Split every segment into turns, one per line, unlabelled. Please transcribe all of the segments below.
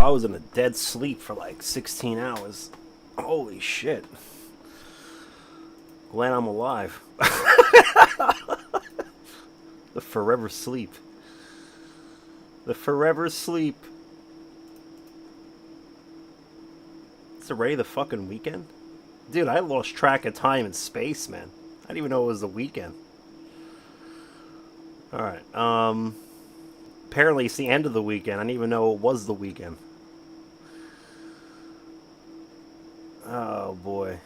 I was in a dead sleep for like 16 hours. Holy shit. Glad I'm alive. The forever sleep. The forever sleep. It's already the fucking weekend? Dude, I lost track of time and space, man. I didn't even know it was the weekend. Alright, apparently it's the end of the weekend. I didn't even know it was the weekend. Oh, boy.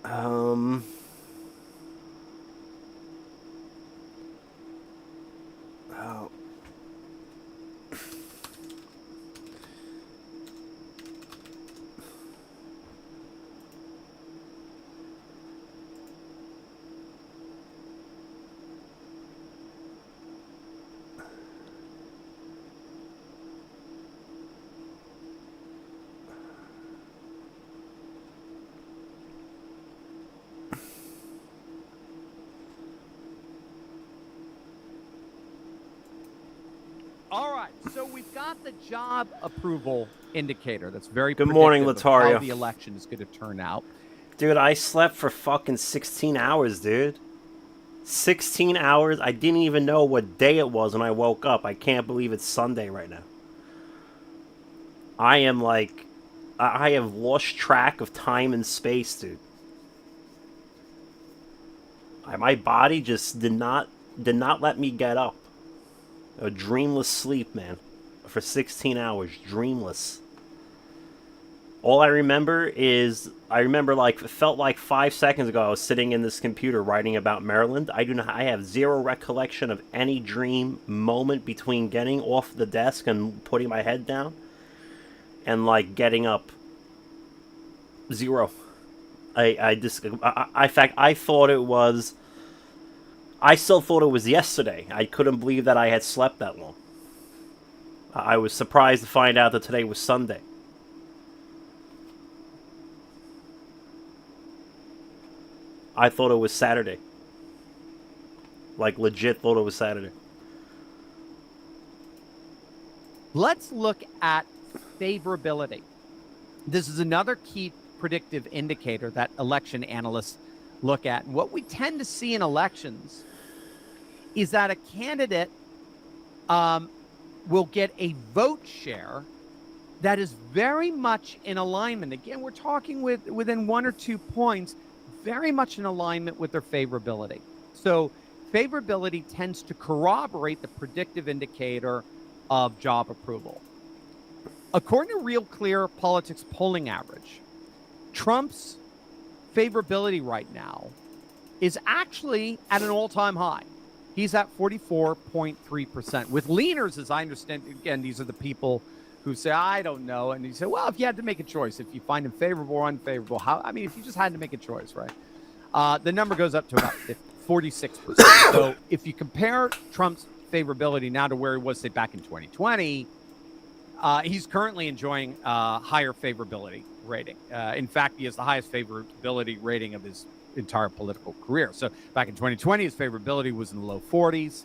Um... Oh.
All right, so we've got the job approval indicator. That's very
Good morning,
predictive of
Lataria.
how the election is going to turn out.
Dude, I slept for fucking 16 hours, dude. 16 hours? I didn't even know what day it was when I woke up. I can't believe it's Sunday right now. I am like... I have lost track of time and space, dude. My body just did not let me get up. A dreamless sleep, man. For 16 hours. Dreamless. All I remember is... like, it felt like 5 seconds ago I was sitting in this computer writing about Maryland. I have zero recollection of any dream moment between getting off the desk and putting my head down and, like, getting up. Zero. In fact, I thought it was... I still thought it was yesterday. I couldn't believe that I had slept that long. I was surprised to find out that today was Sunday. I thought it was Saturday. Like, legit thought it was Saturday.
Let's look at favorability. This is another key predictive indicator that election analysts look at. And what we tend to see in elections is that a candidate will get a vote share that is very much in alignment. Again, we're talking within 1 or 2 points, very much in alignment with their favorability. So favorability tends to corroborate the predictive indicator of job approval. According to Real Clear Politics polling average, Trump's favorability right now is actually at an all-time high. He's at 44.3%. With leaners, as I understand, again, these are the people who say, I don't know. And you say, well, if you had to make a choice, if you find him favorable or unfavorable, if you just had to make a choice, right? The number goes up to about 46%. So if you compare Trump's favorability now to where he was, say, back in 2020, he's currently enjoying higher favorability rating. In fact, he has the highest favorability rating of his entire political career. So back in 2020, his favorability was in the low 40s.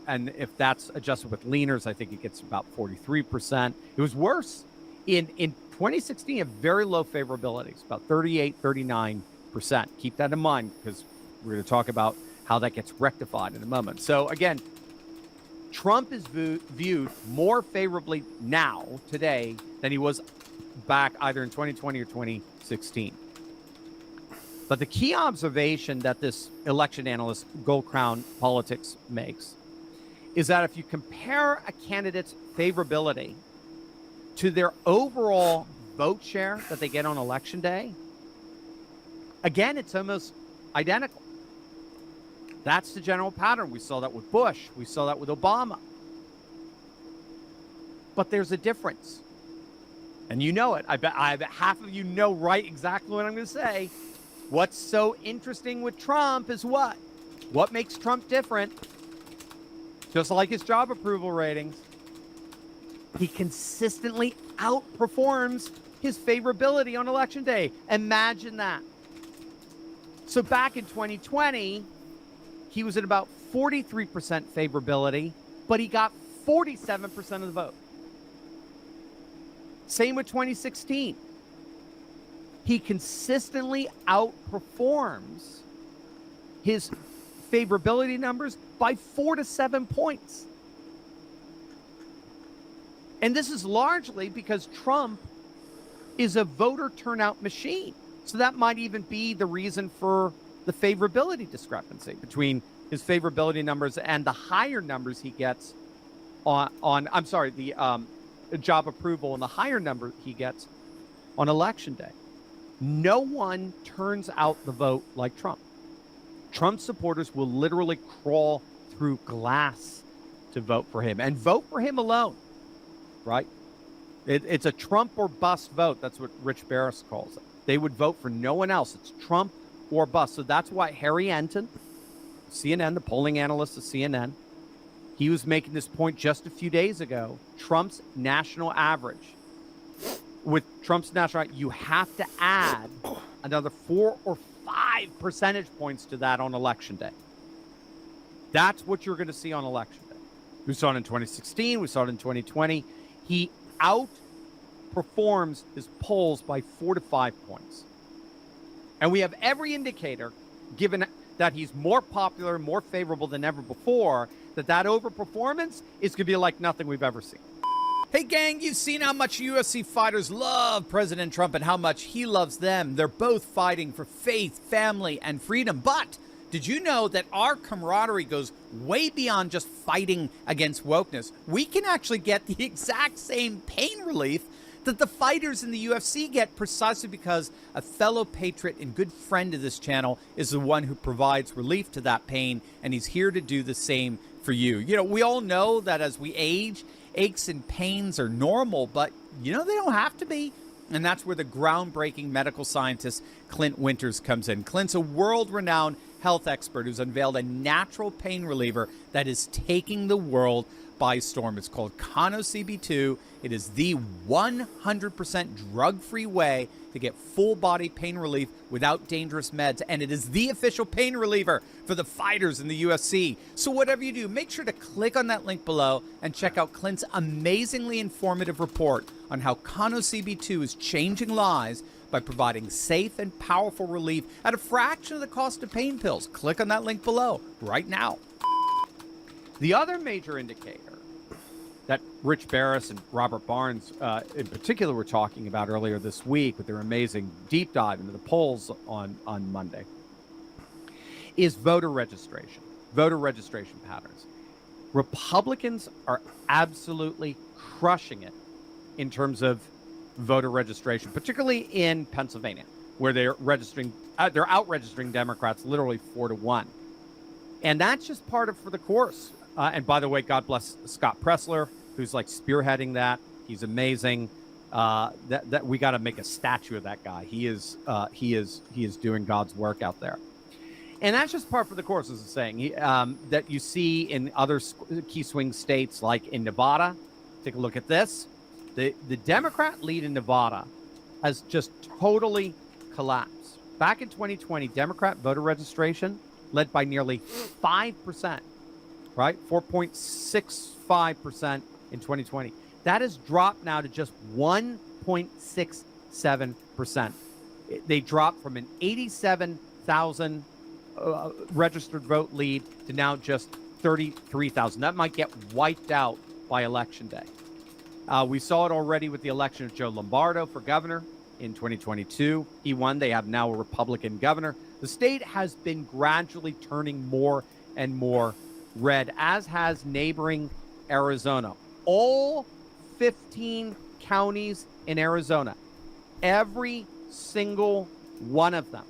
And if that's adjusted with leaners, I think it gets about 43%. It was worse in 2016, a very low favorability. It's about 38, 39%. Keep that in mind because we're going to talk about how that gets rectified in a moment. So again, Trump is viewed more favorably now, today, than he was back either in 2020 or 2016. But the key observation that this election analyst, Gold Crown Politics, makes is that if you compare a candidate's favorability to their overall vote share that they get on election day, again, it's almost identical. That's the general pattern. We saw that with Bush. We saw that with Obama. But there's a difference. And you know it. I bet half of you know right exactly what I'm going to say. What's so interesting with Trump is what? What makes Trump different? Just like his job approval ratings, he consistently outperforms his favorability on election day. Imagine that. So back in 2020, he was at about 43% favorability, but he got 47% of the vote. Same with 2016. He consistently outperforms his favorability numbers by 4 to 7 points. And this is largely because Trump is a voter turnout machine. So that might even be the reason for the favorability discrepancy between his favorability numbers and the higher numbers he gets the job approval and the higher number he gets on election day. No one turns out the vote like Trump. Trump supporters will literally crawl through glass to vote for him and vote for him alone, right? It's a Trump or bust vote. That's what Rich Barris calls it. They would vote for no one else. It's Trump or bust. So that's why Harry Enton, CNN, the polling analyst of CNN, he was making this point just a few days ago. Trump's national average. With Trump's national, you have to add another 4 or 5 percentage points to that on election day. That's what you're going to see on election day. We saw it in 2016. We saw it in 2020. He outperforms his polls by 4 to 5 points. And we have every indicator, given that he's more popular, more favorable than ever before, that overperformance is going to be like nothing we've ever seen.
Hey gang, you've seen how much UFC fighters love President Trump and how much he loves them. They're both fighting for faith, family, and freedom. But did you know that our camaraderie goes way beyond just fighting against wokeness? We can actually get the exact same pain relief that the fighters in the UFC get, precisely because a fellow patriot and good friend of this channel is the one who provides relief to that pain, and he's here to do the same for you. You know, we all know that as we age, aches and pains are normal, but they don't have to be. And that's where the groundbreaking medical scientist Clint Winters comes in. Clint's a world-renowned health expert who's unveiled a natural pain reliever that is taking the world by storm. It's called ConoCB2. It is the 100% drug-free way to get full-body pain relief without dangerous meds, and it is the official pain reliever for the fighters in the UFC. So whatever you do, make sure to click on that link below and check out Clint's amazingly informative report on how ConoCB2 is changing lives by providing safe and powerful relief at a fraction of the cost of pain pills. Click on that link below right now.
The other major indicator that Rich Barris and Robert Barnes in particular were talking about earlier this week with their amazing deep dive into the polls on Monday is voter registration patterns. Republicans are absolutely crushing it in terms of voter registration, particularly in Pennsylvania, where they're out registering Democrats literally 4 to 1. And that's just part of for the course. And by the way, God bless Scott Pressler, who's like spearheading that. He's amazing. That we got to make a statue of that guy. He is doing God's work out there. And that's just part for the course, as I'm saying, that you see in other key swing states, like in Nevada. Take a look at this. The Democrat lead in Nevada has just totally collapsed. Back in 2020, Democrat voter registration led by nearly 5%, right? 4.65% in 2020. That has dropped now to just 1.67%. They dropped from an 87,000 registered vote lead to now just 33,000. That might get wiped out by Election Day. We saw it already with the election of Joe Lombardo for governor in 2022. He won. They have now a Republican governor. The state has been gradually turning more and more red, as has neighboring Arizona. All 15 counties in Arizona, every single one of them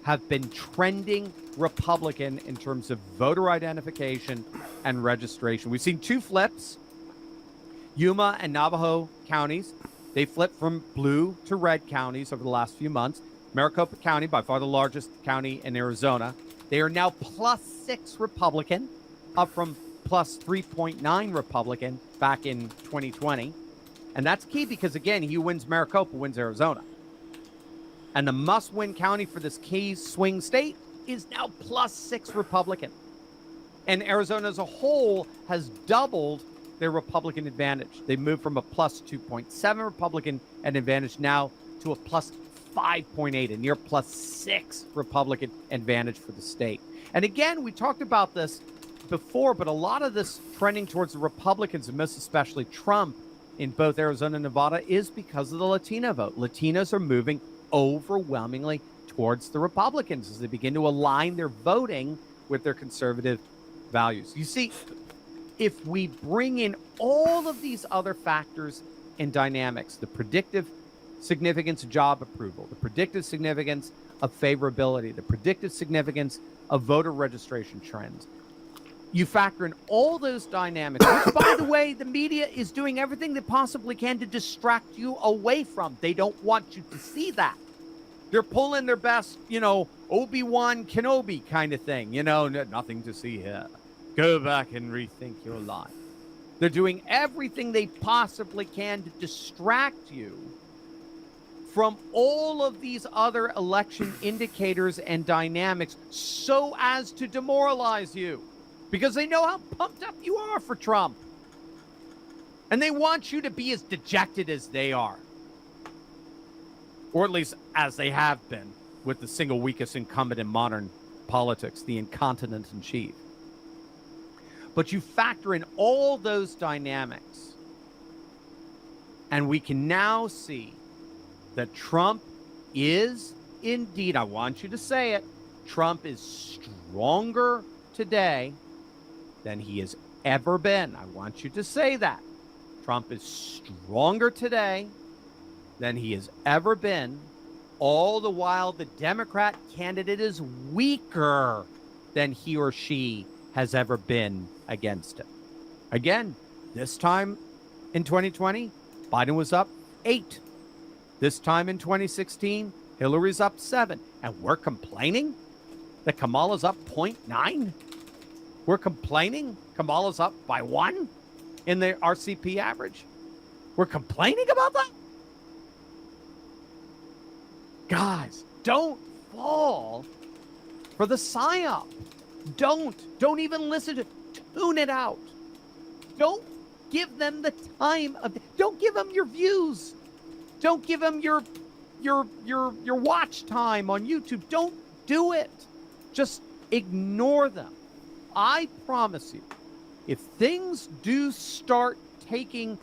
have been trending Republican in terms of voter identification and registration. We've seen two flips. Yuma and Navajo counties, they flipped from blue to red counties over the last few months. Maricopa County, by far the largest county in Arizona, they are now +6 Republican, up from +3.9 Republican back in 2020. And that's key because, again, he wins Maricopa, wins Arizona. And the must-win county for this key swing state is now +6 Republican. And Arizona as a whole has doubled their Republican advantage. They moved from a +2.7 Republican advantage now to a +5.8, a near +6 Republican advantage for the state. And again, we talked about this before, but a lot of this trending towards the Republicans, and most especially Trump in both Arizona and Nevada, is because of the Latino vote. Latinos are moving overwhelmingly towards the Republicans as they begin to align their voting with their conservative values. You see, if we bring in all of these other factors and dynamics, the predictive significance of job approval, the predictive significance of favorability, the predictive significance of voter registration trends, you factor in all those dynamics, which, by the way, the media is doing everything they possibly can to distract you away from. They don't want you to see that. They're pulling their best, Obi-Wan Kenobi kind of thing, nothing to see here. Go back and rethink your life. They're doing everything they possibly can to distract you from all of these other election indicators and dynamics so as to demoralize you, because they know how pumped up you are for Trump. And they want you to be as dejected as they are. Or at least as they have been with the single weakest incumbent in modern politics, the incontinent in chief. But you factor in all those dynamics, and we can now see that Trump is indeed, I want you to say it, Trump is stronger today than he has ever been. I want you to say that. Trump is stronger today than he has ever been, all the while the Democrat candidate is weaker than he or she has ever been against him. Again, this time in 2020, Biden was up 8. This time in 2016, Hillary's up 7. And we're complaining that Kamala's up 0.9? We're complaining Kamala's up by 1 in the RCP average? We're complaining about that? Guys, don't fall for the psyop. Don't even listen to it. Tune it out. Don't give them the time of, don't give them your views. Don't give them your watch time on YouTube. Don't do it. Just ignore them. I promise you, if things do start taking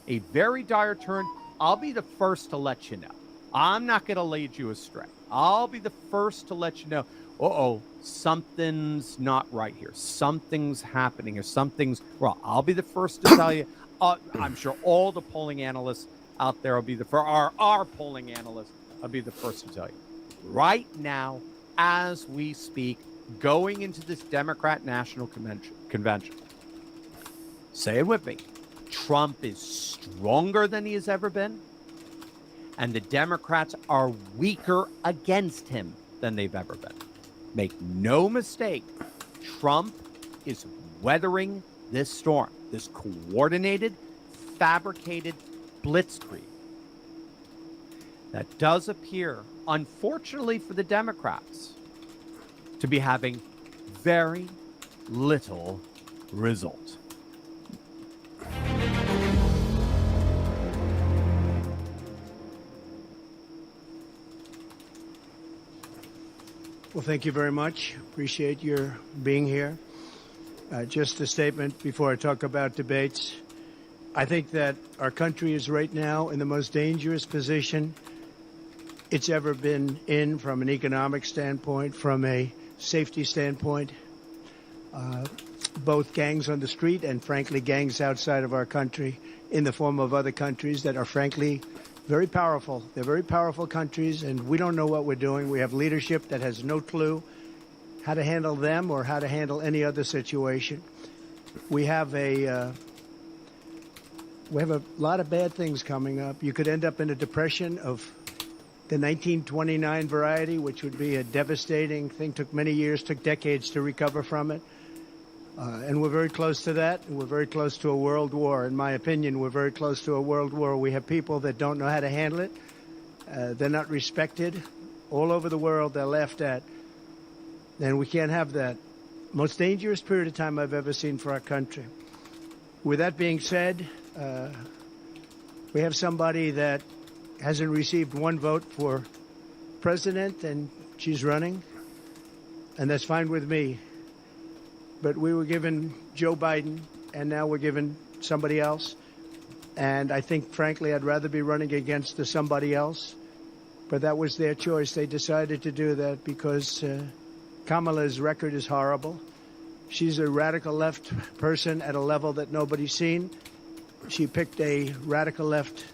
a very dire turn, I'll be the first to let you know. I'm not going to lead you astray. I'll be the first to let you know, something's not right here. Something's happening here. Something's wrong. I'll be the first to tell you. I'm sure all the polling analysts out there will be our polling analysts will be the first to tell you. Right now, as we speak, going into this Democrat National Convention, say it with me, Trump is stronger than he has ever been, and the Democrats are weaker against him than they've ever been. Make no mistake, Trump is weathering this storm, this coordinated, fabricated blitzkrieg that does appear, unfortunately for the Democrats, to be having very little result.
Well, thank you very much. Appreciate your being here. Just a statement before I talk about debates. I think that our country is right now in the most dangerous position it's ever been in from an economic standpoint, from a safety standpoint. Both gangs on the street and, frankly, gangs outside of our country in the form of other countries that are, frankly, very powerful. They're very powerful countries, and we don't know what we're doing. We have leadership that has no clue how to handle them or how to handle any other situation. We have a lot of bad things coming up. You could end up in a depression of the 1929 variety, which would be a devastating thing. Took many years, took decades to recover from it. And we're very close to that. And we're very close to a world war. In my opinion, we're very close to a world war. We have people that don't know how to handle it. They're not respected. all over the world. They're laughed at. And we can't have that. Most dangerous period of time I've ever seen for our country. With that being said, we have somebody that hasn't received one vote for president, and she's running, and that's fine with me. But we were given Joe Biden, and now we're given somebody else. And I think, frankly, I'd rather be running against the somebody else. But that was their choice. They decided to do that because Kamala's record is horrible. She's a radical left person at a level that nobody's seen. She picked a radical left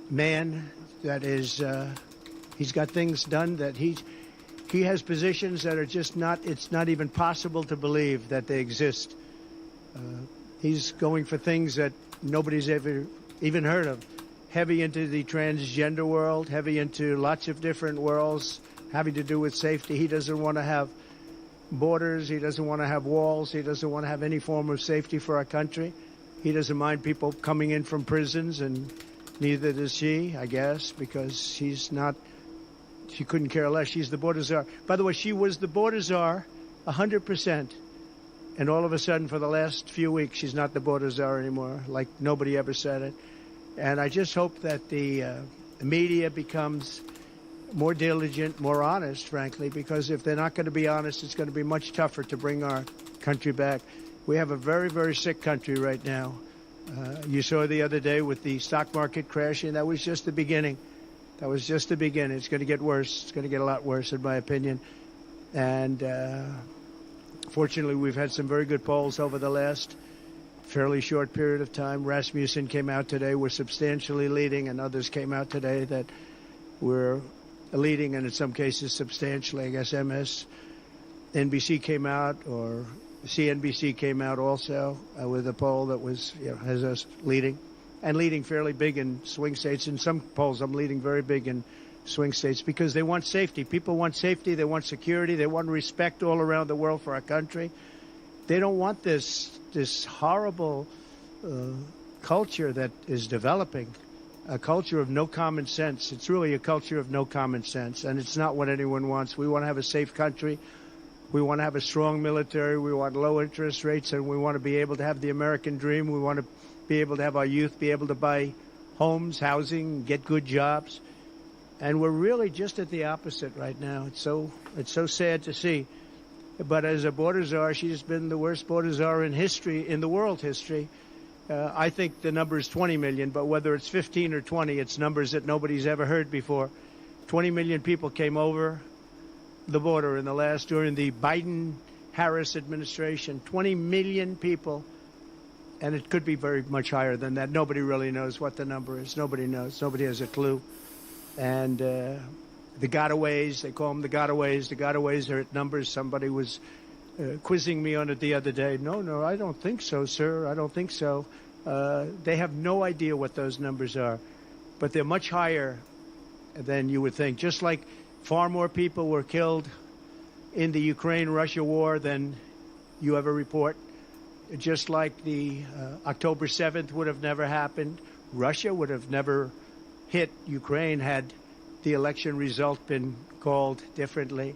man that is, he's got things done that he has positions that are just not, it's not even possible to believe that they exist. He's going for things that nobody's ever even heard of. Heavy into the transgender world, heavy into lots of different worlds having to do with safety. He doesn't want to have borders. He doesn't want to have walls. He doesn't want to have any form of safety for our country. He doesn't mind people coming in from prisons, and neither does she, I guess, because she's not, she couldn't care less. She's the border czar. By the way, she was the border czar 100%. And all of a sudden, for the last few weeks, she's not the border czar anymore, like nobody ever said it. And I just hope that the media becomes more diligent, more honest, frankly, because if they're not going to be honest, it's going to be much tougher to bring our country back. We have a very, very sick country right now. You saw the other day with the stock market crashing. That was just the beginning. That was just the beginning. It's going to get worse. It's going to get a lot worse, in my opinion. And fortunately, we've had some very good polls over the last fairly short period of time. Rasmussen came out today. We're substantially leading, and others came out today that we're leading, and in some cases substantially. I guess MSNBC came out, or CNBC came out also with a poll that was, has us leading, and leading fairly big in swing states. In some polls, I'm leading very big in swing states because they want safety. People want safety. They want security. They want respect all around the world for our country. They don't want this horrible culture that is developing, a culture of no common sense. It's really a culture of no common sense, and it's not what anyone wants. We want to have a safe country. We want to have a strong military. We want low interest rates, and we want to be able to have the American dream. We want to be able to have our youth be able to buy homes, housing, get good jobs. And we're really just at the opposite right now. It's so sad to see. But as a border czar, she's been the worst border czar in history, in the world history. I think the number is 20 million, but whether it's 15 or 20, it's numbers that nobody's ever heard before. 20 million people came over the border during the Biden-Harris administration. 20 million people, and it could be very much higher than that. Nobody really knows what the number is. Nobody knows. Nobody has a clue. And the gotaways, they call them the gotaways. The gotaways are at numbers. Somebody was quizzing me on it the other day. No, I don't think so, sir. I don't think so. They have no idea what those numbers are, but they're much higher than you would think. Just like far more people were killed in the Ukraine-Russia war than you ever report. Just like the October 7th would have never happened. Russia would have never hit Ukraine had the election result been called differently.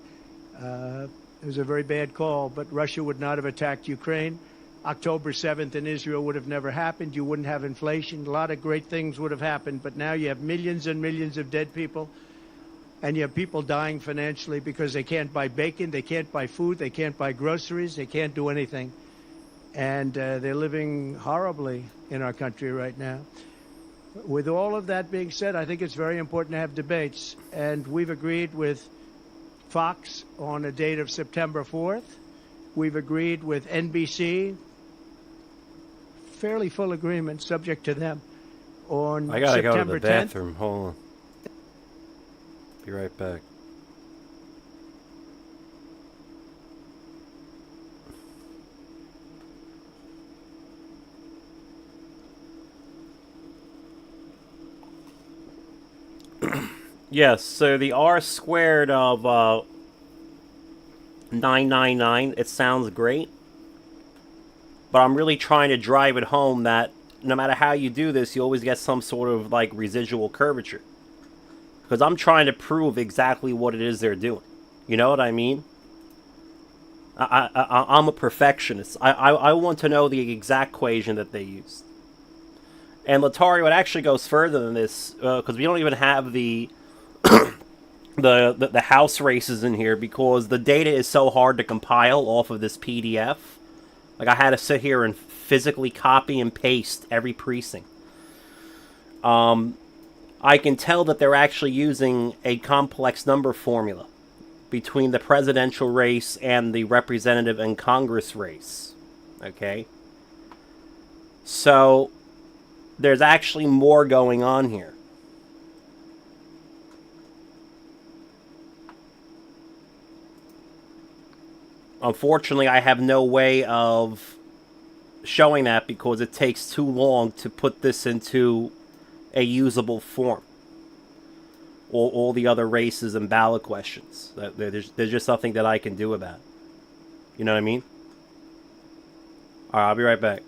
It was a very bad call, but Russia would not have attacked Ukraine. October 7th in Israel would have never happened. You wouldn't have inflation. A lot of great things would have happened, but now you have millions and millions of dead people, and you have people dying financially because they can't buy bacon, they can't buy food, they can't buy groceries, they can't do anything. And they're living horribly in our country right now. With all of that being said, I think it's very important to have debates, and we've agreed with Fox on a date of September 4th. We've agreed with NBC, fairly full agreement, subject to them, on September 10th.
I gotta go to the bathroom. Hold on. Be right back. Yes, so the R squared of 999, it sounds great. But I'm really trying to drive it home that no matter how you do this, you always get some sort of like residual curvature. Because I'm trying to prove exactly what it is they're doing. You know what I mean? I'm a perfectionist. I want to know the exact equation that they used. And Latario, it actually goes further than this, because we don't even have the house races in here, because the data is so hard to compile off of this PDF. Like, I had to sit here and physically copy and paste every precinct. I can tell that they're actually using a complex number formula between the presidential race and the representative and Congress race. Okay? So, there's actually more going on here. Unfortunately, I have no way of showing that because it takes too long to put this into a usable form. All the other races and ballot questions. There's just nothing that I can do about it. You know what I mean? Alright, I'll be right back.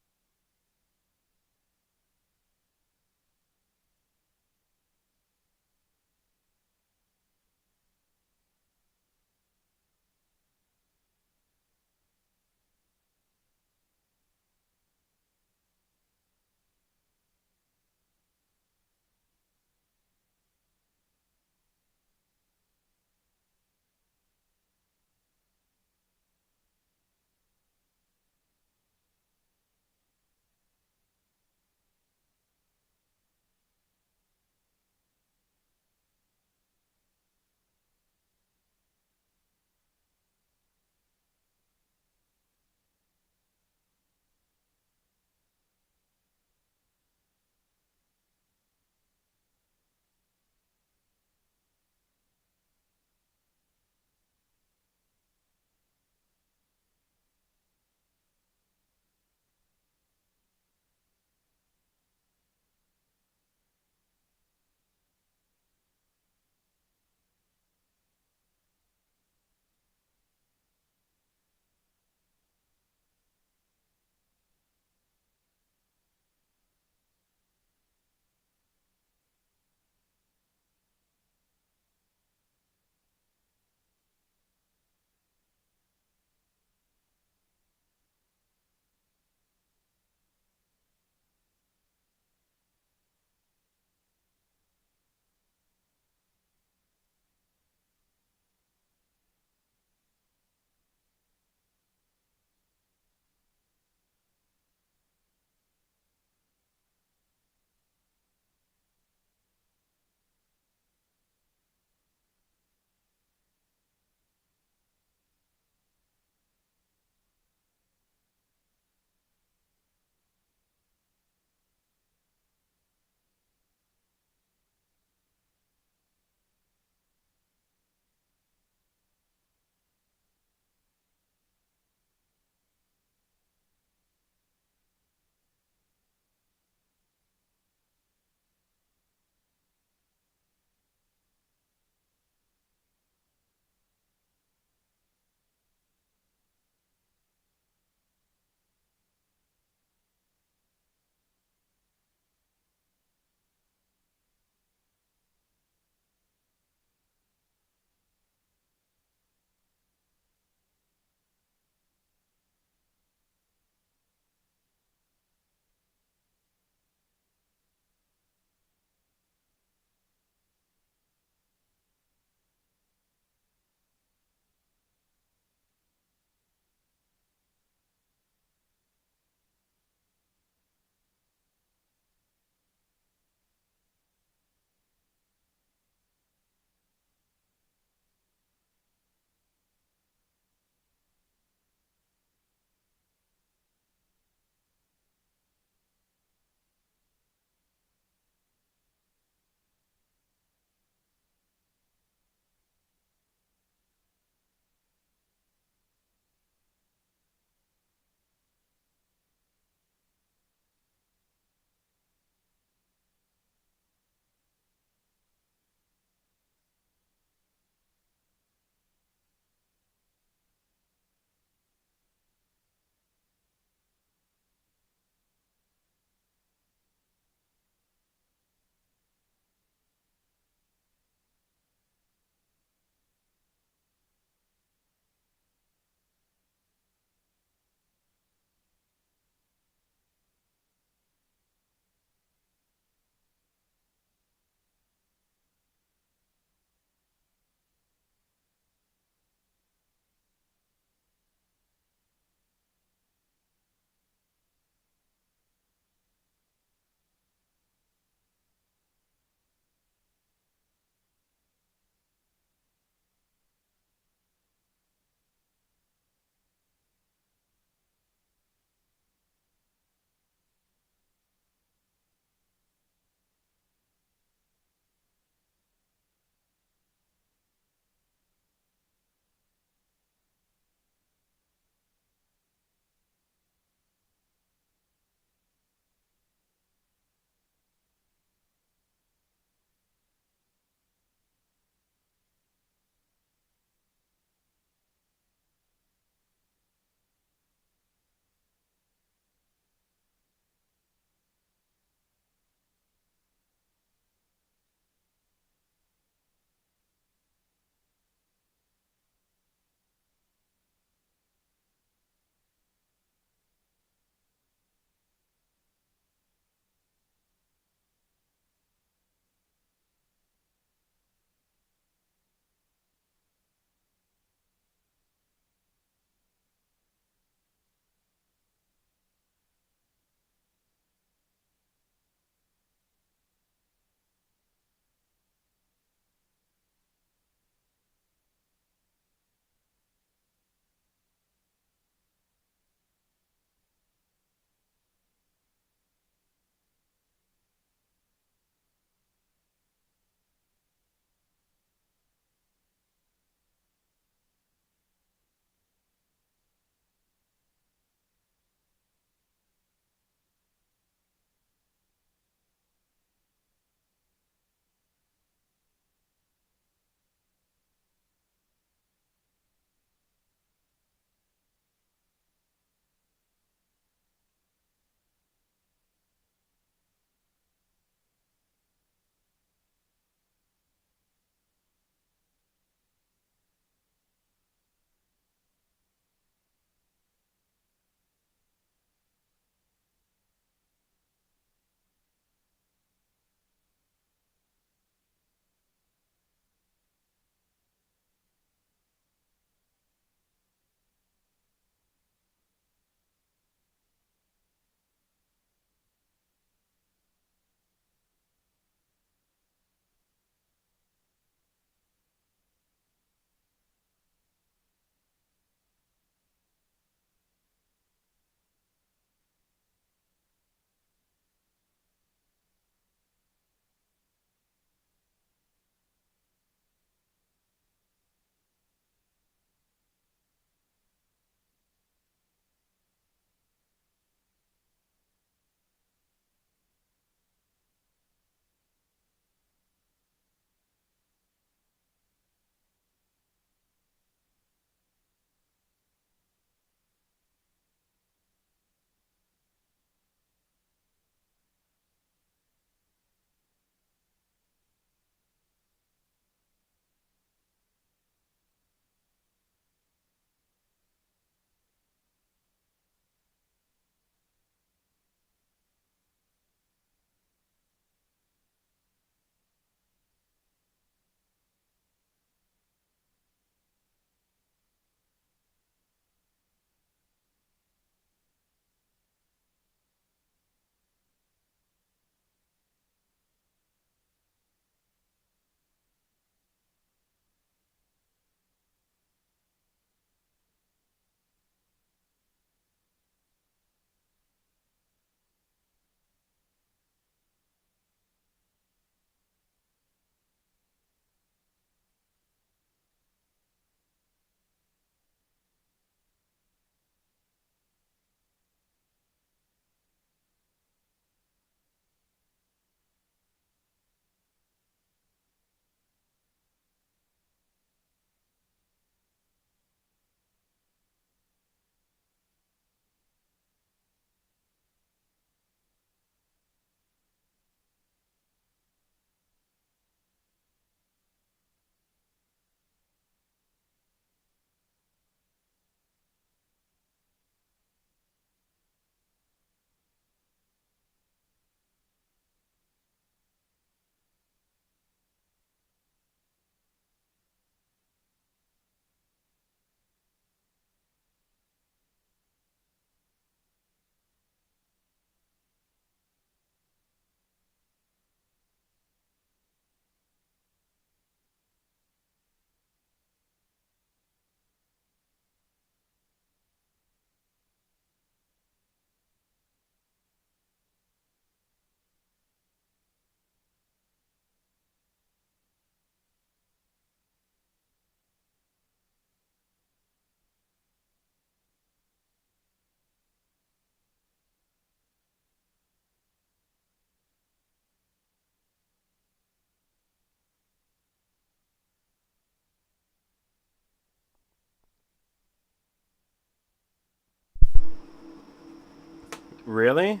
Really?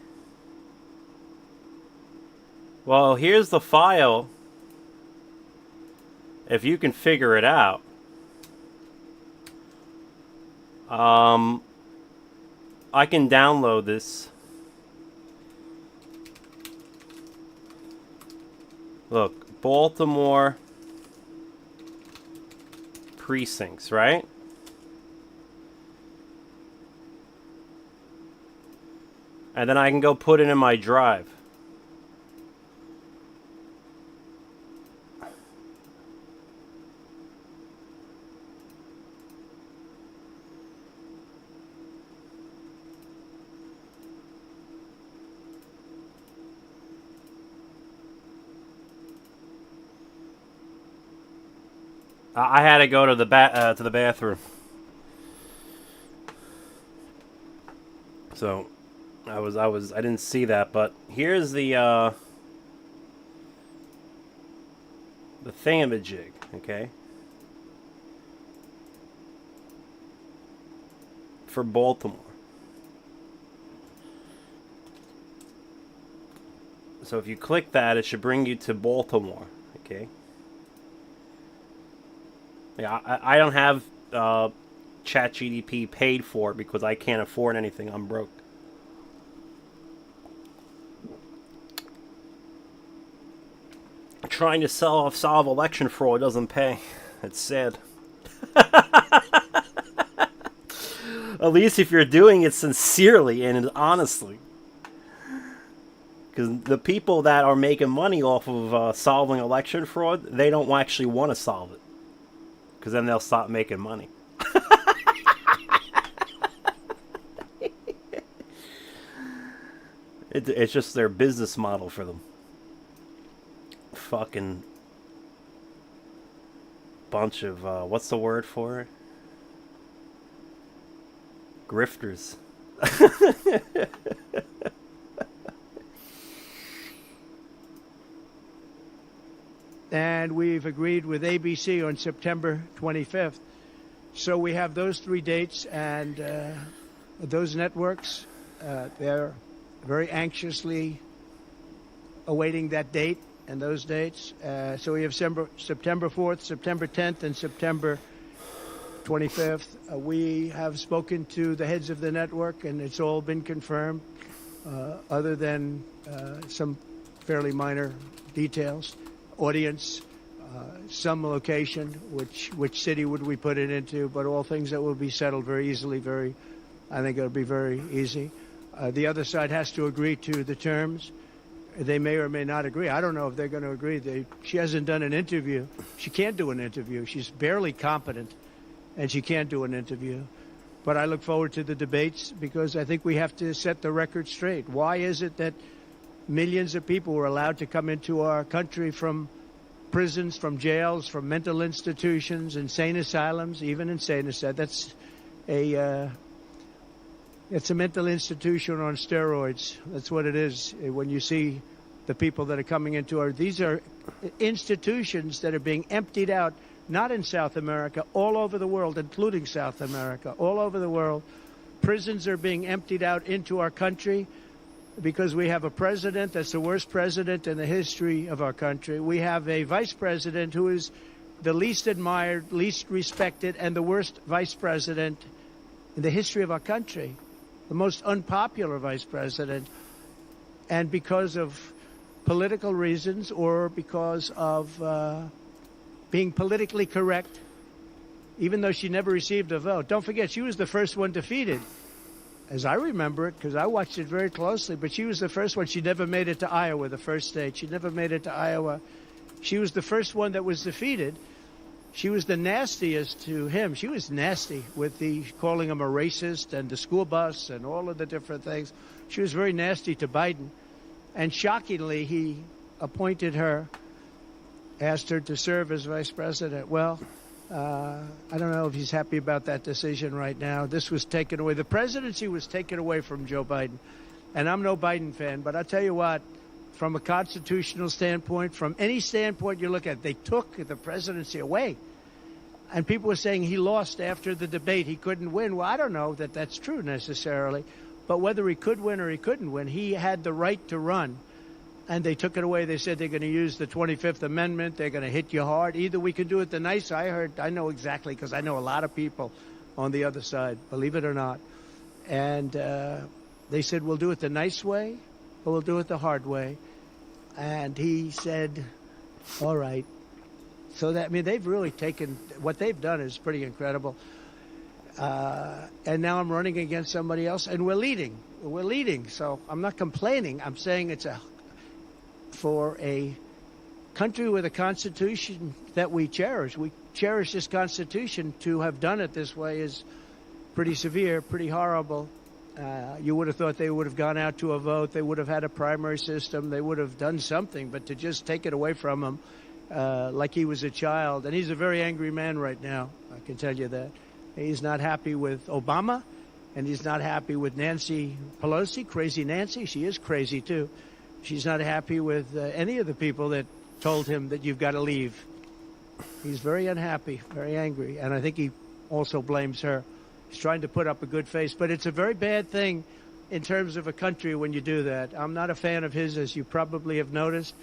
Well, here's the file. If you can figure it out. I can download this. Look, Baltimore precincts, right? And then I can go put it in my drive. I had to go to the bathroom. So I didn't see that, but here's the thingamajig, okay? For Baltimore. So if you click that, it should bring you to Baltimore, okay? Yeah, I don't have ChatGDP paid for it because I can't afford anything. I'm broke. Trying to solve election fraud doesn't pay. It's sad. At least if you're doing it sincerely and honestly. Because the people that are making money off of solving election fraud, they don't actually want to solve it. Because then they'll stop making money. It's just their business model for them. Fucking bunch of, what's the word for it? Grifters.
And we've agreed with ABC on September 25th. So we have those 3 dates, and those networks, they're very anxiously awaiting that date and those dates. So we have September 4th, September 10th, and September 25th. We have spoken to the heads of the network, and it's all been confirmed, other than some fairly minor details. Audience, some location, which city would we put it into, but all things that will be settled very easily. I think it'll be very easy. The other side has to agree to the terms. They may or may not agree. I don't know if they're going to agree. She hasn't done an interview. She can't do an interview. She's barely competent, and she can't do an interview. But I look forward to the debates because I think we have to set the record straight. Why is it that millions of people were allowed to come into our country from prisons, from jails, from mental institutions, insane asylums, even insane asylums? It's a mental institution on steroids. That's what it is. When you see the people that are coming into these are institutions that are being emptied out, not in South America, all over the world, including South America, all over the world. Prisons are being emptied out into our country because we have a president that's the worst president in the history of our country. We have a vice president who is the least admired, least respected, and the worst vice president in the history of our country. The most unpopular vice president. And because of political reasons or because of being politically correct, even though she never received a vote. Don't forget, she was the first one defeated, as I remember it, because I watched it very closely. But she was the first one. She never made it to Iowa, the first state. She never made it to Iowa. She was the first one that was defeated. She was the nastiest to him. She was nasty with calling him a racist and the school bus and all of the different things. She was very nasty to Biden. And shockingly, he appointed her, asked her to serve as vice president. Well, I don't know if he's happy about that decision right now. This was taken away. The presidency was taken away from Joe Biden. And I'm no Biden fan, but I'll tell you what, from a constitutional standpoint, from any standpoint you look at, they took the presidency away. And people were saying he lost after the debate. He couldn't win. Well, I don't know that that's true necessarily. But whether he could win or he couldn't win, he had the right to run. And they took it away. They said they're going to use the 25th Amendment. They're going to hit you hard. Either we can do it the nice. I know exactly, because I know a lot of people on the other side, believe it or not. And they said, we'll do it the nice way or we'll do it the hard way. And he said, all right. So that, I mean, they've really taken, what they've done is pretty incredible. And now I'm running against somebody else, and we're leading. We're leading. So I'm not complaining. I'm saying it's for a country with a constitution that we cherish. We cherish this constitution. To have done it this way is pretty severe, pretty horrible. You would have thought they would have gone out to a vote. They would have had a primary system. They would have done something. But to just take it away from him like he was a child. And he's a very angry man right now, I can tell you that. He's not happy with Obama, and he's not happy with Nancy Pelosi, crazy Nancy. She is crazy, too. She's not happy with any of the people that told him that you've got to leave. He's very unhappy, very angry, and I think he also blames her. He's trying to put up a good face, but it's a very bad thing in terms of a country when you do that. I'm not a fan of his, as you probably have noticed,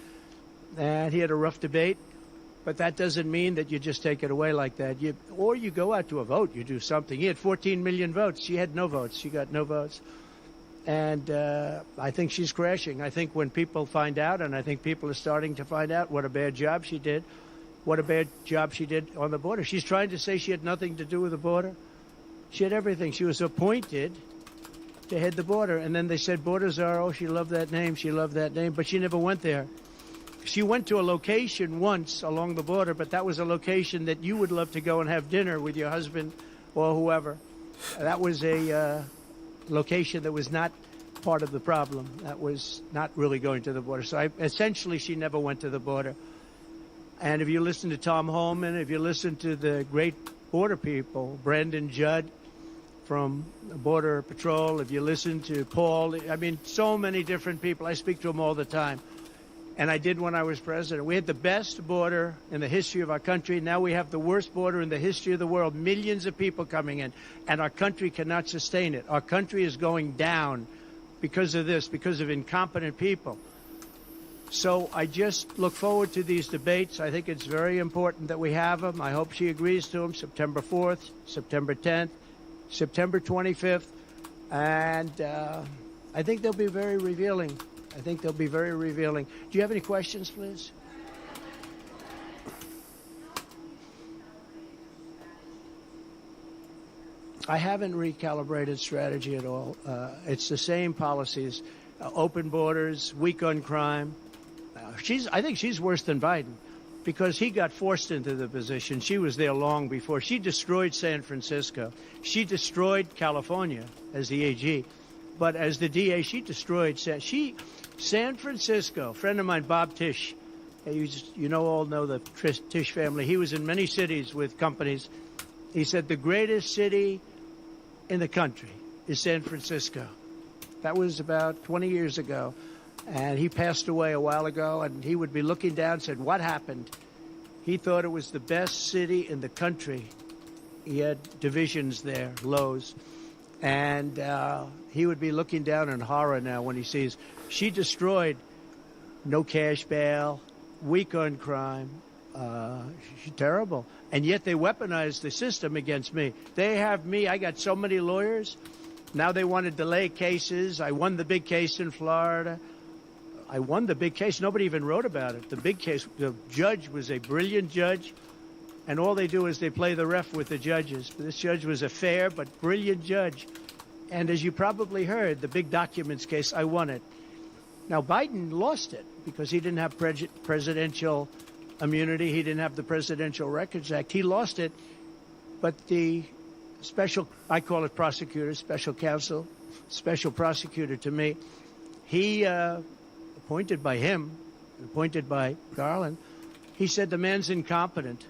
and he had a rough debate, but that doesn't mean that you just take it away like that. Or you go out to a vote, you do something. He had 14 million votes. She had no votes. She got no votes. And I think she's crashing. I think when people find out, and I think people are starting to find out what a bad job she did, what a bad job she did on the border. She's trying to say she had nothing to do with the border. She had everything. She was appointed to head the border. And then they said border czar. Oh, she loved that name. She loved that name. But she never went there. She went to a location once along the border, but that was a location that you would love to go and have dinner with your husband or whoever. That was a location that was not part of the problem. That was not really going to the border. So essentially, she never went to the border. And if you listen to Tom Holman, if you listen to the great border people, Brandon Judd from Border Patrol, if you listen to Paul, I mean, so many different people. I speak to them all the time. And I did when I was president. We had the best border in the history of our country. Now we have the worst border in the history of the world. Millions of people coming in, and our country cannot sustain it. Our country is going down because of this, because of incompetent people. So I just look forward to these debates. I think it's very important that we have them. I hope she agrees to them. September 4th, September 10th, September 25th. And I think they'll be very revealing. I think they'll be very revealing. Do you have any questions, please? I haven't recalibrated strategy at all. It's the same policies, open borders, weak on crime. I think she's worse than Biden because he got forced into the position. She was there long before. She destroyed San Francisco. She destroyed California as the AG. But as the DA, she destroyed San Francisco. A friend of mine, Bob Tisch, all know the Tisch family. He was in many cities with companies. He said the greatest city in the country is San Francisco. That was about 20 years ago. And he passed away a while ago, and he would be looking down and said, what happened? He thought it was the best city in the country. He had divisions there, lows. And he would be looking down in horror now when he sees she destroyed no cash bail, weak on crime. She's terrible. And yet they weaponized the system against me. They have me. I got so many lawyers. Now they want to delay cases. I won the big case in Florida. I won the big case. Nobody even wrote about it. The big case, the judge was a brilliant judge. And all they do is they play the ref with the judges. This judge was a fair but brilliant judge. And as you probably heard, the big documents case, I won it. Now, Biden lost it because he didn't have presidential immunity. He didn't have the Presidential Records Act. He lost it. But the I call it prosecutor, special counsel, special prosecutor to me, he, appointed by Garland, he said the man's incompetent.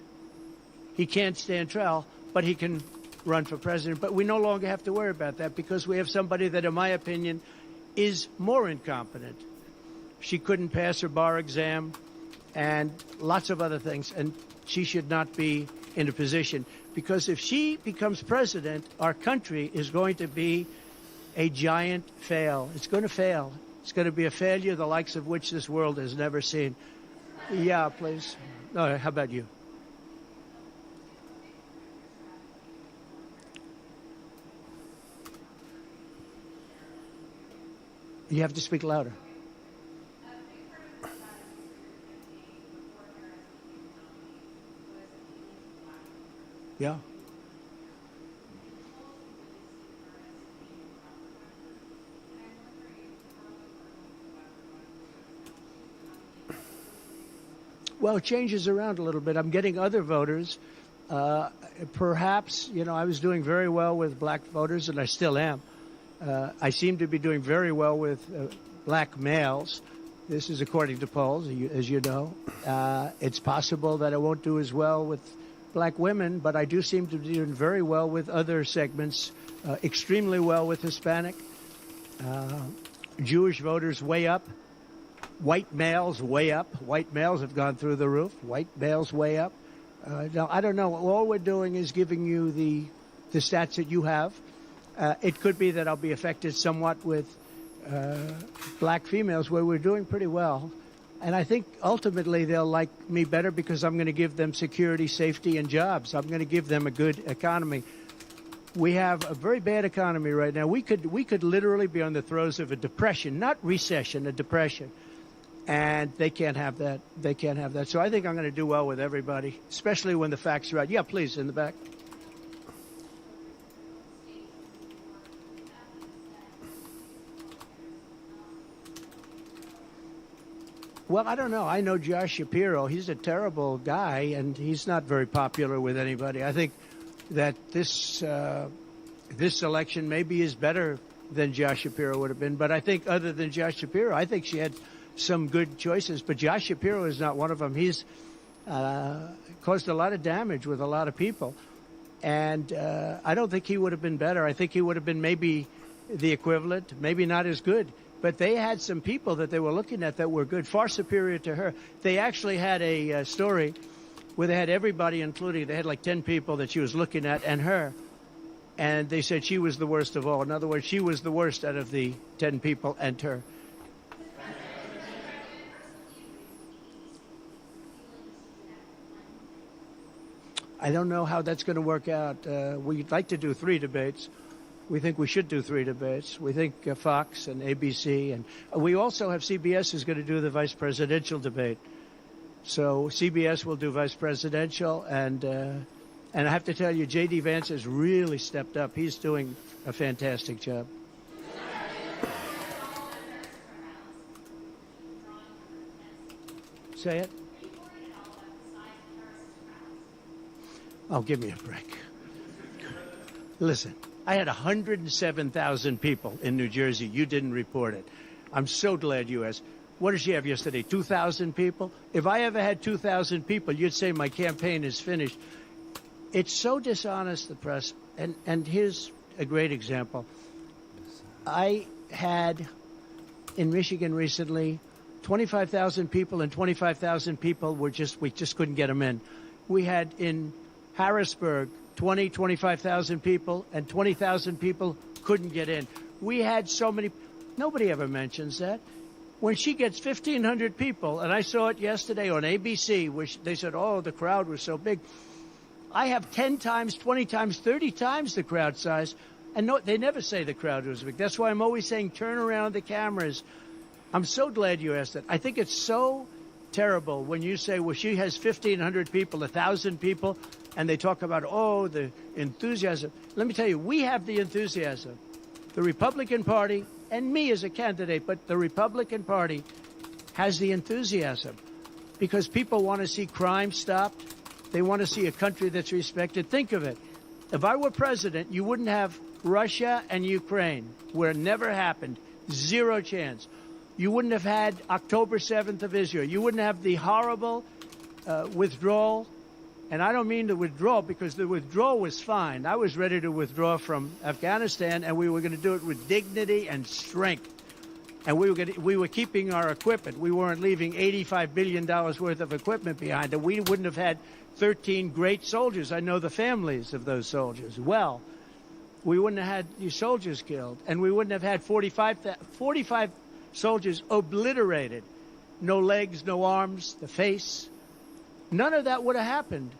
He can't stand trial, but he can run for president. But we no longer have to worry about that because we have somebody that, in my opinion, is more incompetent. She couldn't pass her bar exam and lots of other things, and she should not be in a position. Because if she becomes president, our country is going to be a giant fail. It's going to fail. It's going to be a failure the likes of which this world has never seen. Yeah, please. No, how about you? You have to speak louder. Yeah. Well, it changes around a little bit. I'm getting other voters. Perhaps, I was doing very well with black voters, and I still am. I seem to be doing very well with black males. This is according to polls, as you know. It's possible that I won't do as well with black women, but I do seem to be doing very well with other segments, extremely well with Hispanic. Jewish voters way up. White males way up. White males have gone through the roof. White males way up. Now, I don't know. All we're doing is giving you the stats that you have. It could be that I'll be affected somewhat with black females, where we're doing pretty well. And I think ultimately they'll like me better because I'm going to give them security, safety, and jobs. I'm going to give them a good economy. We have a very bad economy right now. We could literally be on the throes of a depression, not recession, a depression. And they can't have that. They can't have that. So I think I'm going to do well with everybody, especially when the facts are right. Yeah, please, in the back. Well, I don't know. I know Josh Shapiro. He's a terrible guy, and he's not very popular with anybody. I think that this election maybe is better than Josh Shapiro would have been. But I think other than Josh Shapiro, I think she had some good choices. But Josh Shapiro is not one of them. He's caused a lot of damage with a lot of people. And I don't think he would have been better. I think he would have been maybe the equivalent, maybe not as good. But they had some people that they were looking at that were good, far superior to her. They actually had a story where they had everybody, including, they had like 10 people that she was looking at, and her. And they said she was the worst of all. In other words, she was the worst out of the 10 people and her. I don't know how that's going to work out. We'd like to do 3 debates. We think we should do 3 debates. We think Fox and ABC, and we also have CBS is going to do the vice presidential debate. So CBS will do vice presidential, and I have to tell you, J.D. Vance has really stepped up. He's doing a fantastic job. Say it. Oh, give me a break. Listen. I had 107,000 people in New Jersey. You didn't report it. I'm so glad you asked. What did she have yesterday? 2,000 people? If I ever had 2,000 people, you'd say my campaign is finished. It's so dishonest, the press. And here's a great example. I had in Michigan recently 25,000 people, and 25,000 people we just couldn't get them in. We had in Harrisburg 25,000 people, and 20,000 people couldn't get in. We had so many. Nobody ever mentions that. When she gets 1,500 people, and I saw it yesterday on ABC, which they said, oh, the crowd was so big. I have 10 times, 20 times, 30 times the crowd size, and no, they never say the crowd was big. That's why I'm always saying turn around the cameras. I'm so glad you asked that. I think it's so terrible when you say, well, she has 1,500 people, 1,000 people, and they talk about, oh, the enthusiasm. Let me tell you, we have the enthusiasm. The Republican Party, and me as a candidate, but the Republican Party has the enthusiasm because people want to see crime stopped. They want to see a country that's respected. Think of it. If I were president, you wouldn't have Russia and Ukraine, where it never happened. 0 chance. You wouldn't have had October 7th of Israel. You wouldn't have the horrible withdrawal. And I don't mean the withdrawal, because the withdrawal was fine. I was ready to withdraw from Afghanistan, and we were going to do it with dignity and strength. And we were keeping our equipment. We weren't leaving $85 billion worth of equipment behind. And we wouldn't have had 13 great soldiers. I know the families of those soldiers well. we wouldn't have had your soldiers killed, and we wouldn't have had 45 soldiers obliterated. No legs, no arms, the face. None of that would have happened.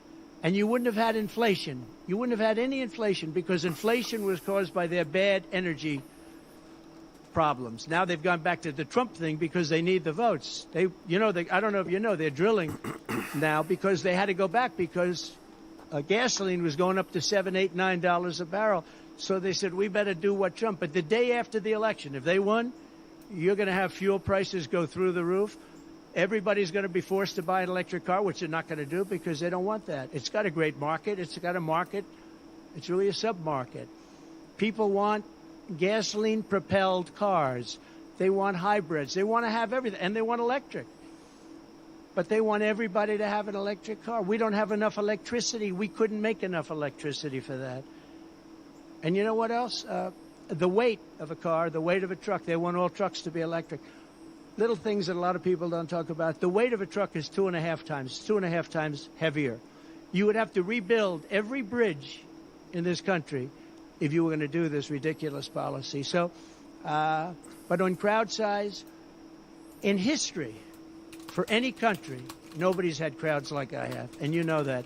And you wouldn't have had inflation. You wouldn't have had any inflation because inflation was caused by their bad energy problems. Now they've gone back to the Trump thing because they need the votes. I don't know if you know, they're drilling now because they had to go back because gasoline was going up to $7, $8, $9 a barrel. So they said, we better do what Trump. But the day after the election, if they won, you're going to have fuel prices go through the roof. Everybody's going to be forced to buy an electric car, which they're not going to do because they don't want that. It's got a great market. It's got a market. It's really a sub-market. People want gasoline-propelled cars. They want hybrids. They want to have everything, and they want electric. But they want everybody to have an electric car. We don't have enough electricity. We couldn't make enough electricity for that. And you know what else? The weight of a car, the weight of a truck. They want all trucks to be electric. Little things that a lot of people don't talk about. The weight of a truck is 2.5 times heavier. You would have to rebuild every bridge in this country if you were going to do this ridiculous policy. So, but on crowd size, in history, for any country, nobody's had crowds like I have, and you know that.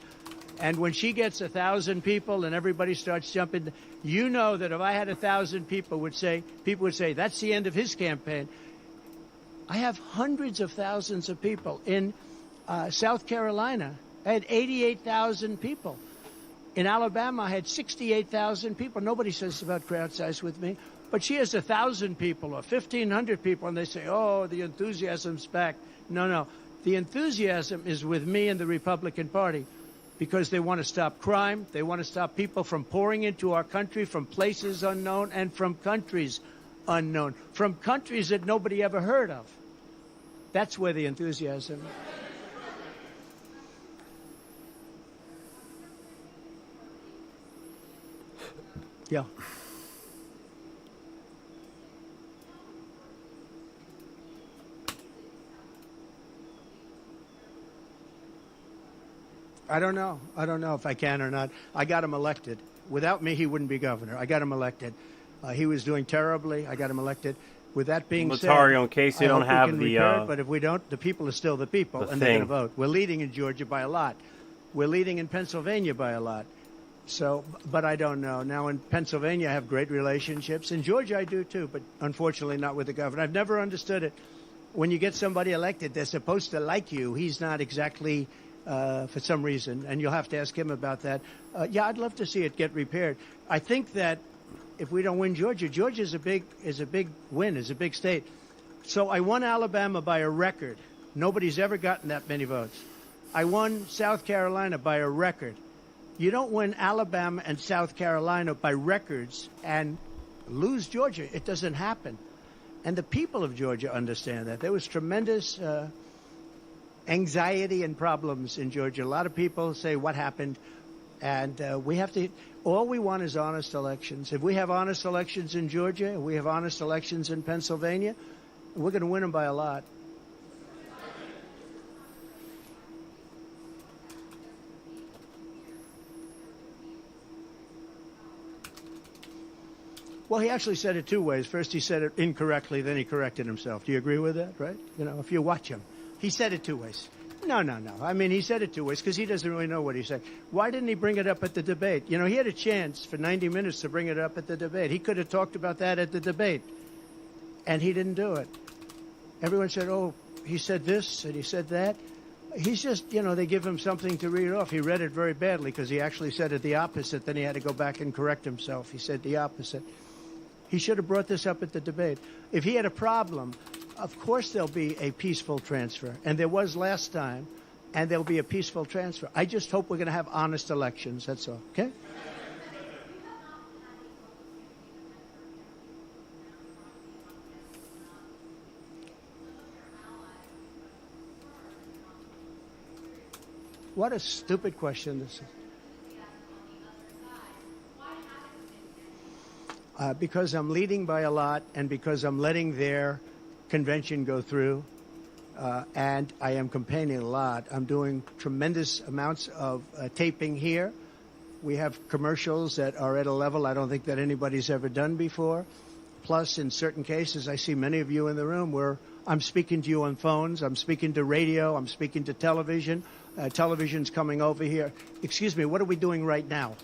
And when she gets 1,000 people and everybody starts jumping, you know that if I had 1,000 people would say, that's the end of his campaign. I have hundreds of thousands of people. In South Carolina, I had 88,000 people. In Alabama, I had 68,000 people. Nobody says about crowd size with me. But she has 1,000 people or 1,500 people, and they say, oh, the enthusiasm's back. No. The enthusiasm is with me and the Republican Party because they want to stop crime. They want to stop people from pouring into our country from places unknown and from countries unknown, from countries that nobody ever heard of. That's where the enthusiasm. Yeah. I don't know. I don't know if I can or not. I got him elected. Without me, he wouldn't be governor. I got him elected. He was doing terribly. I got him elected. With that being said,
Latario, in case you don't have
but if we don't, the people are still the people, and they're going to vote. We're leading in Georgia by a lot. We're leading in Pennsylvania by a lot. So, but I don't know. Now in Pennsylvania, I have great relationships. In Georgia, I do too, but unfortunately not with the governor. I've never understood it. When you get somebody elected, they're supposed to like you. He's not exactly, for some reason, and you'll have to ask him about that. Yeah, I'd love to see it get repaired. I think that if we don't win Georgia, Georgia is a big win, is a big state. So I won Alabama by a record. Nobody's ever gotten that many votes. I won South Carolina by a record. You don't win Alabama and South Carolina by records and lose Georgia. It doesn't happen. And the people of Georgia understand that. There was tremendous anxiety and problems in Georgia. A lot of people say, what happened? And we have to, all we want is honest elections. If we have honest elections in Georgia, if we have honest elections in Pennsylvania, we're going to win them by a lot. Well, he actually said it two ways. First, he said it incorrectly, then he corrected himself. Do you agree with that, right? You know, if you watch him, he said it two ways. No. I mean, he said it two ways because he doesn't really know what he said. Why didn't he bring it up at the debate? You know, he had a chance for 90 minutes to bring it up at the debate. He could have talked about that at the debate, and he didn't do it. Everyone said, oh, he said this and he said that. He's just, you know, they give him something to read off. He read it very badly because he actually said it the opposite. Then he had to go back and correct himself. He said the opposite. He should have brought this up at the debate. If he had a problem, of course there'll be a peaceful transfer. And there was last time, and there'll be a peaceful transfer. I just hope we're going to have honest elections. That's all. Okay? What a stupid question this is. Because I'm leading by a lot and because I'm letting their convention go through and I am campaigning a lot. I'm doing tremendous amounts of taping here We have commercials that are at a level I don't think that anybody's ever done before. Plus, in certain cases, I see many of you in the room where I'm speaking to you on phones, I'm speaking to radio, I'm speaking to television. Television's coming over here. Excuse me, what are we doing right now?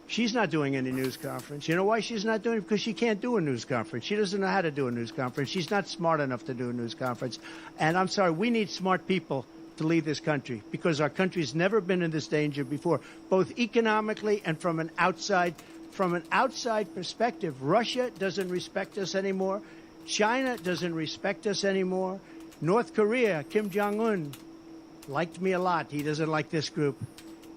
She's not doing any news conference. You know why she's not doing it? Because she can't do a news conference. She doesn't know how to do a news conference. She's not smart enough to do a news conference. And I'm sorry, we need smart people to lead this country because our country's never been in this danger before, both economically and from an outside perspective. Russia doesn't respect us anymore. China doesn't respect us anymore. North Korea, Kim Jong-un, liked me a lot. He doesn't like this group.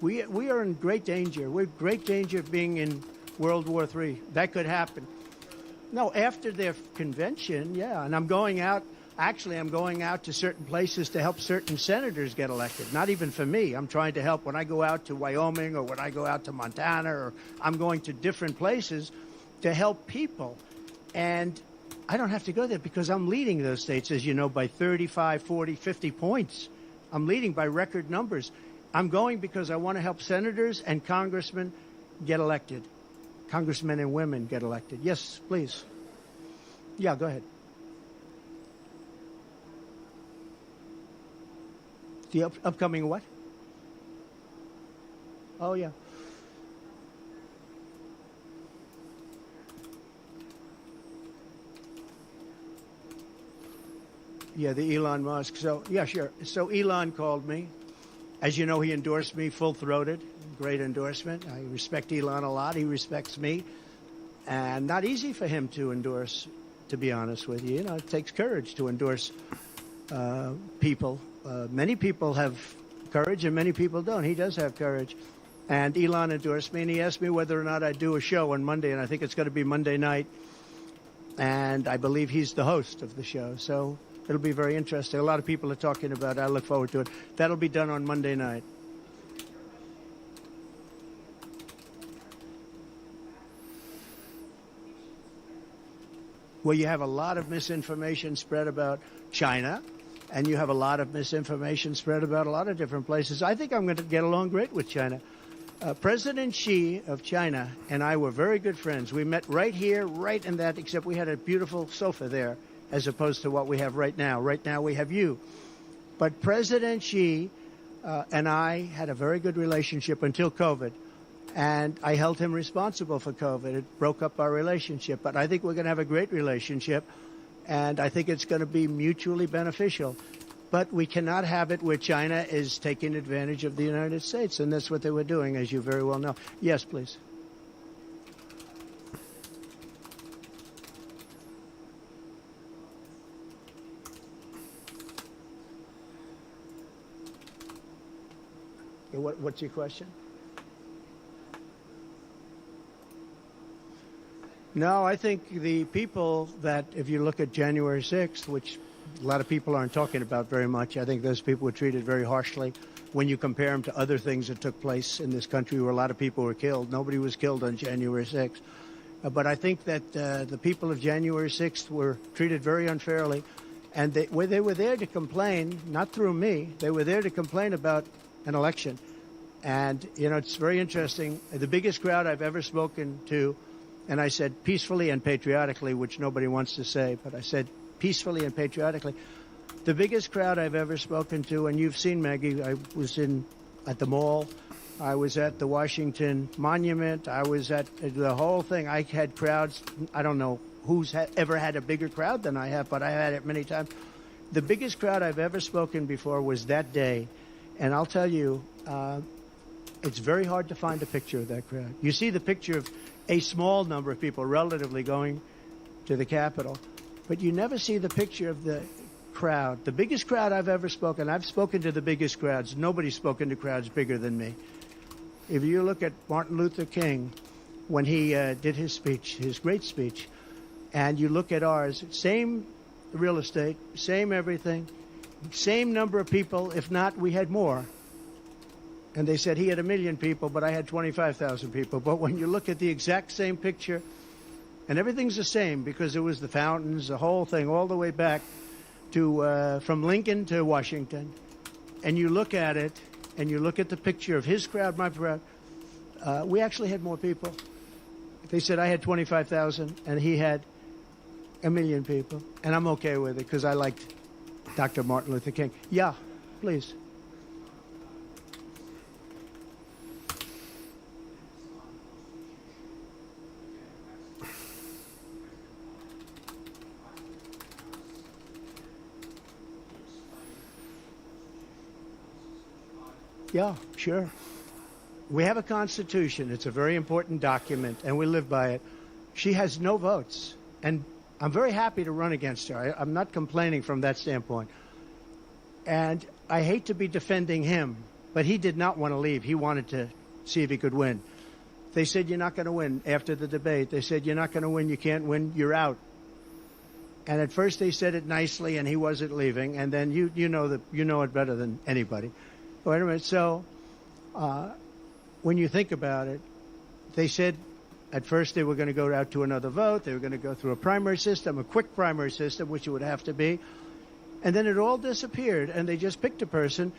We are in great danger. We're in great danger of being in World War III. That could happen. No, after their convention, yeah. And I'm going out. Actually, I'm going out to certain places to help certain senators get elected. Not even for me. I'm trying to help when I go out to Wyoming or when I go out to Montana, or I'm going to different places to help people. And I don't have to go there because I'm leading those states, as you know, by 35, 40, 50 points. I'm leading by record numbers. I'm going because I want to help senators and congressmen get elected. Congressmen and women get elected. Yes, please. Yeah, go ahead. The upcoming what? Oh, yeah. Yeah, the Elon Musk. So, yeah, sure. So Elon called me. As you know, he endorsed me full-throated. Great endorsement. I respect Elon a lot. He respects me. And not easy for him to endorse, to be honest with you. You know, it takes courage to endorse people. Many people have courage and many people don't. He does have courage. And Elon endorsed me, and he asked me whether or not I'd do a show on Monday, and I think it's going to be Monday night. And I believe he's the host of the show. So it'll be very interesting. A lot of people are talking about it. I look forward to it. That'll be done on Monday night. Well, you have a lot of misinformation spread about China, and you have a lot of misinformation spread about a lot of different places. I think I'm going to get along great with China. President Xi of China and I were very good friends. We met right here, right in that, except we had a beautiful sofa there, as opposed to what we have right now. Right now we have you. But President Xi and I had a very good relationship until COVID. And I held him responsible for COVID. It broke up our relationship. But I think we're going to have a great relationship. And I think it's going to be mutually beneficial. But we cannot have it where China is taking advantage of the United States. And that's what they were doing, as you very well know. Yes, please. What's your question? No, I think the people that, if you look at January 6th, which a lot of people aren't talking about very much, I think those people were treated very harshly when you compare them to other things that took place in this country where a lot of people were killed. Nobody was killed on January 6th. But I think that the people of January 6th were treated very unfairly. And they were there to complain, not through me, they were there to complain about an election. And, you know, it's very interesting. The biggest crowd I've ever spoken to, and I said peacefully and patriotically, which nobody wants to say, but I said peacefully and patriotically. The biggest crowd I've ever spoken to, and you've seen, Maggie, I was at the mall, I was at the Washington Monument, I was at the whole thing. I had crowds, I don't know who's ever had a bigger crowd than I have, but I had it many times. The biggest crowd I've ever spoken before was that day, and I'll tell you, it's very hard to find a picture of that crowd. You see the picture of a small number of people relatively going to the Capitol, but you never see the picture of the crowd. The biggest crowd I've ever spoken, I've spoken to the biggest crowds. Nobody's spoken to crowds bigger than me. If you look at Martin Luther King, when he did his speech, his great speech, and you look at ours, same real estate, same everything, same number of people, if not, we had more. And they said he had 1 million people, but I had 25,000 people. But when you look at the exact same picture, and everything's the same because it was the fountains, the whole thing, all the way back to from Lincoln to Washington, and you look at it, and you look at the picture of his crowd, my crowd, we actually had more people. They said I had 25,000 and he had 1 million people. And I'm okay with it because I liked Dr. Martin Luther King. Yeah, please. Yeah, sure. We have a constitution. It's a very important document, and we live by it. She has no votes, and I'm very happy to run against her. I'm not complaining from that standpoint. And I hate to be defending him, but he did not want to leave. He wanted to see if he could win. They said, you're not going to win. After the debate, they said, you're not going to win. You can't win. You're out. And at first they said it nicely, and he wasn't leaving. And then you know it better than anybody. Wait a minute. So when you think about it, they said at first they were going to go out to another vote. They were going to go through a primary system, a quick primary system, which it would have to be. And then it all disappeared, and they just picked a person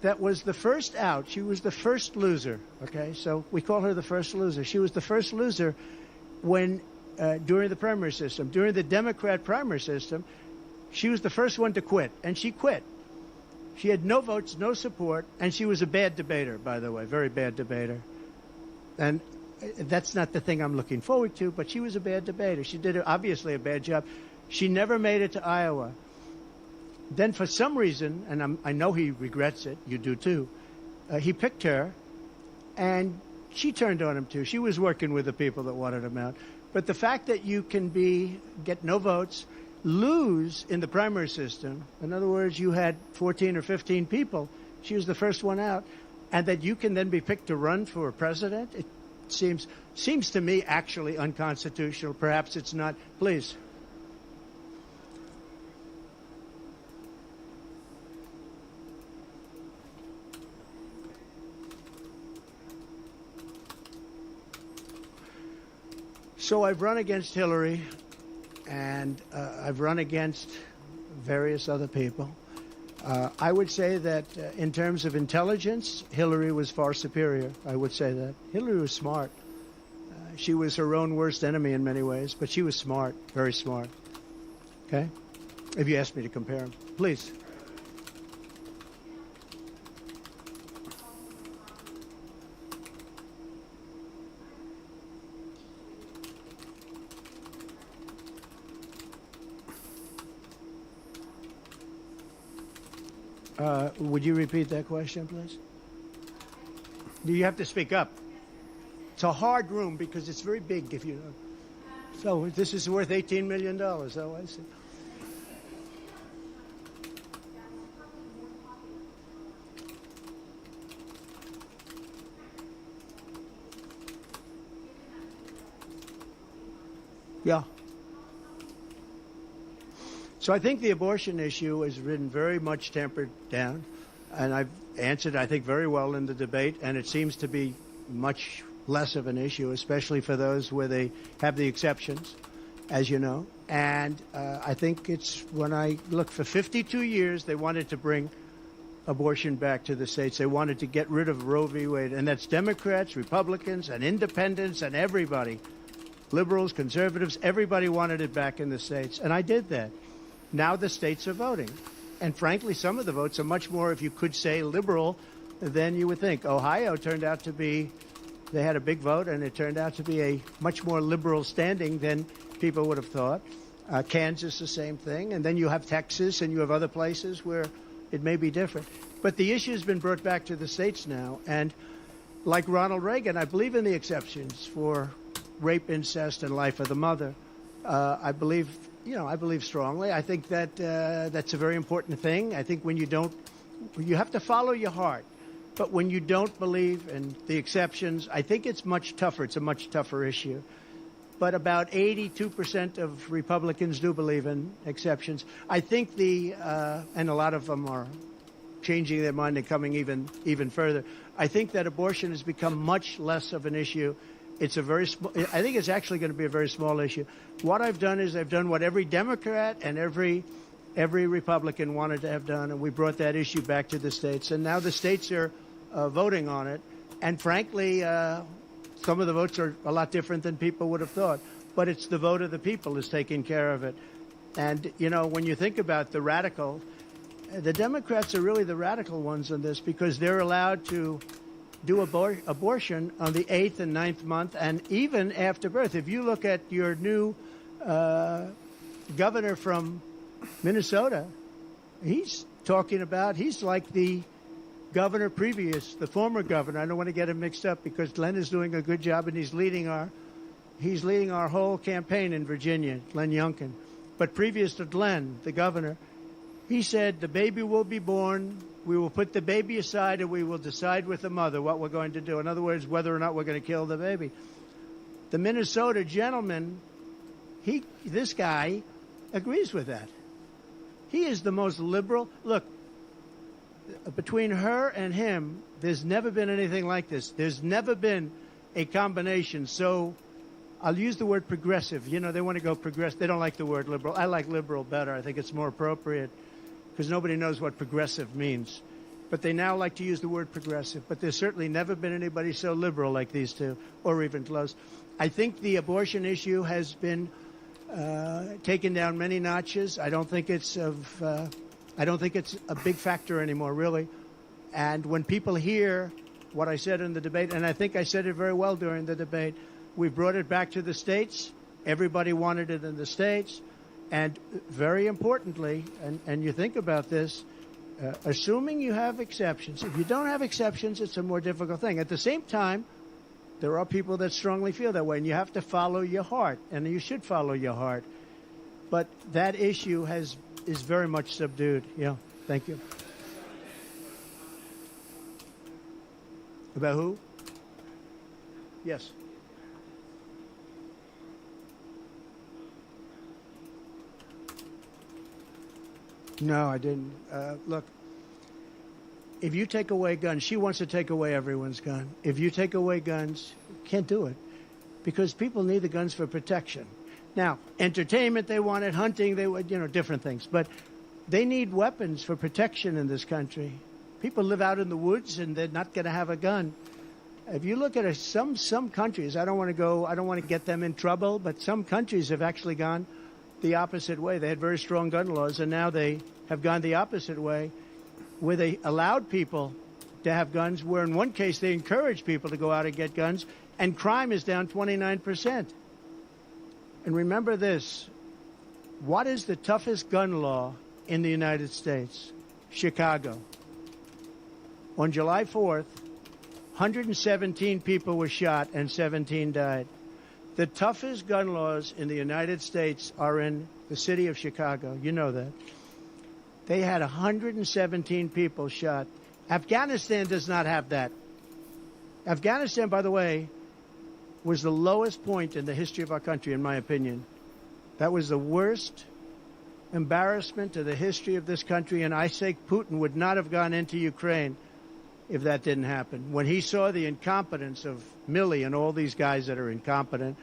that was the first out. She was the first loser, okay? So we call her the first loser. She was the first loser when during the primary system. During the Democrat primary system, she was the first one to quit, and she quit. She had no votes, no support, and she was a bad debater, by the way, very bad debater. And that's not the thing I'm looking forward to, but she was a bad debater. She did obviously a bad job. She never made it to Iowa. Then for some reason, and I know he regrets it, you do too, he picked her, and she turned on him too. She was working with the people that wanted him out. But the fact that you can get no votes, lose in the primary system, in other words, you had 14 or 15 people, she was the first one out, and that you can then be picked to run for president, it seems to me actually unconstitutional. Perhaps it's not. Please. So I've run against Hillary, and I've run against various other people. I would say that in terms of intelligence, Hillary was far superior. I would say that. Hillary was smart. She was her own worst enemy in many ways, but she was smart, very smart. Okay? If you ask me to compare them. Please. Would you repeat that question, please? You have to speak up. It's a hard room because it's very big, if you know. So this is worth $18 million. Oh, I see. Yeah. So I think the abortion issue has been very much tempered down, and I've answered, I think, very well in the debate, and it seems to be much less of an issue, especially for those where they have the exceptions, as you know. And I think it's when I look for 52 years, they wanted to bring abortion back to the states. They wanted to get rid of Roe v. Wade, and that's Democrats, Republicans, and independents, and everybody. Liberals, conservatives, everybody wanted it back in the states, and I did that. Now the states are voting. And frankly, some of the votes are much more, if you could say, liberal than you would think. Ohio turned out to be, they had a big vote, and it turned out to be a much more liberal standing than people would have thought. Kansas, the same thing. And then you have Texas, and you have other places where it may be different. But the issue has been brought back to the states now. And like Ronald Reagan, I believe in the exceptions for rape, incest, and life of the mother. I believe strongly. I think that that's a very important thing. I think when you have to follow your heart. But when you don't believe in the exceptions, I think it's much tougher. It's a much tougher issue. But about 82% of Republicans do believe in exceptions. I think and a lot of them are changing their mind and coming even further. I think that abortion has become much less of an issue. It's I think it's actually going to be a very small issue. What I've done is I've done what every Democrat and every Republican wanted to have done, and we brought that issue back to the states. And now the states are voting on it. And frankly, Some of the votes are a lot different than people would have thought, but it's the vote of the people is taking care of it. And, you know, when you think about the radical, the Democrats are really the radical ones on this because they're allowed to do abortion on the 8th and 9th month and even after birth. If you look at your new governor from Minnesota, he's talking about, he's like the governor previous, the former governor. I don't want to get him mixed up because Glenn is doing a good job and he's leading our whole campaign in Virginia, Glenn Youngkin. But previous to Glenn, the governor, he said the baby will be born, we will put the baby aside and we will decide with the mother what we're going to do. In other words, whether or not we're going to kill the baby. The Minnesota gentleman, this guy agrees with that. He is the most liberal. Look, between her and him, there's never been anything like this. There's never been a combination. So I'll use the word progressive. You know, they want to go progressive. They don't like the word liberal. I like liberal better. I think it's more appropriate because nobody knows what progressive means. But they now like to use the word progressive. But there's certainly never been anybody so liberal like these two, or even close. I think the abortion issue has been taken down many notches. I don't think it's a big factor anymore, really. And when people hear what I said in the debate, and I think I said it very well during the debate, we brought it back to the states. Everybody wanted it in the states. And very importantly, and you think about this, assuming you have exceptions. If you don't have exceptions, it's a more difficult thing. At the same time, there are people that strongly feel that way, and you have to follow your heart, and you should follow your heart. But that issue is very much subdued. Yeah, thank you. About who? Yes. No, I didn't. Look, if you take away guns, she wants to take away everyone's gun. If you take away guns, you can't do it because people need the guns for protection. Now, entertainment, they want it, hunting, they want, different things. But they need weapons for protection in this country. People live out in the woods and they're not going to have a gun. If you look at some countries, I don't want to get them in trouble, but some countries have actually gone the opposite way. They had very strong gun laws, and now they have gone the opposite way, where they allowed people to have guns, where in one case they encouraged people to go out and get guns, and crime is down 29%. And remember this, what is the toughest gun law in the United States? Chicago. On July 4th, 117 people were shot and 17 died. The toughest gun laws in the United States are in the city of Chicago. You know that. They had 117 people shot. Afghanistan does not have that. Afghanistan, by the way, was the lowest point in the history of our country, in my opinion. That was the worst embarrassment to the history of this country, and I say Putin would not have gone into Ukraine if that didn't happen. When he saw the incompetence of Milley and all these guys that are incompetent,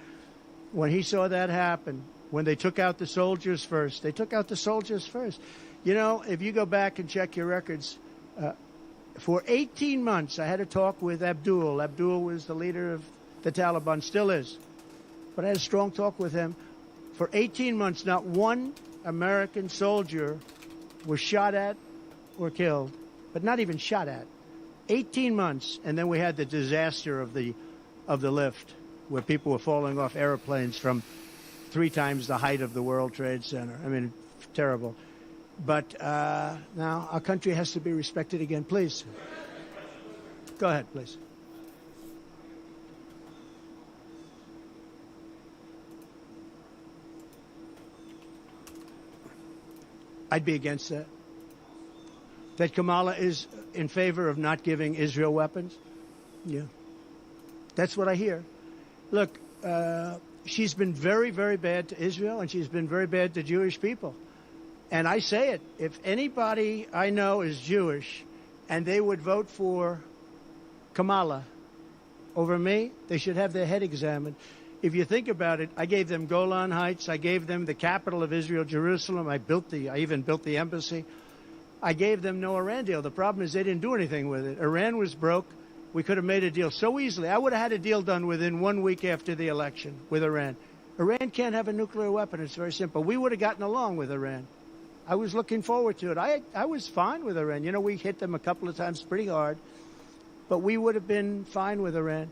when he saw that happen, when they took out the soldiers first, they took out the soldiers first. You know, if you go back and check your records, for 18 months, I had a talk with Abdul. Abdul was the leader of the Taliban, still is. But I had a strong talk with him. For 18 months, not one American soldier was shot at or killed, but not even shot at. 18 months, and then we had the disaster of the lift, where people were falling off airplanes from 3 times the height of the World Trade Center. I mean, terrible. But now our country has to be respected again. Please. Go ahead, please. I'd be against that. That Kamala is in favor of not giving Israel weapons? Yeah. That's what I hear. Look, she's been very, very bad to Israel, and she's been very bad to Jewish people. And I say it, if anybody I know is Jewish and they would vote for Kamala over me, they should have their head examined. If you think about it, I gave them Golan Heights. I gave them the capital of Israel, Jerusalem. I even built the embassy. I gave them no Iran deal. The problem is they didn't do anything with it. Iran was broke. We could have made a deal so easily. I would have had a deal done within 1 week after the election with Iran. Iran can't have a nuclear weapon. It's very simple. We would have gotten along with Iran. I was looking forward to it. I was fine with Iran. You know, we hit them a couple of times pretty hard, but we would have been fine with Iran.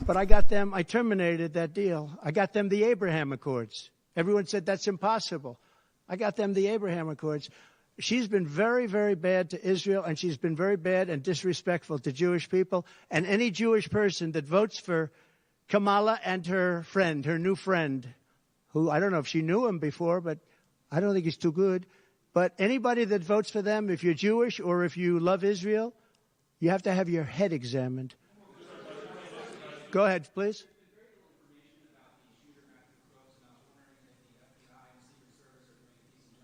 But I terminated that deal. I got them the Abraham Accords. Everyone said that's impossible. I got them the Abraham Accords. She's been very, very bad to Israel, and she's been very bad and disrespectful to Jewish people. And any Jewish person that votes for Kamala and her friend, her new friend, who I don't know if she knew him before, but I don't think he's too good. But anybody that votes for them, if you're Jewish or if you love Israel, you have to have your head examined. Go ahead, please.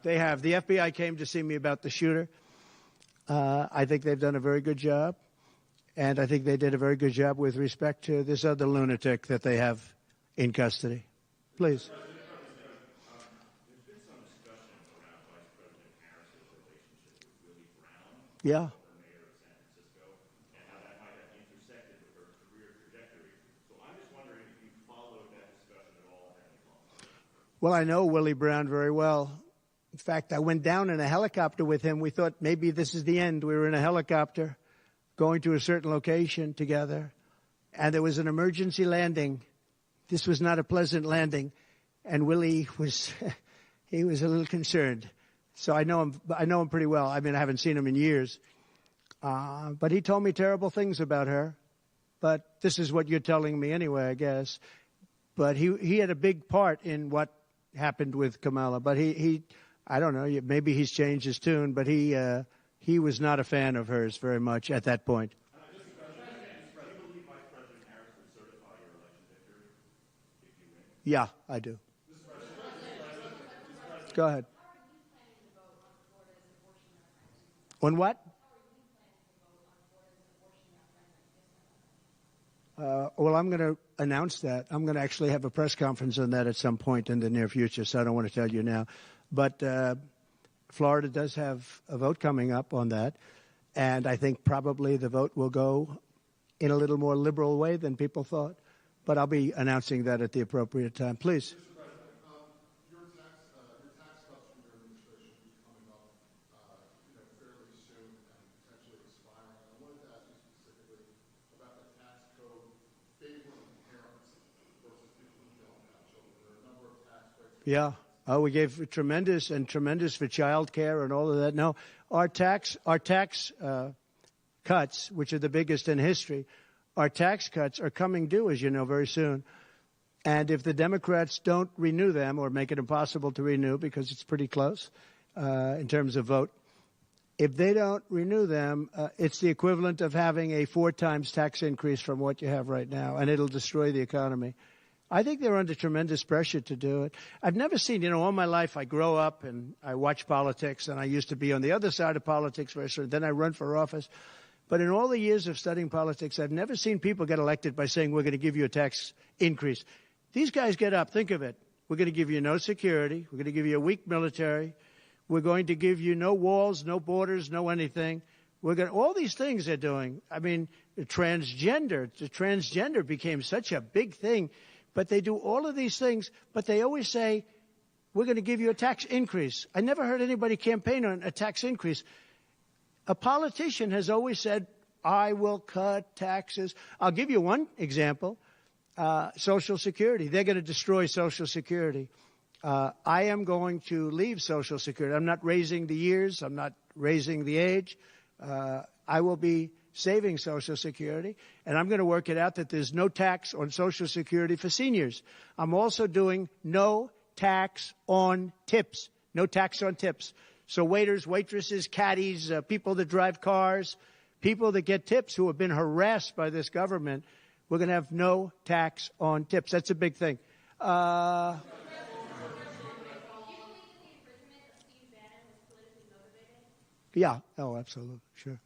They have. The FBI came to see me about the shooter. I think they've done a very good job. And I think they did a very good job with respect to this other lunatic that they have in custody. Please.
There's been some discussion around Vice President Harris's relationship with Willie Brown,
Yeah.
the mayor of San Francisco, and how that might have intersected with her career trajectory. So I'm just wondering if you followed that discussion at all.
Well, I know Willie Brown very well. In fact, I went down in a helicopter with him. We thought maybe this is the end. We were in a helicopter going to a certain location together, and there was an emergency landing. This was not a pleasant landing, and Willie was he was a little concerned. So I know him pretty well. I mean, I haven't seen him in years, but he told me terrible things about her. But this is what you're telling me anyway, I guess. But he had a big part in what happened with Kamala. But he I don't know, maybe he's changed his tune, but he was not a fan of hers very much at that point.
Do you believe Vice President Harris would certify your election victory if you win?
Yeah, I do. Go ahead. On what? Well, I'm going to announce that. I'm going to actually have a press conference on that at some point in the near future, so I don't want to tell you now. But Florida does have a vote coming up on that, and I think probably the vote will go in a little more liberal way than people thought. But I'll be announcing that at the appropriate time. Please.
Mr. President, your tax cuts from your administration will be coming up fairly soon and potentially expiring. I wanted to ask you specifically about the tax code favoring parents versus people who don't have children. There are a number of tax breaks.
Yeah. Oh, we gave tremendous for child care and all of that. No, our tax cuts, which are the biggest in history, our tax cuts are coming due, as you know, very soon. And if the Democrats don't renew them or make it impossible to renew because it's pretty close in terms of vote, if they don't renew them, it's the equivalent of having a 4 times tax increase from what you have right now, and it'll destroy the economy. I think they're under tremendous pressure to do it. I've never seen, all my life I grow up and I watch politics, and I used to be on the other side of politics first, then I run for office. But in all the years of studying politics, I've never seen people get elected by saying, we're going to give you a tax increase. These guys get up. Think of it. We're going to give you no security. We're going to give you a weak military. We're going to give you no walls, no borders, no anything. All these things they're doing. I mean, the transgender became such a big thing. But they do all of these things, but they always say, we're going to give you a tax increase. I never heard anybody campaign on a tax increase. A politician has always said, I will cut taxes. I'll give you one example, Social Security. They're going to destroy Social Security. I am going to leave Social Security. I'm not raising the years. I'm not raising the age. I will be saving Social Security, and I'm going to work it out that there's no tax on Social Security for seniors. I'm also doing no tax on tips. No tax on tips. So waiters, waitresses, caddies, people that drive cars, people that get tips who have been harassed by this government, we're going to have no tax on tips. That's a big thing. Yeah. Oh, absolutely. Sure.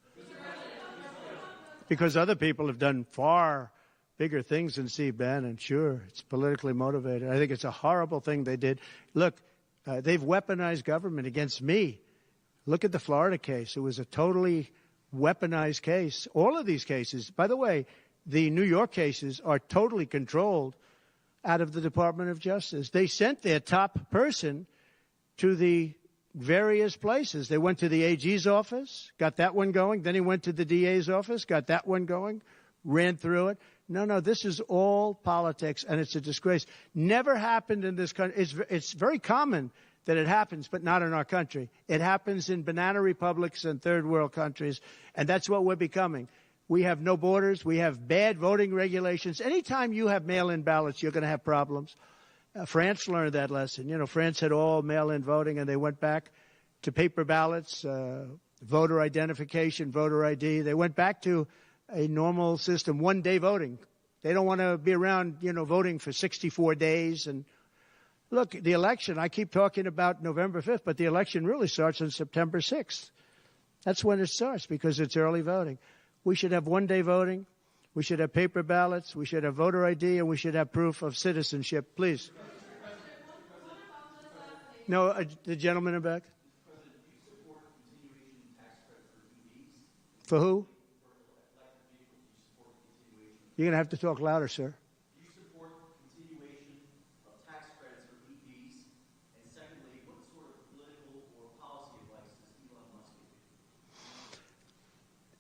Because other people have done far bigger things than Steve Bannon. Sure, it's politically motivated. I think it's a horrible thing they did. Look, they've weaponized government against me. Look at the Florida case. It was a totally weaponized case. All of these cases, by the way, the New York cases are totally controlled out of the Department of Justice. They sent their top person to the various places. They went to the AG's office, got that one going. Then he went to the DA's office, got that one going, ran through it. No, this is all politics, and it's a disgrace. Never happened in this country. It's very common that it happens, but not in our country. It happens in banana republics and third world countries, and that's what we're becoming. We have no borders. We have bad voting regulations. Anytime you have mail-in ballots, you're going to have problems. France learned that lesson. You know, France had all mail-in voting, and they went back to paper ballots, voter identification, voter ID. They went back to a normal system, one-day voting. They don't want to be around, voting for 64 days. And look, the election, I keep talking about November 5th, but the election really starts on September 6th. That's when it starts because it's early voting. We should have one-day voting. We should have paper ballots. We should have voter ID, and we should have proof of citizenship. Please. No, the gentleman in back. For who? You're going to have to talk louder, sir.
Do you support continuation of tax credits for EVs? And secondly, what sort of political or policy advice does Elon Musk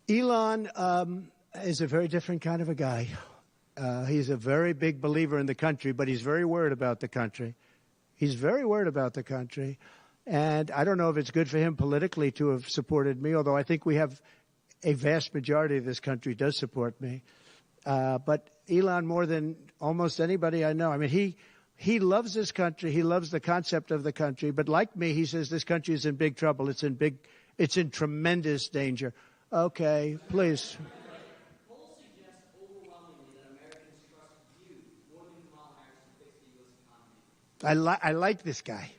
give you?
Elon is a very different kind of a guy. He's a very big believer in the country, but he's very worried about the country. He's very worried about the country. And I don't know if it's good for him politically to have supported me, although I think we have a vast majority of this country does support me. But Elon, more than almost anybody I know, I mean, he loves this country. He loves the concept of the country. But like me, he says this country is in big trouble. It's in tremendous danger. Okay, please.
Polls suggest overwhelmingly that Americans trust you more than Kamala Harris to fix the U.S. economy.
I like this guy.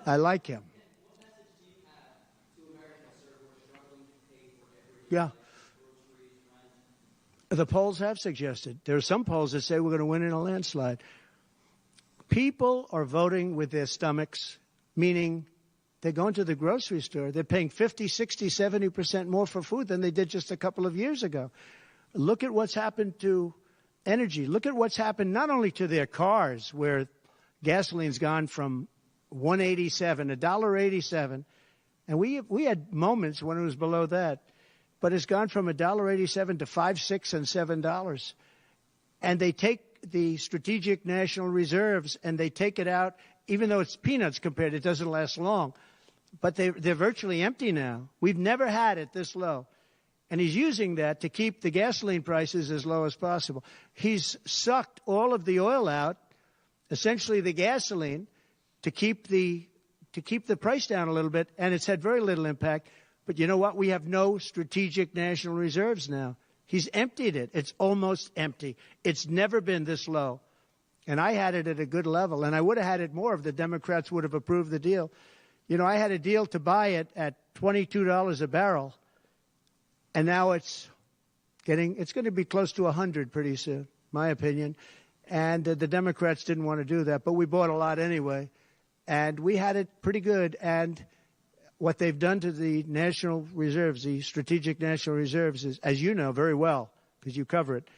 I like him.
What message do you have to Americans, sir, who are struggling to pay for every
Yeah.
groceries, rent?
The polls have suggested. There are some polls that say we're going to win in a landslide. People are voting with their stomachs, meaning they're going to the grocery store. They're paying 50, 60, 70% more for food than they did just a couple of years ago. Look at what's happened to energy. Look at what's happened not only to their cars, where gasoline's gone from $1.87, $1.87, and we had moments when it was below that, but it's gone from $1.87 to $5, $6, and $7. And they take the strategic national reserves and they take it out, even though it's peanuts compared, it doesn't last long. But they're virtually empty now. We've never had it this low. And he's using that to keep the gasoline prices as low as possible. He's sucked all of the oil out, essentially the gasoline, to keep the price down a little bit, and it's had very little impact. But you know what? We have no strategic national reserves now. He's emptied it. It's almost empty. It's never been this low. And I had it at a good level, and I would have had it more if the Democrats would have approved the deal. You know, I had a deal to buy it at $22 a barrel, and now it's going to be close to 100 pretty soon, my opinion. And the Democrats didn't want to do that, but we bought a lot anyway. And we had it pretty good. And what they've done to the national reserves, the strategic national reserves, is, as you know very well, because you cover it,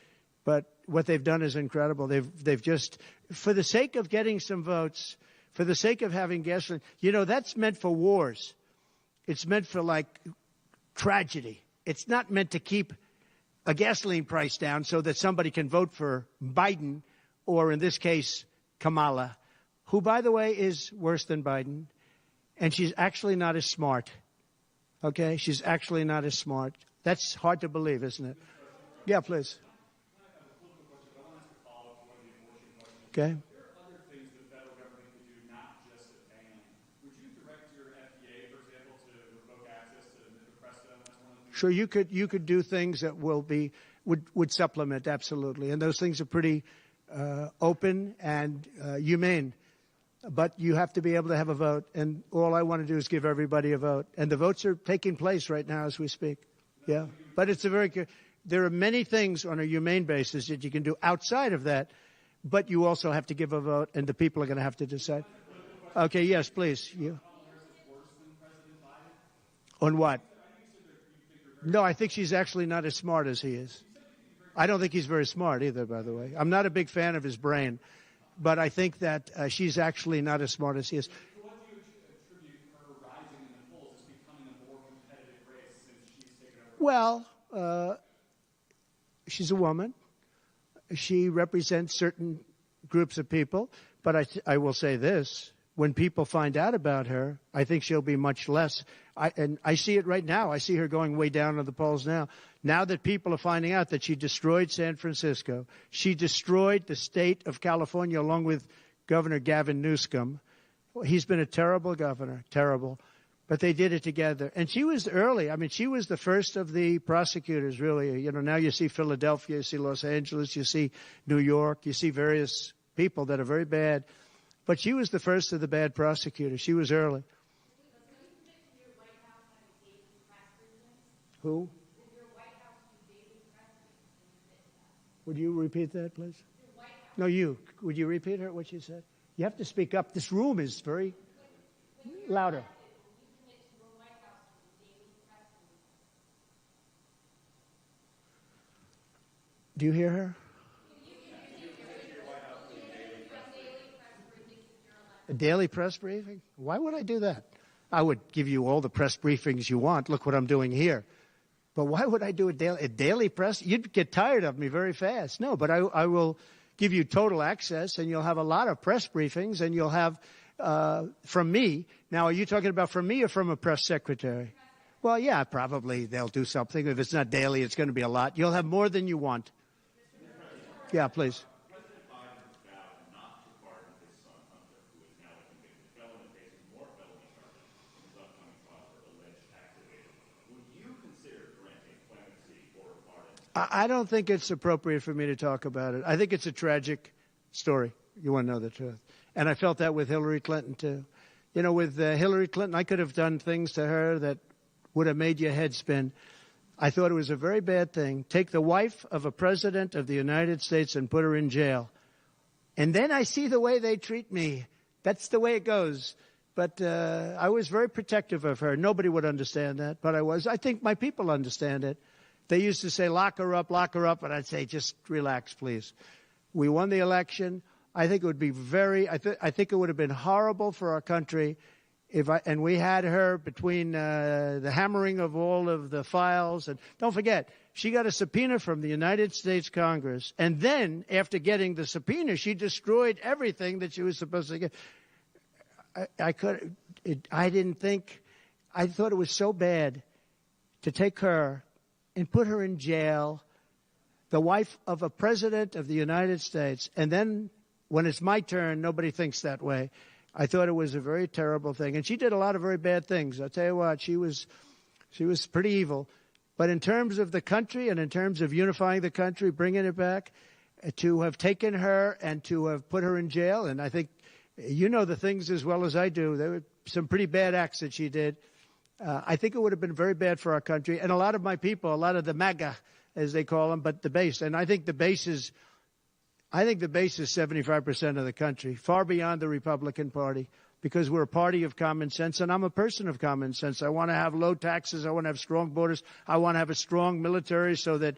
but what they've done is incredible. They've just, for the sake of getting some votes, for the sake of having gasoline, that's meant for wars. It's meant for, like, tragedy. It's not meant to keep a gasoline price down so that somebody can vote for Biden, or in this case, Kamala, who, by the way, is worse than Biden. And she's actually not as smart. Okay? She's actually not as smart. That's hard to believe, isn't it? Yeah, please. Okay.
There are other things the federal government can do, not just a ban. Would you direct your FDA, for example, to revoke access to mifepristone? That's one of the things.
Sure, you could do things that would supplement, absolutely. And those things are pretty open and humane. But you have to be able to have a vote, and all I want to do is give everybody a vote. And the votes are taking place right now as we speak. Yeah, but there are many things on a humane basis that you can do outside of that, but you also have to give a vote, and the people are going to have to decide. Okay, yes, please. You. On what? No, I think she's actually not as smart as he is. I don't think he's very smart either, by the way. I'm not a big fan of his brain, but I think that she's actually not as smart as he is.
So what do you attribute her rising in the polls as becoming a more competitive race since she's taken over?
Well, she's a woman. She represents certain groups of people, but I will say this. When people find out about her, I think she'll be much less. And I see it right now. I see her going way down in the polls now. Now that people are finding out that she destroyed San Francisco, she destroyed the state of California along with Governor Gavin Newsom. He's been a terrible governor, terrible. But they did it together. And she was early. I mean, she was the first of the prosecutors, really. You know, now you see Philadelphia, you see Los Angeles, you see New York, you see various people that are very bad. But she was the first of the bad prosecutors. She was early. Who? Would you repeat that, please? No, you. Would you repeat her, what she said? You have to speak up. This room is very louder. Do you hear her? A daily press briefing? Why would I do that? I would give you all the press briefings you want. Look what I'm doing here. But why would I do a daily press? You'd get tired of me very fast. No, but I will give you total access, and you'll have a lot of press briefings, and you'll have from me. Now, are you talking about from me or from a press secretary? Well, yeah, probably they'll do something. If it's not daily, it's going to be a lot. You'll have more than you want. Yeah, please. I don't think it's appropriate for me to talk about it. I think it's a tragic story. You want to know the truth. And I felt that with Hillary Clinton, too. You know, with Hillary Clinton, I could have done things to her that would have made your head spin. I thought it was a very bad thing. Take the wife of a president of the United States and put her in jail. And then I see the way they treat me. That's the way it goes. But I was very protective of her. Nobody would understand that, but I was. I think my people understand it. They used to say, lock her up, and I'd say, just relax, please. We won the election. I think it would be I think it would have been horrible for our country and we had her between the hammering of all of the files. And don't forget, she got a subpoena from the United States Congress. And then, after getting the subpoena, she destroyed everything that she was supposed to get. I thought it was so bad to take her and put her in jail, the wife of a president of the United States, and then when it's my turn, nobody thinks that way. I thought it was a very terrible thing. And she did a lot of very bad things. I'll tell you what, she was pretty evil. But in terms of the country and in terms of unifying the country, bringing it back, to have taken her and to have put her in jail, and I think you know the things as well as I do. There were some pretty bad acts that she did. I think it would have been very bad for our country. And a lot of my people, a lot of the MAGA, as they call them, but the base. And I think the base is 75% of the country, far beyond the Republican Party, because we're a party of common sense, and I'm a person of common sense. I want to have low taxes. I want to have strong borders. I want to have a strong military so that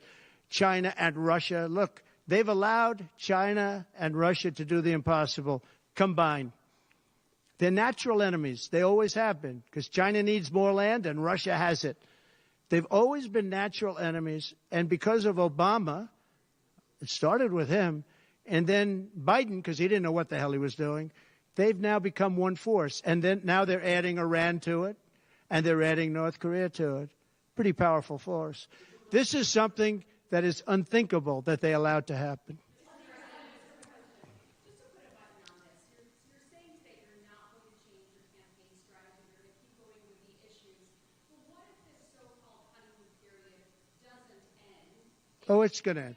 China and Russia, look, they've allowed China and Russia to do the impossible combined. They're natural enemies. They always have been, because China needs more land and Russia has it. They've always been natural enemies, and because of Obama, it started with him, and then Biden, because he didn't know what the hell he was doing, they've now become one force. And then now they're adding Iran to it, and they're adding North Korea to it. Pretty powerful force. This is something that is unthinkable that they allowed to happen. Oh, it's going to end.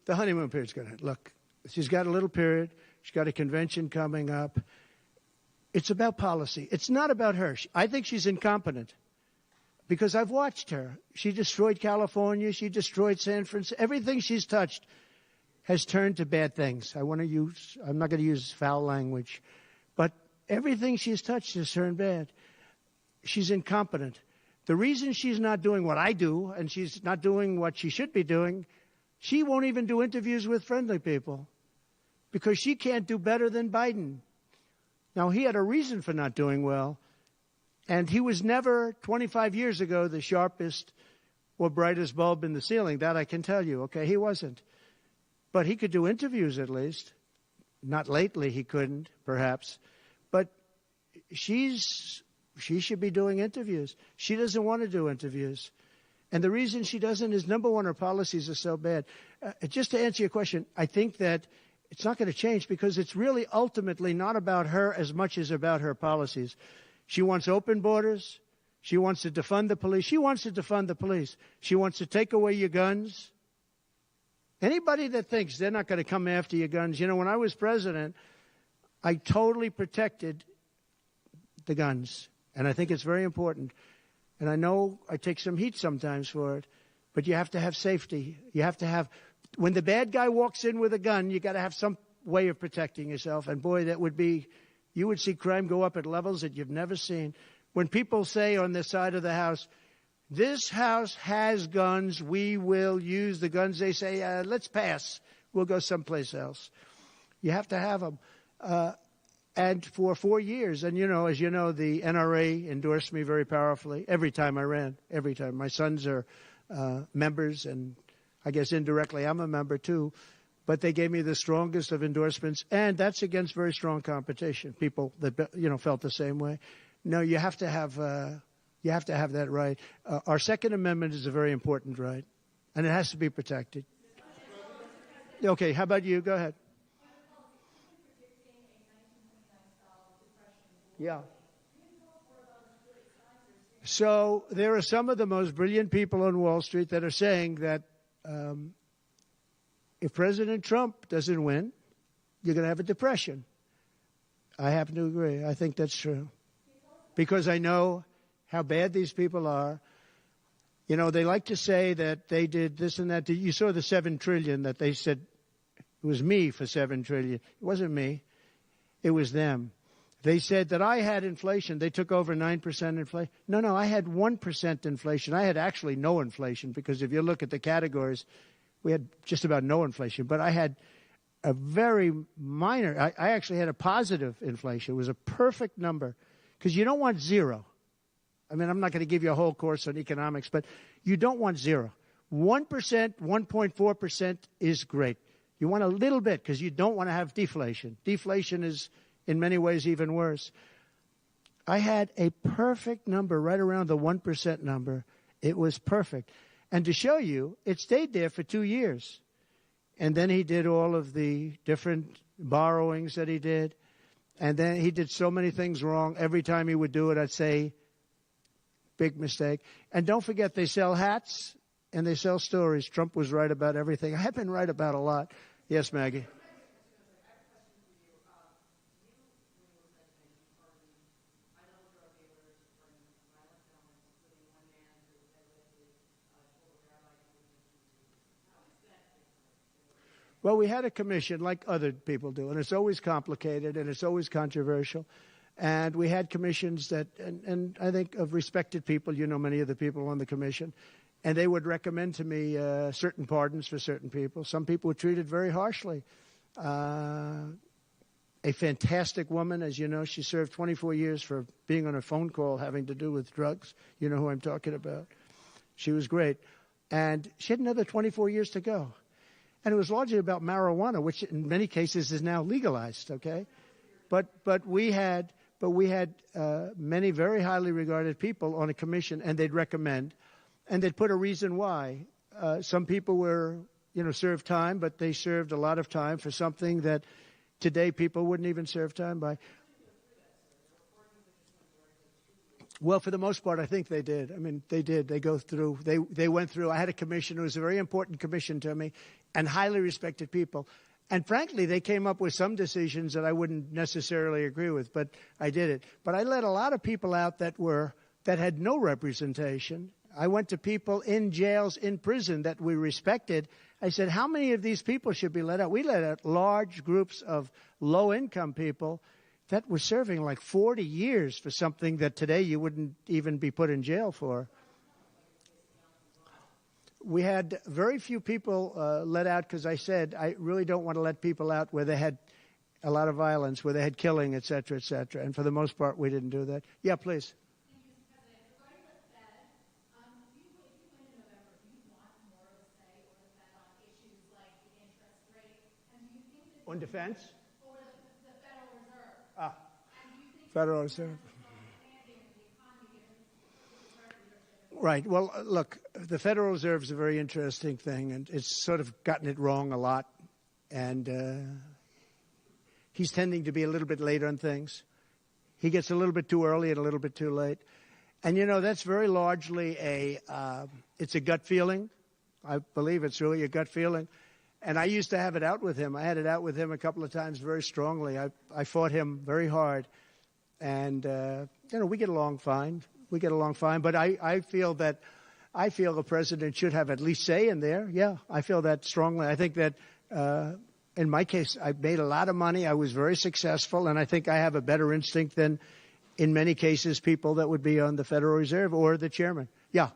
The honeymoon period's going to end. Look, she's got a little period. She's got a convention coming up. It's about policy. It's not about her. I think she's incompetent because I've watched her. She destroyed California. She destroyed San Francisco. Everything she's touched has turned to bad things. I'm not going to use foul language, but everything she's touched has turned bad. She's incompetent. The reason she's not doing what I do, and she's not doing what she should be doing, she won't even do interviews with friendly people because she can't do better than Biden. Now, he had a reason for not doing well, and he was never, 25 years ago, the sharpest or brightest bulb in the ceiling. That I can tell you, okay? He wasn't. But he could do interviews at least. Not lately, he couldn't, perhaps. But she should be doing interviews. She doesn't want to do interviews. And the reason she doesn't is, number one, her policies are so bad. Just to answer your question, I think that it's not going to change because it's really ultimately not about her as much as about her policies. She wants open borders. She wants to defund the police. She wants to defund the police. She wants to take away your guns. Anybody that thinks they're not going to come after your guns, you know, when I was president, I totally protected the guns. And I think it's very important. And I know I take some heat sometimes for it, but you have to have safety. You have to have, when the bad guy walks in with a gun, you got to have some way of protecting yourself. And boy, that would be, you would see crime go up at levels that you've never seen. When people say on this side of the house, this house has guns, we will use the guns, they say, let's pass. We'll go someplace else. You have to have them. And for 4 years, and you know, as you know, the NRA endorsed me very powerfully every time I ran, every time. My sons are members, and I guess indirectly I'm a member too. But they gave me the strongest of endorsements, and that's against very strong competition. People that, you know, felt the same way. No, you have to have that right. Our Second Amendment is a very important right, and it has to be protected. Okay, how about you? Go ahead. Yeah. So there are some of the most brilliant people on Wall Street that are saying that if President Trump doesn't win, you're going to have a depression. I happen to agree. I think that's true. Because I know how bad these people are. You know, they like to say that they did this and that. You saw the $7 trillion that they said it was me for $7 trillion. It wasn't me. It was them. They said that I had inflation. They took over 9% inflation. No, I had 1% inflation. I had actually no inflation because if you look at the categories, we had just about no inflation. But I had a very minor, I actually had a positive inflation. It was a perfect number because you don't want zero. I mean, I'm not going to give you a whole course on economics, but you don't want zero. 1%, 1.4% is great. You want a little bit because you don't want to have deflation. Deflation is, in many ways, even worse. I had a perfect number right around the 1% number. It was perfect. And to show you, it stayed there for 2 years. And then he did all of the different borrowings that he did. And then he did so many things wrong. Every time he would do it, I'd say, big mistake. And don't forget, they sell hats and they sell stories. Trump was right about everything. I have been right about a lot. Yes, Maggie. Well, we had a commission like other people do, and it's always complicated and it's always controversial. And we had commissions that, and I think of respected people, you know, many of the people on the commission, and they would recommend to me certain pardons for certain people. Some people were treated very harshly. A fantastic woman, as you know, she served 24 years for being on a phone call having to do with drugs. You know who I'm talking about. She was great. And she had another 24 years to go. And it was largely about marijuana, which in many cases is now legalized, okay? But we had many very highly regarded people on a commission, and they'd recommend, and they'd put a reason why. Some people were, you know, served time, but they served a lot of time for something that today people wouldn't even serve time by. Well, for the most part, I think they did. I mean, they did. They go through. They went through. I had a commission. It was a very important commission to me, and highly respected people. And frankly, they came up with some decisions that I wouldn't necessarily agree with, but I did it. But I let a lot of people out that had no representation. I went to people in jails, in prison that we respected. I said, how many of these people should be let out? We let out large groups of low-income people that were serving like 40 years for something that today you wouldn't even be put in jail for. We had very few people let out because I said I really don't want to let people out where they had a lot of violence, where they had killing, et cetera, et cetera. And for the most part, we didn't do that. Yeah, please.
Thank you, Mr. President. Regarding the Fed, if you win in November, do you want more of a say over the Fed on issues like the interest rate? And do you think that
On defense?
over the Federal Reserve?
Ah,
And do you think
Federal Reserve.
expanding the economy given the current leadership?
Right. Well, look, the Federal Reserve is a very interesting thing, and it's sort of gotten it wrong a lot. And he's tending to be a little bit late on things. He gets a little bit too early and a little bit too late. And, you know, that's very largely it's a gut feeling. I believe it's really a gut feeling. And I used to have it out with him. I had it out with him a couple of times very strongly. I fought him very hard. And, you know, we get along fine. We get along fine. But I feel the president should have at least say in there. Yeah, I feel that strongly. I think that in my case, I made a lot of money. I was very successful. And I think I have a better instinct than, in many cases, people that would be on the Federal Reserve or the chairman. Yeah.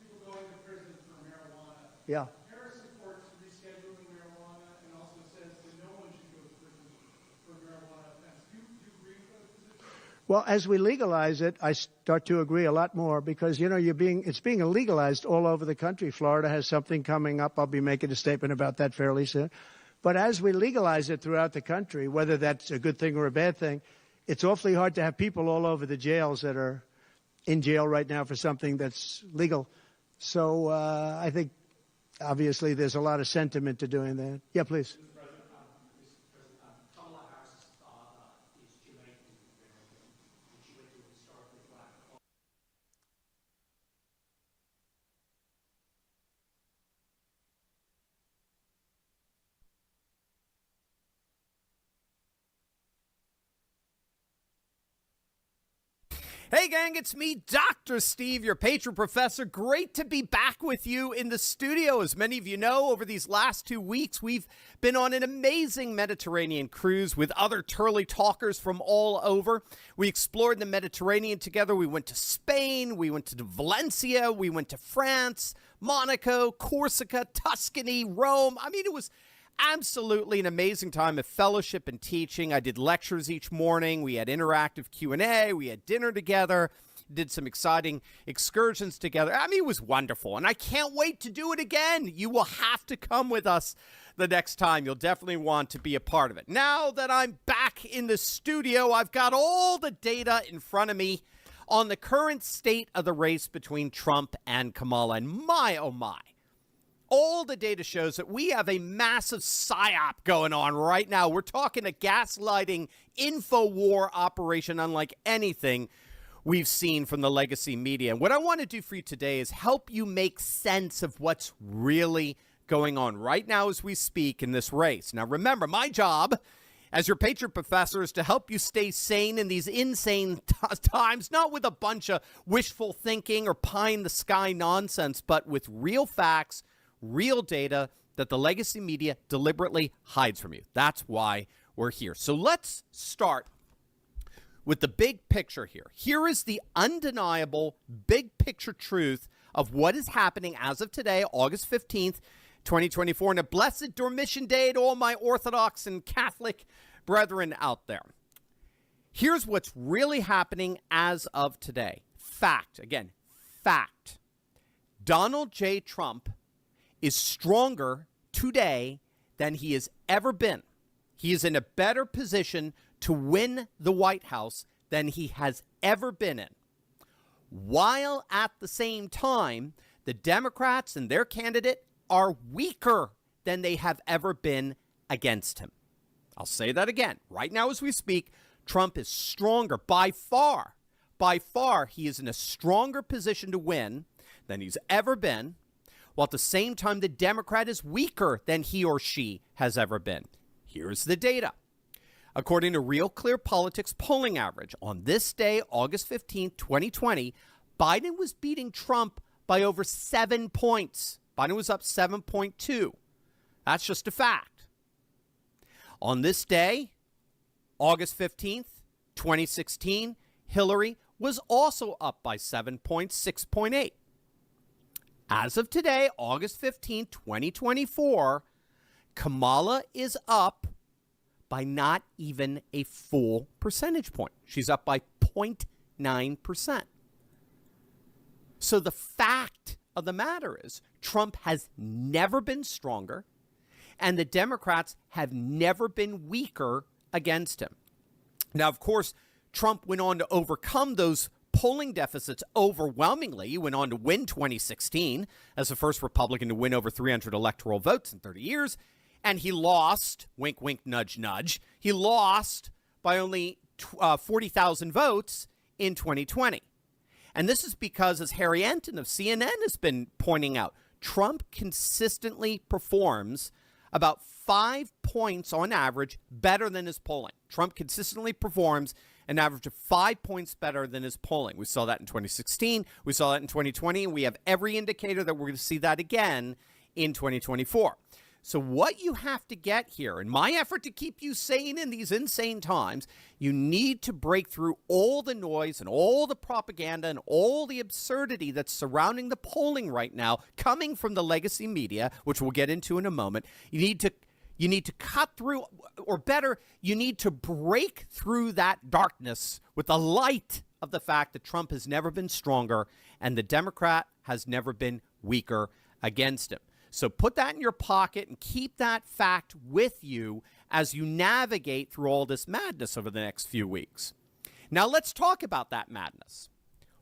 People going to prison for marijuana.
Yeah.
Harris supports rescheduling marijuana and also says that no one should go to prison for marijuana offense. Do you agree with those positions?
Well, as we legalize it, I start to agree a lot more because, you know, it's being illegalized all over the country. Florida has something coming up. I'll be making a statement about that fairly soon. But as we legalize it throughout the country, whether that's a good thing or a bad thing, it's awfully hard to have people all over the jails that are in jail right now for something that's legal. So I think, obviously, there's a lot of sentiment to doing that. Yeah, please.
Kamala Harris's father is Jamaican American, and she went to a historically black college.
Hey gang, it's me, Dr. Steve, your patron professor. Great to be back with you in the studio. As many of you know, over these last 2 weeks, we've been on an amazing Mediterranean cruise with other Turley talkers from all over. We explored the Mediterranean together. We went to Spain, we went to Valencia, we went to France, Monaco, Corsica, Tuscany, Rome. I mean, it was absolutely an amazing time of fellowship and teaching. I did lectures each morning. We had interactive Q&A. We had dinner together, did some exciting excursions together. I mean, it was wonderful, and I can't wait to do it again. You will have to come with us the next time. You'll definitely want to be a part of it. Now that I'm back in the studio, I've got all the data in front of me on the current state of the race between Trump and Kamala, and my, oh my. All the data shows that we have a massive psyop going on right now. We're talking a gaslighting info war operation unlike anything we've seen from the legacy media. And what I want to do for you today is help you make sense of what's really going on right now as we speak in this race. Now, remember, my job as your patron professor is to help you stay sane in these insane times, not with a bunch of wishful thinking or pie-in-the-sky nonsense, but with real facts, real data that the legacy media deliberately hides from you. That's why we're here. So let's start with the big picture here. Here is the undeniable big picture truth of what is happening as of today, August 15th, 2024, and a blessed Dormition Day to all my Orthodox and Catholic brethren out there. Here's what's really happening as of today. Fact. Again, fact. Donald J. Trump is stronger today than he has ever been. He is in a better position to win the White House than he has ever been in. While at the same time, the Democrats and their candidate are weaker than they have ever been against him. I'll say that again. Right now as we speak, Trump is stronger by far. By far, he is in a stronger position to win than he's ever been, while at the same time, the Democrat is weaker than he or she has ever been. Here's the data. According to Real Clear Politics polling average, on this day, August 15th, 2020, Biden was beating Trump by over 7 points. Biden was up 7.2. That's just a fact. On this day, August 15th, 2016, Hillary was also up by 7 points, 6.8.
As of today, August 15, 2024, Kamala is up by not even a full percentage point. She's up by 0.9%. So the fact of the matter is Trump has never been stronger, and the Democrats have never been weaker against him. Now, of course, Trump went on to overcome those polling deficits overwhelmingly. He went on to win 2016 as the first Republican to win over 300 electoral votes in 30 years. And he lost, wink, wink, nudge, nudge, he lost by only 40,000 votes in 2020. And this is because, as Harry Enton of CNN has been pointing out, Trump consistently performs about 5 points on average better than his polling. Trump consistently performs an average of 5 points better than his polling. We saw that in 2016. We saw that in 2020. And we have every indicator that we're going to see that again in 2024. So what you have to get here, in my effort to keep you sane in these insane times, you need to break through all the noise and all the propaganda and all the absurdity that's surrounding the polling right now, coming from the legacy media, which we'll get into in a moment. You need to cut through, or better, you need to break through that darkness with the light of the fact that Trump has never been stronger and the Democrat has never been weaker against him. So put that in your pocket and keep that fact with you as you navigate through all this madness over the next few weeks. Now let's talk about that madness.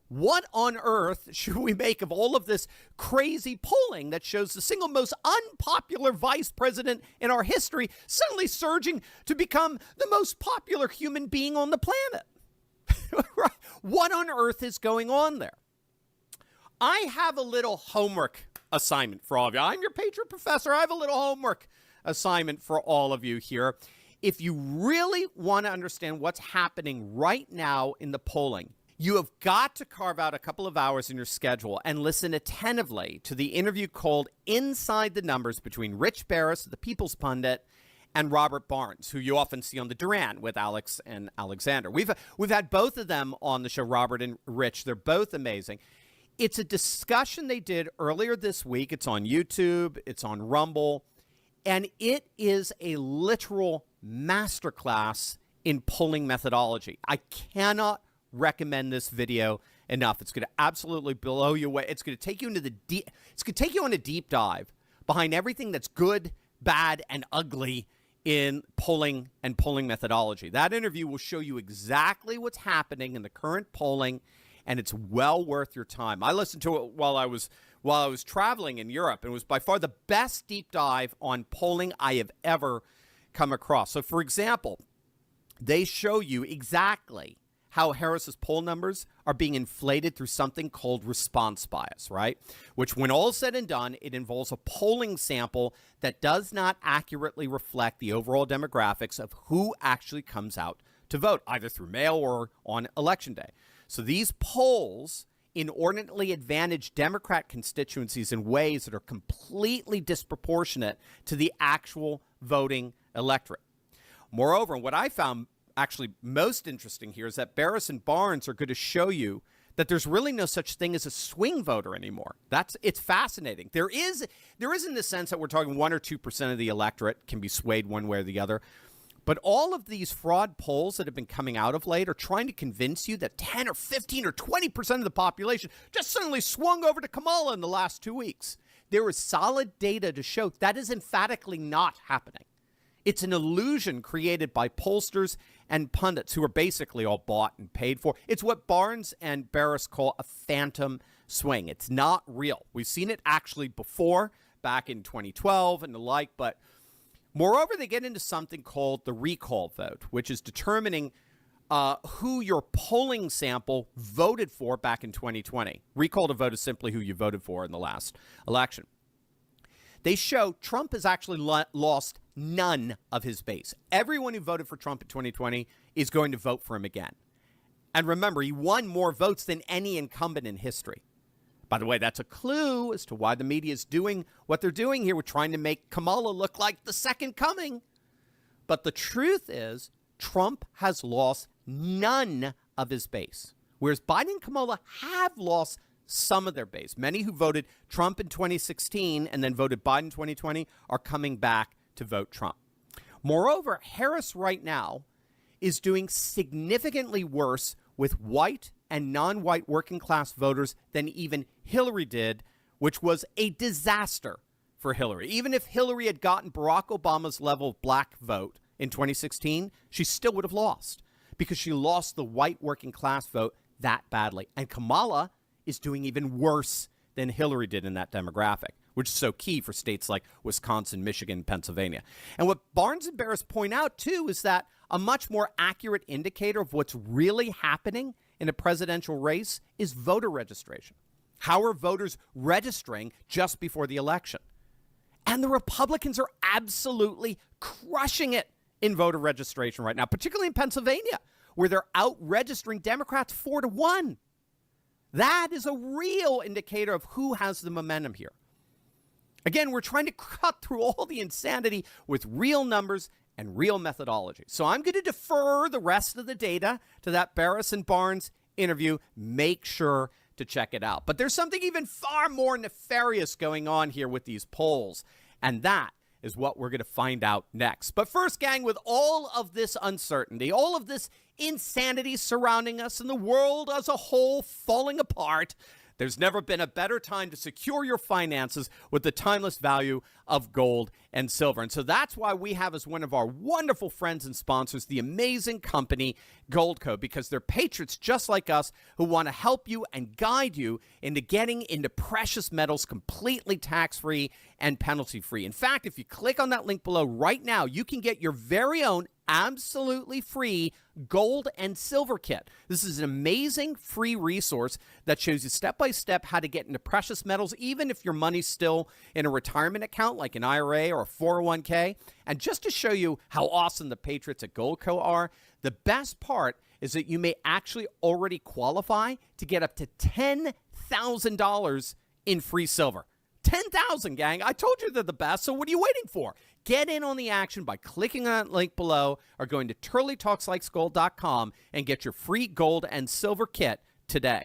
What on earth should we make of all of this crazy polling that shows the single most unpopular vice president in our history suddenly surging to become the most popular human being on the planet? What on earth is going on there? I have a little homework assignment for all of you. I'm your Patriot Professor. I have a little homework assignment for all of you here. If you really want to understand what's happening right now in the polling, you have got to carve out a couple of hours in your schedule and listen attentively to the interview called Inside the Numbers between Rich Barris, the People's Pundit, and Robert Barnes, who you often see on the Duran with Alex and Alexander. We've had both of them on the show, Robert and Rich. They're both amazing. It's a discussion they did earlier this week. It's on YouTube. It's on Rumble. And it is a literal masterclass in polling methodology. I cannot recommend this video enough. It's going to absolutely blow you away. It's going to take you into it's going to take you on a deep dive behind everything that's good, bad, and ugly in polling and polling methodology. That interview will show you exactly what's happening in the current polling, and it's well worth your time. I listened to it while I was traveling in Europe, and it was by far the best deep dive on polling I have ever come across. So, for example, they show you exactly how Harris's poll numbers are being inflated through something called response bias, right? Which, when all said and done, it involves a polling sample that does not accurately reflect the overall demographics of who actually comes out to vote, either through mail or on election day. So these polls inordinately advantage Democrat constituencies in ways that are completely disproportionate to the actual voting electorate. Moreover, what I found actually most interesting here is that Barris and Barnes are going to show you that there's really no such thing as a swing voter anymore. It's fascinating. There is in the sense that we're talking 1 or 2% of the electorate can be swayed one way or the other. But all of these fraud polls that have been coming out of late are trying to convince you that 10 or 15 or 20% of the population just suddenly swung over to Kamala in the last 2 weeks. There is solid data to show that is emphatically not happening. It's an illusion created by pollsters and pundits who are basically all bought and paid for. It's what Barnes and Barris call a phantom swing. It's not real. We've seen it actually before, back in 2012 and the like, but moreover, they get into something called the recall vote, which is determining who your polling sample voted for back in 2020. Recall to vote is simply who you voted for in the last election. They show Trump has actually lost none of his base. Everyone who voted for Trump in 2020 is going to vote for him again. And remember, he won more votes than any incumbent in history. By the way, that's a clue as to why the media is doing what they're doing here. We're trying to make Kamala look like the second coming. But the truth is, Trump has lost none of his base, whereas Biden and Kamala have lost some of their base. Many who voted Trump in 2016 and then voted Biden in 2020 are coming back to vote Trump. Moreover, Harris right now is doing significantly worse with white and non-white working class voters than even Hillary did, which was a disaster for Hillary. Even if Hillary had gotten Barack Obama's level of black vote in 2016, she still would have lost because she lost the white working class vote that badly. And Kamala is doing even worse than Hillary did in that demographic, which is so key for states like Wisconsin, Michigan, Pennsylvania. And what Barnes and Barris point out, too, is that a much more accurate indicator of what's really happening in a presidential race is voter registration. How are voters registering just before the election? And the Republicans are absolutely crushing it in voter registration right now, particularly in Pennsylvania, where they're out registering Democrats 4-1. That is a real indicator of who has the momentum here. Again, we're trying to cut through all the insanity with real numbers and real methodology. So I'm going to defer the rest of the data to that Barris and Barnes interview. Make sure to check it out. But there's something even far more nefarious going on here with these polls, and that is what we're going to find out next. But first, gang, with all of this uncertainty, all of this insanity surrounding us and the world as a whole falling apart, there's never been a better time to secure your finances with the timeless value of gold and silver. And so that's why we have as one of our wonderful friends and sponsors the amazing company Goldco, because they're patriots just like us who want to help you and guide you into getting into precious metals completely tax-free and penalty-free. In fact, if you click on that link below right now, you can get your very own absolutely free gold and silver kit. This is an amazing free resource that shows you step-by-step how to get into precious metals, even if your money's still in a retirement account like an IRA or a 401k. And just to show you how awesome the patriots at Goldco are, the best part is that you may actually already qualify to get up to $10,000 in free silver. 10,000, gang. I told you they're the best, so what are you waiting for? Get in on the action by clicking on that link below or going to turleytalkslikesgold.com and get your free gold and silver kit today.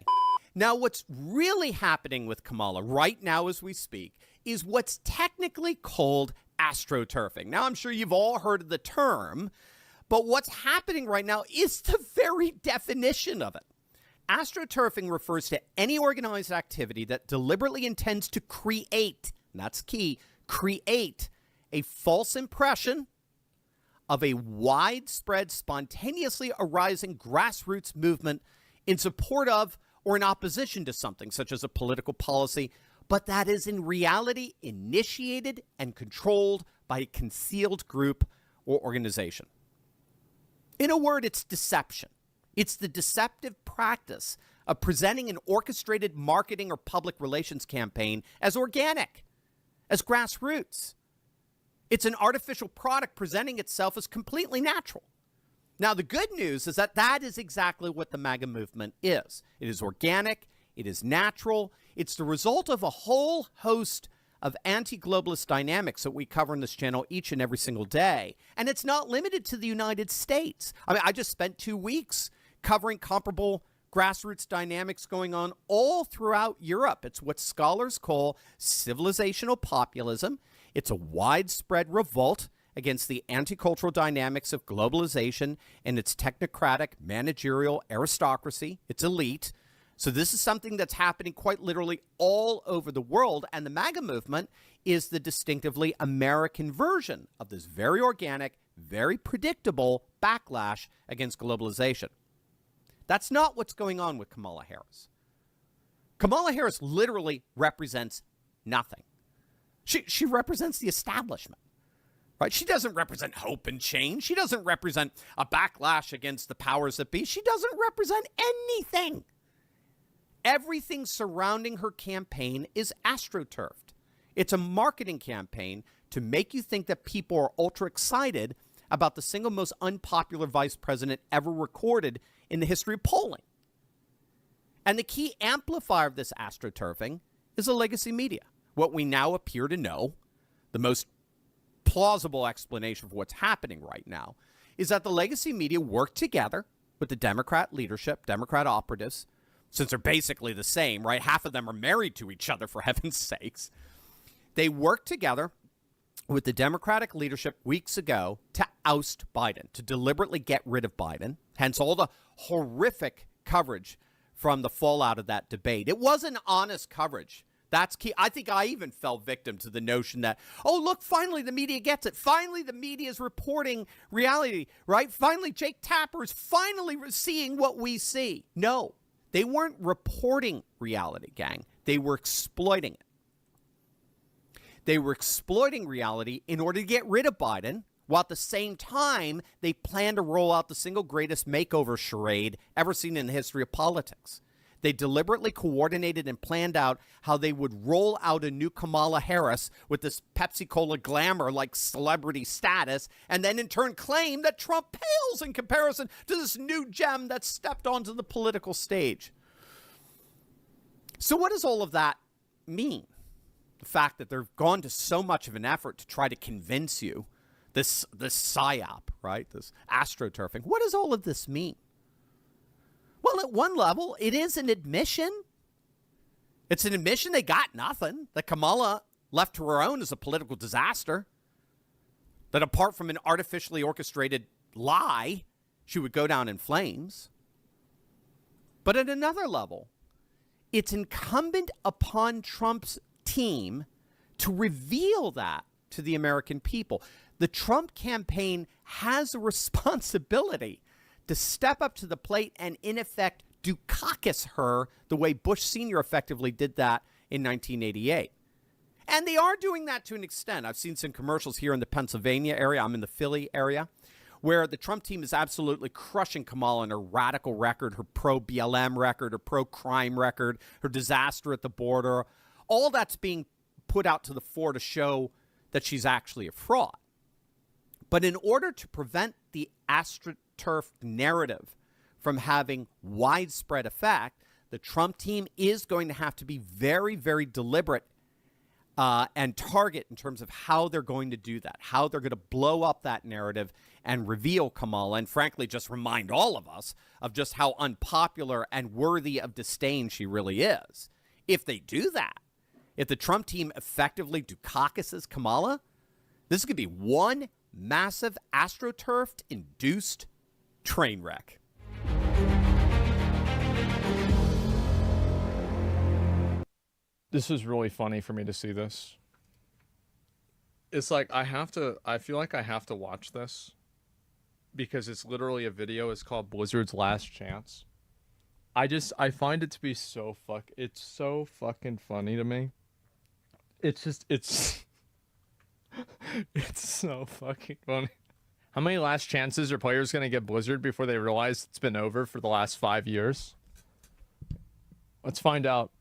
Now, what's really happening with Kamala right now as we speak is what's technically called astroturfing. Now, I'm sure you've all heard of the term, but what's happening right now is the very definition of it. Astroturfing refers to any organized activity that deliberately intends to create, and that's key, create a false impression of a widespread, spontaneously arising grassroots movement in support of or in opposition to something, such as a political policy, but that is in reality initiated and controlled by a concealed group or organization. In a word, it's deception. It's the deceptive practice of presenting an orchestrated marketing or public relations campaign as organic, as grassroots. It's an artificial product presenting itself as completely natural. Now, the good news is that that is exactly what the MAGA movement is. It is organic. It is natural. It's the result of a whole host of anti-globalist dynamics that we cover in this channel each and every single day. And it's not limited to the United States. I mean, I just spent 2 weeks covering comparable grassroots dynamics going on all throughout Europe. It's what scholars call civilizational populism. It's a widespread revolt against the anti-cultural dynamics of globalization and its technocratic managerial aristocracy, its elite. So this is something that's happening quite literally all over the world, and the MAGA movement is the distinctively American version of this very organic, very predictable backlash against globalization. That's not what's going on with Kamala Harris. Kamala Harris literally represents nothing. She represents the establishment, right? She doesn't represent hope and change. She doesn't represent a backlash against the powers that be. She doesn't represent anything. Everything surrounding her campaign is astroturfed. It's a marketing campaign to make you think that people are ultra excited about the single most unpopular vice president ever recorded in the history of polling. And the key amplifier of this astroturfing is the legacy media. What we now appear to know, the most plausible explanation for what's happening right now, is that the legacy media work together with the Democrat leadership, Democrat operatives,
since they're basically the same, right? Half of them are married to each other, for heaven's sakes. They worked together with the Democratic leadership weeks ago to oust Biden, to deliberately get rid of Biden, hence all the horrific coverage from the fallout of that debate. It wasn't honest coverage. That's key. I think I even fell victim to the notion that, oh, look, finally the media gets it. Finally the media is reporting reality, right? Finally Jake Tapper is finally seeing what we see. No, they weren't reporting reality, gang. They were exploiting it. They were exploiting reality in order to get rid of Biden, while at the same time, they plan to roll out the single greatest makeover charade ever seen in the history of politics. They deliberately coordinated and planned out how they would roll out a new Kamala Harris with this Pepsi-Cola glamour-like celebrity status, and then in turn claim that Trump pales in comparison to this new gem that stepped onto the political stage. So what does all of that mean? The fact that they've gone to so much of an effort to try to convince you, this psyop, right? This astroturfing. What does all of this mean? Well, at one level, it is an admission. It's an admission they got nothing. That Kamala, left to her own, is a political disaster. That apart from an artificially orchestrated lie, she would go down in flames. But at another level, it's incumbent upon Trump's team to reveal that to the American people. The Trump campaign has a responsibility to step up to the plate and, in effect, Dukakis her the way Bush Sr. effectively did that in 1988. And they are doing that to an extent. I've seen some commercials here in the Pennsylvania area. I'm in the Philly area, where the Trump team is absolutely crushing Kamala in her radical record, her pro-BLM record, her pro-crime record, her disaster at the border. All that's being put out to the fore to show that she's actually a fraud. But in order to prevent the astroturf narrative from having widespread effect, the Trump team is going to have to be very, very deliberate and target in terms of how they're going to do that, how they're going to blow up that narrative and reveal Kamala, and frankly just remind all of us of just how unpopular and worthy of disdain she really is. If they do that, if the Trump team effectively Dukakis Kamala, this could be one massive astroturf-induced train wreck.
This is really funny for me to see this. It's like I feel like I have to watch this because it's literally a video. It's called Blizzard's Last Chance. I find it to be it's so fucking funny to me. It's so fucking funny. How many last chances are players going to get Blizzard before they realize it's been over for the last 5 years? Let's find out.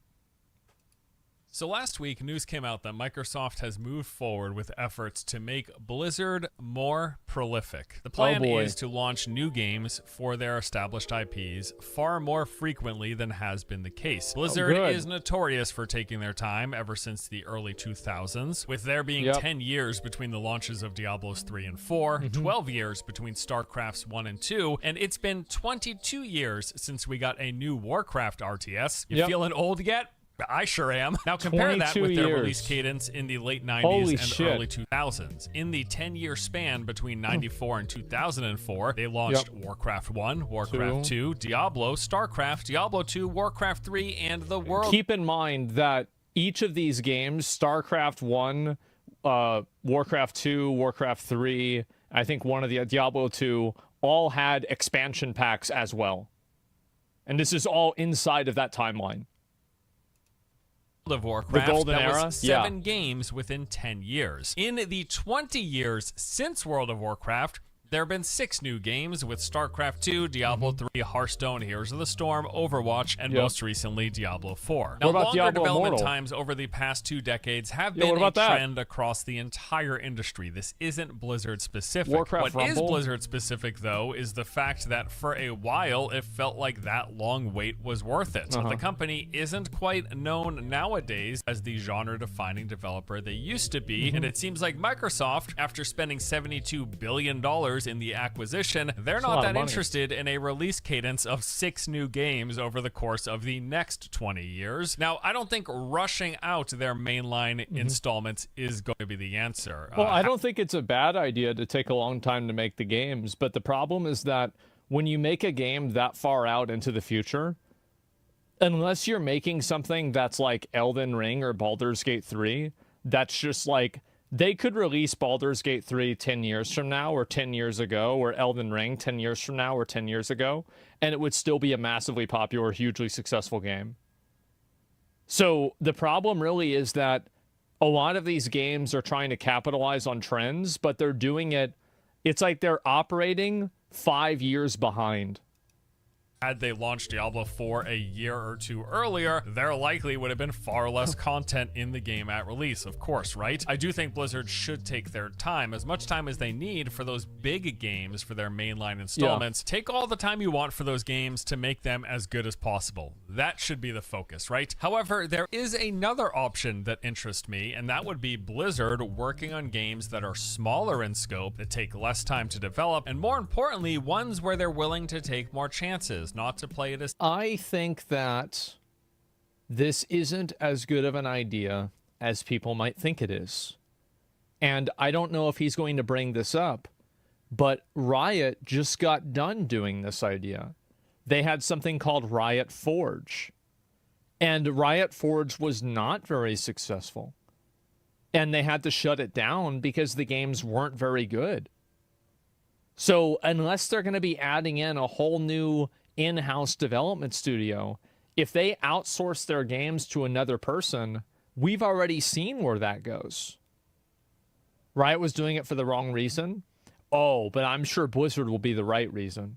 So last week, news came out that Microsoft has moved forward with efforts to make Blizzard more prolific. The plan is to launch new games for their established IPs far more frequently than has been the case. Blizzard is notorious for taking their time ever since the early 2000s, with there being 10 years between the launches of Diablos 3 and 4, 12 years between StarCrafts 1 and 2, and it's been 22 years since we got a new Warcraft RTS. You feeling old yet? I sure am. Now compare that with their release cadence in the late 90s and early 2000s. In the 10-year span between 94 and 2004, they launched Warcraft 1, Warcraft 2, Diablo, StarCraft, Diablo 2, Warcraft 3, and the world.
Keep in mind that each of these games, StarCraft 1, Warcraft 2, Warcraft 3, I think one of the Diablo 2, all had expansion packs as well. And this is all inside of that timeline.
Of Warcraft,
the golden era?
Was 7 games within 10 years. In the 20 years since World of Warcraft, there have been 6 new games with StarCraft 2, Diablo 3, Hearthstone, Heroes of the Storm, Overwatch, and most recently Diablo 4. Now, longer
Diablo
development
Immortal?
times over the past 2 decades have been a trend across the entire industry. This isn't Blizzard specific.
Warcraft
What is
Rumble?
Blizzard specific, though, is the fact that for a while it felt like that long wait was worth it. The company isn't quite known nowadays as the genre-defining developer they used to be, and it seems like Microsoft, after spending $72 billion in the acquisition, they're
a
not
lot of
that
money.
interested in a release cadence of 6 new games over the course of the next 20 years. Now, I don't think rushing out their mainline installments is going to be the answer.
Well, I don't think it's a bad idea to take a long time to make the games, but the problem is that when you make a game that far out into the future, unless you're making something that's like Elden Ring or Baldur's Gate 3, that's just like, they could release Baldur's Gate 3 10 years from now or 10 years ago, or Elden Ring 10 years from now or 10 years ago, and it would still be a massively popular, hugely successful game. So the problem really is that a lot of these games are trying to capitalize on trends, but they're doing it, it's like they're operating 5 years behind.
Had they launched Diablo 4 a year or two earlier, there likely would have been far less content in the game at release, of course, right? I do think Blizzard should take their time, as much time as they need for those big games for their mainline installments. Yeah. Take all the time you want for those games to make them as good as possible. That should be the focus, right? However, there is another option that interests me, and that would be Blizzard working on games that are smaller in scope, that take less time to develop, and more importantly, ones where they're willing to take more chances. Not to play it as...
I think that this isn't as good of an idea as people might think it is. And I don't know if he's going to bring this up, but Riot just got done doing this idea. They had something called Riot Forge. And Riot Forge was not very successful. And they had to shut it down because the games weren't very good. So unless they're going to be adding in a whole new in-house development studio, if they outsource their games to another person, we've already seen where that goes. Riot was doing it for the wrong reason. Oh, but I'm sure Blizzard will be the right reason.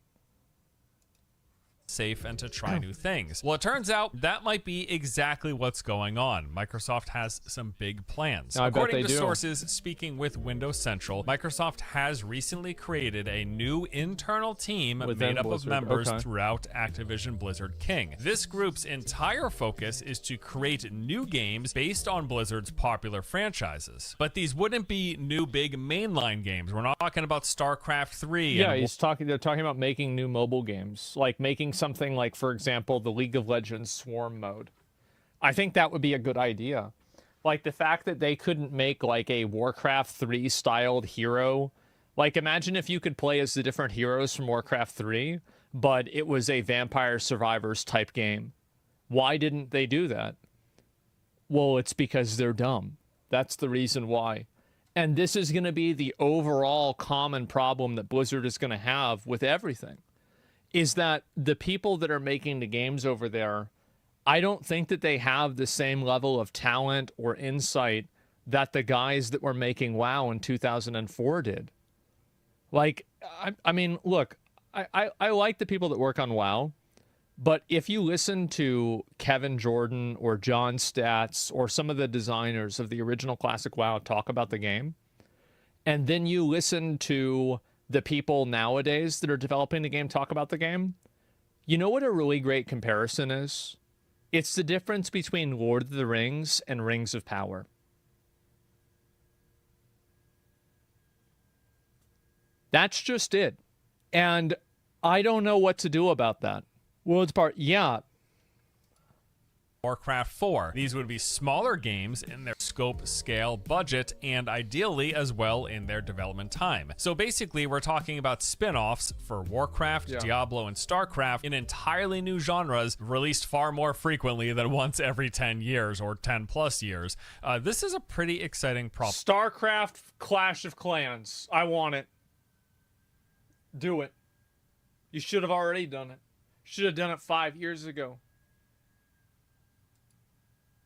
Safe and to try new things. Well, it turns out that might be exactly what's going on. Microsoft has some big plans. According to sources speaking with Windows Central, Microsoft has recently created a new internal team made up of members throughout Activision Blizzard King. This group's entire focus is to create new games based on Blizzard's popular franchises. But these wouldn't be new big mainline games. We're not talking about StarCraft 3.
Yeah, they're talking about making new mobile games, like making something like, for example, the League of Legends Swarm mode. I think that would be a good idea. Like the fact that they couldn't make like a Warcraft 3 styled hero. Like imagine if you could play as the different heroes from Warcraft 3, but it was a Vampire Survivors type game. Why didn't they do that? Well, it's because they're dumb. That's the reason why. And this is going to be the overall common problem that Blizzard is going to have with everything. Is that the people that are making the games over there, I don't think that they have the same level of talent or insight that the guys that were making WoW in 2004 did. Like, I mean, look, I like the people that work on WoW, but if you listen to Kevin Jordan or John Statz or some of the designers of the original classic WoW talk about the game, and then you listen to the people nowadays that are developing the game talk about the game, you know what a really great comparison is? It's the difference between Lord of the Rings and Rings of Power. That's just it. And I don't know what to do about that. World's part, yeah.
Warcraft 4. These would be smaller games in their scope, scale, budget, and ideally as well in their development time. So basically, we're talking about spin-offs for Warcraft, Diablo, and StarCraft in entirely new genres, released far more frequently than once every 10 years or 10 plus years. This is a pretty exciting problem.
StarCraft Clash of Clans. I want it. Do it. You should have already done it. Should have done it 5 years ago.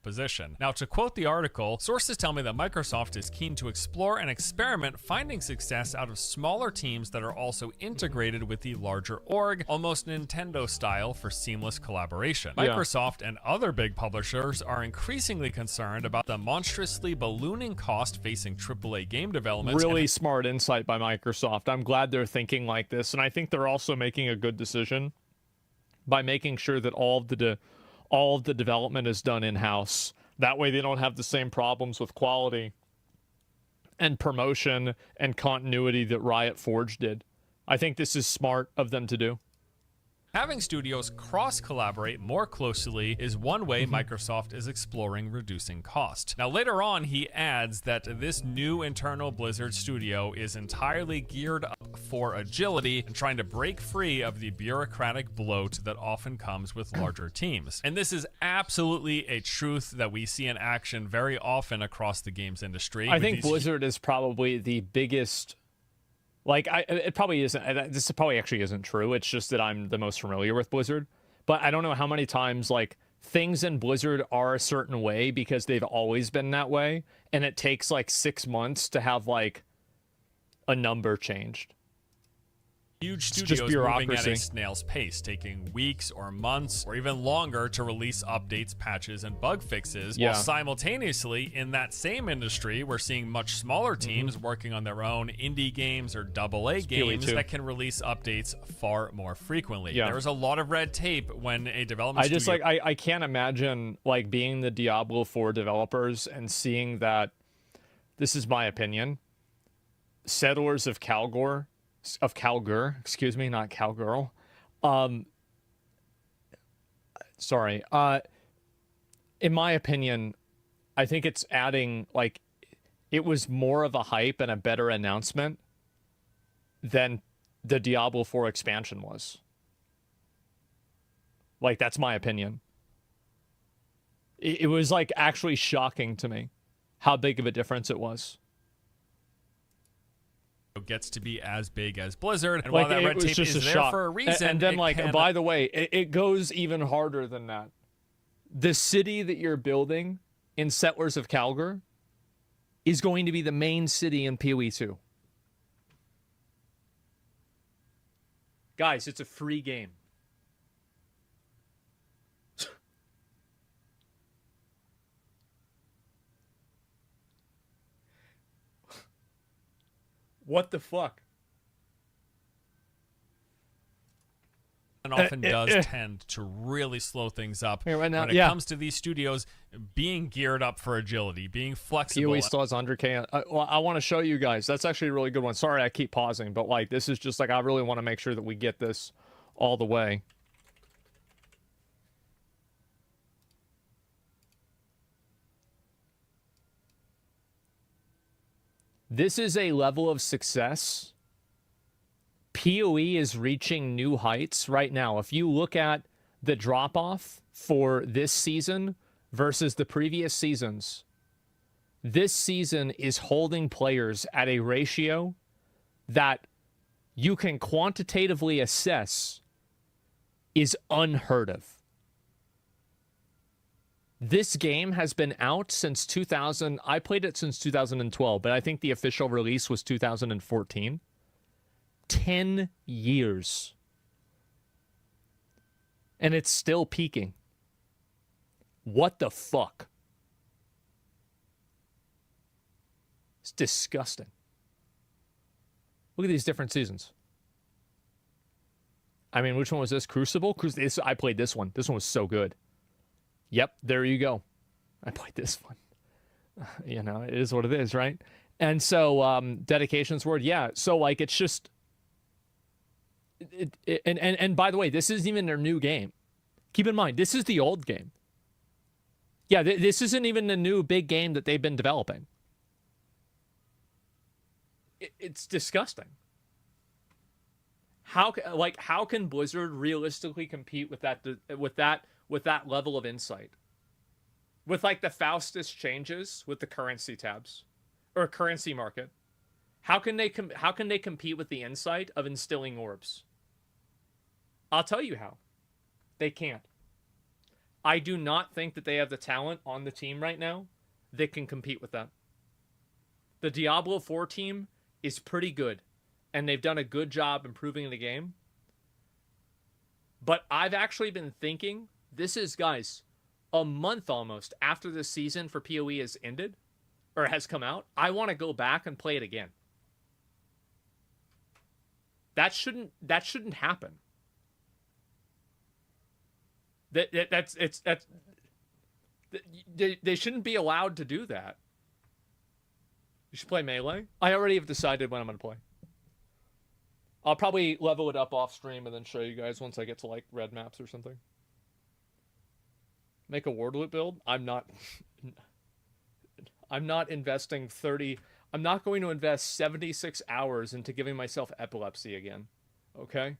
Position. Now, to quote the article, sources tell me that Microsoft is keen to explore and experiment finding success out of smaller teams that are also integrated with the larger org, almost Nintendo style for seamless collaboration. Microsoft and other big publishers are increasingly concerned about the monstrously ballooning cost facing AAA game development.
Really smart insight by Microsoft. I'm glad they're thinking like this, and I think they're also making a good decision by making sure that all of the development is done in-house. That way they don't have the same problems with quality and promotion and continuity that Riot Forge did. I think this is smart of them to do.
Having studios cross-collaborate more closely is one way Microsoft is exploring reducing cost. Now, later on, he adds that this new internal Blizzard studio is entirely geared up for agility and trying to break free of the bureaucratic bloat that often comes with larger teams. And this is absolutely a truth that we see in action very often across the games industry.
I think Blizzard is probably the biggest... Like, it probably isn't, this probably actually isn't true. It's just that I'm the most familiar with Blizzard. But I don't know how many times, like, things in Blizzard are a certain way because they've always been that way. And it takes, like, 6 months to have, like, a number changed.
Huge
It's just
studios moving at
bureaucracy.
a snail's pace, taking weeks or months or even longer to release updates, patches, and bug fixes.
Yeah.
While simultaneously, in that same industry, we're seeing much smaller teams working on their own indie games or AA games
too.
that can release updates far more frequently.
Yeah.
There's a lot of red tape when a development
I just,
studio...
like, I can't imagine, like, being the Diablo 4 developers and seeing that, this is my opinion, Settlers of Calgur, excuse me, not Cowgirl. Sorry. In my opinion, I think it's adding, like, it was more of a hype and a better announcement than the Diablo 4 expansion was. Like, that's my opinion. It was, like, actually shocking to me how big of a difference it was.
gets to be as big as Blizzard, and
Like,
while that
it
red
was
tape
just
is
a
there
shock.
for a reason,
And then,
it
like,
can-
by the way, it goes even harder than that. The city that you're building in Settlers of Calgar is going to be the main city in PoE 2. Guys, it's a free game. What the fuck?
and often does tend to really slow things up
Here, right now,
when it
yeah.
comes to these studios being geared up for agility, being flexible.
PoE still has 100K. Well, I want to show you guys. That's actually a really good one. Sorry, I keep pausing, but like this is just like I really want to make sure that we get this all the way. This is a level of success. PoE is reaching new heights right now. If you look at the drop-off for this season versus the previous seasons, this season is holding players at a ratio that you can quantitatively assess is unheard of. This game has been out since 2000. I played it since 2012, but I think the official release was 2014. 10 years. And it's still peaking. What the fuck? It's disgusting. Look at these different seasons. I mean, which one was this? Crucible? I played this one. This one was so good. Yep, there you go. I played this one. You know, it is what it is, right? And so, dedication's word, yeah. So, like, it's just... And by the way, this isn't even their new game. Keep in mind, this is the old game. Yeah, this isn't even the new big game that they've been developing. It's disgusting. How can Blizzard realistically compete with that level of insight? With like the fastest changes with the currency tabs or currency market. How can they compete with the insight of instilling orbs? I'll tell you how. They can't. I do not think that they have the talent on the team right now that can compete with that. The Diablo 4 team is pretty good, and they've done a good job improving the game. But I've actually been thinking, this is, guys, a month almost after the season for PoE has ended, or has come out. I want to go back and play it again. That shouldn't happen. They shouldn't be allowed to do that. You should play Melee. I already have decided when I'm going to play. I'll probably level it up off stream and then show you guys once I get to like red maps or something. Make a word loop build? I'm not investing 30. I'm not going to invest 76 hours into giving myself epilepsy again. Okay?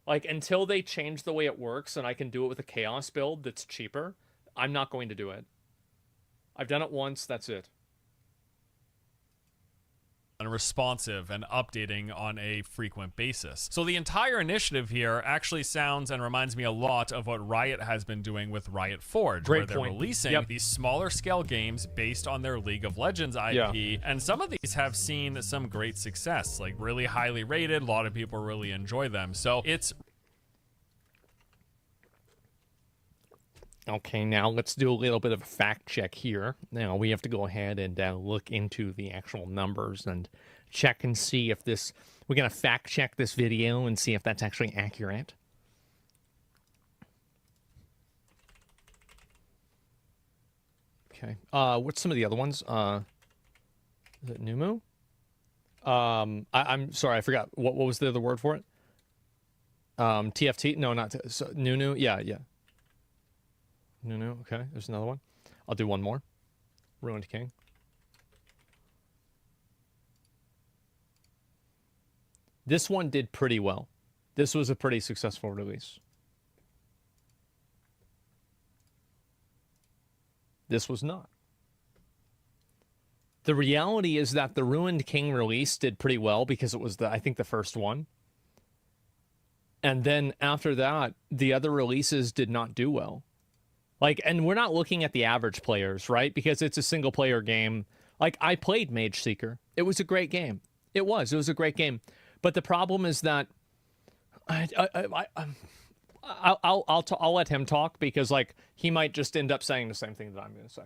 Like, until they change the way it works and I can do it with a chaos build that's cheaper, I'm not going to do it. I've done it once, that's it.
And responsive and updating on a frequent basis. So the entire initiative here actually sounds and reminds me a lot of what Riot has been doing with Riot Forge, where they're releasing these smaller scale games based on their League of Legends IP. And some of these have seen some great success, like really highly rated. A lot of people really enjoy them. So it's
okay, now let's do a little bit of a fact check here. Now we have to go ahead and look into the actual numbers and check and see if this... We're going to fact check this video and see if that's actually accurate. Okay. What's some of the other ones? Is it Numu? I'm sorry, I forgot. What was the other word for it? TFT? No, not... Nunu? Yeah. No, okay. There's another one. I'll do one more. Ruined King. This one did pretty well. This was a pretty successful release. This was not. The reality is that the Ruined King release did pretty well because it was, I think, the first one. And then after that, the other releases did not do well. Like, and we're not looking at the average players, right? Because it's a single player game. Like, I played Mage Seeker. It was a great game. It was a great game. But the problem is that I'll let him talk because, like, he might just end up saying the same thing that I'm going to say.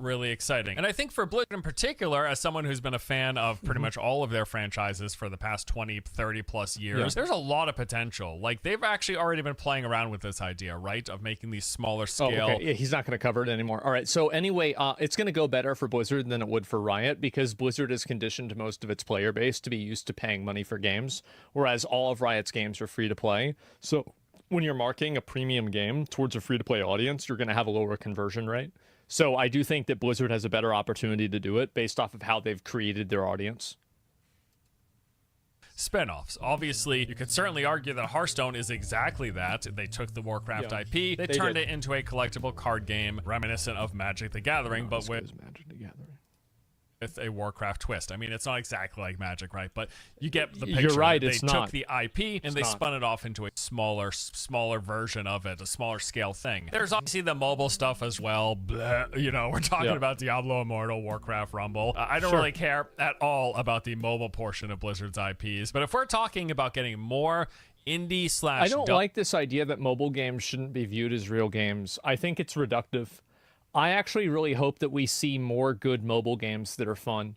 really exciting. And I think for Blizzard in particular, as someone who's been a fan of pretty much all of their franchises for the past 20, 30 plus years, there's a lot of potential. Like, they've actually already been playing around with this idea, right? Of making these smaller scale.
Oh, okay. Yeah, he's not going to cover it anymore. All right. So anyway, it's going to go better for Blizzard than it would for Riot because Blizzard has conditioned most of its player base to be used to paying money for games, whereas all of Riot's games are free to play. So when you're marketing a premium game towards a free-to-play audience, you're going to have a lower conversion rate. So I do think that Blizzard has a better opportunity to do it based off of how they've created their audience.
Spinoffs. Obviously, you could certainly argue that Hearthstone is exactly that. They took the Warcraft IP, they turned it into a collectible card game reminiscent of Magic the Gathering, but with
Magic the Gathering.
With a Warcraft twist. I mean, it's not exactly like Magic, right? But you get the picture.
You're right,
they
it's
took
not.
the IP and they spun it off into a smaller version of it, a smaller scale thing. There's obviously the mobile stuff as well. Blah, you know, we're talking about Diablo Immortal, Warcraft Rumble. I don't really care at all about the mobile portion of Blizzard's IPs. But if we're talking about getting more indie slash...
I don't like this idea that mobile games shouldn't be viewed as real games. I think it's reductive. I actually really hope that we see more good mobile games that are fun.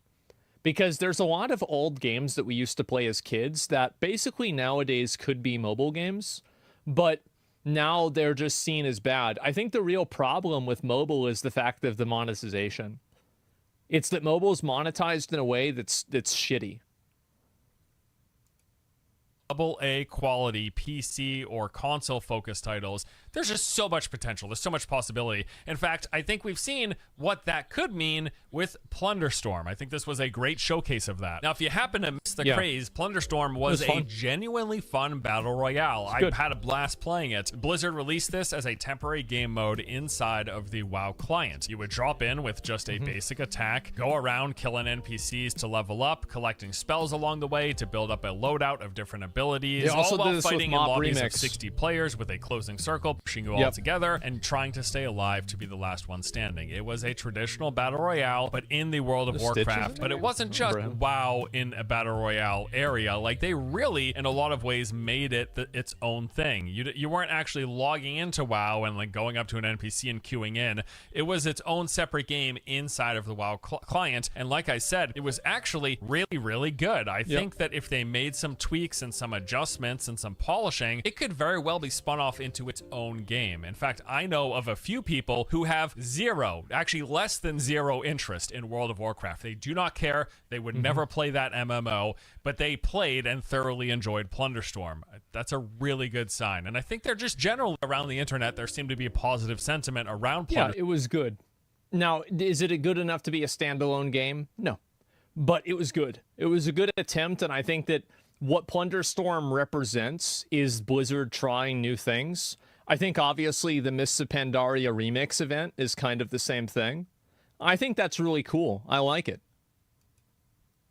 Because there's a lot of old games that we used to play as kids that basically nowadays could be mobile games, but now they're just seen as bad. I think the real problem with mobile is the fact of the monetization. It's that mobile is monetized in a way that's shitty.
AA quality PC or console focused titles, there's just so much potential. There's so much possibility. In fact, I think we've seen what that could mean with Plunderstorm. I think this was a great showcase of that. Now, if you happen to miss the craze, Plunderstorm was a genuinely fun battle royale. I had a blast playing it. Blizzard released this as a temporary game mode inside of the WoW client. You would drop in with just a basic attack, go around killing NPCs to level up, collecting spells along the way to build up a loadout of different abilities, all while fighting in lobbies of 60 players with a closing circle, pushing you all together and trying to stay alive to be the last one standing. It was a traditional battle royale, but in the world of Warcraft. But it wasn't just WoW in a battle royale area. Like, they really, in a lot of ways, made it its own thing. You weren't actually logging into WoW and like going up to an NPC and queuing in. It was its own separate game inside of the WoW client. And like I said, it was actually really, really good. I think that if they made some tweaks and some adjustments and some polishing, it could very well be spun off into its own own game. In fact, I know of a few people who have zero, actually less than zero interest in World of Warcraft. They do not care. They would never play that MMO, but they played and thoroughly enjoyed Plunderstorm. That's a really good sign. And I think they're just generally around the internet, there seemed to be a positive sentiment around Plunderstorm.
Yeah, it was good. Now, is it good enough to be a standalone game? No. But it was good. It was a good attempt, and I think that what Plunderstorm represents is Blizzard trying new things. I think, obviously, the Mists of Pandaria remix event is kind of the same thing. I think that's really cool. I like it.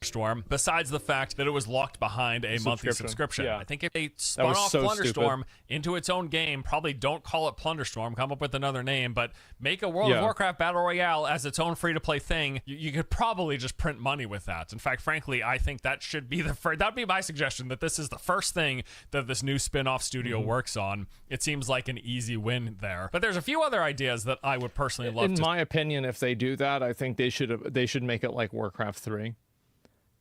Storm, besides the fact that it was locked behind a monthly subscription.
Yeah.
I think if they spun off
so
Plunderstorm into its own game, probably don't call it Plunderstorm, come up with another name, but make a World of Warcraft Battle Royale as its own free-to-play thing, you could probably just print money with that. In fact, frankly, I think that should be that'd be my suggestion, that this is the first thing that this new spin-off studio works on. It seems like an easy win there. But there's a few other ideas that I would personally love
In my opinion, if they do that, I think they should make it like Warcraft 3.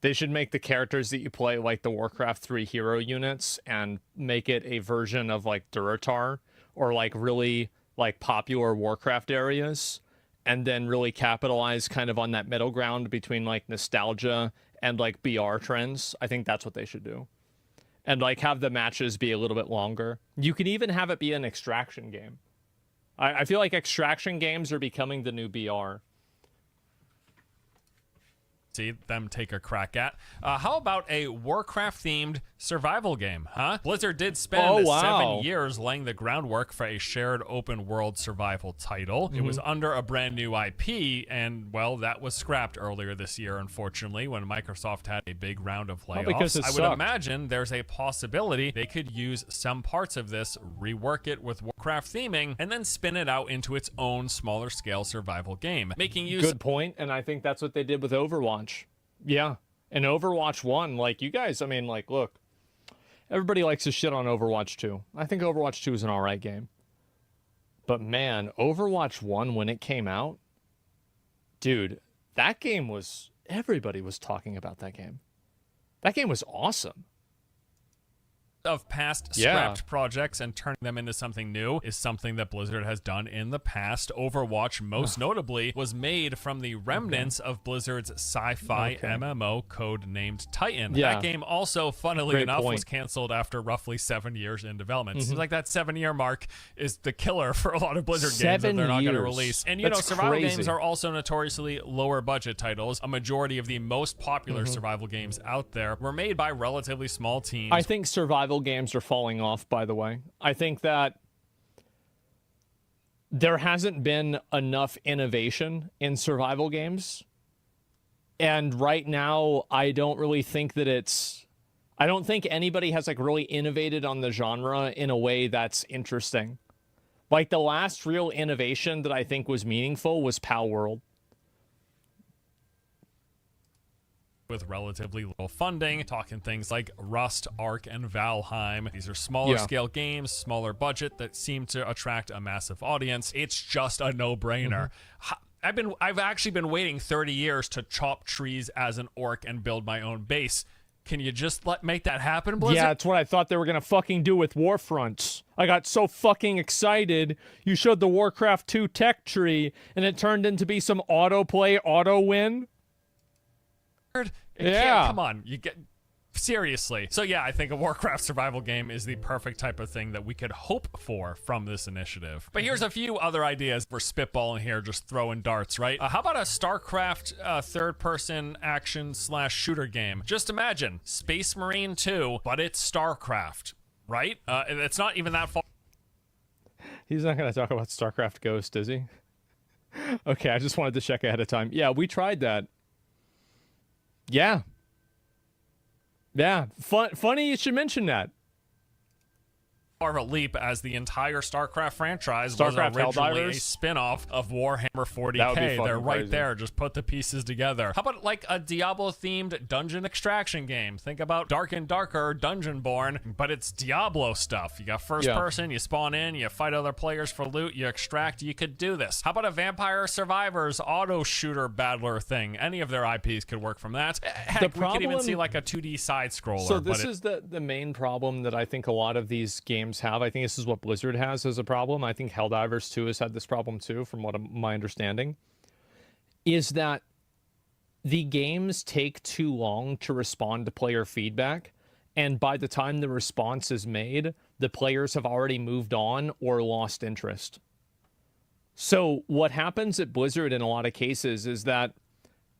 They should make the characters that you play like the Warcraft 3 hero units and make it a version of like Durotar or like really like popular Warcraft areas, and then really capitalize kind of on that middle ground between like nostalgia and like BR trends. I think that's what they should do. And like have the matches be a little bit longer. You can even have it be an extraction game. I feel like extraction games are becoming the new BR.
See them take a crack at. How about a Warcraft-themed survival game, huh? Blizzard did spend 7 years laying the groundwork for a shared open-world survival title. It was under a brand new IP, and, well, that was scrapped earlier this year, unfortunately, when Microsoft had a big round of layoffs.
Because it
I would
sucked.
imagine there's a possibility they could use some parts of this, rework it with Warcraft theming, and then spin it out into its own smaller-scale survival game, making use...
Good point, and I think that's what they did with Overwatch. Yeah, and Overwatch 1, like, you guys, I mean, like, look, everybody likes to shit on Overwatch 2. I think Overwatch 2 is an alright game. But man, Overwatch 1, when it came out, dude, that game was, everybody was talking about that game. That game was awesome.
Of past scrapped projects and turning them into something new is something that Blizzard has done in the past. Overwatch, most notably, was made from the remnants of Blizzard's sci-fi MMO code-named Titan.
Yeah.
That game also, funnily
Great
enough,
point.
was canceled after roughly 7 years in development. Seems like that 7-year mark is the killer for a lot of Blizzard games that they're not going to release. And, you know, survival games are also notoriously lower-budget titles. A majority of the most popular survival games out there were made by relatively small teams.
I think survival games are falling off, by the way. I think that there hasn't been enough innovation in survival games. And right now, I don't really think that I don't think anybody has like really innovated on the genre in a way that's interesting. Like the last real innovation that I think was meaningful was Pal World.
With relatively little funding, talking things like Rust, Ark, and Valheim. These are smaller scale games, smaller budget that seem to attract a massive audience. It's just a no-brainer. I've actually been waiting 30 years to chop trees as an orc and build my own base. Can you just make that happen, Blizzard?
Yeah, that's what I thought they were gonna fucking do with Warfronts. I got so fucking excited. You showed the Warcraft 2 tech tree, and it turned into be some autoplay, auto-win.
Yeah, come on, you get seriously. So yeah, I think a Warcraft survival game is the perfect type of thing that we could hope for from this initiative. But here's a few other ideas. We're spitballing here, just throwing darts, right? How about a StarCraft third-person action/shooter game? Just imagine Space Marine 2, but it's StarCraft, right? It's not even that far.
He's not gonna talk about StarCraft Ghost, is he? Okay, I just wanted to check ahead of time. Yeah, we tried that. Yeah. Yeah. Funny you should mention that.
Of a leap, as the entire StarCraft franchise was originally a spin-off of Warhammer 40k. They're right
crazy.
there. Just put the pieces together. How about like a Diablo-themed dungeon extraction game? Think about Dark and Darker Dungeonborn, but it's Diablo stuff. You got first person, you spawn in, you fight other players for loot, you extract. You could do this. How about a Vampire Survivors auto shooter battler thing? Any of their IPs could work from that. Heck, we could even see like a 2D side scroller.
So this is the main problem that I think a lot of these games games have. I think this is what Blizzard has as a problem. I think Helldivers 2 has had this problem too, from what my understanding, is that the games take too long to respond to player feedback. And by the time the response is made, the players have already moved on or lost interest. So what happens at Blizzard in a lot of cases is that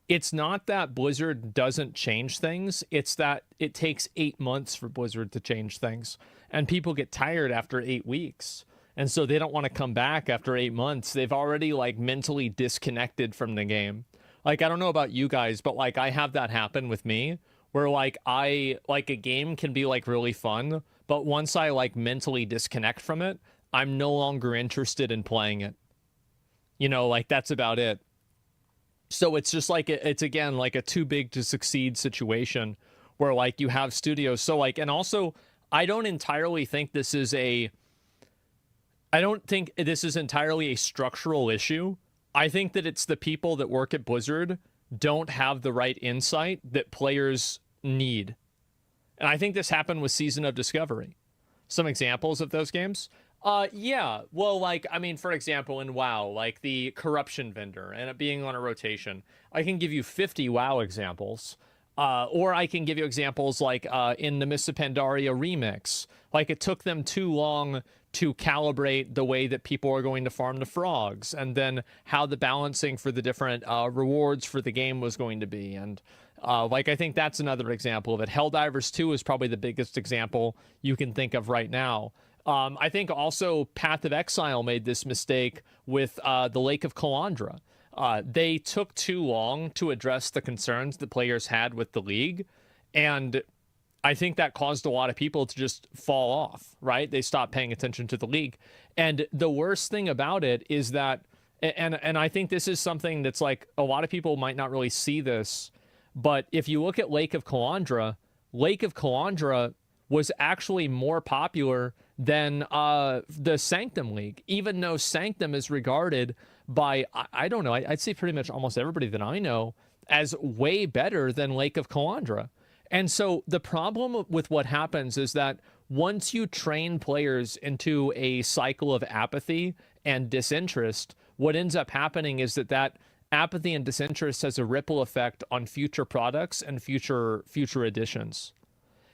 it's not that Blizzard doesn't change things. It's that it takes 8 months for Blizzard to change things. And people get tired after 8 weeks. And so they don't want to come back after 8 months. They've already like mentally disconnected from the game. Like, I don't know about you guys, but like I have that happen with me where like a game can be like really fun, but once I like mentally disconnect from it, I'm no longer interested in playing it. You know, like that's about it. So it's just like, it's again, like a too big to succeed situation where like you have studios. So like, and also I don't think this is entirely a structural issue. I think that it's the people that work at Blizzard don't have the right insight that players need. And I think this happened with Season of Discovery. Some examples of those games. Yeah. Well, like, I mean, for example, in WoW, like the corruption vendor and it being on a rotation, I can give you 50 WoW examples. Or I can give you examples like in the Mists of Pandaria remix. Like, it took them too long to calibrate the way that people are going to farm the frogs, and then how the balancing for the different rewards for the game was going to be. And like, I think that's another example of it. Helldivers 2 is probably the biggest example you can think of right now. I think also Path of Exile made this mistake with the Lake of Kalandra. They took too long to address the concerns the players had with the league, and I think that caused a lot of people to just fall off, right? They stopped paying attention to the league. And the worst thing about it is that, and I think this is something that's like, a lot of people might not really see this, but if you look at Lake of Kalandra was actually more popular than the Sanctum League, even though Sanctum is regarded by, I don't know, I'd say pretty much almost everybody that I know as way better than Lake of Kalandra. And so the problem with what happens is that once you train players into a cycle of apathy and disinterest, what ends up happening is that apathy and disinterest has a ripple effect on future products and future editions.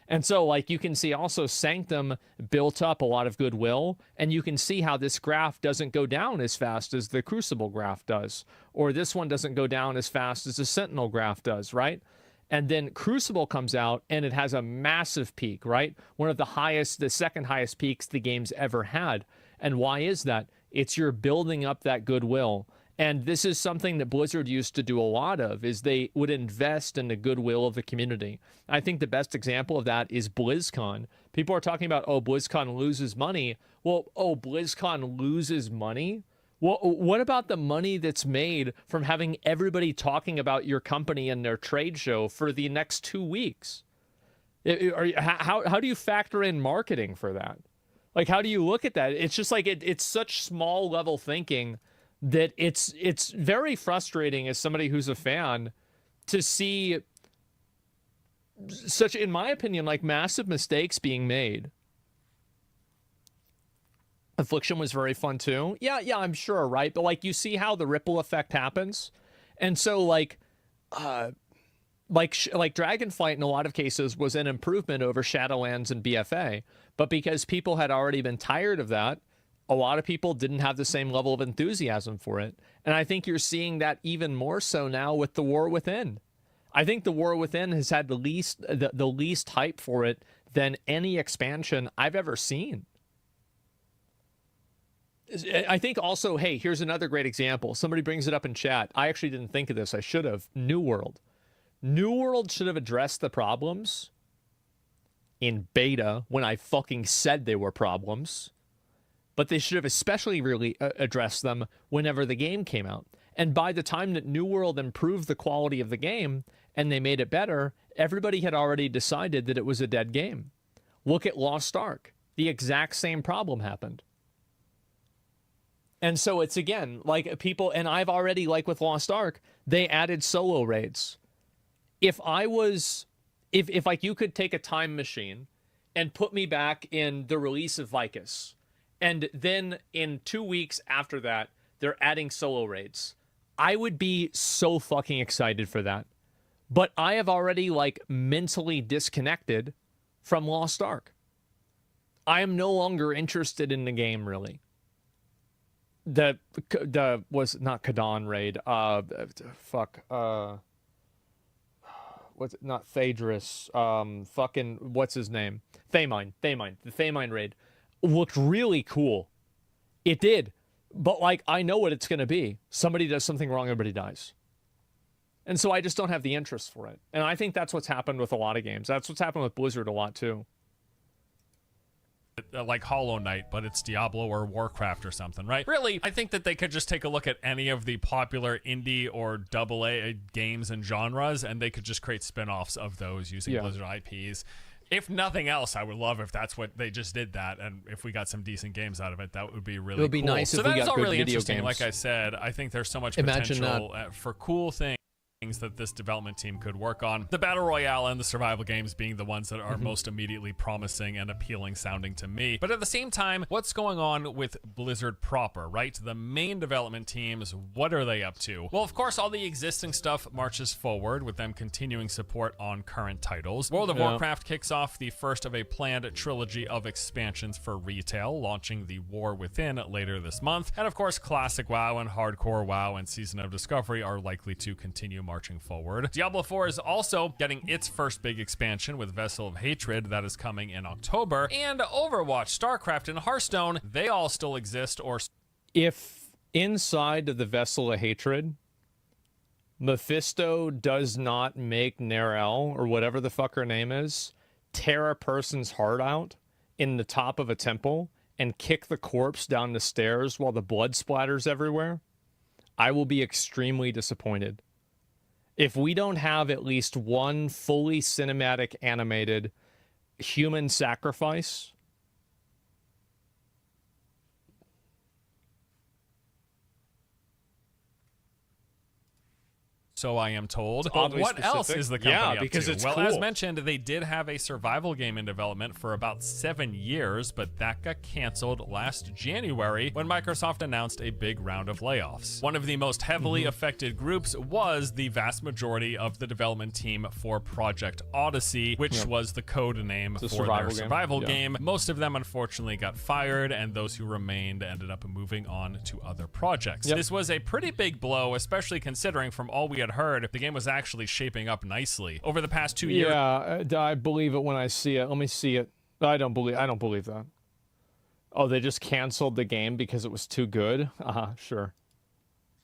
And so, like, you can see also Sanctum built up a lot of goodwill, and you can see how this graph doesn't go down as fast as the Crucible graph does, or this one doesn't go down as fast as the Sentinel graph does, right? And then Crucible comes out, and it has a massive peak, right? One of the second highest peaks the game's ever had. And why is that? It's you're building up that goodwill. And this is something that Blizzard used to do a lot of, is they would invest in the goodwill of the community. I think the best example of that is BlizzCon. People are talking about, oh, BlizzCon loses money. Well, oh, BlizzCon loses money? Well, what about the money that's made from having everybody talking about your company and their trade show for the next 2 weeks? How do you factor in marketing for that? Like, how do you look at that? It's just like, it's such small level thinking that it's very frustrating as somebody who's a fan to see such, in my opinion, like massive mistakes being made. Affliction was very fun too. Yeah, I'm sure, right? But like, you see how the ripple effect happens. And so like Dragonflight in a lot of cases was an improvement over Shadowlands and BFA, but because people had already been tired of that, a lot of people didn't have the same level of enthusiasm for it. And I think you're seeing that even more so now with The War Within. I think The War Within has had the least hype for it than any expansion I've ever seen. I think also, hey, here's another great example. Somebody brings it up in chat. I actually didn't think of this. I should have. New World. New World should have addressed the problems in beta when I fucking said they were problems. But they should have especially really addressed them whenever the game came out. And by the time that New World improved the quality of the game and they made it better, everybody had already decided that it was a dead game. Look at Lost Ark. The exact same problem happened. And so it's, again, like people, and I've already, like with Lost Ark, they added solo raids. If like you could take a time machine and put me back in the release of Vicus. And then in 2 weeks after that, they're adding solo raids. I would be so fucking excited for that. But I have already like mentally disconnected from Lost Ark. I am no longer interested in the game, really. The was not Kadan raid. What's it? Not Phaedrus. Fucking what's his name? Thamine. The Thamine raid looked really cool. It did, but like I know what it's gonna be. Somebody does something wrong, everybody dies. And so I just don't have the interest for it. And I think that's what's happened with a lot of games. That's what's happened with Blizzard a lot too.
Like Hollow Knight, but it's Diablo or Warcraft or something, right? Really, I think that they could just take a look at any of the popular indie or AA games and genres, and they could just create spin-offs of those using Blizzard IPs. If nothing else, I would love if that's what they just did that, and if we got some decent games out of it, that would be really cool.
It would be nice if we got good video games. So that's all really interesting. Like I said, I think there's so much potential for cool things that this development team could work on. The Battle Royale and the survival games being the ones that are most immediately promising and appealing sounding to me. But at the same time, what's going on with Blizzard proper, right? The main development teams, what are they up to? Well, of course, all the existing stuff marches forward with them continuing support on current titles. World of Warcraft kicks off the first of a planned trilogy of expansions for retail, launching the War Within later this month. And of course, Classic WoW and Hardcore WoW and Season of Discovery are likely to continue marching forward. Diablo 4 is also getting its first big expansion with Vessel of Hatred that is coming in October. And Overwatch, StarCraft, and Hearthstone, they all still exist or... If inside of the Vessel of Hatred, Mephisto does not make Nerel, or whatever the fuck her name is, tear a person's heart out in the top of a temple and kick the corpse down the stairs while the blood splatters everywhere, I will be extremely disappointed. If we don't have at least one fully cinematic animated human sacrifice,
so I am told. But what else is the company up to?
It's
well,
cool.
As mentioned, they did have a survival game in development for about 7 years, but that got canceled last January when Microsoft announced a big round of layoffs. One of the most heavily affected groups was the vast majority of the development team for Project Odyssey, which was the code name for their survival game. Most of them unfortunately got fired, and those who remained ended up moving on to other projects. This was a pretty big blow, especially considering from all we had heard, the game was actually shaping up nicely. Over the past 2 years...
Yeah, I believe it when I see it. Let me see it. I don't believe that. Oh, they just canceled the game because it was too good? Sure.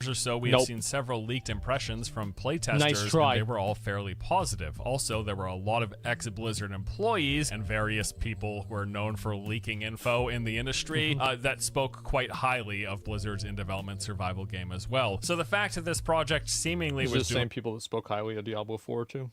Or so, we have seen several leaked impressions from playtesters,
Nice try.
and they were all fairly positive. Also, there were a lot of ex-Blizzard employees and various people who are known for leaking info in the industry that spoke quite highly of Blizzard's in-development survival game as well. So the fact that this project seemingly was
the same people that spoke highly of Diablo 4 too.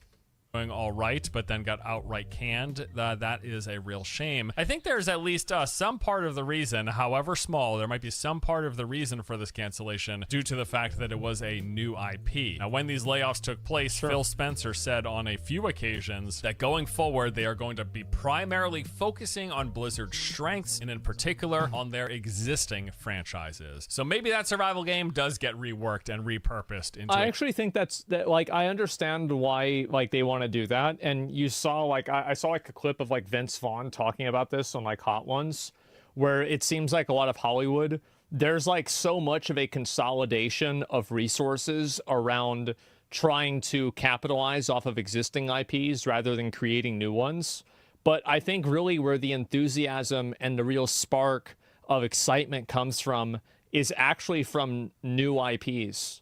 Doing all right, but then got outright canned. That is a real shame. I think there's at least some part of the reason, however small, there might be some part of the reason for this cancellation due to the fact that it was a new IP. Now, when these layoffs took place, Phil Spencer said on a few occasions that going forward, they are going to be primarily focusing on Blizzard's strengths, and in particular on their existing franchises. So maybe that survival game does get reworked and repurposed into...
I actually think that like, I understand why like they want to do that, and you saw like I saw like a clip of like Vince Vaughn talking about this on like Hot Ones, where it seems like a lot of Hollywood, there's like so much of a consolidation of resources around trying to capitalize off of existing IPs rather than creating new ones. But I think really where the enthusiasm and the real spark of excitement comes from is actually from new IPs.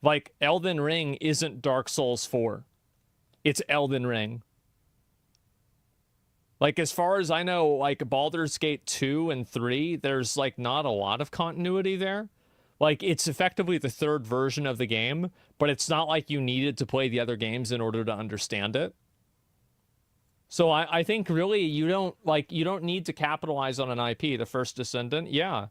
Like Elden Ring isn't Dark Souls 4. It's Elden Ring. Like, as far as I know, like, Baldur's Gate 2 and 3, there's, like, not a lot of continuity there. Like, it's effectively the third version of the game, but it's not like you needed to play the other games in order to understand it. So I think, really, you don't need to capitalize on an IP. The First Descendant, yeah.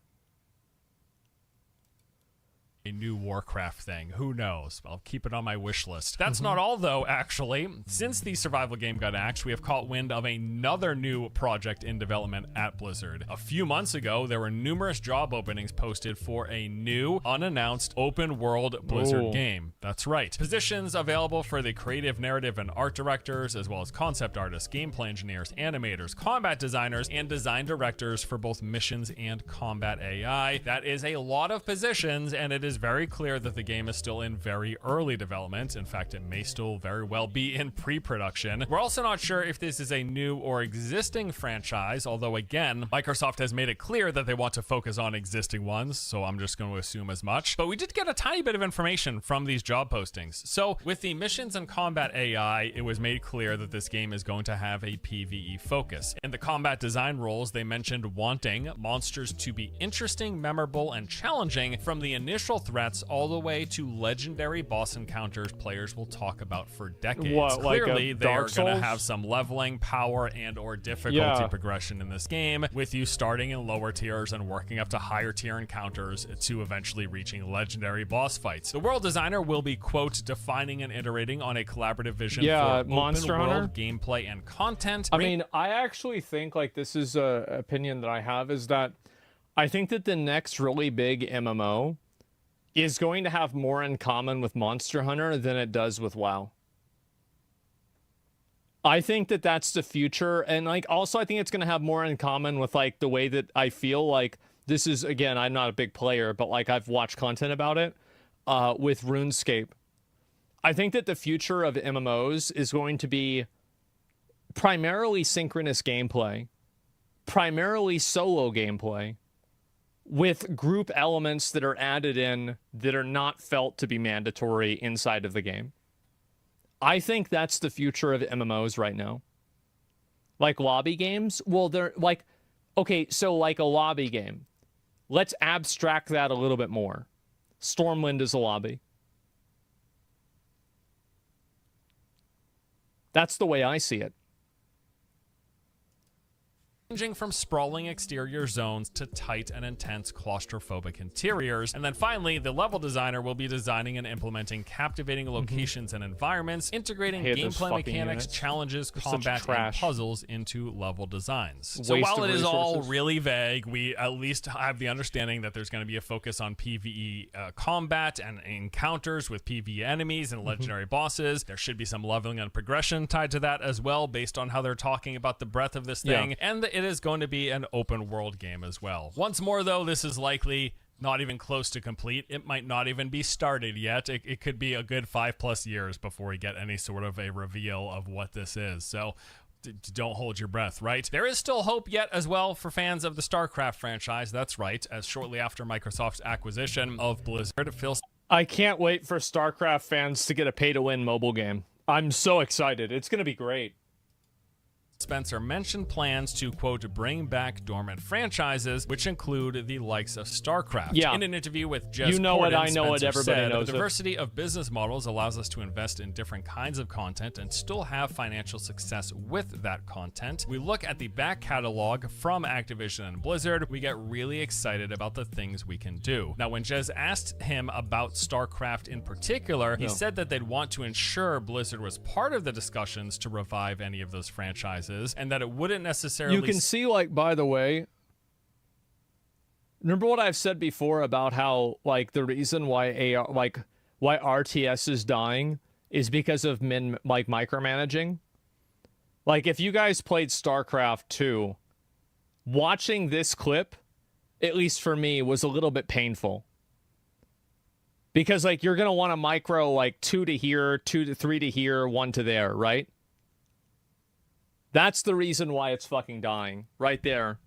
a new Warcraft thing. Who knows? I'll keep it on my wish list. That's not all, though, actually. Since the survival game got axed, we have caught wind of another new project in development at Blizzard. A few months ago, there were numerous job openings posted for a new, unannounced, open-world Blizzard game. That's right. Positions available for the creative, narrative, and art directors, as well as concept artists, gameplay engineers, animators, combat designers, and design directors for both missions and combat AI. That is a lot of positions, and it is very clear that the game is still in very early development. In fact, it may still very well be in pre-production. We're also not sure if this is a new or existing franchise, although again, Microsoft has made it clear that they want to focus on existing ones, so I'm just going to assume as much. But we did get a tiny bit of information from these job postings. So with the missions and combat AI, it was made clear that this game is going to have a PvE focus. In the combat design roles, they mentioned wanting monsters to be interesting, memorable, and challenging, from the initial threats all the way to legendary boss encounters players will talk about for decades.
What, like
Clearly,
a
they are
Dark
going to
Souls?
have some leveling, power, and or difficulty progression in this game, with you starting in lower tiers and working up to higher tier encounters to eventually reaching legendary boss fights. The world designer will be, quote, defining and iterating on a collaborative vision for
Monster
open
Hunter
world gameplay and content.
I mean, I actually think, like, this is a opinion that I have, is that I think that the next really big MMO is going to have more in common with Monster Hunter than it does with WoW. I think that that's the future, and like also I think it's going to have more in common with like the way that I feel like this is, again, I'm not a big player, but like I've watched content about it with RuneScape. I think that the future of MMOs is going to be primarily synchronous gameplay, primarily solo gameplay, with group elements that are added in that are not felt to be mandatory inside of the game. I think that's the future of MMOs right now. Like lobby games, well, they're like, okay, so like a lobby game. Let's abstract that a little bit more. Stormwind is a lobby. That's the way I see it.
Ranging from sprawling exterior zones to tight and intense claustrophobic interiors. And then finally, the level designer will be designing and implementing captivating locations and environments, integrating gameplay mechanics, challenges, combat, and puzzles into level designs. So while it is all really vague, we at least have the understanding that there's going to be a focus on PvE combat and encounters with PvE enemies and legendary bosses. There should be some leveling and progression tied to that as well, based on how they're talking about the breadth of this thing. And it is going to be an open world game as well. Once more, though, this is likely not even close to complete. It might not even be started yet. It could be a good 5+ years before we get any sort of a reveal of what this is. So don't hold your breath, right? There is still hope yet as well for fans of the StarCraft franchise. That's right, as shortly after Microsoft's acquisition of Blizzard, Phil...
I can't wait for StarCraft fans to get a pay-to-win mobile game. I'm so excited. It's going to be great.
Spencer mentioned plans to, quote, bring back dormant franchises, which include the likes of StarCraft. Yeah. In an interview with Jez
You know
Corden,
what I know, what
Spencer
everybody
said,
knows.
The diversity of business models allows us to invest in different kinds of content and still have financial success with that content. We look at the back catalog from Activision and Blizzard, we get really excited about the things we can do. Now, when Jez asked him about StarCraft in particular, he said that they'd want to ensure Blizzard was part of the discussions to revive any of those franchises, and that it wouldn't necessarily...
You can see, like, by the way, remember what I've said before about how, like, the reason why why RTS is dying is because of micromanaging? Like, if you guys played StarCraft 2, watching this clip, at least for me, was a little bit painful. Because, like, you're going to want to micro, like, 2 to here, 2 to 3 to here, 1 to there, right? That's the reason why it's fucking dying. Right there.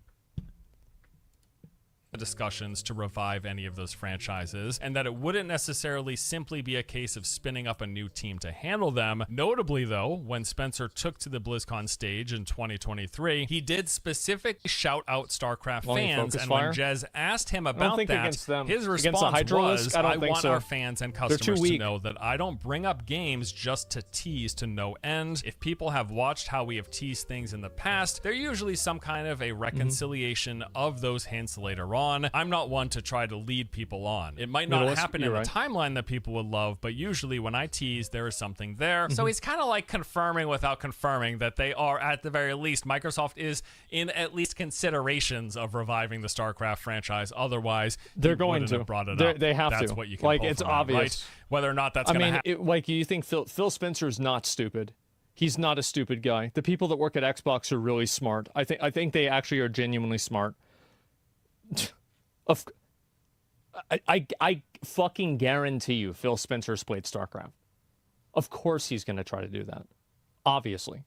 Discussions to revive any of those franchises, and that it wouldn't necessarily simply be a case of spinning up a new team to handle them. Notably, though, when Spencer took to the BlizzCon stage in 2023, he did specifically shout out StarCraft fans, and when Jez asked him about that, his response was, I want our fans and customers to know that I don't bring up games just to tease to no end. If people have watched how we have teased things in the past, there's usually some kind of a reconciliation of those hints later on. on. I'm not one to try to lead people on. It might not happen in the timeline that people would love, but usually when I tease, there is something there. So he's kind of like confirming without confirming that they are, at the very least, Microsoft is in at least considerations of reviving the StarCraft franchise. Otherwise,
they're going to
brought it up.
They have
That's
to.
what you can
like
pull
it's
from
obvious,
that, right? Whether or not that's going to happen.
Like you think Phil Spencer's not stupid. He's not a stupid guy. The people that work at Xbox are really smart. I think they actually are genuinely smart. I fucking guarantee you Phil Spencer's played StarCraft. Of course he's going to try to do that. Obviously.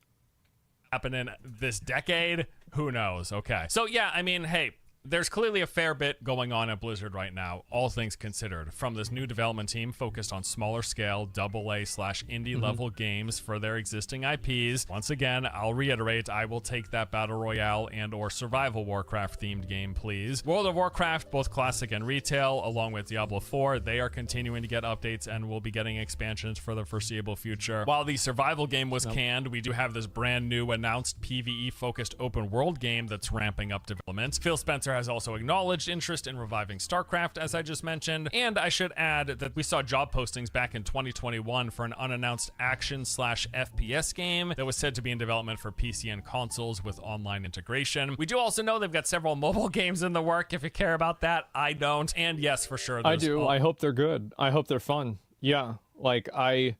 Happen in this decade? Who knows? Okay. So yeah, I mean, hey, there's clearly a fair bit going on at Blizzard right now, all things considered, from this new development team focused on smaller scale AA/indie level games for their existing IPs. Once again, I'll reiterate, I will take that Battle Royale and or Survival Warcraft themed game, please. World of Warcraft, both classic and retail, along with Diablo 4, they are continuing to get updates and will be getting expansions for the foreseeable future. While the survival game was canned, we do have this brand new announced PvE focused open world game that's ramping up development. Phil Spencer has also acknowledged interest in reviving StarCraft, as I just mentioned, and I should add that we saw job postings back in 2021 for an unannounced action/FPS game that was said to be in development for PC and consoles with online integration. We do also know they've got several mobile games in the work, if you care about that. I don't, and yes, for sure.
I do. I hope they're good. I hope they're fun. Yeah, like I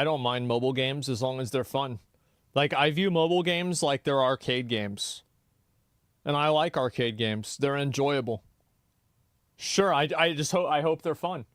don't mind mobile games as long as they're fun. Like, I view mobile games like they're arcade games. And I like arcade games. They're enjoyable. Sure, I hope they're fun.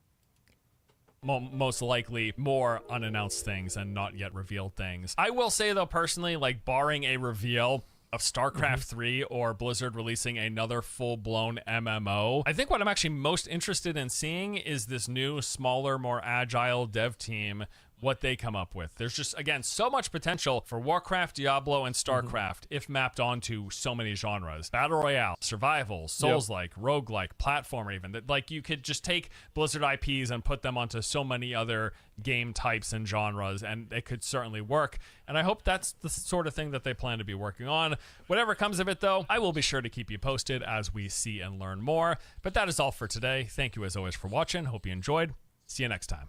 Most likely more unannounced things and not yet revealed things. I will say, though, personally, like, barring a reveal of StarCraft 3 or Blizzard releasing another full-blown MMO, I think what I'm actually most interested in seeing is this new, smaller, more agile dev team, what they come up with. There's just, again, so much potential for Warcraft, Diablo, and StarCraft if mapped onto so many genres. Battle Royale, Survival, Souls-like, Roguelike, Platformer even. That, like, you could just take Blizzard IPs and put them onto so many other game types and genres, and it could certainly work. And I hope that's the sort of thing that they plan to be working on. Whatever comes of it, though, I will be sure to keep you posted as we see and learn more. But that is all for today. Thank you, as always, for watching. Hope you enjoyed. See you next time.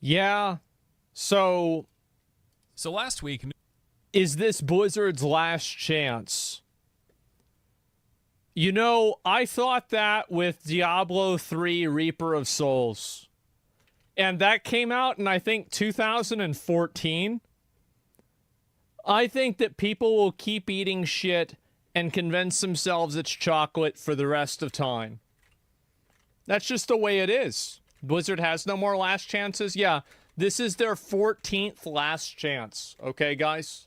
Yeah. So
last week,
is this Blizzard's last chance? You know, I thought that with Diablo 3 Reaper of Souls. And that came out in, I think, 2014. I think that people will keep eating shit and convince themselves it's chocolate for the rest of time. That's just the way it is. Blizzard has no more last chances. Yeah. This is their 14th last chance. Okay, guys?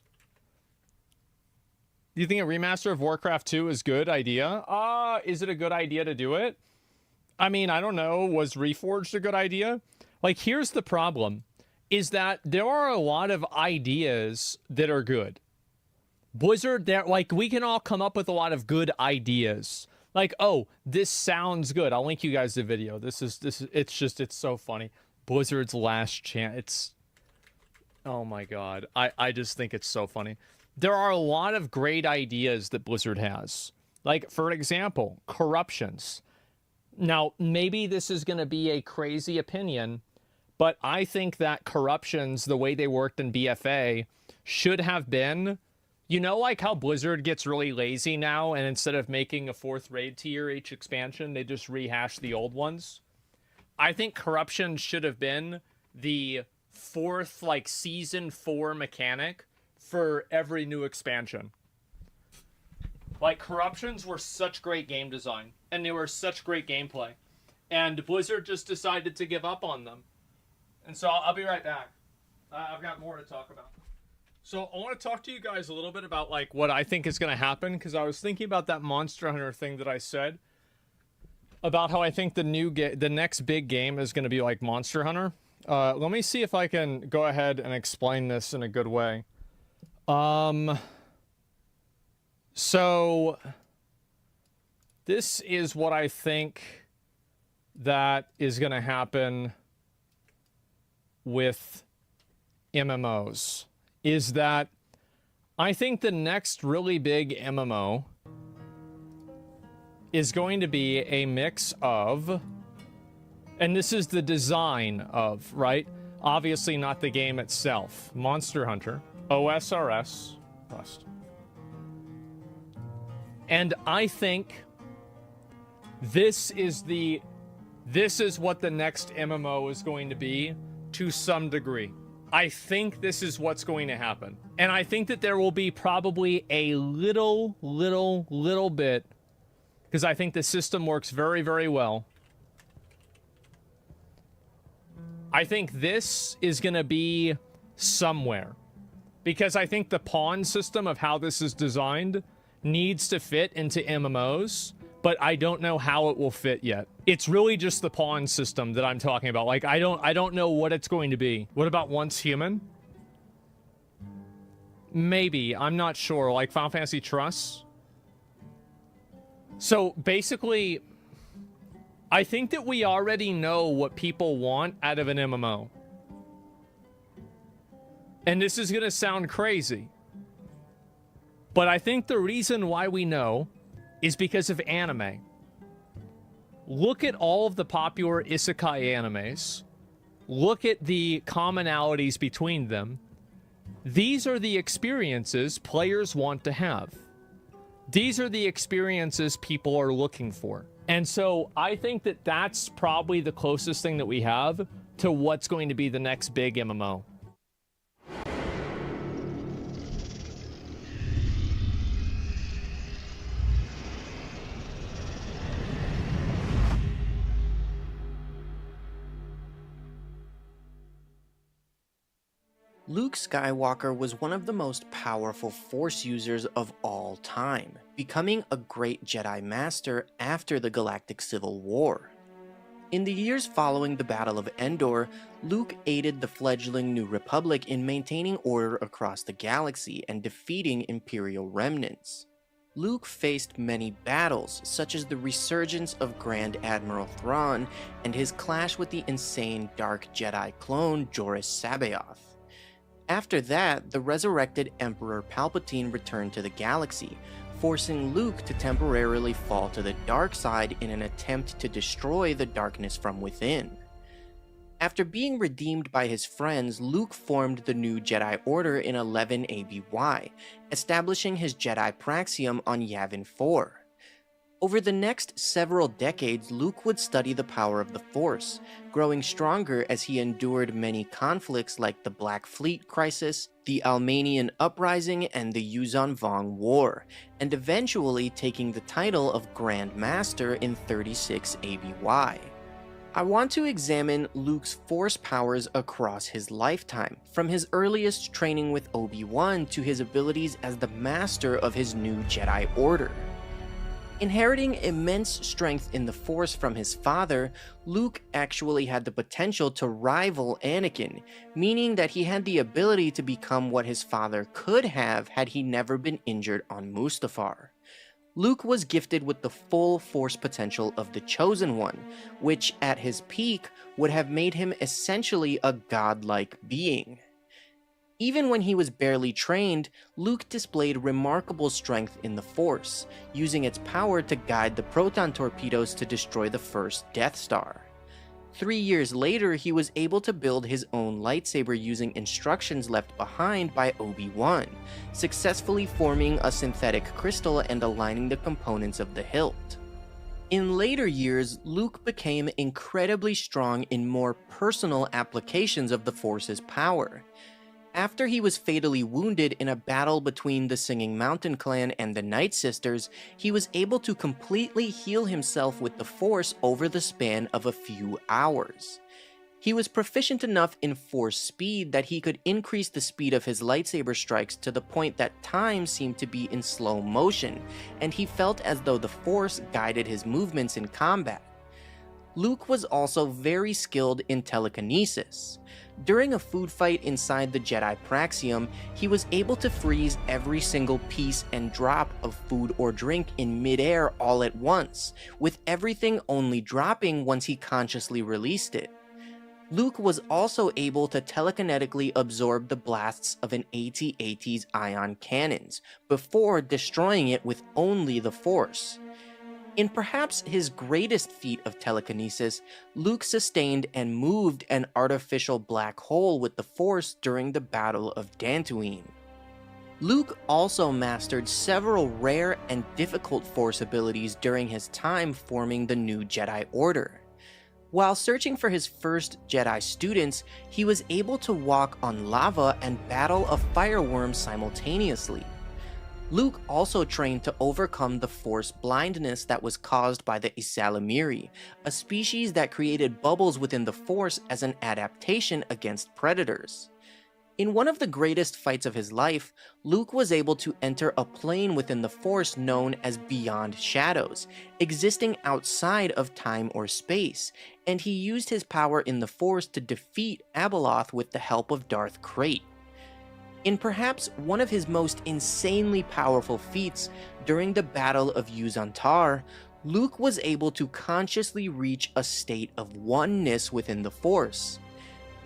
Do you think a remaster of Warcraft 2 is a good idea? Is it a good idea to do it? I mean, I don't know. Was Reforged a good idea? Like, here's the problem. Is that there are a lot of ideas that are good. Blizzard, like, we can all come up with a lot of good ideas. Like, oh, this sounds good. I'll link you guys the video. It's so funny. Blizzard's last chance. Oh my god. I just think it's so funny. There are a lot of great ideas that Blizzard has. Like, for example, corruptions. Now, maybe this is going to be a crazy opinion, but I think that corruptions, the way they worked in BFA, should have been, you know, like how Blizzard gets really lazy now, and instead of making a 4th raid tier each expansion, they just rehash the old ones? I think corruption should have been the 4th, like, season 4 mechanic for every new expansion. Like, corruptions were such great game design, and they were such great gameplay. And Blizzard just decided to give up on them. And so I'll be right back. I've got more to talk about. So I want to talk to you guys a little bit about, like, what I think is going to happen, because I was thinking about that Monster Hunter thing that I said. About how I think the next big game is going to be like Monster Hunter. Let me see if I can go ahead and explain this in a good way. So this is what I think that is going to happen with MMOs. Is that I think the next really big MMO is going to be a mix of, and this is the design of, right? Obviously not the game itself. Monster Hunter, OSRS, Rust. And I think this is what the next MMO is going to be to some degree. I think this is what's going to happen. And I think that there will be probably a little bit, because I think the system works very, very well. I think this is going to be somewhere. Because I think the pawn system of how this is designed needs to fit into MMOs, but I don't know how it will fit yet. It's really just the pawn system that I'm talking about. Like, I don't know what it's going to be. What about Once Human? Maybe. I'm not sure. Like Final Fantasy Trust? So, basically, I think that we already know what people want out of an MMO. And this is going to sound crazy. But I think the reason why we know is because of anime. Look at all of the popular isekai animes. Look at the commonalities between them. These are the experiences players want to have. These are the experiences people are looking for. And so I think that that's probably the closest thing that we have to what's going to be the next big MMO.
Luke Skywalker was one of the most powerful Force users of all time, becoming a great Jedi Master after the Galactic Civil War. In the years following the Battle of Endor, Luke aided the fledgling New Republic in maintaining order across the galaxy and defeating Imperial remnants. Luke faced many battles, such as the resurgence of Grand Admiral Thrawn and his clash with the insane Dark Jedi clone Joruus C'baoth. After that, the resurrected Emperor Palpatine returned to the galaxy, forcing Luke to temporarily fall to the dark side in an attempt to destroy the darkness from within. After being redeemed by his friends, Luke formed the new Jedi Order in 11 ABY, establishing his Jedi Praxium on Yavin 4. Over the next several decades, Luke would study the power of the Force, growing stronger as he endured many conflicts like the Black Fleet Crisis, the Almanian Uprising, and the Yuzan Vong War, and eventually taking the title of Grand Master in 36 ABY. I want to examine Luke's Force powers across his lifetime, from his earliest training with Obi-Wan to his abilities as the master of his new Jedi Order. Inheriting immense strength in the Force from his father, Luke actually had the potential to rival Anakin, meaning that he had the ability to become what his father could have had he never been injured on Mustafar. Luke was gifted with the full Force potential of the Chosen One, which at his peak would have made him essentially a godlike being. Even when he was barely trained, Luke displayed remarkable strength in the Force, using its power to guide the proton torpedoes to destroy the first Death Star. 3 years later, he was able to build his own lightsaber using instructions left behind by Obi-Wan, successfully forming a synthetic crystal and aligning the components of the hilt. In later years, Luke became incredibly strong in more personal applications of the Force's power. After he was fatally wounded in a battle between the Singing Mountain clan and the Night Sisters, he was able to completely heal himself with the Force over the span of a few hours. He was proficient enough in Force speed that he could increase the speed of his lightsaber strikes to the point that time seemed to be in slow motion, and he felt as though the Force guided his movements in combat. Luke was also very skilled in telekinesis. During a food fight inside the Jedi Praxium, he was able to freeze every single piece and drop of food or drink in midair all at once, with everything only dropping once he consciously released it. Luke was also able to telekinetically absorb the blasts of an AT-AT's ion cannons, before destroying it with only the Force. In perhaps his greatest feat of telekinesis, Luke sustained and moved an artificial black hole with the Force during the Battle of Dantooine. Luke also mastered several rare and difficult Force abilities during his time forming the new Jedi Order. While searching for his first Jedi students, he was able to walk on lava and battle a fireworm simultaneously. Luke also trained to overcome the Force blindness that was caused by the Isalamiri, a species that created bubbles within the Force as an adaptation against predators. In one of the greatest fights of his life, Luke was able to enter a plane within the Force known as Beyond Shadows, existing outside of time or space, and he used his power in the Force to defeat Abeloth with the help of Darth Krayt. In perhaps one of his most insanely powerful feats, during the Battle of Yuzantar, Luke was able to consciously reach a state of oneness within the Force.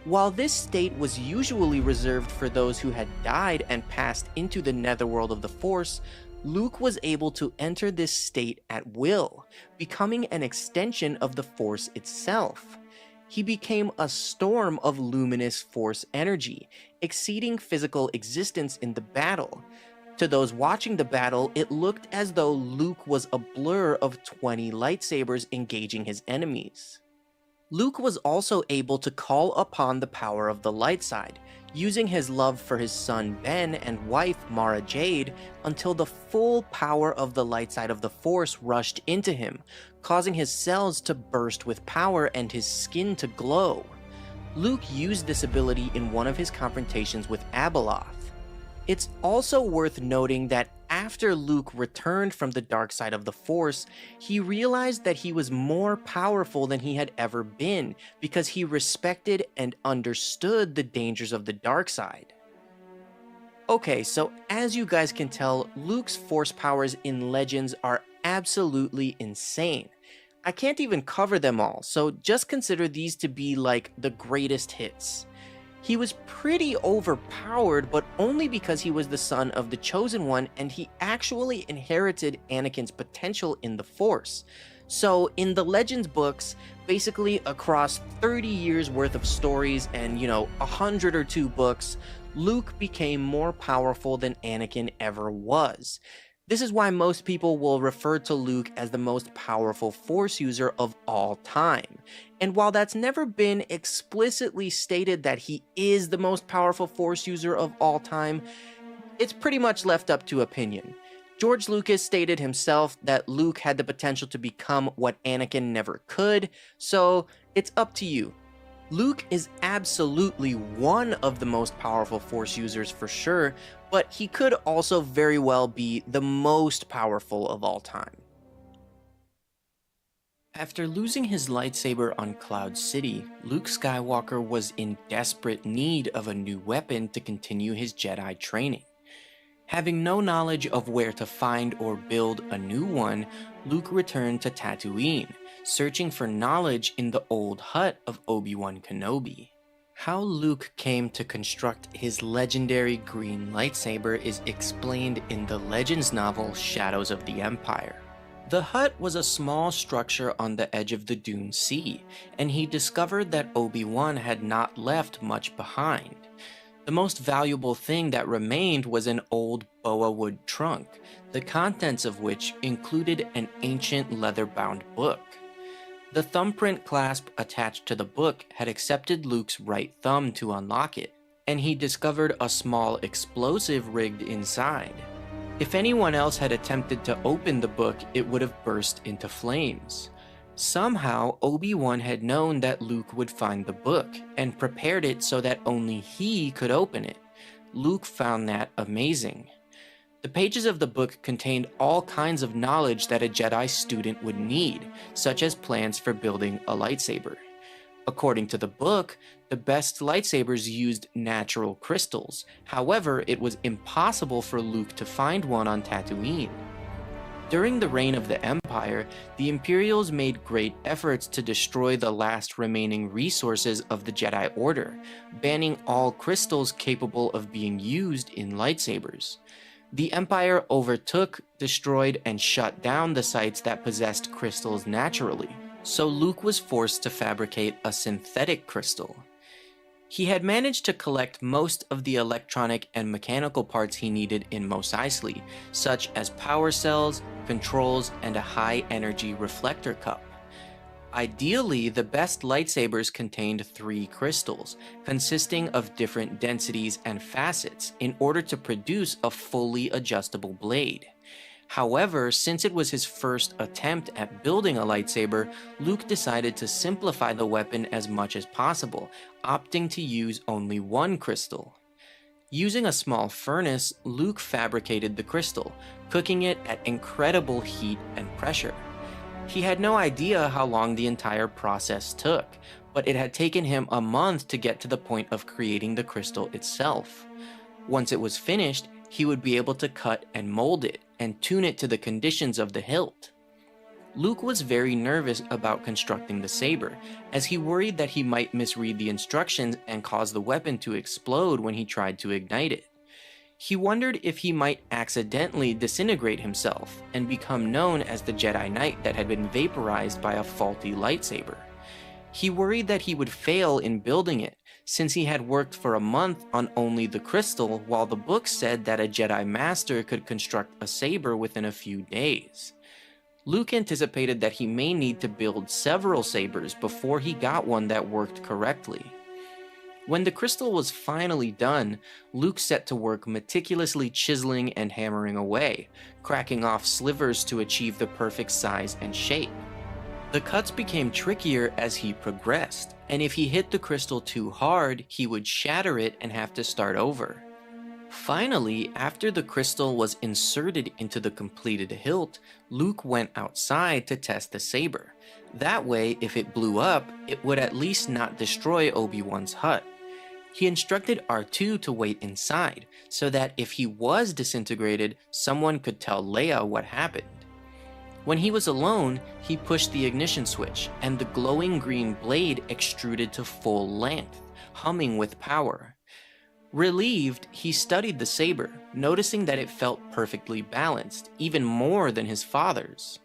While this state was usually reserved for those who had died and passed into the netherworld of the Force, Luke was able to enter this state at will, becoming an extension of the Force itself. He became a storm of luminous Force energy, exceeding physical existence in the battle. To those watching the battle, it looked as though Luke was a blur of 20 lightsabers engaging his enemies. Luke was also able to call upon the power of the light side, using his love for his son Ben and wife Mara Jade until the full power of the light side of the Force rushed into him, causing his cells to burst with power and his skin to glow. Luke used this ability in one of his confrontations with Abeloth. It's also worth noting that after Luke returned from the dark side of the Force, he realized that he was more powerful than he had ever been because he respected and understood the dangers of the dark side. Okay, so as you guys can tell, Luke's Force powers in Legends are absolutely insane. I can't even cover them all, so just consider these to be like the greatest hits. He was pretty overpowered, but only because he was the son of the Chosen One and he actually inherited Anakin's potential in the Force. So in the Legends books, basically across 30 years worth of stories and 100 or 2 books, Luke became more powerful than Anakin ever was. This is why most people will refer to Luke as the most powerful Force user of all time. And while that's never been explicitly stated that he is the most powerful Force user of all time, it's pretty much left up to opinion. George Lucas stated himself that Luke had the potential to become what Anakin never could, so it's up to you. Luke is absolutely one of the most powerful Force users for sure, but he could also very well be the most powerful of all time. After losing his lightsaber on Cloud City, Luke Skywalker was in desperate need of a new weapon to continue his Jedi training. Having no knowledge of where to find or build a new one, Luke returned to Tatooine, searching for knowledge in the old hut of Obi-Wan Kenobi. How Luke came to construct his legendary green lightsaber is explained in the Legends novel Shadows of the Empire. The hut was a small structure on the edge of the Dune Sea, and he discovered that Obi-Wan had not left much behind. The most valuable thing that remained was an old boa wood trunk, the contents of which included an ancient leather-bound book. The thumbprint clasp attached to the book had accepted Luke's right thumb to unlock it, and he discovered a small explosive rigged inside. If anyone else had attempted to open the book, it would have burst into flames. Somehow, Obi-Wan had known that Luke would find the book, and prepared it so that only he could open it. Luke found that amazing. The pages of the book contained all kinds of knowledge that a Jedi student would need, such as plans for building a lightsaber. According to the book, the best lightsabers used natural crystals. However, it was impossible for Luke to find one on Tatooine. During the reign of the Empire, the Imperials made great efforts to destroy the last remaining resources of the Jedi Order, banning all crystals capable of being used in lightsabers. The Empire overtook, destroyed, and shut down the sites that possessed crystals naturally, so Luke was forced to fabricate a synthetic crystal. He had managed to collect most of the electronic and mechanical parts he needed in Mos Eisley, such as power cells, controls, and a high-energy reflector cup. Ideally, the best lightsabers contained 3 crystals, consisting of different densities and facets, in order to produce a fully adjustable blade. However, since it was his first attempt at building a lightsaber, Luke decided to simplify the weapon as much as possible, opting to use only 1 crystal. Using a small furnace, Luke fabricated the crystal, cooking it at incredible heat and pressure. He had no idea how long the entire process took, but it had taken him a month to get to the point of creating the crystal itself. Once it was finished, he would be able to cut and mold it, and tune it to the conditions of the hilt. Luke was very nervous about constructing the saber, as he worried that he might misread the instructions and cause the weapon to explode when he tried to ignite it. He wondered if he might accidentally disintegrate himself and become known as the Jedi Knight that had been vaporized by a faulty lightsaber. He worried that he would fail in building it, since he had worked for a month on only the crystal, while the book said that a Jedi Master could construct a saber within a few days. Luke anticipated that he may need to build several sabers before he got one that worked correctly. When the crystal was finally done, Luke set to work meticulously chiseling and hammering away, cracking off slivers to achieve the perfect size and shape. The cuts became trickier as he progressed, and if he hit the crystal too hard, he would shatter it and have to start over. Finally, after the crystal was inserted into the completed hilt, Luke went outside to test the saber. That way, if it blew up, it would at least not destroy Obi-Wan's hut. He instructed R2 to wait inside, so that if he was disintegrated, someone could tell Leia what happened. When he was alone, he pushed the ignition switch, and the glowing green blade extruded to full length, humming with power. Relieved, he studied the saber, noticing that it felt perfectly balanced, even more than his father's.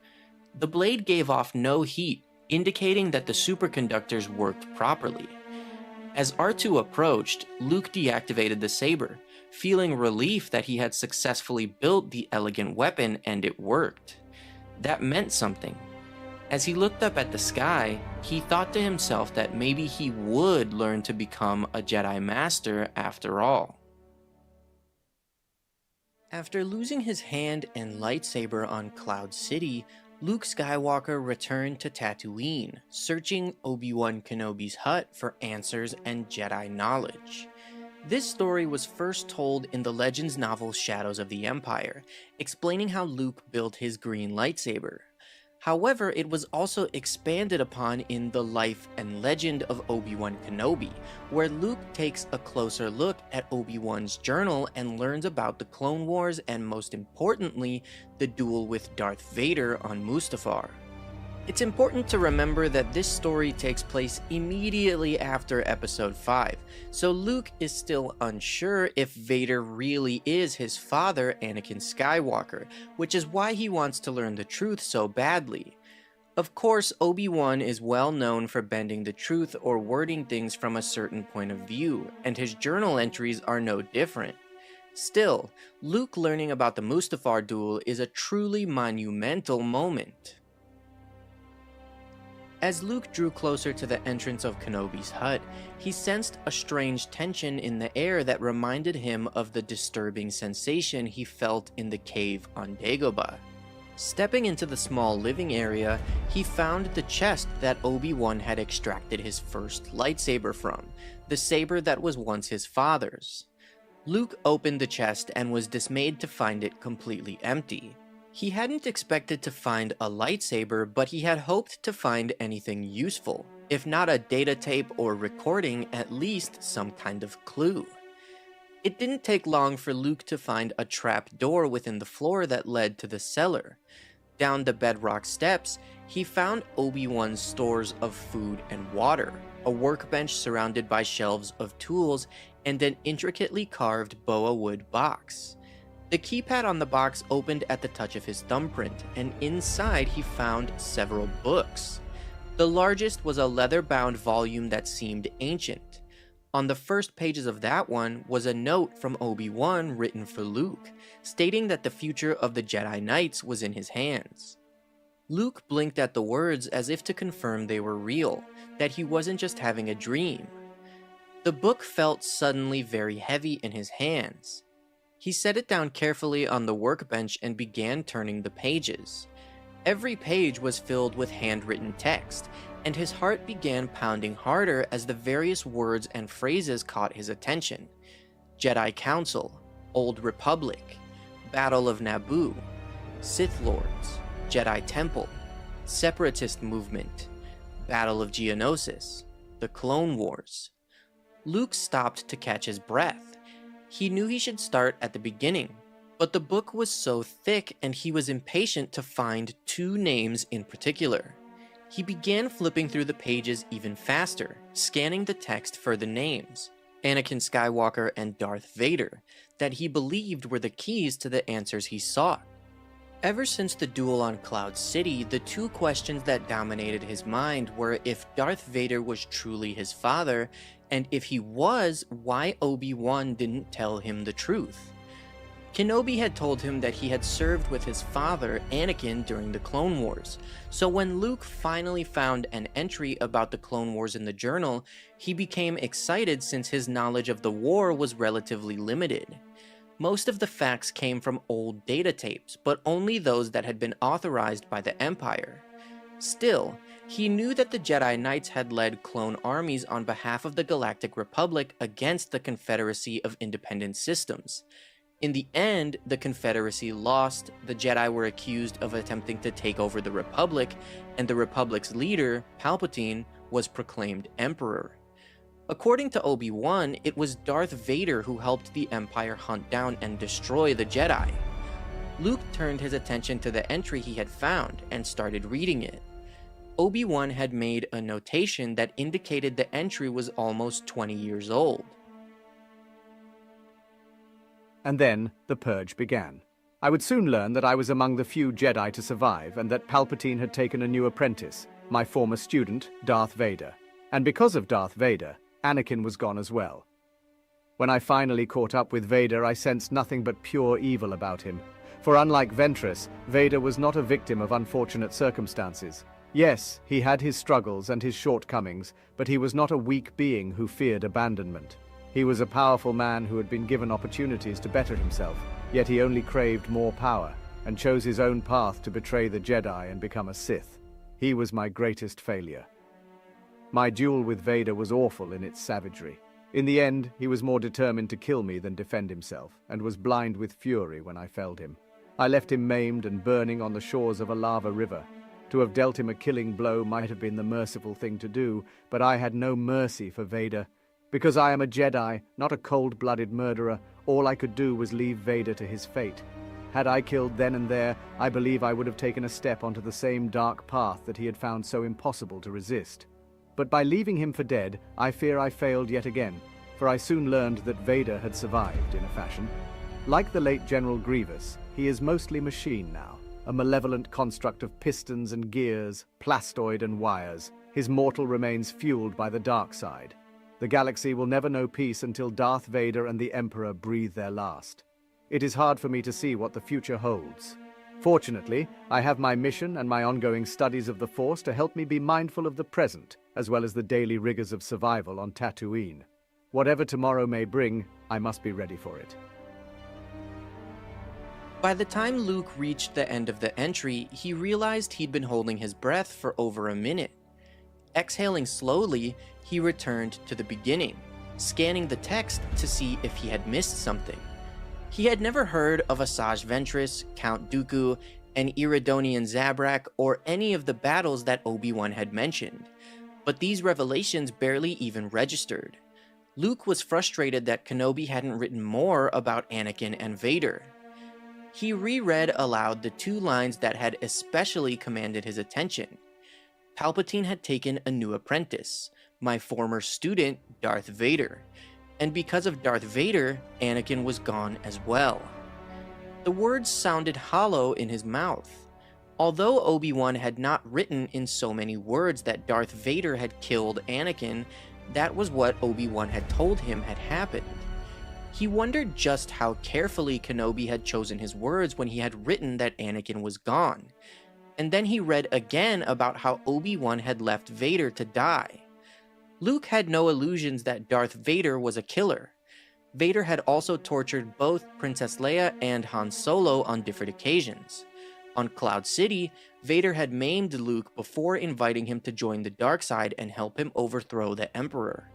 The blade gave off no heat, indicating that the superconductors worked properly. As R2 approached, Luke deactivated the saber, feeling relief that he had successfully built the elegant weapon and it worked. That meant something. As he looked up at the sky, he thought to himself that maybe he would learn to become a Jedi Master after all. After losing his hand and lightsaber on Cloud City, Luke Skywalker returned to Tatooine, searching Obi-Wan Kenobi's hut for answers and Jedi knowledge. This story was first told in the Legends novel Shadows of the Empire, explaining how Luke built his green lightsaber. However, it was also expanded upon in The Life and Legend of Obi-Wan Kenobi, where Luke takes a closer look at Obi-Wan's journal and learns about the Clone Wars and, most importantly, the duel with Darth Vader on Mustafar. It's important to remember that this story takes place immediately after Episode 5, so Luke is still unsure if Vader really is his father, Anakin Skywalker, which is why he wants to learn the truth so badly. Of course, Obi-Wan is well known for bending the truth or wording things from a certain point of view, and his journal entries are no different. Still, Luke learning about the Mustafar duel is a truly monumental moment. As Luke drew closer to the entrance of Kenobi's hut, he sensed a strange tension in the air that reminded him of the disturbing sensation he felt in the cave on Dagobah. Stepping into the small living area, he found the chest that Obi-Wan had extracted his first lightsaber from, the saber that was once his father's. Luke opened the chest and was dismayed to find it completely empty. He hadn't expected to find a lightsaber, but he had hoped to find anything useful. If not a data tape or recording, at least some kind of clue. It didn't take long for Luke to find a trap door within the floor that led to the cellar. Down the bedrock steps, he found Obi-Wan's stores of food and water, a workbench surrounded by shelves of tools, and an intricately carved boa wood box. The keypad on the box opened at the touch of his thumbprint, and inside he found several books. The largest was a leather-bound volume that seemed ancient. On the first pages of that one was a note from Obi-Wan written for Luke, stating that the future of the Jedi Knights was in his hands. Luke blinked at the words as if to confirm they were real, that he wasn't just having a dream. The book felt suddenly very heavy in his hands. He set it down carefully on the workbench and began turning the pages. Every page was filled with handwritten text, and his heart began pounding harder as the various words and phrases caught his attention. Jedi Council, Old Republic, Battle of Naboo, Sith Lords, Jedi Temple, Separatist Movement, Battle of Geonosis, the Clone Wars. Luke stopped to catch his breath. He knew he should start at the beginning, but the book was so thick and he was impatient to find two names in particular. He began flipping through the pages even faster, scanning the text for the names, Anakin Skywalker and Darth Vader, that he believed were the keys to the answers he sought. Ever since the duel on Cloud City, the two questions that dominated his mind were if Darth Vader was truly his father, and if he was, why Obi-Wan didn't tell him the truth. Kenobi had told him that he had served with his father, Anakin, during the Clone Wars, so when Luke finally found an entry about the Clone Wars in the journal, he became excited since his knowledge of the war was relatively limited. Most of the facts came from old data tapes, but only those that had been authorized by the Empire. Still, he knew that the Jedi Knights had led clone armies on behalf of the Galactic Republic against the Confederacy of Independent Systems. In the end, the Confederacy lost, the Jedi were accused of attempting to take over the Republic, and the Republic's leader, Palpatine, was proclaimed Emperor. According to Obi-Wan, it was Darth Vader who helped the Empire hunt down and destroy the Jedi. Luke turned his attention to the entry he had found and started reading it. Obi-Wan had made a notation that indicated the entry was almost 20 years old.
And then the purge began. I would soon learn that I was among the few Jedi to survive and that Palpatine had taken a new apprentice, my former student, Darth Vader. And because of Darth Vader, Anakin was gone as well. When I finally caught up with Vader, I sensed nothing but pure evil about him. For unlike Ventress, Vader was not a victim of unfortunate circumstances. Yes, he had his struggles and his shortcomings, but he was not a weak being who feared abandonment. He was a powerful man who had been given opportunities to better himself, yet he only craved more power, and chose his own path to betray the Jedi and become a Sith. He was my greatest failure. My duel with Vader was awful in its savagery. In the end, he was more determined to kill me than defend himself, and was blind with fury when I felled him. I left him maimed and burning on the shores of a lava river. To have dealt him a killing blow might have been the merciful thing to do, but I had no mercy for Vader. Because I am a Jedi, not a cold-blooded murderer, all I could do was leave Vader to his fate. Had I killed then and there, I believe I would have taken a step onto the same dark path that he had found so impossible to resist. But by leaving him for dead, I fear I failed yet again, for I soon learned that Vader had survived in a fashion. Like the late General Grievous, he is mostly machine now, a malevolent construct of pistons and gears, plastoid and wires. His mortal remains fueled by the dark side. The galaxy will never know peace until Darth Vader and the Emperor breathe their last. It is hard for me to see what the future holds. Fortunately, I have my mission and my ongoing studies of the Force to help me be mindful of the present, as well as the daily rigors of survival on Tatooine. Whatever tomorrow may bring, I must be ready for it.
By the time Luke reached the end of the entry, he realized he'd been holding his breath for over a minute. Exhaling slowly, he returned to the beginning, scanning the text to see if he had missed something. He had never heard of Asajj Ventress, Count Dooku, an Iridonian Zabrak, or any of the battles that Obi-Wan had mentioned, but these revelations barely even registered. Luke was frustrated that Kenobi hadn't written more about Anakin and Vader. He reread aloud the two lines that had especially commanded his attention. Palpatine had taken a new apprentice, my former student, Darth Vader. And because of Darth Vader, Anakin was gone as well. The words sounded hollow in his mouth. Although Obi-Wan had not written in so many words that Darth Vader had killed Anakin, that was what Obi-Wan had told him had happened. He wondered just how carefully Kenobi had chosen his words when he had written that Anakin was gone. And then he read again about how Obi-Wan had left Vader to die. Luke had no illusions that Darth Vader was a killer. Vader had also tortured both Princess Leia and Han Solo on different occasions. On Cloud City, Vader had maimed Luke before inviting him to join the dark side and help him overthrow the Emperor.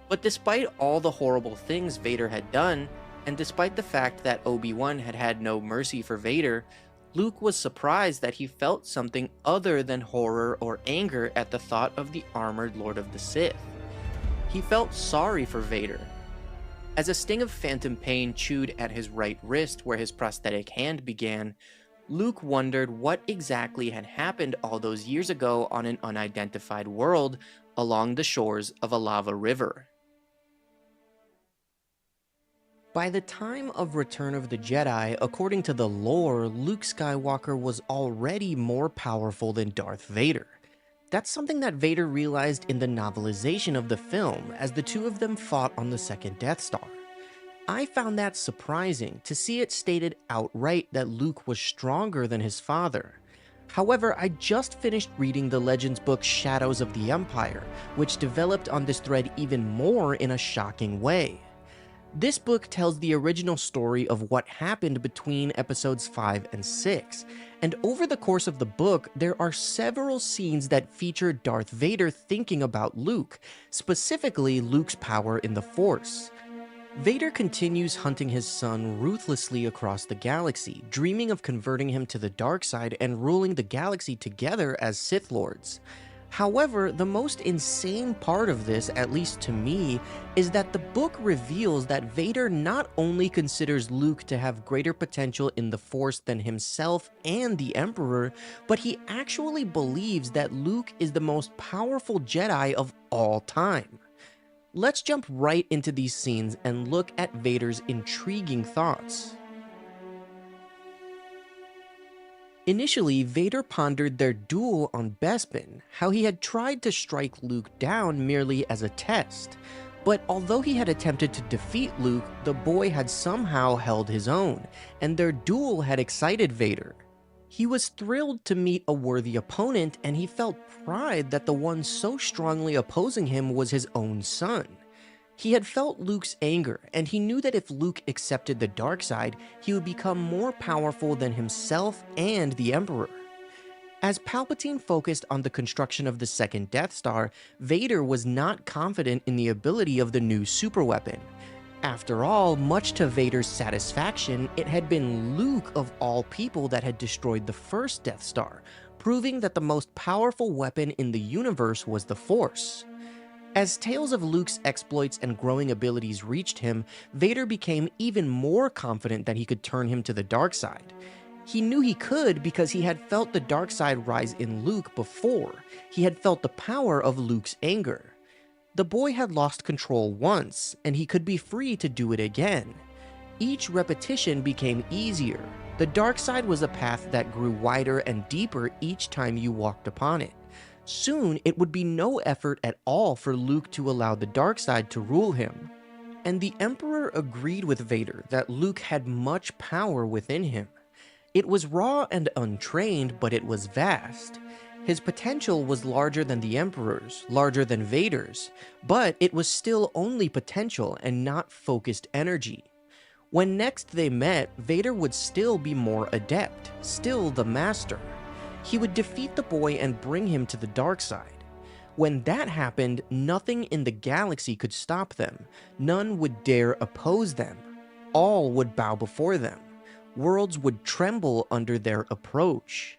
But despite all the horrible things Vader had done, and despite the fact that Obi-Wan had had no mercy for Vader, Luke was surprised that he felt something other than horror or anger at the thought of the armored Lord of the Sith. He felt sorry for Vader. As a sting of phantom pain chewed at his right wrist where his prosthetic hand began, Luke wondered what exactly had happened all those years ago on an unidentified world along the shores of a lava river. By the time of Return of the Jedi, according to the lore, Luke Skywalker was already more powerful than Darth Vader. That's something that Vader realized in the novelization of the film, as the two of them fought on the second Death Star. I found that surprising to see it stated outright that Luke was stronger than his father. However, I just finished reading the Legends book Shadows of the Empire, which developed on this thread even more in a shocking way. This book tells the original story of what happened between episodes 5 and 6, and over the course of the book, there are several scenes that feature Darth Vader thinking about Luke, specifically Luke's power in the Force. Vader continues hunting his son ruthlessly across the galaxy, dreaming of converting him to the dark side and ruling the galaxy together as Sith Lords. However, the most insane part of this, at least to me, is that the book reveals that Vader not only considers Luke to have greater potential in the Force than himself and the Emperor, but he actually believes that Luke is the most powerful Jedi of all time. Let's jump right into these scenes and look at Vader's intriguing thoughts. Initially, Vader pondered their duel on Bespin, how he had tried to strike Luke down merely as a test. But although he had attempted to defeat Luke, the boy had somehow held his own, and their duel had excited Vader. He was thrilled to meet a worthy opponent, and he felt pride that the one so strongly opposing him was his own son. He had felt Luke's anger, and he knew that if Luke accepted the dark side, he would become more powerful than himself and the Emperor. As Palpatine focused on the construction of the second Death Star, Vader was not confident in the ability of the new superweapon. After all, much to Vader's satisfaction, it had been Luke of all people that had destroyed the first Death Star, proving that the most powerful weapon in the universe was the Force. As tales of Luke's exploits and growing abilities reached him, Vader became even more confident that he could turn him to the dark side. He knew he could because he had felt the dark side rise in Luke before. He had felt the power of Luke's anger. The boy had lost control once, and he could be free to do it again. Each repetition became easier. The dark side was a path that grew wider and deeper each time you walked upon it. Soon, it would be no effort at all for Luke to allow the dark side to rule him. And the Emperor agreed with Vader that Luke had much power within him. It was raw and untrained, but it was vast. His potential was larger than the Emperor's, larger than Vader's, but it was still only potential and not focused energy. When next they met, Vader would still be more adept, still the master. He would defeat the boy and bring him to the dark side. When that happened, nothing in the galaxy could stop them. None would dare oppose them. All would bow before them. Worlds would tremble under their approach.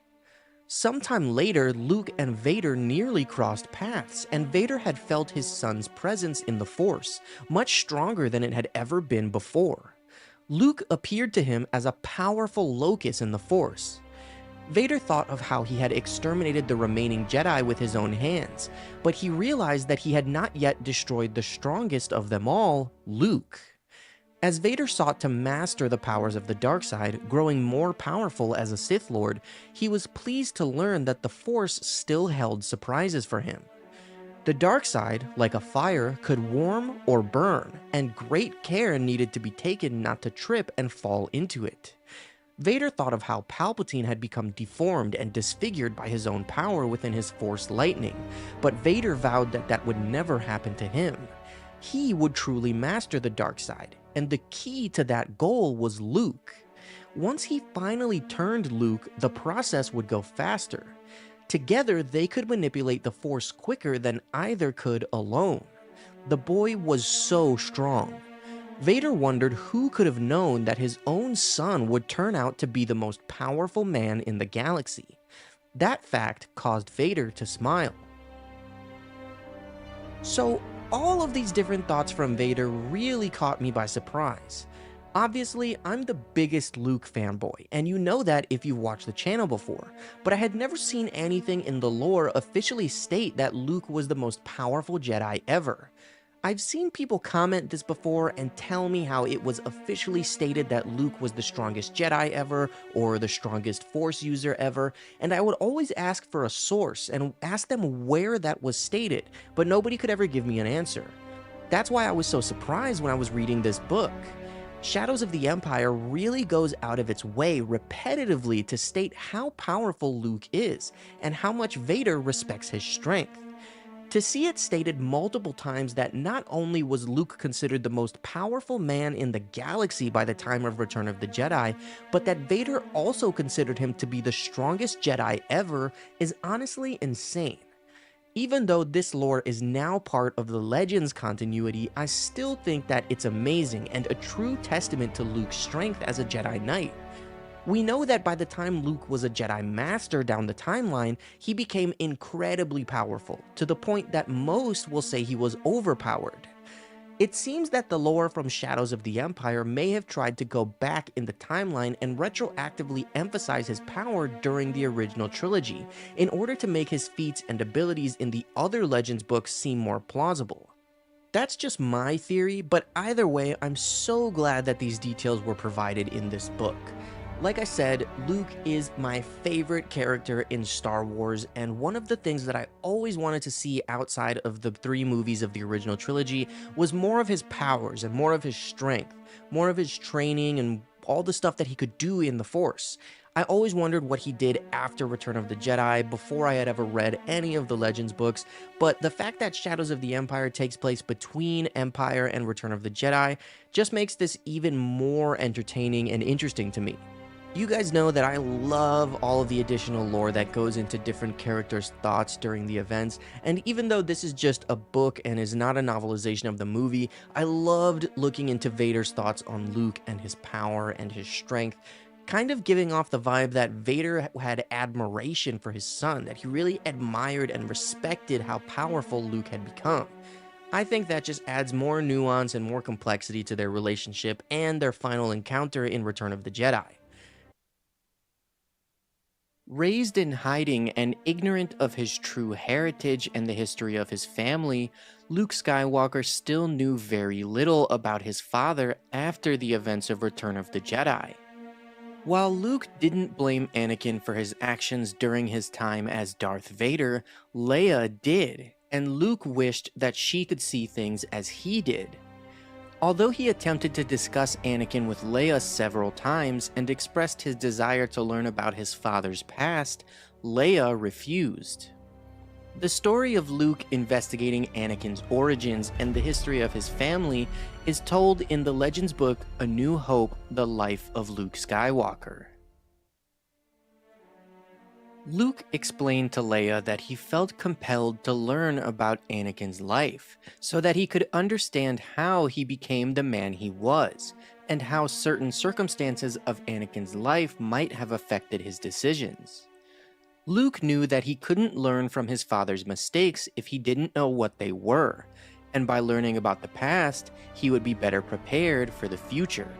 Sometime later, Luke and Vader nearly crossed paths, and Vader had felt his son's presence in the Force, much stronger than it had ever been before. Luke appeared to him as a powerful locus in the Force. Vader thought of how he had exterminated the remaining Jedi with his own hands, but he realized that he had not yet destroyed the strongest of them all, Luke. As Vader sought to master the powers of the dark side, growing more powerful as a Sith Lord, he was pleased to learn that the Force still held surprises for him. The dark side, like a fire, could warm or burn, and great care needed to be taken not to trip and fall into it. Vader thought of how Palpatine had become deformed and disfigured by his own power within his Force lightning, but Vader vowed that that would never happen to him. He would truly master the dark side, and the key to that goal was Luke. Once he finally turned Luke, the process would go faster. Together, they could manipulate the Force quicker than either could alone. The boy was so strong. Vader wondered who could have known that his own son would turn out to be the most powerful man in the galaxy. That fact caused Vader to smile. So, all of these different thoughts from Vader really caught me by surprise. Obviously, I'm the biggest Luke fanboy, and you know that if you've watched the channel before, but I had never seen anything in the lore officially state that Luke was the most powerful Jedi ever. I've seen people comment this before and tell me how it was officially stated that Luke was the strongest Jedi ever, or the strongest Force user ever, and I would always ask for a source and ask them where that was stated, but nobody could ever give me an answer. That's why I was so surprised when I was reading this book. Shadows of the Empire really goes out of its way repetitively to state how powerful Luke is, and how much Vader respects his strength. To see it stated multiple times that not only was Luke considered the most powerful man in the galaxy by the time of Return of the Jedi, but that Vader also considered him to be the strongest Jedi ever is honestly insane. Even though this lore is now part of the Legends continuity, I still think that it's amazing and a true testament to Luke's strength as a Jedi Knight. We know that by the time Luke was a Jedi Master down the timeline, he became incredibly powerful, to the point that most will say he was overpowered. It seems that the lore from Shadows of the Empire may have tried to go back in the timeline and retroactively emphasize his power during the original trilogy, in order to make his feats and abilities in the other Legends books seem more plausible. That's just my theory, but either way, I'm so glad that these details were provided in this book. Like I said, Luke is my favorite character in Star Wars, and one of the things that I always wanted to see outside of the 3 movies of the original trilogy was more of his powers and more of his strength, more of his training and all the stuff that he could do in the Force. I always wondered what he did after Return of the Jedi before I had ever read any of the Legends books, but the fact that Shadows of the Empire takes place between Empire and Return of the Jedi just makes this even more entertaining and interesting to me. You guys know that I love all of the additional lore that goes into different characters' thoughts during the events, and even though this is just a book and is not a novelization of the movie, I loved looking into Vader's thoughts on Luke and his power and his strength, kind of giving off the vibe that Vader had admiration for his son, that he really admired and respected how powerful Luke had become. I think that just adds more nuance and more complexity to their relationship and their final encounter in Return of the Jedi. Raised in hiding and ignorant of his true heritage and the history of his family, Luke Skywalker still knew very little about his father after the events of Return of the Jedi. While Luke didn't blame Anakin for his actions during his time as Darth Vader, Leia did, and Luke wished that she could see things as he did. Although he attempted to discuss Anakin with Leia several times and expressed his desire to learn about his father's past, Leia refused. The story of Luke investigating Anakin's origins and the history of his family is told in the Legends book A New Hope: The Life of Luke Skywalker. Luke explained to Leia that he felt compelled to learn about Anakin's life, so that he could understand how he became the man he was, and how certain circumstances of Anakin's life might have affected his decisions. Luke knew that he couldn't learn from his father's mistakes if he didn't know what they were, and by learning about the past, he would be better prepared for the future.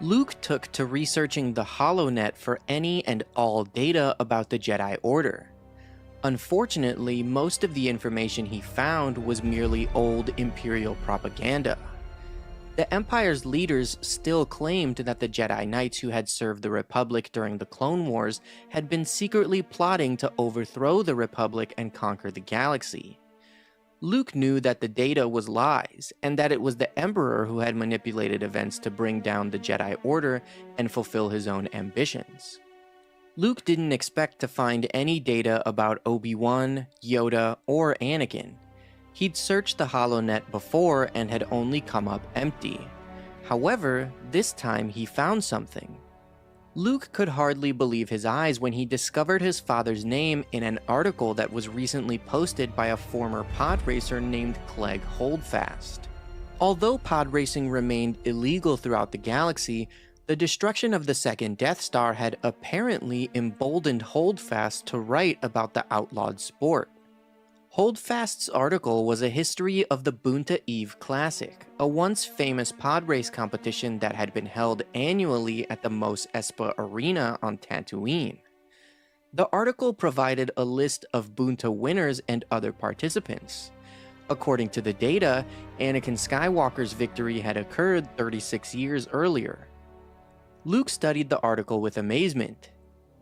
Luke took to researching the HoloNet for any and all data about the Jedi Order. Unfortunately, most of the information he found was merely old Imperial propaganda. The Empire's leaders still claimed that the Jedi Knights who had served the Republic during the Clone Wars had been secretly plotting to overthrow the Republic and conquer the galaxy. Luke knew that the data was lies, and that it was the Emperor who had manipulated events to bring down the Jedi Order and fulfill his own ambitions. Luke didn't expect to find any data about Obi-Wan, Yoda, or Anakin. He'd searched the HoloNet before and had only come up empty. However, this time he found something. Luke could hardly believe his eyes when he discovered his father's name in an article that was recently posted by a former pod racer named Clegg Holdfast. Although pod racing remained illegal throughout the galaxy, the destruction of the second Death Star had apparently emboldened Holdfast to write about the outlawed sport. Holdfast's article was a history of the Boonta Eve Classic, a once famous pod race competition that had been held annually at the Mos Espa Arena on Tatooine. The article provided a list of Boonta winners and other participants. According to the data, Anakin Skywalker's victory had occurred 36 years earlier. Luke studied the article with amazement.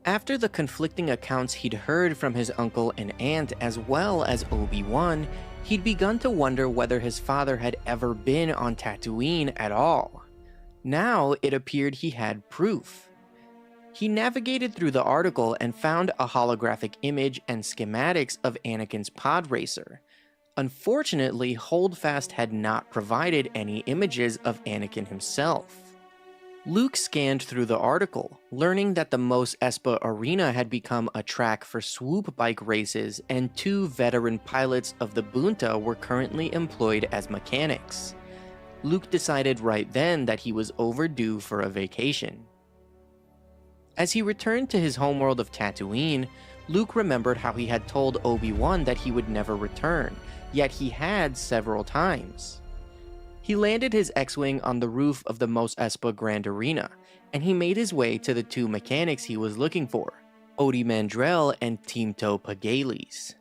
After the conflicting accounts he'd heard from his uncle and aunt as well as Obi-Wan, he'd begun to wonder whether his father had ever been on Tatooine at all. Now it appeared he had proof. He navigated through the article and found a holographic image and schematics of Anakin's pod racer. Unfortunately, Holdfast had not provided any images of Anakin himself. Luke scanned through the article, learning that the Mos Espa Arena had become a track for swoop bike races and 2 veteran pilots of the Boonta were currently employed as mechanics. Luke decided right then that he was overdue for a vacation. As he returned to his homeworld of Tatooine, Luke remembered how he had told Obi-Wan that he would never return, yet he had several times. He landed his X-Wing on the roof of the Mos Espa Grand Arena, and he made his way to the 2 mechanics he was looking for, Odi Mandrell and Teemto Pagales.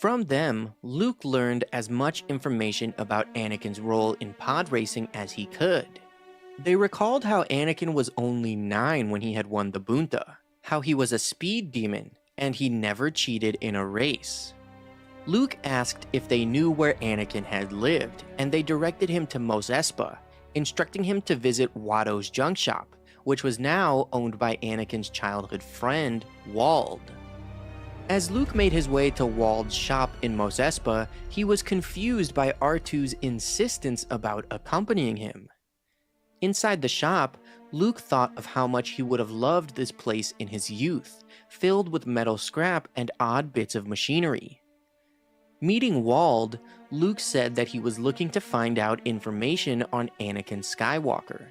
From them, Luke learned as much information about Anakin's role in pod racing as he could. They recalled how Anakin was only 9 when he had won the Boonta, how he was a speed demon, and he never cheated in a race. Luke asked if they knew where Anakin had lived, and they directed him to Mos Espa, instructing him to visit Watto's junk shop, which was now owned by Anakin's childhood friend, Wald. As Luke made his way to Wald's shop in Mos Espa, he was confused by R2's insistence about accompanying him. Inside the shop, Luke thought of how much he would have loved this place in his youth, filled with metal scrap and odd bits of machinery. Meeting Wald, Luke said that he was looking to find out information on Anakin Skywalker.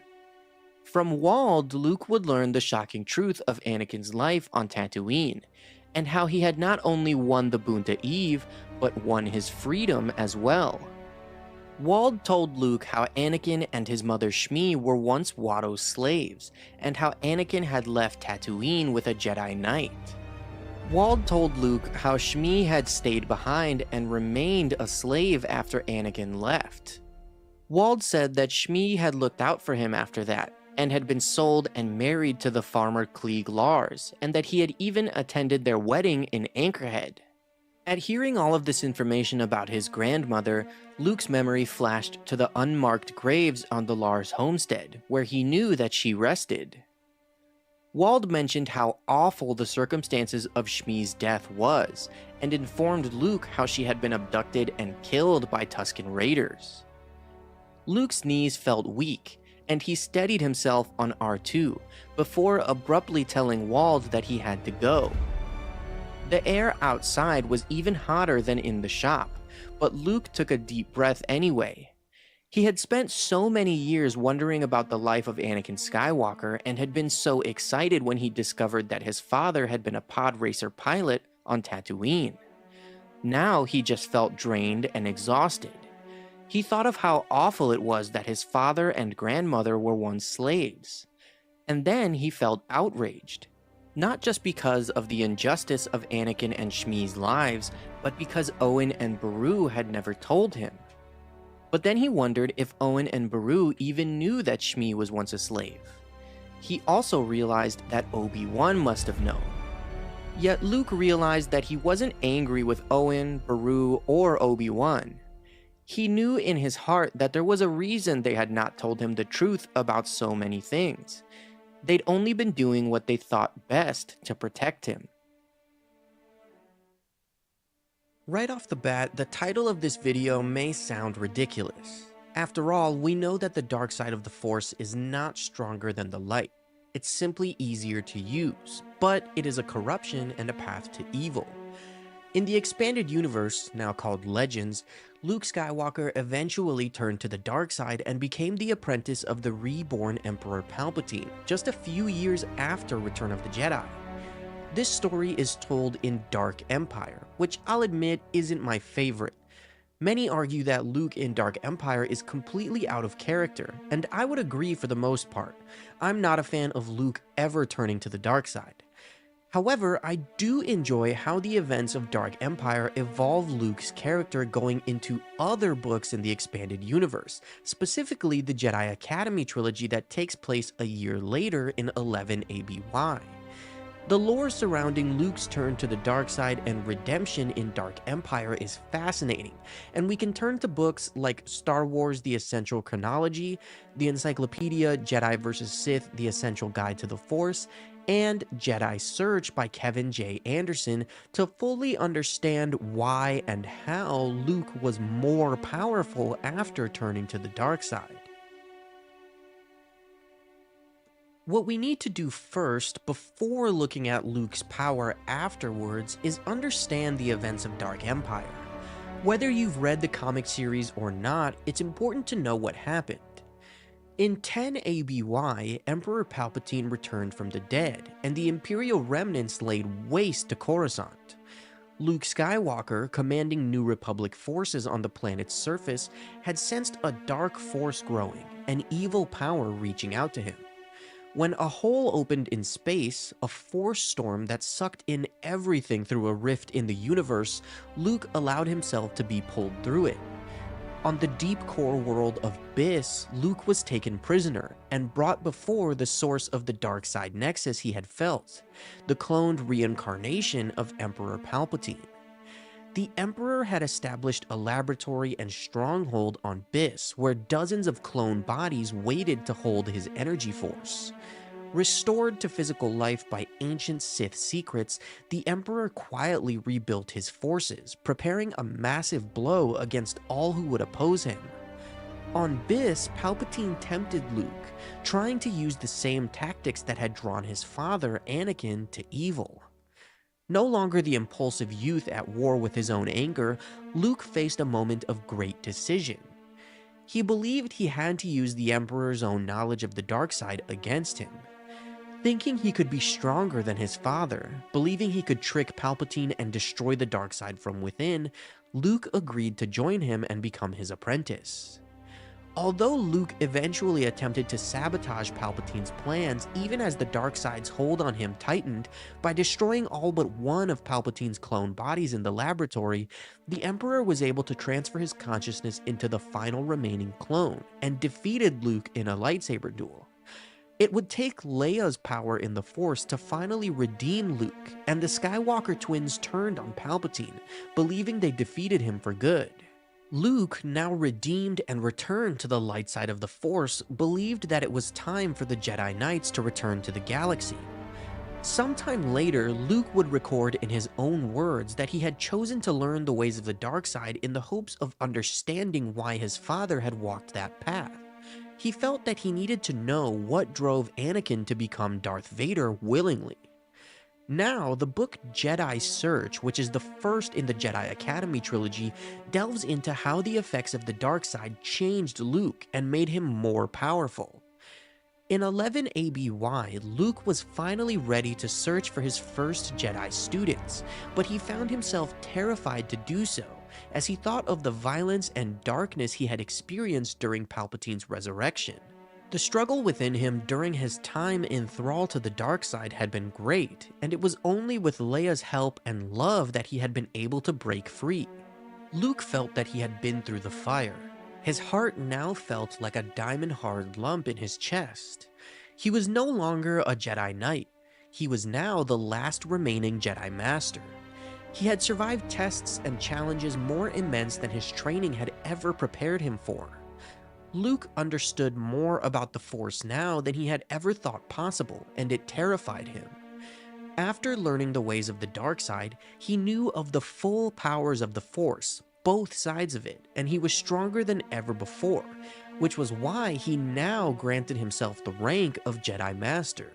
From Wald, Luke would learn the shocking truth of Anakin's life on Tatooine, and how he had not only won the Boonta Eve, but won his freedom as well. Wald told Luke how Anakin and his mother Shmi were once Watto's slaves, and how Anakin had left Tatooine with a Jedi Knight. Wald told Luke how Shmi had stayed behind and remained a slave after Anakin left. Wald said that Shmi had looked out for him after that, and had been sold and married to the farmer Klieg Lars, and that he had even attended their wedding in Anchorhead. At hearing all of this information about his grandmother, Luke's memory flashed to the unmarked graves on the Lars homestead, where he knew that she rested. Wald mentioned how awful the circumstances of Shmi's death was, and informed Luke how she had been abducted and killed by Tusken Raiders. Luke's knees felt weak, and he steadied himself on R2, before abruptly telling Wald that he had to go. The air outside was even hotter than in the shop, but Luke took a deep breath anyway. He had spent so many years wondering about the life of Anakin Skywalker and had been so excited when he discovered that his father had been a pod racer pilot on Tatooine. Now he just felt drained and exhausted. He thought of how awful it was that his father and grandmother were once slaves. And then he felt outraged. Not just because of the injustice of Anakin and Shmi's lives, but because Owen and Beru had never told him. But then he wondered if Owen and Beru even knew that Shmi was once a slave. He also realized that Obi-Wan must have known. Yet Luke realized that he wasn't angry with Owen, Beru, or Obi-Wan. He knew in his heart that there was a reason they had not told him the truth about so many things. They'd only been doing what they thought best to protect him. Right off the bat, the title of this video may sound ridiculous. After all, we know that the dark side of the Force is not stronger than the light. It's simply easier to use, but it is a corruption and a path to evil. In the expanded universe, now called Legends, Luke Skywalker eventually turned to the dark side and became the apprentice of the reborn Emperor Palpatine, just a few years after Return of the Jedi. This story is told in Dark Empire, which I'll admit isn't my favorite. Many argue that Luke in Dark Empire is completely out of character, and I would agree for the most part. I'm not a fan of Luke ever turning to the dark side. However, I do enjoy how the events of Dark Empire evolve Luke's character going into other books in the expanded universe, specifically the Jedi Academy trilogy that takes place a year later in 11 ABY. The lore surrounding Luke's turn to the dark side and redemption in Dark Empire is fascinating, and we can turn to books like Star Wars: The Essential Chronology, the Encyclopedia Jedi vs. Sith: The Essential Guide to the Force, and Jedi Search by Kevin J. Anderson to fully understand why and how Luke was more powerful after turning to the dark side. What we need to do first, before looking at Luke's power afterwards, is understand the events of Dark Empire. Whether you've read the comic series or not, it's important to know what happened. In 10 ABY, Emperor Palpatine returned from the dead, and the Imperial remnants laid waste to Coruscant. Luke Skywalker, commanding New Republic forces on the planet's surface, had sensed a dark force growing, an evil power reaching out to him. When a hole opened in space, a force storm that sucked in everything through a rift in the universe, Luke allowed himself to be pulled through it. On the deep core world of Biss, Luke was taken prisoner and brought before the source of the dark side nexus he had felt, the cloned reincarnation of Emperor Palpatine. The Emperor had established a laboratory and stronghold on Biss, where dozens of clone bodies waited to hold his energy force. Restored to physical life by ancient Sith secrets, the Emperor quietly rebuilt his forces, preparing a massive blow against all who would oppose him. On Biss, Palpatine tempted Luke, trying to use the same tactics that had drawn his father, Anakin, to evil. No longer the impulsive youth at war with his own anger, Luke faced a moment of great decision. He believed he had to use the Emperor's own knowledge of the dark side against him. Thinking he could be stronger than his father, believing he could trick Palpatine and destroy the dark side from within, Luke agreed to join him and become his apprentice. Although Luke eventually attempted to sabotage Palpatine's plans even as the dark side's hold on him tightened by destroying all but one of Palpatine's clone bodies in the laboratory, the Emperor was able to transfer his consciousness into the final remaining clone and defeated Luke in a lightsaber duel. It would take Leia's power in the Force to finally redeem Luke, and the Skywalker twins turned on Palpatine, believing they defeated him for good. Luke, now redeemed and returned to the light side of the Force, believed that it was time for the Jedi Knights to return to the galaxy. Sometime later, Luke would record in his own words that he had chosen to learn the ways of the dark side in the hopes of understanding why his father had walked that path. He felt that he needed to know what drove Anakin to become Darth Vader willingly. Now, the book Jedi Search, which is the first in the Jedi Academy trilogy, delves into how the effects of the dark side changed Luke and made him more powerful. In 11 ABY, Luke was finally ready to search for his first Jedi students, but he found himself terrified to do so, as he thought of the violence and darkness he had experienced during Palpatine's resurrection. The struggle within him during his time in thrall to the dark side had been great, and it was only with Leia's help and love that he had been able to break free. Luke felt that he had been through the fire. His heart now felt like a diamond-hard lump in his chest. He was no longer a Jedi Knight. He was now the last remaining Jedi Master. He had survived tests and challenges more immense than his training had ever prepared him for. Luke understood more about the Force now than he had ever thought possible, and it terrified him. After learning the ways of the dark side, he knew of the full powers of the Force, both sides of it, and he was stronger than ever before, which was why he now granted himself the rank of Jedi Master.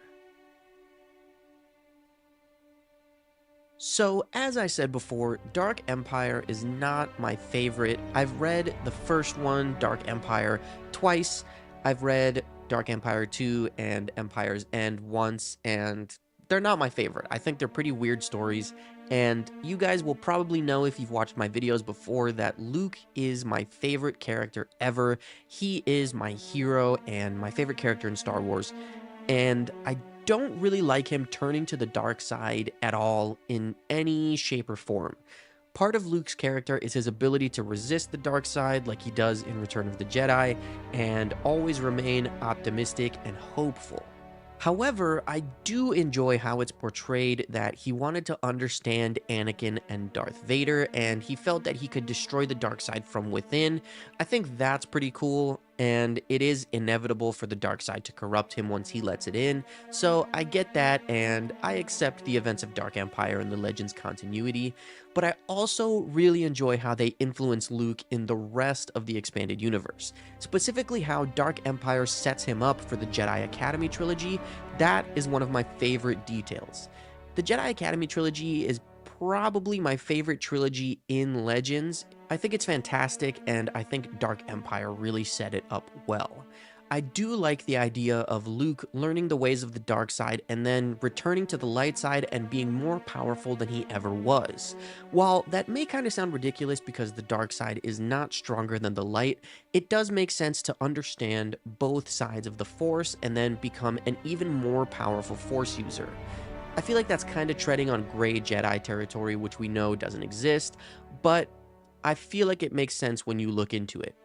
So, as I said before, Dark Empire is not my favorite. I've read the first one, Dark Empire, twice. I've read Dark Empire 2 and Empire's End once, and they're not my favorite. I think they're pretty weird stories, and you guys will probably know if you've watched my videos before that Luke is my favorite character ever. He is my hero and my favorite character in Star Wars, and I don't really like him turning to the dark side at all in any shape or form. Part of Luke's character is his ability to resist the dark side like he does in Return of the Jedi, and always remain optimistic and hopeful. However, I do enjoy how it's portrayed that he wanted to understand Anakin and Darth Vader, and he felt that he could destroy the dark side from within. I think that's pretty cool, and it is inevitable for the dark side to corrupt him once he lets it in, so I get that, and I accept the events of Dark Empire and the Legends continuity, but I also really enjoy how they influence Luke in the rest of the expanded universe. Specifically how Dark Empire sets him up for the Jedi Academy trilogy. That is one of my favorite details. The Jedi Academy trilogy is probably my favorite trilogy in Legends. I think it's fantastic, and I think Dark Empire really set it up well. I do like the idea of Luke learning the ways of the dark side and then returning to the light side and being more powerful than he ever was. While that may kind of sound ridiculous because the dark side is not stronger than the light, it does make sense to understand both sides of the Force and then become an even more powerful Force user. I feel like that's kind of treading on gray Jedi territory, which we know doesn't exist, but I feel like it makes sense when you look into it.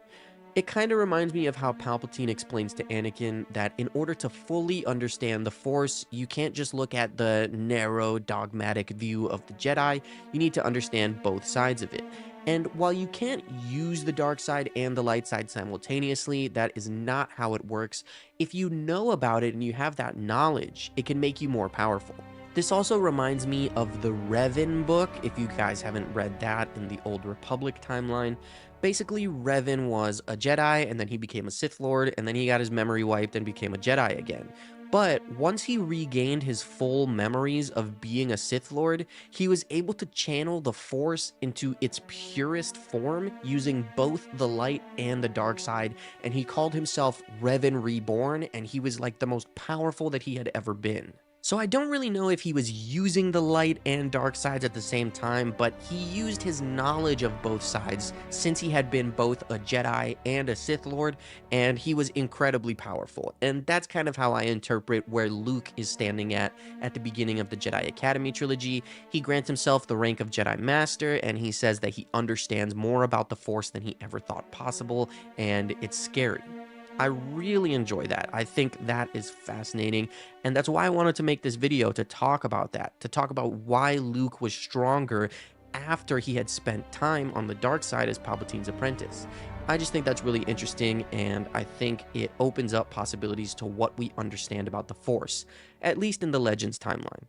It kind of reminds me of how Palpatine explains to Anakin that in order to fully understand the Force, you can't just look at the narrow, dogmatic view of the Jedi, you need to understand both sides of it. And while you can't use the dark side and the light side simultaneously, that is not how it works. If you know about it and you have that knowledge, it can make you more powerful. This also reminds me of the Revan book, if you guys haven't read that in the Old Republic timeline. Basically, Revan was a Jedi, and then he became a Sith Lord, and then he got his memory wiped and became a Jedi again. But once he regained his full memories of being a Sith Lord, he was able to channel the Force into its purest form using both the light and the dark side, and he called himself Revan Reborn, and he was like the most powerful that he had ever been. So I don't really know if he was using the light and dark sides at the same time, but he used his knowledge of both sides since he had been both a Jedi and a Sith Lord, and he was incredibly powerful. And that's kind of how I interpret where Luke is standing at the beginning of the Jedi Academy trilogy. He grants himself the rank of Jedi Master, and he says that he understands more about the Force than he ever thought possible, and it's scary. I really enjoy that. I think that is fascinating, and that's why I wanted to make this video, to talk about that, to talk about why Luke was stronger after he had spent time on the dark side as Palpatine's apprentice. I just think that's really interesting, and I think it opens up possibilities to what we understand about the Force, at least in the Legends timeline.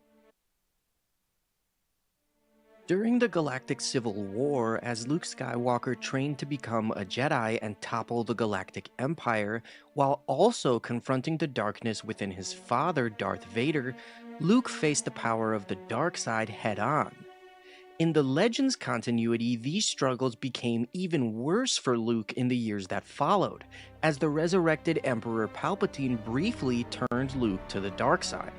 During the Galactic Civil War, as Luke Skywalker trained to become a Jedi and topple the Galactic Empire, while also confronting the darkness within his father, Darth Vader, Luke faced the power of the dark side head-on. In the Legends continuity, these struggles became even worse for Luke in the years that followed, as the resurrected Emperor Palpatine briefly turned Luke to the dark side.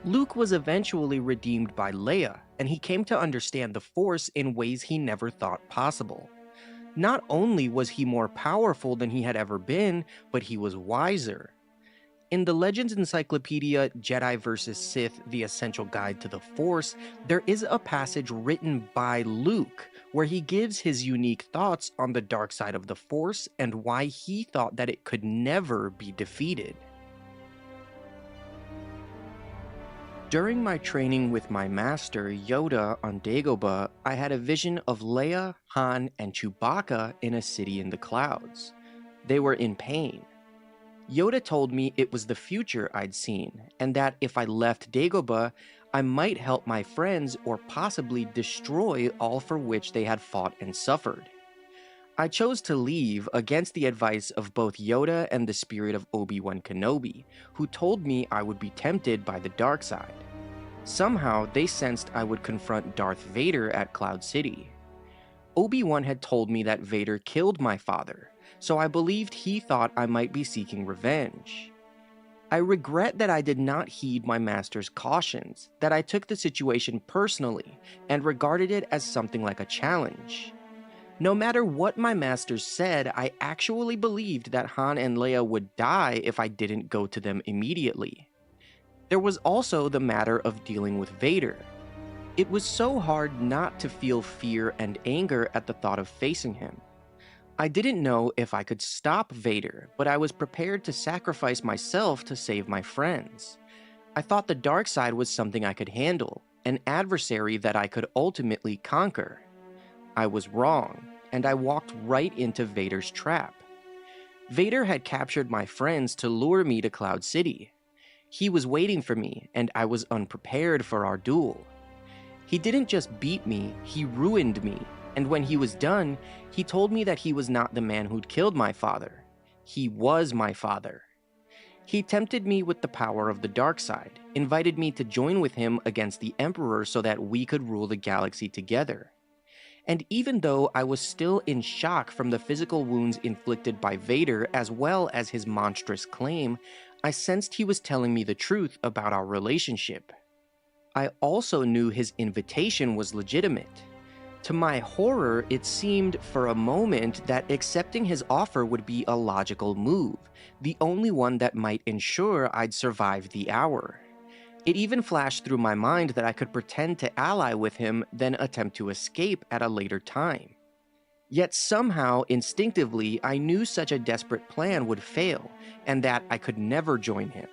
Luke was eventually redeemed by Leia, and he came to understand the Force in ways he never thought possible. Not only was he more powerful than he had ever been, but he was wiser. In the Legends Encyclopedia, Jedi vs. Sith, The Essential Guide to the Force, there is a passage written by Luke where he gives his unique thoughts on the dark side of the Force and why he thought that it could never be defeated. During my training with my master, Yoda, on Dagobah, I had a vision of Leia, Han, and Chewbacca in a city in the clouds. They were in pain. Yoda told me it was the future I'd seen, and that if I left Dagobah, I might help my friends or possibly destroy all for which they had fought and suffered. I chose to leave against the advice of both Yoda and the spirit of Obi-Wan Kenobi, who told me I would be tempted by the dark side. Somehow, they sensed I would confront Darth Vader at Cloud City. Obi-Wan had told me that Vader killed my father, so I believed he thought I might be seeking revenge. I regret that I did not heed my master's cautions, that I took the situation personally and regarded it as something like a challenge. No matter what my masters said, I actually believed that Han and Leia would die if I didn't go to them immediately. There was also the matter of dealing with Vader. It was so hard not to feel fear and anger at the thought of facing him. I didn't know if I could stop Vader, but I was prepared to sacrifice myself to save my friends. I thought the dark side was something I could handle, an adversary that I could ultimately conquer. I was wrong, and I walked right into Vader's trap. Vader had captured my friends to lure me to Cloud City. He was waiting for me, and I was unprepared for our duel. He didn't just beat me, he ruined me. And when he was done, he told me that he was not the man who'd killed my father. He was my father. He tempted me with the power of the dark side, invited me to join with him against the Emperor so that we could rule the galaxy together. And even though I was still in shock from the physical wounds inflicted by Vader as well as his monstrous claim, I sensed he was telling me the truth about our relationship. I also knew his invitation was legitimate. To my horror, it seemed for a moment that accepting his offer would be a logical move, the only one that might ensure I'd survive the hour. It even flashed through my mind that I could pretend to ally with him, then attempt to escape at a later time. Yet somehow, instinctively, I knew such a desperate plan would fail, and that I could never join him.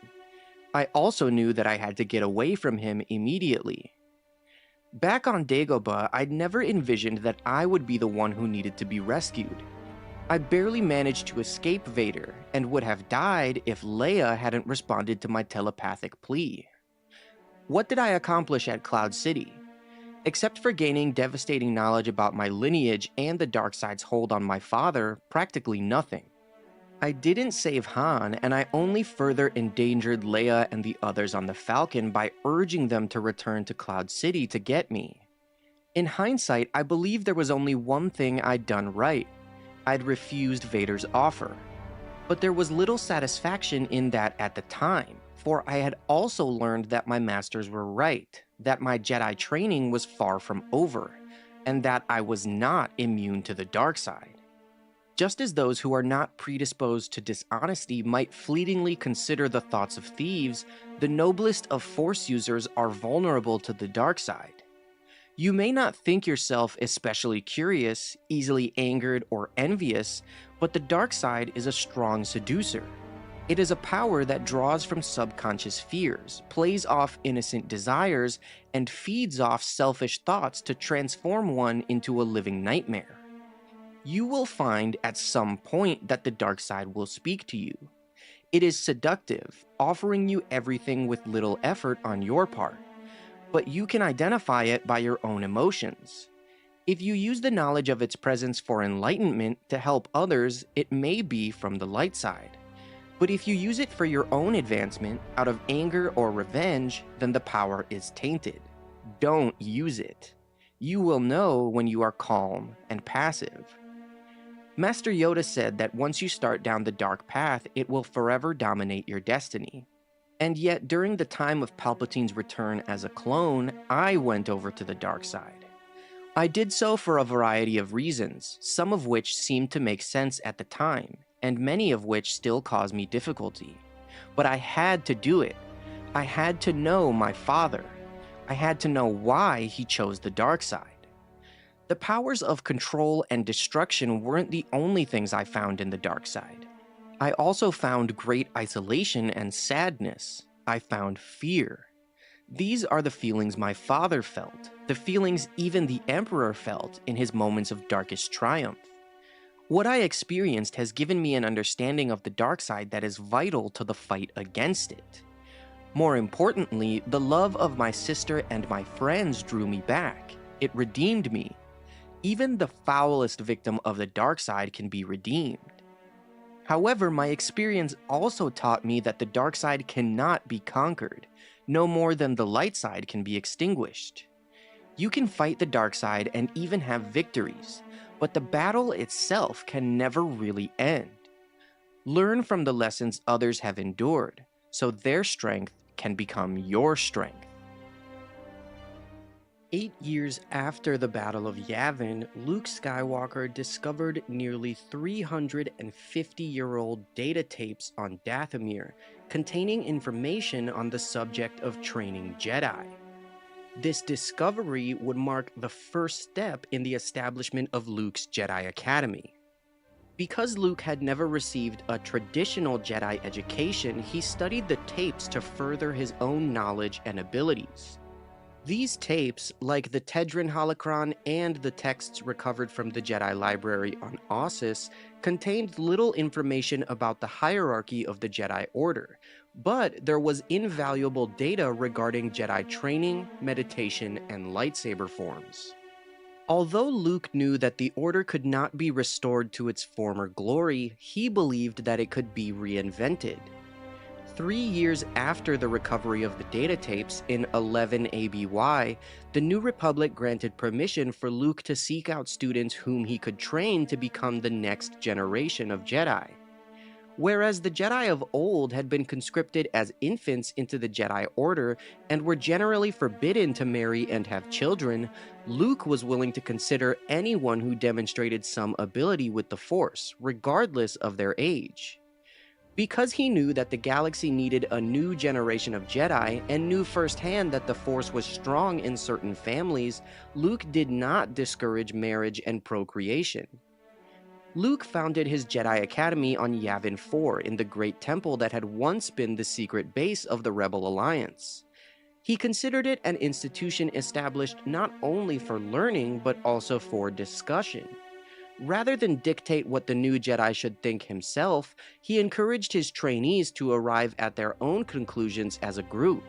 I also knew that I had to get away from him immediately. Back on Dagobah, I'd never envisioned that I would be the one who needed to be rescued. I barely managed to escape Vader, and would have died if Leia hadn't responded to my telepathic plea. What did I accomplish at Cloud City? Except for gaining devastating knowledge about my lineage and the dark side's hold on my father, practically nothing. I didn't save Han, and I only further endangered Leia and the others on the Falcon by urging them to return to Cloud City to get me. In hindsight, I believe there was only one thing I'd done right. I'd refused Vader's offer. But there was little satisfaction in that at the time, for I had also learned that my masters were right, that my Jedi training was far from over, and that I was not immune to the dark side. Just as those who are not predisposed to dishonesty might fleetingly consider the thoughts of thieves, the noblest of Force users are vulnerable to the dark side. You may not think yourself especially curious, easily angered, or envious, but the dark side is a strong seducer. It is a power that draws from subconscious fears, plays off innocent desires, and feeds off selfish thoughts to transform one into a living nightmare. You will find at some point that the dark side will speak to you. It is seductive, offering you everything with little effort on your part, but you can identify it by your own emotions. If you use the knowledge of its presence for enlightenment to help others, it may be from the light side. But if you use it for your own advancement, out of anger or revenge, then the power is tainted. Don't use it. You will know when you are calm and passive. Master Yoda said that once you start down the dark path, it will forever dominate your destiny. And yet, during the time of Palpatine's return as a clone, I went over to the dark side. I did so for a variety of reasons, some of which seemed to make sense at the time, and many of which still cause me difficulty. But I had to do it. I had to know my father. I had to know why he chose the dark side. The powers of control and destruction weren't the only things I found in the dark side. I also found great isolation and sadness. I found fear. These are the feelings my father felt, the feelings even the Emperor felt in his moments of darkest triumph. What I experienced has given me an understanding of the dark side that is vital to the fight against it. More importantly, the love of my sister and my friends drew me back. It redeemed me. Even the foulest victim of the dark side can be redeemed. However, my experience also taught me that the dark side cannot be conquered, no more than the light side can be extinguished. You can fight the dark side and even have victories, but the battle itself can never really end. Learn from the lessons others have endured, so their strength can become your strength. 8 years after the Battle of Yavin, Luke Skywalker discovered nearly 350-year-old data tapes on Dathomir containing information on the subject of training Jedi. This discovery would mark the first step in the establishment of Luke's Jedi Academy. Because Luke had never received a traditional Jedi education, he studied the tapes to further his own knowledge and abilities. These tapes, like the Tedran holocron and the texts recovered from the Jedi Library on Ossus, contained little information about the hierarchy of the Jedi Order, but there was invaluable data regarding Jedi training, meditation, and lightsaber forms. Although Luke knew that the Order could not be restored to its former glory, he believed that it could be reinvented. 3 years after the recovery of the data tapes in 11 ABY, the New Republic granted permission for Luke to seek out students whom he could train to become the next generation of Jedi. Whereas the Jedi of old had been conscripted as infants into the Jedi Order and were generally forbidden to marry and have children, Luke was willing to consider anyone who demonstrated some ability with the Force, regardless of their age. Because he knew that the galaxy needed a new generation of Jedi and knew firsthand that the Force was strong in certain families, Luke did not discourage marriage and procreation. Luke founded his Jedi Academy on Yavin 4 in the Great Temple that had once been the secret base of the Rebel Alliance. He considered it an institution established not only for learning but also for discussion. Rather than dictate what the new Jedi should think himself, he encouraged his trainees to arrive at their own conclusions as a group.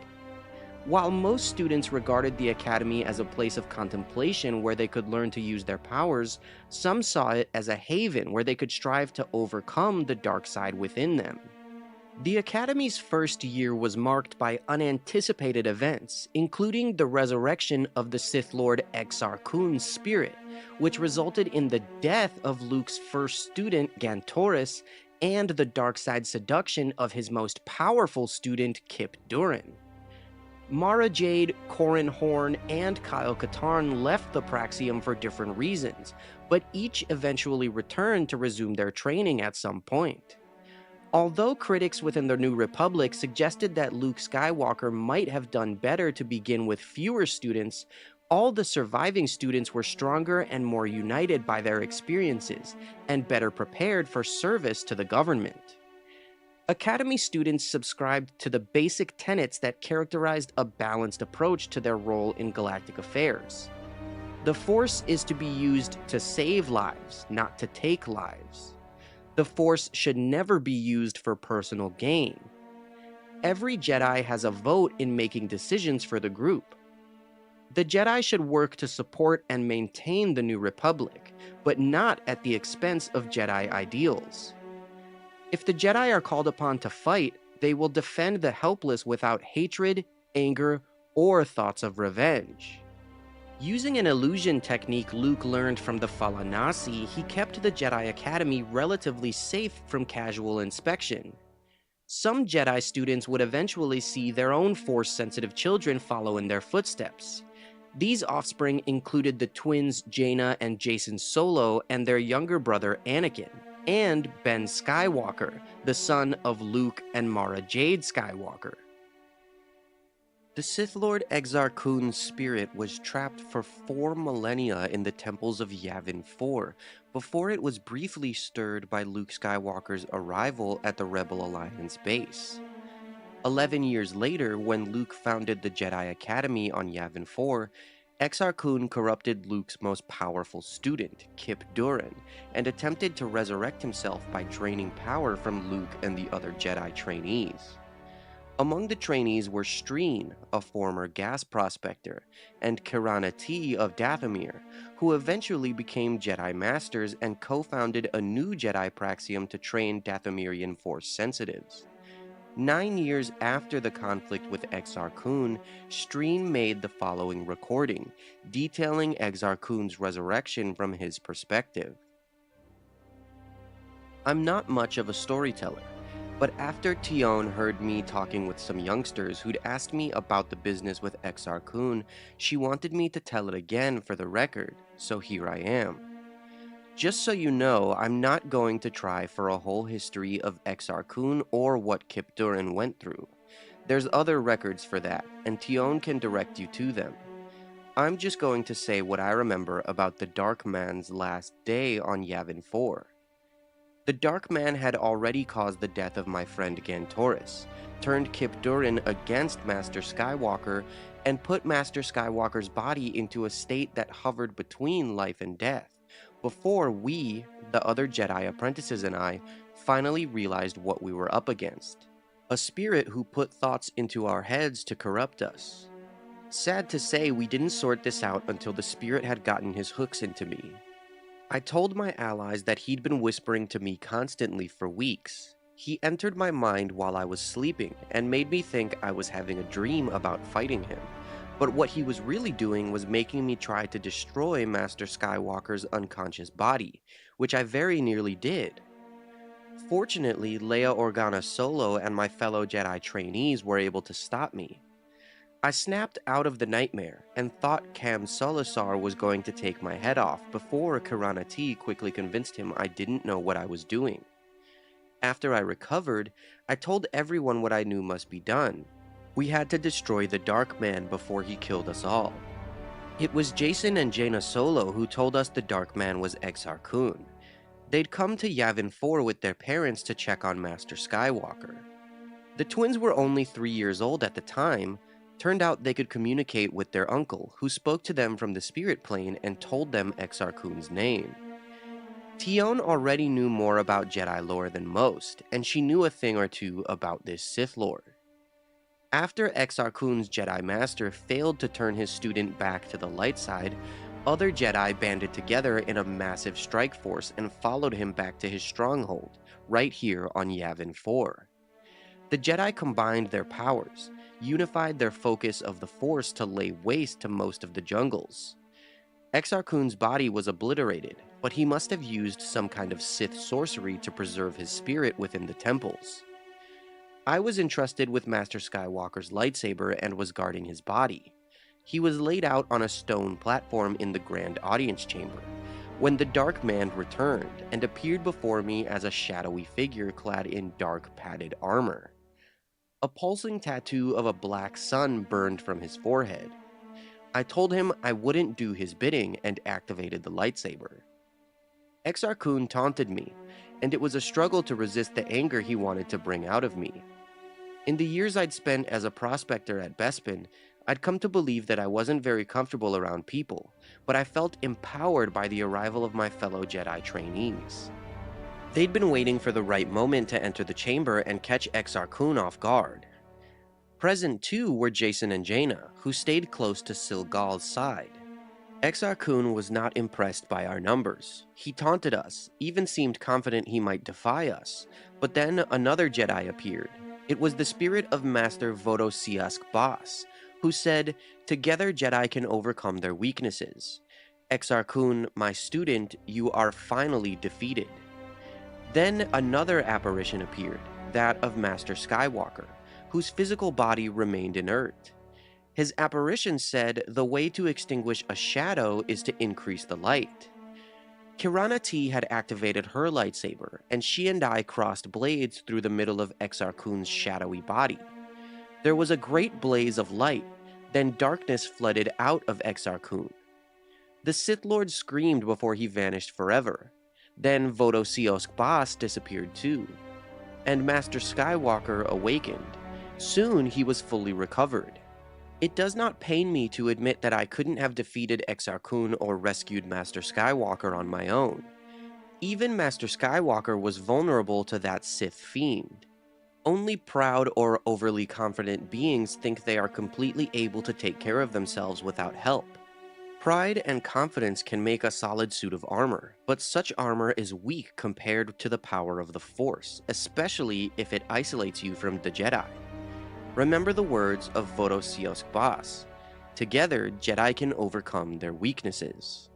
While most students regarded the academy as a place of contemplation where they could learn to use their powers, some saw it as a haven where they could strive to overcome the dark side within them. The Academy's first year was marked by unanticipated events, including the resurrection of the Sith Lord Exar Kun's spirit, which resulted in the death of Luke's first student, Gantoris, and the dark side seduction of his most powerful student, Kip Durin. Mara Jade, Corran Horn, and Kyle Katarn left the Praxium for different reasons, but each eventually returned to resume their training at some point. Although critics within the New Republic suggested that Luke Skywalker might have done better to begin with fewer students, all the surviving students were stronger and more united by their experiences, and better prepared for service to the government. Academy students subscribed to the basic tenets that characterized a balanced approach to their role in galactic affairs. The Force is to be used to save lives, not to take lives. The Force should never be used for personal gain. Every Jedi has a vote in making decisions for the group. The Jedi should work to support and maintain the New Republic, but not at the expense of Jedi ideals. If the Jedi are called upon to fight, they will defend the helpless without hatred, anger, or thoughts of revenge. Using an illusion technique Luke learned from the Falanasi, he kept the Jedi Academy relatively safe from casual inspection. Some Jedi students would eventually see their own Force-sensitive children follow in their footsteps. These offspring included the twins Jaina and Jason Solo and their younger brother Anakin, and Ben Skywalker, the son of Luke and Mara Jade Skywalker. The Sith Lord Exar Kun's spirit was trapped for 4 millennia in the temples of Yavin 4 before it was briefly stirred by Luke Skywalker's arrival at the Rebel Alliance base. 11 years later, when Luke founded the Jedi Academy on Yavin 4, Exar Kun corrupted Luke's most powerful student, Kip Durin, and attempted to resurrect himself by draining power from Luke and the other Jedi trainees. Among the trainees were Streen, a former gas prospector, and Kirana T of Dathomir, who eventually became Jedi Masters and co-founded a new Jedi Praxium to train Dathomirian Force sensitives. 9 years after the conflict with Exar Kun, Streen made the following recording, detailing Exar Kun's resurrection from his perspective. I'm not much of a storyteller, but after Tion heard me talking with some youngsters who'd asked me about the business with Exar Kun, she wanted me to tell it again for the record, so here I am. Just so you know, I'm not going to try for a whole history of Exar Kun or what Kip Durin went through. There's other records for that, and Tion can direct you to them. I'm just going to say what I remember about the Dark Man's last day on Yavin 4. The Dark Man had already caused the death of my friend Gantoris, turned Kip Durin against Master Skywalker, and put Master Skywalker's body into a state that hovered between life and death, before we, the other Jedi apprentices and I, finally realized what we were up against. A spirit who put thoughts into our heads to corrupt us. Sad to say, we didn't sort this out until the spirit had gotten his hooks into me. I told my allies that he'd been whispering to me constantly for weeks. He entered my mind while I was sleeping and made me think I was having a dream about fighting him. But what he was really doing was making me try to destroy Master Skywalker's unconscious body, which I very nearly did. Fortunately, Leia Organa Solo and my fellow Jedi trainees were able to stop me. I snapped out of the nightmare and thought Cam Solusar was going to take my head off before Kirana T quickly convinced him I didn't know what I was doing. After I recovered, I told everyone what I knew must be done. We had to destroy the Dark Man before he killed us all. It was Jason and Jaina Solo who told us the Dark Man was Exar Kun. They'd come to Yavin 4 with their parents to check on Master Skywalker. The twins were only 3 years old at the time. Turned out they could communicate with their uncle, who spoke to them from the spirit plane and told them Exar Kun's name. Tion already knew more about Jedi lore than most, and she knew a thing or two about this Sith Lord. After Exar Kun's Jedi Master failed to turn his student back to the light side, other Jedi banded together in a massive strike force and followed him back to his stronghold, right here on Yavin 4. The Jedi combined their powers, unified their focus of the Force to lay waste to most of the jungles. Exar Kun's body was obliterated, but he must have used some kind of Sith sorcery to preserve his spirit within the temples. I was entrusted with Master Skywalker's lightsaber and was guarding his body. He was laid out on a stone platform in the Grand Audience Chamber, when the Dark Man returned and appeared before me as a shadowy figure clad in dark padded armor. A pulsing tattoo of a black sun burned from his forehead. I told him I wouldn't do his bidding and activated the lightsaber. Exar Kun taunted me, and it was a struggle to resist the anger he wanted to bring out of me. In the years I'd spent as a prospector at Bespin, I'd come to believe that I wasn't very comfortable around people, but I felt empowered by the arrival of my fellow Jedi trainees. They'd been waiting for the right moment to enter the chamber and catch Exar Kun off guard. Present too were Jason and Jaina, who stayed close to Silgal's side. Exar Kun was not impressed by our numbers. He taunted us, even seemed confident he might defy us, but then another Jedi appeared. It was the spirit of Master Vodosiask Bas, who said, "Together Jedi can overcome their weaknesses. Exar Kun, my student, you are finally defeated." Then another apparition appeared, that of Master Skywalker, whose physical body remained inert. His apparition said the way to extinguish a shadow is to increase the light. Kirana T had activated her lightsaber, and she and I crossed blades through the middle of Exar Kun's shadowy body. There was a great blaze of light, then darkness flooded out of Exar Kun. The Sith Lord screamed before he vanished forever. Then Vodosios Bas disappeared too. And Master Skywalker awakened. Soon he was fully recovered. It does not pain me to admit that I couldn't have defeated Exar Kun or rescued Master Skywalker on my own. Even Master Skywalker was vulnerable to that Sith fiend. Only proud or overly confident beings think they are completely able to take care of themselves without help. Pride and confidence can make a solid suit of armor, but such armor is weak compared to the power of the Force, especially if it isolates you from the Jedi. Remember the words of Vodosios Bas. Together, Jedi can overcome their weaknesses.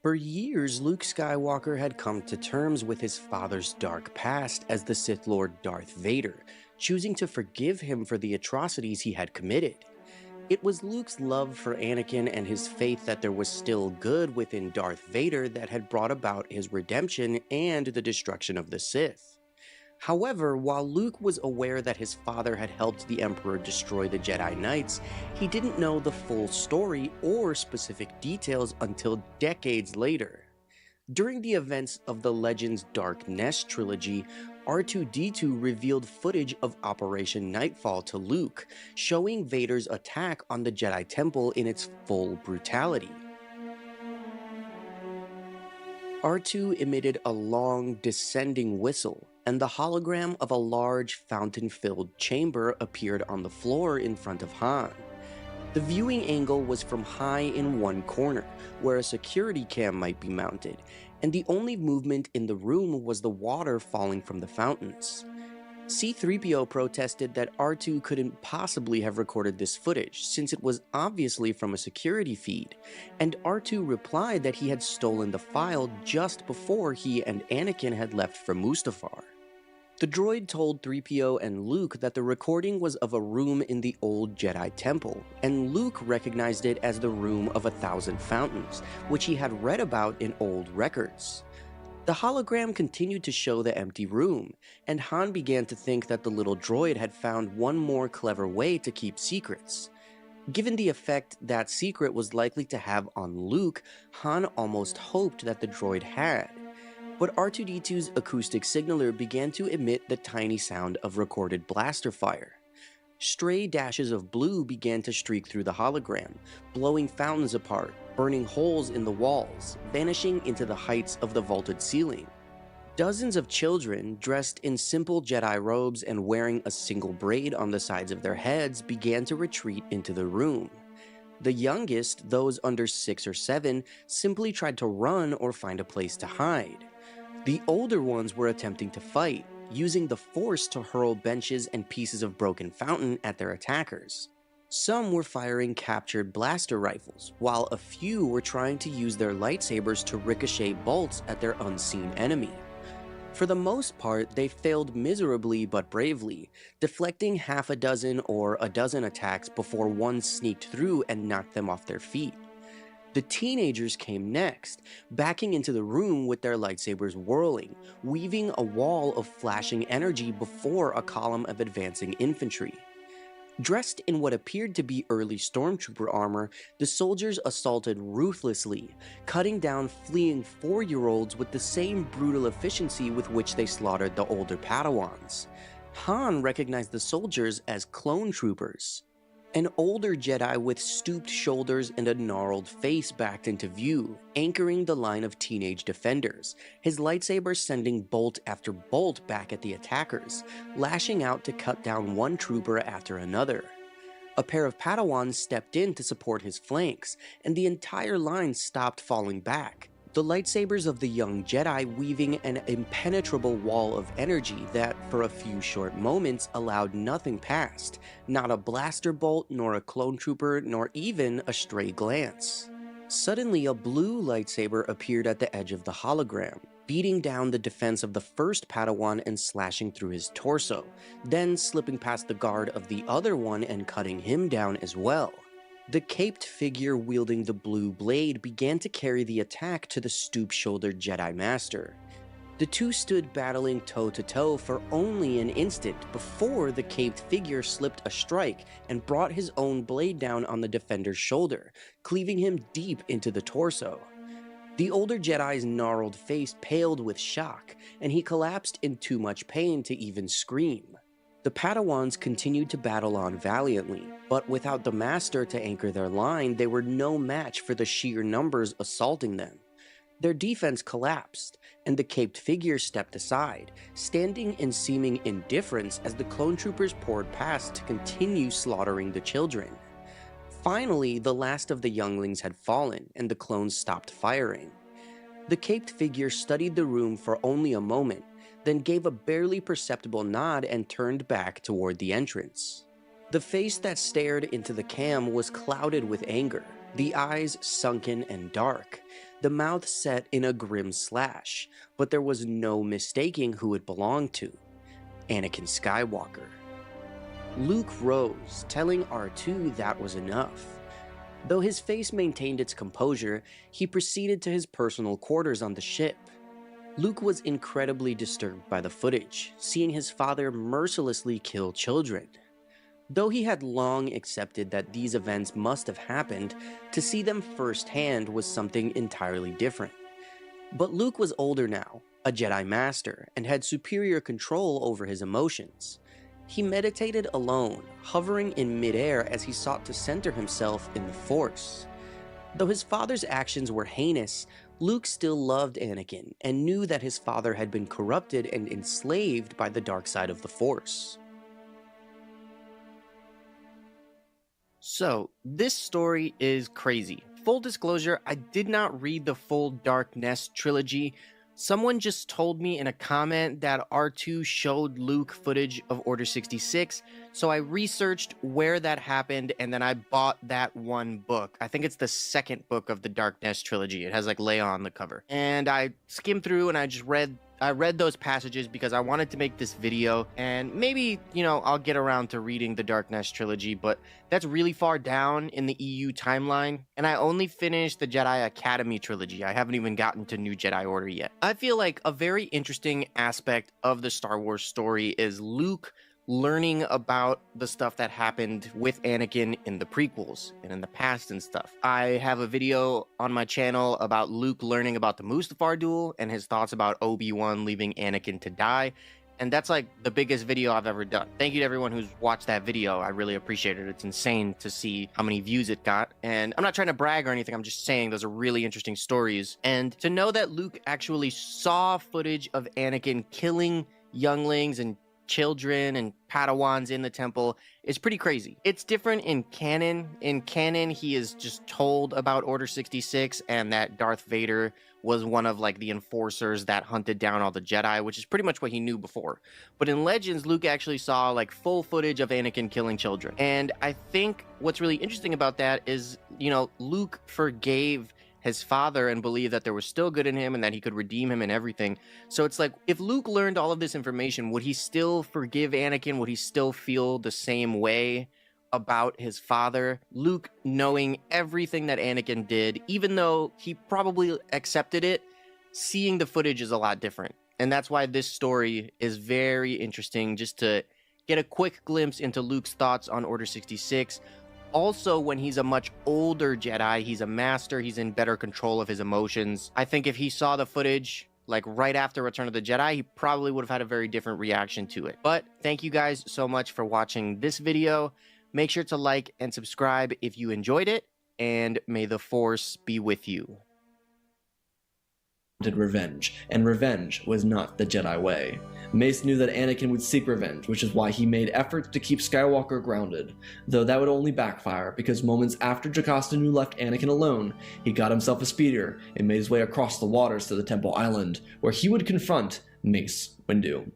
For years, Luke Skywalker had come to terms with his father's dark past as the Sith Lord Darth Vader, choosing to forgive him for the atrocities he had committed. It was Luke's love for Anakin and his faith that there was still good within Darth Vader that had brought about his redemption and the destruction of the Sith. However, while Luke was aware that his father had helped the Emperor destroy the Jedi Knights, he didn't know the full story or specific details until decades later. During the events of the Legends Dark Nest trilogy, R2-D2 revealed footage of Operation Nightfall to Luke, showing Vader's attack on the Jedi Temple in its full brutality. R2 emitted a long, descending whistle, and the hologram of a large, fountain-filled chamber appeared on the floor in front of Han. The viewing angle was from high in one corner, where a security cam might be mounted, and the only movement in the room was the water falling from the fountains. C-3PO protested that R2 couldn't possibly have recorded this footage, since it was obviously from a security feed, and R2 replied that he had stolen the file just before he and Anakin had left for Mustafar. The droid told 3PO and Luke that the recording was of a room in the old Jedi Temple, and Luke recognized it as the Room of 1,000 Fountains, which he had read about in old records. The hologram continued to show the empty room, and Han began to think that the little droid had found one more clever way to keep secrets. Given the effect that secret was likely to have on Luke, Han almost hoped that the droid had. But R2-D2's acoustic signaler began to emit the tiny sound of recorded blaster fire. Stray dashes of blue began to streak through the hologram, blowing fountains apart, burning holes in the walls, vanishing into the heights of the vaulted ceiling. Dozens of children, dressed in simple Jedi robes and wearing a single braid on the sides of their heads, began to retreat into the room. The youngest, those under 6 or 7, simply tried to run or find a place to hide. The older ones were attempting to fight, using the Force to hurl benches and pieces of broken fountain at their attackers. Some were firing captured blaster rifles, while a few were trying to use their lightsabers to ricochet bolts at their unseen enemy. For the most part, they failed miserably but bravely, deflecting half a dozen or a dozen attacks before one sneaked through and knocked them off their feet. The teenagers came next, backing into the room with their lightsabers whirling, weaving a wall of flashing energy before a column of advancing infantry. Dressed in what appeared to be early stormtrooper armor, the soldiers assaulted ruthlessly, cutting down fleeing 4-year-olds with the same brutal efficiency with which they slaughtered the older Padawans. Han recognized the soldiers as clone troopers. An older Jedi with stooped shoulders and a gnarled face backed into view, anchoring the line of teenage defenders, his lightsaber sending bolt after bolt back at the attackers, lashing out to cut down one trooper after another. A pair of Padawans stepped in to support his flanks, and the entire line stopped falling back, the lightsabers of the young Jedi weaving an impenetrable wall of energy that, for a few short moments, allowed nothing past, not a blaster bolt, nor a clone trooper, nor even a stray glance. Suddenly, a blue lightsaber appeared at the edge of the hologram, beating down the defense of the first Padawan and slashing through his torso, then slipping past the guard of the other one and cutting him down as well. The caped figure wielding the blue blade began to carry the attack to the stoop-shouldered Jedi Master. The two stood battling toe-to-toe for only an instant before the caped figure slipped a strike and brought his own blade down on the defender's shoulder, cleaving him deep into the torso. The older Jedi's gnarled face paled with shock, and he collapsed in too much pain to even scream. The Padawans continued to battle on valiantly, but without the Master to anchor their line, they were no match for the sheer numbers assaulting them. Their defense collapsed, and the caped figure stepped aside, standing in seeming indifference as the clone troopers poured past to continue slaughtering the children. Finally, the last of the younglings had fallen, and the clones stopped firing. The caped figure studied the room for only a moment, then gave a barely perceptible nod and turned back toward the entrance. The face that stared into the cam was clouded with anger, the eyes sunken and dark, the mouth set in a grim slash, but there was no mistaking who it belonged to: Anakin Skywalker. Luke rose, telling R2 that was enough. Though his face maintained its composure, he proceeded to his personal quarters on the ship. Luke was incredibly disturbed by the footage, seeing his father mercilessly kill children. Though he had long accepted that these events must have happened, to see them firsthand was something entirely different. But Luke was older now, a Jedi Master, and had superior control over his emotions. He meditated alone, hovering in midair as he sought to center himself in the Force. Though his father's actions were heinous, Luke still loved Anakin and knew that his father had been corrupted and enslaved by the dark side of the Force. So, this story is crazy. Full disclosure, I did not read the full Dark Nest trilogy. Someone just told me in a comment that R2 showed Luke footage of Order 66, so I researched where that happened, and then I bought that one book. I think it's the second book of the Dark Nest trilogy. It has like Leia on the cover. And I skimmed through and I just read those passages because I wanted to make this video, and maybe, I'll get around to reading the Dark Nest trilogy, but that's really far down in the EU timeline, and I only finished the Jedi Academy trilogy. I haven't even gotten to New Jedi Order yet. I feel like a very interesting aspect of the Star Wars story is Luke learning about the stuff that happened with Anakin in the prequels and in the past and stuff. I have a video on my channel about Luke learning about the Mustafar duel and his thoughts about Obi-Wan leaving Anakin to die, and that's like the biggest video I've ever done. Thank you to everyone who's watched that video. I really appreciate it. It's insane to see how many views it got, and I'm not trying to brag or anything. I'm just saying those are really interesting stories, and to know that Luke actually saw footage of Anakin killing younglings and children and Padawans in the temple is pretty crazy. It's different in canon. In canon, he is just told about Order 66 and that Darth Vader was one of like the enforcers that hunted down all the Jedi, which is pretty much what he knew before. But in Legends, Luke actually saw like full footage of Anakin killing children. And I think what's really interesting about that is, Luke forgave his father and believed that there was still good in him and that he could redeem him and everything. So it's like, if Luke learned all of this information, would he still forgive Anakin? Would he still feel the same way about his father? Luke, knowing everything that Anakin did, even though he probably accepted it, seeing the footage is a lot different. And that's why this story is very interesting, just to get a quick glimpse into Luke's thoughts on Order 66. Also, when he's a much older Jedi, he's a master, he's in better control of his emotions. I think if he saw the footage, like right after Return of the Jedi, he probably would have had a very different reaction to it. But thank you guys so much for watching this video. Make sure to like and subscribe if you enjoyed it, and may the Force be with you.
Revenge, and revenge was not the Jedi way. Mace knew that Anakin would seek revenge, which is why he made efforts to keep Skywalker grounded, though that would only backfire because moments after Jocasta Nu left Anakin alone, he got himself a speeder and made his way across the waters to the Temple Island, where he would confront Mace Windu.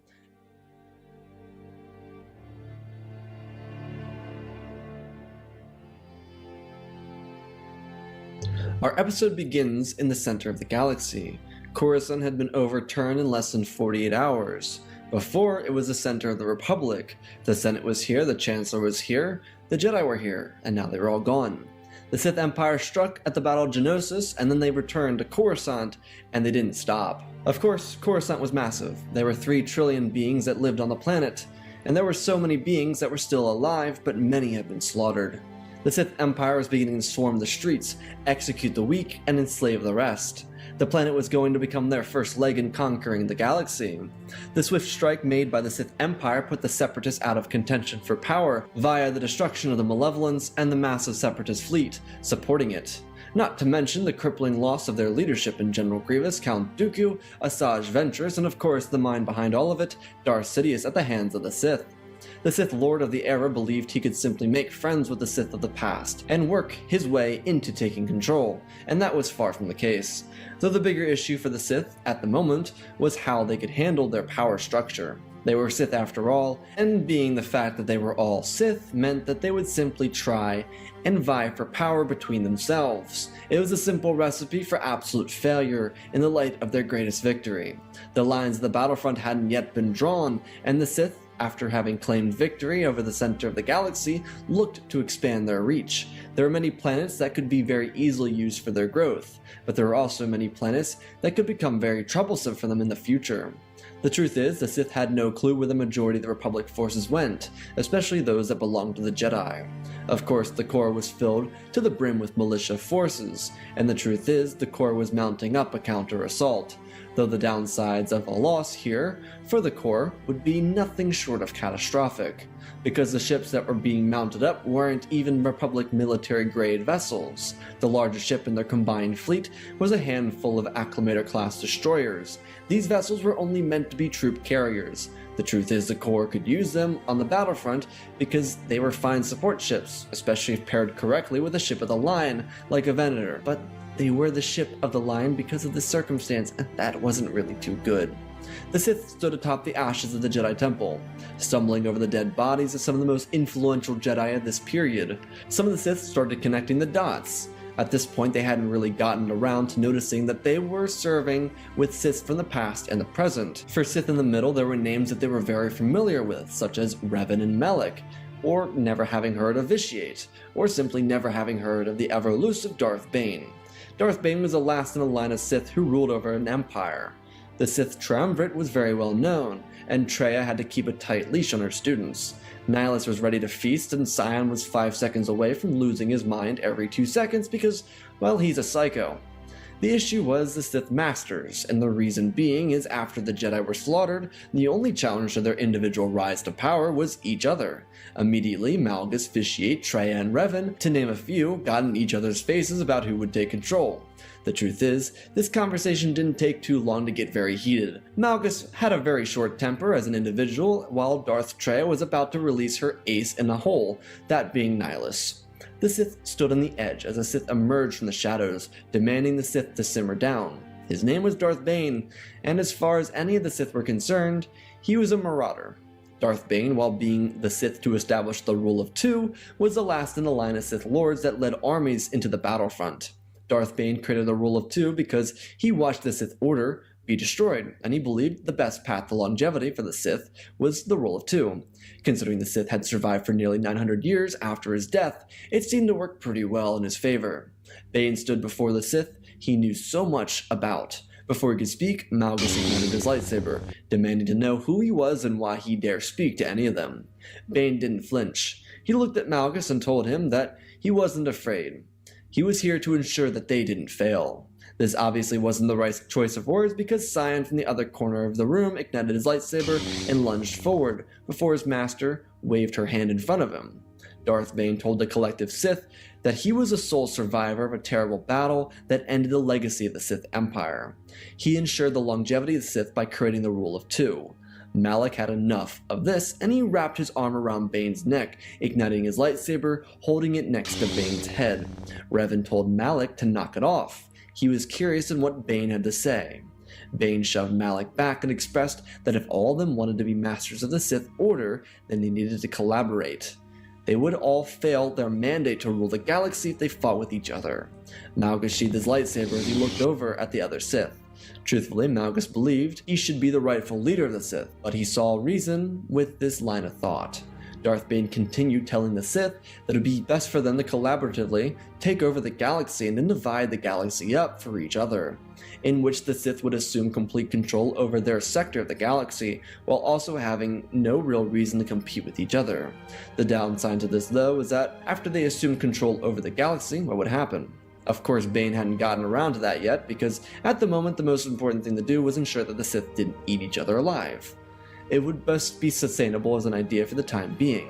Our episode begins in the center of the galaxy. Coruscant had been overturned in less than 48 hours. Before, it was the center of the Republic. The Senate was here, the Chancellor was here, the Jedi were here, and now they were all gone. The Sith Empire struck at the Battle of Geonosis, and then they returned to Coruscant, and they didn't stop. Of course, Coruscant was massive. There were 3 trillion beings that lived on the planet, and there were so many beings that were still alive, but many had been slaughtered. The Sith Empire was beginning to swarm the streets, execute the weak, and enslave the rest. The planet was going to become their first leg in conquering the galaxy. The swift strike made by the Sith Empire put the Separatists out of contention for power via the destruction of the Malevolence and the massive Separatist fleet supporting it. Not to mention the crippling loss of their leadership in General Grievous, Count Dooku, Asajj Ventress, and of course the mind behind all of it, Darth Sidious, at the hands of the Sith. The Sith Lord of the era believed he could simply make friends with the Sith of the past and work his way into taking control, and that was far from the case. Though the bigger issue for the Sith at the moment was how they could handle their power structure. They were Sith after all, and being the fact that they were all Sith meant that they would simply try and vie for power between themselves. It was a simple recipe for absolute failure in the light of their greatest victory. The lines of the battlefront hadn't yet been drawn, and the Sith, after having claimed victory over the center of the galaxy, looked to expand their reach. There were many planets that could be very easily used for their growth, but there were also many planets that could become very troublesome for them in the future. The truth is, the Sith had no clue where the majority of the Republic forces went, especially those that belonged to the Jedi. Of course, the core was filled to the brim with militia forces, and the truth is, the core was mounting up a counter-assault, though the downsides of a loss here for the core would be nothing short of catastrophic, because the ships that were being mounted up weren't even Republic military-grade vessels. The largest ship in their combined fleet was a handful of Acclamator-class destroyers. These vessels were only meant to be troop carriers. The truth is, the core could use them on the battlefront because they were fine support ships, especially if paired correctly with a ship of the line, like a Venator, but they were the ship of the line because of this circumstance, and that wasn't really too good. The Sith stood atop the ashes of the Jedi Temple, stumbling over the dead bodies of some of the most influential Jedi of this period. Some of the Sith started connecting the dots. At this point, they hadn't really gotten around to noticing that they were serving with Sith from the past and the present. For Sith in the middle, there were names that they were very familiar with, such as Revan and Malak, or never having heard of Vitiate, or simply never having heard of the ever-elusive Darth Bane. Darth Bane was the last in a line of Sith who ruled over an empire. The Sith Triumvirate was very well known, and Traya had to keep a tight leash on her students. Nihilus was ready to feast, and Sion was 5 seconds away from losing his mind every 2 seconds because, well, he's a psycho. The issue was the Sith Masters, and the reason being is after the Jedi were slaughtered, the only challenge to their individual rise to power was each other. Immediately, Malgus, Vitiate, Traya, and Revan, to name a few, got in each other's faces about who would take control. The truth is, this conversation didn't take too long to get very heated. Malgus had a very short temper as an individual, while Darth Traya was about to release her ace in a hole, that being Nihilus. The Sith stood on the edge as a Sith emerged from the shadows, demanding the Sith to simmer down. His name was Darth Bane, and as far as any of the Sith were concerned, he was a marauder. Darth Bane, while being the Sith to establish the rule of 2, was the last in the line of Sith Lords that led armies into the battlefront. Darth Bane created the rule of 2 because he watched the Sith Order be destroyed, and he believed the best path to longevity for the Sith was the rule of 2. Considering the Sith had survived for nearly 900 years after his death, it seemed to work pretty well in his favor. Bane stood before the Sith he knew so much about. Before he could speak, Malgus ignited his lightsaber, demanding to know who he was and why he dare speak to any of them. Bane didn't flinch. He looked at Malgus and told him that he wasn't afraid. He was here to ensure that they didn't fail. This obviously wasn't the right choice of words because Sion from the other corner of the room ignited his lightsaber and lunged forward before his master waved her hand in front of him. Darth Bane told the collective Sith that he was a sole survivor of a terrible battle that ended the legacy of the Sith Empire. He ensured the longevity of the Sith by creating the rule of 2. Malak had enough of this, and he wrapped his arm around Bane's neck, igniting his lightsaber, holding it next to Bane's head. Revan told Malak to knock it off. He was curious in what Bane had to say. Bane shoved Malak back and expressed that if all of them wanted to be masters of the Sith Order, then they needed to collaborate. They would all fail their mandate to rule the galaxy if they fought with each other. Malgus sheathed his lightsaber as he looked over at the other Sith. Truthfully, Malgus believed he should be the rightful leader of the Sith, but he saw reason with this line of thought. Darth Bane continued telling the Sith that it would be best for them to collaboratively take over the galaxy and then divide the galaxy up for each other, in which the Sith would assume complete control over their sector of the galaxy, while also having no real reason to compete with each other. The downside to this, though, is that after they assumed control over the galaxy, what would happen? Of course, Bane hadn't gotten around to that yet, because at the moment the most important thing to do was ensure that the Sith didn't eat each other alive. It would best be sustainable as an idea for the time being,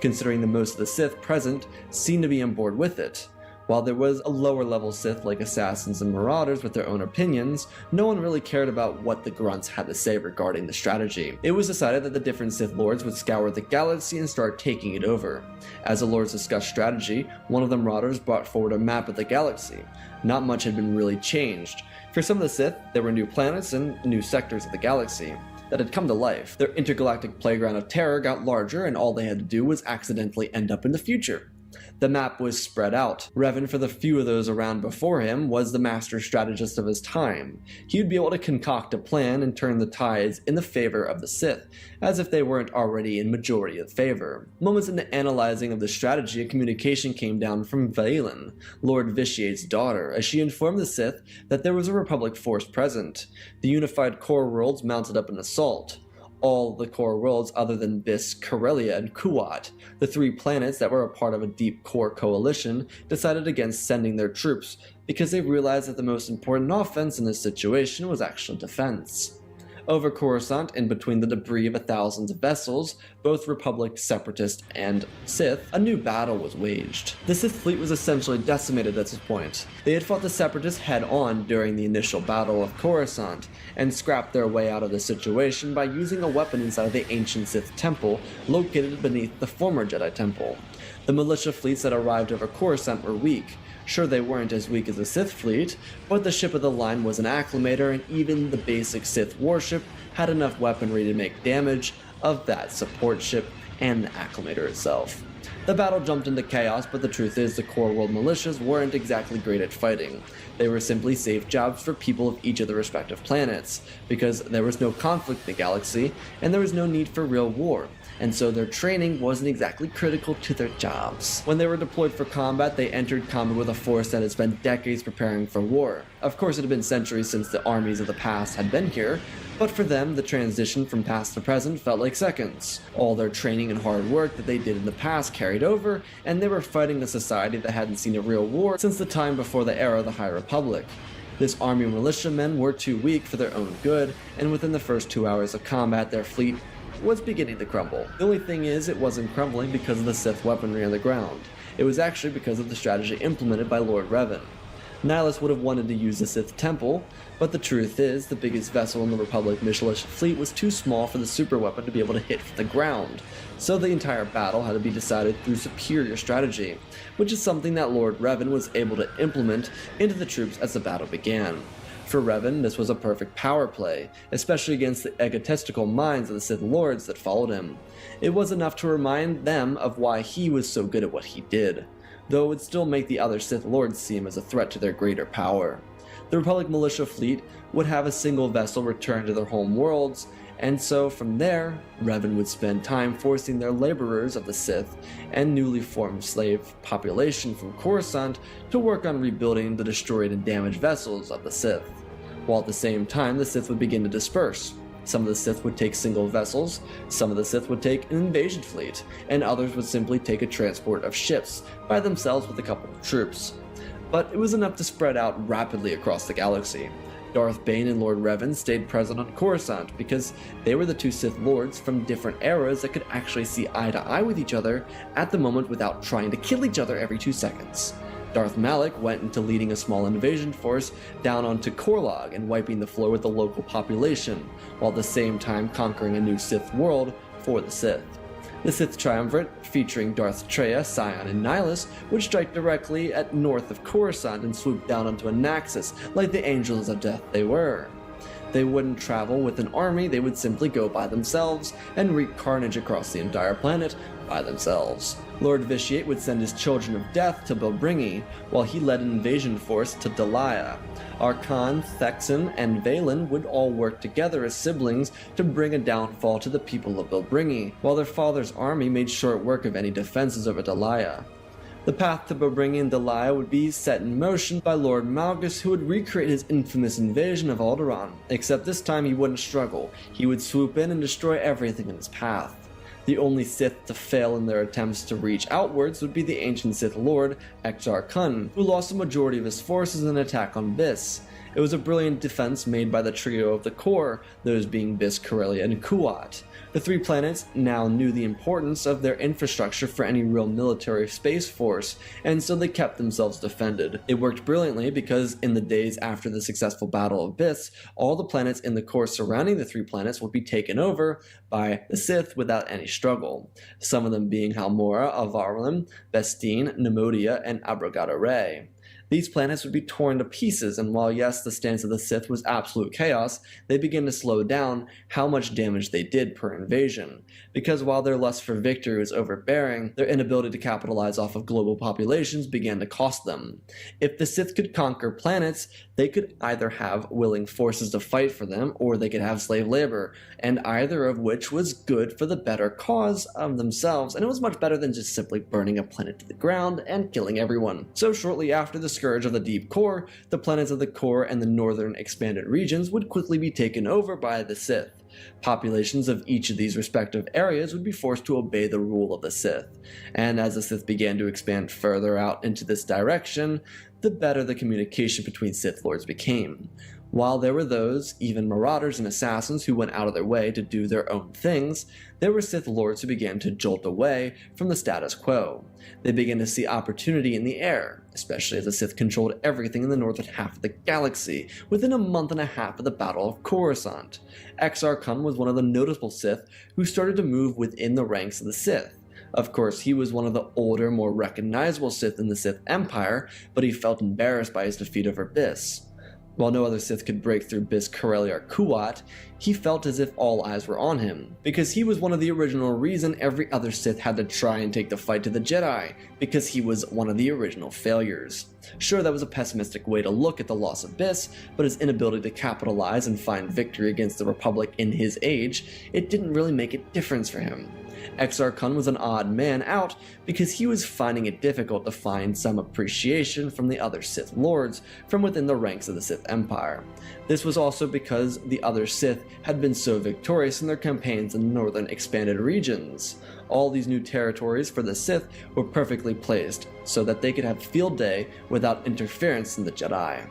considering that most of the Sith present seemed to be on board with it. While there was a lower level Sith like assassins and marauders with their own opinions, no one really cared about what the grunts had to say regarding the strategy. It was decided that the different Sith lords would scour the galaxy and start taking it over. As the lords discussed strategy, one of the marauders brought forward a map of the galaxy. Not much had been really changed. For some of the Sith, there were new planets and new sectors of the galaxy that had come to life. Their intergalactic playground of terror got larger, and all they had to do was accidentally end up in the future. The map was spread out. Revan, for the few of those around before him, was the master strategist of his time. He would be able to concoct a plan and turn the tides in the favor of the Sith, as if they weren't already in majority of favor. Moments in the analyzing of the strategy, a communication came down from Valen, Lord Vitiate's daughter, as she informed the Sith that there was a Republic force present. The unified core worlds mounted up an assault. All the core worlds other than Bis, Corellia, and Kuat, the 3 planets that were a part of a deep core coalition, decided against sending their troops because they realized that the most important offense in this situation was actual defense. Over Coruscant, in between the debris of 1,000 vessels, both Republic, Separatist, and Sith, a new battle was waged. The Sith fleet was essentially decimated at this point. They had fought the Separatists head-on during the initial battle of Coruscant, and scrapped their way out of the situation by using a weapon inside of the ancient Sith temple located beneath the former Jedi temple. The militia fleets that arrived over Coruscant were weak. Sure, they weren't as weak as the Sith fleet, but the ship of the line was an acclimator, and even the basic Sith warship had enough weaponry to make damage of that support ship and the acclimator itself. The battle jumped into chaos, but the truth is the core world militias weren't exactly great at fighting. They were simply safe jobs for people of each of the respective planets, because there was no conflict in the galaxy, and there was no need for real war, and so their training wasn't exactly critical to their jobs. When they were deployed for combat, they entered combat with a force that had spent decades preparing for war. Of course, it had been centuries since the armies of the past had been here, but for them, the transition from past to present felt like seconds. All their training and hard work that they did in the past carried over, and they were fighting a society that hadn't seen a real war since the time before the era of the High Republic. This army of militiamen were too weak for their own good, and within the first 2 hours of combat, their fleet was beginning to crumble. The only thing is, it wasn't crumbling because of the Sith weaponry on the ground. It was actually because of the strategy implemented by Lord Revan. Nihilus would have wanted to use the Sith Temple, but the truth is, the biggest vessel in the Republic militia fleet was too small for the super weapon to be able to hit from the ground, so the entire battle had to be decided through superior strategy, which is something that Lord Revan was able to implement into the troops as the battle began. For Revan, this was a perfect power play, especially against the egotistical minds of the Sith Lords that followed him. It was enough to remind them of why he was so good at what he did, though it would still make the other Sith Lords seem as a threat to their greater power. The Republic militia fleet would have a single vessel return to their home worlds, and so from there, Revan would spend time forcing their laborers of the Sith and newly formed slave population from Coruscant to work on rebuilding the destroyed and damaged vessels of the Sith. While at the same time, the Sith would begin to disperse. Some of the Sith would take single vessels, some of the Sith would take an invasion fleet, and others would simply take a transport of ships by themselves with a couple of troops. But it was enough to spread out rapidly across the galaxy. Darth Bane and Lord Revan stayed present on Coruscant because they were the two Sith Lords from different eras that could actually see eye to eye with each other at the moment without trying to kill each other every 2 seconds. Darth Malak went into leading a small invasion force down onto Korlog and wiping the floor with the local population, while at the same time conquering a new Sith world for the Sith. The Sith Triumvirate, featuring Darth Traya, Sion, and Nihilus, would strike directly at north of Coruscant and swoop down onto a Naxos like the Angels of Death they were. They wouldn't travel with an army, they would simply go by themselves and wreak carnage across the entire planet, by themselves. Lord Vitiate would send his Children of Death to Bilbringi, while he led an invasion force to Dalia. Arkan, Thexan, and Valen would all work together as siblings to bring a downfall to the people of Bilbringi, while their father's army made short work of any defenses over Dalia. The path to Bilbringi and Dalia would be set in motion by Lord Malgus, who would recreate his infamous invasion of Alderaan, except this time he wouldn't struggle. He would swoop in and destroy everything in his path. The only Sith to fail in their attempts to reach outwards would be the ancient Sith Lord, Exar Kun, who lost the majority of his forces in an attack on Biss. It was a brilliant defense made by the trio of the core, those being Biss, Corellia, and Kuat. The three planets now knew the importance of their infrastructure for any real military space force, and so they kept themselves defended. It worked brilliantly because in the days after the successful Battle of Biss, all the planets in the core surrounding the three planets would be taken over by the Sith without any struggle, some of them being Halmora, Avarlim, Bestine, Nemodia, and Abrogada Ray. These planets would be torn to pieces, and while yes, the stance of the Sith was absolute chaos, they began to slow down how much damage they did per invasion, because while their lust for victory was overbearing, their inability to capitalize off of global populations began to cost them. If the Sith could conquer planets, they could either have willing forces to fight for them, or they could have slave labor, and either of which was good for the better cause of themselves, and it was much better than just simply burning a planet to the ground and killing everyone. So shortly after the scourge of the deep core, the planets of the core and the northern expanded regions would quickly be taken over by the Sith. Populations of each of these respective areas would be forced to obey the rule of the Sith, and as the Sith began to expand further out into this direction, the better the communication between Sith Lords became. While there were those, even marauders and assassins, who went out of their way to do their own things, there were Sith Lords who began to jolt away from the status quo. They began to see opportunity in the air, especially as the Sith controlled everything in the northern half of the galaxy within a month and a half of the Battle of Coruscant. Exar Kun was one of the notable Sith who started to move within the ranks of the Sith. Of course, he was one of the older, more recognizable Sith in the Sith Empire, but he felt embarrassed by his defeat over Biss. While no other Sith could break through Biss, Corellia, or Kuat, he felt as if all eyes were on him, because he was one of the original reason every other Sith had to try and take the fight to the Jedi, because he was one of the original failures. Sure, that was a pessimistic way to look at the loss of Biss, but his inability to capitalize and find victory against the Republic in his age, it didn't really make a difference for him. Exar Kun was an odd man out because he was finding it difficult to find some appreciation from the other Sith Lords from within the ranks of the Sith Empire. This was also because the other Sith had been so victorious in their campaigns in the northern expanded regions. All these new territories for the Sith were perfectly placed so that they could have field day without interference from the Jedi.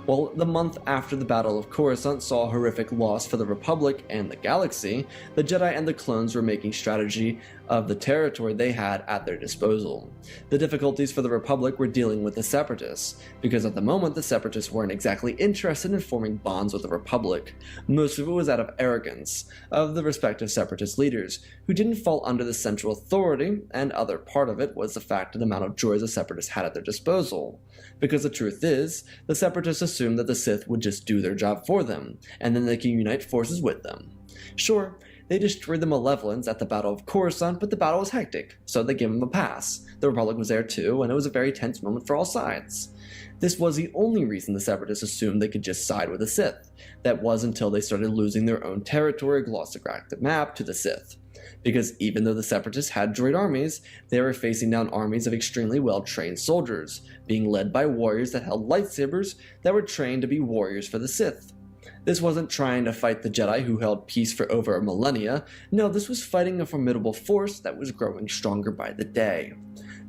Well, the month after the Battle of Coruscant saw a horrific loss for the Republic and the galaxy, the Jedi and the clones were making strategy of the territory they had at their disposal. The difficulties for the Republic were dealing with the Separatists, because at the moment the Separatists weren't exactly interested in forming bonds with the Republic. Most of it was out of arrogance of the respective Separatist leaders, who didn't fall under the central authority, and other part of it was the fact of the amount of droids the Separatists had at their disposal. Because the truth is, the Separatists assumed that the Sith would just do their job for them, and then they can unite forces with them. Sure, they destroyed the Malevolence at the Battle of Coruscant, but the battle was hectic, so they gave them a pass. The Republic was there too, and it was a very tense moment for all sides. This was the only reason the Separatists assumed they could just side with the Sith. That was until they started losing their own territory across the galactic map to the Sith. Because even though the Separatists had droid armies, they were facing down armies of extremely well-trained soldiers, being led by warriors that held lightsabers that were trained to be warriors for the Sith. This wasn't trying to fight the Jedi who held peace for over a millennia. No, this was fighting a formidable force that was growing stronger by the day.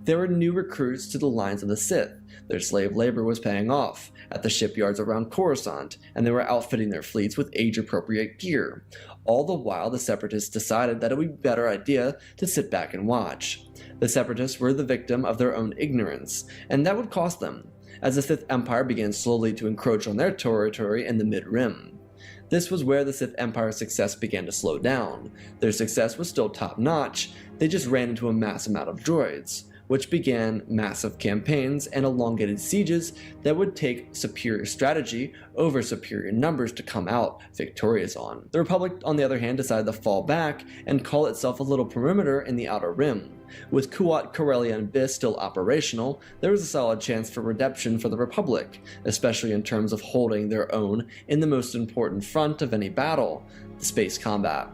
There were new recruits to the lines of the Sith. Their slave labor was paying off at the shipyards around Coruscant, and they were outfitting their fleets with age-appropriate gear. All the while, the Separatists decided that it would be a better idea to sit back and watch. The Separatists were the victim of their own ignorance, and that would cost them, as the Sith Empire began slowly to encroach on their territory in the Mid-Rim. This was where the Sith Empire's success began to slow down. Their success was still top-notch, they just ran into a mass amount of droids. which began massive campaigns and elongated sieges that would take superior strategy over superior numbers to come out victorious on. The Republic, on the other hand, decided to fall back and call itself a little perimeter in the Outer Rim. With Kuat, Corellia, and Biss still operational, there was a solid chance for redemption for the Republic, especially in terms of holding their own in the most important front of any battle, the space combat.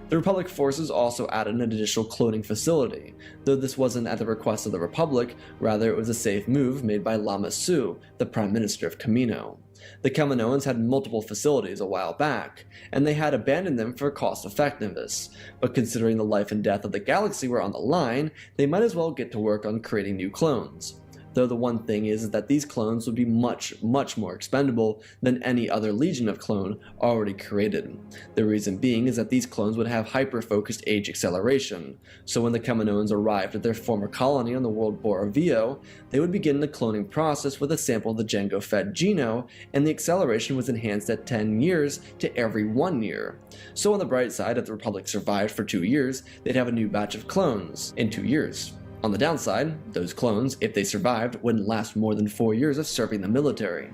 The Republic forces also added an additional cloning facility, though this wasn't at the request of the Republic, rather it was a safe move made by Lama Su, the Prime Minister of Kamino. The Kaminoans had multiple facilities a while back, and they had abandoned them for cost effectiveness, but considering the life and death of the galaxy were on the line, they might as well get to work on creating new clones. Though the one thing is that these clones would be much more expendable than any other legion of clone already created. The reason being is that these clones would have hyper-focused age acceleration, so when the Kaminoans arrived at their former colony on the world Boravio, they would begin the cloning process with a sample of the Jango-fed Geno, and the acceleration was enhanced at 10 years to every 1 year. So on the bright side, if the Republic survived for 2 years, they'd have a new batch of clones in 2 years. On the downside, those clones, if they survived, wouldn't last more than 4 years of serving the military.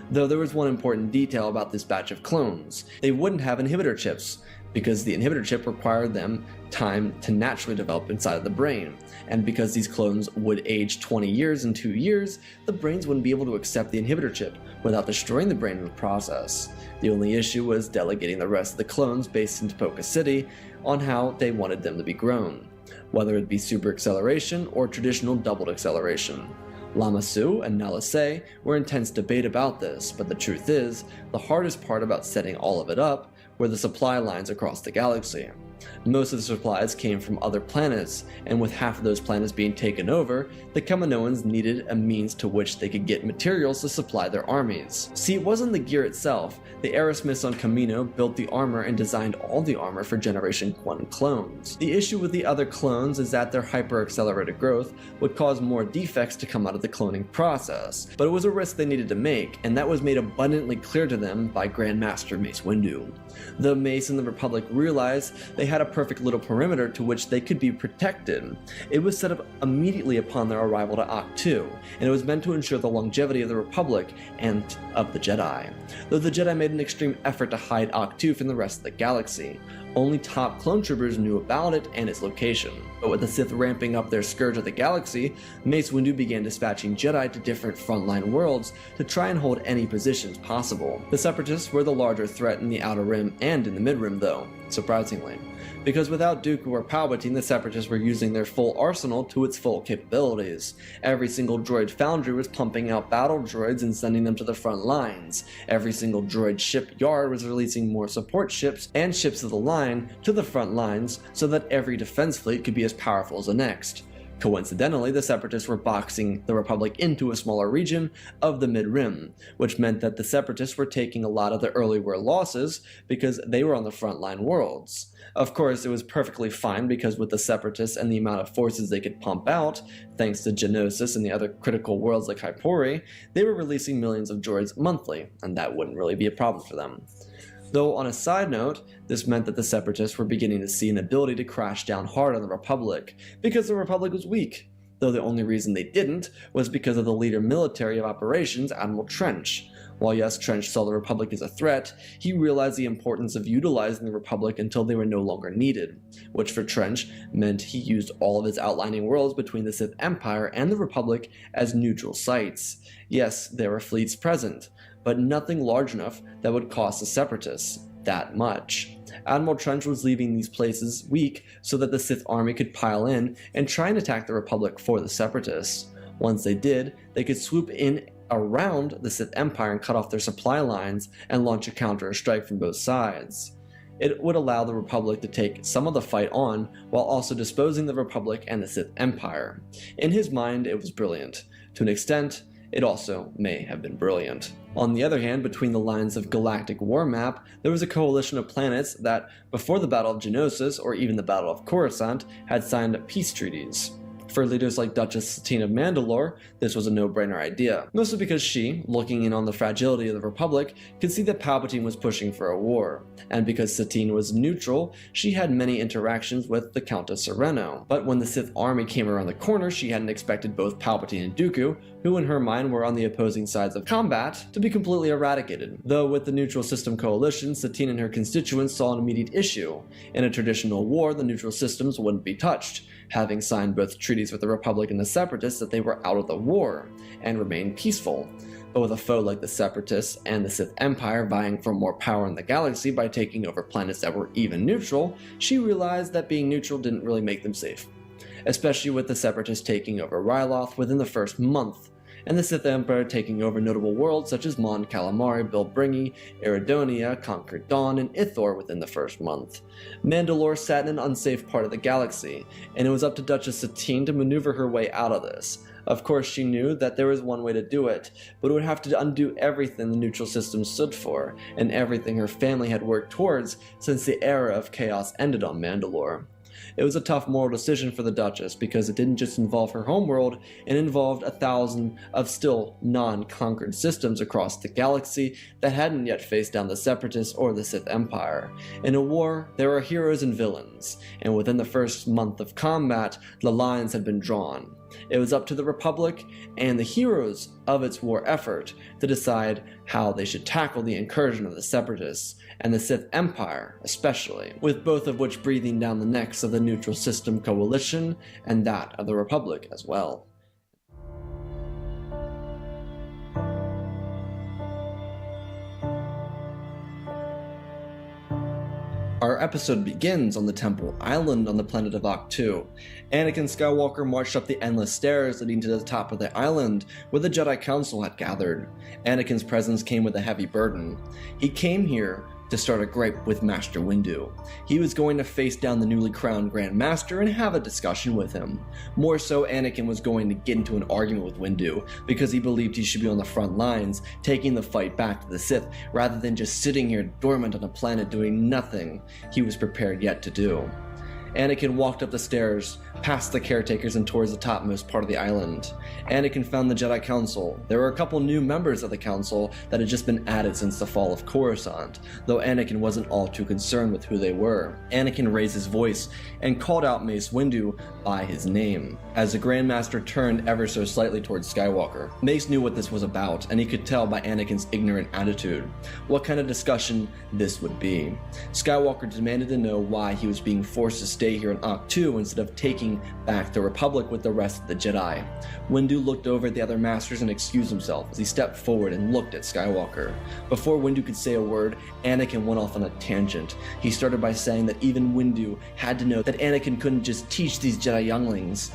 Though there was one important detail about this batch of clones. They wouldn't have inhibitor chips, because the inhibitor chip required them time to naturally develop inside of the brain, and because these clones would age 20 years in 2 years, the brains wouldn't be able to accept the inhibitor chip without destroying the brain in the process. The only issue was delegating the rest of the clones based in Topoka City on how they wanted them to be grown, whether it be super acceleration or traditional doubled acceleration. Lama Su and Nala Se were in intense debate about this, but the truth is, the hardest part about setting all of it up were the supply lines across the galaxy. Most of the supplies came from other planets, and with half of those planets being taken over, the Kaminoans needed a means to which they could get materials to supply their armies. See, it wasn't the gear itself. The aerosmiths on Kamino built the armor and designed all the armor for Generation 1 clones. The issue with the other clones is that their hyper-accelerated growth would cause more defects to come out of the cloning process, but it was a risk they needed to make, and that was made abundantly clear to them by Grandmaster Mace Windu. The Mace and the Republic realized they had a perfect little perimeter to which they could be protected. It was set up immediately upon their arrival to Ahch-To, and it was meant to ensure the longevity of the Republic and of the Jedi. Though the Jedi made an extreme effort to hide Ahch-To from the rest of the galaxy, only top clone troopers knew about it and its location. But with the Sith ramping up their scourge of the galaxy, Mace Windu began dispatching Jedi to different frontline worlds to try and hold any positions possible. The Separatists were the larger threat in the Outer Rim and in the Mid-Rim though, surprisingly. Because without Dooku or Palpatine, the Separatists were using their full arsenal to its full capabilities. Every single droid foundry was pumping out battle droids and sending them to the front lines. Every single droid shipyard was releasing more support ships and ships of the line to the front lines so that every defense fleet could be as powerful as the next. Coincidentally, the Separatists were boxing the Republic into a smaller region of the Mid-Rim, which meant that the Separatists were taking a lot of the early war losses because they were on the frontline worlds. Of course, it was perfectly fine because with the Separatists and the amount of forces they could pump out, thanks to Geonosis and the other critical worlds like Hypori, they were releasing millions of droids monthly, and that wouldn't really be a problem for them. Though on a side note, this meant that the Separatists were beginning to see an ability to crash down hard on the Republic, because the Republic was weak, though the only reason they didn't was because of the leader military of operations, Admiral Trench. While yes, Trench saw the Republic as a threat, he realized the importance of utilizing the Republic until they were no longer needed, which for Trench meant he used all of his outlining worlds between the Sith Empire and the Republic as neutral sites. Yes, there were fleets present, but nothing large enough that would cost the Separatists that much. Admiral Trench was leaving these places weak so that the Sith army could pile in and try and attack the Republic for the Separatists. Once they did, they could swoop in around the Sith Empire and cut off their supply lines and launch a counter-strike from both sides. It would allow the Republic to take some of the fight on while also disposing the Republic and the Sith Empire. In his mind, it was brilliant. To an extent, it also may have been brilliant. On the other hand, between the lines of Galactic War Map, there was a coalition of planets that, before the Battle of Geonosis or even the Battle of Coruscant, had signed peace treaties. For leaders like Duchess Satine of Mandalore, this was a no-brainer idea, mostly because she, looking in on the fragility of the Republic, could see that Palpatine was pushing for a war, and because Satine was neutral, she had many interactions with the Countess Sereno. But when the Sith army came around the corner, she hadn't expected both Palpatine and Dooku, who in her mind were on the opposing sides of combat, to be completely eradicated. Though with the Neutral System Coalition, Satine and her constituents saw an immediate issue. In a traditional war, the neutral systems wouldn't be touched, having signed both treaties with the Republic and the Separatists that they were out of the war, and remained peaceful. But with a foe like the Separatists and the Sith Empire vying for more power in the galaxy by taking over planets that were even neutral, she realized that being neutral didn't really make them safe. Especially with the Separatists taking over Ryloth within the first month, and the Sith Empire taking over notable worlds such as Mon Calamari, Bilbringi, Eridonia, Conquered Dawn, and Ithor within the first month. Mandalore sat in an unsafe part of the galaxy, and it was up to Duchess Satine to maneuver her way out of this. Of course, she knew that there was one way to do it, but it would have to undo everything the neutral system stood for, and everything her family had worked towards since the era of chaos ended on Mandalore. It was a tough moral decision for the Duchess because it didn't just involve her homeworld, it involved 1,000 of still non-conquered systems across the galaxy that hadn't yet faced down the Separatists or the Sith Empire. In a war, there are heroes and villains, and within the first month of combat, the lines had been drawn. It was up to the Republic and the heroes of its war effort to decide how they should tackle the incursion of the Separatists, and the Sith Empire especially, with both of which breathing down the necks of the Neutral System Coalition and that of the Republic as well. Our episode begins on the Temple Island on the planet of Ahch-To. Anakin Skywalker marched up the endless stairs leading to the top of the island where the Jedi Council had gathered. Anakin's presence came with a heavy burden. He came here to start a gripe with Master Windu. He was going to face down the newly crowned Grand Master and have a discussion with him. More so, Anakin was going to get into an argument with Windu because he believed he should be on the front lines, taking the fight back to the Sith, rather than just sitting here dormant on a planet doing nothing he was prepared yet to do. Anakin walked up the stairs, past the caretakers and towards the topmost part of the island. Anakin found the Jedi Council. There were a couple new members of the Council that had just been added since the fall of Coruscant, though Anakin wasn't all too concerned with who they were. Anakin raised his voice and called out Mace Windu by his name, as the Grand Master turned ever so slightly towards Skywalker. Mace knew what this was about, and he could tell by Anakin's ignorant attitude what kind of discussion this would be. Skywalker demanded to know why he was being forced to stay here in Ahch-To instead of taking back the Republic with the rest of the Jedi. Windu looked over at the other masters and excused himself as he stepped forward and looked at Skywalker. Before Windu could say a word, Anakin went off on a tangent. He started by saying that even Windu had to know that Anakin couldn't just teach these Jedi younglings,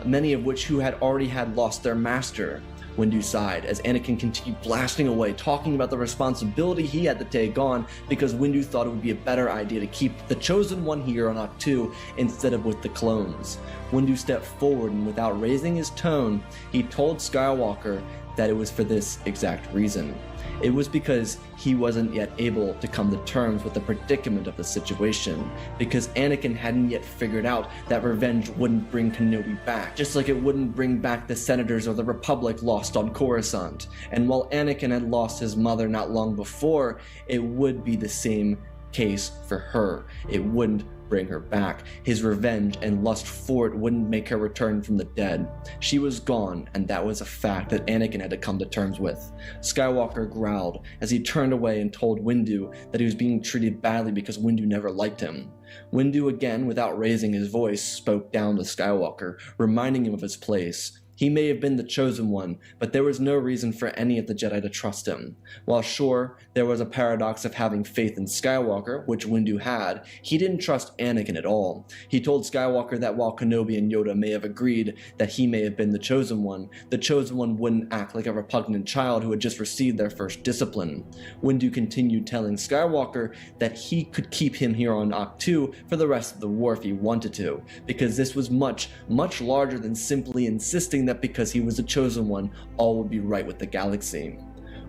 many of which who had already lost their master. Windu sighed as Anakin continued blasting away, talking about the responsibility he had to take on because Windu thought it would be a better idea to keep the Chosen One here on Ahch-To instead of with the clones. Windu stepped forward and without raising his tone, he told Skywalker that it was for this exact reason. It was because he wasn't yet able to come to terms with the predicament of the situation, because Anakin hadn't yet figured out that revenge wouldn't bring Kenobi back, just like it wouldn't bring back the senators of the Republic lost on Coruscant. And while Anakin had lost his mother not long before, it would be the same case for her. It wouldn't bring her back. His revenge and lust for it wouldn't make her return from the dead. She was gone, and that was a fact that Anakin had to come to terms with. Skywalker growled as he turned away and told Windu that he was being treated badly because Windu never liked him. Windu again, without raising his voice, spoke down to Skywalker, reminding him of his place. He may have been the Chosen One, but there was no reason for any of the Jedi to trust him. While sure, there was a paradox of having faith in Skywalker, which Windu had, he didn't trust Anakin at all. He told Skywalker that while Kenobi and Yoda may have agreed that he may have been the Chosen One wouldn't act like a repugnant child who had just received their first discipline. Windu continued telling Skywalker that he could keep him here on Ahch-To for the rest of the war if he wanted to, because this was much, much larger than simply insisting that because he was the Chosen One, all would be right with the galaxy.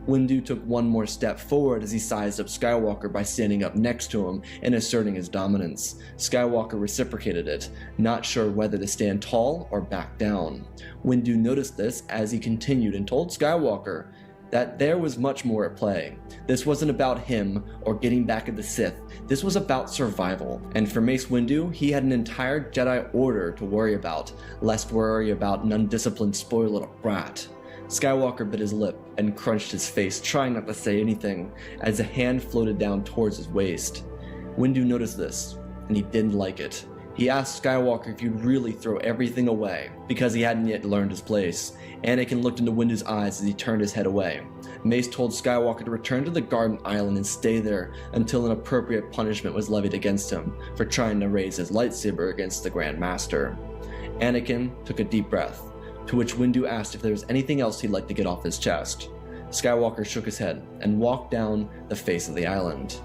Windu took one more step forward as he sized up Skywalker by standing up next to him and asserting his dominance. Skywalker reciprocated it, not sure whether to stand tall or back down. Windu noticed this as he continued and told Skywalker that there was much more at play. This wasn't about him or getting back at the Sith. This was about survival. And for Mace Windu, he had an entire Jedi Order to worry about, lest worry about an undisciplined spoiled little brat. Skywalker bit his lip and crunched his face, trying not to say anything, as a hand floated down towards his waist. Windu noticed this, and he didn't like it. He asked Skywalker if he'd really throw everything away, because he hadn't yet learned his place. Anakin looked into Windu's eyes as he turned his head away. Mace told Skywalker to return to the Garden Island and stay there until an appropriate punishment was levied against him for trying to raise his lightsaber against the Grand Master. Anakin took a deep breath, to which Windu asked if there was anything else he'd like to get off his chest. Skywalker shook his head and walked down the face of the island.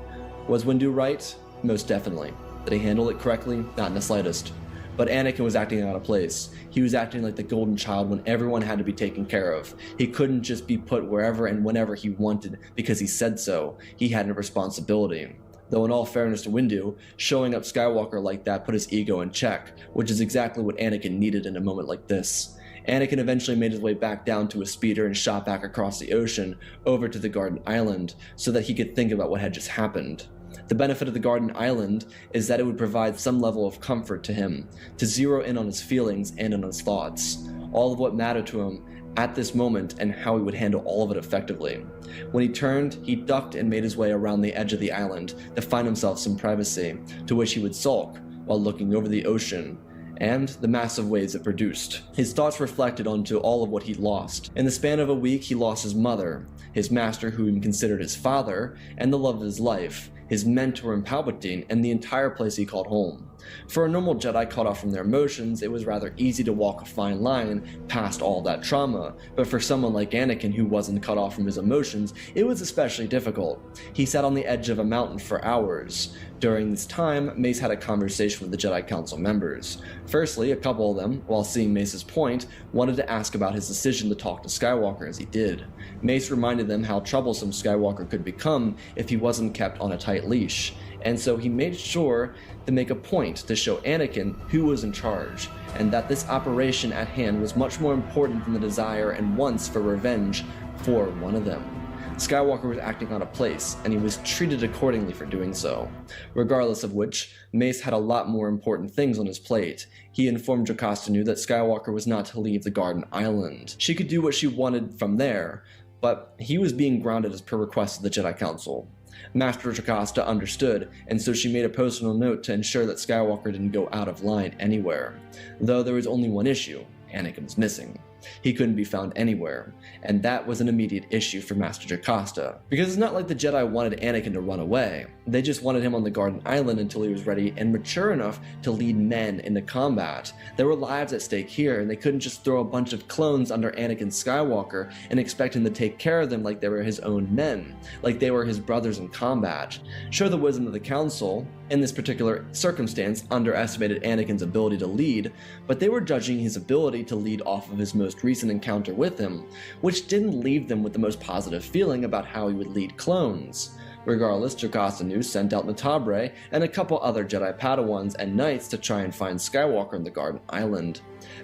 Was Windu right? Most definitely. Did he handle it correctly? Not in the slightest. But Anakin was acting out of place. He was acting like the golden child when everyone had to be taken care of. He couldn't just be put wherever and whenever he wanted because he said so. He had a responsibility. Though in all fairness to Windu, showing up Skywalker like that put his ego in check, which is exactly what Anakin needed in a moment like this. Anakin eventually made his way back down to a speeder and shot back across the ocean over to the Garden Island so that he could think about what had just happened. The benefit of the Garden Island is that it would provide some level of comfort to him, to zero in on his feelings and on his thoughts, all of what mattered to him at this moment and how he would handle all of it effectively. When he turned, he ducked and made his way around the edge of the island to find himself some privacy, to which he would sulk while looking over the ocean and the massive waves it produced. His thoughts reflected onto all of what he'd lost. In the span of a week, he lost his mother, his master who he considered his father, and the love of his life, his mentor in Palpatine, and the entire place he called home. For a normal Jedi cut off from their emotions, it was rather easy to walk a fine line past all that trauma, but for someone like Anakin who wasn't cut off from his emotions, it was especially difficult. He sat on the edge of a mountain for hours. During this time, Mace had a conversation with the Jedi Council members. Firstly, a couple of them, while seeing Mace's point, wanted to ask about his decision to talk to Skywalker as he did. Mace reminded them how troublesome Skywalker could become if he wasn't kept on a tight leash, and so he made sure to make a point to show Anakin who was in charge, and that this operation at hand was much more important than the desire and wants for revenge for one of them. Skywalker was acting out of place, and he was treated accordingly for doing so. Regardless of which, Mace had a lot more important things on his plate. He informed Jocasta Nu that Skywalker was not to leave the Garden Island. She could do what she wanted from there, but he was being grounded as per request of the Jedi Council. Master Jocasta understood, and so she made a personal note to ensure that Skywalker didn't go out of line anywhere. Though there was only one issue: Anakin was missing. He couldn't be found anywhere, and that was an immediate issue for Master Jocasta. Because it's not like the Jedi wanted Anakin to run away. They just wanted him on the Garden Island until he was ready and mature enough to lead men into combat. There were lives at stake here, and they couldn't just throw a bunch of clones under Anakin Skywalker and expect him to take care of them like they were his own men, like they were his brothers in combat. Sure, the wisdom of the Council, in this particular circumstance, underestimated Anakin's ability to lead, but they were judging his ability to lead off of his most recent encounter with him, which didn't leave them with the most positive feeling about how he would lead clones. Regardless, Jocasta Nu sent out Natabre and a couple other Jedi Padawans and Knights to try and find Skywalker in the Garden Island.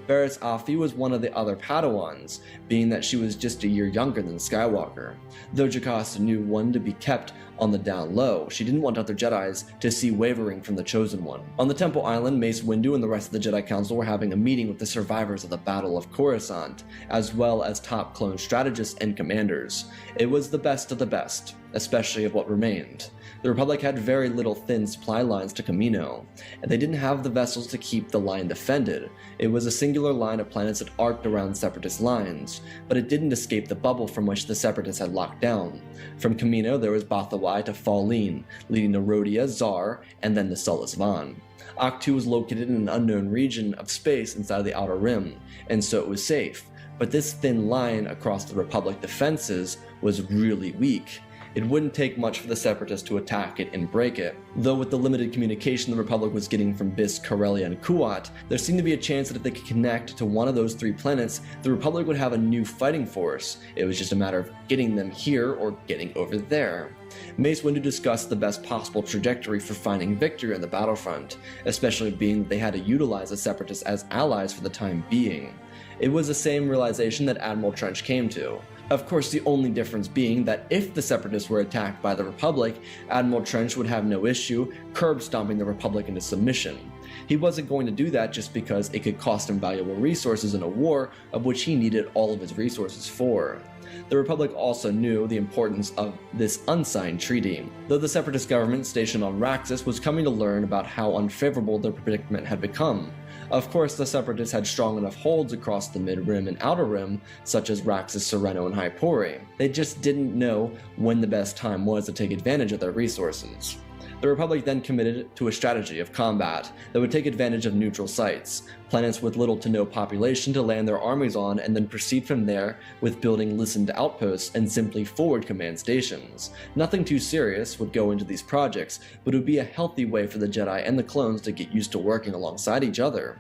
Barriss Offee was one of the other Padawans, being that she was just a year younger than Skywalker. Though Jocasta Nu wanted to be kept on the down low, she didn't want other Jedis to see wavering from the Chosen One. On the Temple Island, Mace Windu and the rest of the Jedi Council were having a meeting with the survivors of the Battle of Coruscant, as well as top clone strategists and commanders. It was the best of the best, especially of what remained. The Republic had very little thin supply lines to Kamino, and they didn't have the vessels to keep the line defended. It was a singular line of planets that arced around Separatist lines, but it didn't escape the bubble from which the Separatists had locked down. From Kamino there was Bathawai to Faline, leading to Rhodia, Zar, and then to Sullus Van. Ahch-To was located in an unknown region of space inside of the Outer Rim, and so it was safe. But this thin line across the Republic defenses was really weak, It wouldn't take much for the Separatists to attack it and break it. Though with the limited communication the Republic was getting from Bisk, Corellia, and Kuat, there seemed to be a chance that if they could connect to one of those 3 planets, the Republic would have a new fighting force. It was just a matter of getting them here or getting over there. Mace Windu discussed the best possible trajectory for finding victory on the battlefront, especially being that they had to utilize the Separatists as allies for the time being. It was the same realization that Admiral Trench came to. Of course, the only difference being that if the Separatists were attacked by the Republic, Admiral Trench would have no issue curb-stomping the Republic into submission. He wasn't going to do that just because it could cost him valuable resources in a war of which he needed all of his resources for. The Republic also knew the importance of this unsigned treaty, though the Separatist government stationed on Raxus was coming to learn about how unfavorable their predicament had become. Of course, the Separatists had strong enough holds across the Mid-Rim and Outer Rim, such as Raxus, Sereno, and Hypori. They just didn't know when the best time was to take advantage of their resources. The Republic then committed to a strategy of combat that would take advantage of neutral sites, planets with little to no population to land their armies on, and then proceed from there with building listened outposts and simply forward command stations. Nothing too serious would go into these projects, but it would be a healthy way for the Jedi and the clones to get used to working alongside each other.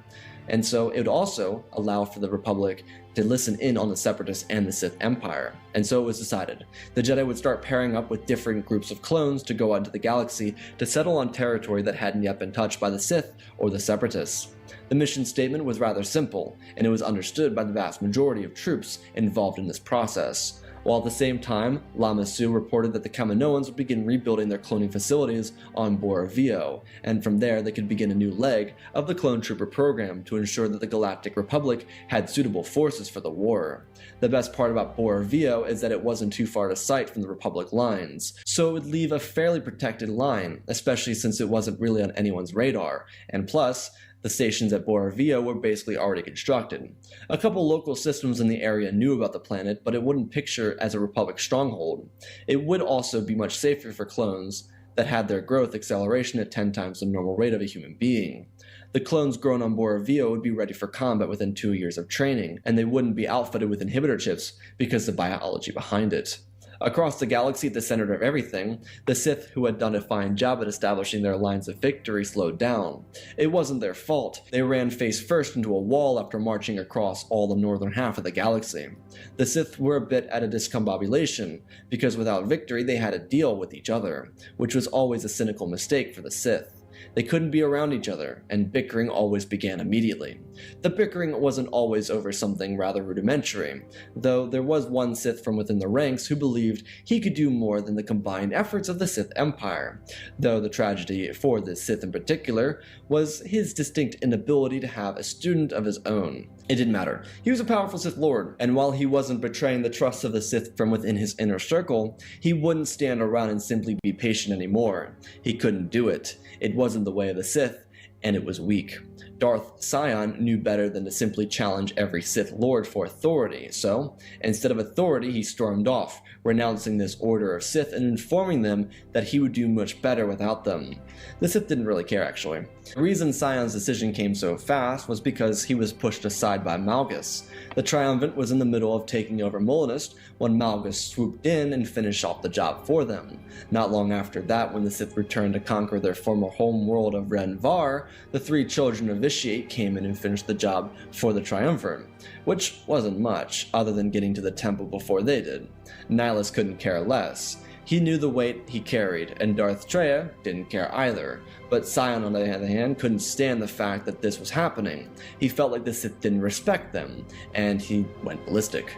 And so it would also allow for the Republic to listen in on the Separatists and the Sith Empire. And so it was decided. The Jedi would start pairing up with different groups of clones to go out into the galaxy to settle on territory that hadn't yet been touched by the Sith or the Separatists. The mission statement was rather simple, and it was understood by the vast majority of troops involved in this process. While at the same time, Lama Su reported that the Kaminoans would begin rebuilding their cloning facilities on Bora Vio, and from there they could begin a new leg of the clone trooper program to ensure that the Galactic Republic had suitable forces for the war. The best part about Bora Vio is that it wasn't too far to sight from the Republic lines, so it would leave a fairly protected line, especially since it wasn't really on anyone's radar, and plus, the stations at Bora Vio were basically already constructed. A couple local systems in the area knew about the planet, but it wouldn't picture as a Republic stronghold. It would also be much safer for clones that had their growth acceleration at 10 times the normal rate of a human being. The clones grown on Bora Vio would be ready for combat within 2 years of training, and they wouldn't be outfitted with inhibitor chips because of the biology behind it. Across the galaxy at the center of everything, the Sith, who had done a fine job at establishing their lines of victory, slowed down. It wasn't their fault. They ran face first into a wall after marching across all the northern half of the galaxy. The Sith were a bit at a discombobulation, because without victory they had to deal with each other, which was always a cynical mistake for the Sith. They couldn't be around each other, and bickering always began immediately. The bickering wasn't always over something rather rudimentary, though there was one Sith from within the ranks who believed he could do more than the combined efforts of the Sith Empire, though the tragedy for this Sith in particular was his distinct inability to have a student of his own. It didn't matter. He was a powerful Sith Lord, and while he wasn't betraying the trust of the Sith from within his inner circle, he wouldn't stand around and simply be patient anymore. He couldn't do it. It wasn't the way of the Sith, and it was weak. Darth Sion knew better than to simply challenge every Sith Lord for authority, so instead of authority he stormed off, renouncing this order of Sith and informing them that he would do much better without them. The Sith didn't really care, actually. The reason Sion's decision came so fast was because he was pushed aside by Malgus. The Triumvirate was in the middle of taking over Molinist when Malgus swooped in and finished off the job for them. Not long after that, when the Sith returned to conquer their former home world of Ren Var, the three children of Vitiate came in and finished the job for the Triumvirate, which wasn't much, other than getting to the temple before they did. Nihilus couldn't care less. He knew the weight he carried, and Darth Treya didn't care either. But Sion, on the other hand, couldn't stand the fact that this was happening. He felt like the Sith didn't respect them, and he went ballistic.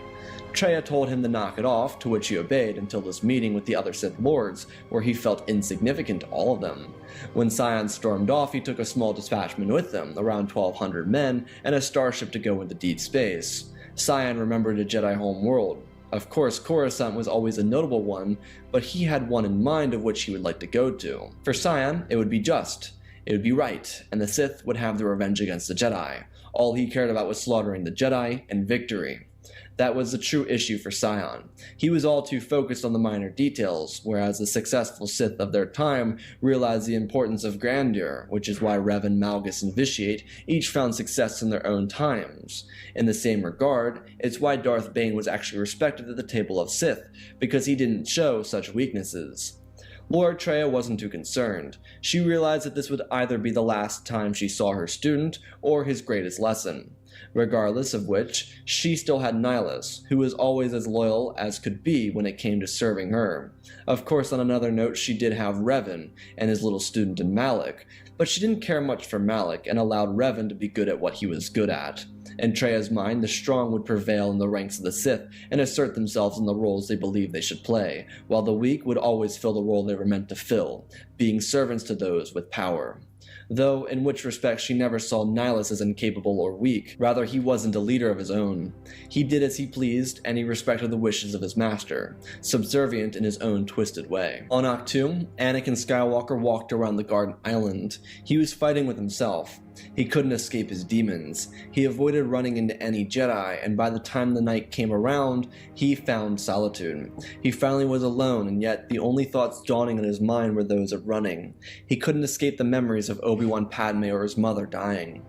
Treya told him to knock it off, to which he obeyed until this meeting with the other Sith Lords, where he felt insignificant to all of them. When Sion stormed off, he took a small detachment with him, around 1,200 men, and a starship to go into deep space. Sion remembered a Jedi home world. Of course, Coruscant was always a notable one, but he had one in mind of which he would like to go to. For Sion, it would be just. It would be right, and the Sith would have their revenge against the Jedi. All he cared about was slaughtering the Jedi and victory. That was the true issue for Scion. He was all too focused on the minor details, whereas the successful Sith of their time realized the importance of grandeur, which is why Revan, Malgus, and Vitiate each found success in their own times. In the same regard, it's why Darth Bane was actually respected at the table of Sith, because he didn't show such weaknesses. Lord Treya wasn't too concerned. She realized that this would either be the last time she saw her student, or his greatest lesson. Regardless of which, she still had Nihilus, who was always as loyal as could be when it came to serving her. Of course, on another note, she did have Revan and his little student in Malak, but she didn't care much for Malak and allowed Revan to be good at what he was good at. In Treya's mind, the strong would prevail in the ranks of the Sith and assert themselves in the roles they believed they should play, while the weak would always fill the role they were meant to fill, being servants to those with power. Though in which respect she never saw Nihilus as incapable or weak, rather he wasn't a leader of his own. He did as he pleased, and he respected the wishes of his master, subservient in his own twisted way. On Ahch-To, Anakin Skywalker walked around the Garden Island. He was fighting with himself. He couldn't escape his demons. He avoided running into any Jedi, and by the time the night came around, he found solitude. He finally was alone, and yet the only thoughts dawning on his mind were those of running. He couldn't escape the memories of Obi-Wan, Padme, or his mother dying.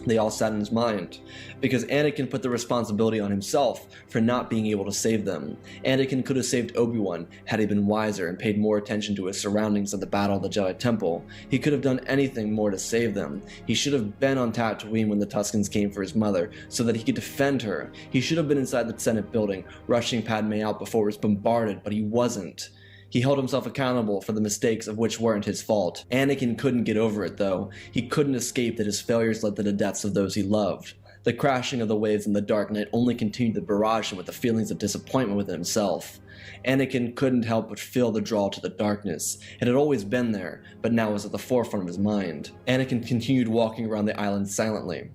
They all sat in his mind, because Anakin put the responsibility on himself for not being able to save them. Anakin could have saved Obi-Wan had he been wiser and paid more attention to his surroundings at the Battle of the Jedi Temple. He could have done anything more to save them. He should have been on Tatooine when the Tuskens came for his mother, so that he could defend her. He should have been inside the Senate building, rushing Padme out before it was bombarded, but he wasn't. He held himself accountable for the mistakes of which weren't his fault. Anakin couldn't get over it, though. He couldn't escape that his failures led to the deaths of those he loved. The crashing of the waves in the dark night only continued to barrage him with the feelings of disappointment with himself. Anakin couldn't help but feel the draw to the darkness. It had always been there, but now was at the forefront of his mind. Anakin continued walking around the island silently.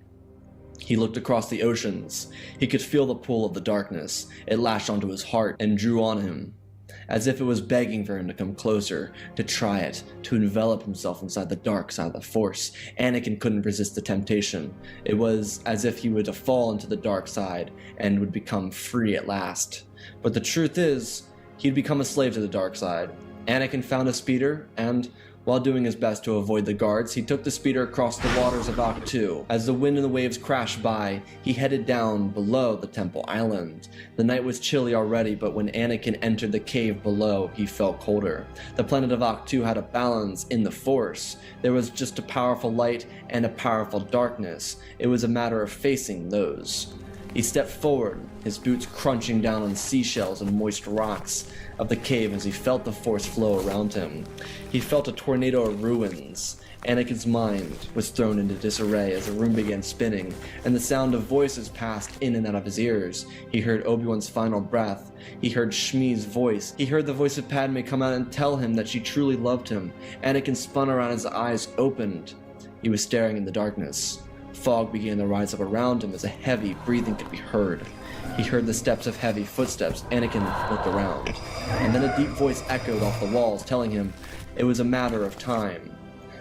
He looked across the oceans. He could feel the pull of the darkness. It lashed onto his heart and drew on him, as if it was begging for him to come closer, to try it, to envelop himself inside the dark side of the Force. Anakin couldn't resist the temptation. It was as if he were to fall into the dark side and would become free at last. But the truth is, he'd become a slave to the dark side. Anakin found a speeder, and while doing his best to avoid the guards, he took the speeder across the waters of Ahch-To. As the wind and the waves crashed by, he headed down below the Temple Island. The night was chilly already, but when Anakin entered the cave below, he felt colder. The planet of Ahch-To had a balance in the Force. There was just a powerful light and a powerful darkness. It was a matter of facing those. He stepped forward, his boots crunching down on seashells and moist rocks of the cave as he felt the Force flow around him. He felt a tornado of ruins. Anakin's mind was thrown into disarray as the room began spinning, and the sound of voices passed in and out of his ears. He heard Obi-Wan's final breath. He heard Shmi's voice. He heard the voice of Padme come out and tell him that she truly loved him. Anakin spun around, his eyes opened. He was staring in the darkness. Fog began to rise up around him as a heavy breathing could be heard. He heard the steps of heavy footsteps. Anakin looked around, and then a deep voice echoed off the walls, telling him it was a matter of time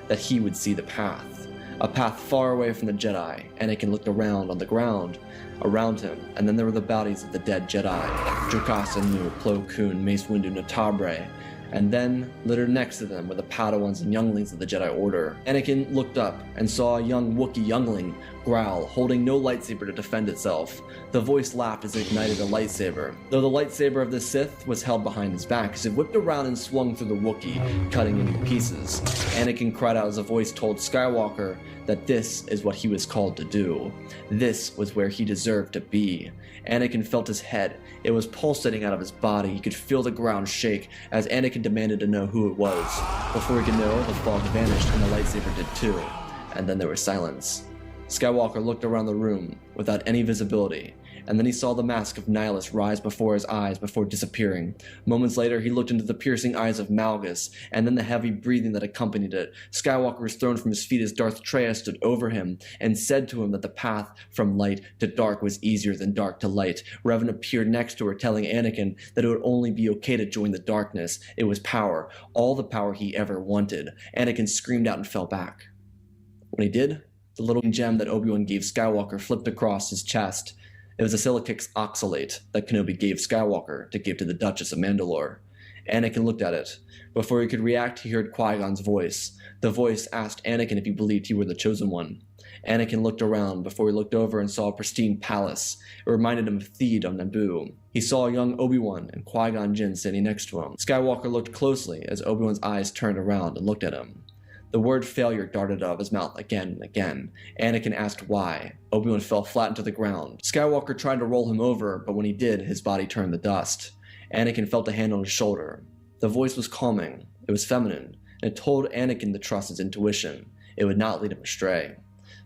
that he would see the path. A path far away from the Jedi. Anakin looked around on the ground around him, and then there were the bodies of the dead Jedi. Jocasta Nu, Plo Koon, Mace Windu, Natabre, and then, littered next to them, were the Padawans and younglings of the Jedi Order. Anakin looked up and saw a young Wookiee youngling growl, holding no lightsaber to defend itself. The voice laughed as it ignited a lightsaber, though the lightsaber of the Sith was held behind his back as it whipped around and swung through the Wookiee, cutting him to pieces. Anakin cried out as a voice told Skywalker that this is what he was called to do. This was where he deserved to be. Anakin felt his head. It was pulsating out of his body. He could feel the ground shake as Anakin demanded to know who it was. Before he could know, the fog vanished and the lightsaber did too. And then there was silence. Skywalker looked around the room without any visibility, and then he saw the mask of Nihilus rise before his eyes before disappearing. Moments later, he looked into the piercing eyes of Malgus, and then the heavy breathing that accompanied it. Skywalker was thrown from his feet as Darth Treya stood over him and said to him that the path from light to dark was easier than dark to light. Revan appeared next to her, telling Anakin that it would only be okay to join the darkness. It was power, all the power he ever wanted. Anakin screamed out and fell back. When he did, the little gem that Obi-Wan gave Skywalker flipped across his chest. It was a silicate oxalate that Kenobi gave Skywalker to give to the Duchess of Mandalore. Anakin looked at it. Before he could react, he heard Qui-Gon's voice. The voice asked Anakin if he believed he were the chosen one. Anakin looked around before he looked over and saw a pristine palace. It reminded him of Theed on Naboo. He saw young Obi-Wan and Qui-Gon Jinn standing next to him. Skywalker looked closely as Obi-Wan's eyes turned around and looked at him. The word failure darted out of his mouth again and again. Anakin asked why. Obi-Wan fell flat into the ground. Skywalker tried to roll him over, but when he did, his body turned to dust. Anakin felt a hand on his shoulder. The voice was calming. It was feminine, and it told Anakin to trust his intuition. It would not lead him astray.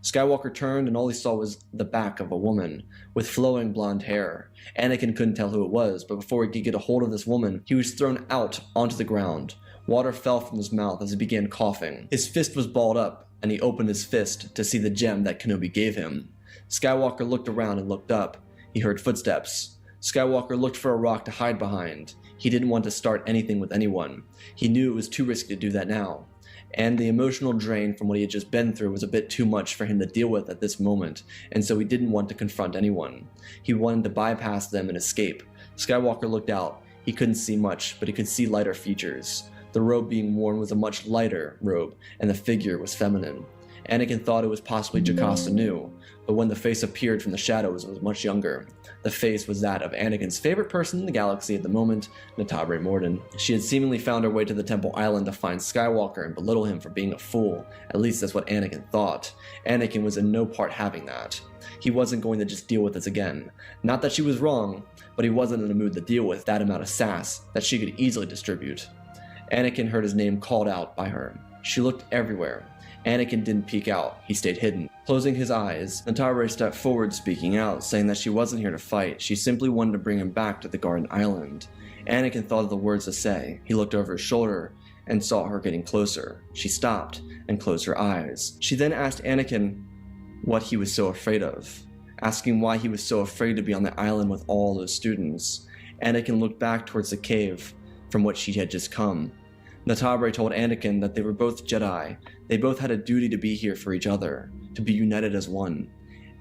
Skywalker turned, and all he saw was the back of a woman with flowing blonde hair. Anakin couldn't tell who it was, but before he could get a hold of this woman, he was thrown out onto the ground. Water fell from his mouth as he began coughing. His fist was balled up, and he opened his fist to see the gem that Kenobi gave him. Skywalker looked around and looked up. He heard footsteps. Skywalker looked for a rock to hide behind. He didn't want to start anything with anyone. He knew it was too risky to do that now. And the emotional drain from what he had just been through was a bit too much for him to deal with at this moment, and so he didn't want to confront anyone. He wanted to bypass them and escape. Skywalker looked out. He couldn't see much, but he could see lighter features. The robe being worn was a much lighter robe, and the figure was feminine. Anakin thought it was possibly Jocasta Nu, but when the face appeared from the shadows, it was much younger. The face was that of Anakin's favorite person in the galaxy at the moment, Natabre Morden. She had seemingly found her way to the Temple Island to find Skywalker and belittle him for being a fool. At least that's what Anakin thought. Anakin was in no part having that. He wasn't going to just deal with this again. Not that she was wrong, but he wasn't in the mood to deal with that amount of sass that she could easily distribute. Anakin heard his name called out by her. She looked everywhere. Anakin didn't peek out, he stayed hidden. Closing his eyes, Natabre stepped forward speaking out, saying that she wasn't here to fight, she simply wanted to bring him back to the Garden Island. Anakin thought of the words to say. He looked over his shoulder and saw her getting closer. She stopped and closed her eyes. She then asked Anakin what he was so afraid of, asking why he was so afraid to be on the island with all those students. Anakin looked back towards the cave from which she had just come. Natabre told Anakin that they were both Jedi. They both had a duty to be here for each other, to be united as one.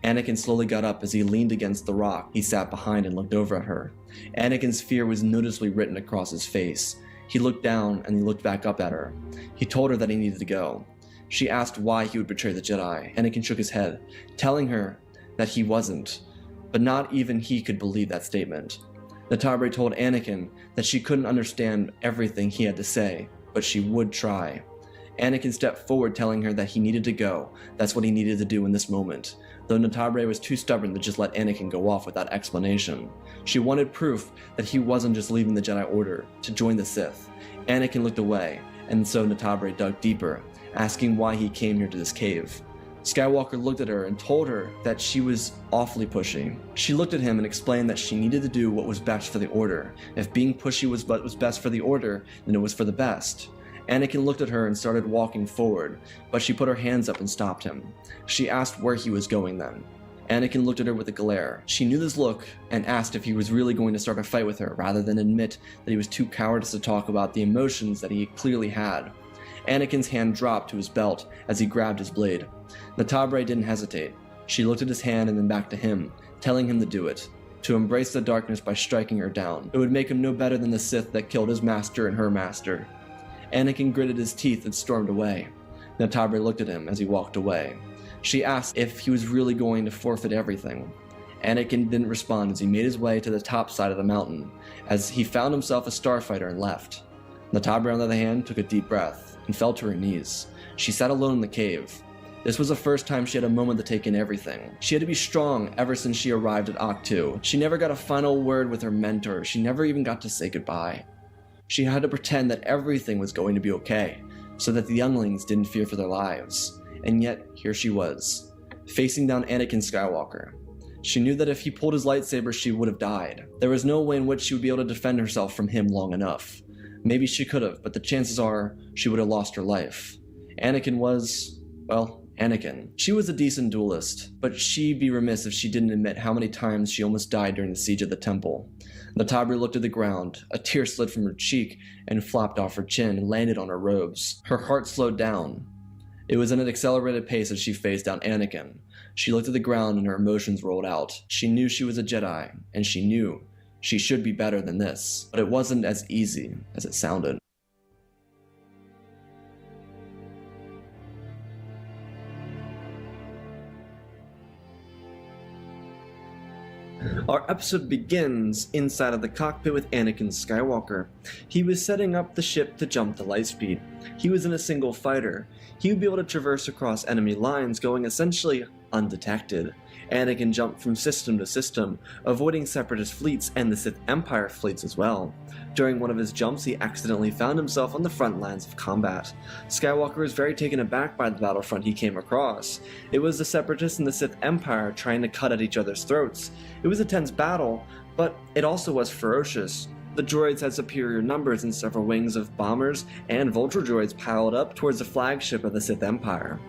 Anakin slowly got up as he leaned against the rock he sat behind and looked over at her. Anakin's fear was noticeably written across his face. He looked down and he looked back up at her. He told her that he needed to go. She asked why he would betray the Jedi. Anakin shook his head, telling her that he wasn't, but not even he could believe that statement. Natabre told Anakin that she couldn't understand everything he had to say, but she would try. Anakin stepped forward telling her that he needed to go. That's what he needed to do in this moment, though Natabre was too stubborn to just let Anakin go off without explanation. She wanted proof that he wasn't just leaving the Jedi Order to join the Sith. Anakin looked away, and so Natabre dug deeper, asking why he came here to this cave. Skywalker looked at her and told her that she was awfully pushy. She looked at him and explained that she needed to do what was best for the Order. If being pushy was what was best for the Order, then it was for the best. Anakin looked at her and started walking forward, but she put her hands up and stopped him. She asked where he was going then. Anakin looked at her with a glare. She knew this look and asked if he was really going to start a fight with her rather than admit that he was too cowardice to talk about the emotions that he clearly had. Anakin's hand dropped to his belt as he grabbed his blade. Natabre didn't hesitate. She looked at his hand and then back to him, telling him to do it, to embrace the darkness by striking her down. It would make him no better than the Sith that killed his master and her master. Anakin gritted his teeth and stormed away. Natabre looked at him as he walked away. She asked if he was really going to forfeit everything. Anakin didn't respond as he made his way to the top side of the mountain, as he found himself a starfighter and left. Natabre, on the other hand, took a deep breath and fell to her knees. She sat alone in the cave. This was the first time she had a moment to take in everything. She had to be strong ever since she arrived at Ahch-To. She never got a final word with her mentor. She never even got to say goodbye. She had to pretend that everything was going to be okay, so that the younglings didn't fear for their lives. And yet, here she was, facing down Anakin Skywalker. She knew that if he pulled his lightsaber, she would have died. There was no way in which she would be able to defend herself from him long enough. Maybe she could have, but the chances are she would have lost her life. Anakin was, well, Anakin. She was a decent duelist, but she'd be remiss if she didn't admit how many times she almost died during the siege of the temple. Natabre looked at the ground. A tear slid from her cheek and flopped off her chin and landed on her robes. Her heart slowed down. It was at an accelerated pace as she faced down Anakin. She looked at the ground and her emotions rolled out. She knew she was a Jedi, and she knew she should be better than this, but it wasn't as easy as it sounded. Our episode begins inside of the cockpit with Anakin Skywalker. He was setting up the ship to jump to lightspeed. He was in a single fighter. He would be able to traverse across enemy lines, going essentially undetected. Anakin jumped from system to system, avoiding Separatist fleets and the Sith Empire fleets as well. During one of his jumps, he accidentally found himself on the front lines of combat. Skywalker was very taken aback by the battlefront he came across. It was the Separatists and the Sith Empire trying to cut at each other's throats. It was a tense battle, but it also was ferocious. The droids had superior numbers and several wings of bombers and vulture droids piled up towards the flagship of the Sith Empire.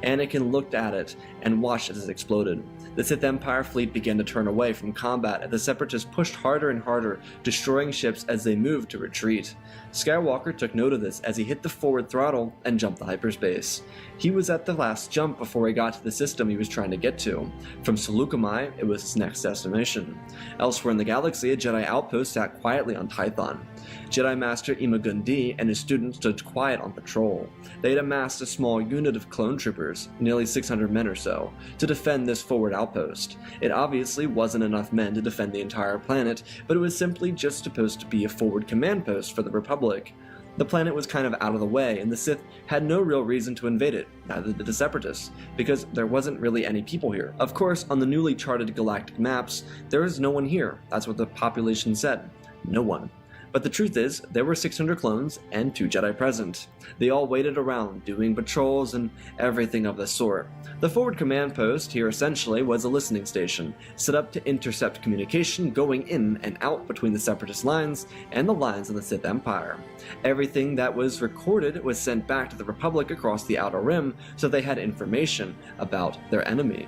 Anakin looked at it and watched as it exploded. The Sith Empire fleet began to turn away from combat as the Separatists pushed harder and harder, destroying ships as they moved to retreat. Skywalker took note of this as he hit the forward throttle and jumped to hyperspace. He was at the last jump before he got to the system he was trying to get to. From Seleucami, it was his next destination. Elsewhere in the galaxy, a Jedi outpost sat quietly on Tython. Jedi Master Ima-Gun-Di and his students stood quiet on patrol. They had amassed a small unit of clone troopers, nearly 600 men or so, to defend this forward outpost. It obviously wasn't enough men to defend the entire planet, but it was simply just supposed to be a forward command post for the Republic. The planet was kind of out of the way, and the Sith had no real reason to invade it, neither did the Separatists, because there wasn't really any people here. Of course, on the newly charted galactic maps, there is no one here. That's what the population said. No one. But the truth is, there were 600 clones and 2 Jedi present. They all waited around, doing patrols and everything of the sort. The forward command post here essentially was a listening station, set up to intercept communication going in and out between the Separatist lines and the lines of the Sith Empire. Everything that was recorded was sent back to the Republic across the Outer Rim so they had information about their enemy.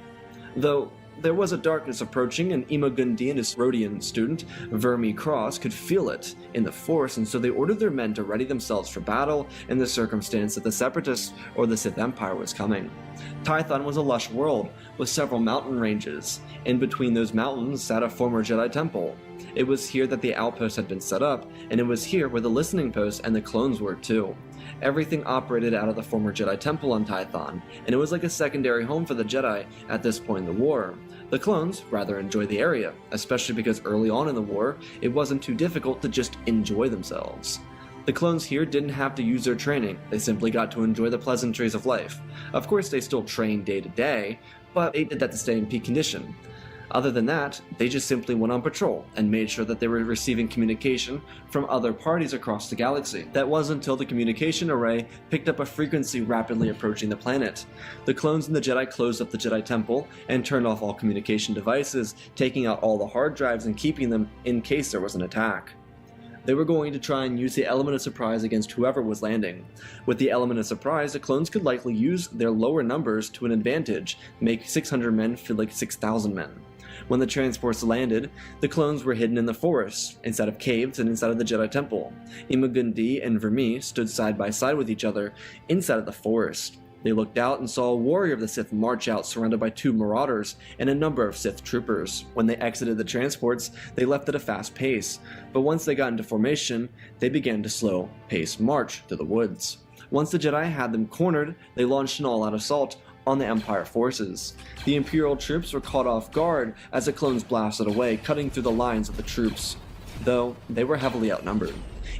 Though there was a darkness approaching, and Ima-Gun-Di and his Rhodian student, Vermi Cross, could feel it in the Force, and so they ordered their men to ready themselves for battle in the circumstance that the Separatists or the Sith Empire was coming. Tython was a lush world with several mountain ranges. In between those mountains sat a former Jedi temple. It was here that the outpost had been set up, and it was here where the listening post and the clones were too. Everything operated out of the former Jedi temple on Tython, and it was like a secondary home for the Jedi at this point in the war. The clones rather enjoyed the area, especially because early on in the war, it wasn't too difficult to just enjoy themselves. The clones here didn't have to use their training, they simply got to enjoy the pleasantries of life. Of course, they still trained day to day, but they did that to stay in peak condition. Other than that, they just simply went on patrol and made sure that they were receiving communication from other parties across the galaxy. That wasn't until the communication array picked up a frequency rapidly approaching the planet. The clones and the Jedi closed up the Jedi Temple and turned off all communication devices, taking out all the hard drives and keeping them in case there was an attack. They were going to try and use the element of surprise against whoever was landing. With the element of surprise, the clones could likely use their lower numbers to an advantage, make 600 men feel like 6,000 men. When the transports landed, the clones were hidden in the forest, inside of caves and inside of the Jedi Temple. Ima-Gun-Di and Vermi stood side by side with each other inside of the forest. They looked out and saw a warrior of the Sith march out surrounded by 2 marauders and a number of Sith troopers. When they exited the transports, they left at a fast pace, but once they got into formation, they began to slow-paced march through the woods. Once the Jedi had them cornered, they launched an all-out assault on the Empire forces. The Imperial troops were caught off guard as the clones blasted away, cutting through the lines of the troops, though they were heavily outnumbered.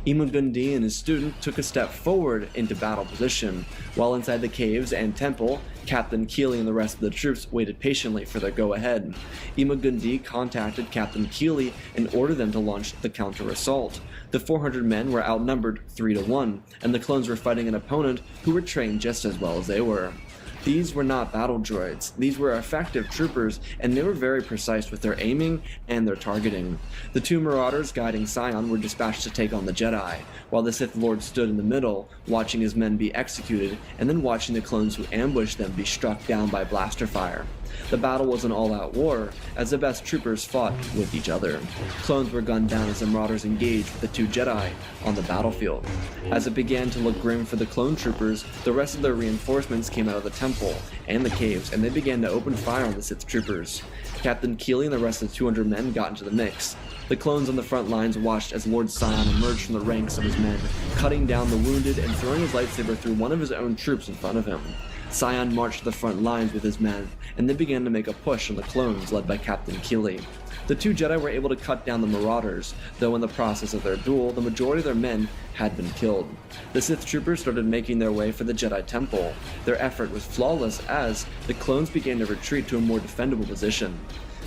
Ima-Gun-Di and his student took a step forward into battle position, while inside the caves and temple, Captain Keeley and the rest of the troops waited patiently for their go-ahead. Ima-Gun-Di contacted Captain Keeley and ordered them to launch the counter-assault. The 400 men were outnumbered 3-1, and the clones were fighting an opponent who were trained just as well as they were. These were not battle droids, these were effective troopers, and they were very precise with their aiming and their targeting. The 2 marauders guiding Sion were dispatched to take on the Jedi, while the Sith Lord stood in the middle, watching his men be executed, and then watching the clones who ambushed them be struck down by blaster fire. The battle was an all-out war, as the best troopers fought with each other. Clones were gunned down as the Marauders engaged with the two Jedi on the battlefield. As it began to look grim for the clone troopers, the rest of their reinforcements came out of the temple and the caves, and they began to open fire on the Sith troopers. Captain Keeley and the rest of the 200 men got into the mix. The clones on the front lines watched as Lord Sion emerged from the ranks of his men, cutting down the wounded and throwing his lightsaber through one of his own troops in front of him. Sion marched to the front lines with his men, and they began to make a push on the clones led by Captain Keeley. The two Jedi were able to cut down the Marauders, though in the process of their duel, the majority of their men had been killed. The Sith troopers started making their way for the Jedi Temple. Their effort was flawless as the clones began to retreat to a more defendable position.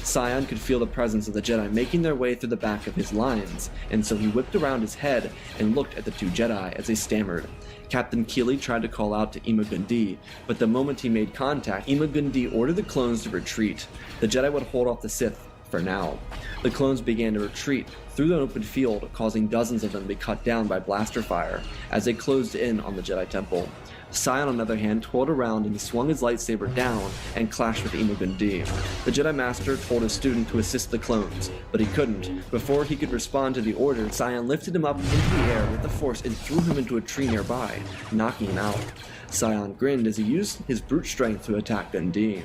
Sion could feel the presence of the Jedi making their way through the back of his lines, and so he whipped around his head and looked at the two Jedi as they stammered. Captain Keeley tried to call out to Ima-Gun-Di, but the moment he made contact, Ima-Gun-Di ordered the clones to retreat. The Jedi would hold off the Sith for now. The clones began to retreat through the open field, causing dozens of them to be cut down by blaster fire as they closed in on the Jedi Temple. Sion, on the other hand, twirled around and he swung his lightsaber down and clashed with Ima-Gun-Di. The Jedi Master told his student to assist the clones, but he couldn't. Before he could respond to the order, Sion lifted him up into the air with the Force and threw him into a tree nearby, knocking him out. Sion grinned as he used his brute strength to attack Gun-Di.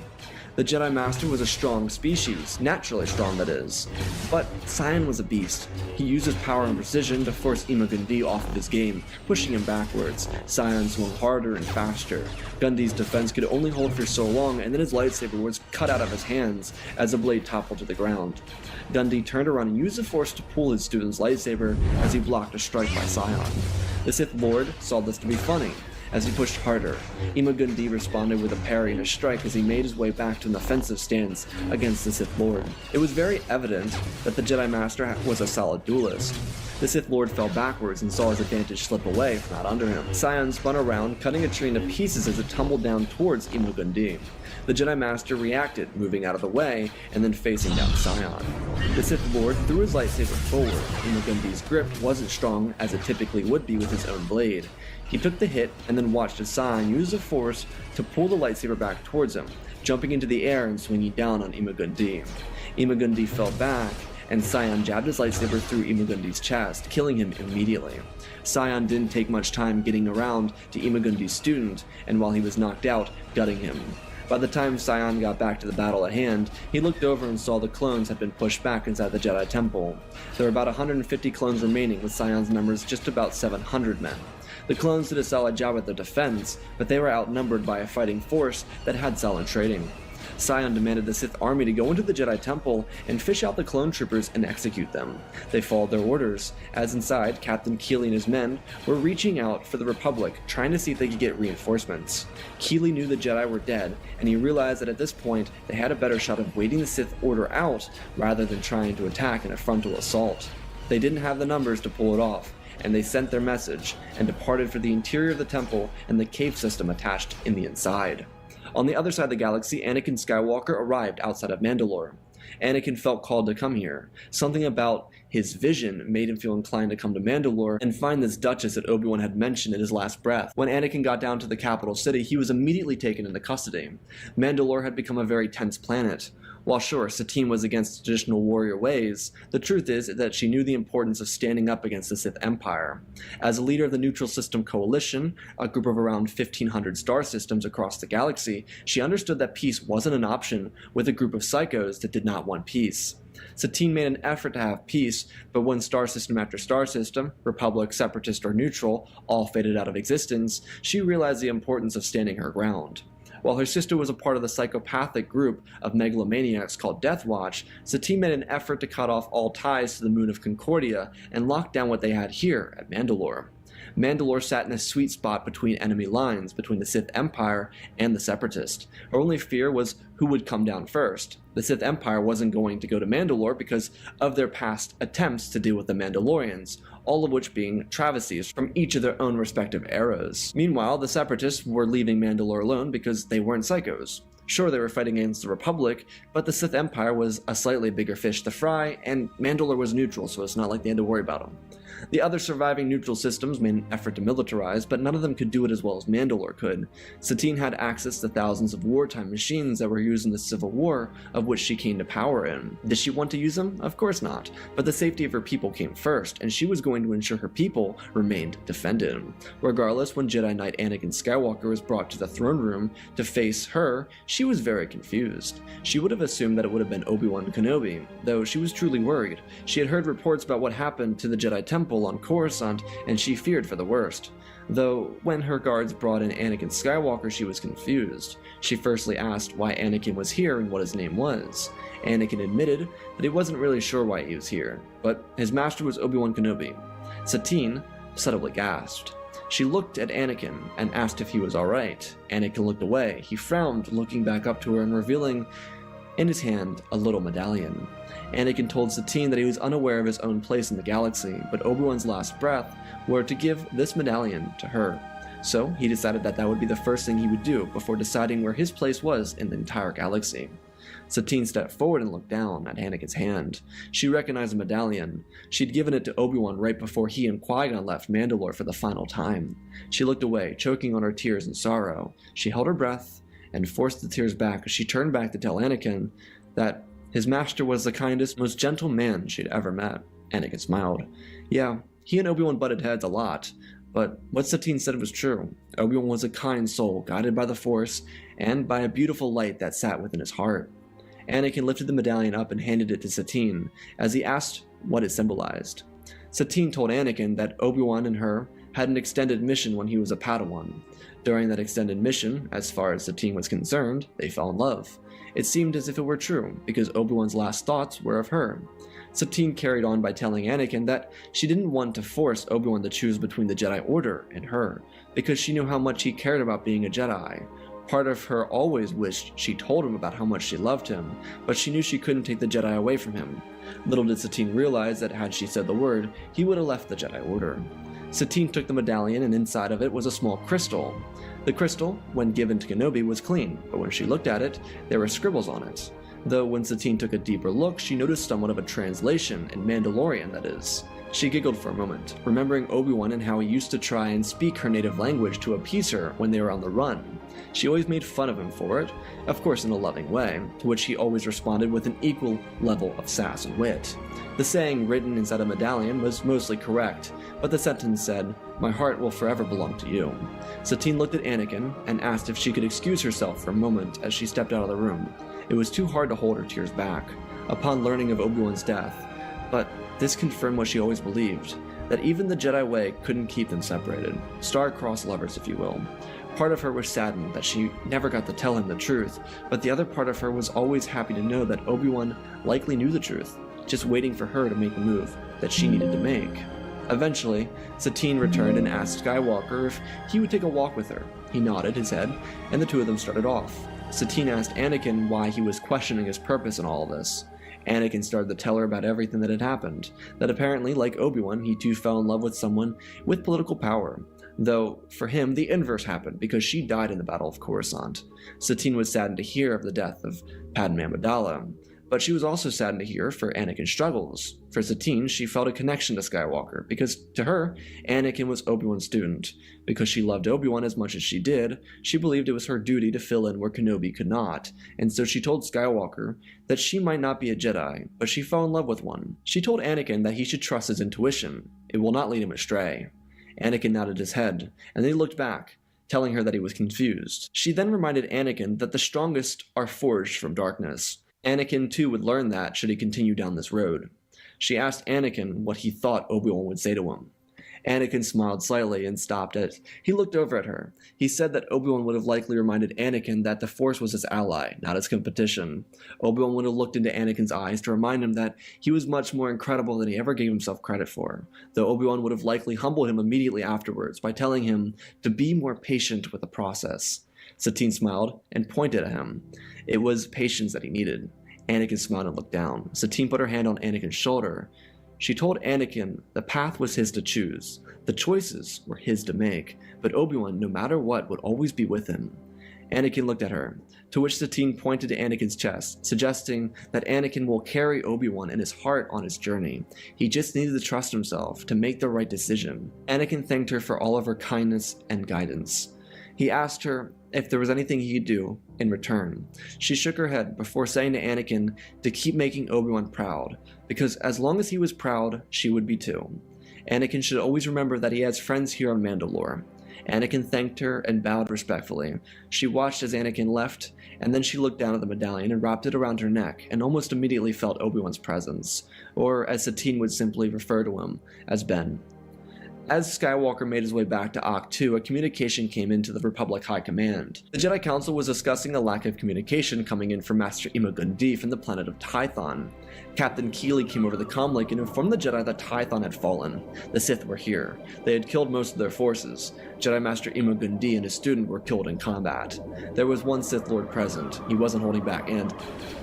The Jedi Master was a strong species, naturally strong that is, but Sion was a beast. He used his power and precision to force Ima-Gun-Di off of his game, pushing him backwards. Sion swung harder and faster. Gundi's defense could only hold for so long, and then his lightsaber was cut out of his hands as the blade toppled to the ground. Gun-Di turned around and used the Force to pull his student's lightsaber as he blocked a strike by Sion. The Sith Lord saw this to be funny. As he pushed harder, Ima-Gun-Di responded with a parry and a strike as he made his way back to an offensive stance against the Sith Lord. It was very evident that the Jedi Master was a solid duelist. The Sith Lord fell backwards and saw his advantage slip away from out under him. Sion spun around, cutting a tree into pieces as it tumbled down towards Ima-Gun-Di. The Jedi Master reacted, moving out of the way and then facing down Sion. The Sith Lord threw his lightsaber forward. Ima-Gun-Di's grip wasn't strong as it typically would be with his own blade. He took the hit and then watched as Sion used the Force to pull the lightsaber back towards him, jumping into the air and swinging down on Ima-Gun-Di. Ima-Gun-Di fell back, and Sion jabbed his lightsaber through Ima-Gun-Di's chest, killing him immediately. Sion didn't take much time getting around to Ima-Gun-Di's student, and while he was knocked out, gutting him. By the time Sion got back to the battle at hand, he looked over and saw the clones had been pushed back inside the Jedi Temple. There were about 150 clones remaining, with Sion's numbers just about 700 men. The clones did a solid job at their defense, but they were outnumbered by a fighting force that had solid training. Sion demanded the Sith army to go into the Jedi Temple and fish out the clone troopers and execute them. They followed their orders, as inside, Captain Keeley and his men were reaching out for the Republic, trying to see if they could get reinforcements. Keeley knew the Jedi were dead, and he realized that at this point, they had a better shot of waiting the Sith order out rather than trying to attack in a frontal assault. They didn't have the numbers to pull it off, and they sent their message and departed for the interior of the temple and the cave system attached in the inside. On the other side of the galaxy, Anakin Skywalker arrived outside of Mandalore. Anakin felt called to come here. Something about his vision made him feel inclined to come to Mandalore and find this Duchess that Obi-Wan had mentioned in his last breath. When Anakin got down to the capital city, he was immediately taken into custody. Mandalore had become a very tense planet. While sure, Satine was against traditional warrior ways, the truth is that she knew the importance of standing up against the Sith Empire. As a leader of the Neutral System Coalition, a group of around 1,500 star systems across the galaxy, she understood that peace wasn't an option with a group of psychos that did not want peace. Satine made an effort to have peace, but when star system after star system, Republic, Separatist, or Neutral, all faded out of existence, she realized the importance of standing her ground. While her sister was a part of the psychopathic group of megalomaniacs called Death Watch, Satine made an effort to cut off all ties to the moon of Concordia and lock down what they had here at Mandalore. Mandalore sat in a sweet spot between enemy lines, between the Sith Empire and the Separatist. Her only fear was who would come down first. The Sith Empire wasn't going to go to Mandalore because of their past attempts to deal with the Mandalorians, all of which being travesties from each of their own respective eras. Meanwhile, the Separatists were leaving Mandalore alone because they weren't psychos. Sure, they were fighting against the Republic, but the Sith Empire was a slightly bigger fish to fry, and Mandalore was neutral, so it's not like they had to worry about him. The other surviving neutral systems made an effort to militarize, but none of them could do it as well as Mandalore could. Satine had access to thousands of wartime machines that were used in the Civil War, of which she came to power in. Did she want to use them? Of course not, but the safety of her people came first, and she was going to ensure her people remained defended. Regardless, when Jedi Knight Anakin Skywalker was brought to the throne room to face her, she was very confused. She would have assumed that it would have been Obi-Wan Kenobi, though she was truly worried. She had heard reports about what happened to the Jedi Temple on Coruscant, and she feared for the worst. Though, when her guards brought in Anakin Skywalker, she was confused. She firstly asked why Anakin was here and what his name was. Anakin admitted that he wasn't really sure why he was here, but his master was Obi-Wan Kenobi. Satine suddenly gasped. She looked at Anakin and asked if he was alright. Anakin looked away. He frowned, looking back up to her and revealing in his hand a little medallion. Anakin told Satine that he was unaware of his own place in the galaxy, but Obi-Wan's last breath were to give this medallion to her. So he decided that that would be the first thing he would do before deciding where his place was in the entire galaxy. Satine stepped forward and looked down at Anakin's hand. She recognized the medallion. She'd given it to Obi-Wan right before he and Qui-Gon left Mandalore for the final time. She looked away, choking on her tears in sorrow. She held her breath and forced the tears back as she turned back to tell Anakin that his master was the kindest, most gentle man she'd ever met. Anakin smiled. Yeah, he and Obi-Wan butted heads a lot, but what Satine said was true. Obi-Wan was a kind soul, guided by the Force, and by a beautiful light that sat within his heart. Anakin lifted the medallion up and handed it to Satine, as he asked what it symbolized. Satine told Anakin that Obi-Wan and her had an extended mission when he was a Padawan. During that extended mission, as far as Satine was concerned, they fell in love. It seemed as if it were true, because Obi-Wan's last thoughts were of her. Satine carried on by telling Anakin that she didn't want to force Obi-Wan to choose between the Jedi Order and her, because she knew how much he cared about being a Jedi. Part of her always wished she told him about how much she loved him, but she knew she couldn't take the Jedi away from him. Little did Satine realize that had she said the word, he would have left the Jedi Order. Satine took the medallion, and inside of it was a small crystal. The crystal, when given to Kenobi, was clean, but when she looked at it, there were scribbles on it. Though when Satine took a deeper look, she noticed somewhat of a translation, in Mandalorian that is. She giggled for a moment, remembering Obi-Wan and how he used to try and speak her native language to appease her when they were on the run. She always made fun of him for it, of course in a loving way, to which he always responded with an equal level of sass and wit. The saying written inside a medallion was mostly correct, but the sentence said, "My heart will forever belong to you." Satine looked at Anakin and asked if she could excuse herself for a moment as she stepped out of the room. It was too hard to hold her tears back, upon learning of Obi-Wan's death, but this confirmed what she always believed, that even the Jedi way couldn't keep them separated, star-crossed lovers if you will. Part of her was saddened that she never got to tell him the truth, but the other part of her was always happy to know that Obi-Wan likely knew the truth, just waiting for her to make the move that she needed to make. Eventually, Satine returned and asked Skywalker if he would take a walk with her. He nodded his head, and the two of them started off. Satine asked Anakin why he was questioning his purpose in all of this. Anakin started to tell her about everything that had happened, that apparently, like Obi-Wan, he too fell in love with someone with political power. Though, for him, the inverse happened, because she died in the Battle of Coruscant. Satine was saddened to hear of the death of Padme Amidala, but she was also saddened to hear for Anakin's struggles. For Satine, she felt a connection to Skywalker, because to her, Anakin was Obi-Wan's student. Because she loved Obi-Wan as much as she did, she believed it was her duty to fill in where Kenobi could not, and so she told Skywalker that she might not be a Jedi, but she fell in love with one. She told Anakin that he should trust his intuition. It will not lead him astray. Anakin nodded his head, and then he looked back, telling her that he was confused. She then reminded Anakin that the strongest are forged from darkness. Anakin too would learn that should he continue down this road. She asked Anakin what he thought Obi-Wan would say to him. Anakin smiled slightly and stopped it. He looked over at her. He said that Obi-Wan would have likely reminded Anakin that the Force was his ally, not his competition. Obi-Wan would have looked into Anakin's eyes to remind him that he was much more incredible than he ever gave himself credit for, though Obi-Wan would have likely humbled him immediately afterwards by telling him to be more patient with the process. Satine smiled and pointed at him. It was patience that he needed. Anakin smiled and looked down. Satine put her hand on Anakin's shoulder. She told Anakin the path was his to choose. The choices were his to make, but Obi-Wan, no matter what, would always be with him. Anakin looked at her, to which Satine pointed to Anakin's chest, suggesting that Anakin will carry Obi-Wan in his heart on his journey. He just needed to trust himself to make the right decision. Anakin thanked her for all of her kindness and guidance. He asked her if there was anything he could do in return. She shook her head before saying to Anakin to keep making Obi-Wan proud, because as long as he was proud, she would be too. Anakin should always remember that he has friends here on Mandalore. Anakin thanked her and bowed respectfully. She watched as Anakin left, and then she looked down at the medallion and wrapped it around her neck, and almost immediately felt Obi-Wan's presence, or as Satine would simply refer to him, as Ben. As Skywalker made his way back to Ahch-To, a communication came into the Republic High Command. The Jedi Council was discussing a lack of communication coming in from Master Ima-Gun-Di from the planet of Tython. Captain Keeley came over the comlink and informed the Jedi that Tython had fallen. The Sith were here. They had killed most of their forces. Jedi Master Ima-Gun-Di and his student were killed in combat. There was one Sith Lord present. He wasn't holding back, and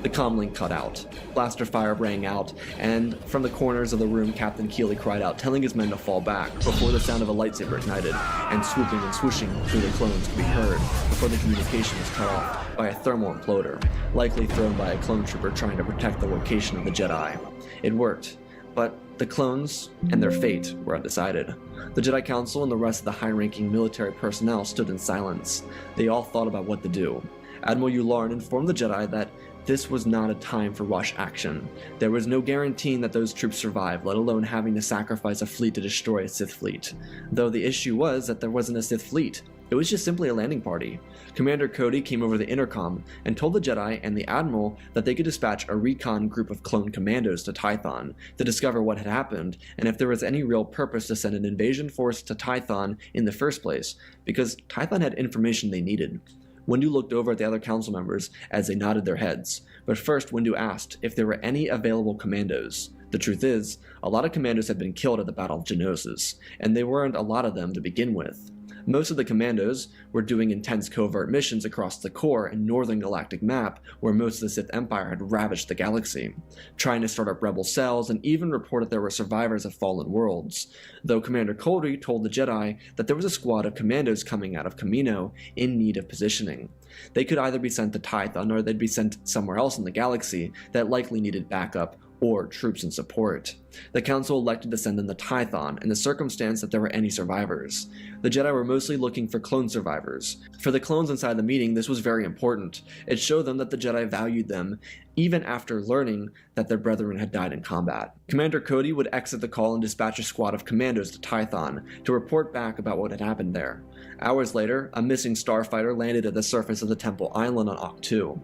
the comlink cut out. Blaster fire rang out, and from the corners of the room, Captain Keeley cried out, telling his men to fall back, before the sound of a lightsaber ignited, and swooping and swooshing through the clones could be heard, before the communication was cut off by a thermal imploder, likely thrown by a clone trooper trying to protect the location of the Jedi. It worked, but the clones and their fate were undecided. The Jedi Council and the rest of the high-ranking military personnel stood in silence. They all thought about what to do. Admiral Yularen informed the Jedi that this was not a time for rush action. There was no guaranteeing that those troops survived, let alone having to sacrifice a fleet to destroy a Sith fleet. Though the issue was that there wasn't a Sith fleet. It was just simply a landing party. Commander Cody came over the intercom and told the Jedi and the Admiral that they could dispatch a recon group of clone commandos to Tython to discover what had happened and if there was any real purpose to send an invasion force to Tython in the first place, because Tython had information they needed. Windu looked over at the other council members as they nodded their heads, but first Windu asked if there were any available commandos. The truth is, a lot of commandos had been killed at the Battle of Geonosis, and there weren't a lot of them to begin with. Most of the commandos were doing intense covert missions across the core and northern galactic map where most of the Sith Empire had ravaged the galaxy, trying to start up rebel cells and even reported there were survivors of fallen worlds, though Commander Cody told the Jedi that there was a squad of commandos coming out of Kamino in need of positioning. They could either be sent to Tython or they'd be sent somewhere else in the galaxy that likely needed backup or troops and support. The Council elected to send them to Tython in the circumstance that there were any survivors. The Jedi were mostly looking for clone survivors. For the clones inside the meeting, this was very important. It showed them that the Jedi valued them, even after learning that their brethren had died in combat. Commander Cody would exit the call and dispatch a squad of commandos to Tython to report back about what had happened there. Hours later, a missing starfighter landed at the surface of the Temple Island on Ahch-To.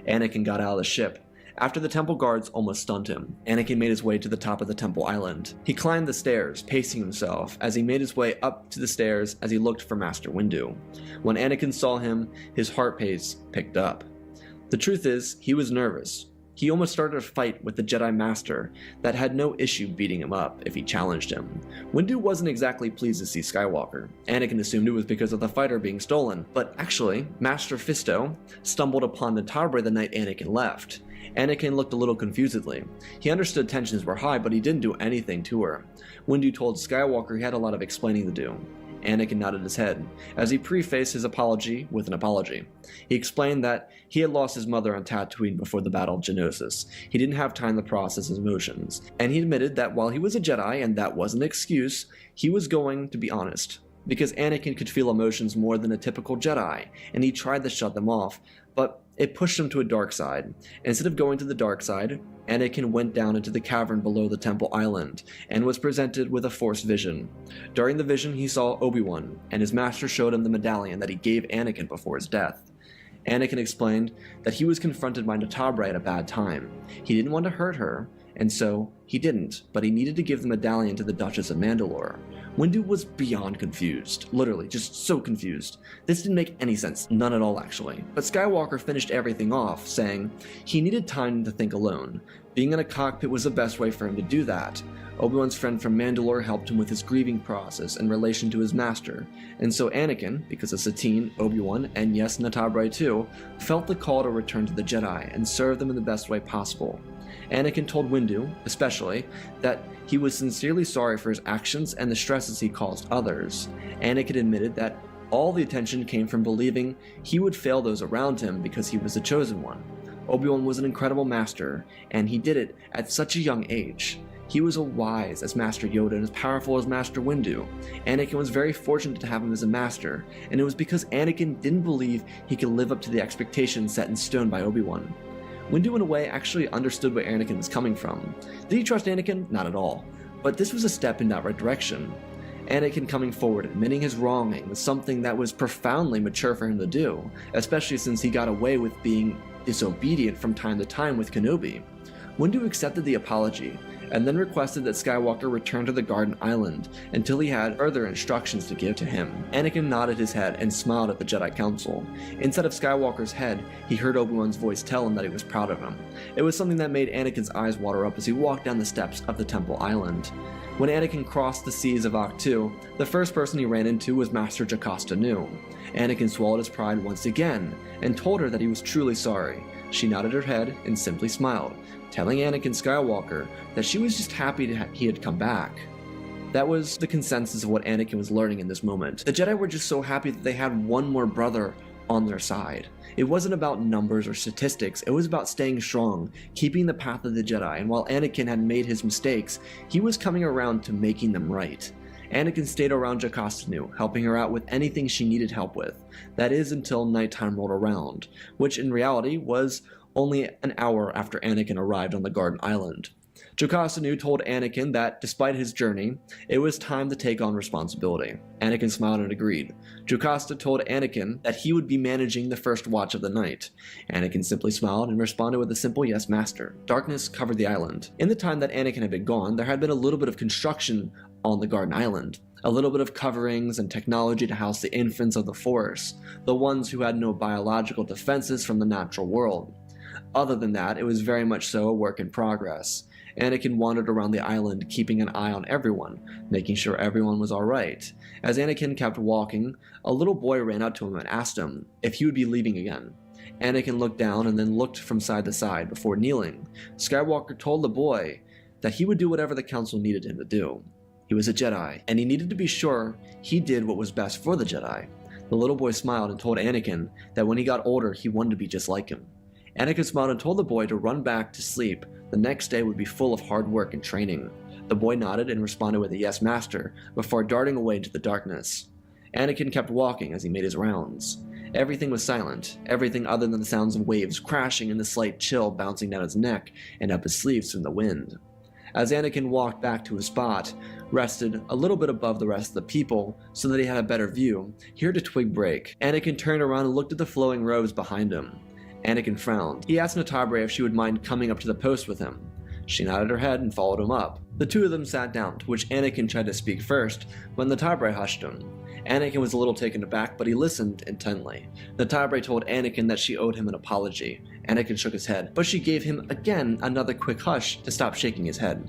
Anakin got out of the ship. After the temple guards almost stunned him, Anakin made his way to the top of the temple island. He climbed the stairs, pacing himself, as he made his way up to the stairs as he looked for Master Windu. When Anakin saw him, his heart pace picked up. The truth is, he was nervous. He almost started a fight with the Jedi Master that had no issue beating him up if he challenged him. Windu wasn't exactly pleased to see Skywalker. Anakin assumed it was because of the fighter being stolen, but actually, Master Fisto stumbled upon Natabre the night Anakin left. Anakin looked a little confusedly. He understood tensions were high, but he didn't do anything to her. Windu told Skywalker he had a lot of explaining to do. Anakin nodded his head, as he prefaced his apology with an apology. He explained that he had lost his mother on Tatooine before the Battle of Geonosis. He didn't have time to process his emotions, and he admitted that while he was a Jedi, and that wasn't an excuse, he was going to be honest. Because Anakin could feel emotions more than a typical Jedi, and he tried to shut them off, but it pushed him to a dark side. Instead of going to the dark side, Anakin went down into the cavern below the Temple Island, and was presented with a Force vision. During the vision, he saw Obi-Wan, and his master showed him the medallion that he gave Anakin before his death. Anakin explained that he was confronted by Natabre at a bad time. He didn't want to hurt her, and so he didn't, but he needed to give the medallion to the Duchess of Mandalore. Windu was beyond confused, literally, just so confused. This didn't make any sense, none at all actually. But Skywalker finished everything off, saying he needed time to think alone. Being in a cockpit was the best way for him to do that. Obi-Wan's friend from Mandalore helped him with his grieving process in relation to his master, and so Anakin, because of Satine, Obi-Wan, and yes, Natabre too, felt the call to return to the Jedi and serve them in the best way possible. Anakin told Windu, especially, that he was sincerely sorry for his actions and the stresses he caused others. Anakin admitted that All the attention came from believing he would fail those around him because he was the chosen one. Obi-Wan was an incredible master, and he did it at such a young age. He was as wise as Master Yoda and as powerful as Master Windu. Anakin was very fortunate to have him as a master, and it was because Anakin didn't believe he could live up to the expectations set in stone by Obi-Wan. Windu, in a way, actually understood where Anakin was coming from. Did he trust Anakin? Not at all. But this was a step in that right direction. Anakin coming forward, admitting his wronging, was something that was profoundly mature for him to do, especially since he got away with being disobedient from time to time with Kenobi. Windu accepted the apology, and then requested that Skywalker return to the Garden Island until he had further instructions to give to him. Anakin nodded his head and smiled at the Jedi Council. Inside of Skywalker's head, he heard Obi-Wan's voice tell him that he was proud of him. It was something that made Anakin's eyes water up as he walked down the steps of the Temple Island. When Anakin crossed the seas of Ahch-To, the first person he ran into was Master Jocasta Nu. Anakin swallowed his pride once again, and told her that he was truly sorry. She nodded her head and simply smiled, telling Anakin Skywalker that she was just happy he had come back. That was the consensus of what Anakin was learning in this moment. The Jedi were just so happy that they had one more brother on their side. It wasn't about numbers or statistics, it was about staying strong, keeping the path of the Jedi, and while Anakin had made his mistakes, he was coming around to making them right. Anakin stayed around Jocasta Nu, helping her out with anything she needed help with. That is until nighttime rolled around, which in reality was only an hour after Anakin arrived on the Garden Island. Jocasta Nu told Anakin that, despite his journey, it was time to take on responsibility. Anakin smiled and agreed. Jocasta told Anakin that he would be managing the first watch of the night. Anakin simply smiled and responded with a simple yes, master. Darkness covered the island. In the time that Anakin had been gone, there had been a little bit of construction on the Garden Island. A little bit of coverings and technology to house the infants of the Force, the ones who had no biological defenses from the natural world. Other than that, it was very much so a work in progress. Anakin wandered around the island, keeping an eye on everyone, making sure everyone was alright. As Anakin kept walking, a little boy ran up to him and asked him if he would be leaving again. Anakin looked down and then looked from side to side before kneeling. Skywalker told the boy that he would do whatever the Council needed him to do. He was a Jedi, and he needed to be sure he did what was best for the Jedi. The little boy smiled and told Anakin that when he got older, he wanted to be just like him. Anakin smiled and told the boy to run back to sleep. The next day would be full of hard work and training. The boy nodded and responded with a yes, master, before darting away into the darkness. Anakin kept walking as he made his rounds. Everything was silent, everything other than the sounds of waves crashing and the slight chill bouncing down his neck and up his sleeves from the wind. As Anakin walked back to his spot, rested a little bit above the rest of the people so that he had a better view, he heard a twig break. Anakin turned around and looked at the flowing robes behind him. Anakin frowned. He asked Natabre if she would mind coming up to the post with him. She nodded her head and followed him up. The two of them sat down, to which Anakin tried to speak first, but Natabre hushed him. Anakin was a little taken aback, but he listened intently. Natabre told Anakin that she owed him an apology. Anakin shook his head, but she gave him again another quick hush to stop shaking his head.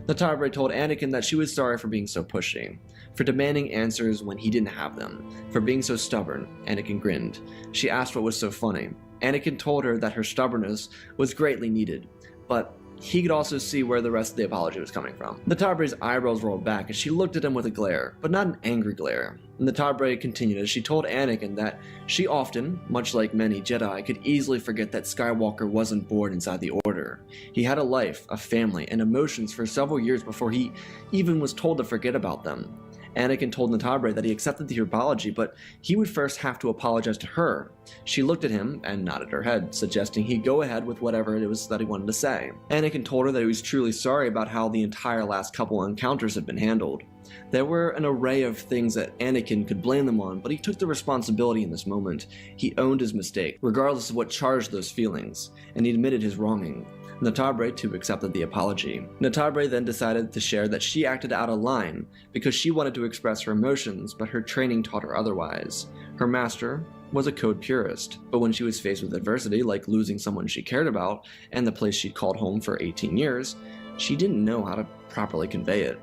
Natabre told Anakin that she was sorry for being so pushy, for demanding answers when he didn't have them, for being so stubborn. Anakin grinned. She asked what was so funny. Anakin told her that her stubbornness was greatly needed, but he could also see where the rest of the apology was coming from. Natabre's eyebrows rolled back as she looked at him with a glare, but not an angry glare. Natabre continued as she told Anakin that she often, much like many Jedi, could easily forget that Skywalker wasn't born inside the Order. He had a life, a family, and emotions for several years before he even was told to forget about them. Anakin told Natabre that he accepted the apology, but he would first have to apologize to her. She looked at him and nodded her head, suggesting he go ahead with whatever it was that he wanted to say. Anakin told her that he was truly sorry about how the entire last couple encounters had been handled. There were an array of things that Anakin could blame them on, but he took the responsibility in this moment. He owned his mistake, regardless of what charged those feelings, and he admitted his wronging. Natabre too accepted the apology. Natabre then decided to share that she acted out of line because she wanted to express her emotions, but her training taught her otherwise. Her master was a code purist, but when she was faced with adversity like losing someone she cared about and the place she'd called home for 18 years, she didn't know how to properly convey it.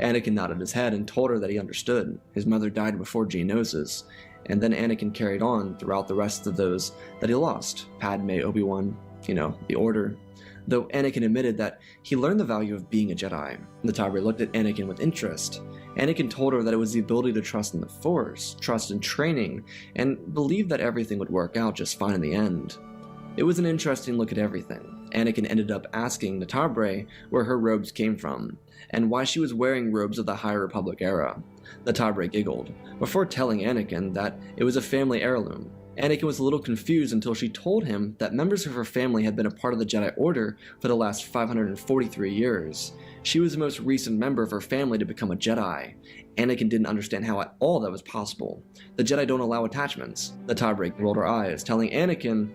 Anakin nodded his head and told her that he understood. His mother died before Geonosis, and then Anakin carried on throughout the rest of those that he lost. Padme, Obi-Wan, the Order. though Anakin admitted that he learned the value of being a Jedi. Natabre looked at Anakin with interest. Anakin told her that it was the ability to trust in the Force, trust in training, and believe that everything would work out just fine in the end. It was an interesting look at everything. Anakin ended up asking Natabre where her robes came from, and why she was wearing robes of the High Republic era. Natabre giggled, before telling Anakin that it was a family heirloom. Anakin was a little confused until she told him that members of her family had been a part of the Jedi Order for the last 543 years. She was the most recent member of her family to become a Jedi. Anakin didn't understand how at all that was possible. The Jedi don't allow attachments. Natabre rolled her eyes, telling Anakin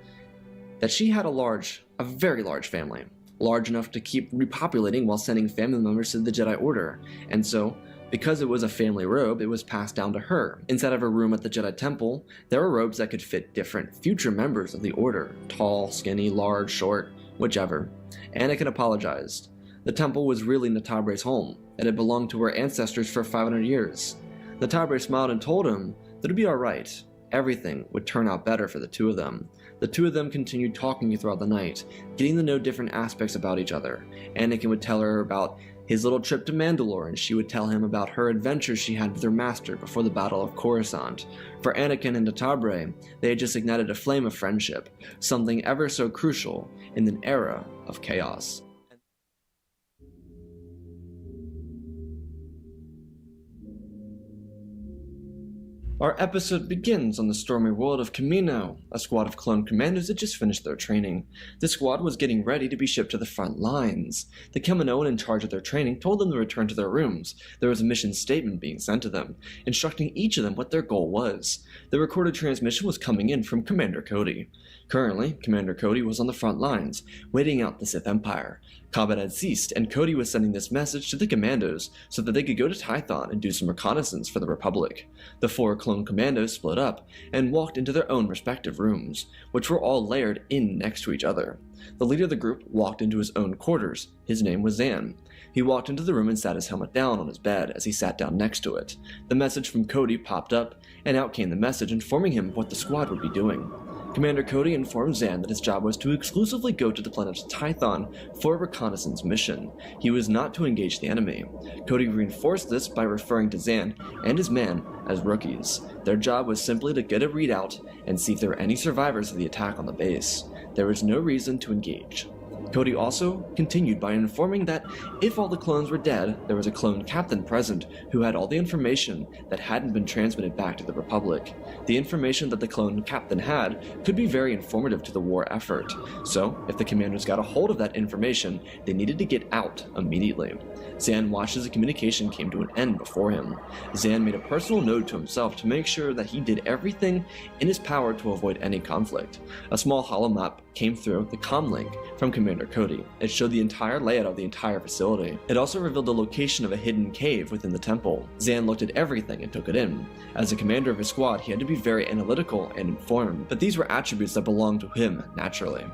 that she had a very large family, large enough to keep repopulating while sending family members to the Jedi Order, and so, because it was a family robe, it was passed down to her. Inside of her room at the Jedi Temple, there were robes that could fit different future members of the Order, tall, skinny, large, short, whichever. Anakin apologized. The temple was really Natabre's home. It had belonged to her ancestors for 500 years. Natabre smiled and told him that it'd be alright. Everything would turn out better for the two of them. The two of them continued talking throughout the night, getting to know different aspects about each other. Anakin would tell her about his little trip to Mandalore, and she would tell him about her adventures she had with her master before the Battle of Coruscant. For Anakin and Natabre, they had just ignited a flame of friendship, something ever so crucial in an era of chaos. Our episode begins on the stormy world of Kamino. A squad of clone commandos had just finished their training. The squad was getting ready to be shipped to the front lines. The Kaminoan in charge of their training told them to return to their rooms. There was a mission statement being sent to them, instructing each of them what their goal was. The recorded transmission was coming in from Commander Cody. Currently, Commander Cody was on the front lines, waiting out the Sith Empire. Combat had ceased, and Cody was sending this message to the commandos so that they could go to Tython and do some reconnaissance for the Republic. The 4 clone commandos split up and walked into their own respective rooms, which were all layered in next to each other. The leader of the group walked into his own quarters. His name was Zan. He walked into the room and sat his helmet down on his bed as he sat down next to it. The message from Cody popped up, and out came the message informing him of what the squad would be doing. Commander Cody informed Zan that his job was to exclusively go to the planet Tython for a reconnaissance mission. He was not to engage the enemy. Cody reinforced this by referring to Zan and his man as rookies. Their job was simply to get a readout and see if there were any survivors of the attack on the base. There was no reason to engage. Cody also continued by informing that if all the clones were dead, there was a clone captain present who had all the information that hadn't been transmitted back to the Republic. The information that the clone captain had could be very informative to the war effort, so if the commanders got a hold of that information, they needed to get out immediately. Zan watched as the communication came to an end before him. Zan made a personal note to himself to make sure that he did everything in his power to avoid any conflict. A small holomap came through the comlink from Commander Cody. It showed the entire layout of the entire facility. It also revealed the location of a hidden cave within the temple. Zan looked at everything and took it in. As the commander of his squad, he had to be very analytical and informed, but these were attributes that belonged to him naturally.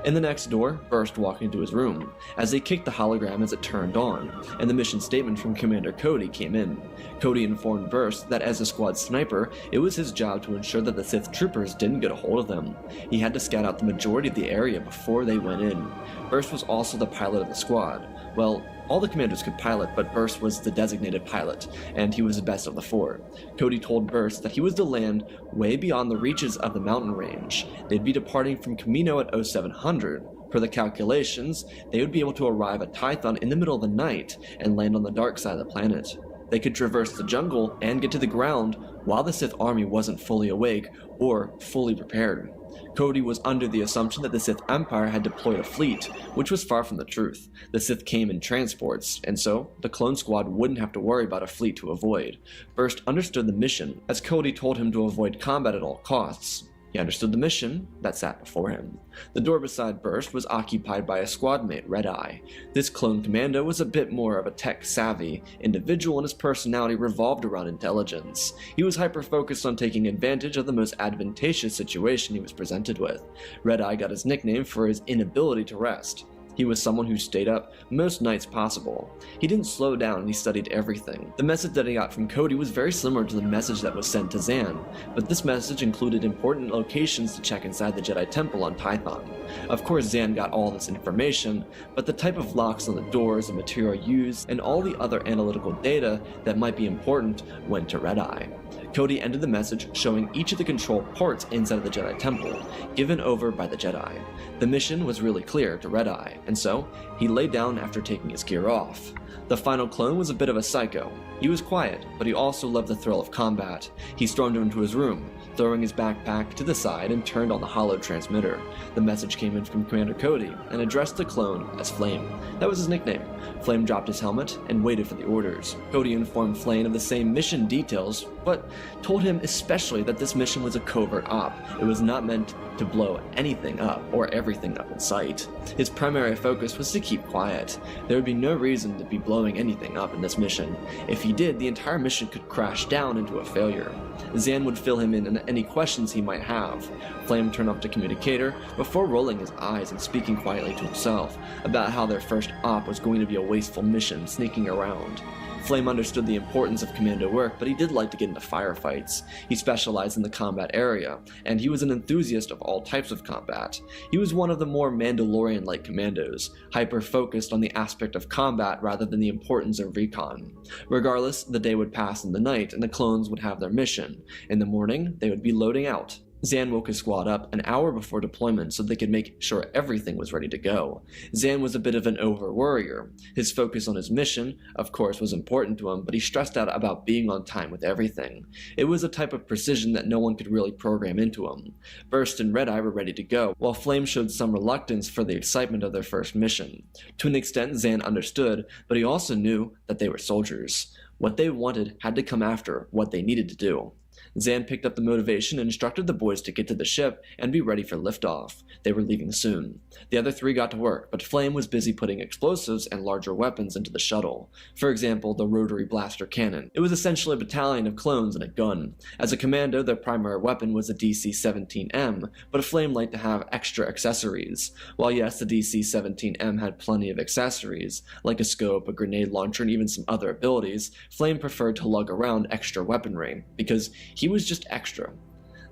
In the next door, Burst walked into his room, as they kicked the hologram as it turned on, and the mission statement from Commander Cody came in. Cody informed Burst that as a squad sniper, it was his job to ensure that the Sith troopers didn't get a hold of them. He had to scout out the majority of the area before they went in. Burst was also the pilot of the squad. Well, all the commanders could pilot, but Burst was the designated pilot, and he was the best of the 4. Cody told Burst that he was to land way beyond the reaches of the mountain range. They'd be departing from Kamino at 0700. Per the calculations, they would be able to arrive at Tython in the middle of the night and land on the dark side of the planet. They could traverse the jungle and get to the ground while the Sith army wasn't fully awake or fully prepared. Cody was under the assumption that the Sith Empire had deployed a fleet, which was far from the truth. The Sith came in transports, and so the clone squad wouldn't have to worry about a fleet to avoid. Burst understood the mission, as Cody told him to avoid combat at all costs. He understood the mission that sat before him. The door beside Burst was occupied by a squad mate, Red Eye. This clone commando was a bit more of a tech-savvy individual, and his personality revolved around intelligence. He was hyper-focused on taking advantage of the most advantageous situation he was presented with. Red Eye got his nickname for his inability to rest. He was someone who stayed up most nights possible. He didn't slow down and he studied everything. The message that he got from Cody was very similar to the message that was sent to Zan, but this message included important locations to check inside the Jedi Temple on Tython. Of course, Zan got all this information, but the type of locks on the doors, the material used, and all the other analytical data that might be important went to Red Eye. Cody ended the message showing each of the control ports inside of the Jedi Temple, given over by the Jedi. The mission was really clear to Red Eye, and so he laid down after taking his gear off. The final clone was a bit of a psycho. He was quiet, but he also loved the thrill of combat. He stormed into his room, throwing his backpack to the side and turned on the holo transmitter. The message came in from Commander Cody and addressed the clone as Flame. That was his nickname. Flame dropped his helmet and waited for the orders. Cody informed Flame of the same mission details, but told him especially that this mission was a covert op. It was not meant to blow anything up or everything up in sight. His primary focus was to keep quiet. There would be no reason to be blowing anything up in this mission. If he did, the entire mission could crash down into a failure. Zan would fill him in on any questions he might have. Flame turned off the communicator before rolling his eyes and speaking quietly to himself about how their first op was going to be a wasteful mission sneaking around. Flame understood the importance of commando work, but he did like to get into firefights. He specialized in the combat area, and he was an enthusiast of all types of combat. He was one of the more Mandalorian-like commandos, hyper-focused on the aspect of combat rather than the importance of recon. Regardless, the day would pass in the night, and the clones would have their mission. In the morning, they would be loading out. Zan woke his squad up an hour before deployment so they could make sure everything was ready to go. Zan was a bit of an over-worrier. His focus on his mission, of course, was important to him, but he stressed out about being on time with everything. It was a type of precision that no one could really program into him. Burst and Red Eye were ready to go, while Flame showed some reluctance for the excitement of their first mission. To an extent, Zan understood, but he also knew that they were soldiers. What they wanted had to come after what they needed to do. Zan picked up the motivation and instructed the boys to get to the ship and be ready for liftoff. They were leaving soon. The other three got to work, but Flame was busy putting explosives and larger weapons into the shuttle. For example, the rotary blaster cannon. It was essentially a battalion of clones and a gun. As a commando, their primary weapon was a DC-17M, but Flame liked to have extra accessories. While yes, the DC-17M had plenty of accessories, like a scope, a grenade launcher, and even some other abilities, Flame preferred to lug around extra weaponry, because he was just extra.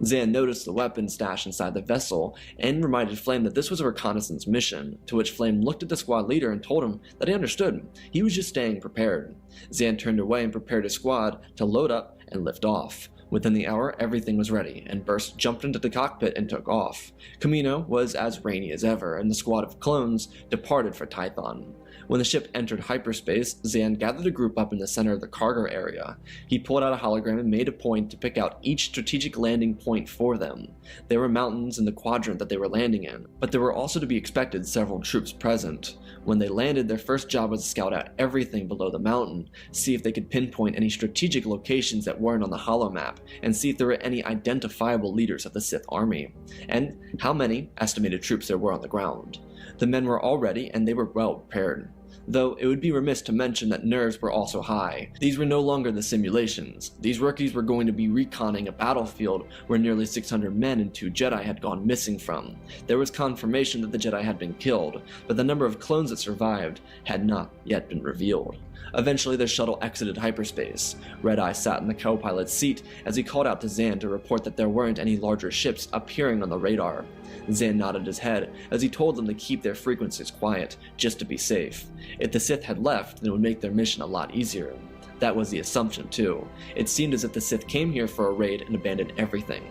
Zan noticed the weapon stash inside the vessel and reminded Flame that this was a reconnaissance mission, to which Flame looked at the squad leader and told him that he understood. He was just staying prepared. Zan turned away and prepared his squad to load up and lift off. Within the hour, everything was ready, and Burst jumped into the cockpit and took off. Camino was as rainy as ever, and the squad of clones departed for Tython. When the ship entered hyperspace, Zan gathered the group up in the center of the cargo area. He pulled out a hologram and made a point to pick out each strategic landing point for them. There were mountains in the quadrant that they were landing in, but there were also to be expected several troops present. When they landed, their first job was to scout out everything below the mountain, see if they could pinpoint any strategic locations that weren't on the holomap, and see if there were any identifiable leaders of the Sith army, and how many estimated troops there were on the ground. The men were all ready, and they were well prepared. Though it would be remiss to mention that nerves were also high. These were no longer the simulations. These rookies were going to be reconning a battlefield where nearly 600 men and 2 Jedi had gone missing from. There was confirmation that the Jedi had been killed, but the number of clones that survived had not yet been revealed. Eventually, the shuttle exited hyperspace. Red Eye sat in the co-pilot's seat as he called out to Zan to report that there weren't any larger ships appearing on the radar. Zan nodded his head as he told them to keep their frequencies quiet, just to be safe. If the Sith had left, then it would make their mission a lot easier. That was the assumption, too. It seemed as if the Sith came here for a raid and abandoned everything.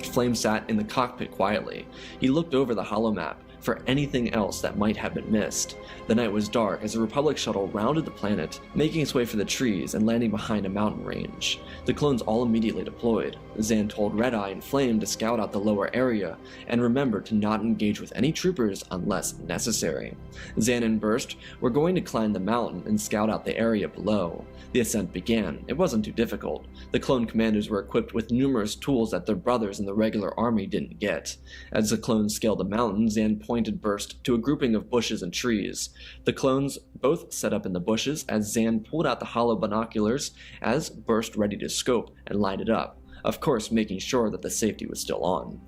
Flame sat in the cockpit quietly. He looked over the holomap for anything else that might have been missed. The night was dark as the Republic shuttle rounded the planet, making its way for the trees and landing behind a mountain range. The clones all immediately deployed. Zan told Red Eye and Flame to scout out the lower area and remember to not engage with any troopers unless necessary. Zan and Burst were going to climb the mountain and scout out the area below. The ascent began. It wasn't too difficult. The clone commanders were equipped with numerous tools that their brothers in the regular army didn't get. As the clones scaled the mountain, Zan pointed Burst to a grouping of bushes and trees. The clones both set up in the bushes as Zan pulled out the hollow binoculars as Burst ready to scope and line it up, of course making sure that the safety was still on.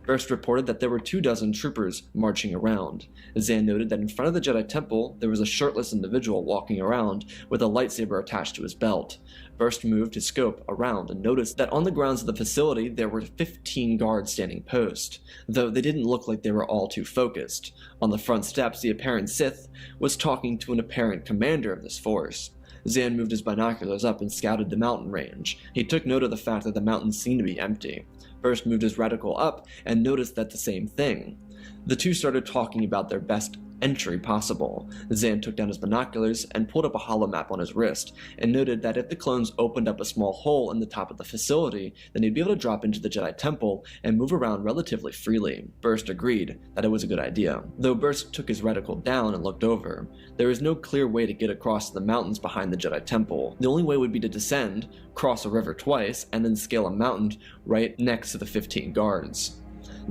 Burst reported that there were 24 troopers marching around. Zan noted that in front of the Jedi Temple, there was a shirtless individual walking around with a lightsaber attached to his belt. Burst moved his scope around and noticed that on the grounds of the facility there were 15 guards standing post, though they didn't look like they were all too focused. On the front steps, the apparent Sith was talking to an apparent commander of this force. Zan moved his binoculars up and scouted the mountain range. He took note of the fact that the mountains seemed to be empty. Burst moved his reticle up and noticed that the same thing. The two started talking about their best entry possible. Zan took down his binoculars and pulled up a holomap on his wrist, and noted that if the clones opened up a small hole in the top of the facility, then he'd be able to drop into the Jedi Temple and move around relatively freely. Burst agreed that it was a good idea. Though Burst took his reticle down and looked over, there is no clear way to get across the mountains behind the Jedi Temple. The only way would be to descend, cross a river twice, and then scale a mountain right next to the 15 guards.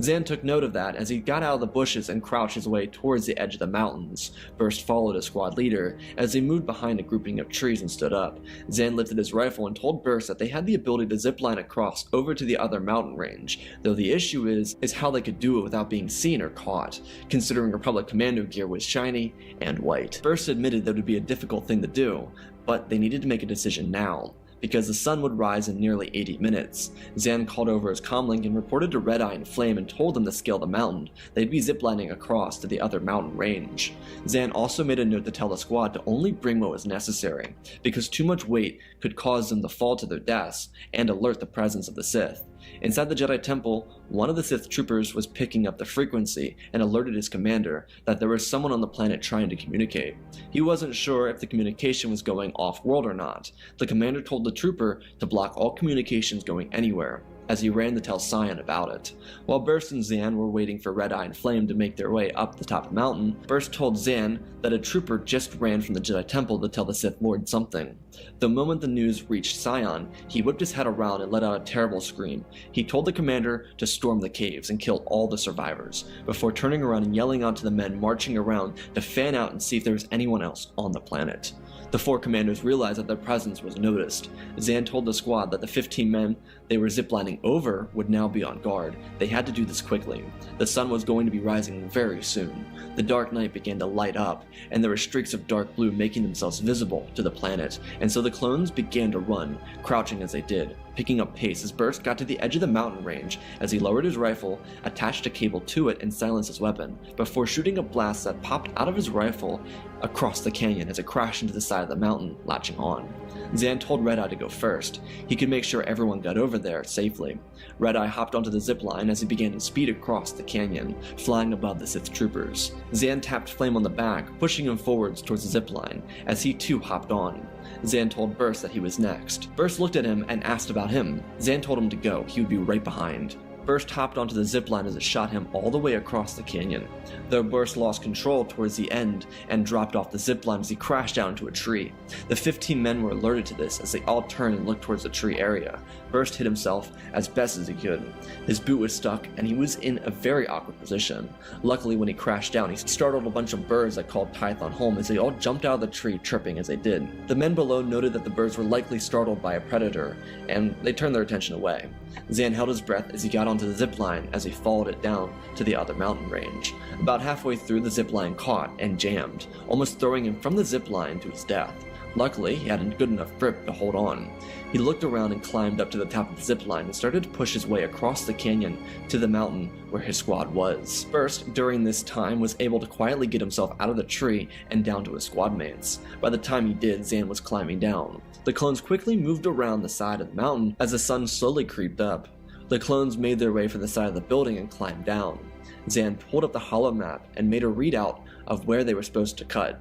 Zan took note of that as he got out of the bushes and crouched his way towards the edge of the mountains. Burst followed his squad leader as they moved behind a grouping of trees and stood up. Zan lifted his rifle and told Burst that they had the ability to zipline across over to the other mountain range, though the issue is how they could do it without being seen or caught, considering Republic Commando gear was shiny and white. Burst admitted that it would be a difficult thing to do, but they needed to make a decision now, because the sun would rise in nearly 80 minutes. Zan called over his comlink and reported to Red Eye and Flame and told them to scale the mountain. They'd be ziplining across to the other mountain range. Zan also made a note to tell the squad to only bring what was necessary, because too much weight could cause them to fall to their deaths and alert the presence of the Sith. Inside the Jedi Temple, one of the Sith troopers was picking up the frequency and alerted his commander that there was someone on the planet trying to communicate. He wasn't sure if the communication was going off-world or not. The commander told the trooper to block all communications going anywhere, as he ran to tell Sion about it. While Burst and Zan were waiting for Red Eye and Flame to make their way up the top of the mountain, Burst told Zan that a trooper just ran from the Jedi Temple to tell the Sith Lord something. The moment the news reached Sion, he whipped his head around and let out a terrible scream. He told the commander to storm the caves and kill all the survivors, before turning around and yelling out to the men marching around to fan out and see if there was anyone else on the planet. The 4 commanders realized that their presence was noticed. Zan told the squad that the 15 men they were ziplining over would now be on guard. They had to do this quickly. The sun was going to be rising very soon. The dark night began to light up, and there were streaks of dark blue making themselves visible to the planet, and so the clones began to run, crouching as they did, picking up pace as Burst got to the edge of the mountain range as he lowered his rifle, attached a cable to it, and silenced his weapon, before shooting a blast that popped out of his rifle across the canyon as it crashed into the side of the mountain, latching on. Zan told Red Eye to go first. He could make sure everyone got over there safely. Red Eye hopped onto the zipline as he began to speed across the canyon, flying above the Sith troopers. Zan tapped Flame on the back, pushing him forwards towards the zipline, as he too hopped on. Zan told Burst that he was next. Burst looked at him and asked about him. Zan told him to go, he would be right behind. Burst hopped onto the zipline as it shot him all the way across the canyon, though Burst lost control towards the end and dropped off the zipline as he crashed down into a tree. The 15 men were alerted to this as they all turned and looked towards the tree area. Burst hit himself as best as he could. His boot was stuck and he was in a very awkward position. Luckily, when he crashed down, he startled a bunch of birds that called Tython home as they all jumped out of the tree, chirping as they did. The men below noted that the birds were likely startled by a predator, and they turned their attention away. Zan held his breath as he got onto the zipline as he followed it down to the other mountain range. About halfway through, the zipline caught and jammed, almost throwing him from the zipline to his death. Luckily, he had a good enough grip to hold on. He looked around and climbed up to the top of the zipline and started to push his way across the canyon to the mountain where his squad was. Burst, during this time, was able to quietly get himself out of the tree and down to his squad mates. By the time he did, Zan was climbing down. The clones quickly moved around the side of the mountain as the sun slowly creeped up. The clones made their way for the side of the building and climbed down. Zan pulled up the holomap and made a readout of where they were supposed to cut.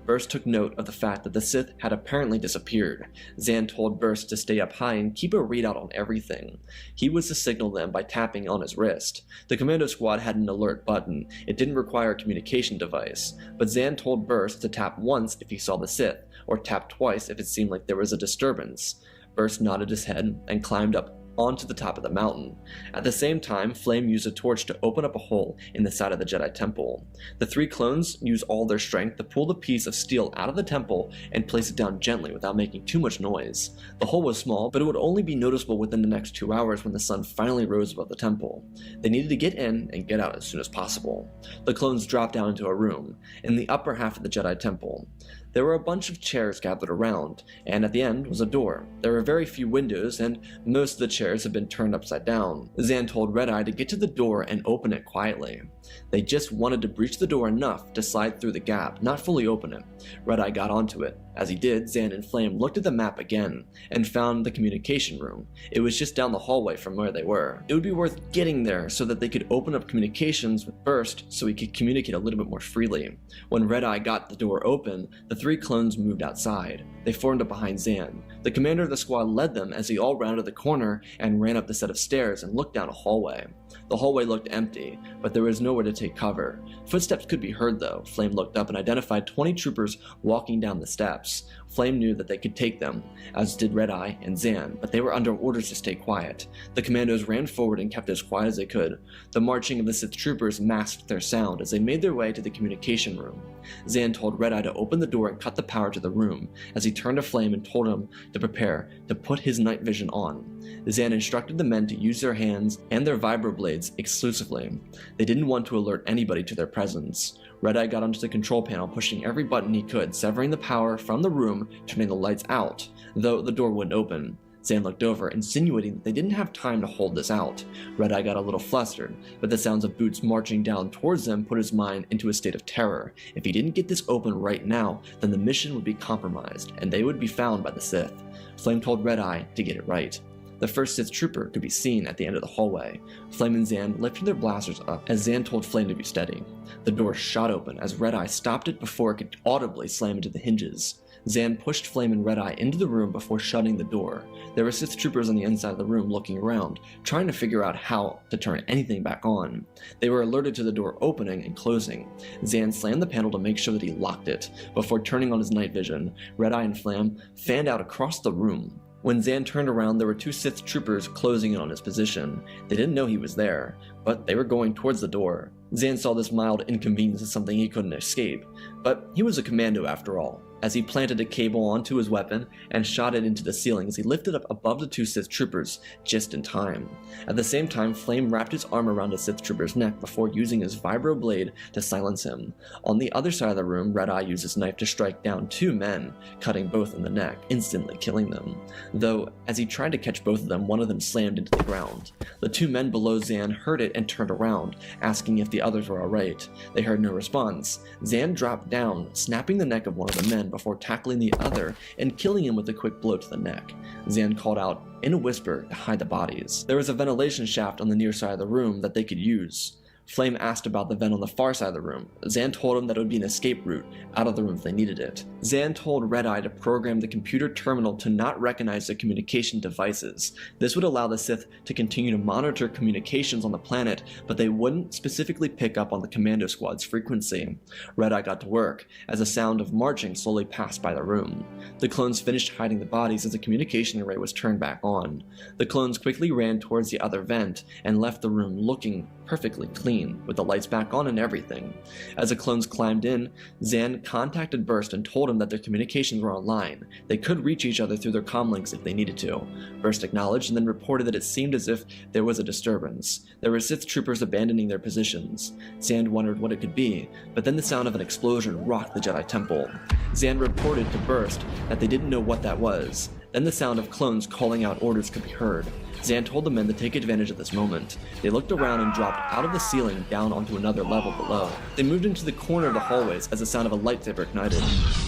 Burst took note of the fact that the Sith had apparently disappeared. Zan told Burst to stay up high and keep a readout on everything. He was to signal them by tapping on his wrist. The commando squad had an alert button. It didn't require a communication device, but Zan told Burst to tap once if he saw the Sith, or tap twice if it seemed like there was a disturbance. Burst nodded his head and climbed up onto the top of the mountain. At the same time, Flame used a torch to open up a hole in the side of the Jedi Temple. The 3 clones used all their strength to pull the piece of steel out of the temple and place it down gently without making too much noise. The hole was small, but it would only be noticeable within the next 2 hours when the sun finally rose above the temple. They needed to get in and get out as soon as possible. The clones dropped down into a room in the upper half of the Jedi Temple. There were a bunch of chairs gathered around, and at the end was a door. There were very few windows, and most of the chairs had been turned upside down. Zan told Red-Eye to get to the door and open it quietly. They just wanted to breach the door enough to slide through the gap, not fully open it. Red-Eye got onto it. As he did, Zan and Flame looked at the map again and found the communication room. It was just down the hallway from where they were. It would be worth getting there so that they could open up communications with Burst so he could communicate a little bit more freely. When Red-Eye got the door open, the 3 clones moved outside. They formed up behind Zan. The commander of the squad led them as he all rounded the corner and ran up the set of stairs and looked down a hallway. The hallway looked empty, but there was nowhere to take cover. Footsteps could be heard though. Flame looked up and identified 20 troopers walking down the steps. Flame knew that they could take them, as did Red-Eye and Zan, but they were under orders to stay quiet. The commandos ran forward and kept as quiet as they could. The marching of the Sith troopers masked their sound as they made their way to the communication room. Zan told Red-Eye to open the door and cut the power to the room, as he turned to Flame and told him to prepare to put his night vision on. Zan instructed the men to use their hands and their vibroblades exclusively. They didn't want to alert anybody to their presence. Red-Eye got onto the control panel, pushing every button he could, severing the power from the room, turning the lights out, though the door wouldn't open. Zan looked over, insinuating that they didn't have time to hold this out. Red-Eye got a little flustered, but the sounds of boots marching down towards them put his mind into a state of terror. If he didn't get this open right now, then the mission would be compromised, and they would be found by the Sith. Flame told Red-Eye to get it right. The first Sith trooper could be seen at the end of the hallway. Flame and Zan lifted their blasters up as Zan told Flame to be steady. The door shot open as Red-Eye stopped it before it could audibly slam into the hinges. Zan pushed Flame and Red-Eye into the room before shutting the door. There were Sith troopers on the inside of the room looking around, trying to figure out how to turn anything back on. They were alerted to the door opening and closing. Zan slammed the panel to make sure that he locked it. Before turning on his night vision, Red-Eye and Flame fanned out across the room. When Zan turned around, there were 2 Sith troopers closing in on his position. They didn't know he was there, but they were going towards the door. Zan saw this mild inconvenience as something he couldn't escape, but he was a commando after all. As he planted a cable onto his weapon and shot it into the ceiling as he lifted up above the 2 Sith troopers, just in time. At the same time, Flame wrapped his arm around a Sith trooper's neck before using his vibroblade to silence him. On the other side of the room, Red-Eye used his knife to strike down 2 men, cutting both in the neck, instantly killing them. Though, as he tried to catch both of them, one of them slammed into the ground. The 2 men below Zan heard it and turned around, asking if the others were alright. They heard no response. Zan dropped down, snapping the neck of one of the men before tackling the other and killing him with a quick blow to the neck. Zan called out in a whisper to hide the bodies. There was a ventilation shaft on the near side of the room that they could use. Flame asked about the vent on the far side of the room. Zan told him that it would be an escape route out of the room if they needed it. Zan told Red-Eye to program the computer terminal to not recognize the communication devices. This would allow the Sith to continue to monitor communications on the planet, but they wouldn't specifically pick up on the commando squad's frequency. Red-Eye got to work as a sound of marching slowly passed by the room. The clones finished hiding the bodies as the communication array was turned back on. The clones quickly ran towards the other vent and left the room looking perfectly clean, with the lights back on and everything. As the clones climbed in, Zan contacted Burst and told him that their communications were online. They could reach each other through their comlinks if they needed to. Burst acknowledged and then reported that it seemed as if there was a disturbance. There were Sith troopers abandoning their positions. Zan wondered what it could be, but then the sound of an explosion rocked the Jedi Temple. Zan reported to Burst that they didn't know what that was. Then the sound of clones calling out orders could be heard. Zan told the men to take advantage of this moment. They looked around and dropped out of the ceiling down onto another level below. They moved into the corner of the hallways as the sound of a lightsaber ignited.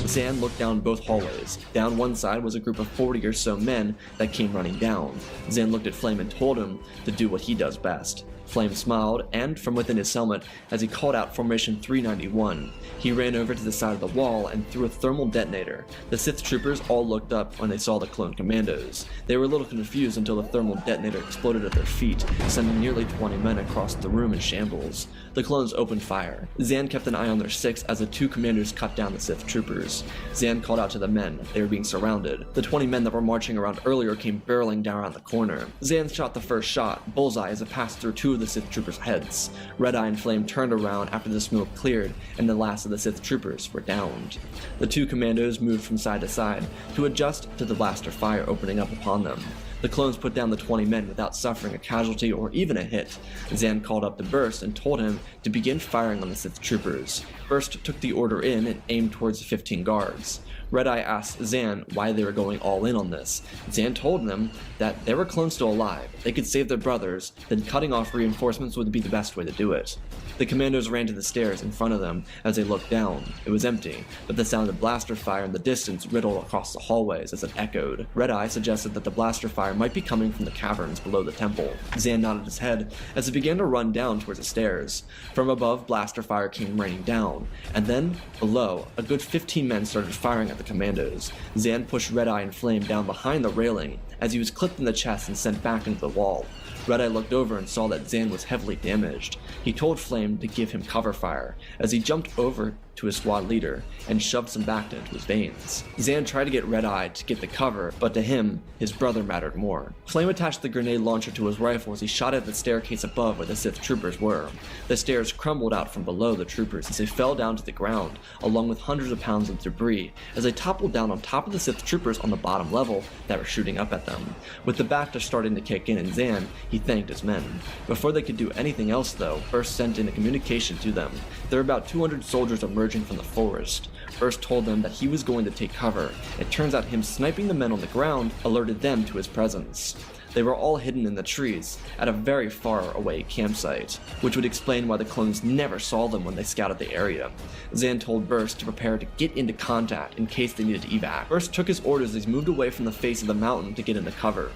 Zan looked down both hallways. Down one side was a group of 40 or so men that came running down. Zan looked at Flame and told him to do what he does best. Flame smiled, and from within his helmet, as he called out Formation 391, he ran over to the side of the wall and threw a thermal detonator. The Sith troopers all looked up when they saw the clone commandos. They were a little confused until the thermal detonator exploded at their feet, sending nearly 20 men across the room in shambles. The clones opened fire. Zan kept an eye on their six as the two commandos cut down the Sith troopers. Zan called out to the men. They were being surrounded. The 20 men that were marching around earlier came barreling down around the corner. Zan shot the first shot, bullseye, as it passed through two of the Sith troopers' heads. Red Eye and Flame turned around after the smoke cleared, and the last of the Sith troopers were downed. The two commandos moved from side to side to adjust to the blaster fire opening up upon them. The clones put down the 20 men without suffering a casualty or even a hit. Zan called up the Burst and told him to begin firing on the Sith troopers. Burst took the order in and aimed towards the 15 guards. Red Eye asked Zan why they were going all in on this. Zan told them that there were clones still alive, they could save their brothers, then cutting off reinforcements would be the best way to do it. The commandos ran to the stairs in front of them. As they looked down, it was empty, but the sound of blaster fire in the distance riddled across the hallways as it echoed. Red Eye suggested that the blaster fire might be coming from the caverns below the temple. Zan nodded his head as he began to run down towards the stairs. From above, blaster fire came raining down, and then, below, a good 15 men started firing at the commandos. Zan pushed Red Eye and Flame down behind the railing as he was clipped in the chest and sent back into the wall. Red Eye looked over and saw that Zan was heavily damaged. He told Flame to give him cover fire as he jumped over to his squad leader and shoved some back into his veins. Zan tried to get Red Eye to get the cover, but to him, his brother mattered more. Flame attached the grenade launcher to his rifle as he shot at the staircase above where the Sith troopers were. The stairs crumbled out from below the troopers as they fell down to the ground, along with hundreds of pounds of debris, as they toppled down on top of the Sith troopers on the bottom level that were shooting up at them. With the Bacta starting to kick in Zan, he thanked his men. Before they could do anything else though, Burst sent in a communication to them. There were about 200 soldiers emerging from the forest. Burst told them that he was going to take cover. It turns out him sniping the men on the ground alerted them to his presence. They were all hidden in the trees, at a very far away campsite, which would explain why the clones never saw them when they scouted the area. Zan told Burst to prepare to get into contact in case they needed evac. Burst took his orders as he moved away from the face of the mountain to get into cover.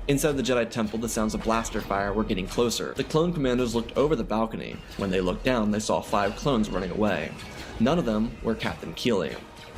Inside the Jedi Temple, the sounds of blaster fire were getting closer. The clone commandos looked over the balcony. When they looked down, they saw 5 clones running away. None of them were Captain Keeley,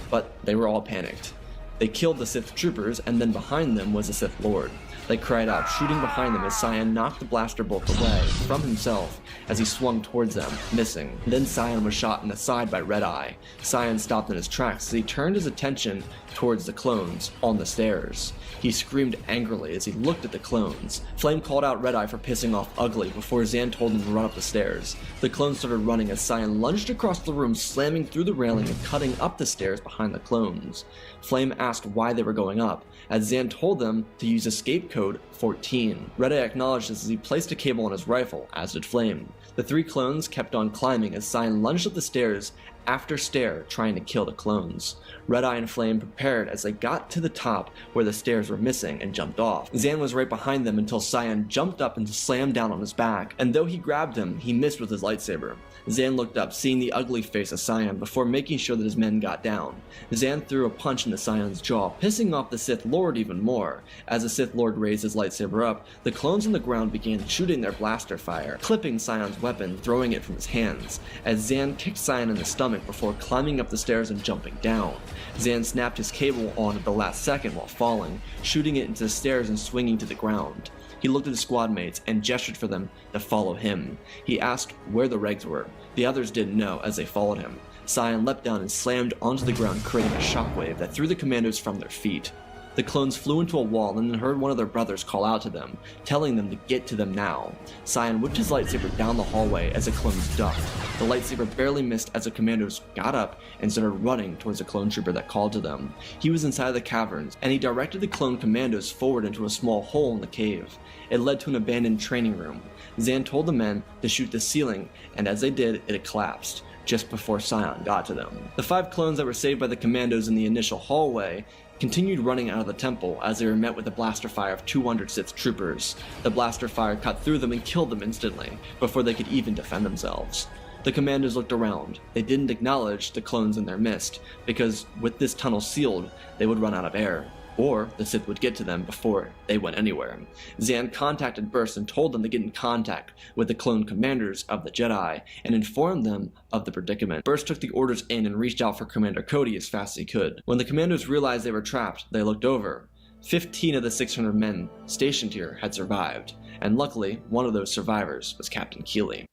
but they were all panicked. They killed the Sith troopers, and then behind them was the Sith Lord. They cried out, shooting behind them as Cyan knocked the blaster bolt away from himself as he swung towards them, missing. Then Cyan was shot in the side by Red Eye. Cyan stopped in his tracks as he turned his attention towards the clones on the stairs. He screamed angrily as he looked at the clones. Flame called out Red Eye for pissing off Ugly before Zan told him to run up the stairs. The clones started running as Cyan lunged across the room, slamming through the railing and cutting up the stairs behind the clones. Flame asked why they were going up, as Zan told them to use escape code 14. Red Eye acknowledged this as he placed a cable on his rifle, as did Flame. The 3 clones kept on climbing as Cyan lunged up the stairs after stair, trying to kill the clones. Red Eye and Flame prepared as they got to the top where the stairs were missing and jumped off. Zan was right behind them until Cyan jumped up and slammed down on his back, and though he grabbed him, he missed with his lightsaber. Zan looked up, seeing the ugly face of Cyan before making sure that his men got down. Zan threw a punch into Cyan's jaw, pissing off the Sith Lord even more. As the Sith Lord raised his lightsaber up, the clones on the ground began shooting their blaster fire, clipping Cyan's weapon, throwing it from his hands, as Zan kicked Cyan in the stomach before climbing up the stairs and jumping down. Zan snapped his cable on at the last second while falling, shooting it into the stairs and swinging to the ground. He looked at his squad mates and gestured for them to follow him. He asked where the regs were. The others didn't know as they followed him. Cyan leapt down and slammed onto the ground, creating a shockwave that threw the commandos from their feet. The clones flew into a wall and then heard one of their brothers call out to them, telling them to get to them now. Cyan whipped his lightsaber down the hallway as the clones ducked. The lightsaber barely missed as the commandos got up and started running towards the clone trooper that called to them. He was inside the caverns, and he directed the clone commandos forward into a small hole in the cave. It led to an abandoned training room. Zan told the men to shoot the ceiling, and as they did, it collapsed just before Cyan got to them. The 5 clones that were saved by the commandos in the initial hallway continued running out of the temple as they were met with a blaster fire of 200 Sith troopers. The blaster fire cut through them and killed them instantly, before they could even defend themselves. The commandos looked around. They didn't acknowledge the clones in their midst, because with this tunnel sealed, they would run out of air, or the Sith would get to them before they went anywhere. Zan contacted Burst and told them to get in contact with the clone commanders of the Jedi and informed them of the predicament. Burst took the orders in and reached out for Commander Cody as fast as he could. When the commandos realized they were trapped, they looked over. 15 of the 600 men stationed here had survived, and luckily, one of those survivors was Captain Keeley.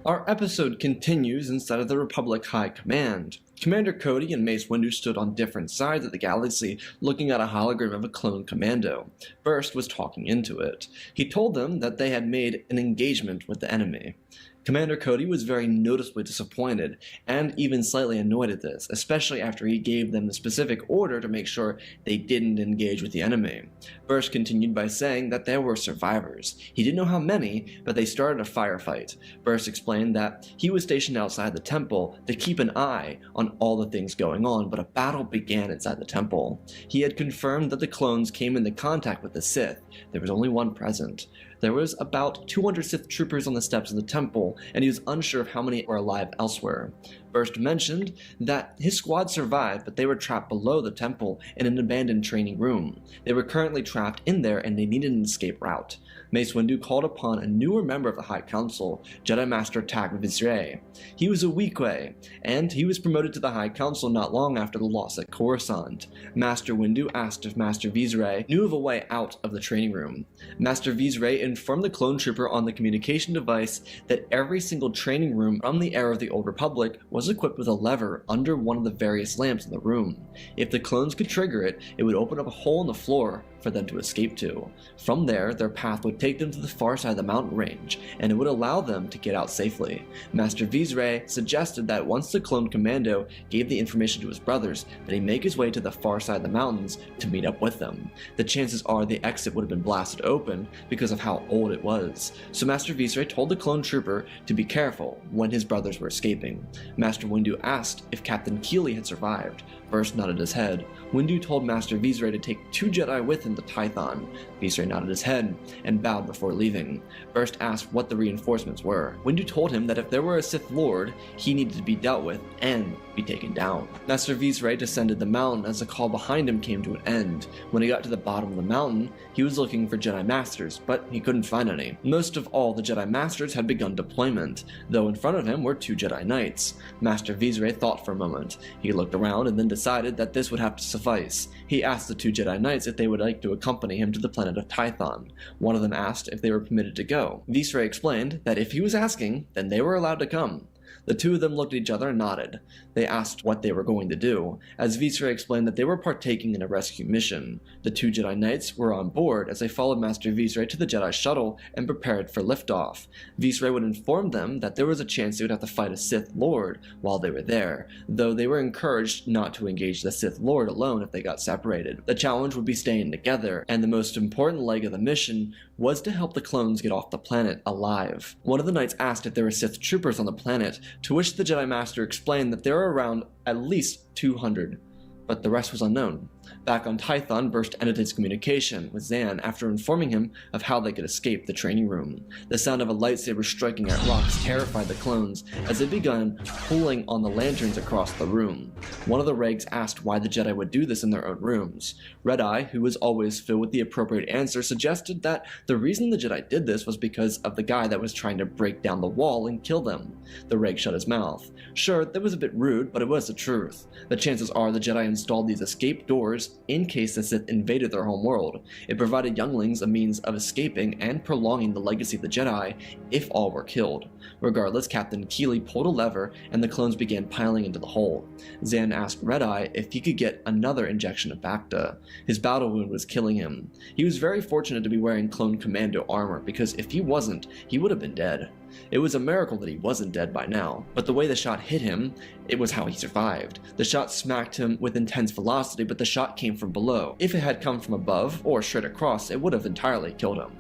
Our episode continues inside of the Republic High Command. Commander Cody and Mace Windu stood on different sides of the galaxy looking at a hologram of a clone commando. Burst was talking into it. He told them that they had made an engagement with the enemy. Commander Cody was very noticeably disappointed and even slightly annoyed at this, especially after he gave them the specific order to make sure they didn't engage with the enemy. Burst continued by saying that there were survivors. He didn't know how many, but they started a firefight. Burst explained that he was stationed outside the temple to keep an eye on all the things going on, but a battle began inside the temple. He had confirmed that the clones came into contact with the Sith. There was only one present. There was about 200 Sith troopers on the steps of the temple, and he was unsure of how many were alive elsewhere. Burst mentioned that his squad survived, but they were trapped below the temple in an abandoned training room. They were currently trapped in there, and they needed an escape route. Mace Windu called upon a newer member of the High Council, Jedi Master Tag Vizsla. He was a Weequay, and he was promoted to the High Council not long after the loss at Coruscant. Master Windu asked if Master Vizsla knew of a way out of the training room. Master Vizsla informed the clone trooper on the communication device that every single training room from the era of the Old Republic was equipped with a lever under one of the various lamps in the room. If the clones could trigger it, it would open up a hole in the floor for them to escape to. From there, their path would take them to the far side of the mountain range, and it would allow them to get out safely. Master Vizsla suggested that once the clone commando gave the information to his brothers, that he make his way to the far side of the mountains to meet up with them. The chances are the exit would have been blasted open because of how old it was. So Master Vizsla told the clone trooper to be careful when his brothers were escaping. Master Windu asked if Captain Keeley had survived. Burst nodded his head. Windu told Master Vizsla to take 2 Jedi with him to Tython. Vizsla nodded his head and bowed before leaving. Burst asked what the reinforcements were. Windu told him that if there were a Sith Lord, he needed to be dealt with and be taken down. Master Vizsla descended the mountain as the call behind him came to an end. When he got to the bottom of the mountain, he was looking for Jedi Masters, but he couldn't find any. Most of all the Jedi Masters had begun deployment, though in front of him were 2 Jedi Knights. Master Vizsla thought for a moment. He looked around and then decided that this would have to suffice. He asked the 2 Jedi Knights if they would like to accompany him to the planet of Tython. One of them asked if they were permitted to go. Vizsla explained that if he was asking, then they were allowed to come. The 2 of them looked at each other and nodded. They asked what they were going to do, as Vizsla explained that they were partaking in a rescue mission. The 2 Jedi Knights were on board as they followed Master Vizsla to the Jedi shuttle and prepared for liftoff. Vizsla would inform them that there was a chance they would have to fight a Sith Lord while they were there, though they were encouraged not to engage the Sith Lord alone if they got separated. The challenge would be staying together, and the most important leg of the mission was to help the clones get off the planet alive. One of the knights asked if there were Sith troopers on the planet, to which the Jedi Master explained that there were around at least 200, but the rest was unknown. Back on Tython, Burst ended his communication with Zan after informing him of how they could escape the training room. The sound of a lightsaber striking at rocks terrified the clones as they began pulling on the lanterns across the room. One of the Regs asked why the Jedi would do this in their own rooms. Red-Eye, who was always filled with the appropriate answer, suggested that the reason the Jedi did this was because of the guy that was trying to break down the wall and kill them. The Reg shut his mouth. Sure, that was a bit rude, but it was the truth. The chances are the Jedi installed these escape doors in case the Sith invaded their home world. It provided younglings a means of escaping and prolonging the legacy of the Jedi if all were killed. Regardless, Captain Keeley pulled a lever and the clones began piling into the hole. Zan asked Red-Eye if he could get another injection of Bacta. His battle wound was killing him. He was very fortunate to be wearing clone commando armor, because if he wasn't, he would have been dead. It was a miracle that he wasn't dead by now, but the way the shot hit him, it was how he survived. The shot smacked him with intense velocity, but the shot came from below. If it had come from above, or straight across, it would have entirely killed him.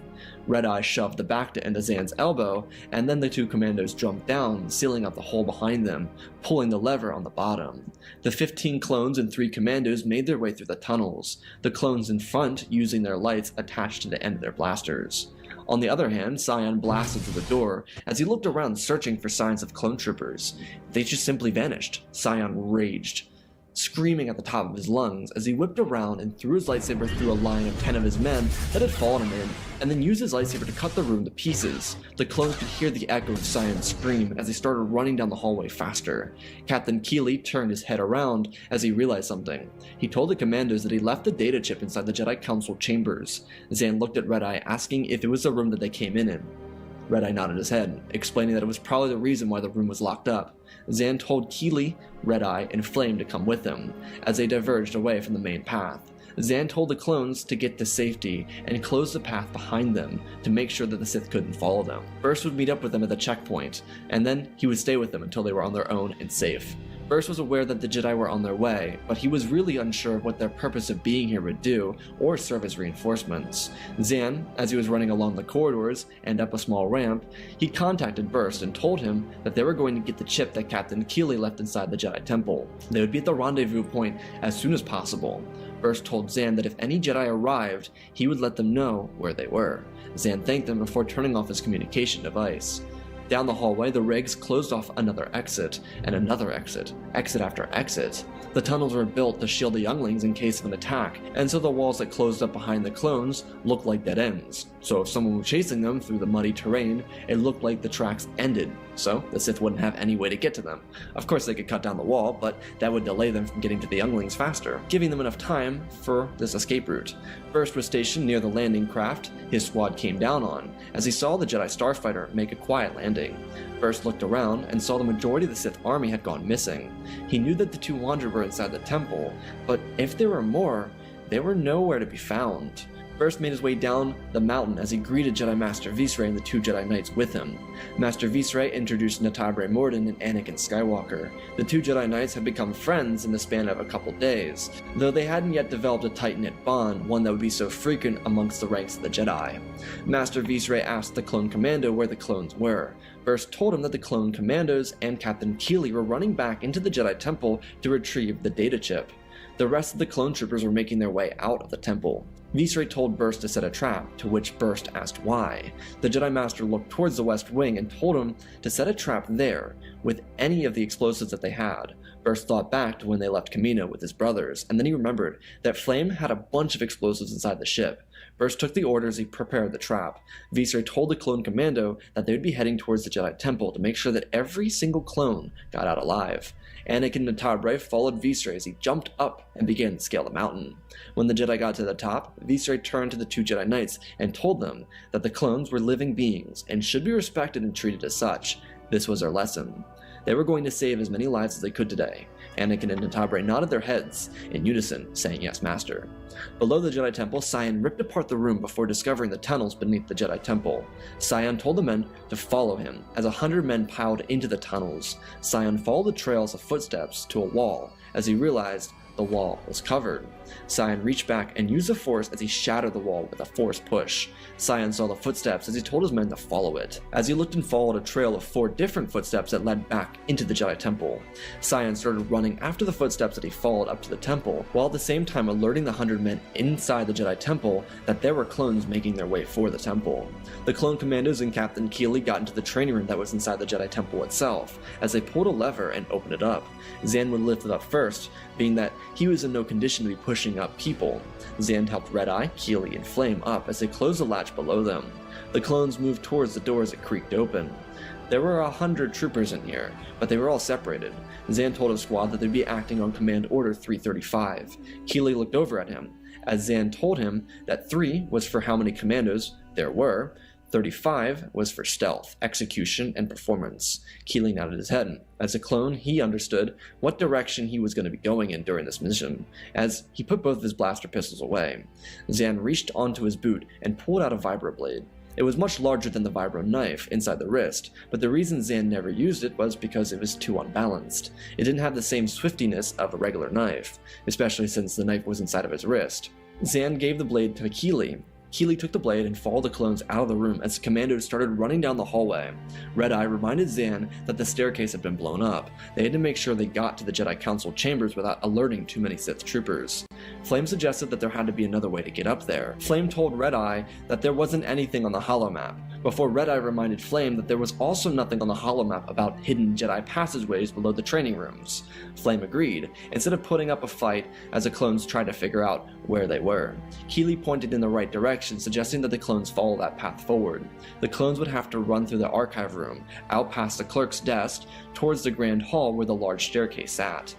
Red-Eye shoved the Bacta into Zan's elbow, and then the 2 commandos jumped down, sealing up the hole behind them, pulling the lever on the bottom. The 15 clones and 3 commandos made their way through the tunnels, the clones in front using their lights attached to the end of their blasters. On the other hand, Cyan blasted through the door as he looked around searching for signs of clone troopers. They just simply vanished. Cyan raged, screaming at the top of his lungs as he whipped around and threw his lightsaber through a line of 10 of his men that had fallen him in, and then used his lightsaber to cut the room to pieces. The clones could hear the echo of Cyan's scream as they started running down the hallway faster. Captain Keeley turned his head around as he realized something. He told the commandos that he left the data chip inside the Jedi Council chambers. Zan looked at Red Eye, asking if it was the room that they came in. Red Eye nodded his head, explaining that it was probably the reason why the room was locked up. Zan told Keeley, Red Eye, and Flame to come with him, as they diverged away from the main path. Zan told the clones to get to safety and close the path behind them to make sure that the Sith couldn't follow them. Burst would meet up with them at the checkpoint, and then he would stay with them until they were on their own and safe. Burst was aware that the Jedi were on their way, but he was really unsure of what their purpose of being here would do or serve as reinforcements. Zan, as he was running along the corridors and up a small ramp, he contacted Burst and told him that they were going to get the chip that Captain Keeley left inside the Jedi Temple. They would be at the rendezvous point as soon as possible. Burst told Zan that if any Jedi arrived, he would let them know where they were. Zan thanked them before turning off his communication device. Down the hallway, the rigs closed off another exit, and another exit, exit after exit. The tunnels were built to shield the younglings in case of an attack, and so the walls that closed up behind the clones looked like dead ends. So if someone was chasing them through the muddy terrain, it looked like the tracks ended, so the Sith wouldn't have any way to get to them. Of course they could cut down the wall, but that would delay them from getting to the younglings faster, giving them enough time for this escape route. Burst was stationed near the landing craft his squad came down on, as he saw the Jedi Starfighter make a quiet landing. Burst looked around and saw the majority of the Sith army had gone missing. He knew that the 200 were inside the temple, but if there were more, they were nowhere to be found. Burst made his way down the mountain as he greeted Jedi Master Visray and the 2 Jedi Knights with him. Master Visray introduced Natabre Morden and Anakin Skywalker. The 2 Jedi Knights had become friends in the span of a couple days, though they hadn't yet developed a tight-knit bond, one that would be so frequent amongst the ranks of the Jedi. Master Visray asked the clone commando where the clones were. Burst told him that the clone commandos and Captain Keeley were running back into the Jedi Temple to retrieve the data chip. The rest of the clone troopers were making their way out of the temple. Visray told Burst to set a trap, to which Burst asked why. The Jedi Master looked towards the West Wing and told him to set a trap there, with any of the explosives that they had. Burst thought back to when they left Kamino with his brothers, and then he remembered that Flame had a bunch of explosives inside the ship. Burst took the orders as he prepared the trap. Visray told the clone commando that they would be heading towards the Jedi Temple to make sure that every single clone got out alive. Anakin Natabre followed Visray as he jumped up and began to scale the mountain. When the Jedi got to the top, Visray turned to the 2 Jedi Knights and told them that the clones were living beings and should be respected and treated as such. This was their lesson. They were going to save as many lives as they could today. Anakin and Natabre nodded their heads in unison, saying yes, Master. Below the Jedi Temple, Cyan ripped apart the room before discovering the tunnels beneath the Jedi Temple. Cyan told the men to follow him, as 100 men piled into the tunnels. Cyan followed the trails of footsteps to a wall, as he realized the wall was covered. Cyan reached back and used the Force as he shattered the wall with a Force push. Cyan saw the footsteps as he told his men to follow it. As he looked and followed a trail of 4 different footsteps that led back into the Jedi Temple, Cyan started running after the footsteps that he followed up to the temple, while at the same time alerting the 100 men inside the Jedi Temple that there were clones making their way for the temple. The clone commandos and Captain Keeley got into the training room that was inside the Jedi Temple itself, as they pulled a lever and opened it up. Zan would lift it up first, being that he was in no condition to be pushing up people. Zan helped Red Eye, Keeley, and Flame up as they closed the latch below them. The clones moved towards the doors that creaked open. There were 100 troopers in here, but they were all separated. Zan told his squad that they'd be acting on Command Order 335. Keeley looked over at him, as Zan told him that 3 was for how many commandos there were, 35 was for stealth, execution, and performance. Keeley nodded his head. As a clone, he understood what direction he was going to be going in during this mission, as he put both of his blaster pistols away. Zan reached onto his boot and pulled out a vibroblade. It was much larger than the vibro knife inside the wrist, but the reason Zan never used it was because it was too unbalanced. It didn't have the same swiftiness of a regular knife, especially since the knife was inside of his wrist. Zan gave the blade to Keeley, Keeley took the blade and followed the clones out of the room as the commandos started running down the hallway. Red-Eye reminded Zan that the staircase had been blown up. They had to make sure they got to the Jedi Council chambers without alerting too many Sith troopers. Flame suggested that there had to be another way to get up there. Flame told Red-Eye that there wasn't anything on the holomap, before Red-Eye reminded Flame that there was also nothing on the holomap about hidden Jedi passageways below the training rooms. Flame agreed, instead of putting up a fight as the clones tried to figure out where they were. Keeley pointed in the right direction, suggesting that the clones follow that path forward. The clones would have to run through the archive room, out past the clerk's desk, towards the grand hall where the large staircase sat.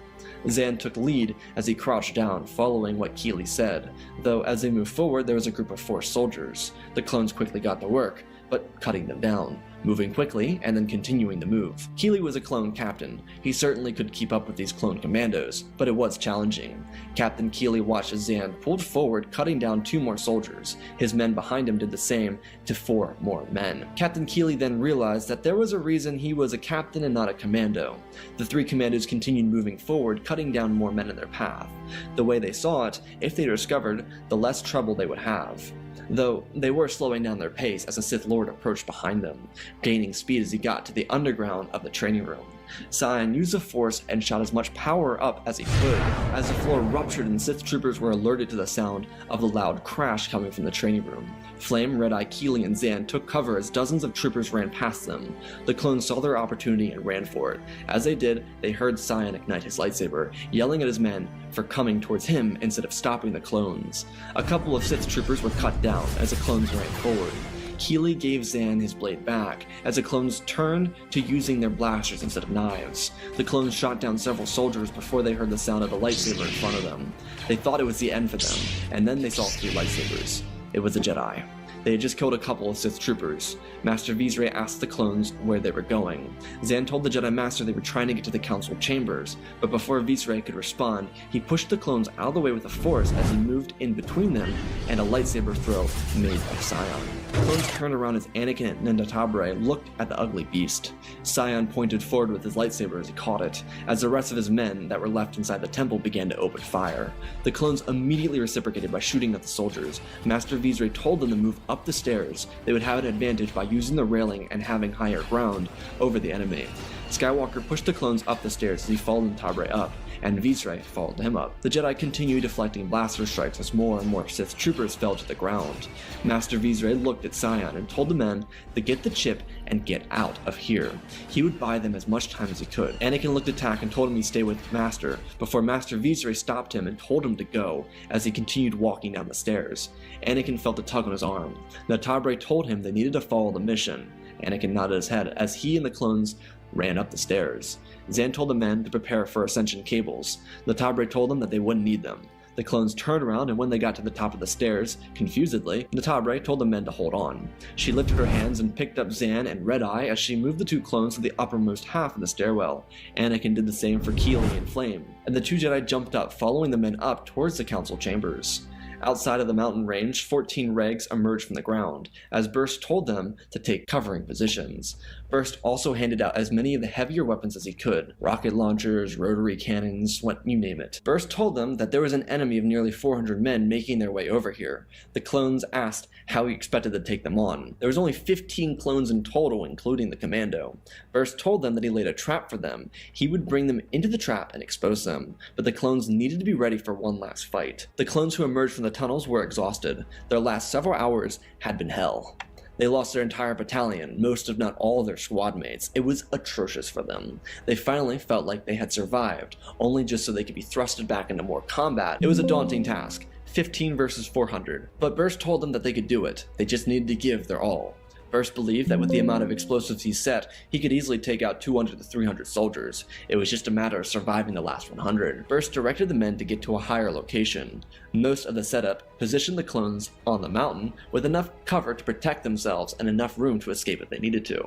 Zan took lead as he crouched down, following what Keeley said, though as they moved forward there was a group of 4 soldiers. The clones quickly got to work, but cutting them down, moving quickly and then continuing the move. Keeley was a clone captain. He certainly could keep up with these clone commandos, but it was challenging. Captain Keeley watched as Zan pulled forward, cutting down 2 more soldiers. His men behind him did the same to 4 more men. Captain Keeley then realized that there was a reason he was a captain and not a commando. The 3 commandos continued moving forward, cutting down more men in their path. The way they saw it, if they discovered, the less trouble they would have. Though they were slowing down their pace as a Sith Lord approached behind them, gaining speed as he got to the underground of the training room. Sion used the Force and shot as much power up as he could, as the floor ruptured and Sith troopers were alerted to the sound of the loud crash coming from the training room. Flame, Red-Eye, Keeley, and Zan took cover as dozens of troopers ran past them. The clones saw their opportunity and ran for it. As they did, they heard Sion ignite his lightsaber, yelling at his men for coming towards him instead of stopping the clones. A couple of Sith troopers were cut down as the clones ran forward. Keeley gave Zan his blade back, as the clones turned to using their blasters instead of knives. The clones shot down several soldiers before they heard the sound of a lightsaber in front of them. They thought it was the end for them, and then they saw 3 lightsabers. It was a Jedi. They had just killed a couple of Sith troopers. Master Vizsla asked the clones where they were going. Zan told the Jedi Master they were trying to get to the Council chambers, but before Vizsla could respond, he pushed the clones out of the way with the Force as he moved in between them and a lightsaber throw made by Sion. The clones turned around as Anakin and Nandatabre looked at the ugly beast. Sion pointed forward with his lightsaber as he caught it, as the rest of his men that were left inside the temple began to open fire. The clones immediately reciprocated by shooting at the soldiers. Master Vizsla told them to move up the stairs. They would have an advantage by using the railing and having higher ground over the enemy. Skywalker pushed the clones up the stairs as he followed Tabre up, and Vizsla followed him up. The Jedi continued deflecting blaster strikes as more and more Sith troopers fell to the ground. Master Vizsla looked at Sion and told the men to get the chip and get out of here. He would buy them as much time as he could. Anakin looked at Tak and told him he'd stay with Master, before Master Vizsla stopped him and told him to go as he continued walking down the stairs. Anakin felt a tug on his arm. Natabre told him they needed to follow the mission. Anakin nodded his head as he and the clones ran up the stairs. Zan told the men to prepare for ascension cables. Natabre told them that they wouldn't need them. The clones turned around, and when they got to the top of the stairs, confusedly, Natabre told the men to hold on. She lifted her hands and picked up Zan and Red-Eye as she moved the 2 clones to the uppermost half of the stairwell. Anakin did the same for Keeley and Flame, and the 2 Jedi jumped up, following the men up towards the council chambers. Outside of the mountain range, 14 Regs emerged from the ground, as Burst told them to take covering positions. Burst also handed out as many of the heavier weapons as he could, rocket launchers, rotary cannons, you name it. Burst told them that there was an enemy of nearly 400 men making their way over here. The clones asked how he expected to take them on. There was only 15 clones in total, including the commando. Burst told them that he laid a trap for them. He would bring them into the trap and expose them, but the clones needed to be ready for one last fight. The clones who emerged from the tunnels were exhausted. Their last several hours had been hell. They lost their entire battalion, most if not all of their squad mates. It was atrocious for them. They finally felt like they had survived, only just so they could be thrusted back into more combat. It was a daunting task, 15 versus 400, but Burst told them that they could do it. They just needed to give their all. Burst believed that with the amount of explosives he set, he could easily take out 200 to 300 soldiers. It was just a matter of surviving the last 100. Burst directed the men to get to a higher location. Most of the setup positioned the clones on the mountain with enough cover to protect themselves and enough room to escape if they needed to.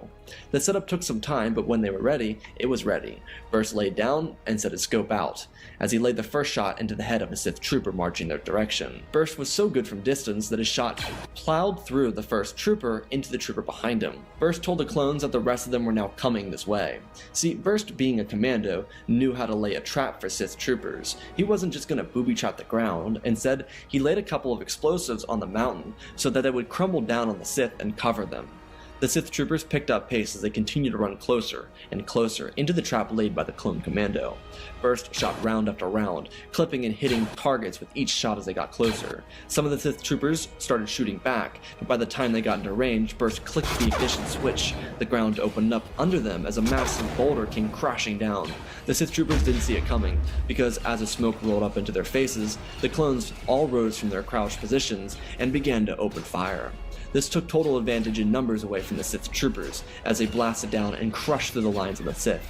The setup took some time, but when they were ready, it was ready. Burst laid down and set his scope out, as he laid the first shot into the head of a Sith trooper marching their direction. Burst was so good from distance that his shot plowed through the first trooper into the trooper Trooper behind him. Burst told the clones that the rest of them were now coming this way. See, Burst, being a commando, knew how to lay a trap for Sith troopers. He wasn't just going to booby-trap the ground. Instead, he laid a couple of explosives on the mountain so that they would crumble down on the Sith and cover them. The Sith troopers picked up pace as they continued to run closer and closer into the trap laid by the clone commando. Burst shot round after round, clipping and hitting targets with each shot as they got closer. Some of the Sith troopers started shooting back, but by the time they got into range, Burst clicked the ignition switch. The ground opened up under them as a massive boulder came crashing down. The Sith troopers didn't see it coming, because as the smoke rolled up into their faces, the clones all rose from their crouched positions and began to open fire. This took total advantage in numbers away from the Sith troopers, as they blasted down and crushed through the lines of the Sith.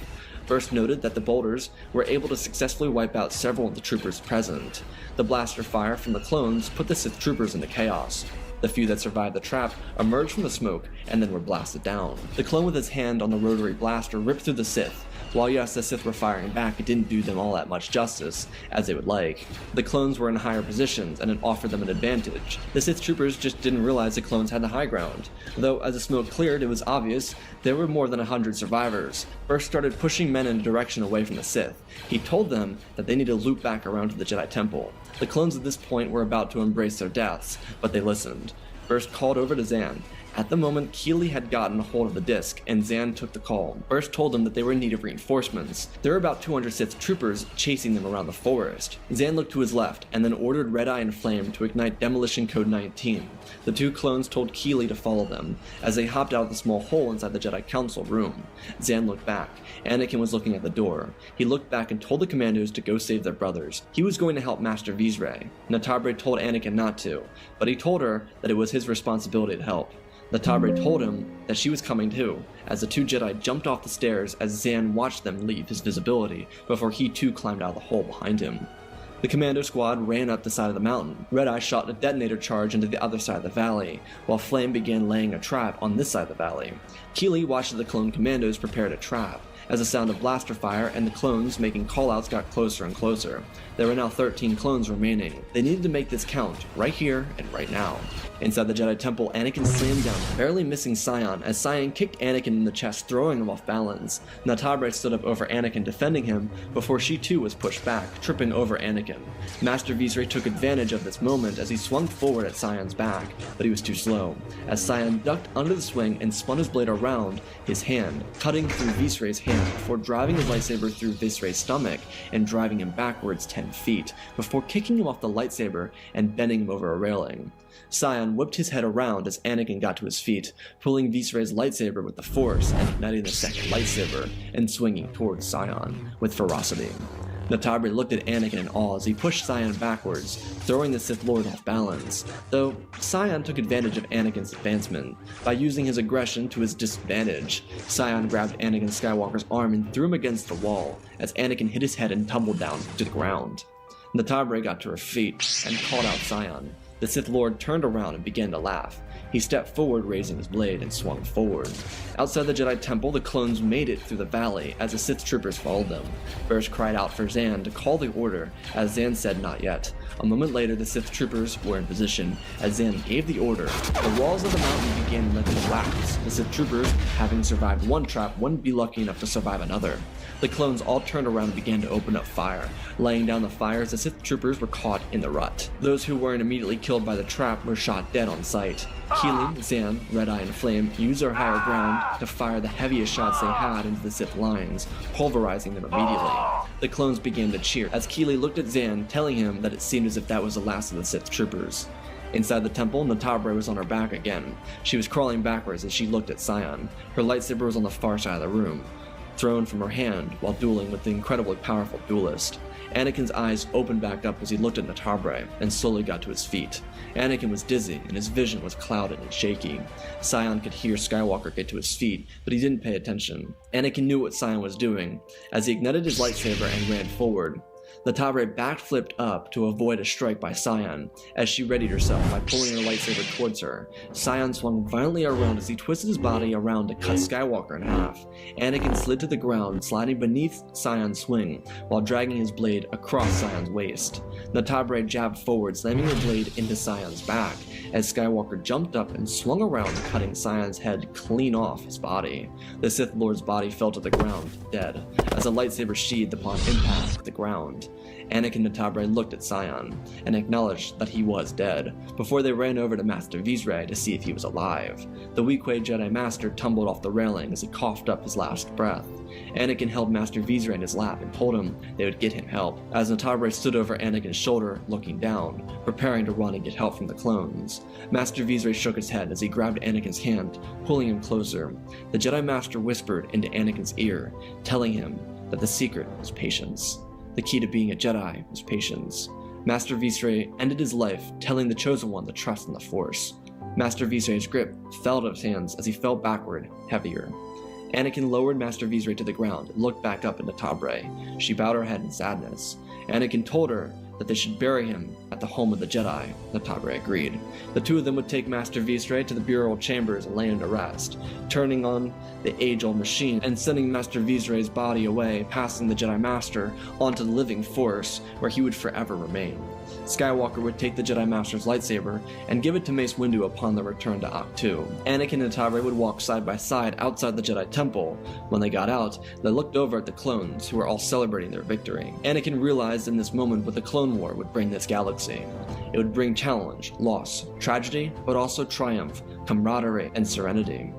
Burst noted that the boulders were able to successfully wipe out several of the troopers present. The blaster fire from the clones put the Sith troopers into chaos. The few that survived the trap emerged from the smoke and then were blasted down. The clone with his hand on the rotary blaster ripped through the Sith. While yes, the Sith were firing back, it didn't do them all that much justice, as they would like. The clones were in higher positions, and it offered them an advantage. The Sith troopers just didn't realize the clones had the high ground. Though, as the smoke cleared, it was obvious there were more than 100 survivors. Burst started pushing men in a direction away from the Sith. He told them that they need to loop back around to the Jedi Temple. The clones at this point were about to embrace their deaths, but they listened. Burst called over to Zan. At the moment, Keeley had gotten a hold of the disc, and Zan took the call. Burst told them that they were in need of reinforcements. There were about 200 Sith troopers chasing them around the forest. Zan looked to his left, and then ordered Red Eye and Flame to ignite Demolition Code 19. The two clones told Keeley to follow them, as they hopped out of the small hole inside the Jedi Council room. Zan looked back. Anakin was looking at the door. He looked back and told the commandos to go save their brothers. He was going to help Master Vizsla. Natabre told Anakin not to, but he told her that it was his responsibility to help. Natabre told him that she was coming too, as the two Jedi jumped off the stairs as Zan watched them leave his visibility before he too climbed out of the hole behind him. The commando squad ran up the side of the mountain. Red Eye shot a detonator charge into the other side of the valley, while Flame began laying a trap on this side of the valley. Keeley watched the clone commandos prepare to trap, as the sound of blaster fire and the clones making callouts got closer and closer. There were now 13 clones remaining. They needed to make this count, right here and right now. Inside the Jedi Temple, Anakin slammed down, barely missing Sion, as Sion kicked Anakin in the chest, throwing him off balance. Natabre stood up over Anakin, defending him, before she too was pushed back, tripping over Anakin. Master Vizsla took advantage of this moment as he swung forward at Sion's back, but he was too slow, as Sion ducked under the swing and spun his blade around his hand, cutting through Vizsla's hand before driving his lightsaber through Vizsla's stomach and driving him backwards 10 feet, before kicking him off the lightsaber and bending him over a railing. Sion whipped his head around as Anakin got to his feet, pulling Vizsla's lightsaber with the Force and igniting the second lightsaber and swinging towards Sion with ferocity. Natabre looked at Anakin in awe as he pushed Sion backwards, throwing the Sith Lord off balance, though Sion took advantage of Anakin's advancement. By using his aggression to his disadvantage, Sion grabbed Anakin Skywalker's arm and threw him against the wall, as Anakin hit his head and tumbled down to the ground. Natabre got to her feet and called out Sion. The Sith Lord turned around and began to laugh. He stepped forward, raising his blade, and swung forward. Outside the Jedi Temple, the clones made it through the valley as the Sith troopers followed them. Burst cried out for Zan to call the order, as Zan said not yet. A moment later, the Sith troopers were in position. As Zan gave the order, the walls of the mountain began to collapse. The Sith troopers, having survived one trap, wouldn't be lucky enough to survive another. The clones all turned around and began to open up fire. Laying down the fires, the Sith troopers were caught in the rut. Those who weren't immediately killed by the trap were shot dead on sight. Keeley, Zan, Red Eye, and Flame used their higher ground to fire the heaviest shots they had into the Sith lines, pulverizing them immediately. The clones began to cheer as Keeley looked at Zan, telling him that it seemed as if that was the last of the Sith troopers. Inside the temple, Natabre was on her back again. She was crawling backwards as she looked at Sion. Her lightsaber was on the far side of the room, thrown from her hand while dueling with the incredibly powerful duelist. Anakin's eyes opened back up as he looked at Natabre and slowly got to his feet. Anakin was dizzy and his vision was clouded and shaky. Sion could hear Skywalker get to his feet, but he didn't pay attention. Anakin knew what Sion was doing as he ignited his lightsaber and ran forward. Natabre backflipped up to avoid a strike by Sion as she readied herself by pulling her lightsaber towards her. Sion swung violently around as he twisted his body around to cut Skywalker in half. Anakin slid to the ground, sliding beneath Sion's swing while dragging his blade across Sion's waist. Natabre jabbed forward, slamming her blade into Sion's back as Skywalker jumped up and swung around, cutting Sion's head clean off his body. The Sith Lord's body fell to the ground, dead, as a lightsaber sheathed upon impact with the ground. Anakin and Tabre looked at Sion and acknowledged that he was dead, before they ran over to Master Vizsla to see if he was alive. The Weequay Jedi Master tumbled off the railing as he coughed up his last breath. Anakin held Master Vizsla in his lap and told him they would get him help, as Natabre stood over Anakin's shoulder, looking down, preparing to run and get help from the clones. Master Vizsla shook his head as he grabbed Anakin's hand, pulling him closer. The Jedi Master whispered into Anakin's ear, telling him that the secret was patience. The key to being a Jedi was patience. Master Vizsla ended his life telling the Chosen One to trust in the Force. Master Vizsla's grip fell out of his hands as he fell backward, heavier. Anakin lowered Master Vizsla to the ground and looked back up at Natabre. She bowed her head in sadness. Anakin told her that they should bury him at the home of the Jedi. Natabre agreed. The two of them would take Master Vizsla to the burial chambers and lay him to rest, turning on the age-old machine and sending Master Vizsla's body away, passing the Jedi Master onto the living Force, where he would forever remain. Skywalker would take the Jedi Master's lightsaber and give it to Mace Windu upon their return to Ahch-To. Anakin and Tabre would walk side by side outside the Jedi Temple. When they got out, they looked over at the clones, who were all celebrating their victory. Anakin realized in this moment what the Clone War would bring this galaxy. It would bring challenge, loss, tragedy, but also triumph, camaraderie, and serenity.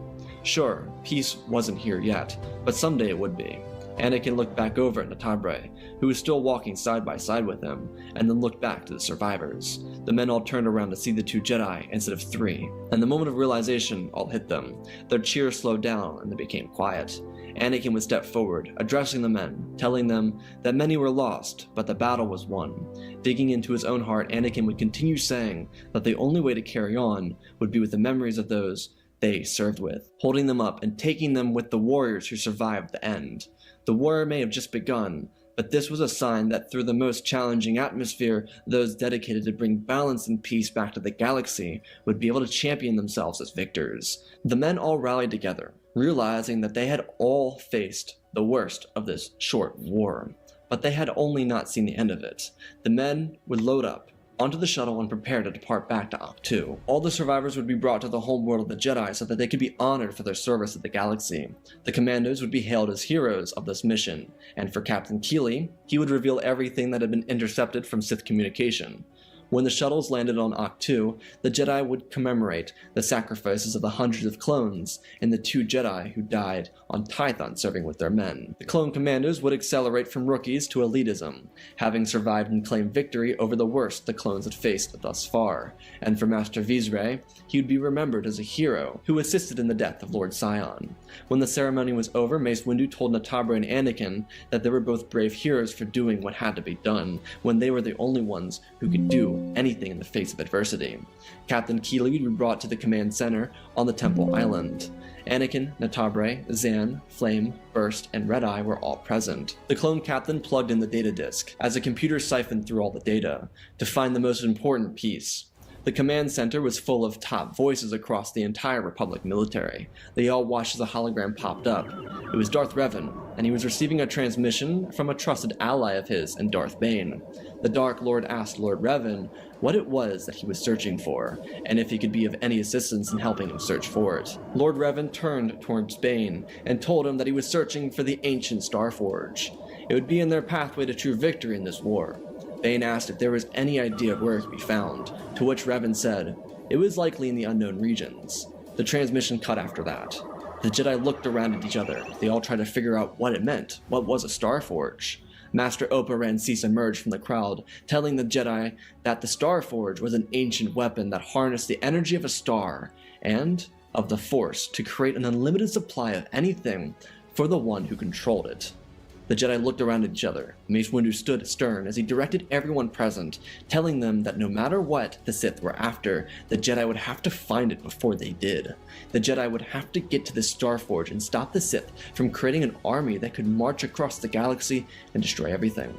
Sure, peace wasn't here yet, but someday it would be. Anakin looked back over at Natabre, who was still walking side by side with him, and then looked back to the survivors. The men all turned around to see the two Jedi instead of three, and the moment of realization all hit them. Their cheers slowed down and they became quiet. Anakin would step forward, addressing the men, telling them that many were lost, but the battle was won. Digging into his own heart, Anakin would continue saying that the only way to carry on would be with the memories of those they served with, holding them up and taking them with the warriors who survived the end. The war may have just begun, but this was a sign that through the most challenging atmosphere, those dedicated to bring balance and peace back to the galaxy would be able to champion themselves as victors. The men all rallied together, realizing that they had all faced the worst of this short war, but they had only not seen the end of it. The men would load up onto the shuttle and prepare to depart back to Ahch-To. All the survivors would be brought to the homeworld of the Jedi so that they could be honored for their service to the galaxy. The commandos would be hailed as heroes of this mission, and for Captain Keeley, he would reveal everything that had been intercepted from Sith communication. When the shuttles landed on Ahch-To, the Jedi would commemorate the sacrifices of the hundreds of clones and the two Jedi who died on Tython serving with their men. The clone commandos would accelerate from rookies to elitism, having survived and claimed victory over the worst the clones had faced thus far. And for Master Vizsla, he would be remembered as a hero who assisted in the death of Lord Sion. When the ceremony was over, Mace Windu told Natabre and Anakin that they were both brave heroes for doing what had to be done, when they were the only ones who could do anything in the face of adversity. Captain Keeley would be brought to the command center on the Temple Island. Anakin, Natabre, Zan, Flame, Burst, and Red Eye were all present. The clone captain plugged in the data disk as a computer siphoned through all the data to find the most important piece. The command center was full of top voices across the entire Republic military. They all watched as a hologram popped up. It was Darth Revan, and he was receiving a transmission from a trusted ally of his in Darth Bane. The Dark Lord asked Lord Revan what it was that he was searching for, and if he could be of any assistance in helping him search for it. Lord Revan turned towards Bane and told him that he was searching for the ancient Starforge. It would be in their pathway to true victory in this war. Bane asked if there was any idea of where it could be found, to which Revan said it was likely in the unknown regions. The transmission cut after that. The Jedi looked around at each other. They all tried to figure out what it meant. What was a Starforge? Master Opa Rancise emerged from the crowd, telling the Jedi that the Starforge was an ancient weapon that harnessed the energy of a star and of the Force to create an unlimited supply of anything for the one who controlled it. The Jedi looked around at each other. Mace Windu stood stern as he directed everyone present, telling them that no matter what the Sith were after, the Jedi would have to find it before they did. The Jedi would have to get to the Starforge and stop the Sith from creating an army that could march across the galaxy and destroy everything.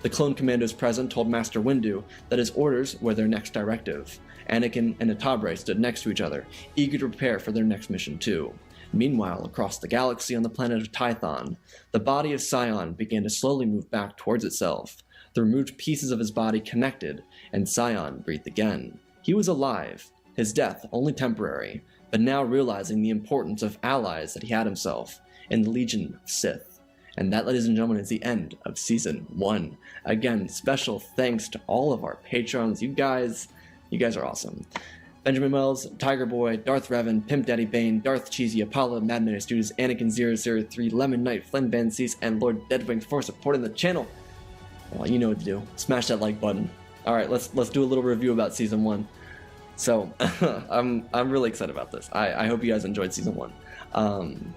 The clone commandos present told Master Windu that his orders were their next directive. Anakin and Natabre stood next to each other, eager to prepare for their next mission too. Meanwhile, across the galaxy on the planet of Tython, the body of Sion began to slowly move back towards itself. The removed pieces of his body connected, and Sion breathed again. He was alive. his death only temporary, but now realizing the importance of allies that he had himself in the Legion of Sith. And that, ladies and gentlemen, is the end of Season 1. Again, special thanks to all of our patrons. You guys are awesome. Benjamin Wells, Tiger Boy, Darth Revan, Pimp Daddy Bane, Darth Cheesy, Apollo, Madman Studios, Anakin003, Lemon Knight, Flynn Van Cease, and Lord Deadwing for supporting the channel. Well, you know what to do. Smash that like button. Alright, let's do a little review about Season 1. So, I'm really excited about this. I hope you guys enjoyed Season 1.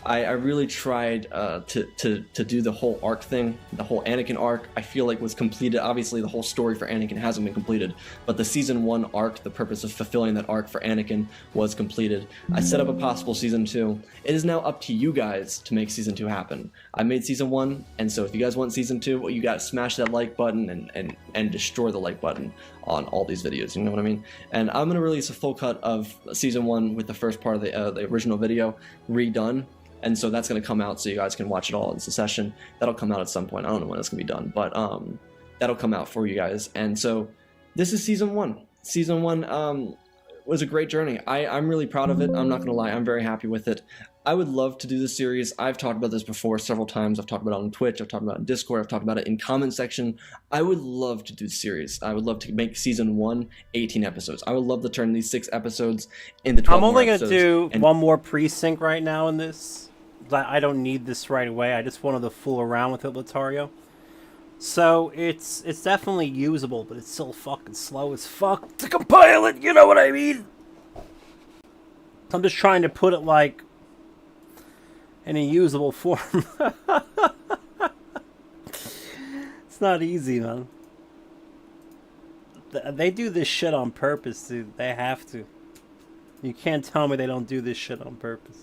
I really tried to do the whole arc thing, the whole Anakin arc. I feel like was completed. Obviously, the whole story for Anakin hasn't been completed, but the Season 1 arc, the purpose of fulfilling that arc for Anakin was completed. I set up a possible Season 2. It is now up to you guys to make Season 2 happen. I made Season 1, and so if you guys want Season 2, well, you got to smash that like button and destroy the like button on all these videos, you know what I mean? And I'm going to release a full cut of Season 1 with the first part of the original video redone. And so that's going to come out so you guys can watch it all in succession. That'll come out at some point. I don't know when it's going to be done, but that'll come out for you guys. And so this is Season 1. Season 1 was a great journey. I'm really proud of it. I'm not going to lie. I'm very happy with it. I would love to do this series. I've talked about this before several times. I've talked about it on Twitch. I've talked about it in Discord. I've talked about it in comment section. I would love to do the series. I would love to make Season 1 18 episodes. I would love to turn these 6 episodes into 12
I'm only
going
to
to
do one more precinct right now in this. I don't need this right away. I just wanted to fool around with it, Latario. So it's definitely usable, but it's still fucking slow as fuck to compile it. You know what I mean? I'm just trying to put it like in a usable form. It's not easy, man. They do this shit on purpose, dude. They have to. You can't tell me they don't do this shit on purpose.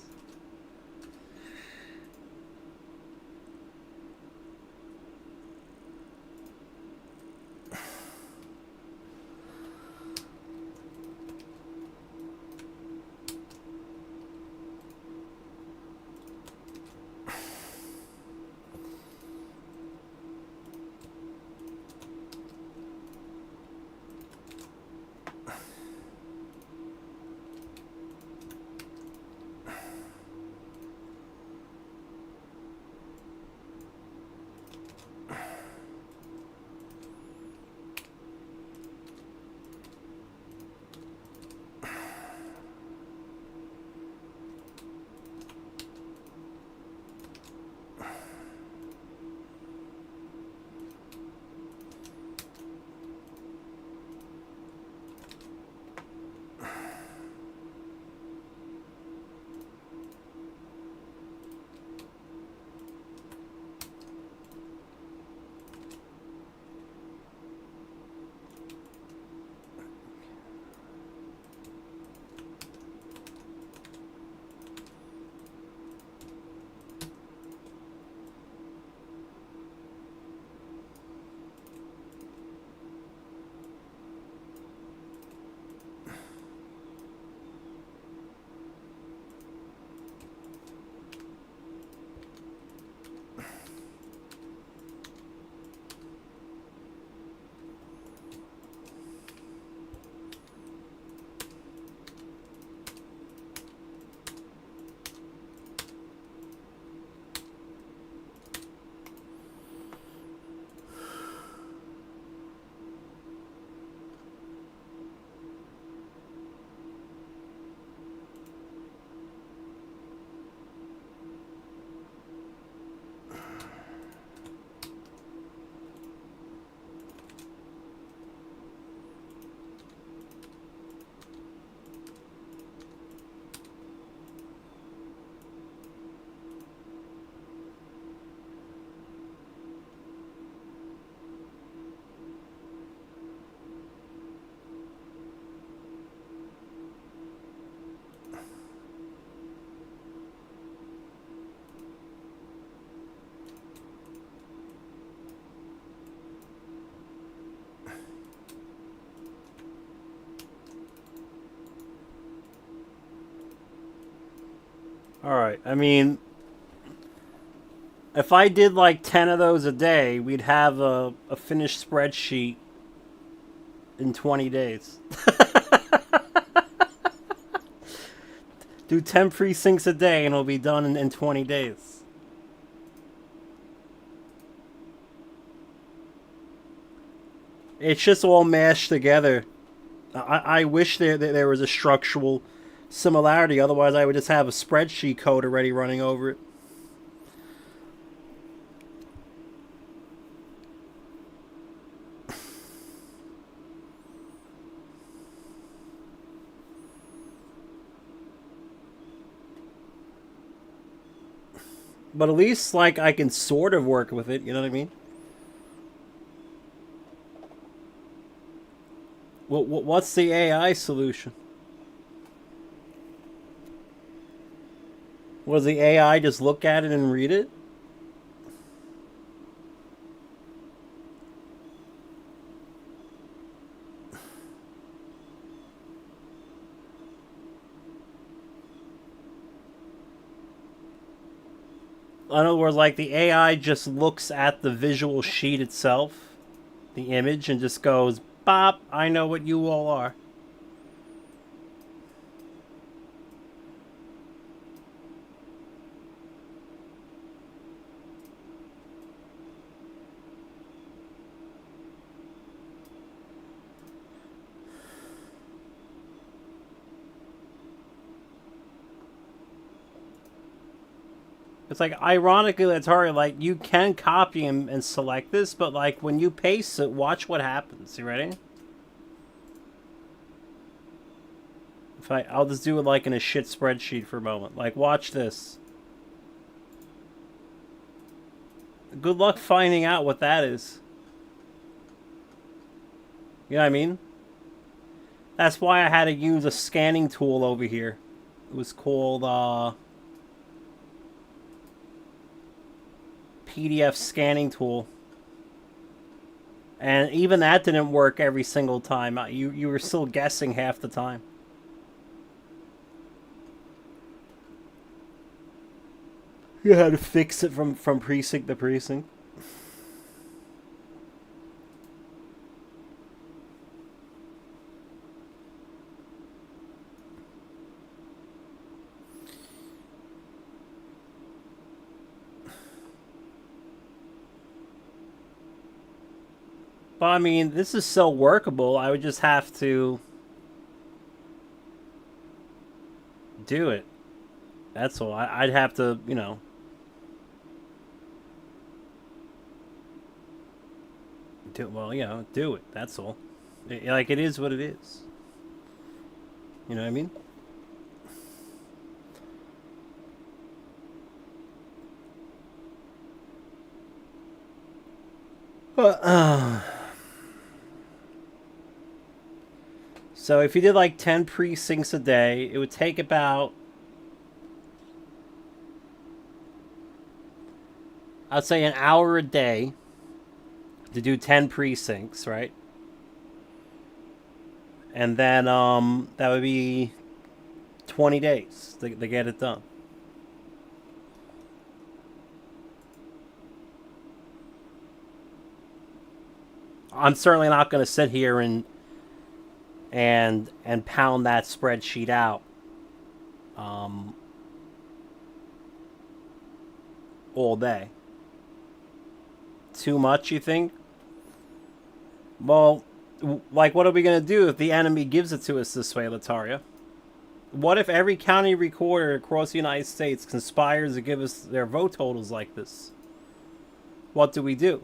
Alright, I mean, if I did like 10 of those a day, we'd have a finished spreadsheet in 20 days. Do 10 precincts a day and it'll be done in 20 days. It's just all mashed together. I wish there was a structural similarity. Otherwise, I would just have a spreadsheet code already running over it. But at least, like, I can sort of work with it, you know what I mean? What's the AI solution? Was the AI just look at it and read it? In other words, like, the AI just looks at the visual sheet itself, the image, and just goes, "Bop, I know what you all are." It's like, ironically, Atari, like, you can copy and select this, but, like, when you paste it, watch what happens. You ready? I'll just do it, like, in a shit spreadsheet for a moment. Like, watch this. Good luck finding out what that is. You know what I mean? That's why I had to use a scanning tool over here. It was called, PDF scanning tool, and even that didn't work every single time. You were still guessing half the time. You had to fix it from precinct to precinct. But I mean, this is so workable. I would just have to do it. That's all. I'd have to, you know. Do it. That's all. Like, it is what it is. You know what I mean? So if you did like 10 precincts a day, it would take about, I'd say, an hour a day to do 10 precincts, right? And then that would be 20 days to get it done. I'm certainly not going to sit here and pound that spreadsheet out all day. Too much, you think? Well, like, what are we going to do if the enemy gives it to us this way, Lataria? What if every county recorder across the United States conspires to give us their vote totals like this? What do we do?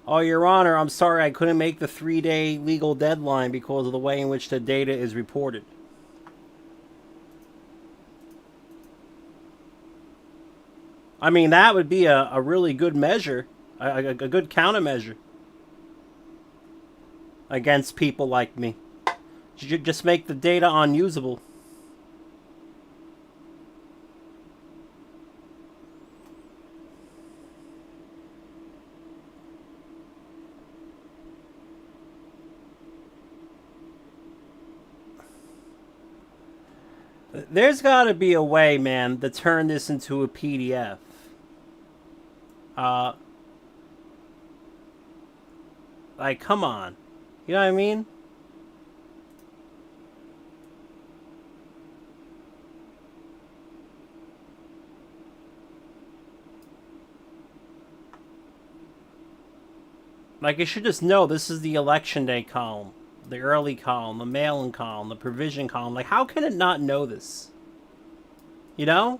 Oh, Your Honor, I'm sorry I couldn't make the 3-day legal deadline because of the way in which the data is reported. I mean, that would be a really good measure, a good countermeasure against people like me. Just make the data unusable. There's got to be a way, man, to turn this into a PDF. Like, come on. You know what I mean? Like, I should just know this is the election day column, the early column, the mail-in column, the provision column. Like, how can it not know this? You know?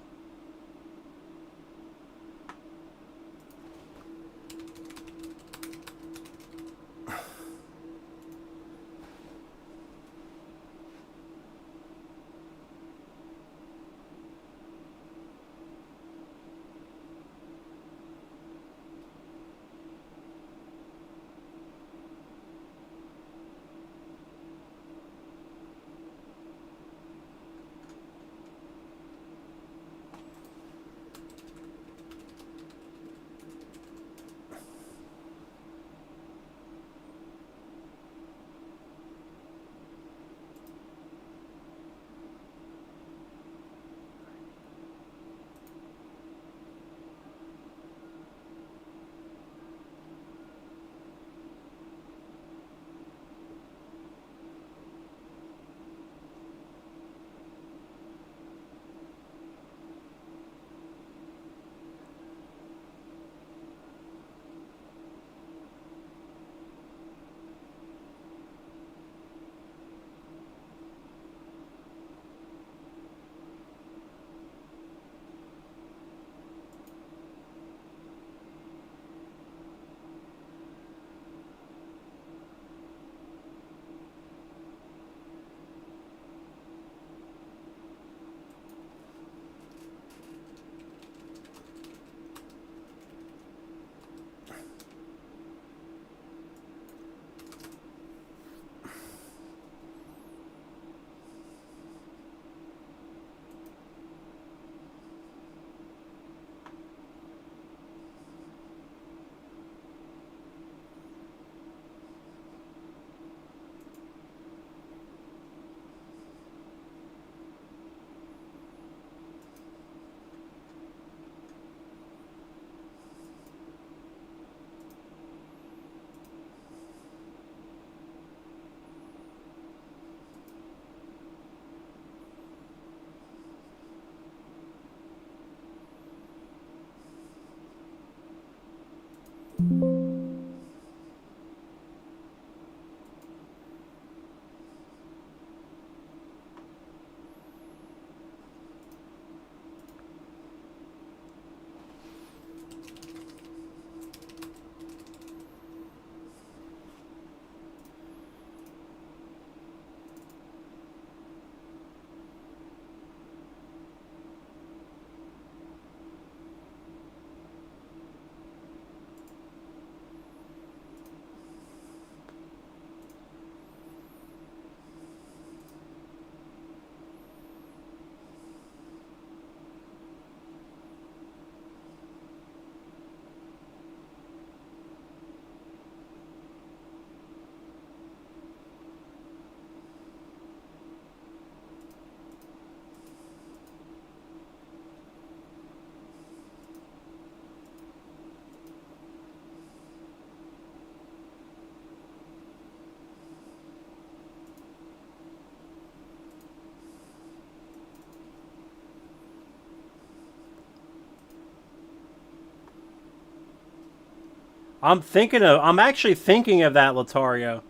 I'm actually thinking of that, Latario.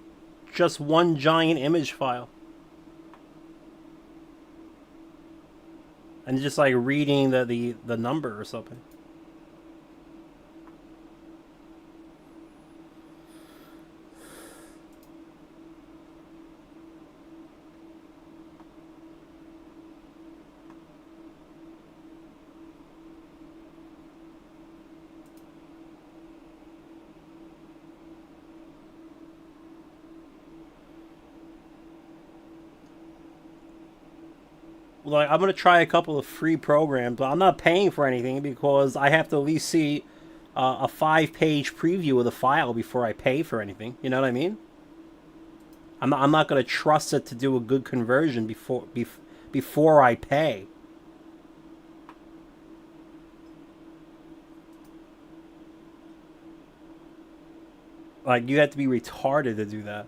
Just one giant image file. And just like reading the number or something. Like, I'm gonna try a couple of free programs, but I'm not paying for anything because I have to at least see a 5-page preview of the file before I pay for anything. You know what I mean? I'm not gonna trust it to do a good conversion before I pay. Like, you have to be retarded to do that.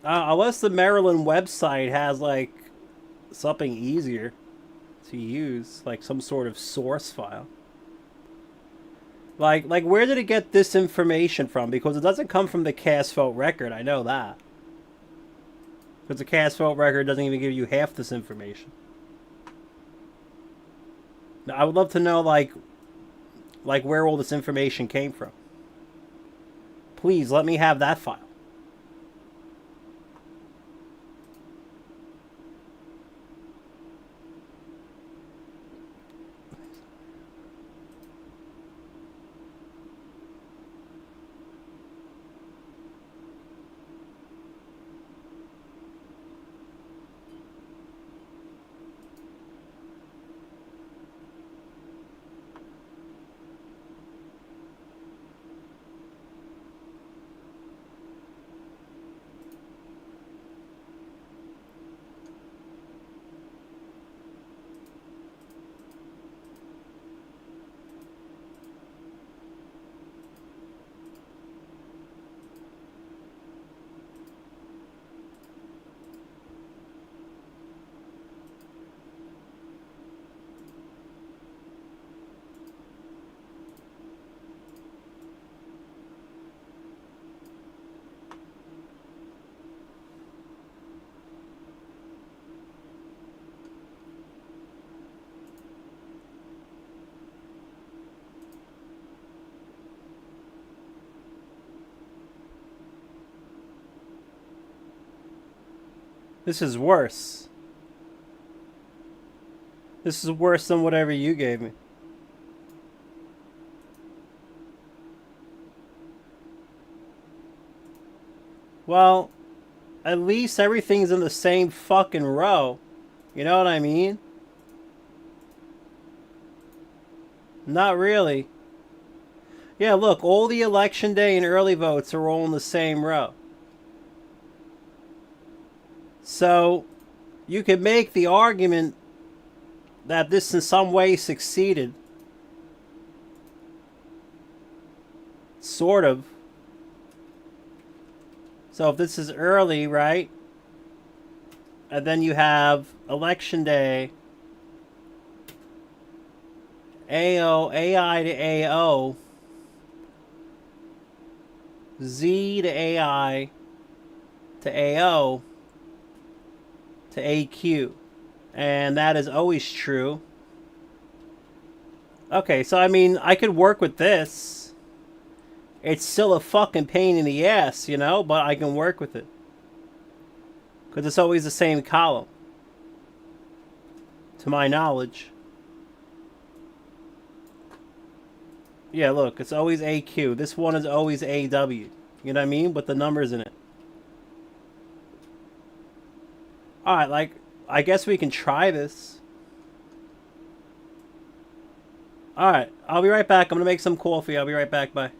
Unless the Maryland website has like something easier to use, like some sort of source file. Like where did it get this information from? Because it doesn't come from the cast vote record. I know that. Because the cast vote record doesn't even give you half this information. Now, I would love to know like where all this information came from. Please let me have that file. This is worse. This is worse than whatever you gave me. Well, at least everything's in the same fucking row. You know what I mean? Not really. Yeah, look, all the election day and early votes are all in the same row. So, you could make the argument that this in some way succeeded. Sort of. So if this is early, right? And then you have election day. AO, AI to AO. Z to AI to AO to AQ. And that is always true. Okay, so I mean, I could work with this. It's still a fucking pain in the ass, you know, but I can work with it. Because it's always the same column. To my knowledge. Yeah, look, it's always AQ. This one is always AW. You know what I mean? With the numbers in it. Alright, like, I guess we can try this. Alright, I'll be right back. I'm going to make some coffee. I'll be right back. Bye.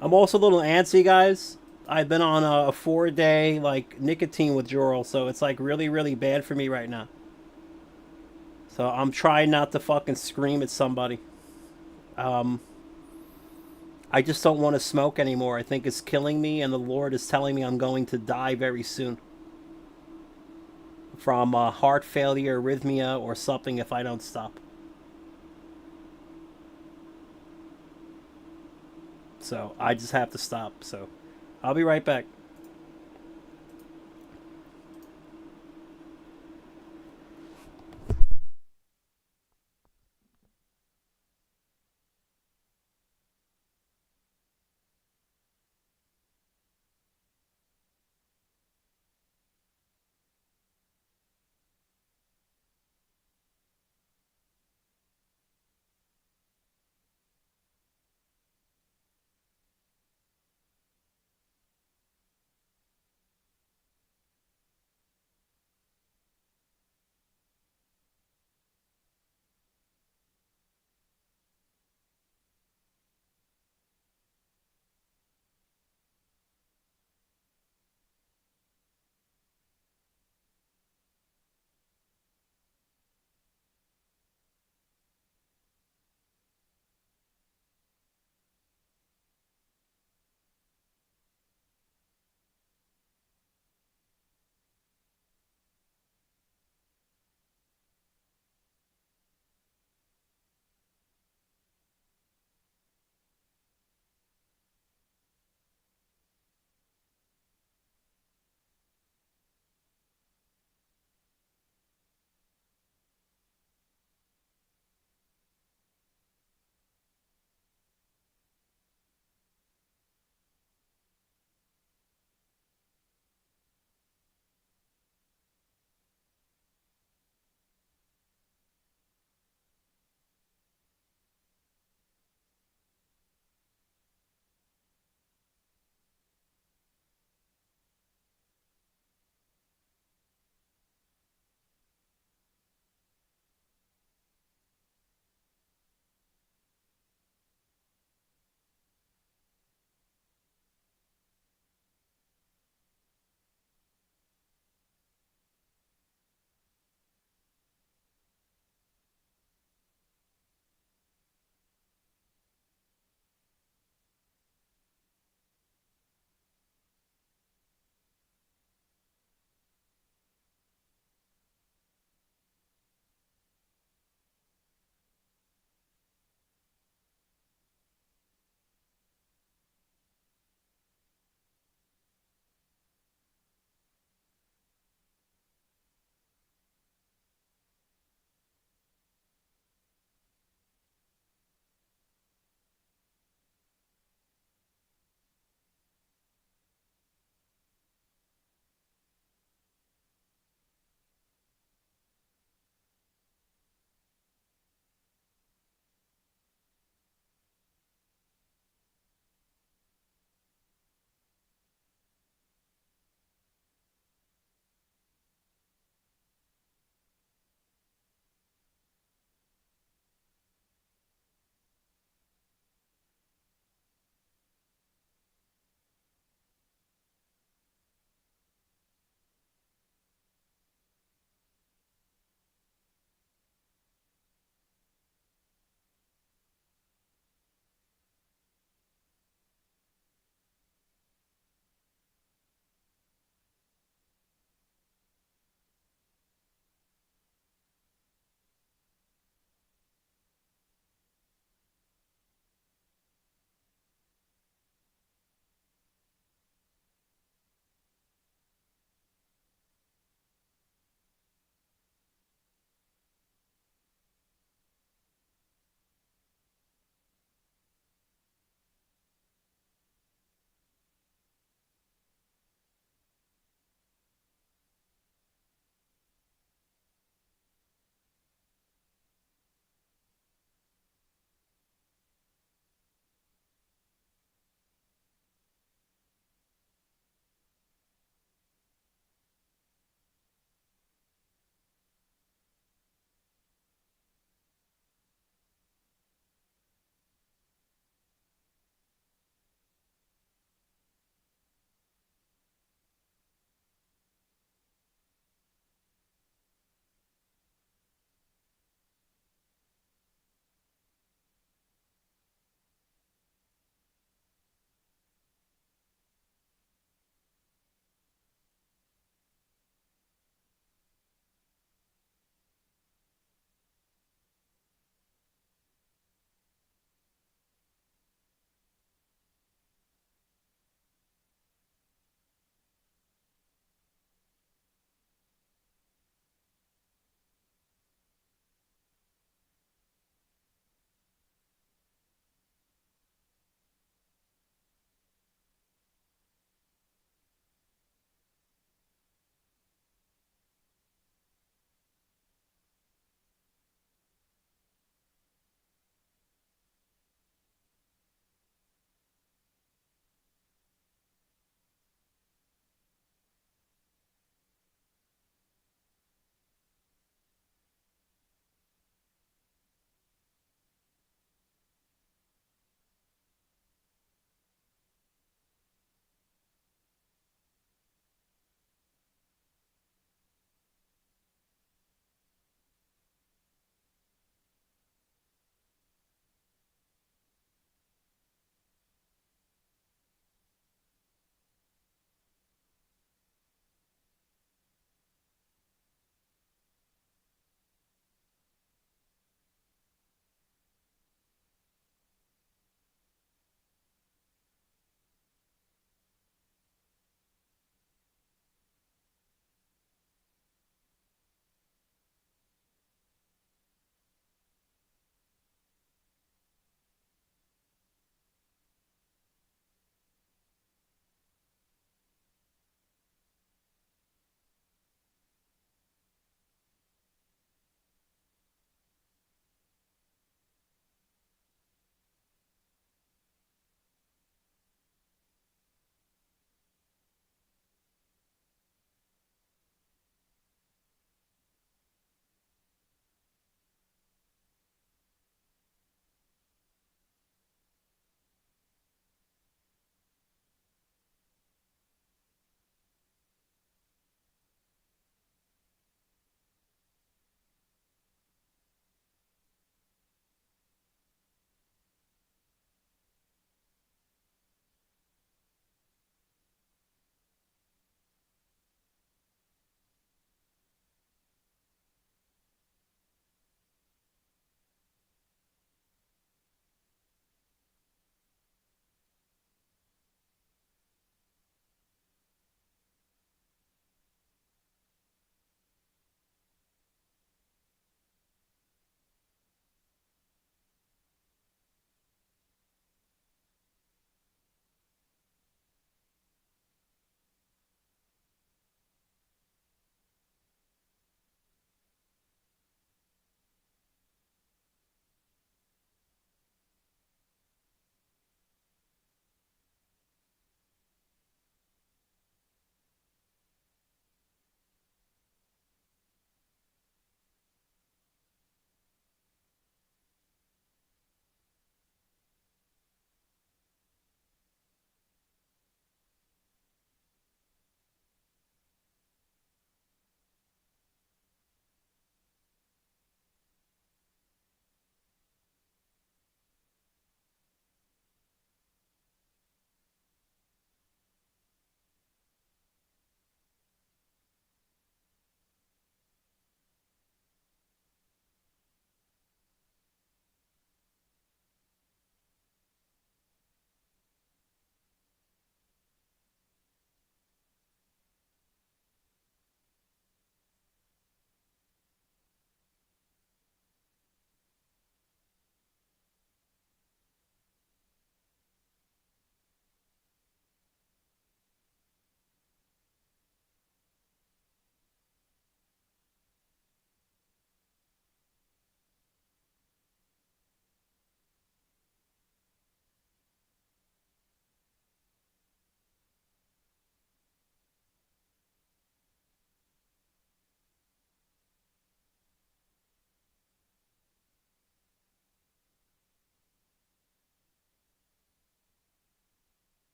I'm also a little antsy, guys. I've been on a 4-day, like, nicotine withdrawal, so it's, like, really, really bad for me right now. So I'm trying not to fucking scream at somebody. I just don't want to smoke anymore. I think it's killing me, and the Lord is telling me I'm going to die very soon. From heart failure, arrhythmia, or something if I don't stop. So I just have to stop. So I'll be right back.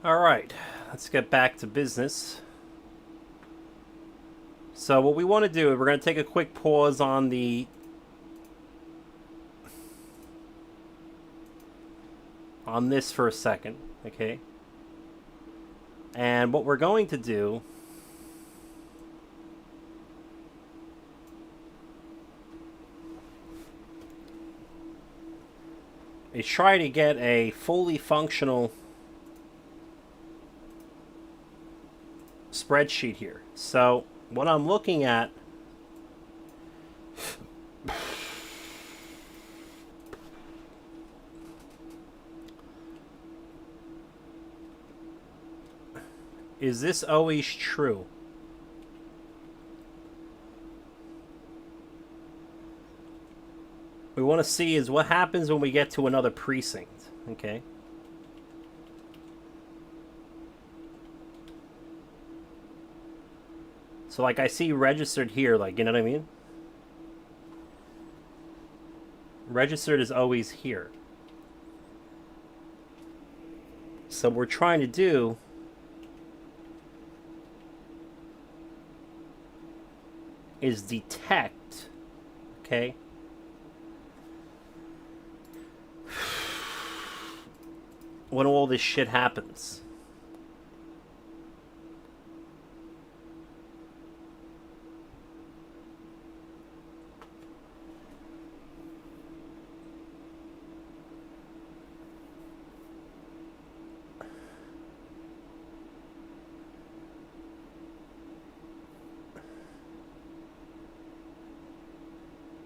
All right, let's get back to business. So what we want to do, we're going to take a quick pause on this for a second, okay? And what we're going to do is try to get a fully functional spreadsheet here. So what I'm looking at is this always true? We want to see is what happens when we get to another precinct, okay? So like I see registered here, like, you know what I mean? Registered is always here. So what we're trying to do is detect, okay? When all this shit happens.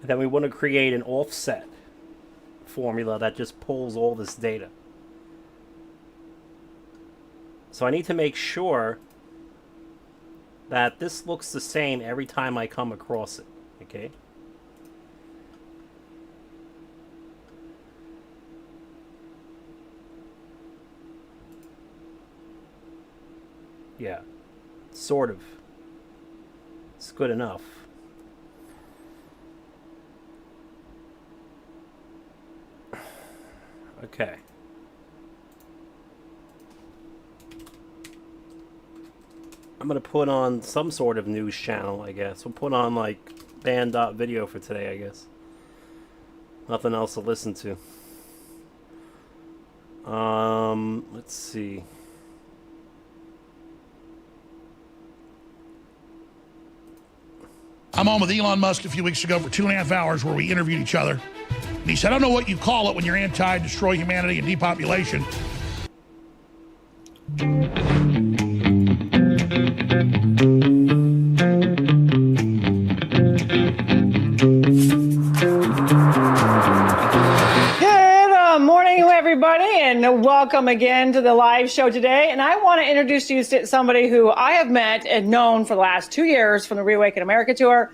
And then we want to create an offset formula that just pulls all this data. So I need to make sure that this looks the same every time I come across it, okay? Yeah, sort of. It's good enough. Okay. I'm going to put on some sort of news channel, I guess. We'll put on, like, band.video for today, I guess. Nothing else to listen to. Let's see.
I'm on with Elon Musk a few weeks ago for 2.5 hours where we interviewed each other. And he said, I don't know what you call it when you're anti-destroy humanity and depopulation.
Good morning, everybody, and welcome again to the live show today. And I want to introduce you to somebody who I have met and known for the last 2 years from the Reawaken America tour.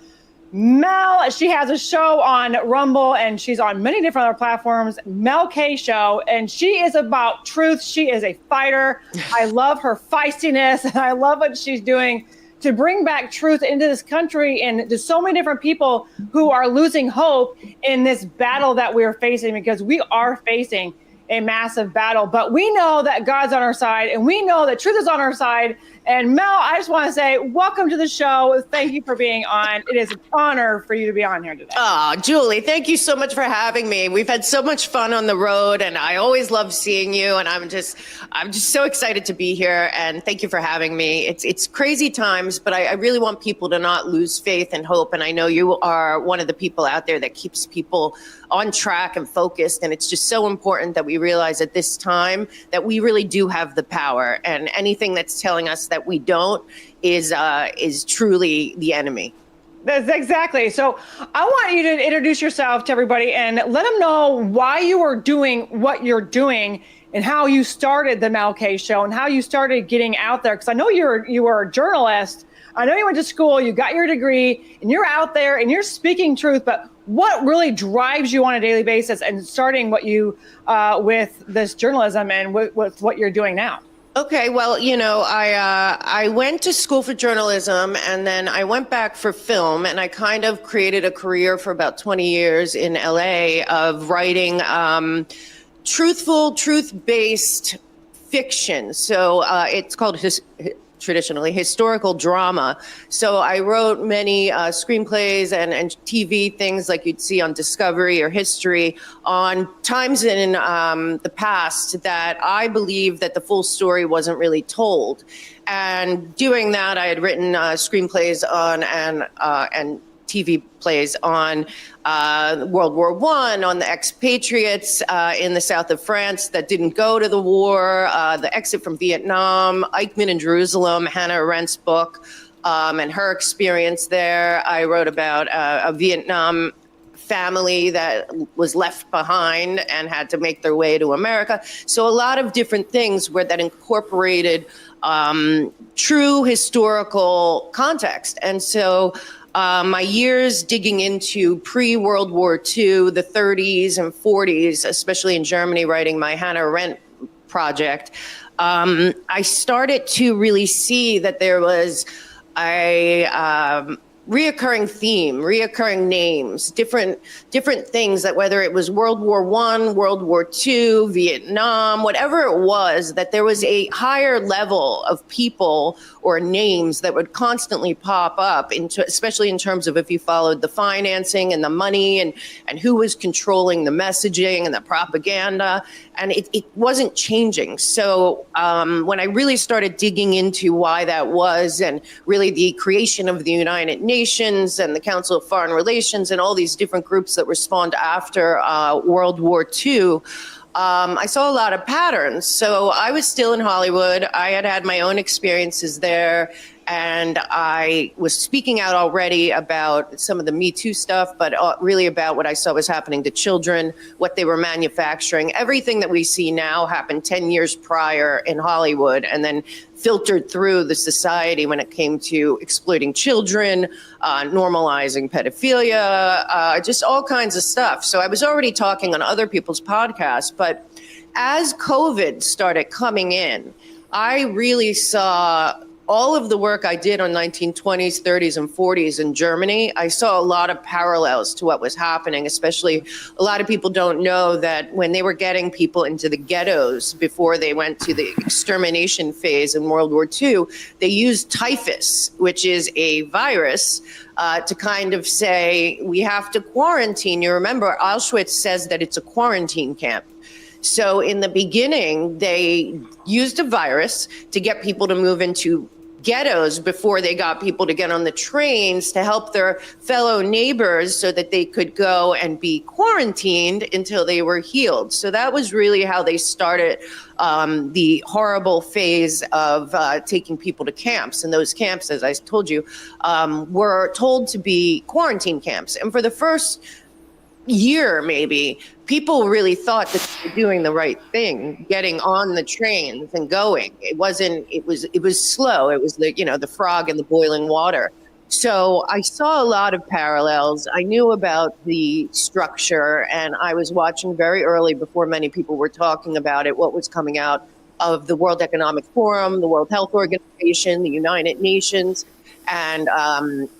Mel, she has a show on Rumble and she's on many different other platforms, Mel K Show, and she is about truth. She is a fighter. I love her feistiness and I love what she's doing to bring back truth into this country and to so many different people who are losing hope in this battle that we're facing, because we are facing a massive battle. But we know that God's on our side and we know that truth is on our side. And Mel, I just want to say welcome to the show. Thank you for being on. It is an honor for you to be on here today.
Oh, Julie, thank you so much for having me. We've had so much fun on the road and I always love seeing you. And I'm just so excited to be here. And thank you for having me. It's crazy times, but I really want people to not lose faith and hope. And I know you are one of the people out there that keeps people on track and focused. And it's just so important that we realize at this time that we really do have the power, and anything that's telling us that we don't is truly the enemy.
That's exactly. So I want you to introduce yourself to everybody and let them know why you are doing what you're doing and how you started the Mel K Show and how you started getting out there. Because I know you were a journalist. I know you went to school, you got your degree, and you're out there and you're speaking truth. But what really drives you on a daily basis and starting what you with this journalism and with what you're doing now?
Okay, well, you know, I went to school for journalism and then I went back for film, and I kind of created a career for about 20 years in LA of writing truthful, truth-based fiction. So it's called traditionally historical drama. So I wrote many screenplays and TV things like you'd see on Discovery or History on times in the past that I believe that the full story wasn't really told. And doing that, I had written screenplays on and TV plays on World War I, on the expatriates in the south of France that didn't go to the war, the exit from Vietnam, Eichmann in Jerusalem, Hannah Arendt's book, and her experience there. I wrote about a Vietnam family that was left behind and had to make their way to America. So a lot of different things where that incorporated true historical context. And so my years digging into pre-World War II, the 30s and 40s, especially in Germany, writing my Hannah Arendt project, I started to really see that there was a reoccurring theme, reoccurring names, different things, that whether it was World War I, World War II, Vietnam, whatever it was, that there was a higher level of people or names that would constantly pop up, especially in terms of if you followed the financing and the money and who was controlling the messaging and the propaganda. And it wasn't changing. So when I really started digging into why that was, and really the creation of the United Nations and the Council of Foreign Relations and all these different groups that spawned after World War II, I saw a lot of patterns. So I was still in Hollywood. I had had my own experiences there. And I was speaking out already about some of the Me Too stuff, but really about what I saw was happening to children, what they were manufacturing. Everything that we see now happened 10 years prior in Hollywood and then filtered through the society when it came to exploiting children, normalizing pedophilia, just all kinds of stuff. So I was already talking on other people's podcasts, but as COVID started coming in, I really saw all of the work I did on 1920s, 30s, and 40s in Germany. I saw a lot of parallels to what was happening, especially a lot of people don't know that when they were getting people into the ghettos before they went to the extermination phase in World War II, they used typhus, which is a virus, to kind of say, we have to quarantine. You remember, Auschwitz says that it's a quarantine camp. So in the beginning, they used a virus to get people to move into ghettos before they got people to get on the trains to help their fellow neighbors so that they could go and be quarantined until they were healed. So that was really how they started the horrible phase of taking people to camps. And those camps, as I told you, were told to be quarantine camps. And for the first year, maybe, people really thought that they were doing the right thing, getting on the trains and going. It was slow. It was the frog in the boiling water. So I saw a lot of parallels. I knew about the structure, and I was watching very early, before many people were talking about it, what was coming out of the World Economic Forum, the World Health Organization, the United Nations. And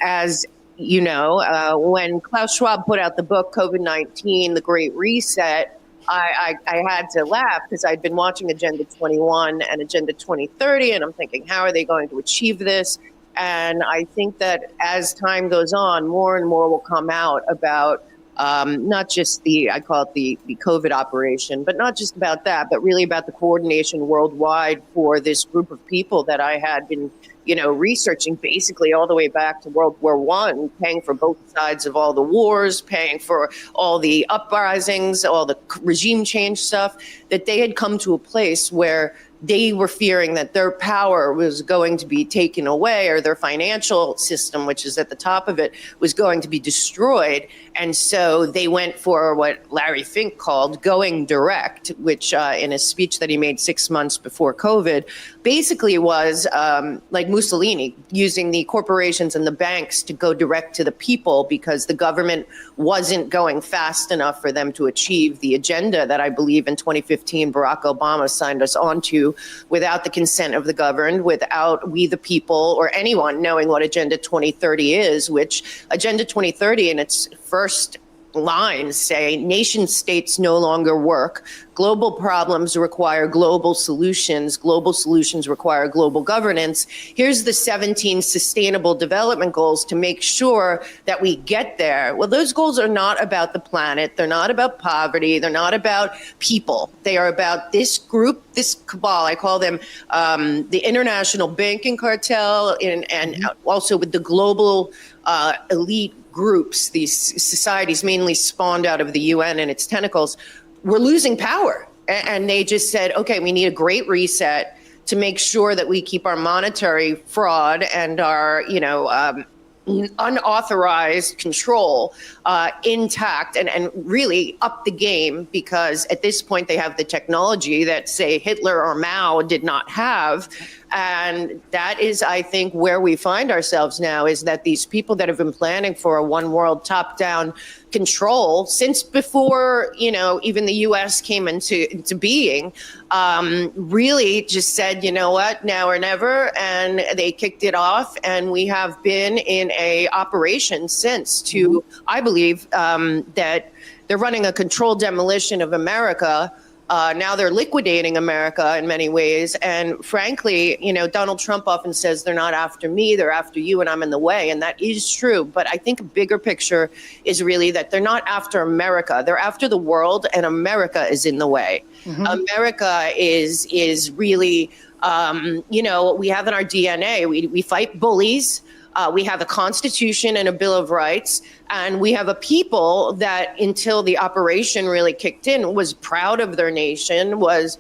as you know, when Klaus Schwab put out the book, COVID-19, The Great Reset, I had to laugh because I'd been watching Agenda 21 and Agenda 2030, and I'm thinking, how are they going to achieve this? And I think that as time goes on, more and more will come out about not just I call it the COVID operation, but not just about that, but really about the coordination worldwide for this group of people that I had been researching basically all the way back to World War I, paying for both sides of all the wars, paying for all the uprisings, all the regime change stuff, that they had come to a place where they were fearing that their power was going to be taken away, or their financial system, which is at the top of it, was going to be destroyed. And so they went for what Larry Fink called going direct, which in a speech that he made 6 months before COVID, basically was like Mussolini, using the corporations and the banks to go direct to the people because the government wasn't going fast enough for them to achieve the agenda that I believe in 2015 Barack Obama signed us onto without the consent of the governed, without we the people or anyone knowing what Agenda 2030 is, which Agenda 2030 in its first lines say nation states no longer work. Global problems require global solutions. Global solutions require global governance. Here's the 17 sustainable development goals to make sure that we get there. Well, those goals are not about the planet. They're not about poverty. They're not about people. They are about this group, this cabal. I call them the international banking cartel, and also with the global elite groups, these societies mainly spawned out of the UN and its tentacles. We're losing power. And they just said, okay, we need a great reset to make sure that we keep our monetary fraud and our, unauthorized control intact and really up the game, because at this point they have the technology that, say, Hitler or Mao did not have. And that is, I think, where we find ourselves now, is that these people that have been planning for a one world top-down control since before, even the U.S. came into being, really just said, you know what, now or never, and they kicked it off. And we have been in a operation since to, I believe, that they're running a controlled demolition of America. Now they're liquidating America in many ways. And frankly, Donald Trump often says they're not after me, they're after you, and I'm in the way. And that is true. But I think a bigger picture is really that they're not after America. They're after the world, and America is in the way. America is really, we have in our DNA, we fight bullies. We have a constitution and a Bill of Rights, and we have a people that, until the operation really kicked in, was proud of their nation, was,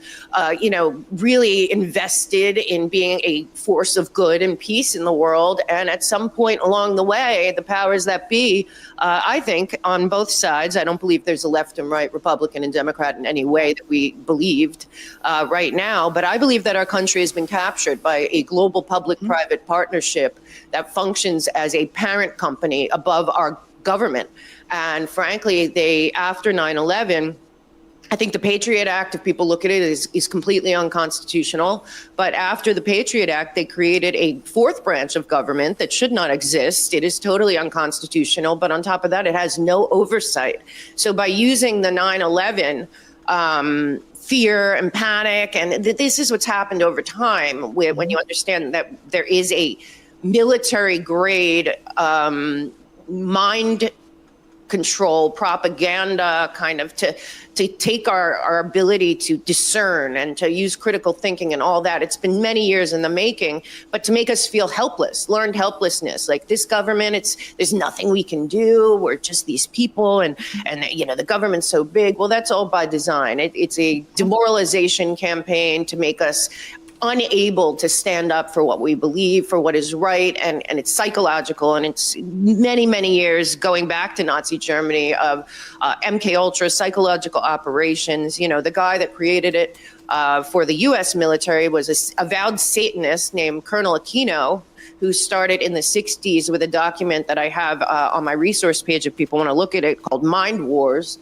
really invested in being a force of good and peace in the world. And at some point along the way, the powers that be, I think, on both sides, I don't believe there's a left and right, Republican and Democrat in any way that we believed right now, but I believe that our country has been captured by a global public-private partnership that functions as a parent company above our government. And frankly, after 9/11, I think the Patriot Act, if people look at it, is completely unconstitutional. But after the Patriot Act, they created a fourth branch of government that should not exist. It is totally unconstitutional. But on top of that, it has no oversight. So by using the 9/11 fear and panic, and this is what's happened over time, when you understand that there is a military grade mind control propaganda kind of to take our ability to discern and to use critical thinking and all that. It's been many years in the making, but to make us feel helpless, learned helplessness, like this government, there's nothing we can do. We're just these people, and the government's so big. Well, that's all by design. It's a demoralization campaign to make us unable to stand up for what we believe, for what is right, and it's psychological, and it's many, many years going back to Nazi Germany of MK Ultra psychological operations. The guy that created it for the U.S. military was a avowed Satanist named Colonel Aquino, who started in the 60s with a document that I have on my resource page if people want to look at it, called Mind Wars.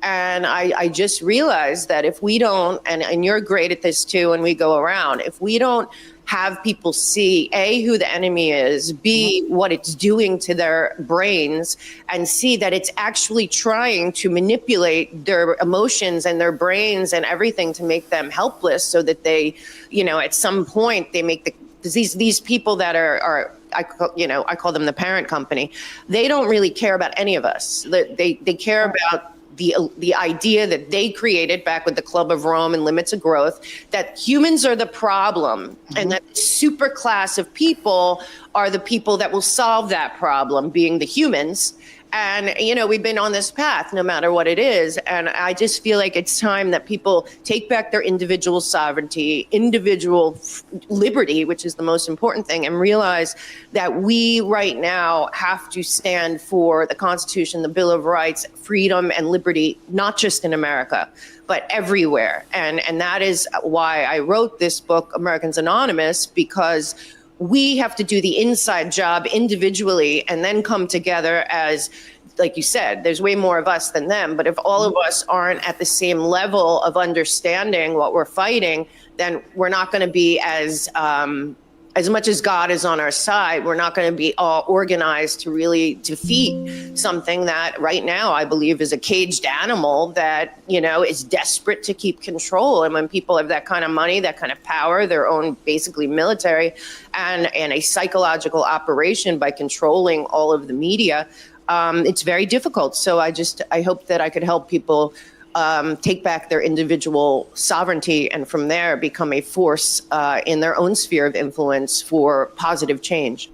And I just realized that if we don't, and you're great at this too, and we go around, if we don't have people see, A, who the enemy is, B, what it's doing to their brains, and C, that it's actually trying to manipulate their emotions and their brains and everything to make them helpless, so that they, at some point they make these people that are I call them the parent company. They don't really care about any of us. They care about the idea that they created back with the Club of Rome and Limits of Growth, that humans are the problem, and that the super class of people are the people that will solve that problem, being the humans. And, we've been on this path no matter what it is. And I just feel like it's time that people take back their individual sovereignty, individual liberty, which is the most important thing, and realize that we right now have to stand for the Constitution, the Bill of Rights, freedom and liberty, not just in America, but everywhere. And that is why I wrote this book, Americans Anonymous, because we have to do the inside job individually and then come together as, like you said, there's way more of us than them. But if all of us aren't at the same level of understanding what we're fighting, then we're not going to be as as much as God is on our side, we're not going to be all organized to really defeat something that right now I believe is a caged animal that, is desperate to keep control. And when people have that kind of money, that kind of power, their own basically military and a psychological operation by controlling all of the media, it's very difficult. So I hope that I could help people take back their individual sovereignty and from there become a force in their own sphere of influence for positive change.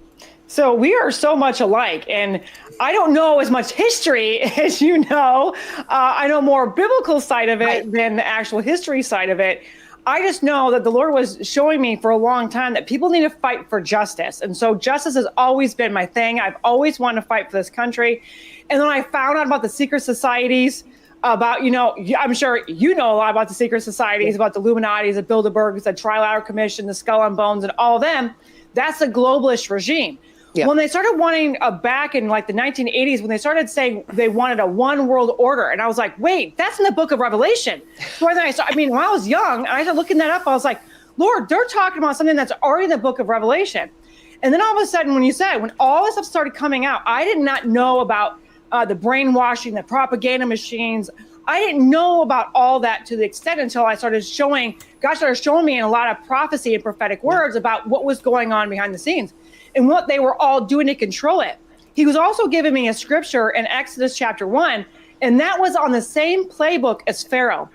So we are so much alike, and I don't know as much history as you know. I know more biblical side of it than the actual history side of it. I just know that the Lord was showing me for a long time that people need to fight for justice. And so justice has always been my thing. I've always wanted to fight for this country. And then I found out about the secret societies, about, I'm sure you know a lot about the secret societies, about the Illuminatis, the Bilderbergs, the Trilateral Commission, the Skull and Bones, and all of them. That's a globalist regime. Yeah. When they started wanting back in like the 1980s, when they started saying they wanted a one world order, and I was like, wait, that's in the book of Revelation. So then when I was young, and I started looking that up, I was like, Lord, they're talking about something that's already in the book of Revelation. And then all of a sudden, when all this stuff started coming out, I did not know about the brainwashing, the propaganda machines. I didn't know about all that to the extent until God started showing me in a lot of prophecy and prophetic words about what was going on behind the scenes and what they were all doing to control it. He was also giving me a scripture in Exodus chapter 1, and that was on the same playbook as Pharaoh.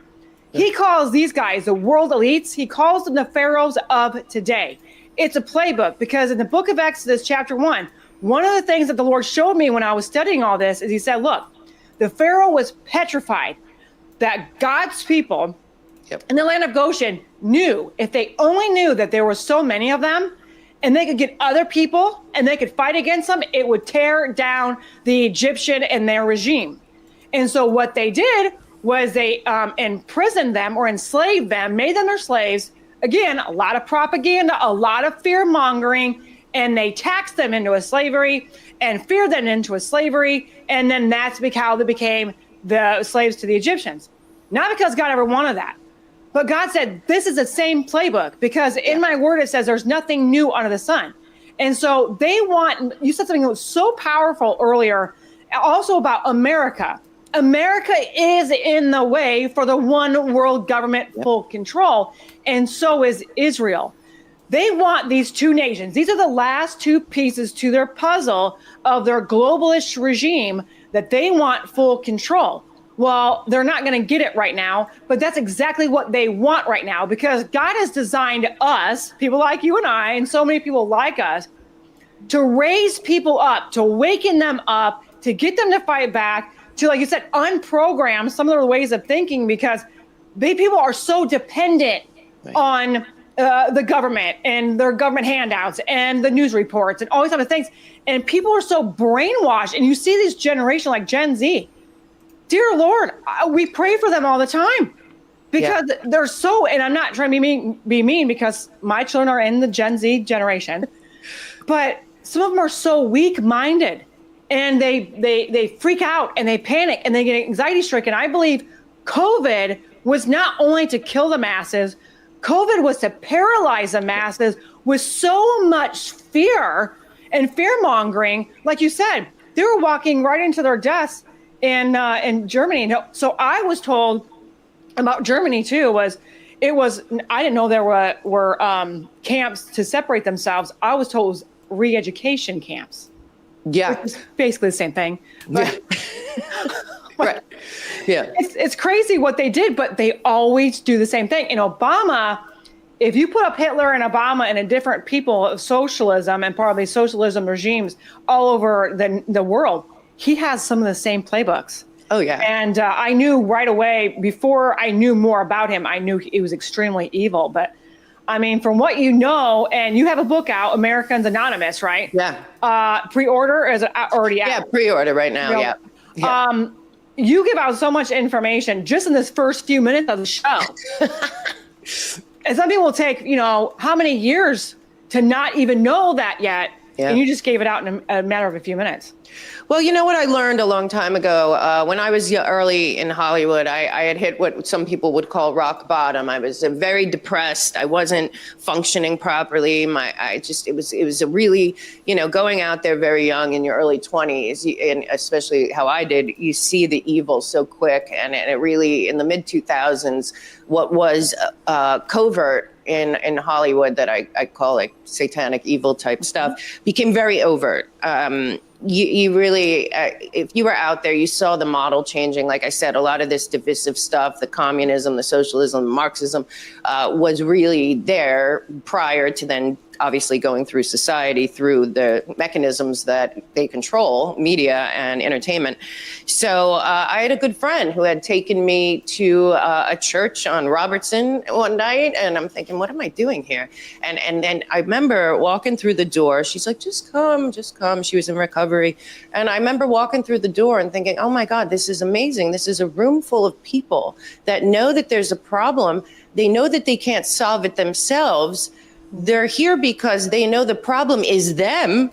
He calls these guys the world elites. He calls them the pharaohs of today. It's a playbook because in the book of Exodus chapter 1, one of the things that the Lord showed me when I was studying all this is he said, look, the Pharaoh was petrified that God's people in the land of Goshen knew, if they only knew that there were so many of them and they could get other people and they could fight against them, it would tear down the Egyptian and their regime. And so what they did was they imprisoned them or enslaved them, made them their slaves. Again, a lot of propaganda, a lot of fear mongering, and they taxed them into a slavery and feared them into a slavery. And then that's how they became the slaves to the Egyptians. Not because God ever wanted that, but God said, this is the same playbook because in my word, it says there's nothing new under the sun. And so you said something that was so powerful earlier, also about America. America is in the way for the one world government full control. And so is Israel. They want these two nations. These are the last two pieces to their puzzle of their globalist regime that they want full control. Well, they're not going to get it right now, but that's exactly what they want right now because God has designed us, people like you and I, and so many people like us, to raise people up, to waken them up, to get them to fight back, to, like you said, unprogram some of their ways of thinking because people are so dependent on the government and their government handouts and the news reports and all these other things. And people are so brainwashed. And you see this generation like Gen Z. Dear Lord, we pray for them all the time because they're so, and I'm not trying to be mean because my children are in the Gen Z generation, but some of them are so weak-minded and they freak out and they panic and they get anxiety stricken. I believe COVID was not only to kill the masses, COVID was to paralyze the masses with so much fear and fear-mongering. Like you said, they were walking right into their deaths in Germany. So I was told about Germany too, I didn't know there were camps to separate themselves. I was told it was re-education camps. Yeah. Which is basically the same thing. But, right. Yeah. It's crazy what they did, but they always do the same thing. And Obama, if you put up Hitler and Obama and a different people of socialism and probably socialism regimes all over the world, he has some of the same playbooks. Oh, yeah. And I knew right away, before I knew more about him, I knew he was extremely evil. But I mean, from what you know, and you have a book out, Americans Anonymous, right? Yeah. Pre-order is already out?
Yeah, pre-order right now, yeah.
You give out so much information just in this first few minutes of the show. And some people will take, how many years to not even know that yet. Yeah. And you just gave it out in a matter of a few minutes.
Well, you know what I learned a long time ago? When I was early in Hollywood, I had hit what some people would call rock bottom. I was very depressed. I wasn't functioning properly. It was a really, going out there very young in your early 20s, and especially how I did, you see the evil so quick. And it really, in the mid 2000s, what was covert in Hollywood that I call like satanic evil type stuff became very overt. You really, if you were out there, you saw the model changing. Like I said, a lot of this divisive stuff, the communism, the socialism, Marxism, was really there prior to then obviously going through society through the mechanisms that they control, media and entertainment. So I had a good friend who had taken me to a church on Robertson one night, and I'm thinking, what am I doing here? And then I remember walking through the door. She's like, just come. She was in recovery. And I remember walking through the door and thinking, oh my God, this is amazing. This is a room full of people that know that there's a problem. They know that they can't solve it themselves. They're here because they know the problem is them.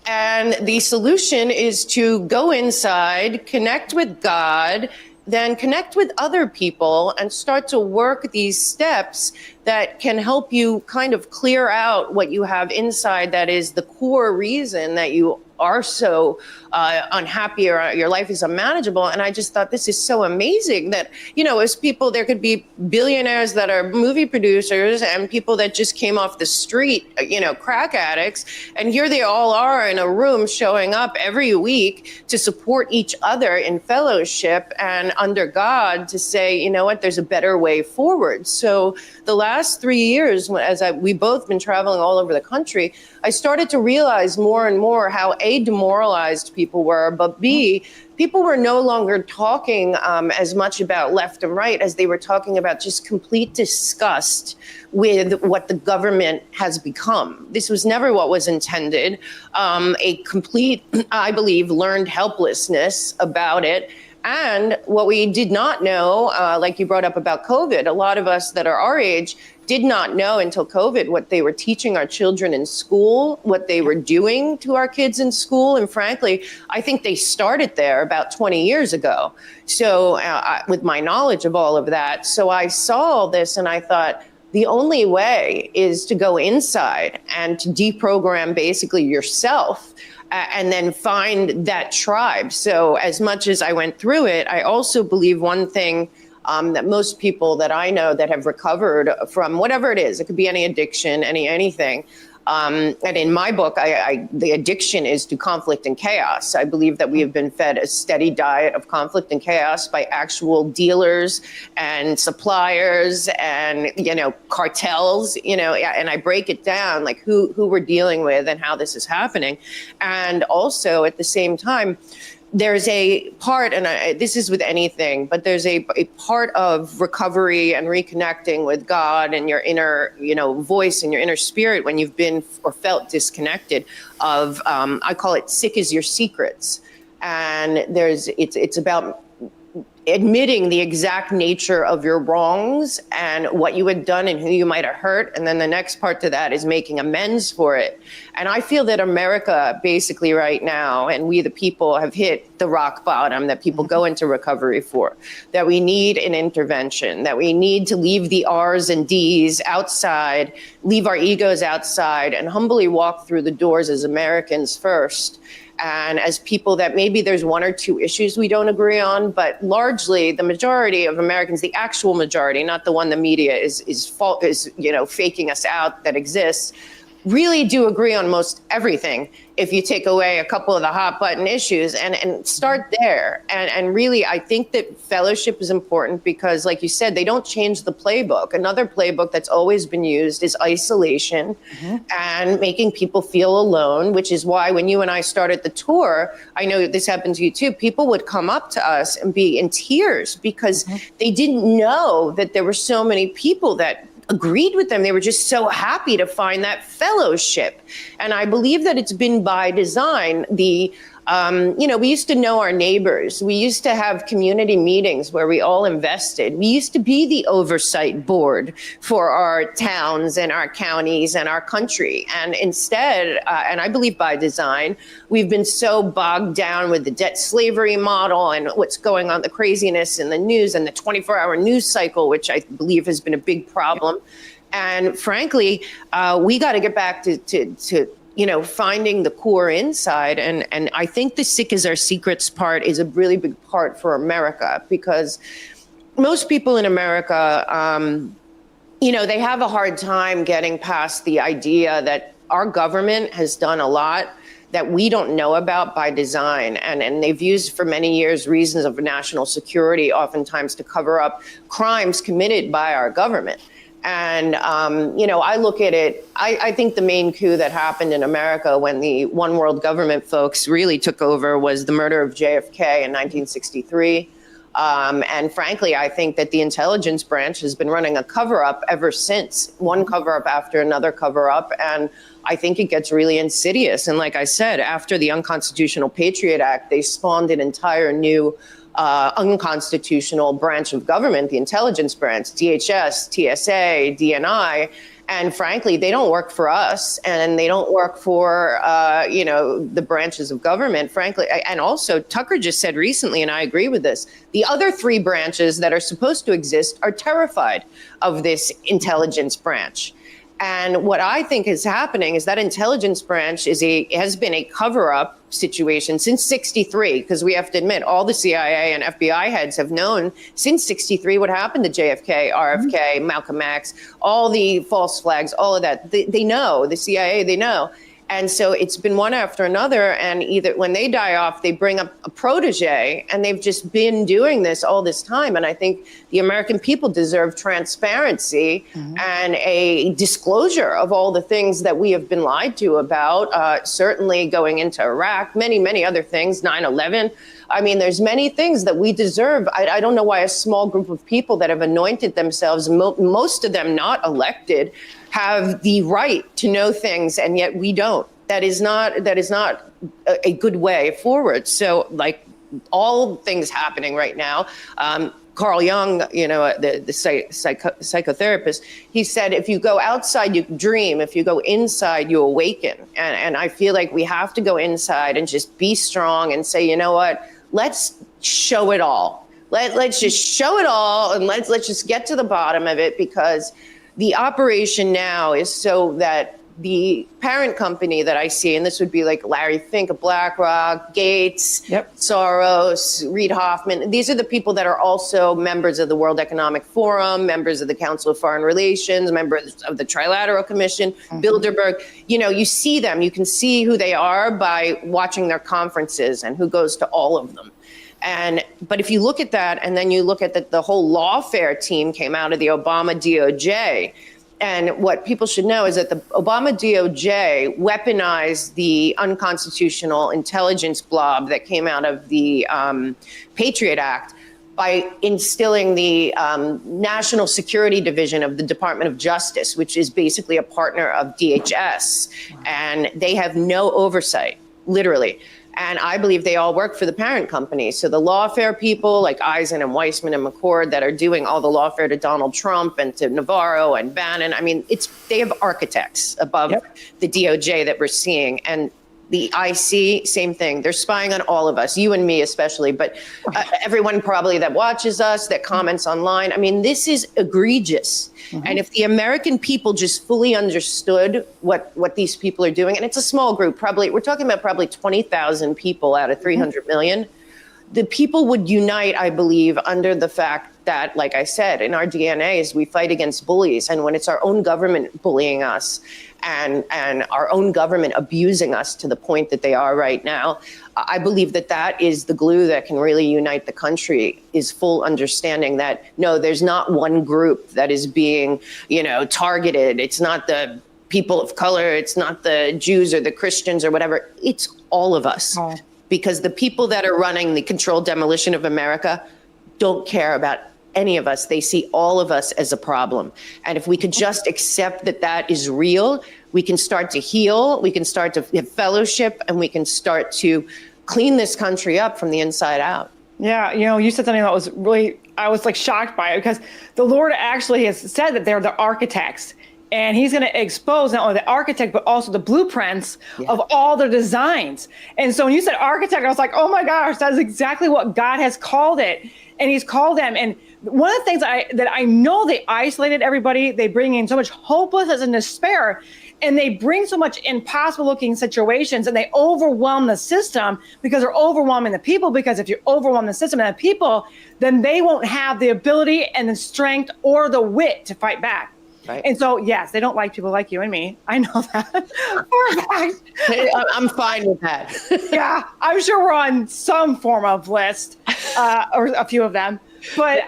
And the solution is to go inside, connect with God, then connect with other people and start to work these steps that can help you kind of clear out what you have inside that is the core reason that you are so unhappy or your life is unmanageable. And I just thought this is so amazing that, as people, there could be billionaires that are movie producers and people that just came off the street, crack addicts. And here they all are in a room showing up every week to support each other in fellowship and under God to say, you know what, there's a better way forward. So the last 3 years, we both been traveling all over the country, I started to realize more and more how A, demoralized people were, but B, people were no longer talking as much about left and right as they were talking about just complete disgust with what the government has become. This was never what was intended. A complete, I believe, learned helplessness about it. And what we did not know, like you brought up about COVID, a lot of us that are our age did not know until COVID what they were teaching our children in school, what they were doing to our kids in school. And frankly, I think they started there about 20 years ago. So with my knowledge of all of that, so I saw this and I thought, the only way is to go inside and to deprogram basically yourself and then find that tribe. So as much as I went through it, I also believe one thing that most people that I know that have recovered from whatever it is, it could be any addiction, anything. And in my book, the addiction is to conflict and chaos. I believe that we have been fed a steady diet of conflict and chaos by actual dealers and suppliers and, cartels, and I break it down like who we're dealing with and how this is happening. And also at the same time, there's a part, and this is with anything, but there's a part of recovery and reconnecting with God and your inner, voice and your inner spirit when you've been or felt disconnected of, I call it sick as your secrets. And it's about admitting the exact nature of your wrongs and what you had done and who you might have hurt. And then the next part to that is making amends for it. And I feel that America basically right now, and we the people have hit the rock bottom that people go into recovery for, that we need an intervention, that we need to leave the R's and D's outside, leave our egos outside and humbly walk through the doors as Americans first. And as people that maybe there's one or two issues we don't agree on, but largely the majority of Americans, the actual majority, not the one the media is faking us out that exists, really do agree on most everything if you take away a couple of the hot button issues and start there. And really, I think that fellowship is important because, like you said, they don't change the playbook. Another playbook that's always been used is isolation and making people feel alone, which is why when you and I started the tour, I know this happened to you too, people would come up to us and be in tears because they didn't know that there were so many people that agreed with them. They were just so happy to find that fellowship. And I believe that it's been by design. The We used to know our neighbors. We used to have community meetings where we all invested. We used to be the oversight board for our towns and our counties and our country. And instead, and I believe by design, we've been so bogged down with the debt slavery model and what's going on, the craziness in the news and the 24-hour news cycle, which I believe has been a big problem. And frankly, we got to get back to finding the core inside. And I think the sick is our secrets part is a really big part for America, because most people in America, they have a hard time getting past the idea that our government has done a lot that we don't know about by design. And they've used for many years reasons of national security, oftentimes to cover up crimes committed by our government. And, I look at it, I think the main coup that happened in America when the one world government folks really took over was the murder of JFK in 1963. And frankly, I think that the intelligence branch has been running a cover-up ever since, one cover-up after another cover-up. And I think it gets really insidious. And like I said, after the unconstitutional Patriot Act, they spawned an entire new unconstitutional branch of government, the intelligence branch, DHS, TSA, DNI. And frankly, they don't work for us, and they don't work for, the branches of government, frankly. And also, Tucker just said recently, and I agree with this, the other three branches that are supposed to exist are terrified of this intelligence branch. And what I think is happening is that intelligence branch has been a cover-up situation since 63, because we have to admit all the CIA and FBI heads have known since 63 what happened to JFK, RFK, Malcolm X, all the false flags, all of that. They know, the CIA, they know. And so it's been one after another, and either when they die off, they bring up a protege, and they've just been doing this all this time. And I think the American people deserve transparency and a disclosure of all the things that we have been lied to about, certainly going into Iraq, many, many other things, 9/11. I mean, there's many things that we deserve. I don't know why a small group of people that have anointed themselves, most of them not elected, have the right to know things, and yet we don't. That is not a good way forward. So, like all things happening right now, Carl Jung, the psychotherapist, he said, if you go outside, you dream. If you go inside, you awaken. And I feel like we have to go inside and just be strong and say, you know what, let's show it all. Let's just show it all, and let's just get to the bottom of it, because the operation now is so that the parent company that I see, and this would be like Larry Fink of BlackRock, Gates, Soros, Reid Hoffman. These are the people that are also members of the World Economic Forum, members of the Council of Foreign Relations, members of the Trilateral Commission, Bilderberg. You see them. You can see who they are by watching their conferences and who goes to all of them. But if you look at that, and then you look at the whole lawfare team came out of the Obama DOJ, and what people should know is that the Obama DOJ weaponized the unconstitutional intelligence blob that came out of the Patriot Act by instilling the National Security Division of the Department of Justice, which is basically a partner of DHS, and they have no oversight, literally. And I believe they all work for the parent company. So the lawfare people like Eisen and Weissman and McCord that are doing all the lawfare to Donald Trump and to Navarro and Bannon, I mean, they have architects above the DOJ that we're seeing. And the IC, same thing. They're spying on all of us, you and me especially, but everyone probably that watches us, that comments online. I mean, this is egregious. And if the American people just fully understood what these people are doing, and it's a small group, probably, we're talking about probably 20,000 people out of 300 million, the people would unite, I believe, under the fact that, like I said, in our DNA is we fight against bullies. And when it's our own government bullying us, and our own government abusing us to the point that they are right now, I believe that is the glue that can really unite the country, is full understanding that, no, there's not one group that is being, targeted. It's not the people of color. It's not the Jews or the Christians or whatever. It's all of us. Because the people that are running the controlled demolition of America don't care about any of us. They see all of us as a problem. And if we could just accept that is real, we can start to heal, we can start to have fellowship, and we can start to clean this country up from the inside out.
Yeah, you said something that was really, I was like shocked by it, because the Lord actually has said that they're the architects, and he's going to expose not only the architect, but also the blueprints of all the designs. And so when you said architect, I was like, oh my gosh, that's exactly what God has called it. And he's called them. And one of the things that I know they isolated everybody, they bring in so much hopelessness and despair, and they bring so much impossible looking situations, and they overwhelm the system because they're overwhelming the people. Because if you overwhelm the system and the people, then they won't have the ability and the strength or the wit to fight back. Right. And so, yes, they don't like people like you and me. I know that for a fact.
I'm fine with that.
Yeah, I'm sure we're on some form of list, or a few of them. But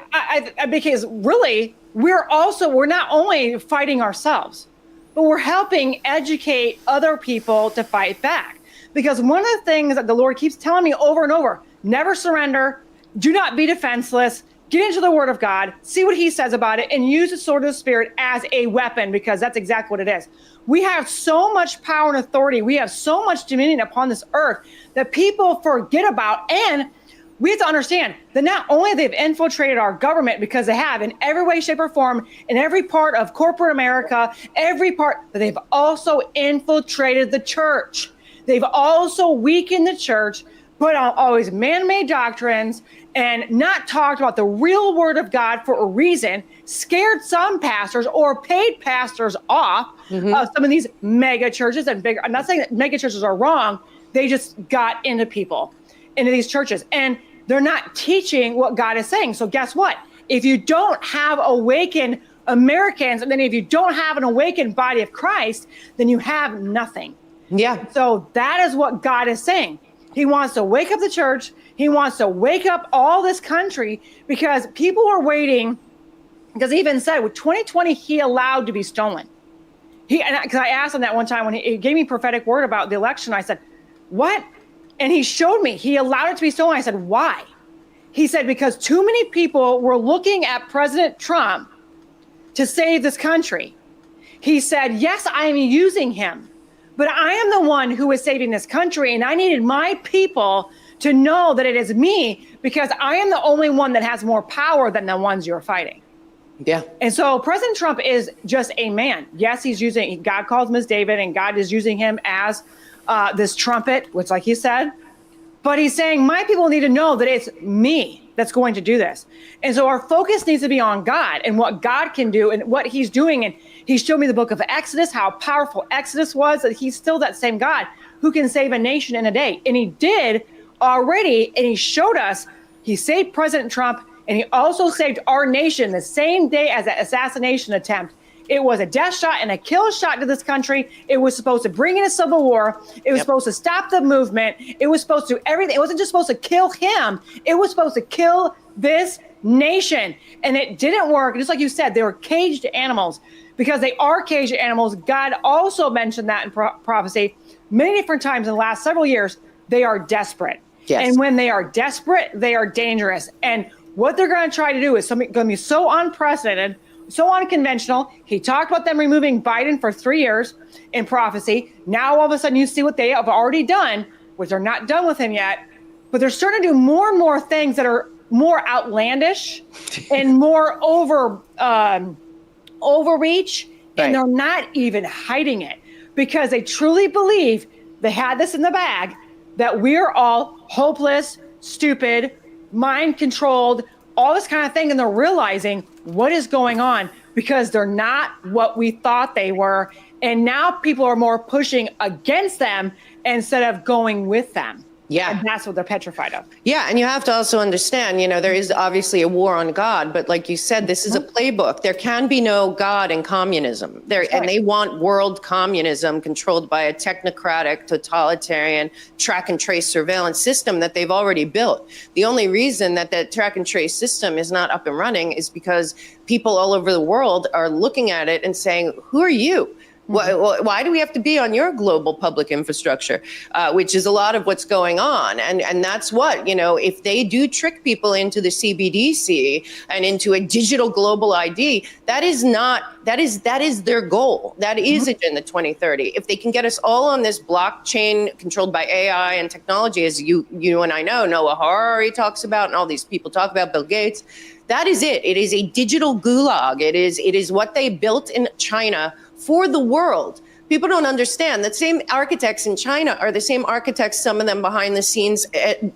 because really, we're not only fighting ourselves, but we're helping educate other people to fight back. Because one of the things that the Lord keeps telling me over and over, never surrender, do not be defenseless, get into the Word of God, see what he says about it, and use the sword of the Spirit as a weapon, because that's exactly what it is. We have so much power and authority. We have so much dominion upon this earth that people forget about. And we have to understand that not only they've infiltrated our government, because they have in every way, shape, or form, in every part of corporate America, every part, but they've also infiltrated the church. They've also weakened the church, put on always man-made doctrines, and not talked about the real word of God for a reason, scared some pastors or paid pastors off some of these mega churches and big. I'm not saying that mega churches are wrong. They just got into people, into these churches, and they're not teaching what God is saying. So guess what? If you don't have awakened Americans, and then if you don't have an awakened body of Christ, then you have nothing.
Yeah.
So that is what God is saying. He wants to wake up the church. He wants to wake up all this country, because people are waiting. Because he even said with 2020, he allowed to be stolen. Because I asked him that one time when he gave me prophetic word about the election. I said, what? And he showed me he allowed it to be stolen. I said, why? He said, because too many people were looking at President Trump to save this country. He said, yes, I am using him, but I am the one who is saving this country. And I needed my people to know that it is me, because I am the only one that has more power than the ones you're fighting.
Yeah.
And so President Trump is just a man. Yes, God calls him as David, and God is using him as this trumpet, which, like he said, but he's saying my people need to know that it's me that's going to do this. And so our focus needs to be on God and what God can do and what he's doing. And he showed me the book of Exodus, how powerful Exodus was, that he's still that same God who can save a nation in a day. And he did already. And he showed us, he saved President Trump, and he also saved our nation the same day as an assassination attempt. It was a death shot and a kill shot to this country. It was supposed to bring in a civil war. It was supposed to stop the movement. It was supposed to do everything. It wasn't just supposed to kill him. It was supposed to kill this nation. And it didn't work. Just like you said, they were caged animals, because they are caged animals. God also mentioned that in prophecy many different times in the last several years. They are desperate.
Yes.
And when they are desperate, they are dangerous. And what they're going to try to do is something going to be so unprecedented, so unconventional. He talked about them removing Biden for 3 years in prophecy. Now, all of a sudden, you see what they have already done, which they're not done with him yet. But they're starting to do more and more things that are more outlandish and more overreach. Right. And they're not even hiding it, because they truly believe they had this in the bag, that we're all hopeless, stupid, mind controlled, all this kind of thing. And they're realizing what is going on, because they're not what we thought they were. And now people are more pushing against them instead of going with them.
Yeah.
And that's what they're petrified of.
Yeah. And you have to also understand, there is obviously a war on God, but like you said, this is a playbook. There can be no God in communism. And they want world communism controlled by a technocratic, totalitarian track and trace surveillance system that they've already built. The only reason that track and trace system is not up and running is because people all over the world are looking at it and saying, who are you? Why do we have to be on your global public infrastructure, which is a lot of what's going on? And that's what, if they do trick people into the CBDC and into a digital global ID, that is their goal. That is Agenda 2030. If they can get us all on this blockchain controlled by AI and technology, as you and I know, Noah Harari talks about, and all these people talk about, Bill Gates, that is it. It is a digital gulag. It is what they built in China for the world. People don't understand that same architects in China are the same architects, some of them behind the scenes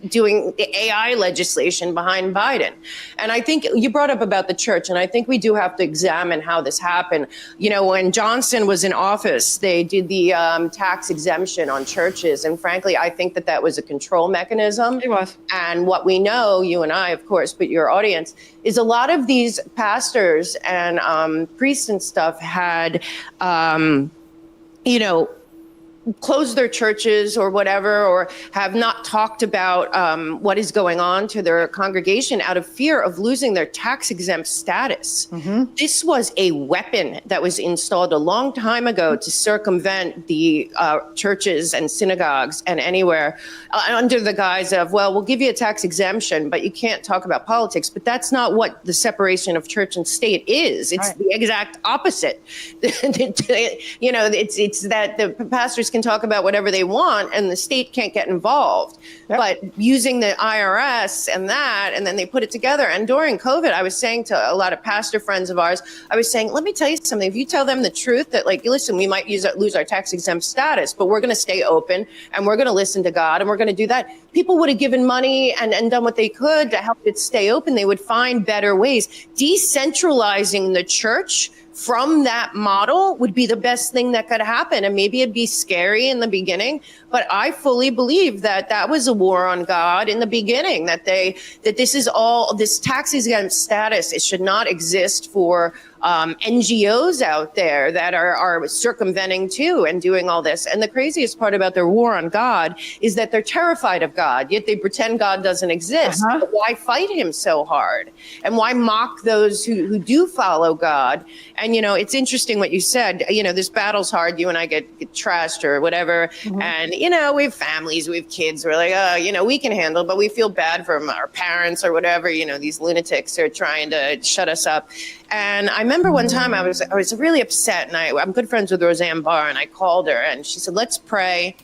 doing the AI legislation behind Biden. And I think you brought up about the church, and I think we do have to examine how this happened. When Johnson was in office, they did the tax exemption on churches. And frankly, I think that was a control mechanism.
It was.
And what we know, you and I, of course, but your audience, is a lot of these pastors and priests and stuff had closed their churches or whatever, or have not talked about what is going on to their congregation out of fear of losing their tax exempt status. This was a weapon that was installed a long time ago to circumvent the churches and synagogues and anywhere under the guise of, well, we'll give you a tax exemption, but you can't talk about politics. But that's not what the separation of church and state is. It's the exact opposite. It's that the pastors can talk about whatever they want and the state can't get involved. But using the IRS and then they put it together. And during COVID, I was saying to a lot of pastor friends of ours, I was saying, let me tell you something. If you tell them the truth that, listen, we might lose our tax exempt status, but we're going to stay open and we're going to listen to God and we're going to do that. People would have given money and done what they could to help it stay open. They would find better ways. Decentralizing the church from that model would be the best thing that could happen. And maybe it'd be scary in the beginning, but I fully believe that was a war on God in the beginning, that this tax exempt status, it should not exist for NGOs out there that are circumventing too and doing all this. And the craziest part about their war on God is that they're terrified of God, yet they pretend God doesn't exist. But why fight him so hard? And why mock those who do follow God? And, it's interesting what you said, this battle's hard. You and I get trashed or whatever. And, we have families, we have kids. We're like, we can handle it, but we feel bad for our parents or whatever. These lunatics are trying to shut us up. And I remember one time I was really upset, and I'm good friends with Roseanne Barr, and I called her and she said, let's pray.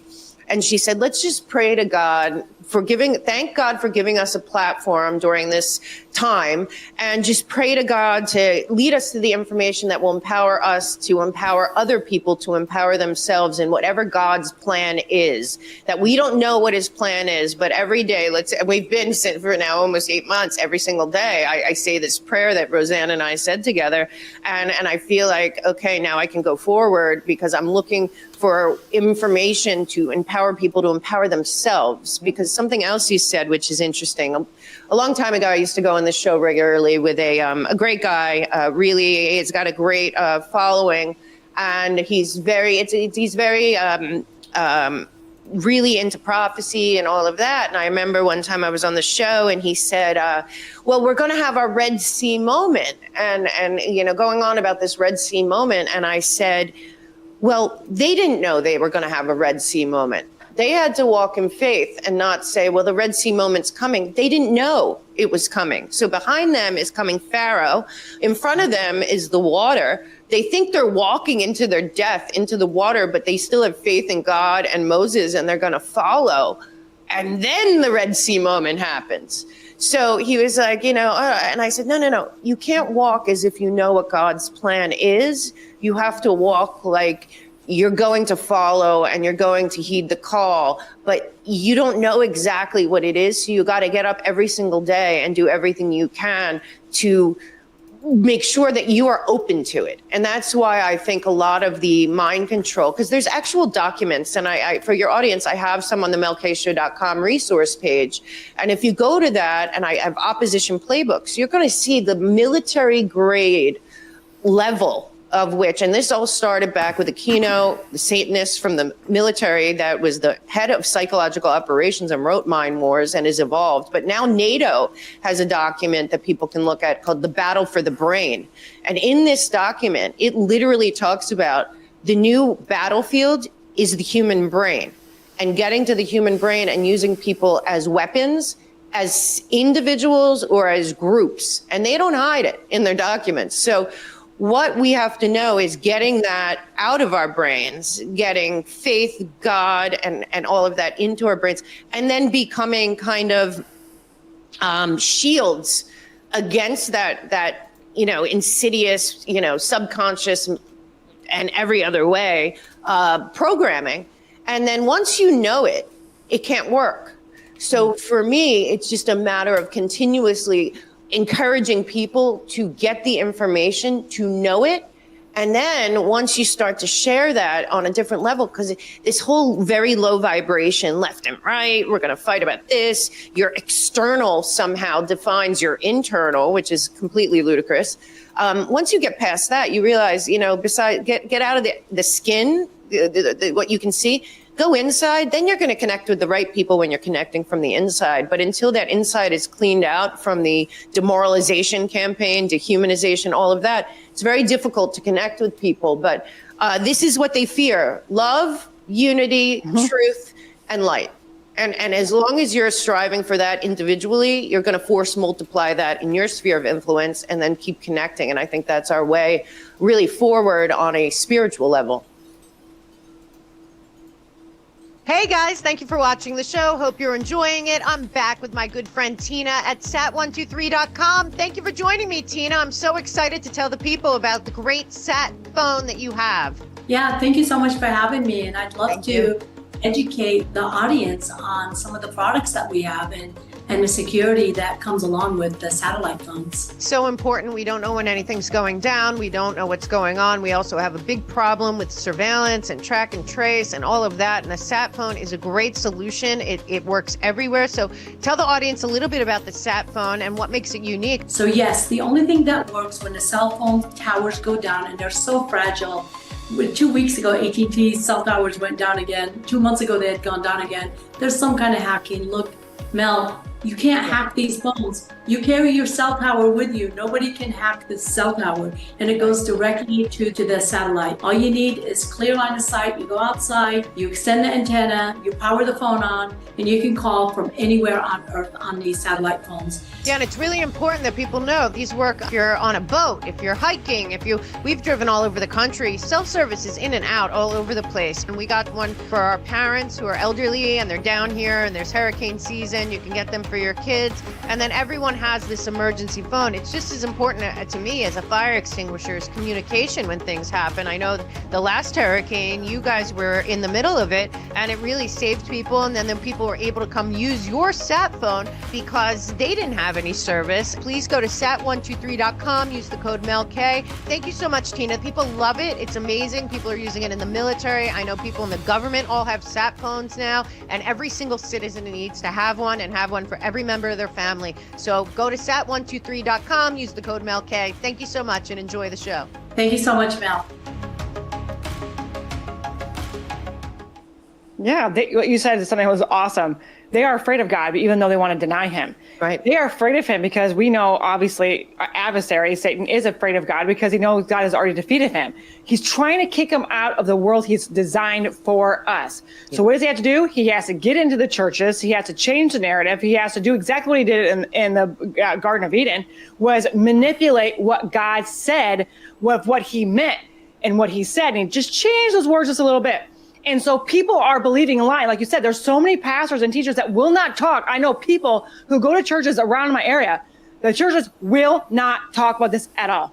And she said, let's just pray to God thank God for giving us a platform during this time, and just pray to God to lead us to the information that will empower us to empower other people to empower themselves in whatever God's plan is. That we don't know what his plan is, but every day, we've been for now almost 8 months, every single day, I say this prayer that Roseanne and I said together, and I feel like, okay, now I can go forward because I'm looking for information to empower people to empower themselves. Because something else you said, which is interesting, a long time ago, I used to go on this show regularly with a great guy. Really, he's got a great following, and he's very really into prophecy and all of that. And I remember one time I was on the show, and he said, well, we're going to have our Red Sea moment, and going on about this Red Sea moment. And I said, well, they didn't know they were going to have a Red Sea moment. They had to walk in faith and not say, well, the Red Sea moment's coming. They didn't know it was coming. So behind them is coming Pharaoh. In front of them is the water. They think they're walking into their death, into the water, but they still have faith in God and Moses, and they're going to follow. And then the Red Sea moment happens. So he was like, and I said, no, you can't walk as if you know what God's plan is. You have to walk like you're going to follow and you're going to heed the call, but you don't know exactly what it is. So you got to get up every single day and do everything you can to make sure that you are open to it. And that's why I think a lot of the mind control, because there's actual documents, and I for your audience, I have some on the melkshow.com resource page. And if you go to that, and I have opposition playbooks, you're going to see the military grade level of which, and this all started back with Aquino, the Satanist from the military that was the head of psychological operations and wrote Mind Wars and is evolved. But now NATO has a document that people can look at called The Battle for the Brain. And in this document, it literally talks about The new battlefield is the human brain, and getting to the human brain and using people as weapons, as individuals or as groups, and they don't hide it in their documents. So what we have to know is getting that out of our brains, getting faith, God, and all of that into our brains, and then becoming kind of shields against that insidious, subconscious and every other way programming. And then once you know it, it can't work. So for me, it's just a matter of continuously encouraging people to get the information, to know it. And then once you start to share that on a different level, because this whole very low vibration, left and right, we're going to fight about this, your external somehow defines your internal, which is completely ludicrous. Once you get past that, you realize, besides get out of the skin, what you can see, go inside, then you're going to connect with the right people when you're connecting from the inside. But until that inside is cleaned out from the demoralization campaign, dehumanization, all of that, it's very difficult to connect with people. But this is what they fear: love, unity, truth, and light. And as long as you're striving for that individually, you're going to force multiply that in your sphere of influence and then keep connecting. And I think that's our way really forward on a spiritual level.
Hey guys, thank you for watching the show. Hope you're enjoying it. I'm back with my good friend Tina at sat123.com. Thank you for joining me, Tina. I'm so excited to tell the people about the great sat phone that you have.
Yeah, thank you so much for having me. And I'd love to educate the audience on some of the products that we have and the security that comes along with the satellite phones.
So important. We don't know when anything's going down. We don't know what's going on. We also have a big problem with surveillance and track and trace and all of that. And the sat phone is a great solution. It works everywhere. So tell the audience a little bit about the sat phone and what makes it unique.
So yes, the only thing that works when the cell phone towers go down, and they're so fragile. 2 weeks ago, AT&T cell towers went down again. 2 months ago, they had gone down again. There's some kind of hacking. Look, Mel, you can't hack these phones. You carry your cell tower with you. Nobody can hack the cell tower, and it goes directly to the satellite. All you need is clear line of sight. You go outside, you extend the antenna, you power the phone on, and you can call from anywhere on Earth on these satellite phones.
Yeah, and it's really important that people know these work if you're on a boat, if you're hiking, we've driven all over the country. Self-service is in and out all over the place. And we got one for our parents who are elderly and they're down here and there's hurricane season. You can get them for your kids. And then everyone has this emergency phone. It's just as important to me as a fire extinguisher is communication when things happen. I know the last hurricane, you guys were in the middle of it and it really saved people. And then people were able to come use your sat phone because they didn't have any service. Please go to sat123.com, use the code MELK. Thank you so much, Tina. People love it. It's amazing. People are using it in the military. I know people in the government all have sat phones now, and every single citizen needs to have one and have one for every member of their family. So go to sat123.com, use the code MELK. Thank you so much and enjoy the show.
Thank you so much, Mel.
Yeah, what you said is something that was awesome. They are afraid of God, even though they want to deny him. Right. They are afraid of him because we know, obviously, our adversary, Satan, is afraid of God because he knows God has already defeated him. He's trying to kick him out of the world he's designed for us. Yeah. So what does he have to do? He has to get into the churches. He has to change the narrative. He has to do exactly what he did in the Garden of Eden, was manipulate what God said with what he meant and what he said. And just change those words just a little bit. And so people are believing a lie. Like you said, there's so many pastors and teachers that will not talk. I know people who go to churches around my area. The churches will not talk about this at all.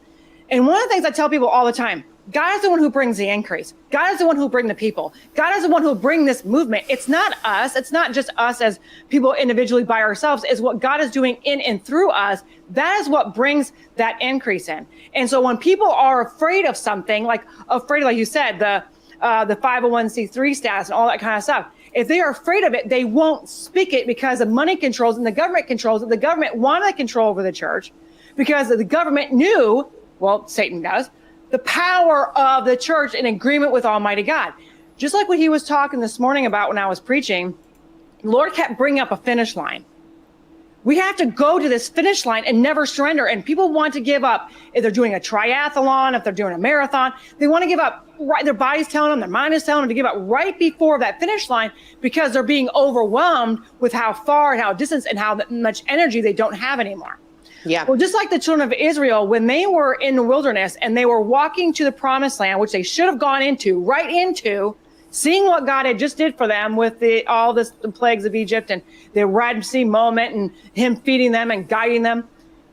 And one of the things I tell people all the time, God is the one who brings the increase. God is the one who brings the people. God is the one who brings this movement. It's not us. It's not just us as people individually by ourselves. It's what God is doing in and through us. That is what brings that increase in. And so when people are afraid of something, like you said, the 501c3 status and all that kind of stuff. If they are afraid of it, they won't speak it because the money controls and the government controls it. The government wanted control over the church because the government knew, well, Satan does, the power of the church in agreement with Almighty God. Just like what he was talking this morning about when I was preaching, the Lord kept bringing up a finish line. We have to go to this finish line and never surrender. And people want to give up. If they're doing a triathlon, if they're doing a marathon, they want to give up. Right, their body's telling them, their mind is telling them to give up right before that finish line because they're being overwhelmed with how far and how distant and how much energy they don't have anymore.
Yeah.
Well, just like the children of Israel, when they were in the wilderness and they were walking to the promised land, which they should have gone into, right into, seeing what God had just did for them with the plagues of Egypt and the Red Sea moment and him feeding them and guiding them.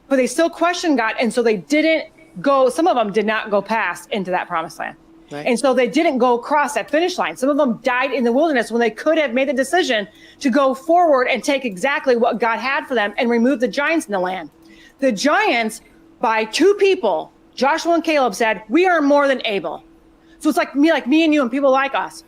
But they still questioned God. And so they didn't go, some of them did not go past into that promised land. Right. And so they didn't go across that finish line. Some of them died in the wilderness when they could have made the decision to go forward and take exactly what God had for them and remove the giants in the land. The giants, by two people, Joshua and Caleb, said, we are more than able. So it's like me and you and people like us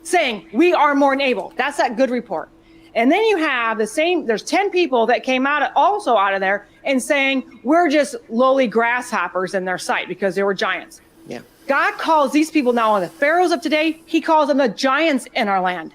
saying we are more than able. That's that good report. And then you have there's 10 people that came out of there and saying we're just lowly grasshoppers in their sight because they were giants.
Yeah.
God calls these people now the pharaohs of today. He calls them the giants in our land.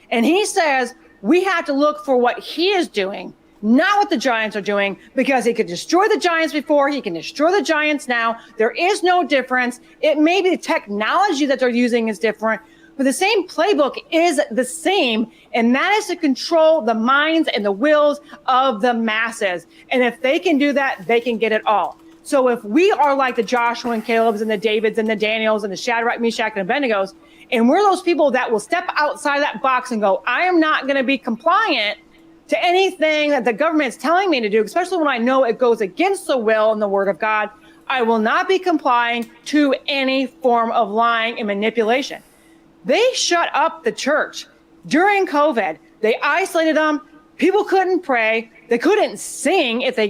And he says we have to look for what he is doing, not what the giants are doing, because he could destroy the giants before, he can destroy the giants now. There is no difference. It may be the technology that they're using is different, but the same playbook is the same, and that is to control the minds and the wills of the masses. And if they can do that, they can get it all. So if we are like the Joshua and Caleb's and the Davids and the Daniels and the Shadrach, Meshach, and Abednego's, and we're those people that will step outside that box and go, I am not going to be compliant to anything that the government's telling me to do, especially when I know it goes against the will and the word of God. I will not be complying to any form of lying and manipulation. They shut up the church during COVID. They isolated them. People couldn't pray. They couldn't sing if they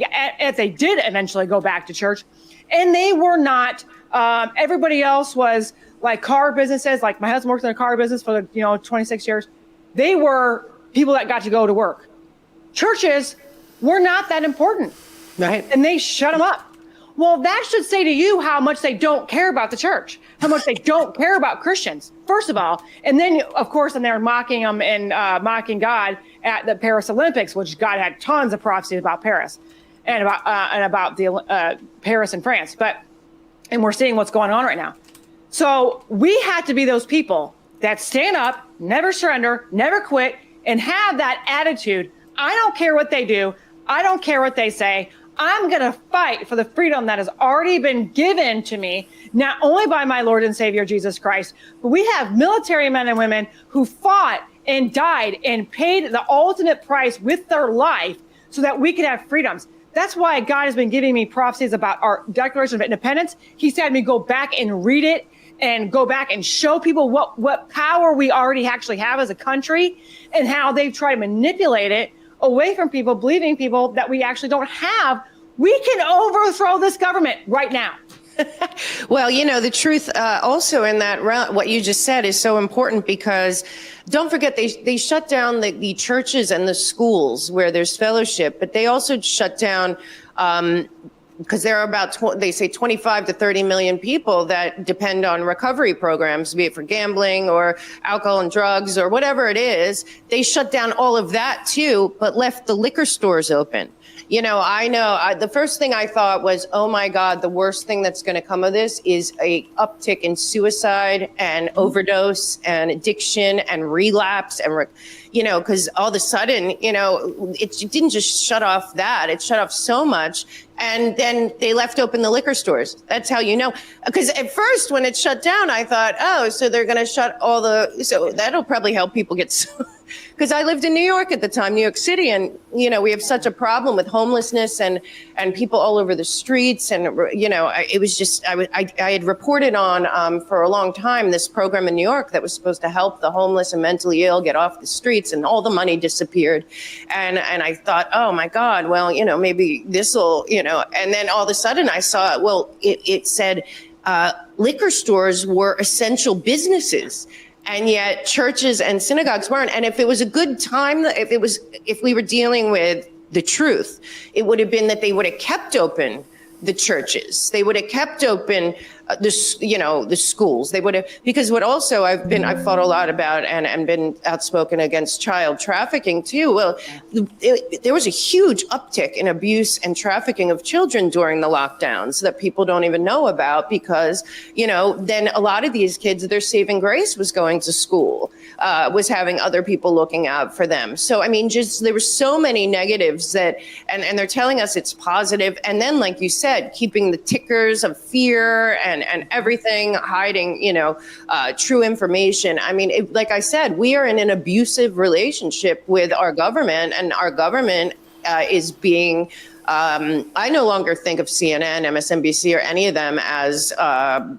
did eventually go back to church. And they were not, everybody else was like car businesses, like my husband worked in a car business for 26 years. They were people that got to go to work. Churches were not that important.
Right.
And they shut them up. Well, that should say to you how much they don't care about the church, how much they don't care about Christians, first of all. And then, of course, and they're mocking them and mocking God at the Paris Olympics, which God had tons of prophecies about Paris and about the Paris and France. And we're seeing what's going on right now. So we had to be those people that stand up, never surrender, never quit, and have that attitude. I don't care what they do. I don't care what they say. I'm going to fight for the freedom that has already been given to me, not only by my Lord and Savior, Jesus Christ, but we have military men and women who fought and died and paid the ultimate price with their life so that we could have freedoms. That's why God has been giving me prophecies about our Declaration of Independence. He's had me go back and read it and go back and show people what power we already actually have as a country and how they've tried to manipulate it away from people, believing people that we actually don't have. We can overthrow this government right now.
Well, the truth also in that what you just said is so important, because don't forget they shut down the churches and the schools where there's fellowship, but they also shut down because there are about, they say 25 to 30 million people that depend on recovery programs, be it for gambling or alcohol and drugs or whatever it is. They shut down all of that too, but left the liquor stores open. The first thing I thought was, oh my God, the worst thing that's going to come of this is a uptick in suicide and overdose and addiction and relapse and, because all of a sudden, it didn't just shut off that, it shut off so much. And then they left open the liquor stores. That's how you know. Because at first when it shut down, I thought, oh, so they're going to shut so that'll probably help people get, because I lived in New York at the time, New York City. And, we have such a problem with homelessness and people all over the streets. And, it was just, I had reported on for a long time this program in New York that was supposed to help the homeless and mentally ill get off the streets, and all the money disappeared. And I thought, oh my God, well, maybe this'll, and then all of a sudden I saw, it said liquor stores were essential businesses, and yet churches and synagogues weren't. And if it was a good time, if we were dealing with the truth, it would have been that they would have kept open the churches. They would have kept open the schools. They would have, because what also I've fought a lot about and been outspoken against child trafficking too. Well, there was a huge uptick in abuse and trafficking of children during the lockdowns that people don't even know about, because, then a lot of these kids, their saving grace was going to school, was having other people looking out for them. So, I mean, just there were so many negatives that, and they're telling us it's positive. And then, like you said, keeping the tickers of fear and everything, hiding, true information. I mean, like I said, we are in an abusive relationship with our government, and our government is being, I no longer think of CNN, MSNBC, or any of them as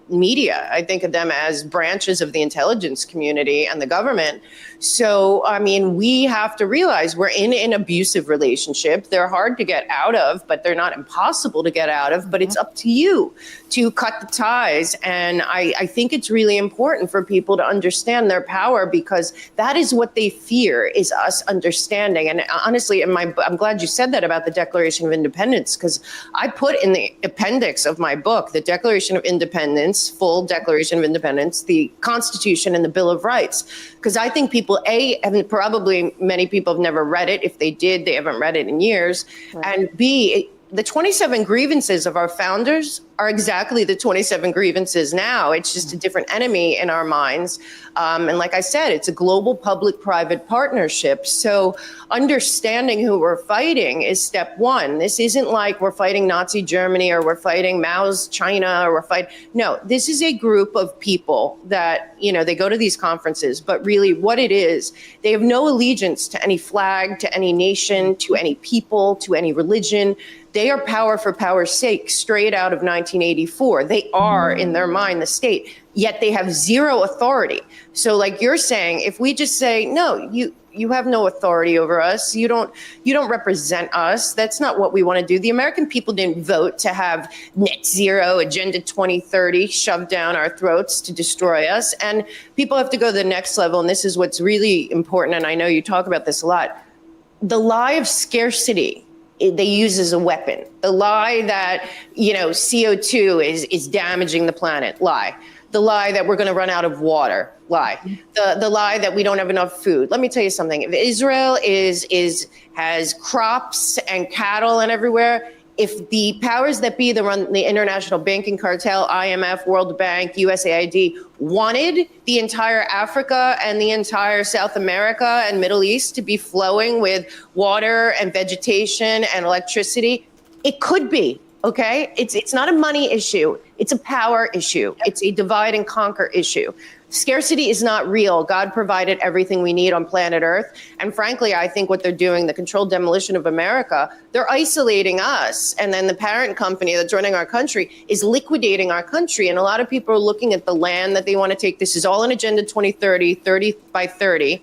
media. I think of them as branches of the intelligence community and the government. So, I mean, we have to realize we're in an abusive relationship. They're hard to get out of, but they're not impossible to get out of. But it's up to you to cut the ties. And I think it's really important for people to understand their power, because that is what they fear, is us understanding. And honestly, I'm glad you said that about the Declaration of Independence, because I put in the appendix of my book, the Declaration of Independence, full Declaration of Independence, the Constitution, and the Bill of Rights, because I think people, and probably many people have never read it. If they did, they haven't read it in years. Right. And B, the 27 grievances of our founders are exactly the 27 grievances now. It's just a different enemy in our minds. And like I said, it's a global public-private partnership. So understanding who we're fighting is step one. This isn't like we're fighting Nazi Germany or we're fighting Mao's China or no, this is a group of people that, they go to these conferences, but really what it is, they have no allegiance to any flag, to any nation, to any people, to any religion. They are power for power's sake, straight out of 1984. They are, in their mind, the state, yet they have zero authority. So like you're saying, if we just say, no, you have no authority over us, you don't represent us, that's not what we want to do. The American people didn't vote to have net zero, Agenda 2030 shoved down our throats to destroy us. And people have to go to the next level, and this is what's really important, and I know you talk about this a lot. The lie of scarcity, they use as a weapon. The lie that, CO2 is damaging the planet, lie. The lie that we're going to run out of water, lie. The lie that we don't have enough food. Let me tell you something. If Israel has crops and cattle and everywhere, if the powers that be that run the international banking cartel, IMF, World Bank, USAID, wanted the entire Africa and the entire South America and Middle East to be flowing with water and vegetation and electricity, it could be, okay? It's not a money issue. It's a power issue. It's a divide and conquer issue. Scarcity is not real. God provided everything we need on planet Earth. And frankly, I think what they're doing, the controlled demolition of America, they're isolating us. And then the parent company that's running our country is liquidating our country. And a lot of people are looking at the land that they want to take. This is all in Agenda 2030, 30 by 30.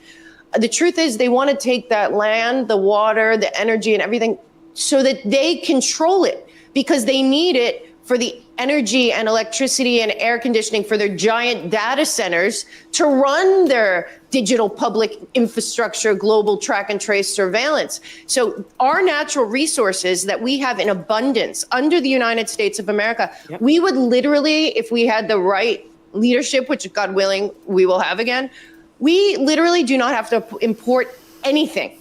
The truth is they want to take that land, the water, the energy and everything so that they control it, because they need it for the energy and electricity and air conditioning for their giant data centers to run their digital public infrastructure, global track and trace surveillance. So our natural resources that we have in abundance under the United States of America, we would literally, if we had the right leadership, which God willing, we will have again, we literally do not have to import anything.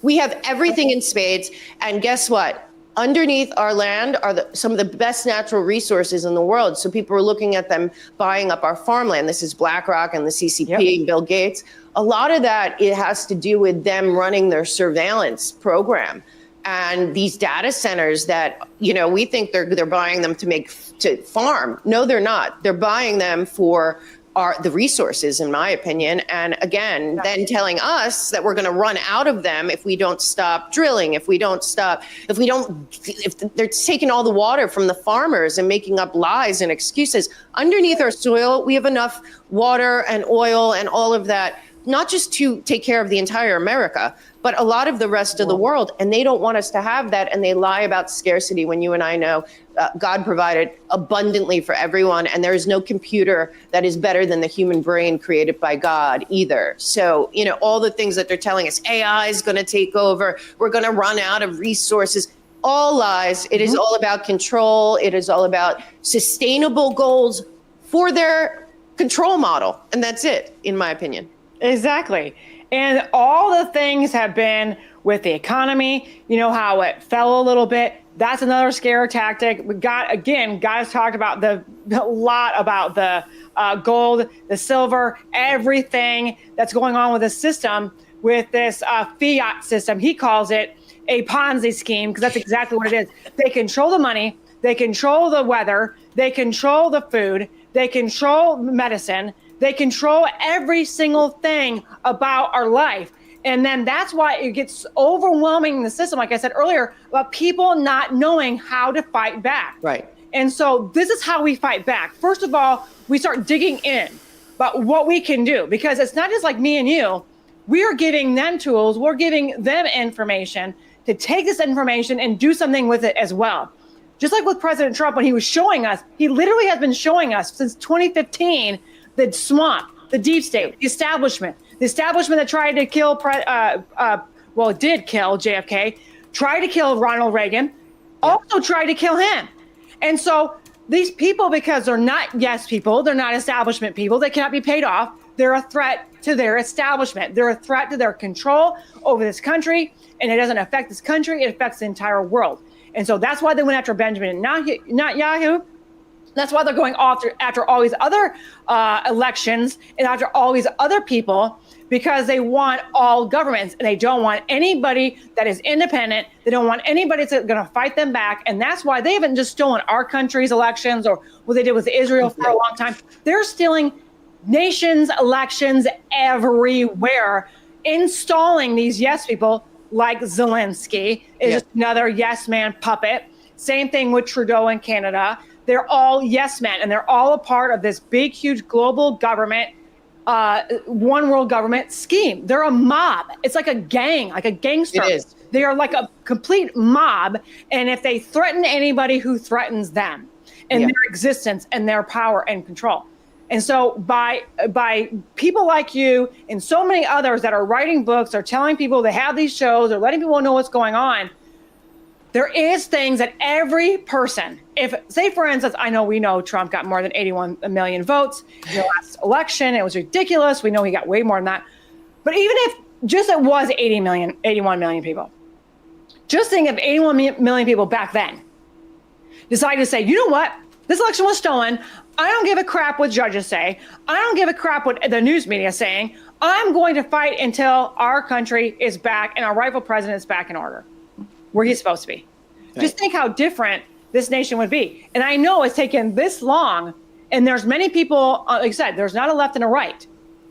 We have everything in spades. And guess what? Underneath our land are some of the best natural resources in the world. So people are looking at them buying up our farmland. This is BlackRock and the CCP and Bill Gates. A lot of that, it has to do with them running their surveillance program. And these data centers that, we think they're buying them to farm. No, they're not. They're buying them for the resources, in my opinion. And again, then telling us that we're going to run out of them if we don't stop drilling, if they're taking all the water from the farmers and making up lies and excuses. Underneath our soil, we have enough water and oil and all of that, not just to take care of the entire America, but a lot of the rest of the world. And they don't want us to have that. And they lie about scarcity when you and I know God provided abundantly for everyone. And there is no computer that is better than the human brain created by God either. So, all the things that they're telling us, AI is going to take over, we're going to run out of resources. all lies. It is all about control. It is all about sustainable goals for their control model. And that's it, in my opinion.
Exactly. And all the things have been with the economy, you know, how it fell a little bit. That's another scare tactic. Guys talked about a lot about the gold, the silver, everything that's going on with the system, with this fiat system. He calls it a Ponzi scheme, because that's exactly what it is. They control the money, they control the weather, they control the food, they control medicine, they control every single thing about our life. And then that's why it gets overwhelming in the system, like I said earlier, about people not knowing how to fight back.
Right.
And so this is how we fight back. First of all, we start digging in about what we can do, because it's not just like me and you. We are giving them tools, we're giving them information to take this information and do something with it as well. Just like with President Trump, when he was showing us, he literally has been showing us since 2015, the swamp, the deep state, the establishment that tried to kill, it did kill JFK, tried to kill Ronald Reagan, also tried to kill him. And so these people, because they're not yes people, they're not establishment people, they cannot be paid off, they're a threat to their establishment. They're a threat to their control over this country, and it doesn't affect this country, it affects the entire world. And so that's why they went after Benjamin Netanyahu. That's why they're going after all these other elections and after all these other people, because they want all governments, and they don't want anybody that is independent. They don't want anybody that's going to fight them back. And that's why they haven't just stolen our country's elections or what they did with Israel for a long time. They're stealing nations' elections everywhere, installing these yes people like Zelensky is just another yes man puppet. Same thing with Trudeau in Canada. They're all yes men, and they're all a part of this big, huge global government, one world government scheme. They're a mob. It's like a gang, like a gangster.
It is.
They are like a complete mob. And if they threaten anybody who threatens them and their existence and their power and control. And so by people like you and so many others that are writing books or telling people they have these shows or letting people know what's going on, there is things that every person, if say for instance, we know Trump got more than 81 million votes in the last election. It was ridiculous. We know he got way more than that. But even if just it was 81 million people, just think of 81 million people back then decided to say, you know what? This election was stolen. I don't give a crap what judges say. I don't give a crap what the news media is saying. I'm going to fight until our country is back and our rightful president is back in order, where he's supposed to be. Right. Just think how different this nation would be. And I know it's taken this long, and there's many people, like I said, there's not a left and a right.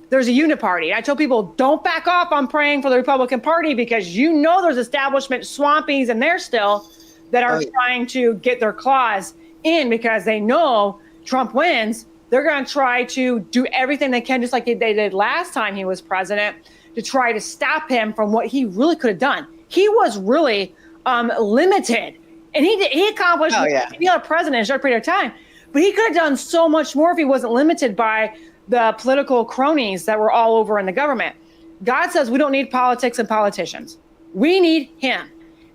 There's a uniparty. I tell people, don't back off on praying for the Republican Party, because you know there's establishment swampies in there still that are trying to get their claws in, because they know Trump wins. They're going to try to do everything they can, just like they did last time he was president, to try to stop him from what he really could have done. He was really limited, and he accomplished being a president in a short period of time, but he could have done so much more if he wasn't limited by the political cronies that were all over in the government. God says we don't need politics and politicians. We need him.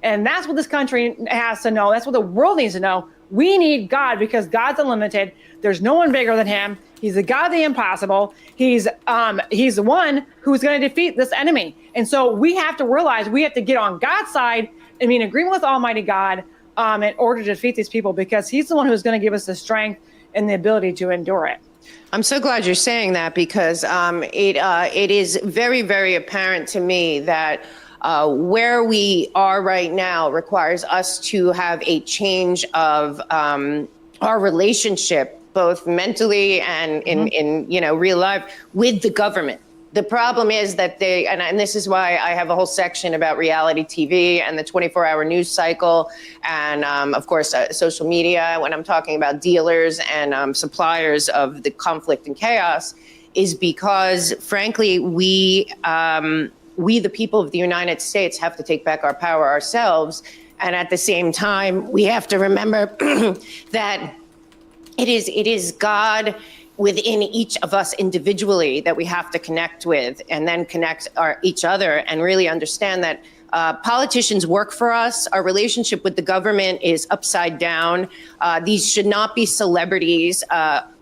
And that's what this country has to know. That's what the world needs to know. We need God, because God's unlimited. There's no one bigger than him. He's the God of the impossible. He's the one who's going to defeat this enemy. And so we have to realize we have to get on God's side and be in agreement with Almighty God in order to defeat these people, because he's the one who's going to give us the strength and the ability to endure it.
I'm so glad you're saying that, because it is very, very apparent to me that where we are right now requires us to have a change of our relationship, both mentally and in real life, with the government. The problem is that and this is why I have a whole section about reality TV and the 24-hour news cycle, and of course social media, when I'm talking about dealers and suppliers of the conflict and chaos, is because frankly we the people of the United States have to take back our power ourselves. And at the same time, we have to remember that it is God within each of us individually that we have to connect with, and then connect each other, and really understand that Politicians work for us. Our relationship with the government is upside down. These should not be celebrities.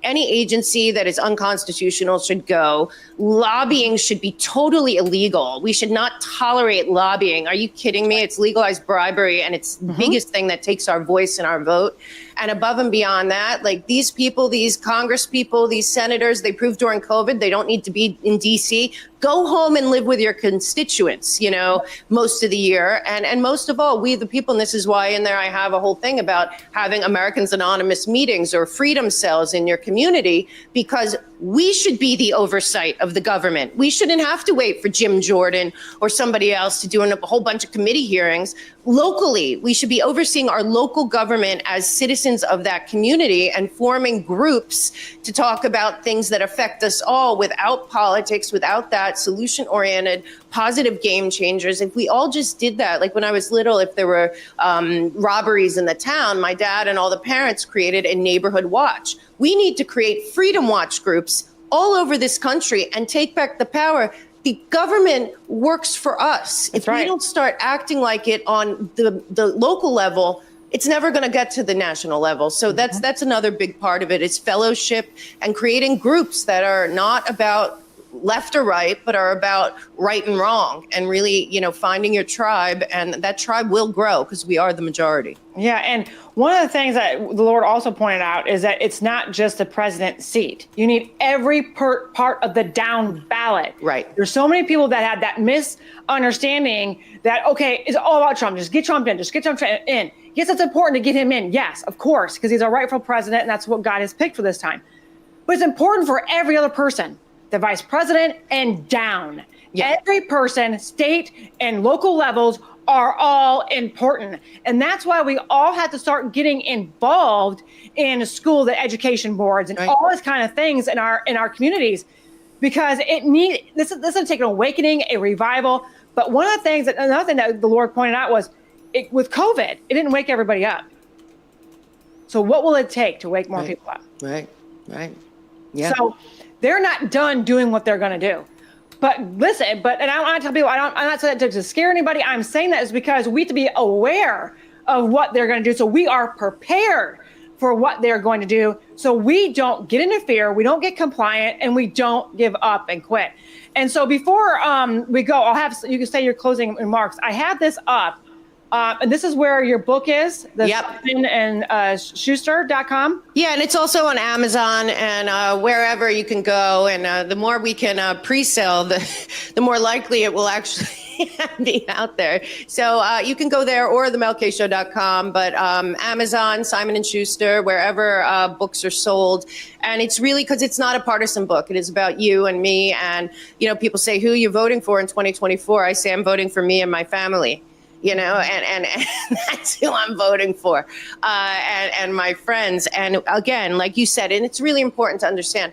Any agency that is unconstitutional should go. Lobbying should be totally illegal. We should not tolerate lobbying. Are you kidding me? It's legalized bribery, and it's the biggest thing that takes our voice and our vote. And above and beyond that, like these people, these Congress people, these senators, they proved during COVID, they don't need to be in DC. Go home and live with your constituents, you know, most of the year. And most of all, we the people, and this is why in there I have a whole thing about having Americans Anonymous meetings or freedom cells in your community, because we should be the oversight of the government. We shouldn't have to wait for Jim Jordan or somebody else to do a whole bunch of committee hearings. Locally, we should be overseeing our local government as citizens of that community and forming groups to talk about things that affect us all without politics, without that solution-oriented, positive game changers. If we all just did that, like when I was little, if there were robberies in the town, my dad and all the parents created a neighborhood watch. We need to create freedom watch groups all over this country and take back the power. The government works for us. If we don't start acting like it on the local level, it's never going to get to the national level. So that's another big part of it, is fellowship and creating groups that are not about left or right, but are about right and wrong, and really, you know, finding your tribe, and that tribe will grow because we are the majority.
Yeah, and one of the things that the Lord also pointed out is that it's not just the president's seat. You need every part of the down ballot.
Right.
There's so many people that have that misunderstanding that, okay, it's all about Trump. Just get Trump in. Just get Trump in. Yes, it's important to get him in. Yes, of course, because he's a rightful president, and that's what God has picked for this time. But it's important for every other person, the vice president and down. Yeah. Every person, state and local levels, are all important. And that's why we all have to start getting involved in school, the education boards, and all this kind of things in our communities, because this is take an awakening, a revival. But another thing that the Lord pointed out was, with COVID, it didn't wake everybody up. So what will it take to wake more people up?
Right. Yeah.
So they're not done doing what they're going to do. But listen, and I want to tell people, I'm not saying that to scare anybody. I'm saying that is because we have to be aware of what they're going to do. So we are prepared for what they're going to do. So we don't get into fear, we don't get compliant, and we don't give up and quit. And so before we go, you can say your closing remarks. I have this up. And this is where your book is, the Layman and Schuster.com.
Yeah, and it's also on Amazon and wherever you can go. And the more we can pre-sell, the more likely it will actually be out there. So you can go there, or themelkshow.com, but Amazon, Simon & Schuster, wherever books are sold. And it's really, because it's not a partisan book. It is about you and me. And, you know, people say, who are you voting for in 2024? I say, I'm voting for me and my family. You know, and that's who I'm voting for, and my friends. And again, like you said, and it's really important to understand,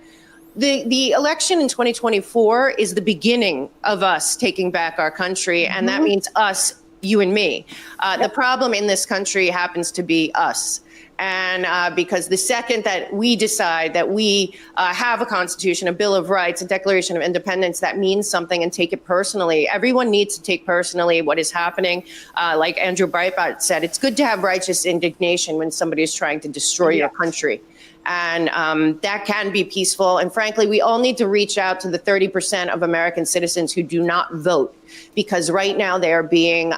the election in 2024 is the beginning of us taking back our country, and that means us, you and me. The problem in this country happens to be us. And because the second that we decide that we have a constitution, a Bill of Rights, a Declaration of Independence that means something, and take it personally, everyone needs to take personally what is happening. Like Andrew Breitbart said, it's good to have righteous indignation when somebody is trying to destroy your country. And that can be peaceful. And frankly, we all need to reach out to the 30% of American citizens who do not vote, because right now they are being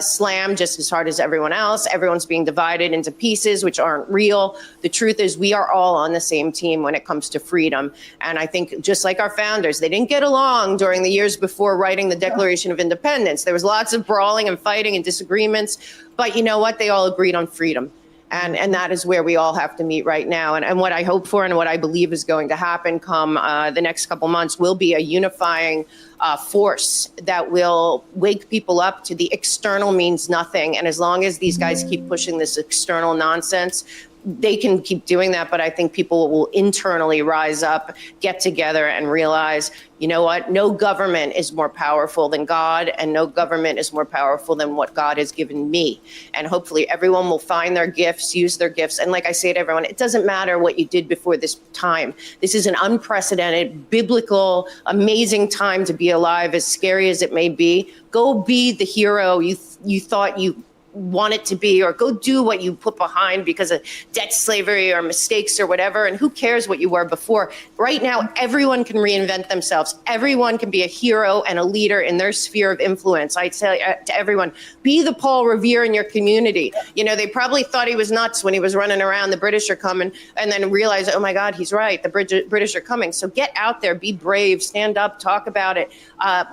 slammed just as hard as everyone else. Everyone's being divided into pieces which aren't real. The truth is, we are all on the same team when it comes to freedom. And I think, just like our founders, they didn't get along during the years before writing the Declaration of Independence. There was lots of brawling and fighting and disagreements. But you know what? They all agreed on freedom. And that is where we all have to meet right now. And what I hope for and what I believe is going to happen come the next couple months will be a unifying force that will wake people up to the external means nothing. And as long as these guys keep pushing this external nonsense, they can keep doing that, but I think people will internally rise up, get together, and realize, you know what? No government is more powerful than God, and no government is more powerful than what God has given me. And hopefully everyone will find their gifts, use their gifts. And like I say to everyone, it doesn't matter what you did before this time. This is an unprecedented, biblical, amazing time to be alive, as scary as it may be. Go be the hero you thought you want it to be, or go do what you put behind because of debt slavery or mistakes or whatever. And who cares what you were before? Right now, everyone can reinvent themselves. Everyone can be a hero and a leader in their sphere of influence. I tell to everyone, be the Paul Revere in your community. You know, they probably thought he was nuts when he was running around, the British are coming, and then realize, oh my God, he's right, the British are coming. So get out there, be brave, stand up, talk about it.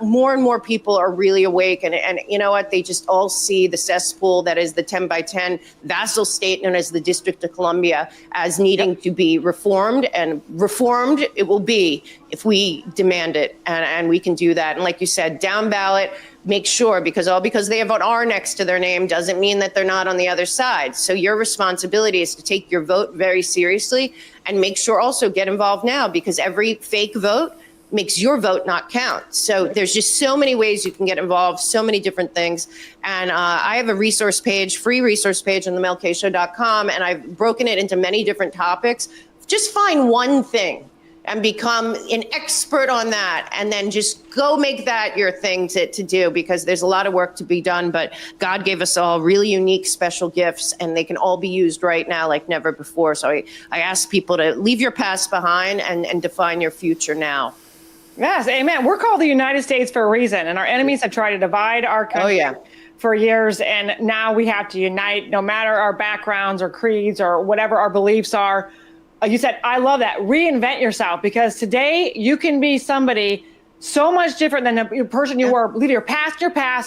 More and more people are really awake, and you know what? They just all see the cesspool that is the 10 by 10 vassal state known as the District of Columbia as needing to be reformed, and reformed it will be if we demand it, and we can do that. And like you said, down ballot, make sure, because they have an R next to their name doesn't mean that they're not on the other side. So your responsibility is to take your vote very seriously, and make sure also get involved now, because every fake vote makes your vote not count. So there's just so many ways you can get involved, so many different things. And I have a resource page, free resource page on themelkshow.com, and I've broken it into many different topics. Just find one thing and become an expert on that, and then just go make that your thing to do, because there's a lot of work to be done, but God gave us all really unique, special gifts, and they can all be used right now like never before. So I ask people to leave your past behind and define your future now.
Yes, amen. We're called the United States for a reason, and our enemies have tried to divide our country for years, and now we have to unite, no matter our backgrounds or creeds or whatever our beliefs are. You said, I love that. Reinvent yourself, because today you can be somebody so much different than the person you were. Leave your past,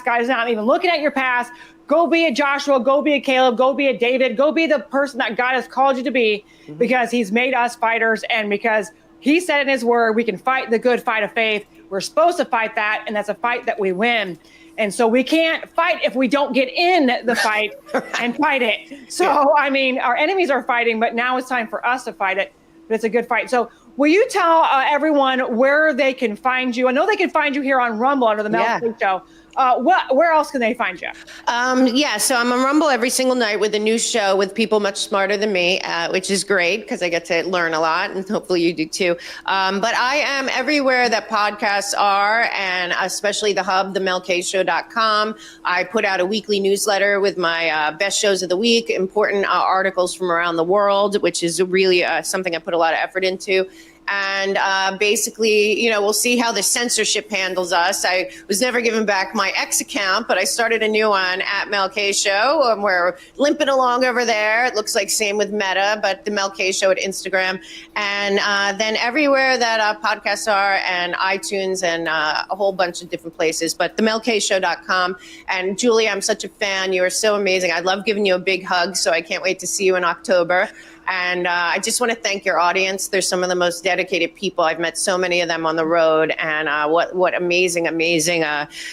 guys, not even looking at your past. Go be a Joshua, go be a Caleb, go be a David, go be the person that God has called you to be, because he's made us fighters, and because he said in his word, we can fight the good fight of faith. We're supposed to fight that, and that's a fight that we win. And so we can't fight if we don't get in the fight and fight it. So, I mean, our enemies are fighting, but now it's time for us to fight it. But it's a good fight. So will you tell everyone where they can find you? I know they can find you here on Rumble under the Mel K Show. Where else can they find you?
So I'm on Rumble every single night with a new show with people much smarter than me, which is great because I get to learn a lot, and hopefully you do too. But I am everywhere that podcasts are, and especially the hub, themelkshow.com. I put out a weekly newsletter with my best shows of the week, important articles from around the world, which is really something I put a lot of effort into. And basically, we'll see how the censorship handles us. I was never given back my X account, but I started a new one at Mel K Show. We're limping along over there. It looks like same with Meta, but the Mel K Show at Instagram. And then everywhere that podcasts are, and iTunes, and a whole bunch of different places, but themelkshow.com. And Julie, I'm such a fan. You are so amazing. I love giving you a big hug, so I can't wait to see you in October. And I just want to thank your audience. They're some of the most dedicated people. I've met so many of them on the road, and what amazing,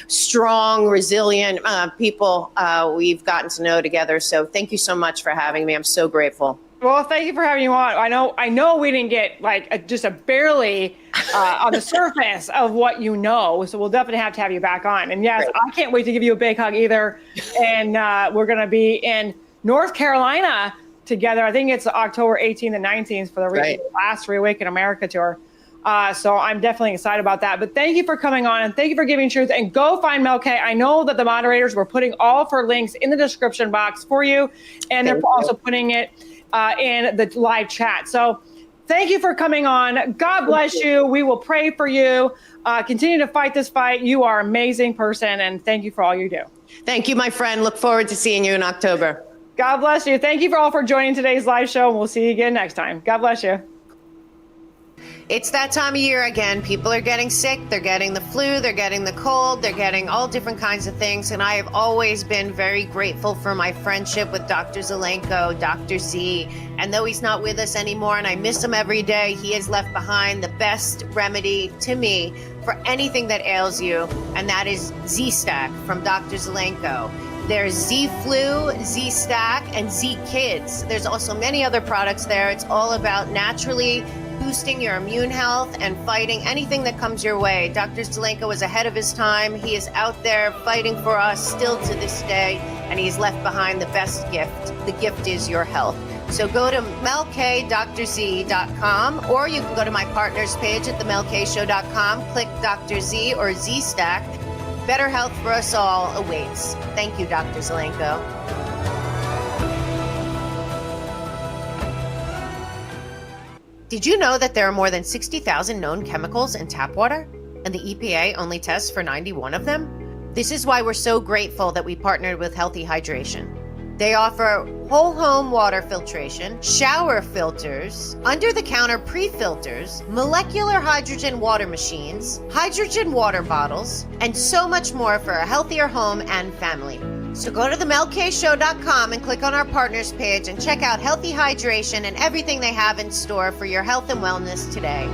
strong, resilient people we've gotten to know together. So thank you so much for having me. I'm so grateful.
Well, thank you for having you on. I know we didn't get just a barely on the surface of what you know, so we'll definitely have to have you back on. And yes, I can't wait to give you a big hug either. And we're going to be in North Carolina together. I think it's October 18th and 19th for the last Reawaken America tour. So I'm definitely excited about that. But thank you for coming on, and thank you for giving truth. And go find Mel K. I know that the moderators were putting all of her links in the description box for you, and they're also putting it in the live chat. So thank you for coming on. God bless you. We will pray for you. Continue to fight this fight. You are an amazing person, and thank you for all you do.
Thank you, my friend. Look forward to seeing you in October.
God bless you. Thank you all for joining today's live show, and we'll see you again next time. God bless you.
It's that time of year again. People are getting sick. They're getting the flu. They're getting the cold. They're getting all different kinds of things. And I have always been very grateful for my friendship with Dr. Zelenko, Dr. Z. And though he's not with us anymore, and I miss him every day, he has left behind the best remedy to me for anything that ails you, and that is Z-Stack from Dr. Zelenko.
There's Z Flu, Z Stack, and Z Kids. There's also many other products there. It's all about naturally boosting your immune health and fighting anything that comes your way. Dr. Zelenko is ahead of his time. He is out there fighting for us still to this day, and he's left behind the best gift. The gift is your health. So go to melkdrz.com, or you can go to my partner's page at themelkshow.com, click Dr. Z or Z Stack. Better health for us all awaits. Thank you, Dr. Zelenko. Did you know that there are more than 60,000 known chemicals in tap water, and the EPA only tests for 91 of them? This is why we're so grateful that we partnered with Healthy Hydration. They offer whole home water filtration, shower filters, under-the-counter pre-filters, molecular hydrogen water machines, hydrogen water bottles, and so much more for a healthier home and family. So go to themelkshow.com and click on our partners page and check out Healthy Hydration and everything they have in store for your health and wellness today.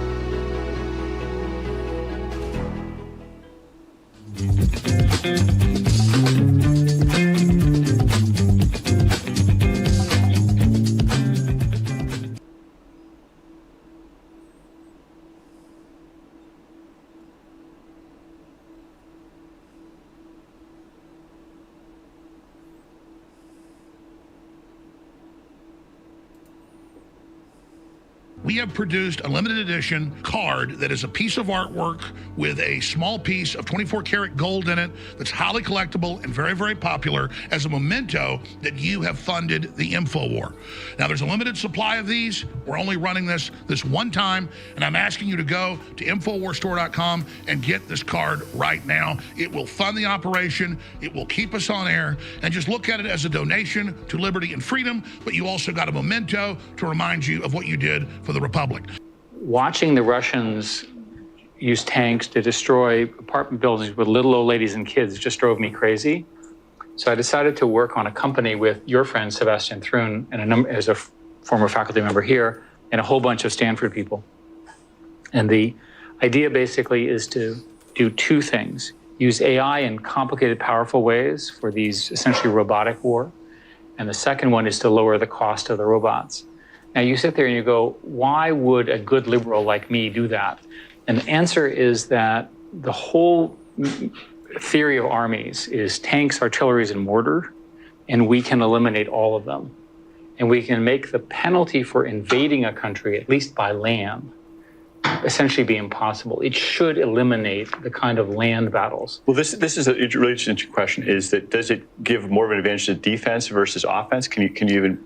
We have produced a limited edition card that is a piece of artwork with a small piece of 24 karat gold in it that's highly collectible and very, very popular as a memento that you have funded the InfoWar. Now, there's a limited supply of these. We're only running this one time, and I'm asking you to go to InfoWarStore.com and get this card right now. It will fund the operation. It will keep us on air, and just look at it as a donation to liberty and freedom, but you also got a memento to remind you of what you did for the Republic.
Watching the Russians use tanks to destroy apartment buildings with little old ladies and kids just drove me crazy. So I decided to work on a company with your friend Sebastian Thrun and as a former faculty member here, and a whole bunch of Stanford people. And the idea basically is to do two things: use AI in complicated, powerful ways for these essentially robotic war. And the second one is to lower the cost of the robots. Now you sit there and you go, why would a good liberal like me do that? And the answer is that the whole theory of armies is tanks, artillery, and mortar, and we can eliminate all of them. And we can make the penalty for invading a country, at least by land, essentially be impossible. It should eliminate the kind of land battles.
Well, this is a really interesting question, is that does it give more of an advantage to defense versus offense? Can you even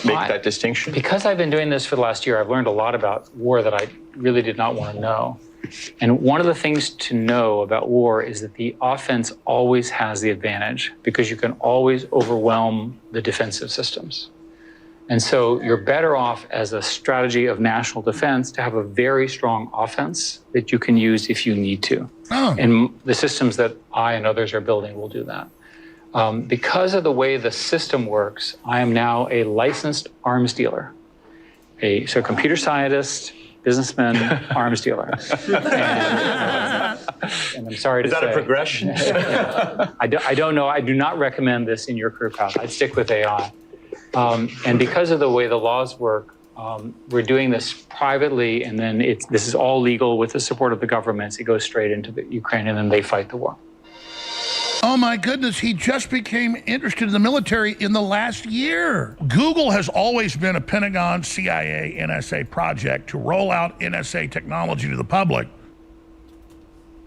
make that distinction?
Because I've been doing this for the last year, I've learned a lot about war that I really did not want to know. And one of the things to know about war is that the offense always has the advantage because you can always overwhelm the defensive systems. And so you're better off as a strategy of national defense to have a very strong offense that you can use if you need to. Oh. And the systems that I and others are building will do that. Because of the way the system works, I am now a licensed arms dealer. So computer scientist, businessman, arms dealer. And I'm sorry to say.
Is that a progression?
I don't know. I do not recommend this in your career path. I'd stick with AI. And because of the way the laws work, we're doing this privately, and then this is all legal with the support of the governments. It goes straight into the Ukraine, and then they fight the war.
Oh my goodness, he just became interested in the military in the last year. Google has always been a Pentagon, CIA, NSA project to roll out NSA technology to the public,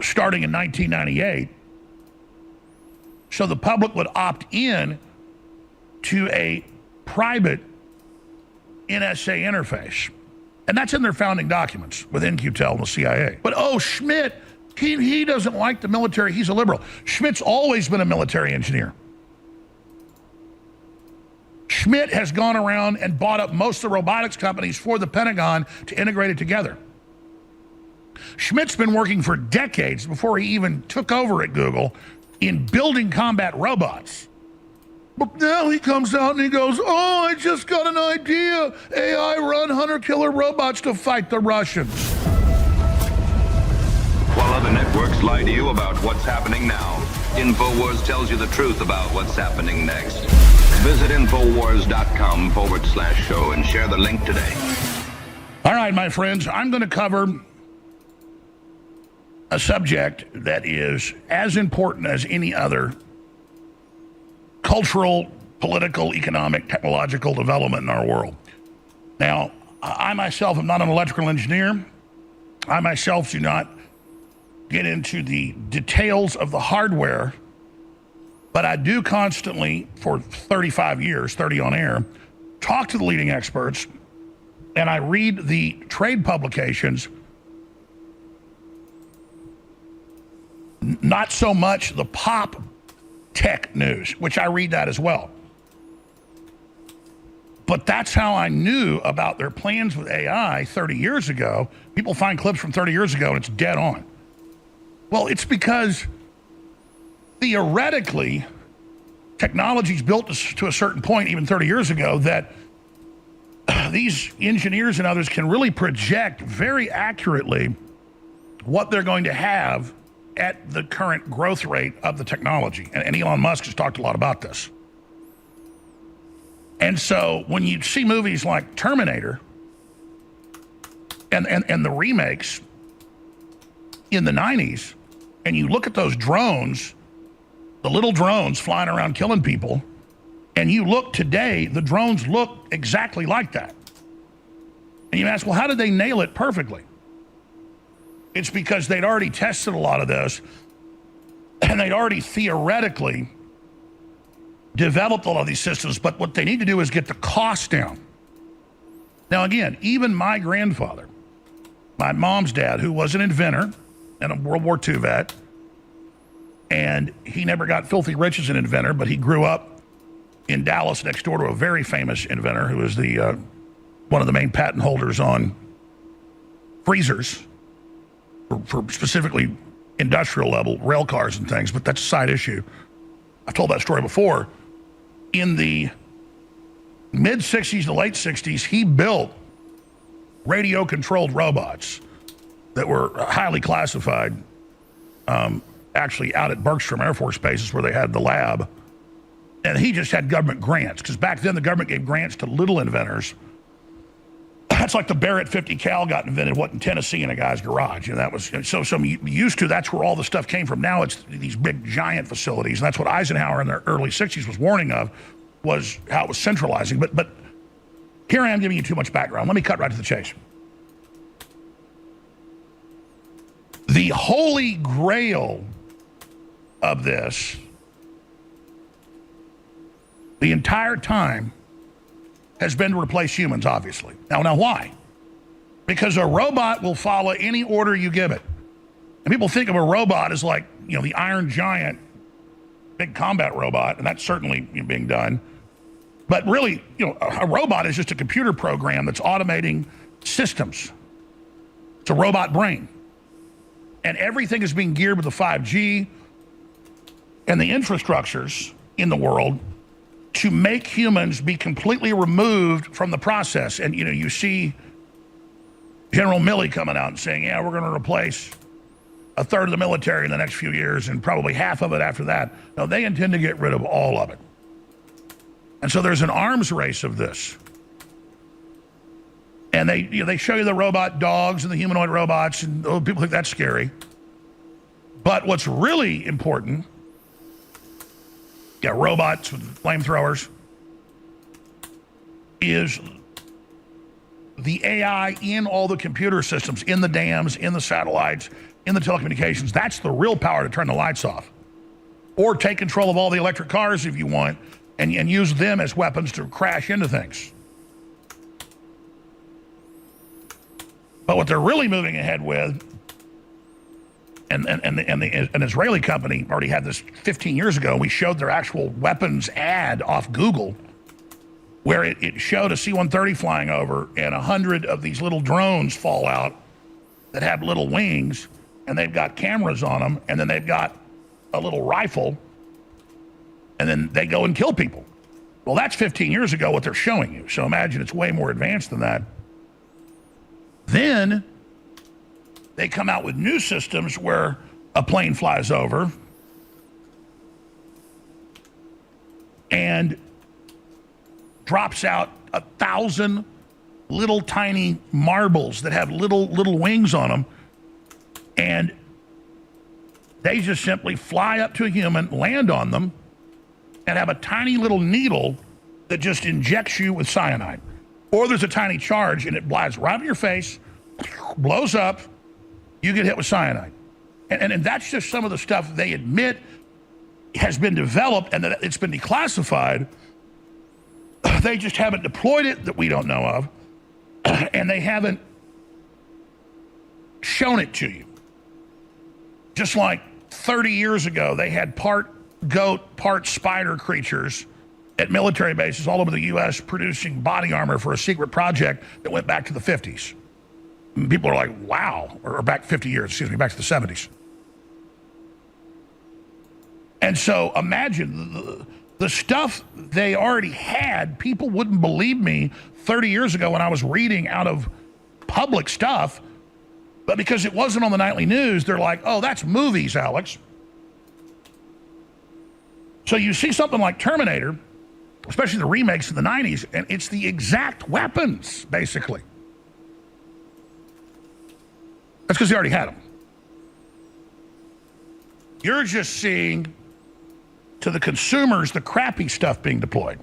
starting in 1998. So the public would opt in to a private NSA interface. And that's in their founding documents with NQTEL and the CIA. But Schmidt, he doesn't like the military. He's a liberal. Schmidt's always been a military engineer. Schmidt has gone around and bought up most of the robotics companies for the Pentagon to integrate it together. Schmidt's been working for decades before he even took over at Google in building combat robots. But now he comes out and he goes, oh, I just got an idea. AI run hunter-killer robots to fight the Russians.
While other networks lie to you about what's happening now, InfoWars tells you the truth about what's happening next. Visit Infowars.com/show and share the link today.
All right, my friends, I'm going to cover a subject that is as important as any other cultural, political, economic, technological development in our world. Now, I myself am not an electrical engineer. I myself do not get into the details of the hardware, but I do constantly, for 35 years, 30 on air, talk to the leading experts, and I read the trade publications, not so much the pop tech news, which I read that as well. But that's how I knew about their plans with AI 30 years ago. People find clips from 30 years ago and it's dead on. Well, it's because theoretically, technology's built to a certain point, even 30 years ago, that these engineers and others can really project very accurately what they're going to have at the current growth rate of the technology. And Elon Musk has talked a lot about this. And so when you see movies like Terminator and the remakes in the 90s, and you look at those drones, the little drones flying around killing people, and you look today, the drones look exactly like that. And you ask, well, how did they nail it perfectly? It's because they'd already tested a lot of this, and they'd already theoretically developed a lot of these systems, but what they need to do is get the cost down. Now, again, even my grandfather, my mom's dad, who was an inventor and a World War II vet, and he never got filthy rich as an inventor, but he grew up in Dallas next door to a very famous inventor who was the one of the main patent holders on freezers for specifically industrial level rail cars and things, but that's a side issue. I've told that story before. In the mid-'60s to late 60s, he built radio-controlled robots that were highly classified, actually out at Bergstrom Air Force bases where they had the lab. And he just had government grants, because back then the government gave grants to little inventors. That's like the Barrett 50 cal got invented, what, in Tennessee in a guy's garage. And that was, so used to, that's where all the stuff came from. Now it's these big giant facilities. And that's what Eisenhower in the early 60s was warning of, was how it was centralizing. But here I am giving you too much background. Let me cut right to the chase. The holy grail of this, the entire time, has been to replace humans, obviously. Now why? Because a robot will follow any order you give it. And people think of a robot as like, the Iron Giant, big combat robot, and that's certainly being done. But really, a robot is just a computer program that's automating systems. It's a robot brain. And everything is being geared with the 5G and the infrastructures in the world to make humans be completely removed from the process. And, you see General Milley coming out and saying, yeah, we're going to replace a third of the military in the next few years and probably half of it after that. No, they intend to get rid of all of it. And so there's an arms race of this. And they show you the robot dogs and the humanoid robots, and people think that's scary. But what's really important, robots with flamethrowers, is the AI in all the computer systems, in the dams, in the satellites, in the telecommunications. That's the real power to turn the lights off. Or take control of all the electric cars if you want, and use them as weapons to crash into things. But what they're really moving ahead with, and an Israeli company already had this 15 years ago. We showed their actual weapons ad off Google, where it showed a C-130 flying over, and 100 of these little drones fall out that have little wings, and they've got cameras on them, and then they've got a little rifle, and then they go and kill people. Well, that's 15 years ago what they're showing you. So imagine it's way more advanced than that. Then they come out with new systems where a plane flies over and drops out 1,000 little tiny marbles that have little wings on them, and they just simply fly up to a human, land on them, and have a tiny little needle that just injects you with cyanide. Or there's a tiny charge and it flies right in your face, blows up, you get hit with cyanide. And that's just some of the stuff they admit has been developed and that it's been declassified. They just haven't deployed it that we don't know of, and they haven't shown it to you. Just like 30 years ago, they had part goat, part spider creatures at military bases all over the U.S. producing body armor for a secret project that went back to the 50s. And people are like, wow, or back 50 years, excuse me, back to the 70s. And so imagine the stuff they already had. People wouldn't believe me 30 years ago when I was reading out of public stuff, but because it wasn't on the nightly news, they're like, oh, that's movies, Alex. So you see something like Terminator, especially the remakes in the 90s, and it's the exact weapons, basically. That's because they already had them. You're just seeing, to the consumers, the crappy stuff being deployed.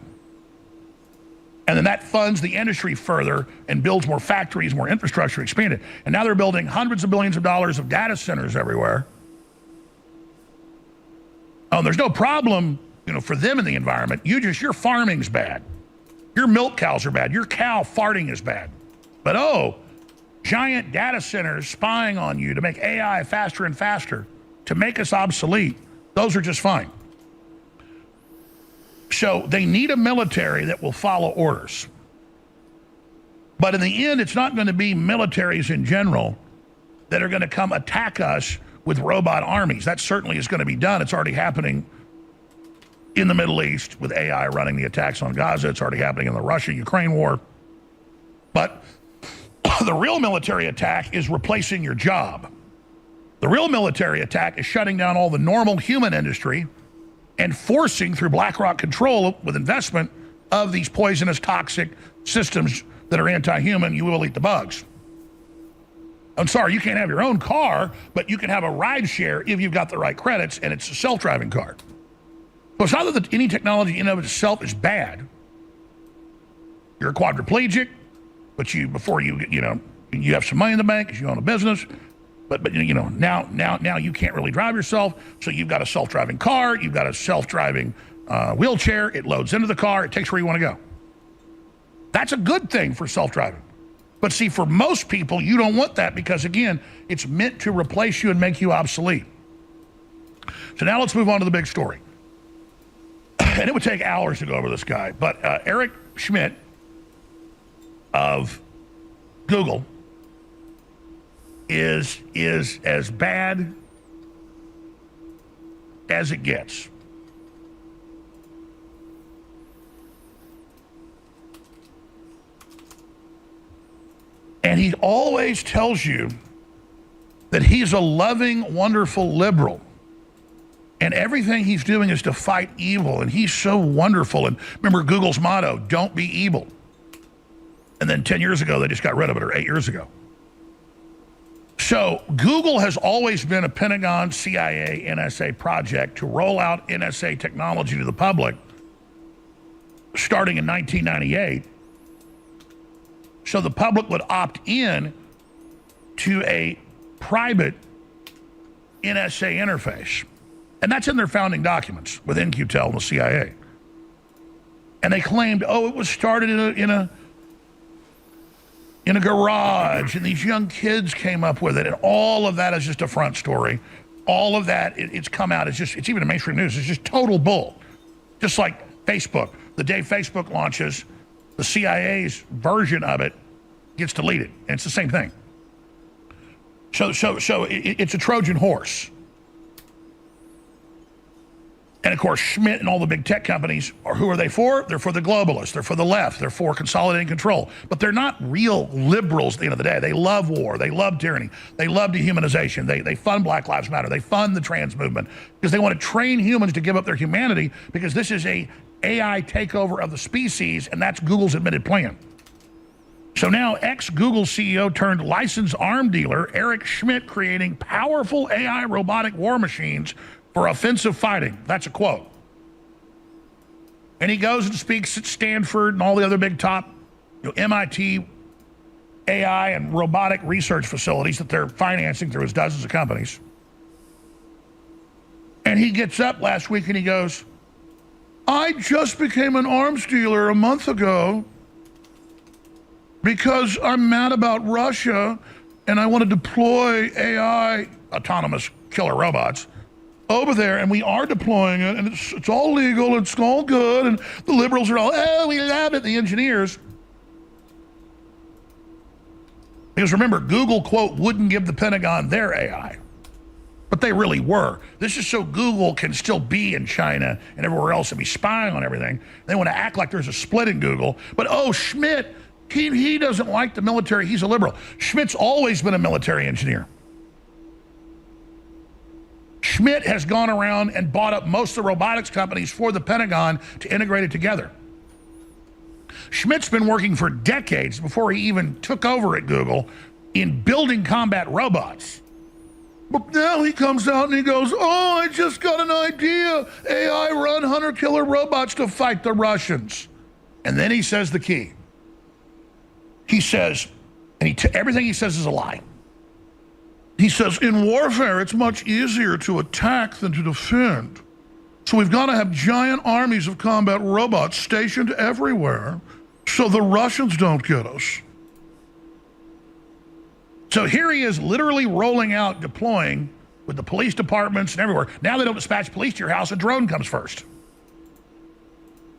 And then that funds the industry further and builds more factories, more infrastructure expanded. And now they're building hundreds of billions of dollars of data centers everywhere. Oh, there's no problem, for them in the environment. Your farming's bad. Your milk cows are bad. Your cow farting is bad. But giant data centers spying on you to make AI faster and faster, to make us obsolete, those are just fine. So they need a military that will follow orders. But in the end, it's not going to be militaries in general that are going to come attack us with robot armies. That certainly is going to be done. It's already happening in the Middle East with AI running the attacks on Gaza. It's already happening in the Russia-Ukraine war. But the real military attack is replacing your job. The real military attack is shutting down all the normal human industry and forcing, through BlackRock control with investment, of these poisonous, toxic systems that are anti-human. You will eat the bugs. I'm sorry, you can't have your own car, but you can have a ride share if you've got the right credits, and it's a self-driving car. So it's not that any technology in and of itself is bad. You're a quadriplegic, but before you have some money in the bank because you own a business. But now you can't really drive yourself, so you've got a self-driving car, you've got a self-driving wheelchair, it loads into the car, it takes where you want to go. That's a good thing for self-driving. But see, for most people, you don't want that because, again, it's meant to replace you and make you obsolete. So now let's move on to the big story. And it would take hours to go over this guy, but Eric Schmidt of Google is as bad as it gets. And he always tells you that he's a loving, wonderful liberal. And everything he's doing is to fight evil. And he's so wonderful. And remember Google's motto, don't be evil. And then 10 years ago, they just got rid of it, or 8 years ago. So Google has always been a Pentagon, CIA, NSA project to roll out NSA technology to the public starting in 1998. So the public would opt in to a private NSA interface. And that's in their founding documents with NQTEL and the CIA. And they claimed, it was started in a garage, and these young kids came up with it, and all of that is just a front story. All of that, it's come out, it's even in mainstream news, it's just total bull. Just like Facebook. The day Facebook launches, the CIA's version of it gets deleted, and it's the same thing. So it's a Trojan horse. And of course, Schmidt and all the big tech companies, who are they for? They're for the globalists. They're for the left. They're for consolidating control. But they're not real liberals at the end of the day. They love war. They love tyranny. They love dehumanization. They fund Black Lives Matter. They fund the trans movement because they want to train humans to give up their humanity, because this is a AI takeover of the species, and that's Google's admitted plan. So now ex-Google CEO turned licensed arm dealer Eric Schmidt creating powerful AI robotic war machines for offensive fighting. That's a quote. And he goes and speaks at Stanford and all the other big top MIT AI and robotic research facilities that they're financing through his dozens of companies. And he gets up last week and he goes, I just became an arms dealer a month ago because I'm mad about Russia and I want to deploy AI, autonomous killer robots, over there, and we are deploying it, and it's all legal, it's all good, and the liberals are all, oh, we love it, the engineers. Because remember, Google, quote, wouldn't give the Pentagon their AI. But they really were. This is so Google can still be in China and everywhere else and be spying on everything. They want to act like there's a split in Google. But, oh, Schmidt, he doesn't like the military. He's a liberal. Schmidt's always been a military engineer. Schmidt has gone around and bought up most of the robotics companies for the Pentagon to integrate it together. Schmidt's been working for decades before he even took over at Google in building combat robots. But now he comes out and he goes, oh, I just got an idea. AI run hunter-killer robots to fight the Russians. And then he says the key. He says, and everything he says is a lie. He says, in warfare, it's much easier to attack than to defend. So we've got to have giant armies of combat robots stationed everywhere so the Russians don't get us. So here he is literally rolling out, deploying with the police departments and everywhere. Now they don't dispatch police to your house, a drone comes first.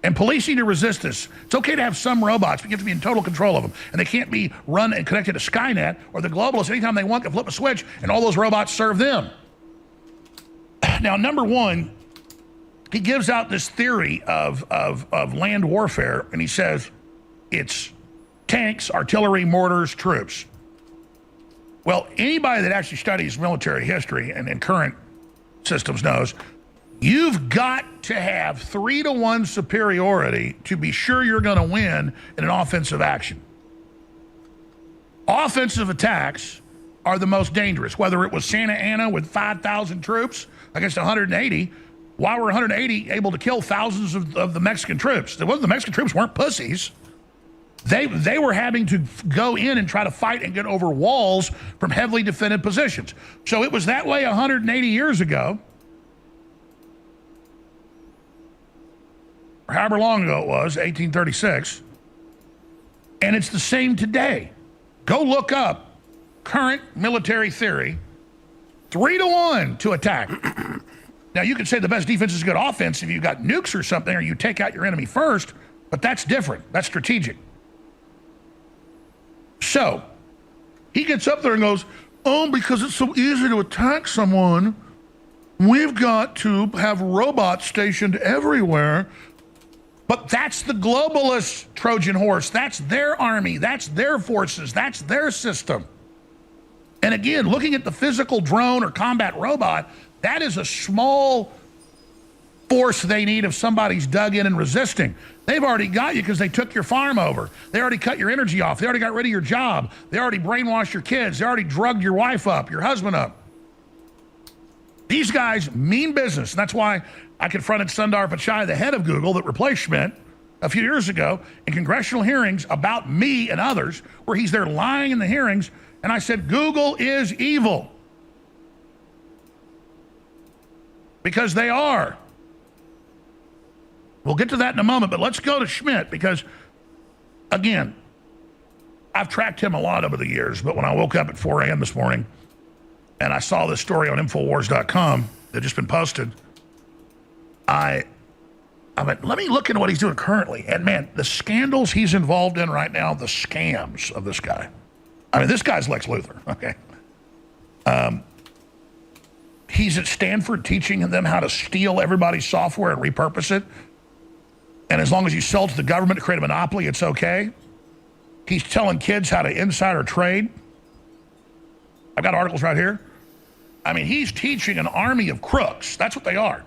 And police need to resist this. It's okay to have some robots, but you have to be in total control of them. And they can't be run and connected to Skynet or the globalists. Anytime they want, can flip a switch and all those robots serve them. Now, number one, he gives out this theory of land warfare, and he says it's tanks, artillery, mortars, troops. Well, anybody that actually studies military history and current systems knows you've got to have 3-to-1 superiority to be sure you're going to win in an offensive action. Offensive attacks are the most dangerous, whether it was Santa Ana with 5,000 troops against 180. Why were 180 able to kill thousands of the Mexican troops? It wasn't the Mexican troops weren't pussies. They were having to go in and try to fight and get over walls from heavily defended positions. So it was that way 180 years ago, or however long ago it was, 1836, and it's the same today. Go look up current military theory, 3-to-1 to attack. Now, you could say the best defense is good offense if you've got nukes or something, or you take out your enemy first, but that's different. That's strategic. So, he gets up there and goes, oh, because it's so easy to attack someone, we've got to have robots stationed everywhere. But that's the globalist Trojan horse. That's their army. That's their forces. That's their system. And again, looking at the physical drone or combat robot, that is a small force they need if somebody's dug in and resisting. They've already got you because they took your farm over. They already cut your energy off. They already got rid of your job. They already brainwashed your kids. They already drugged your wife up, your husband up. These guys mean business. And that's why I confronted Sundar Pichai, the head of Google that replaced Schmidt a few years ago in congressional hearings about me and others, where he's there lying in the hearings. And I said, Google is evil. Because they are. We'll get to that in a moment, but let's go to Schmidt because, again, I've tracked him a lot over the years, but when I woke up at 4 a.m. this morning and I saw this story on Infowars.com that just been posted, I went, let me look into what he's doing currently. And man, the scandals he's involved in right now, the scams of this guy. I mean, this guy's Lex Luthor, okay? He's at Stanford teaching them how to steal everybody's software and repurpose it. And as long as you sell to the government to create a monopoly, it's okay. He's telling kids how to insider trade. I've got articles right here. I mean, he's teaching an army of crooks. That's what they are.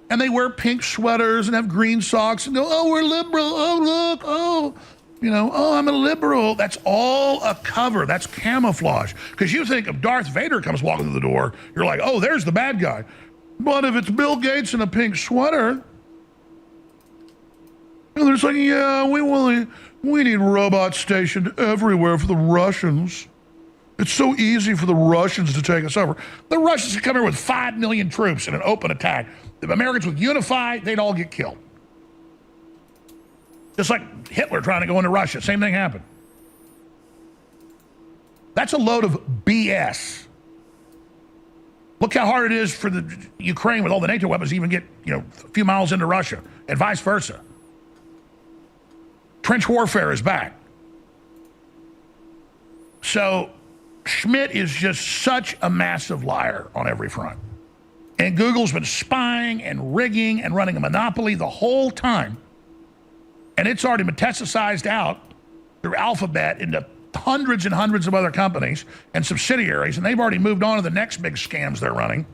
And they wear pink sweaters and have green socks and go, oh, we're liberal. Oh, look. Oh, oh, I'm a liberal. That's all a cover. That's camouflage. Because you think if Darth Vader comes walking through the door, you're like, oh, there's the bad guy. But if it's Bill Gates in a pink sweater, they're just like, yeah, we need robots stationed everywhere for the Russians. It's so easy for the Russians to take us over. The Russians could come here with 5 million troops in an open attack. If Americans would unify, they'd all get killed. Just like Hitler trying to go into Russia. Same thing happened. That's a load of BS. Look how hard it is for the Ukraine with all the NATO weapons to even get, a few miles into Russia, and vice versa. Trench warfare is back. So Schmidt is just such a massive liar on every front. And Google's been spying and rigging and running a monopoly the whole time. And it's already metastasized out through Alphabet into hundreds and hundreds of other companies and subsidiaries, and they've already moved on to the next big scams they're running.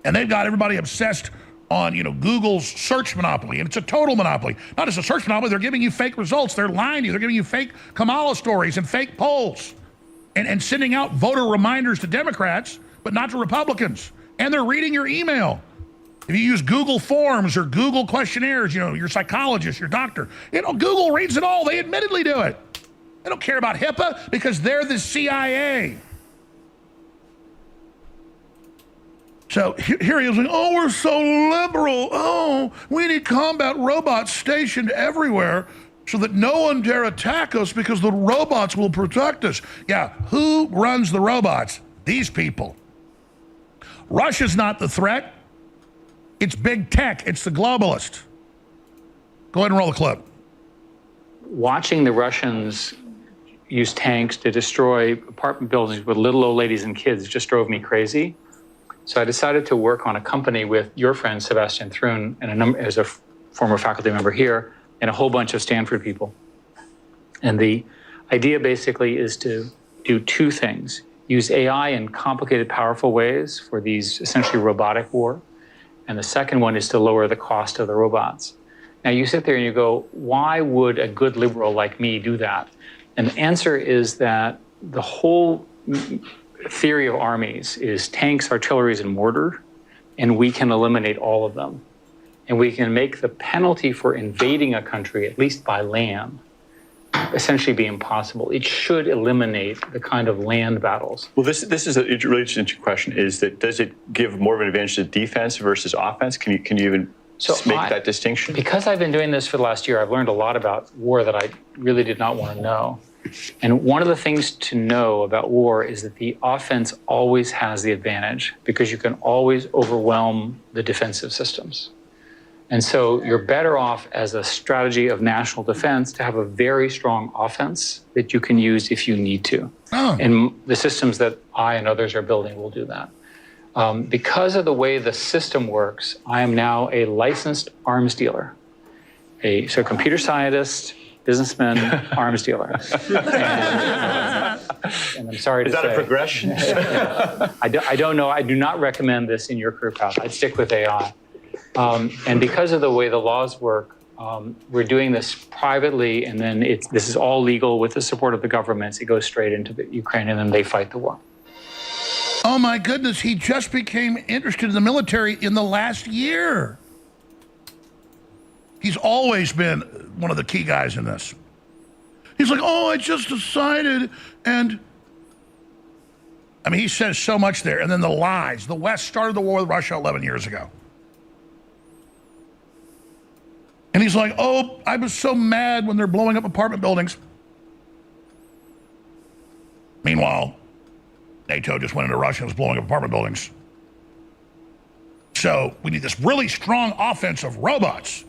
And they've got everybody obsessed on, Google's search monopoly, and it's a total monopoly. Not just a search monopoly, they're giving you fake results. They're lying to you. They're giving you fake Kamala stories and fake polls and sending out voter reminders to Democrats, but not to Republicans. And they're reading your email. If you use Google Forms or Google questionnaires, your psychologist, your doctor, Google reads it all. They admittedly do it. They don't care about HIPAA because they're the CIA. So here he is like, oh, we're so liberal. Oh, we need combat robots stationed everywhere so that no one dare attack us because the robots will protect us. Yeah, who runs the robots? These people. Russia's not the threat. It's big tech. It's the globalists. Go ahead and roll the clip.
Watching the Russians use tanks to destroy apartment buildings with little old ladies and kids just drove me crazy. So I decided to work on a company with your friend Sebastian Thrun and as a former faculty member here, and a whole bunch of Stanford people. And the idea basically is to do two things: use AI in complicated, powerful ways for these essentially robotic war. And the second one is to lower the cost of the robots. Now you sit there and you go, why would a good liberal like me do that? And the answer is that the whole theory of armies is tanks, artillery, and mortar, and we can eliminate all of them. And we can make the penalty for invading a country, at least by land, essentially be impossible. It should eliminate the kind of land battles.
Well, this is a really interesting question, is that does it give more of an advantage to defense versus offense? Can you even make that distinction?
Because I've been doing this for the last year, I've learned a lot about war that I really did not want to know. And one of the things to know about war is that the offense always has the advantage because you can always overwhelm the defensive systems. And so you're better off as a strategy of national defense to have a very strong offense that you can use if you need to. Oh. And the systems that I and others are building will do that. Because of the way the system works, I am now a licensed arms dealer. So computer scientist, businessman, arms dealer. And I'm sorry to say.
Is that a progression?
I don't know. I do not recommend this in your career path. I'd stick with AI. And because of the way the laws work, we're doing this privately, and then this is all legal with the support of the governments. It goes straight into the Ukraine, and then they fight the war.
Oh my goodness, he just became interested in the military in the last year. He's always been one of the key guys in this. He's like, oh, I just decided, and I mean, he says so much there, and then the lies. The West started the war with Russia 11 years ago. And he's like, oh, I was so mad when they're blowing up apartment buildings. Meanwhile, NATO just went into Russia and was blowing up apartment buildings. So we need this really strong offense of robots.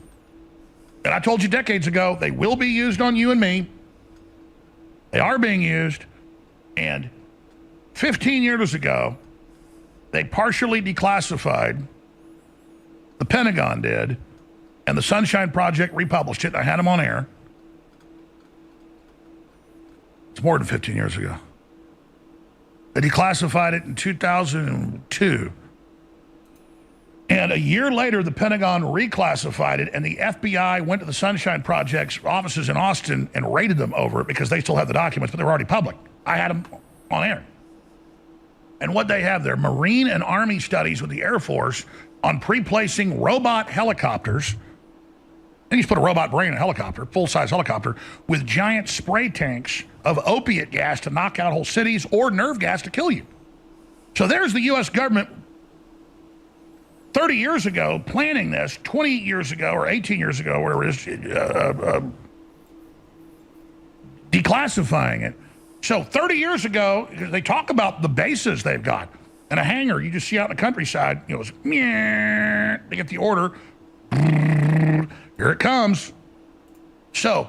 And I told you decades ago, they will be used on you and me. They are being used. And 15 years ago, they partially declassified, the Pentagon did, and the Sunshine Project republished it. I had them on air. It's more than 15 years ago. They declassified it in 2002. And a year later, the Pentagon reclassified it, and the FBI went to the Sunshine Project's offices in Austin and raided them over it because they still had the documents, but they were already public. I had them on air. And what they have there, Marine and Army studies with the Air Force on pre-placing robot helicopters. And you just put a robot brain in a helicopter, full-size helicopter, with giant spray tanks of opiate gas to knock out whole cities or nerve gas to kill you. So there's the U.S. government 30 years ago planning this, 20 years ago or 18 years ago, whatever it is, declassifying it. So 30 years ago, they talk about the bases they've got. And a hangar you just see out in the countryside, you know, it's, they get the order, here it comes. So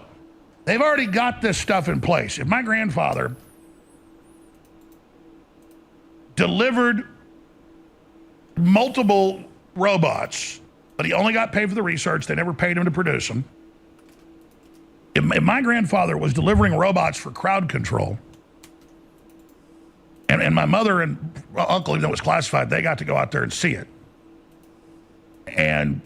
they've already got this stuff in place. If my grandfather delivered multiple robots, but he only got paid for the research, they never paid him to produce them. If my grandfather was delivering robots for crowd control, and my mother and uncle, even though it was classified, they got to go out there and see it. And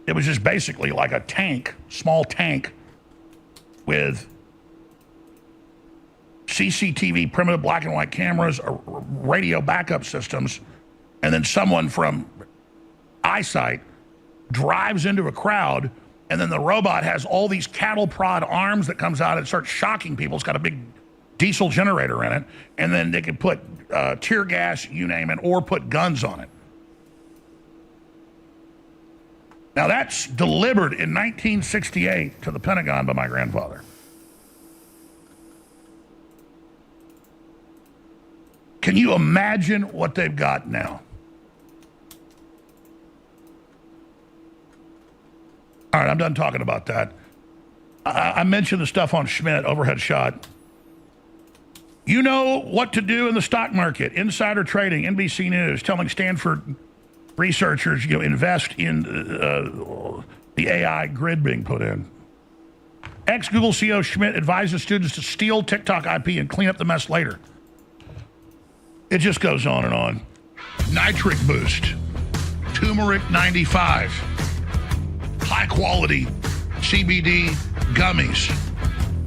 it was just basically like a tank, small tank, with CCTV, primitive black and white cameras, radio backup systems, and then someone from eyesight drives into a crowd, and then the robot has all these cattle prod arms that comes out and starts shocking people. It's got a big diesel generator in it, and then they can put tear gas, you name it, or put guns on it. Now that's delivered in 1968 to the Pentagon by my grandfather. Can you imagine what they've got now? All right, I'm done talking about that. I mentioned the stuff on Schmidt, overhead shot. You know what to do in the stock market. Insider trading, NBC News, telling Stanford researchers, you know, invest in the AI grid being put in. Ex-Google CEO Schmidt advises students to steal TikTok IP and clean up the mess later. It just goes on and on. Nitric Boost, Turmeric 95, high quality CBD gummies.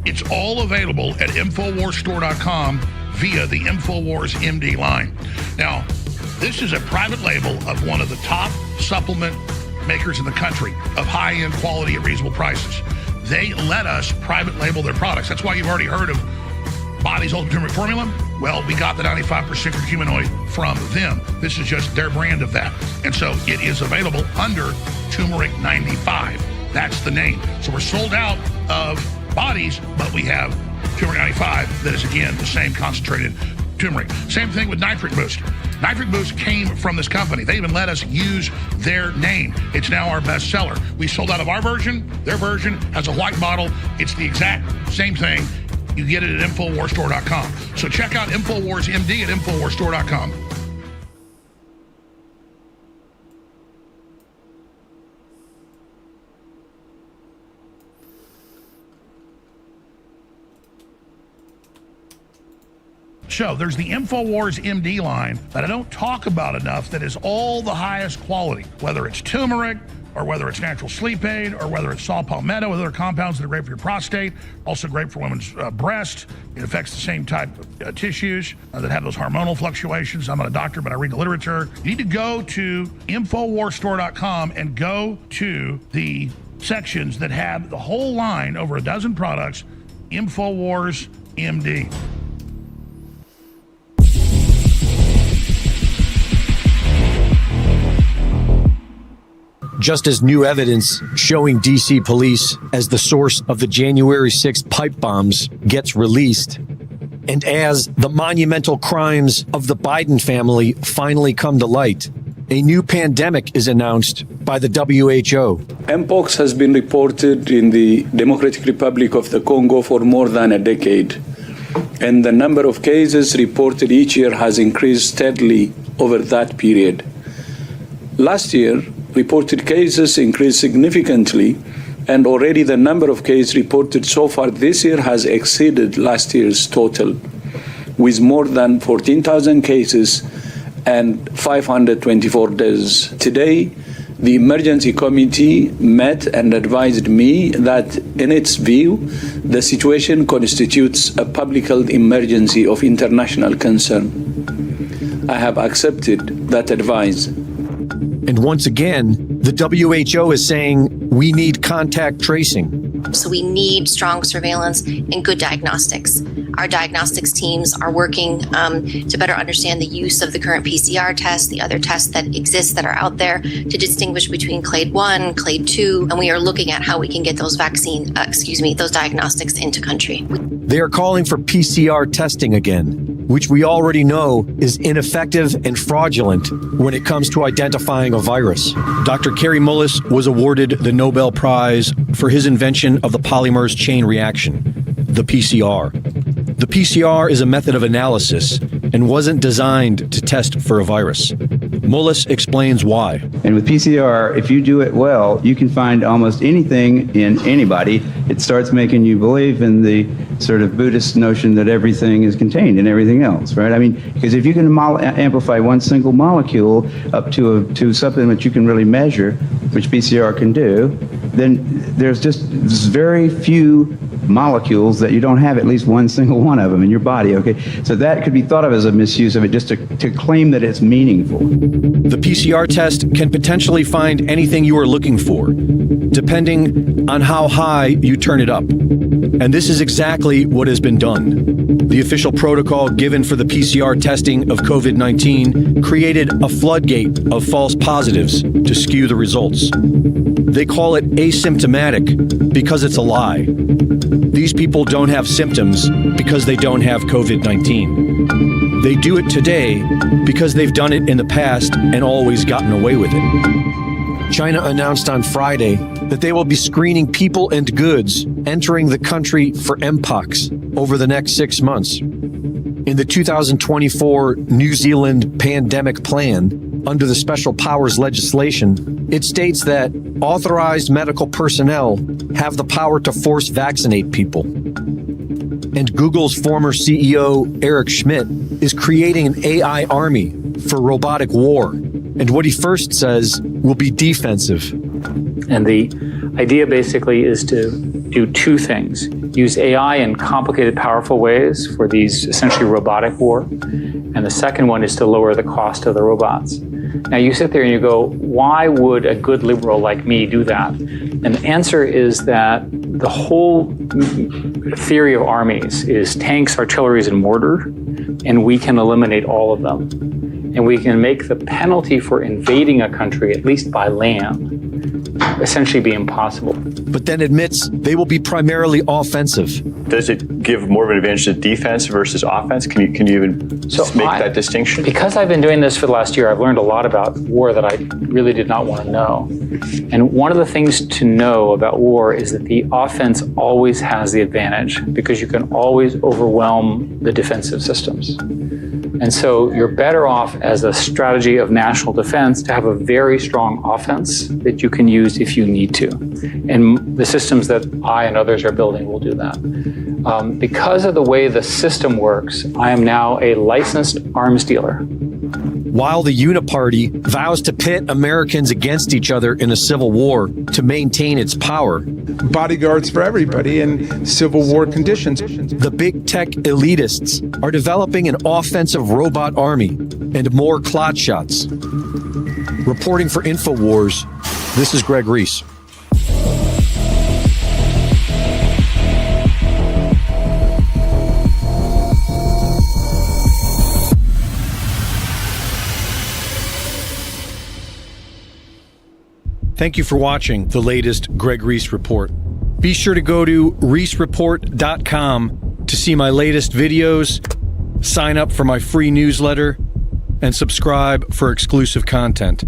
It's all available at InfoWarsStore.com via the InfoWars MD line. Now, this is a private label of one of the top supplement makers in the country of high-end quality at reasonable prices. They let us private label their products. That's why you've already heard of Body's Ultimate Turmeric Formula. Well, we got the 95% curcuminoid from them. This is just their brand of that. And so it is available under Turmeric 95. That's the name. So we're sold out of Bodies, but we have Turmeric 95 that is, again, the same concentrated turmeric. Same thing with Nitric Boost. Nitric Boost came from this company. They even let us use their name. It's now our best seller. We sold out of our version. Their version has a white bottle. It's the exact same thing. You get it at InfoWarsStore.com. So check out InfoWars MD at InfoWarsStore.com. So there's the InfoWars MD line that I don't talk about enough that is all the highest quality, whether it's turmeric or whether it's natural sleep aid or whether it's saw palmetto with other compounds that are great for your prostate, also great for women's breast. It affects the same type of tissues that have those hormonal fluctuations. I'm not a doctor, but I read the literature. You need to go to InfoWarsStore.com and go to the sections that have the whole line, over a dozen products, InfoWars MD.
Just as new evidence showing D.C. police as the source of the January 6th pipe bombs gets released, and as the monumental crimes of the Biden family finally come to light, a new pandemic is announced by the WHO.
Mpox has been reported in the Democratic Republic of the Congo for more than a decade, and the number of cases reported each year has increased steadily over that period. Last year, reported cases increased significantly, and already the number of cases reported so far this year has exceeded last year's total, with more than 14,000 cases and 524 deaths. Today, the emergency committee met and advised me that, in its view, the situation constitutes a public health emergency of international concern. I have accepted that advice.
And once again, the WHO is saying we need contact tracing.
So we need strong surveillance and good diagnostics. Our diagnostics teams are working to better understand the use of the current PCR test, the other tests that exist that are out there, to distinguish between clade 1, clade 2, and we are looking at how we can get those those diagnostics into country.
They are calling for PCR testing again, which we already know is ineffective and fraudulent when it comes to identifying a virus. Dr. Kary Mullis was awarded the Nobel Prize for his invention of the polymerase chain reaction, the PCR. The PCR is a method of analysis and wasn't designed to test for a virus. Mullis explains why.
And with PCR, if you do it well, you can find almost anything in anybody. It starts making you believe in the sort of Buddhist notion that everything is contained in everything else, right? I mean, because if you can amplify one single molecule up to something that you can really measure, which PCR can do, then there's just very few molecules that you don't have at least one single one of them in your body, okay? So that could be thought of as a misuse of it, just to claim that it's meaningful.
The PCR test can potentially find anything you are looking for, depending on how high you turn it up. And this is exactly what has been done. The official protocol given for the PCR testing of COVID-19 created a floodgate of false positives to skew the results. They call it asymptomatic because it's a lie. These people don't have symptoms because they don't have COVID-19. They do it today because they've done it in the past and always gotten away with it. China announced on Friday that they will be screening people and goods entering the country for Mpox over the next 6 months. In the 2024 New Zealand pandemic plan, under the special powers legislation, it states that authorized medical personnel have the power to force vaccinate people. And Google's former CEO, Eric Schmidt, is creating an AI army for robotic war. And what he first says will be defensive.
And the idea basically is to do two things. Use AI in complicated, powerful ways for these essentially robotic war. And the second one is to lower the cost of the robots. Now you sit there and you go, why would a good liberal like me do that? And the answer is that the whole theory of armies is tanks, artilleries, and mortar, and we can eliminate all of them. And we can make the penalty for invading a country, at least by land, essentially be impossible.
But then admits they will be primarily offensive.
Does it give more of an advantage to defense versus offense? Can you even make that distinction?
Because I've been doing this for the last year, I've learned a lot about war that I really did not want to know. And one of the things to know about war is that the offense always has the advantage because you can always overwhelm the defensive systems. And so you're better off as a strategy of national defense to have a very strong offense that you can use if you need to. And the systems that I and others are building will do that. Because of the way the system works, I am now a licensed arms dealer.
While the Uniparty vows to pit Americans against each other in a civil war to maintain its power.
Bodyguards for everybody in civil war conditions.
The big tech elitists are developing an offensive robot army and more clot shots. Reporting for InfoWars, this is Greg Reese. Thank you for watching the latest Greg Reese Report. Be sure to go to reesereport.com to see my latest videos, sign up for my free newsletter, and subscribe for exclusive content.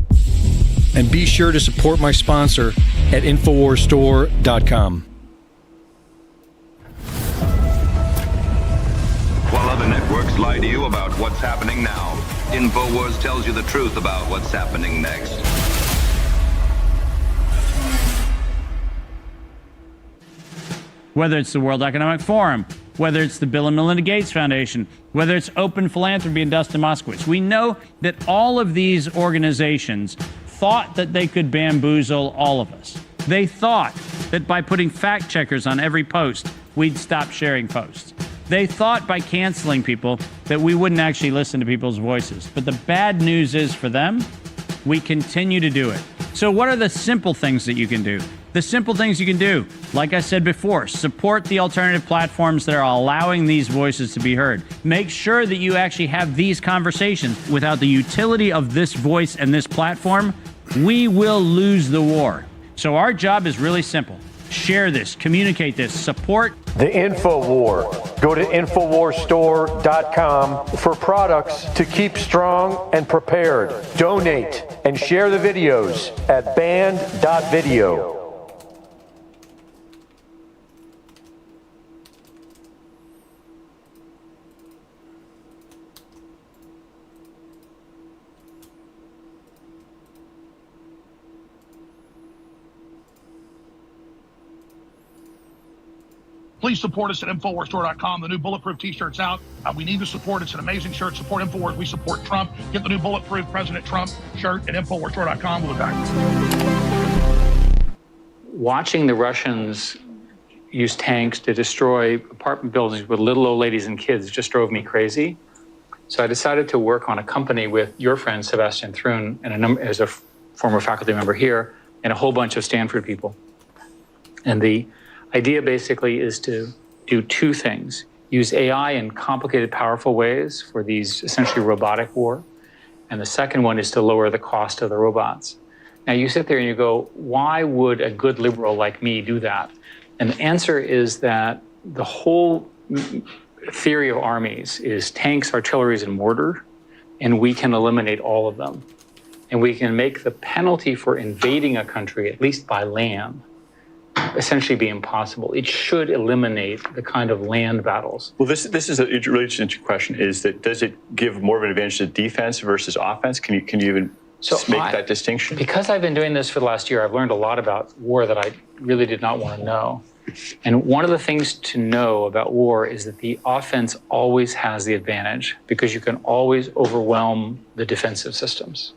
And be sure to support my sponsor at InfoWarsStore.com.
While other networks lie to you about what's happening now, InfoWars tells you the truth about what's happening next.
Whether it's the World Economic Forum,
whether it's the Bill and Melinda Gates Foundation, whether it's Open Philanthropy and Dustin Moskowitz. We know that all of these organizations thought that they could bamboozle all of us. They thought that by putting fact checkers on every post, we'd stop sharing posts. They thought by canceling people that we wouldn't actually listen to people's voices. But the bad news is for them, we continue to do it. So what are the simple things that you can do? The simple things you can do, like I said before, support the alternative platforms that are allowing these voices to be heard. Make sure that you actually have these conversations. Without the utility of this voice and this platform, we will lose the war. So our job is really simple. Share this, communicate this, support
The InfoWar. Go to InfoWarsStore.com for products to keep strong and prepared. Donate and share the videos at band.video.
Please support us at InfoWarsStore.com. The new Bulletproof t-shirt's out. We need the support. It's an amazing shirt. Support InfoWars. We support Trump. Get the new Bulletproof President Trump shirt at InfoWarsStore.com. We'll be back.
Watching the Russians use tanks to destroy apartment buildings with little old ladies and kids just drove me crazy. So I decided to work on a company with your friend Sebastian Thrun and as a former faculty member here, and a whole bunch of Stanford people. And the idea basically is to do two things: use AI in complicated, powerful ways for these essentially robotic war. And the second one is to lower the cost of the robots. Now you sit there and you go, why would a good liberal like me do that? And the answer is that the whole theory of armies is tanks, artillery, and mortar, and we can eliminate all of them. And we can make the penalty for invading a country, at least by land, essentially be impossible. It should eliminate the kind of land battles.
Well, this is a really interesting question, is that does it give more of an advantage to defense versus offense? Can you even make that distinction?
Because I've been doing this for the last year, I've learned a lot about war that I really did not want to know. And one of the things to know about war is that the offense always has the advantage because you can always overwhelm the defensive systems.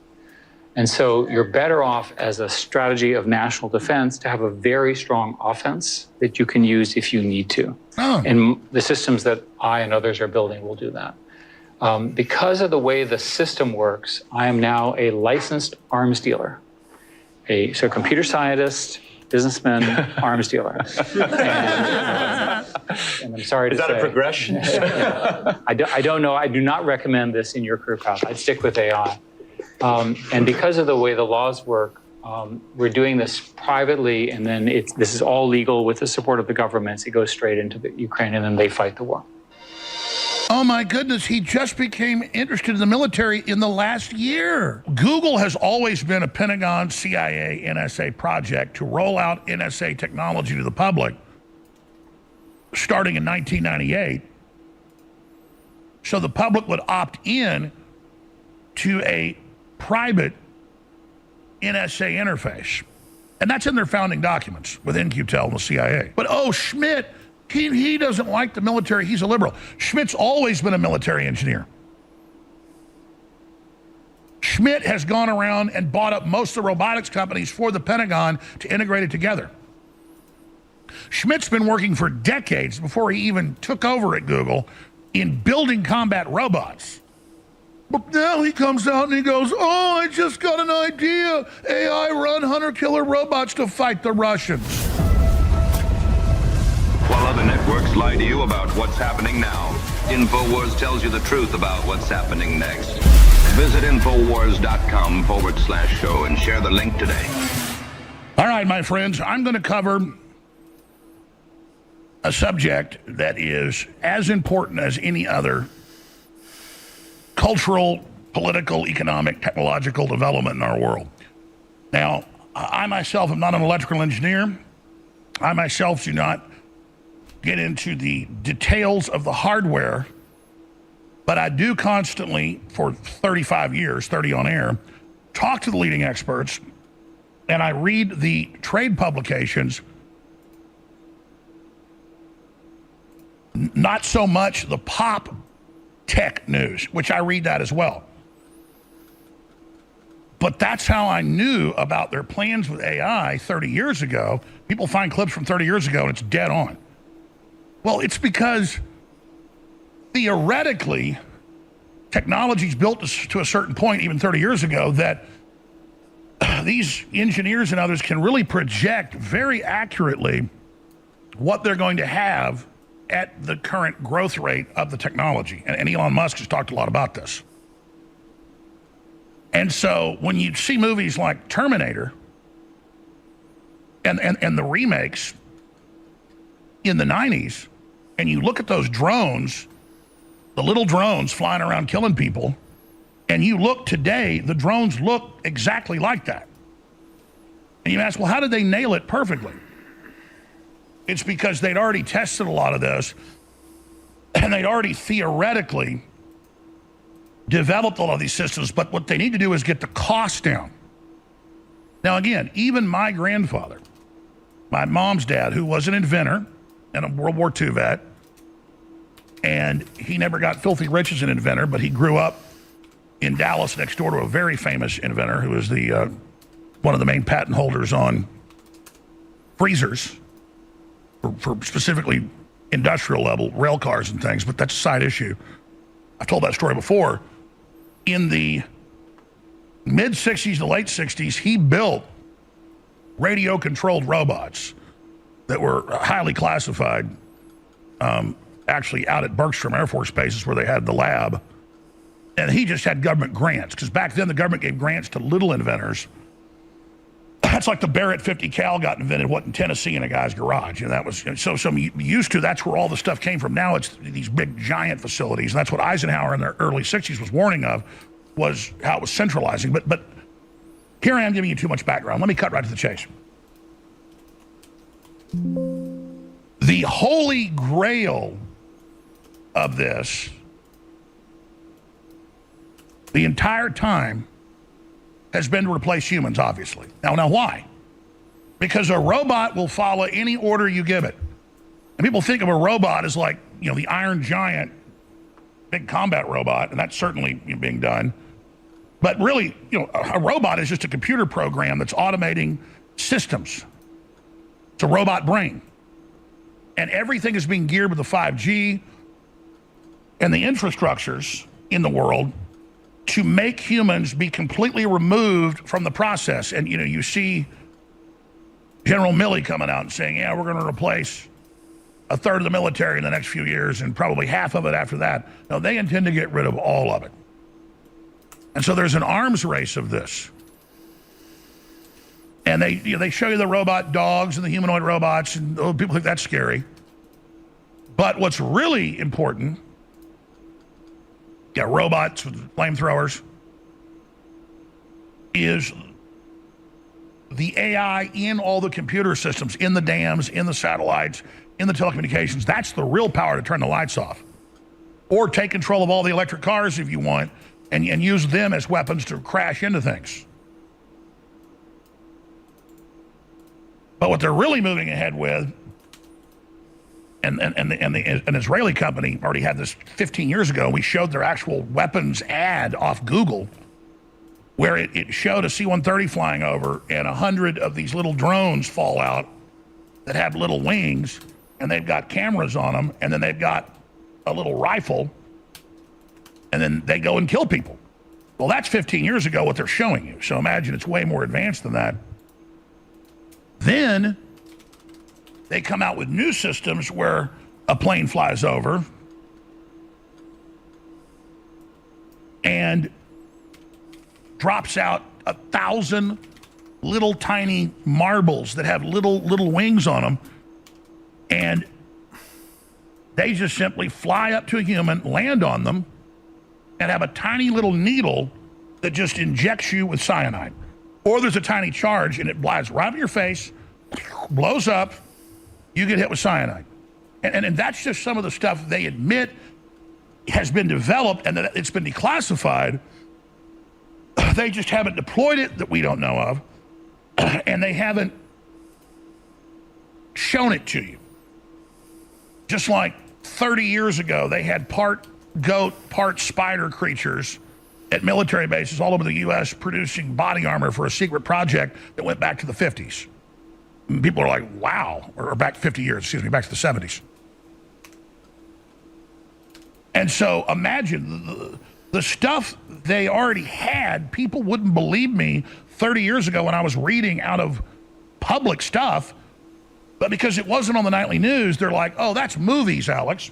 And so you're better off as a strategy of national defense to have a very strong offense that you can use if you need to. Oh. And the systems that I and others are building will do that. Because of the way the system works, I am now a licensed arms dealer. So computer scientist, businessman, arms dealer. And I'm sorry to say.
Is that a progression?
I don't know. I do not recommend this in your career path. I'd stick with AI. And because of the way the laws work, we're doing this privately, and then this is all legal with the support of the governments. It goes straight into the Ukraine, and then they fight the war.
Oh my goodness, he just became interested in the military in the last year. Google has always been a Pentagon, CIA, NSA project to roll out NSA technology to the public, starting in 1998. So the public would opt in to a private NSA interface. And that's in their founding documents with NQTEL and the CIA. But oh, Schmidt, he doesn't like the military. He's a liberal. Schmidt's always been a military engineer. Schmidt has gone around and bought up most of the robotics companies for the Pentagon to integrate it together. Schmidt's been working for decades before he even took over at Google in building combat robots. But now he comes out and he goes, oh, I just got an idea. AI run hunter-killer robots to fight the Russians.
While other networks lie to you about what's happening now, InfoWars tells you the truth about what's happening next. Visit InfoWars.com/show and share the link today.
All right, my friends, I'm going to cover a subject that is as important as any other cultural, political, economic, technological development in our world. Now, I myself am not an electrical engineer. I myself do not get into the details of the hardware, but I do constantly, for 35 years, 30 on air, talk to the leading experts, and I read the trade publications not so much the pop tech news, which I read that as well. But that's how I knew about their plans with AI 30 years ago. People find clips from 30 years ago and it's dead on. Well, it's because theoretically, technology's built to a certain point, even 30 years ago, that these engineers and others can really project very accurately what they're going to have at the current growth rate of the technology. And Elon Musk has talked a lot about this. And so when you see movies like Terminator and the remakes in the 90s, and you look at those drones, the little drones flying around killing people, and you look today, the drones look exactly like that. And you ask, well, how did they nail it perfectly? It's because they'd already tested a lot of this, and they'd already theoretically developed a lot of these systems, but what they need to do is get the cost down. Now, again, even my grandfather, my mom's dad, who was an inventor and a World War II vet, and he never got filthy rich as an inventor, but he grew up in Dallas next door to a very famous inventor who was the one of the main patent holders on freezers for specifically industrial level rail cars and things, but that's a side issue. I've told that story before. In the mid-'60s to late 60s, he built radio-controlled robots that were highly classified, actually out at Bergstrom Air Force Bases where they had the lab. And he just had government grants, because back then the government gave grants to little inventors. That's like the Barrett 50 cal got invented, what, in Tennessee in a guy's garage. And that was, so used to, that's where all the stuff came from. Now it's these big giant facilities. And that's what Eisenhower in the early 60s was warning of, was how it was centralizing. But here I am giving you too much background. Let me cut right to the chase. The holy grail of this, the entire time, has been to replace humans, obviously. Now why? Because a robot will follow any order you give it. And people think of a robot as like, the Iron Giant, big combat robot, and that's certainly being done. But really, a robot is just a computer program that's automating systems. It's a robot brain. And everything is being geared with the 5G and the infrastructures in the world to make humans be completely removed from the process. And, you see General Milley coming out and saying, yeah, we're going to replace a third of the military in the next few years and probably half of it after that. No, they intend to get rid of all of it. And so there's an arms race of this. And they show you the robot dogs and the humanoid robots, and people think that's scary. But what's really important, robots with flamethrowers, is the AI in all the computer systems, in the dams, in the satellites, in the telecommunications. That's the real power to turn the lights off. Or take control of all the electric cars if you want, and use them as weapons to crash into things. But what they're really moving ahead with, and an Israeli company already had this 15 years ago. We showed their actual weapons ad off Google, where it showed a C-130 flying over, and 100 of these little drones fall out that have little wings, and they've got cameras on them, and then they've got a little rifle, and then they go and kill people. Well, that's 15 years ago what they're showing you. So imagine it's way more advanced than that. Then they come out with new systems where a plane flies over and drops out 1,000 little tiny marbles that have little wings on them, and they just simply fly up to a human, land on them, and have a tiny little needle that just injects you with cyanide. Or there's a tiny charge and it flies right in your face, blows up, you get hit with cyanide. And that's just some of the stuff they admit has been developed and that it's been declassified. They just haven't deployed it that we don't know of, and they haven't shown it to you. Just like 30 years ago, they had part goat, part spider creatures at military bases all over the U.S. producing body armor for a secret project that went back to the 50s. And people are like, wow, or back 50 years, excuse me, back to the 70s. And so imagine the stuff they already had. People wouldn't believe me 30 years ago when I was reading out of public stuff, but because it wasn't on the nightly news, they're like, oh, that's movies, Alex.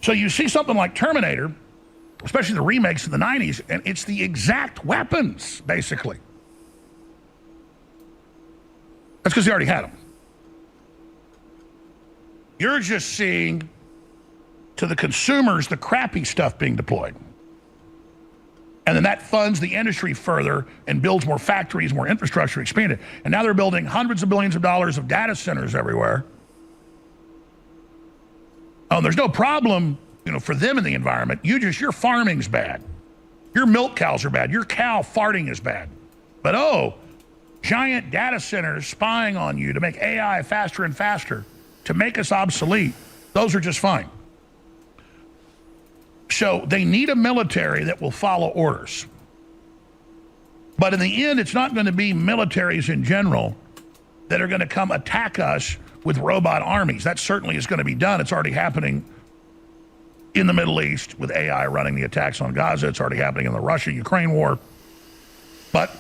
So you see something like Terminator, especially the remakes in the 90s, and it's the exact weapons, basically. That's because they already had them. You're just seeing, to the consumers, the crappy stuff being deployed. And then that funds the industry further and builds more factories, more infrastructure, expanded. And now they're building hundreds of billions of dollars of data centers everywhere. Oh, there's no problem, for them in the environment. Your farming's bad. Your milk cows are bad. Your cow farting is bad. But giant data centers spying on you to make AI faster and faster, to make us obsolete, those are just fine. So they need a military that will follow orders. But in the end, it's not going to be militaries in general that are going to come attack us with robot armies. That certainly is going to be done. It's already happening in the Middle East with AI running the attacks on Gaza. It's already happening in the Russia-Ukraine war. But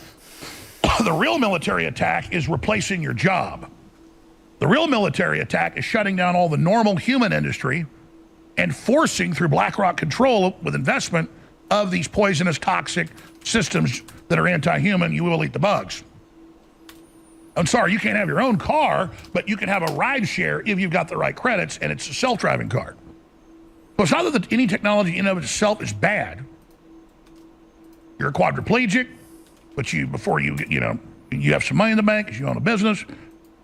the real military attack is replacing your job. The real military attack is shutting down all the normal human industry and forcing, through BlackRock control with investment, of these poisonous, toxic systems that are anti-human. You will eat the bugs. I'm sorry, you can't have your own car, but you can have a ride share if you've got the right credits, and it's a self-driving car. So it's not that any technology in and of itself is bad. You're a quadriplegic, but before you have some money in the bank because you own a business.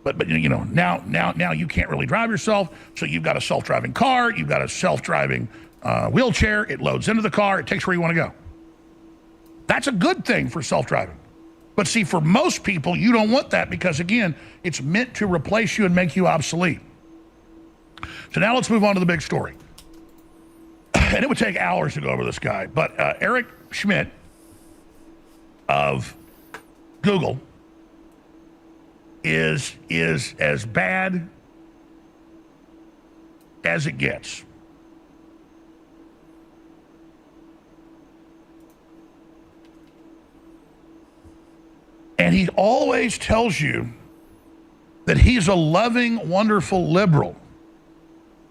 But now you can't really drive yourself, so you've got a self-driving car, you've got a self-driving wheelchair, it loads into the car, it takes where you want to go. That's a good thing for self-driving. But see, for most people, you don't want that because, again, it's meant to replace you and make you obsolete. So now let's move on to the big story. And it would take hours to go over this guy, but Eric Schmidt of Google is as bad as it gets. And he always tells you that he's a loving, wonderful liberal.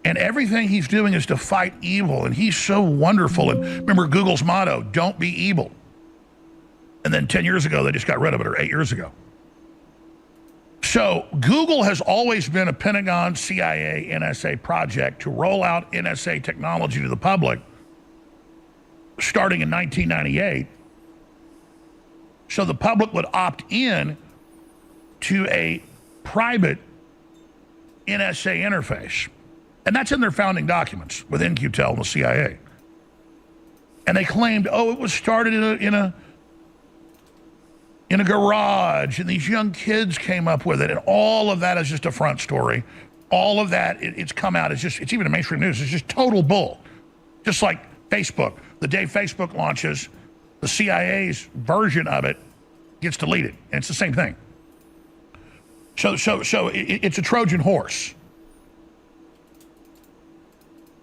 And everything he's doing is to fight evil. And he's so wonderful. And remember Google's motto, don't be evil. And then 10 years ago, they just got rid of it, or 8 years ago. So Google has always been a Pentagon, CIA, NSA project to roll out NSA technology to the public starting in 1998. So the public would opt in to a private NSA interface. And that's in their founding documents with NQTEL and the CIA. And they claimed, it was started in a garage, and these young kids came up with it, and all of that is just a front story. All of that, it's come out, it's even in mainstream news, it's just total bull. Just like Facebook. The day Facebook launches, the CIA's version of it gets deleted, and it's the same thing. So it's a Trojan horse.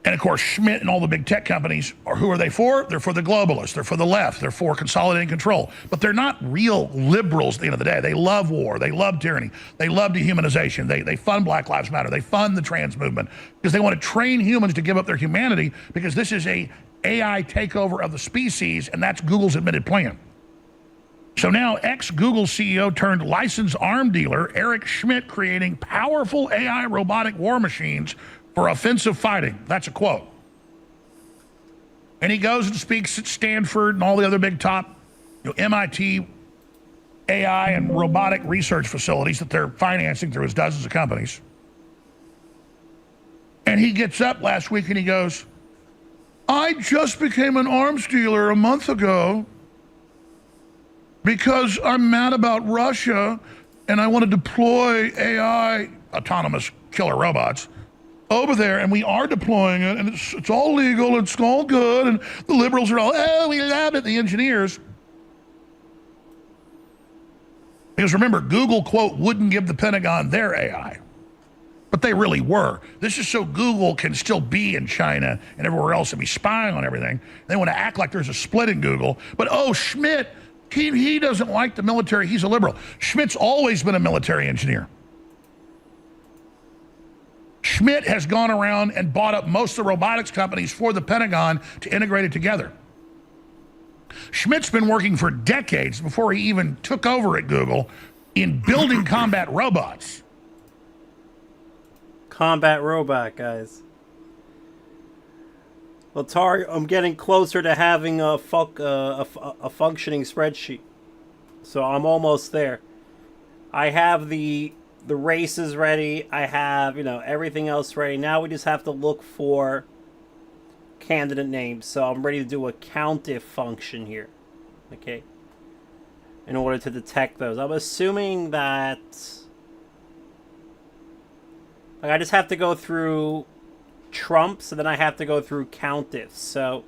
And of course, Schmidt and all the big tech companies, who are they for? They're for the globalists. They're for the left. They're for consolidating control. But they're not real liberals at the end of the day. They love war. They love tyranny. They love dehumanization. They fund Black Lives Matter. They fund the trans movement because they want to train humans to give up their humanity, because this is a AI takeover of the species, and that's Google's admitted plan. So now ex-Google CEO turned licensed arm dealer Eric Schmidt creating powerful AI robotic war machines for offensive fighting. That's a quote. And he goes and speaks at Stanford and all the other big top MIT AI and robotic research facilities that they're financing through his dozens of companies. And he gets up last week and he goes, I just became an arms dealer a month ago because I'm mad about Russia and I want to deploy AI, autonomous killer robots, over there, and we are deploying it, and it's all legal, it's all good, and the liberals are all, oh, we love it, the engineers. Because remember, Google, quote, wouldn't give the Pentagon their AI. But they really were. This is so Google can still be in China and everywhere else and be spying on everything. They want to act like there's a split in Google. But, oh, Schmidt, he doesn't like the military. He's a liberal. Schmidt's always been a military engineer. Schmidt has gone around and bought up most of the robotics companies for the Pentagon to integrate it together. Schmidt's been working for decades before he even took over at Google in building combat robots.
Combat robot, guys. Well, I'm getting closer to having a functioning spreadsheet. So I'm almost there. I have the races ready. I have, everything else ready. Now we just have to look for candidate names. So I'm ready to do a countif function here. Okay. In order to detect those. I'm assuming that I just have to go through trumps, and then I have to go through countifs. So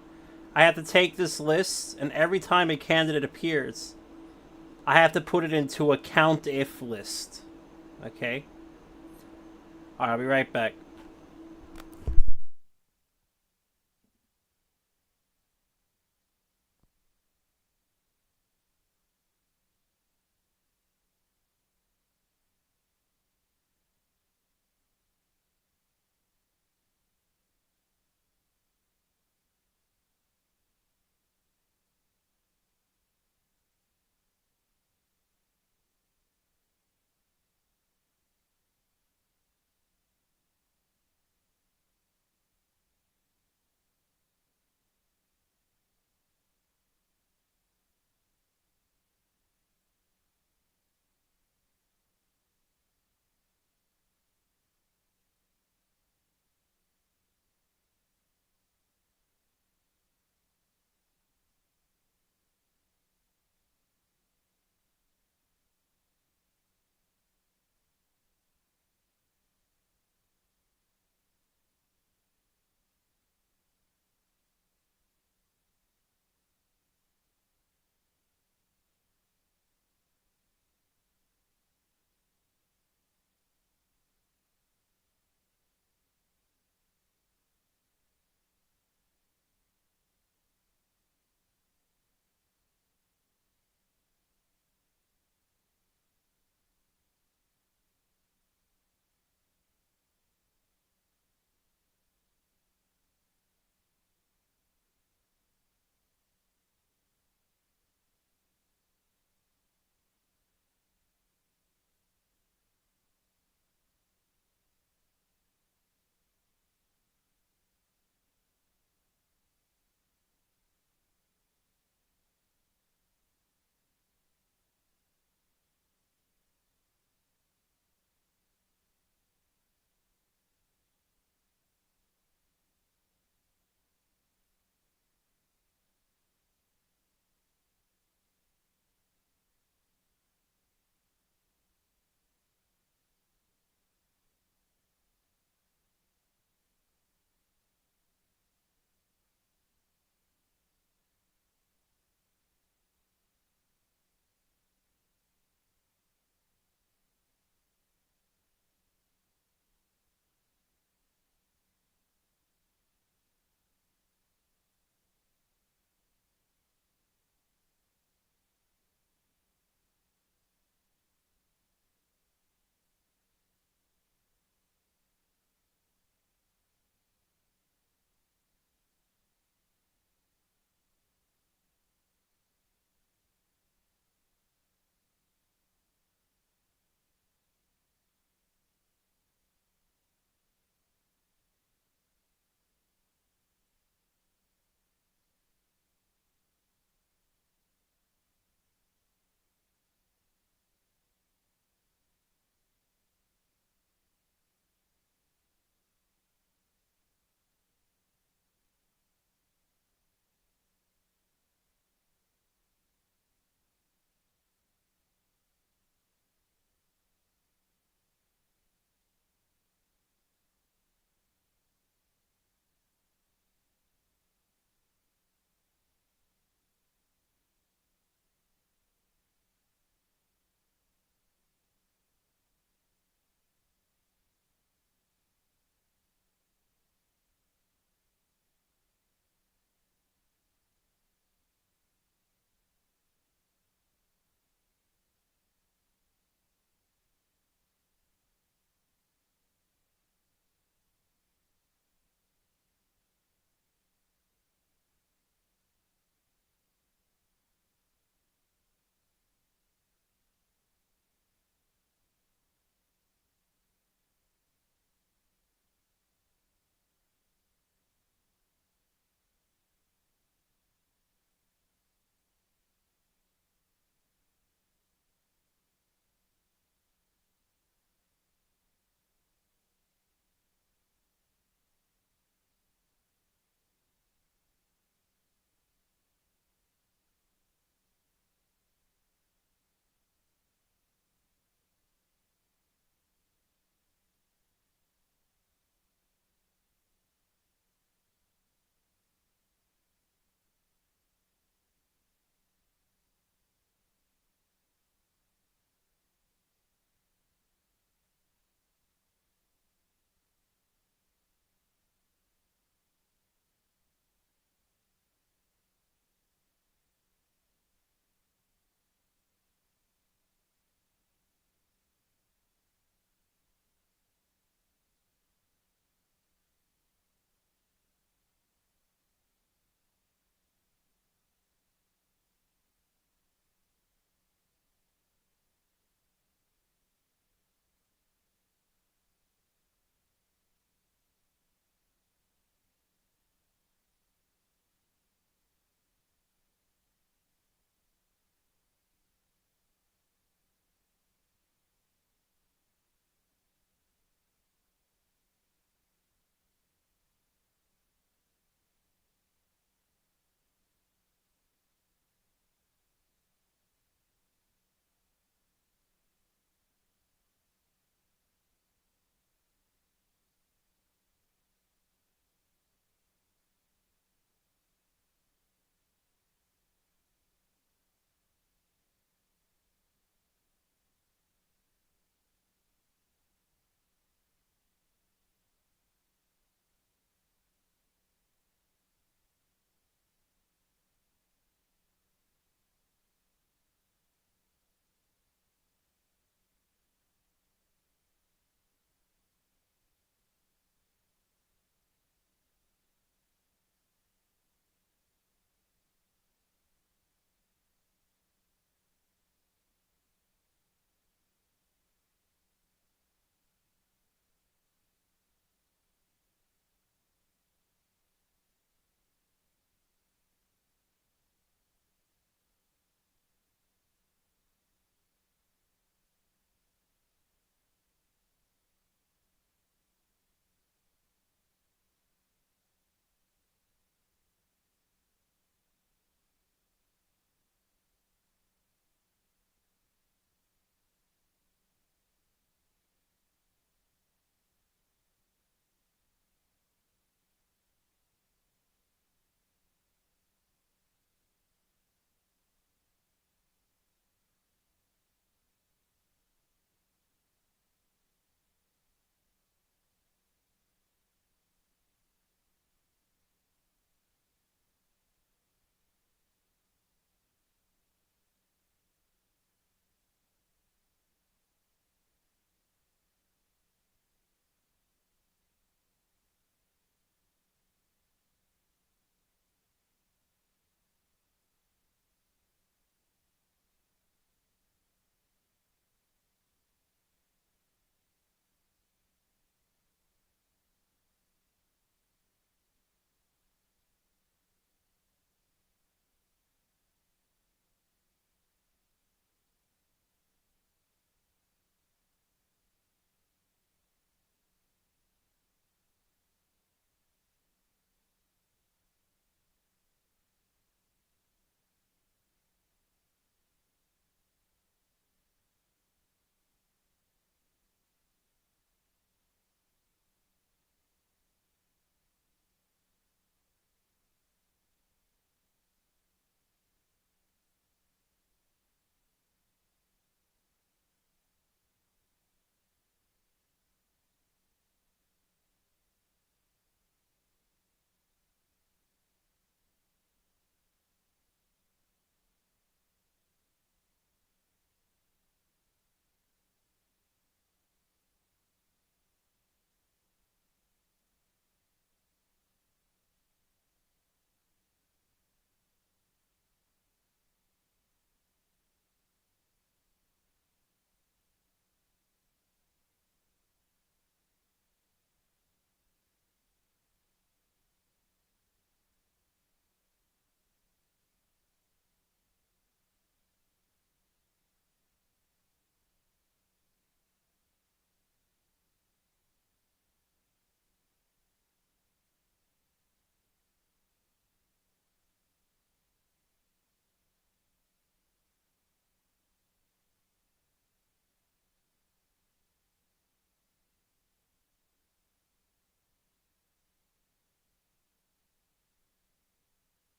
I have to take this list, and every time a candidate appears, I have to put it into a countif list. Okay? Alright, I'll be right back.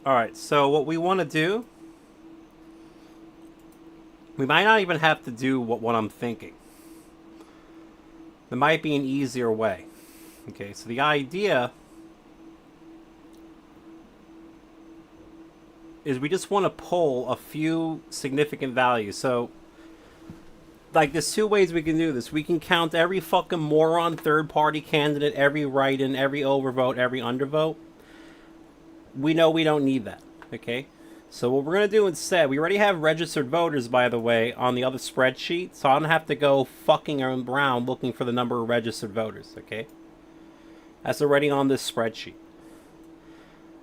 Alright, so what we want to do... We might not even have to do what I'm thinking. There might be an easier way. Okay, so the idea is we just want to pull a few significant values. So, like, there's two ways we can do this. We can count every fucking moron third-party candidate, every write-in, every overvote, every undervote. We know we don't need that, okay? So what we're going to do instead, we already have registered voters, by the way, on the other spreadsheet, so I don't have to go fucking around looking for the number of registered voters, okay? That's already on this spreadsheet.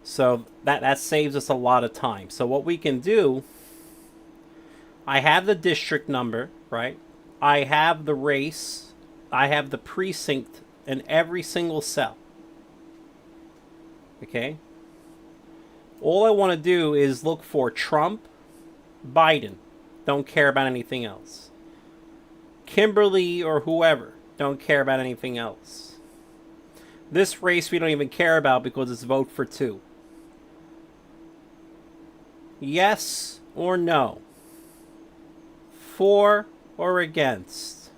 So that saves us a lot of time. So what we can do, I have the district number, right? I have the race, I have the precinct in every single cell, okay? All I want to do is look for Trump, Biden. Don't care about anything else. Kimberly or whoever. Don't care about anything else. This race we don't even care about because it's vote for 2. Yes or no. For or against.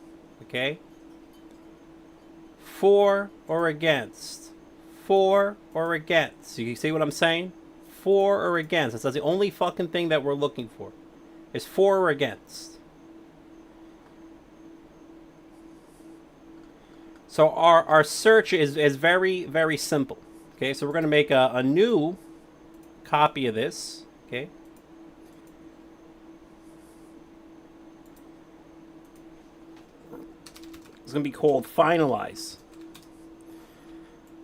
Okay? For or against. For or against. You see what I'm saying? For or against. That's the only fucking thing that we're looking for. Is for or against. So our search is very, very simple. Okay, so we're going to make a new copy of this. Okay. It's going to be called Finalize.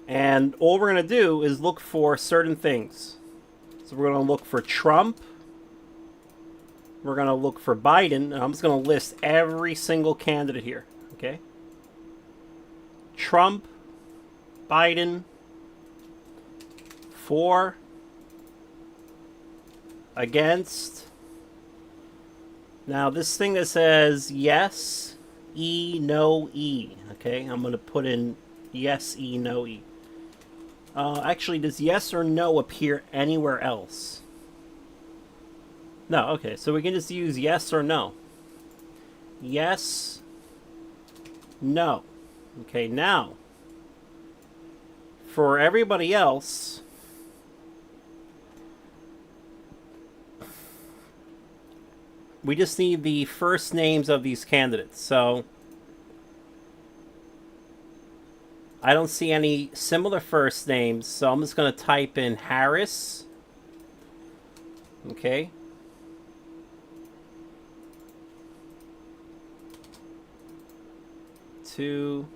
And all we're going to do is look for certain things. So we're going to look for Trump. We're going to look for Biden. And I'm just going to list every single candidate here. Okay? Trump, Biden, for, against. Now this thing that says yes, E, no, E. Okay? I'm going to put in yes, E, no, E. Actually, does yes or no appear anywhere else? No, okay, so we can just use yes or no. Yes, no. Okay, now, for everybody else, we just need the first names of these candidates. So, I don't see any similar first names, so I'm just going to type in Harris. Okay. Two.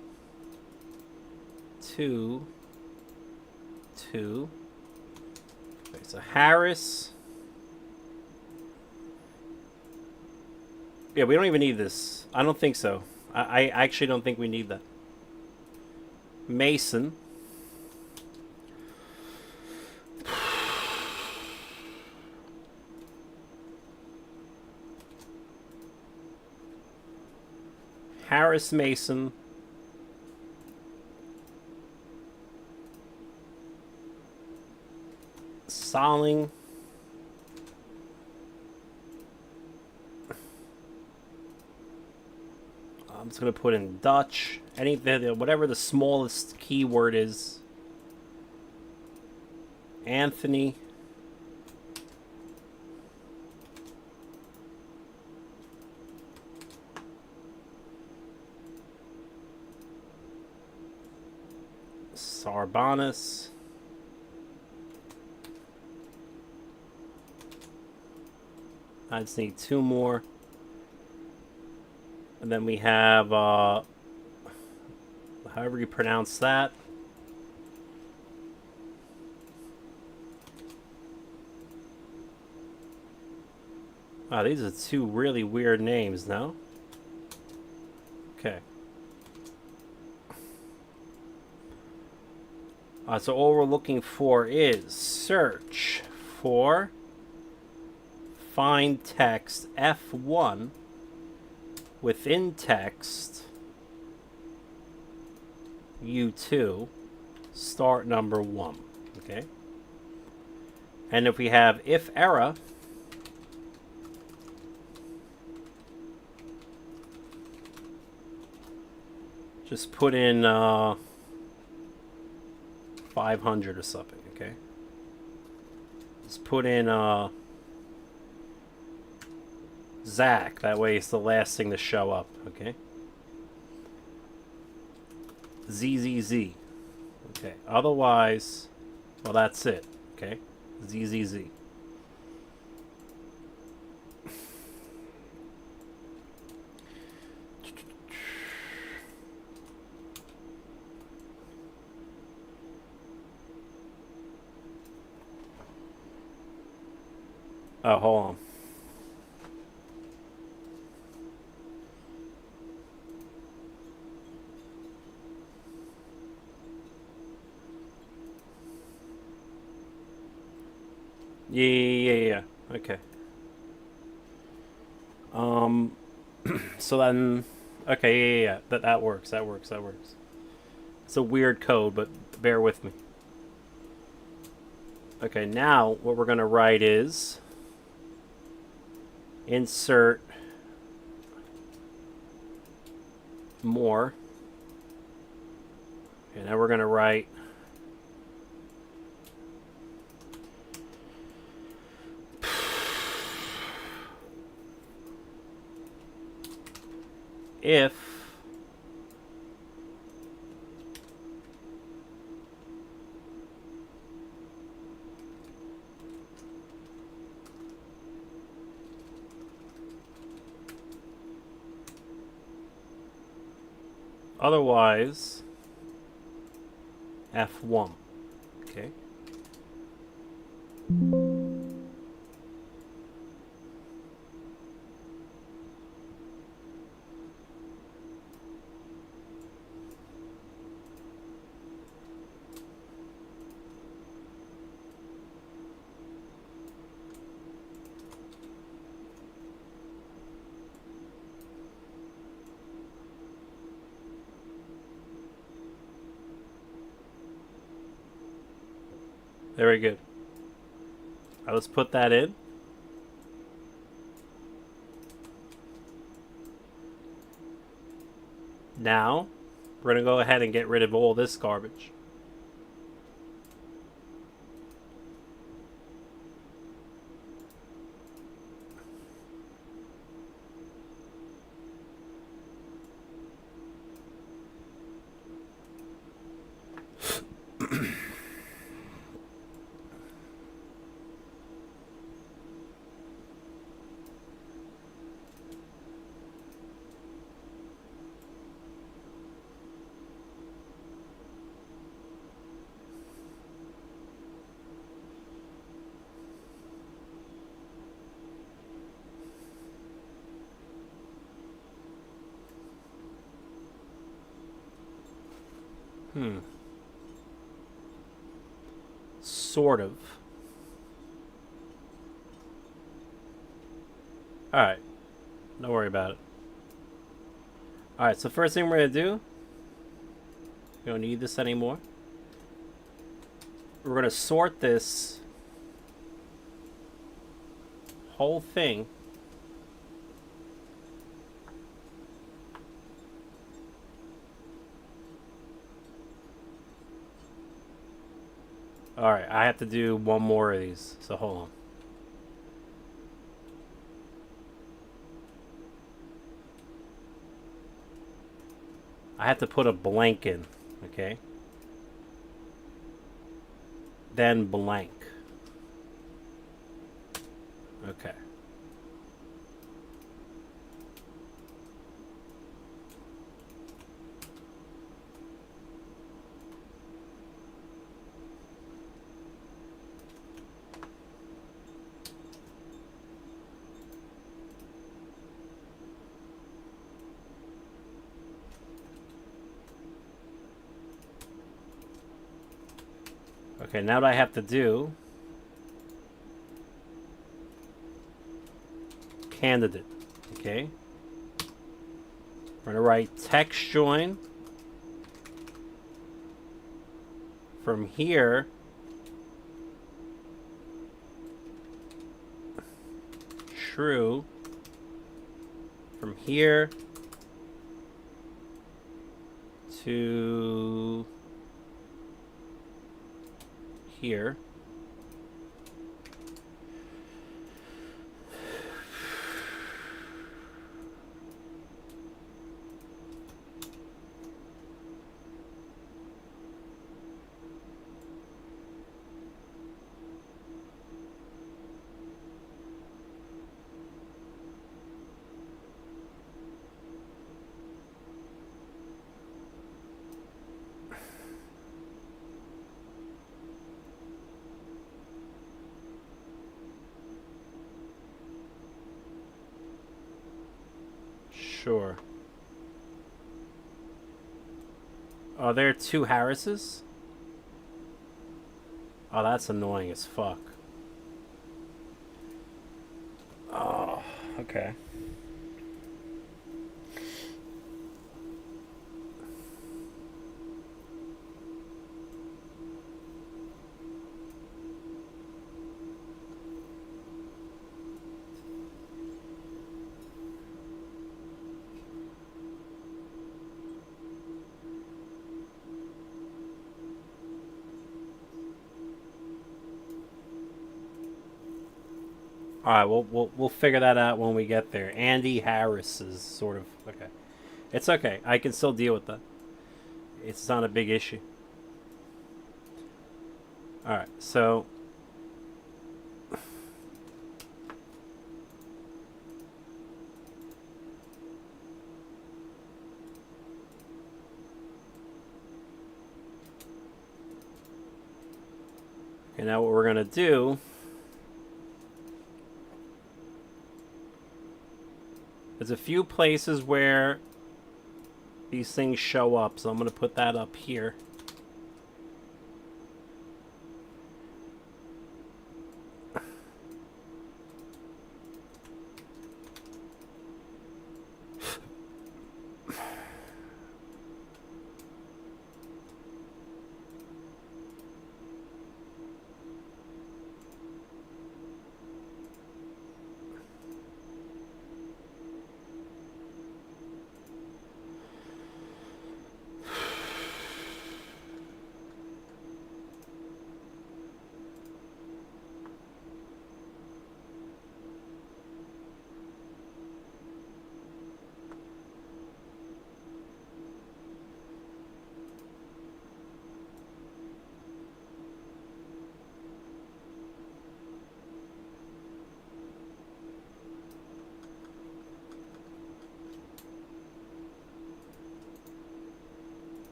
Okay, so Harris. Yeah, we don't even need this. I don't think so. I actually don't think we need that. Mason. Harris, Mason. Solling. I'm just going to put in Dutch. Anything, whatever the smallest keyword is. Anthony. Sarbanes. I just need 2 more. And then we have, however you pronounce that. Wow, these are 2 really weird names, no? Okay. So all we're looking for is search for find text F1 within text U2 start number 1. Okay. And if we have if error, just put in 500 or something, okay? Just put in Zach, that way it's the last thing to show up, okay? ZZZ. Okay, otherwise, well, that's it, okay? ZZZ. Oh, hold on. Yeah. Okay. So then, okay, yeah. That works. That works. It's a weird code, but bear with me. Okay, now what we're gonna write is insert more. Okay, now we're gonna write if otherwise F1. Okay. Very good. Now let's put that in. Now, we're going to go ahead and get rid of all this garbage. Sort of. Alright. Don't worry about it. Alright, so first thing we're going to do, we don't need this anymore. We're going to sort this whole thing Alright, I have to do one more of these, so hold on. I have to put a blank in, okay? Then blank. Okay. Okay, now what I have to do, candidate, okay? We're gonna write text join from here true from here to here. Sure. Are there 2 Harrises? Oh, that's annoying as fuck. Oh, okay. All right, we'll figure that out when we get there. Andy Harris is sort of okay. It's okay. I can still deal with that. It's not a big issue. All right, so okay, now what we're gonna do. There's a few places where these things show up, so I'm going to put that up here.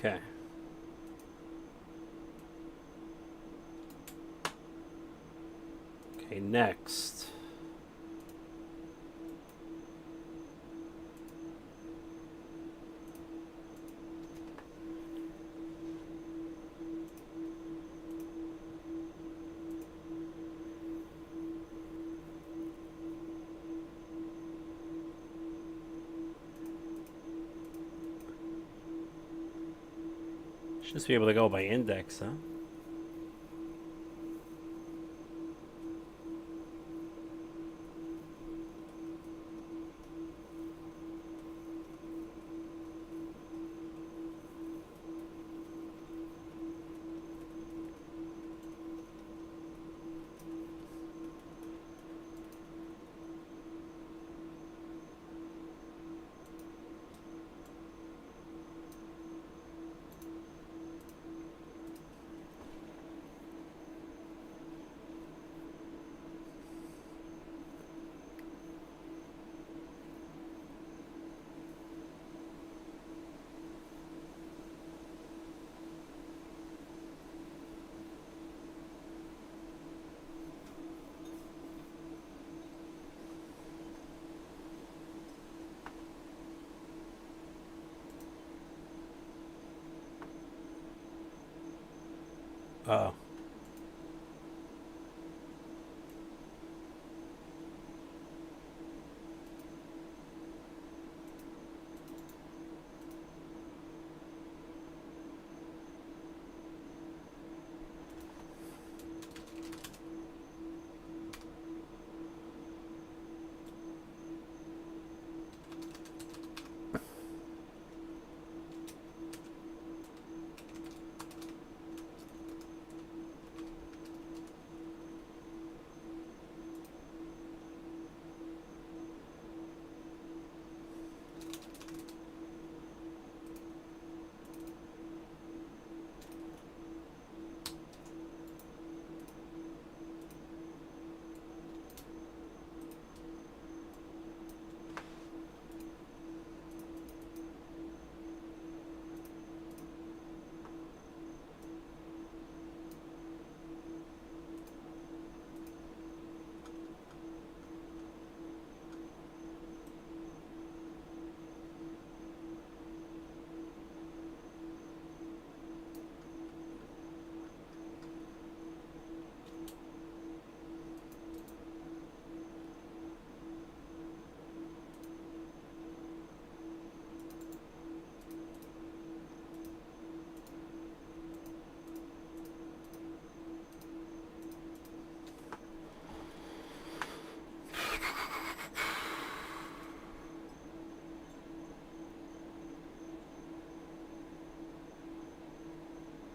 Okay. Okay, next. Should just be able to go by index, huh?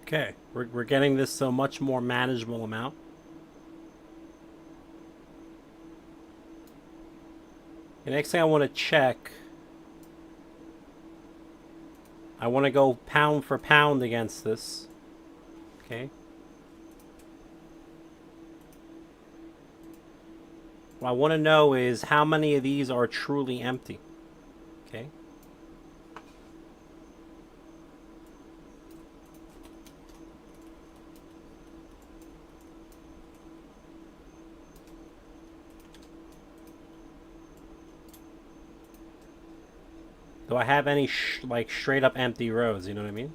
Okay, we're getting this to a much more manageable amount. The next thing I want to check, I want to go pound for pound against this. Okay. What I want to know is how many of these are truly empty. Okay. Do I have any like straight up empty rows, you know what I mean?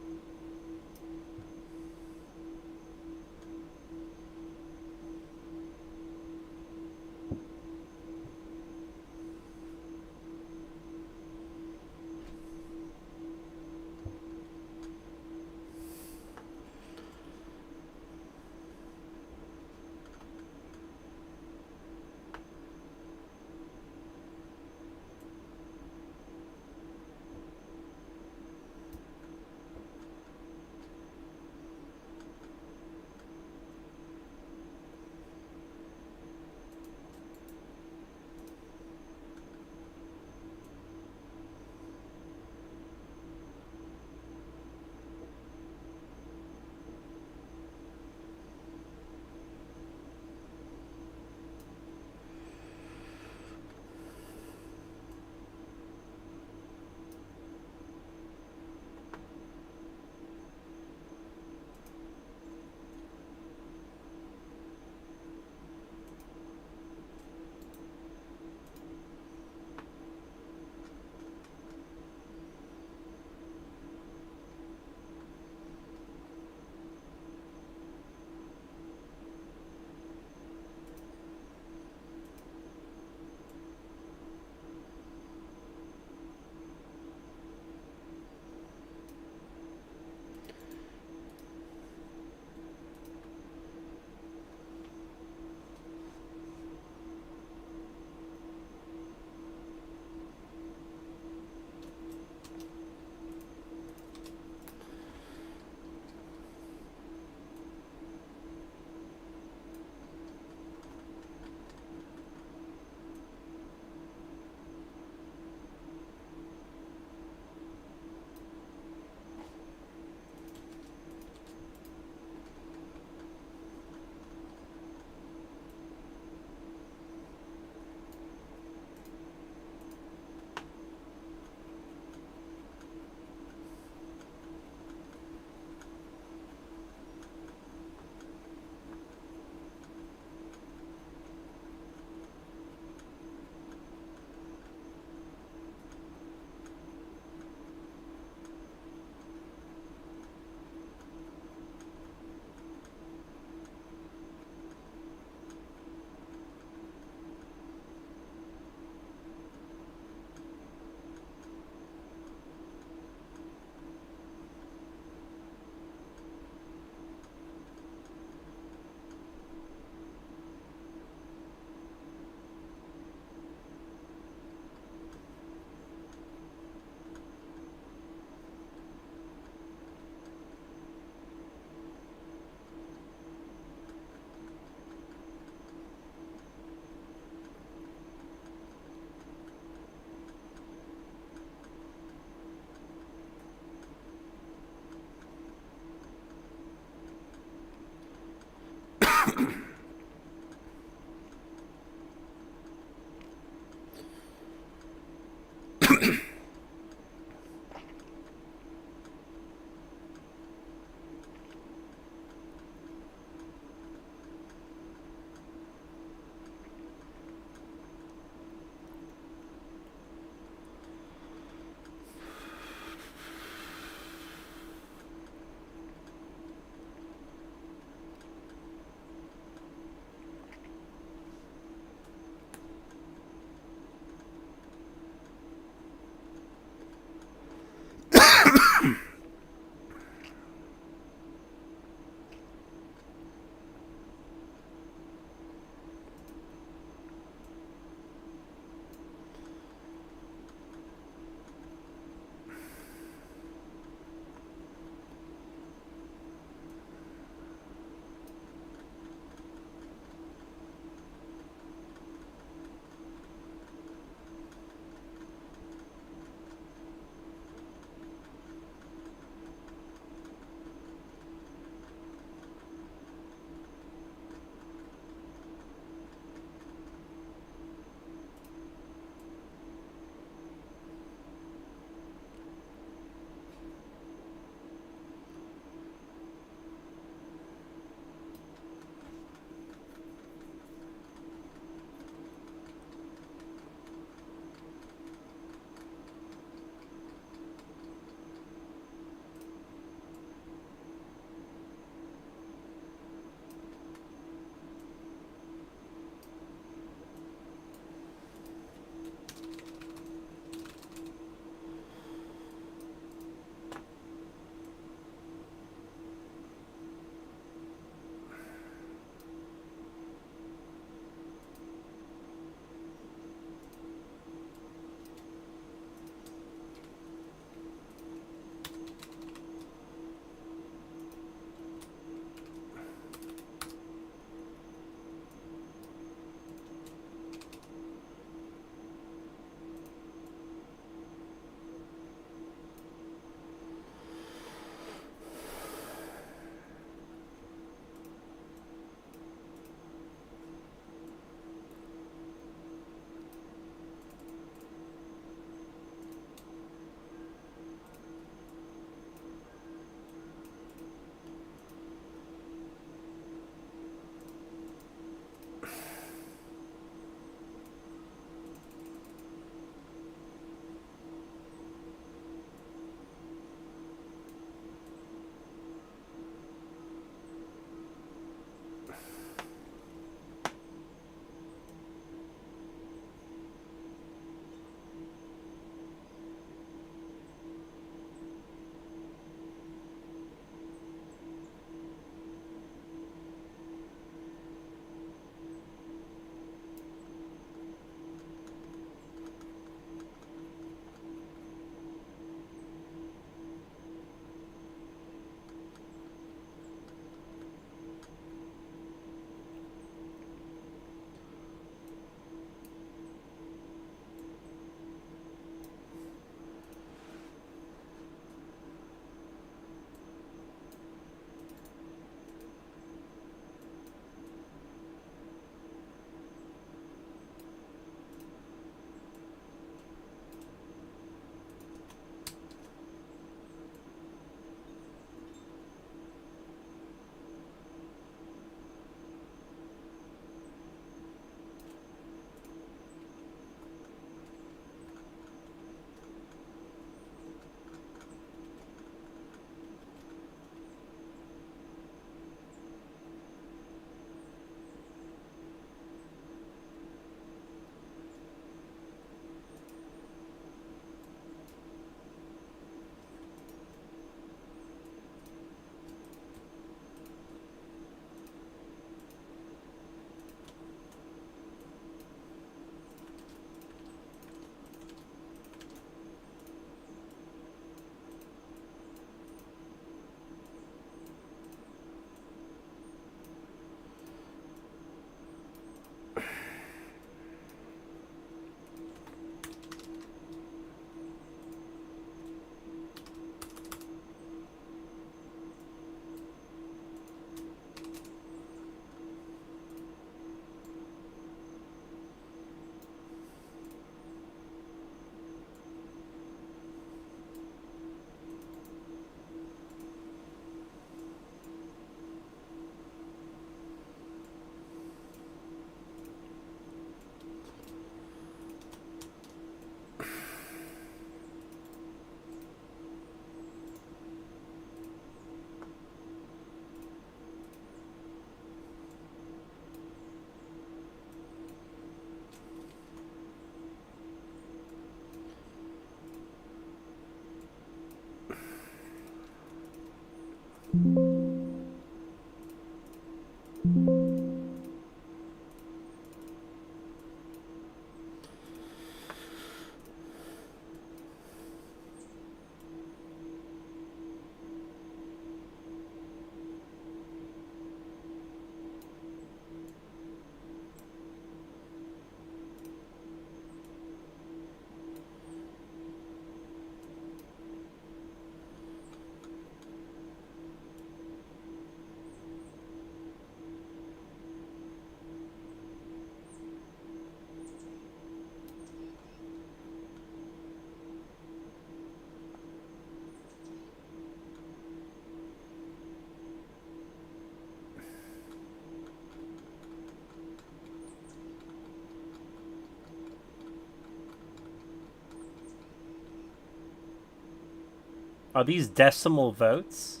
Are these decimal votes?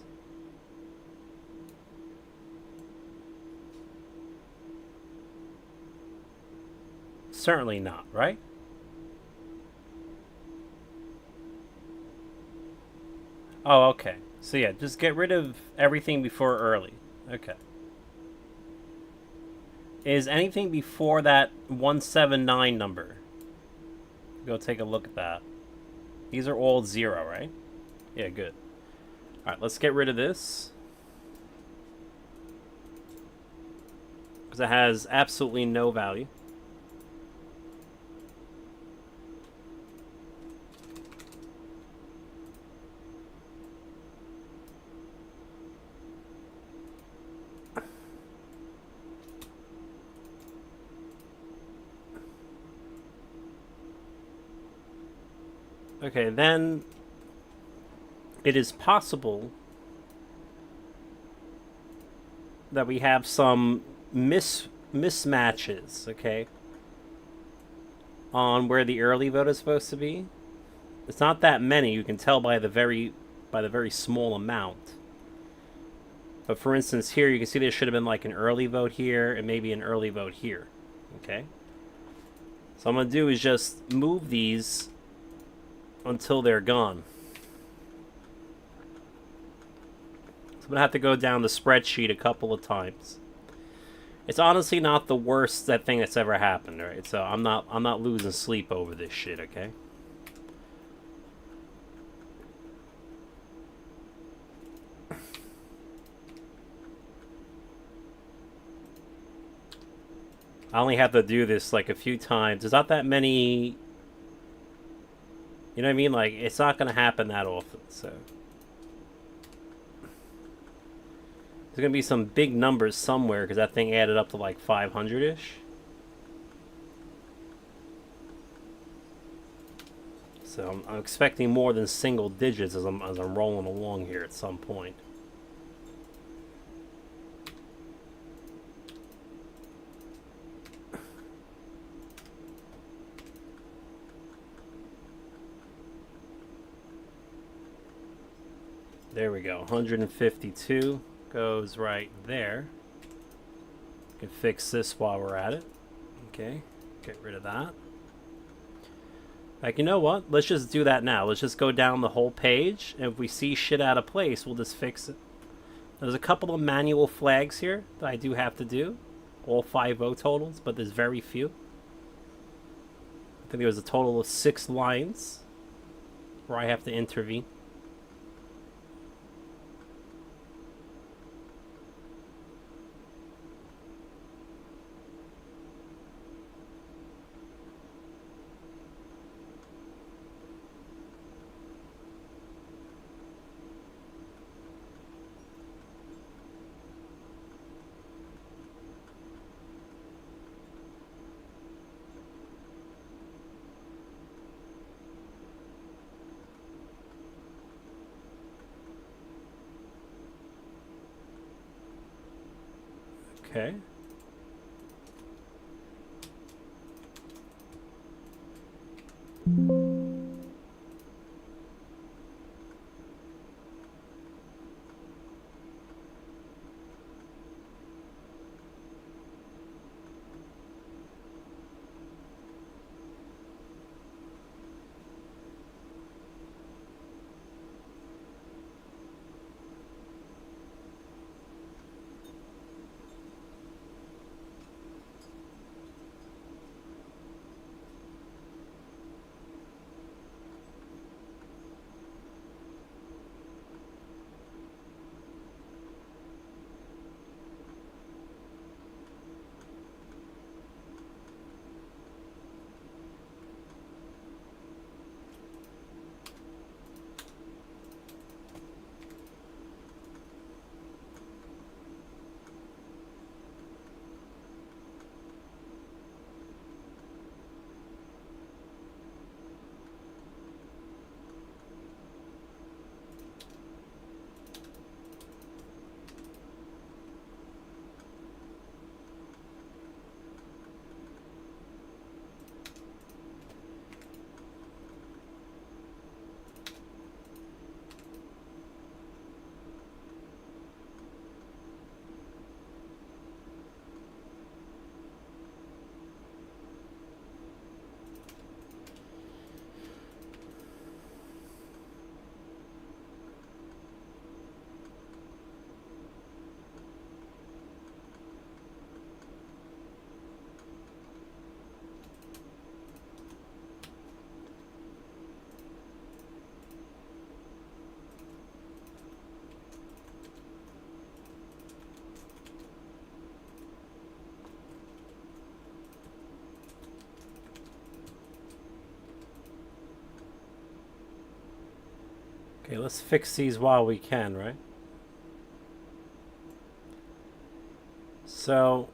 Certainly not, right? Oh, okay. So yeah, just get rid of everything before early. Okay. Is anything before that 179 number? Go take a look at that. These are all 0, right? Yeah, good. Alright, let's get rid of this. Because it has absolutely no value. Okay, then it is possible that we have some mismatches, okay, on where the early vote is supposed to be. It's not that many. You can tell by the very small amount. But for instance, here you can see there should have been like an early vote here and maybe an early vote here. Okay. So I'm gonna do is just move these until they're gone. So I'm gonna have to go down the spreadsheet a couple of times. It's honestly not the worst thing that's ever happened, right? So I'm not losing sleep over this shit, okay? I only have to do this like a few times. There's not that many. You know what I mean? Like, it's not going to happen that often, so. There's going to be some big numbers somewhere, because that thing added up to like 500-ish. So I'm expecting more than single digits as I'm rolling along here at some point. There we go. 152 goes right there. Can fix this while we're at it. Okay, get rid of that. Like, you know what? Let's just do that now. Let's just go down the whole page, and if we see shit out of place, we'll just fix it. There's a couple of manual flags here that I do have to do. All 5 vote totals, but there's very few. I think there was a total of 6 lines where I have to intervene. Okay. Okay, let's fix these while we can, right? So...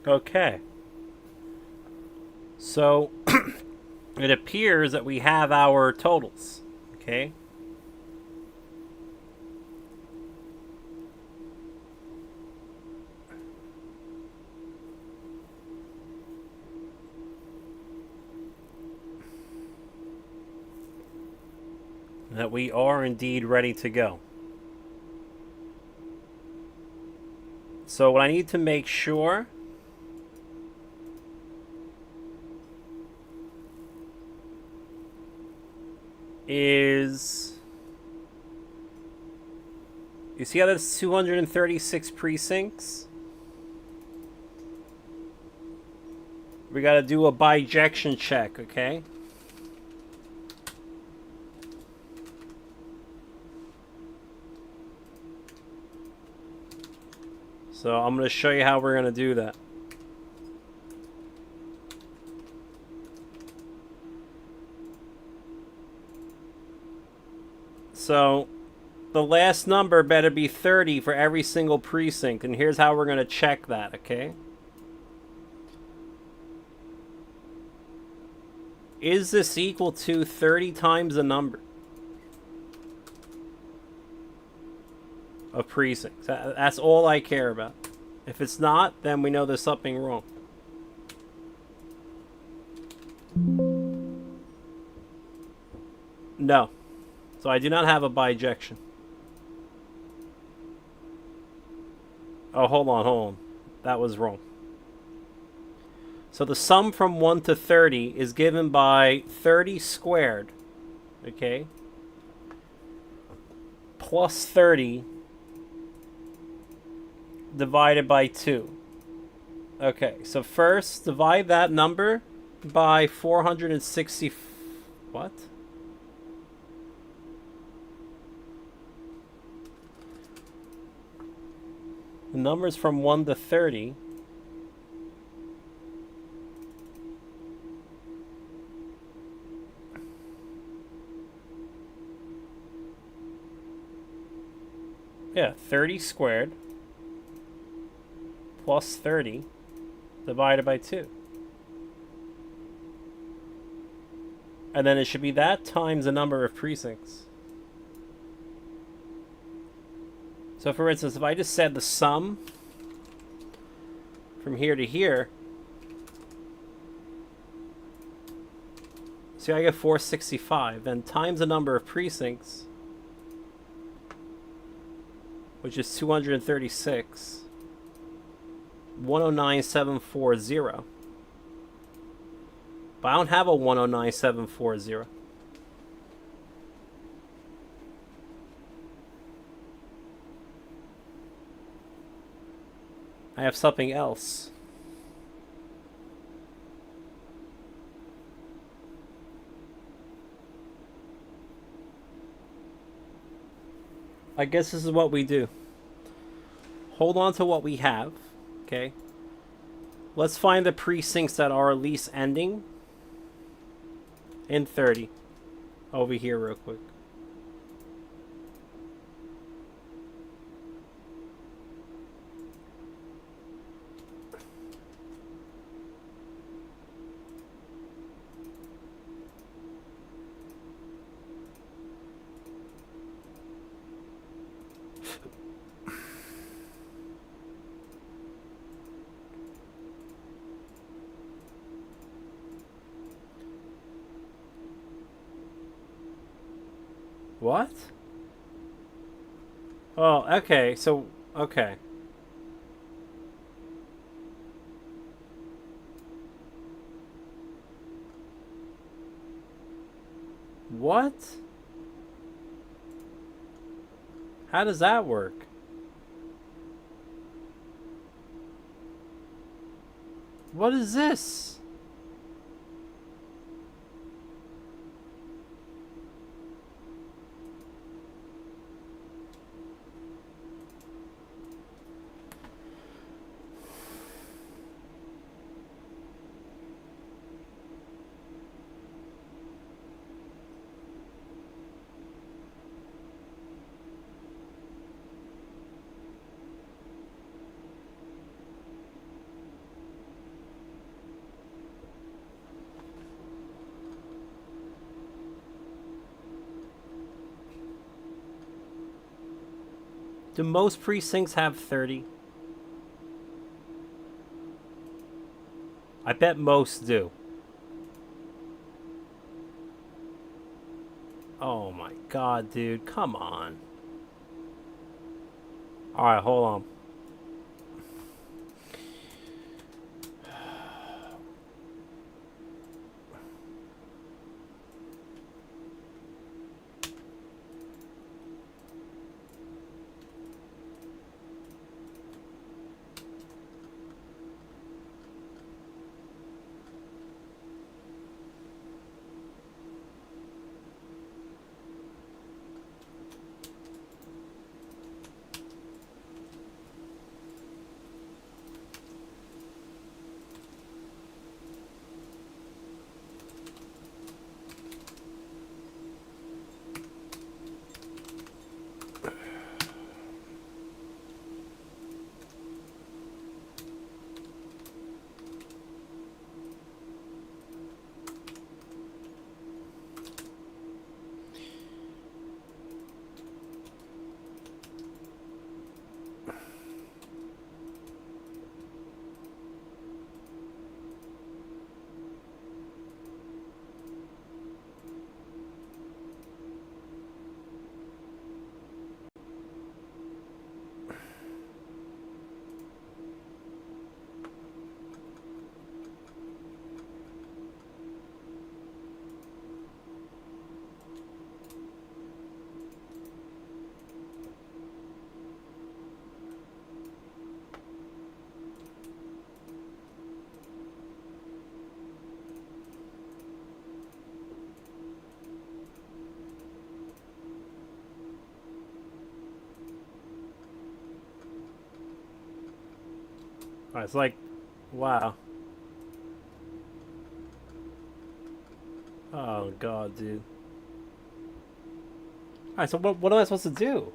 Okay. So, it appears that we have our totals. Okay. That we are indeed ready to go. So what I need to make sure is, you see how there's 236 precincts? We gotta do a bijection check, okay? So I'm going to show you how we're going to do that. So the last number better be 30 for every single precinct. And here's how we're going to check that, okay? Is this equal to 30 times the number of precincts? That's all I care about. If it's not, then we know there's something wrong. No. So I do not have a bijection. Oh, hold on. That was wrong. So the sum from 1 to 30 is given by 30 squared, okay, plus 30 divided by 2. Okay, so first divide that number by 460. What? The numbers from 1 to 30. Yeah, 30 squared plus 30 divided by 2. And then it should be that times the number of precincts. So for instance, if I just said the sum from here to here, see, I get 465, then times the number of precincts, which is 236, 109740. But I don't have a 109740. I have something else. I guess this is what we do. Hold on to what we have, okay? Let's find the precincts that are at least ending in 30 over here real quick. What? Oh, okay, so, okay. What? How does that work? What is this? Do most precincts have 30? I bet most do. Oh my god, dude. Come on. Alright, hold on. It's like, wow. Oh god, dude. Alright, so what am I supposed to do?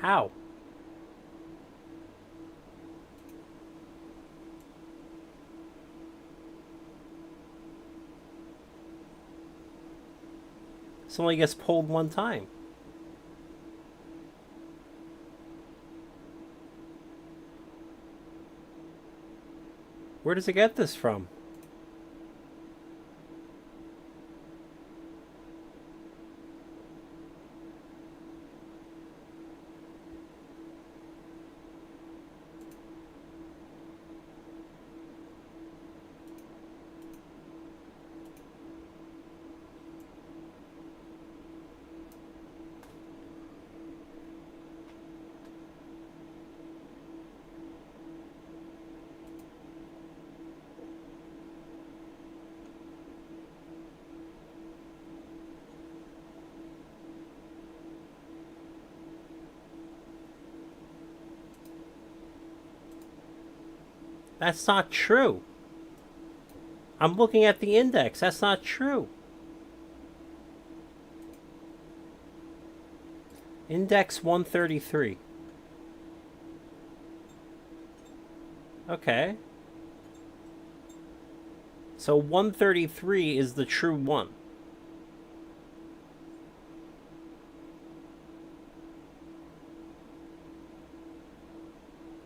How? This only gets pulled one time. Where does it get this from? That's not true. I'm looking at the index. That's not true. Index 133. Okay. So 133 is the true one.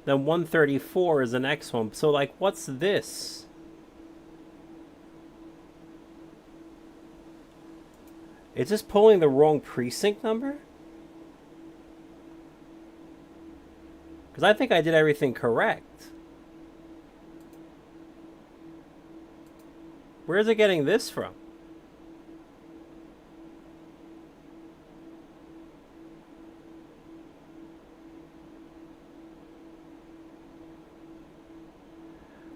Then 134 is the next one. So, like, what's this? Is this pulling the wrong precinct number? Because I think I did everything correct. Where's it getting this from?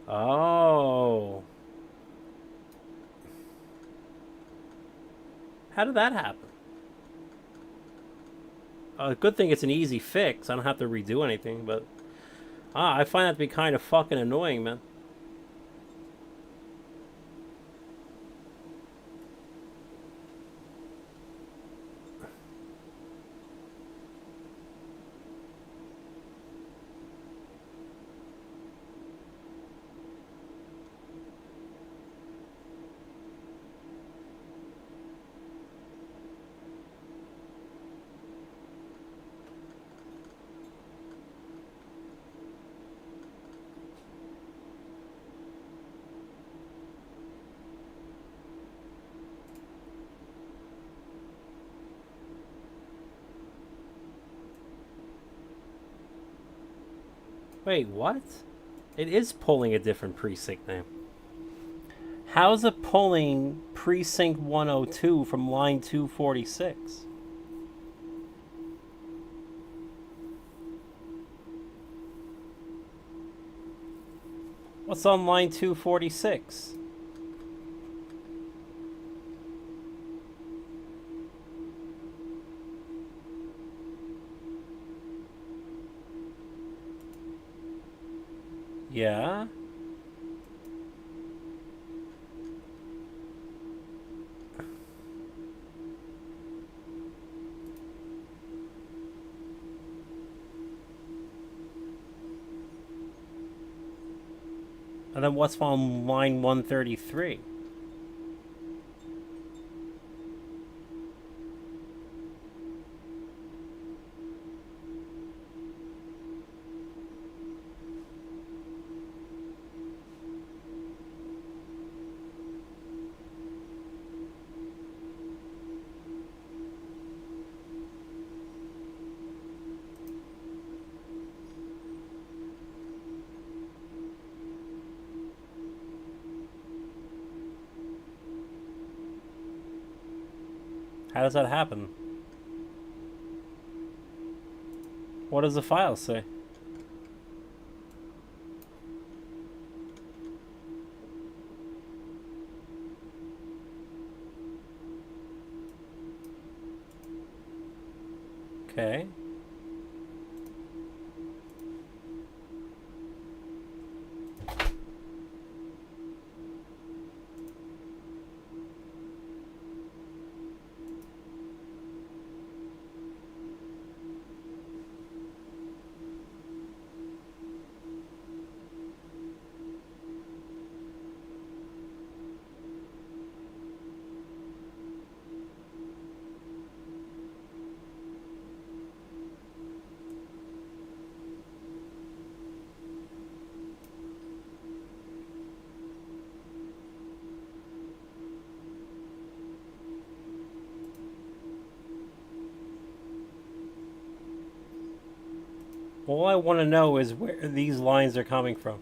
Oh. How did that happen? Good thing it's an easy fix. I don't have to redo anything, but... I find that to be kind of fucking annoying, man. Wait, what? It is pulling a different precinct name. How's it pulling Precinct 102 from line 246? What's on line 246? Yeah. And then what's on line 133? How does that happen? What does the file say? Okay. All I want to know is where these lines are coming from.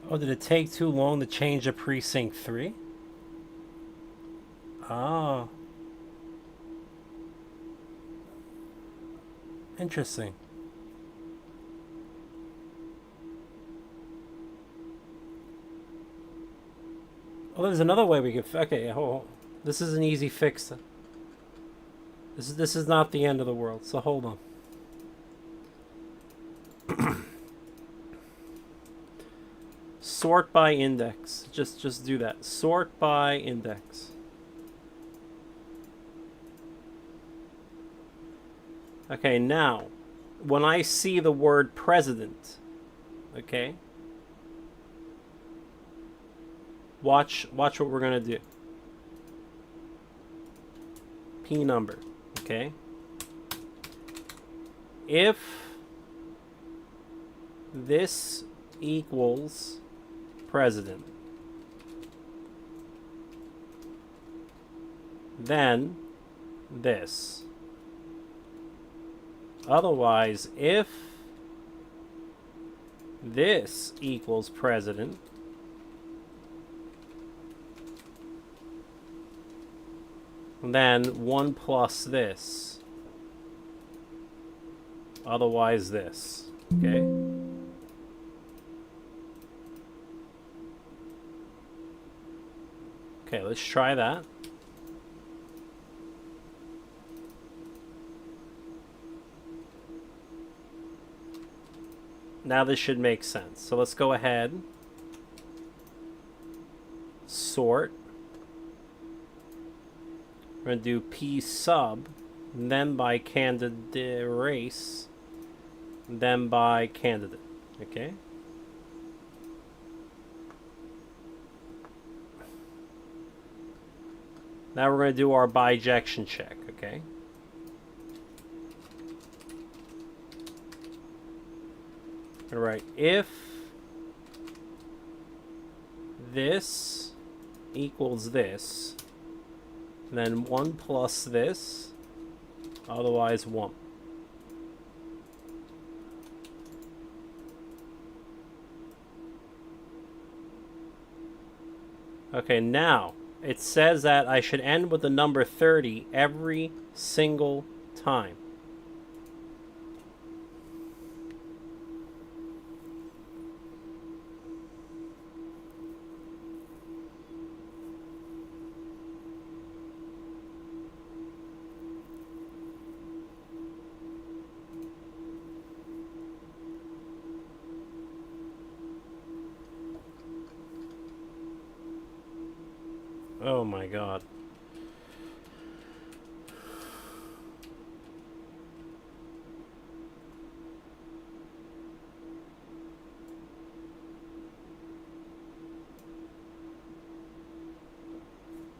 Oh, did it take too long to change the Precinct 3? Oh. Interesting. Oh, there's another way we can... Okay, hold. This is an easy fix. This is not the end of the world, so hold on. sort by index. Just do that. Sort by index. Okay, now, when I see the word president, okay, watch what we're gonna do. P number, okay? If this equals president, then this. Otherwise, if this equals president, then 1 plus this. Otherwise this. Okay? Okay, let's try that. Now this should make sense. So let's go ahead. Sort. We're going to do P sub, then by candidate race, then by candidate. Okay? Now we're going to do our bijection check. Okay? Alright, if this equals this, then 1 plus this, otherwise 1. Okay, now, it says that I should end with the number 30 every single time. Oh my god.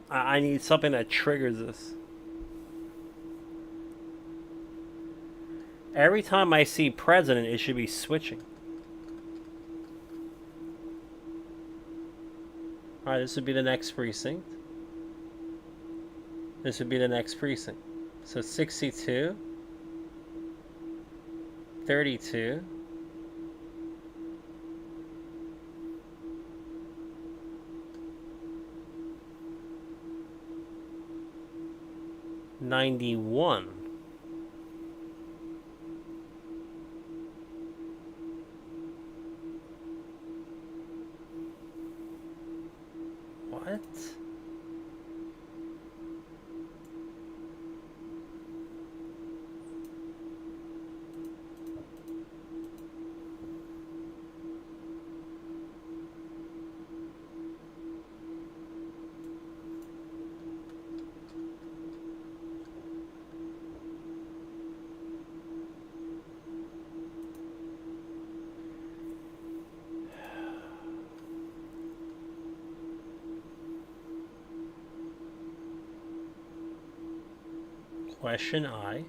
I need something that triggers this. Every time I see president, it should be switching. Alright, this would be the next precinct. This would be the next precinct. So 62, 32, 91. What? Question I.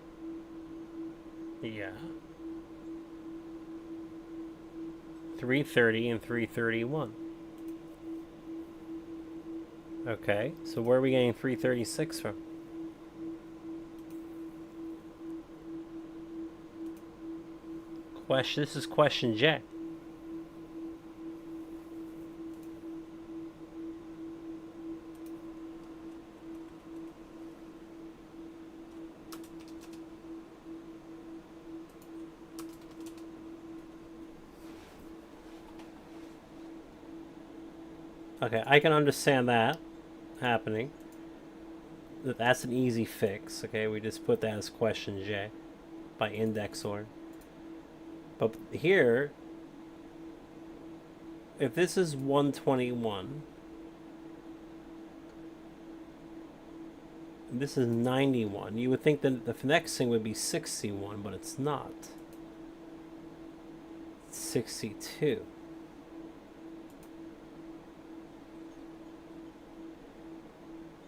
Yeah. 330 and 331. Okay, so where are we getting 336 from? This is question J. Okay, I can understand that happening. That's an easy fix. Okay, we just put that as question J by index order. But here, if this is 121, this is 91, you would think that the next thing would be 61, but it's not. It's 62.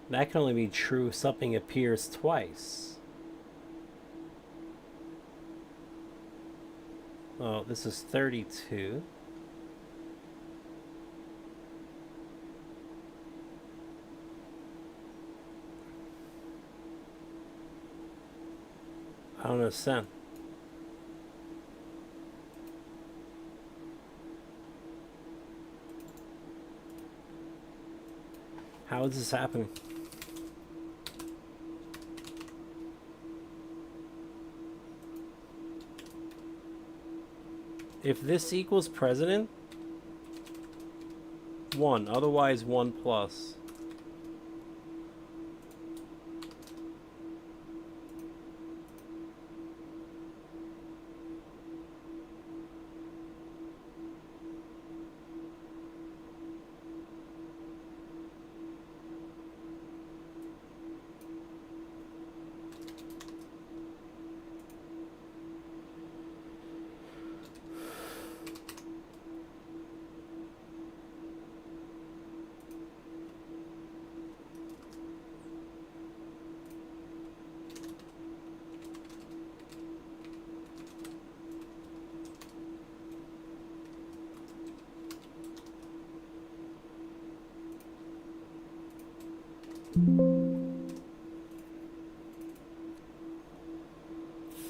That can only be true if something appears twice. Oh, this is 32. I don't understand. How is this happening? If this equals president, 1, otherwise 1 plus.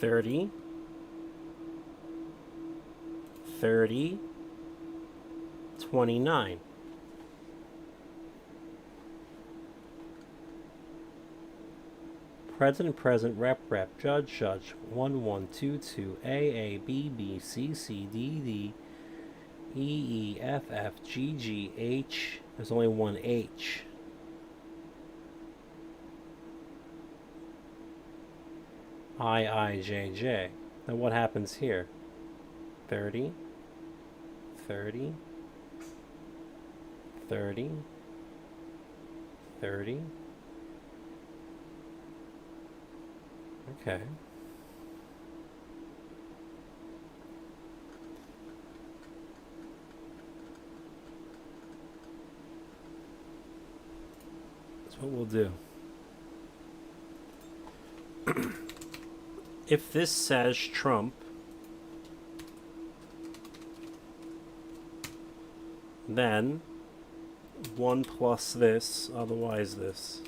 $30, $30, $29. President, President, Rep, Rep, Judge, Judge, 1, 1, 2, 2, A, B, B, C, C, D, D, E, F, F, G, G, H. There's only one H. I, J, J. Now what happens here? 30, 30, 30, 30. Okay. That's what we'll do. If this says Trump, then 1 plus this, otherwise this.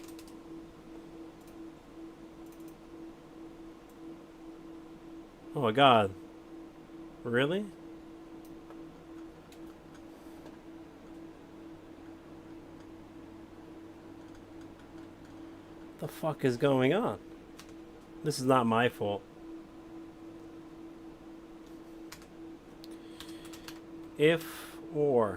Oh my god. Really? What the fuck is going on? This is not my fault. If or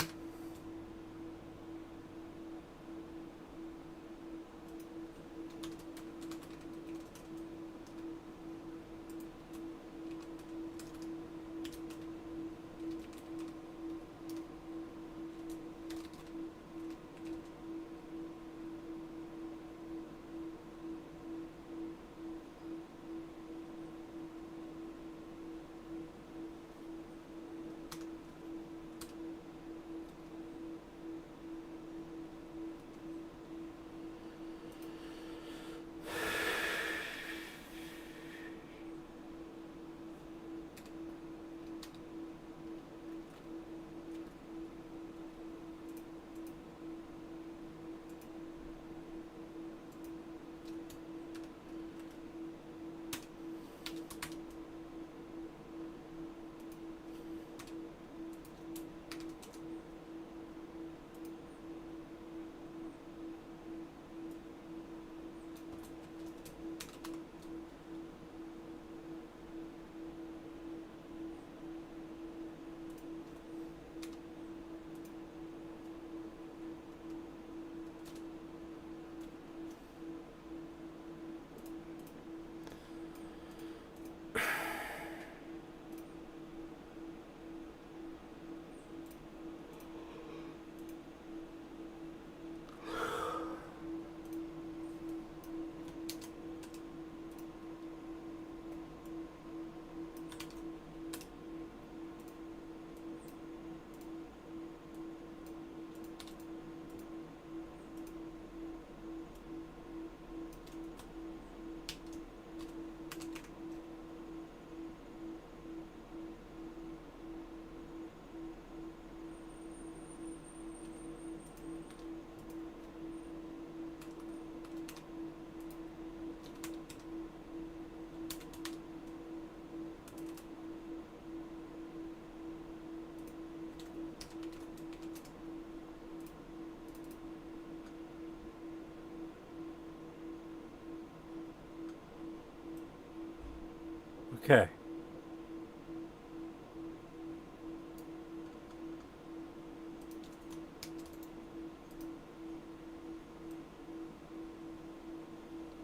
Okay.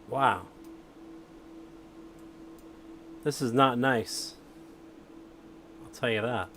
Wow. This is not nice. I'll tell you that.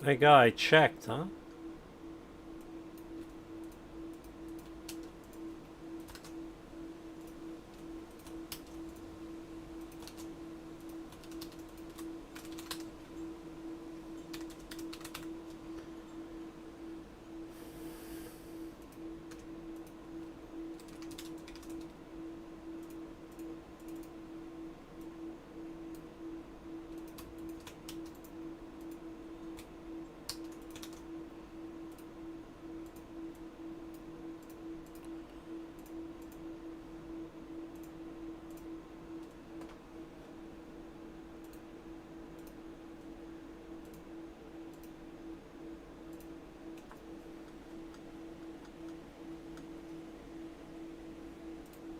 That guy checked, huh?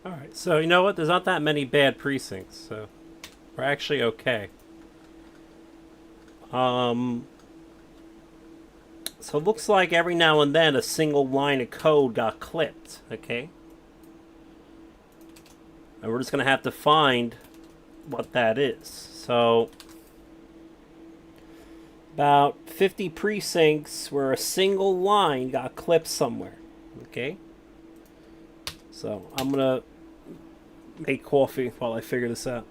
Alright, so you know what? There's not that many bad precincts, so we're actually okay. So it looks like every now and then a single line of code got clipped, okay? And we're just going to have to find what that is. So, about 50 precincts where a single line got clipped somewhere, okay? So, I'm going to make coffee while I figure this out.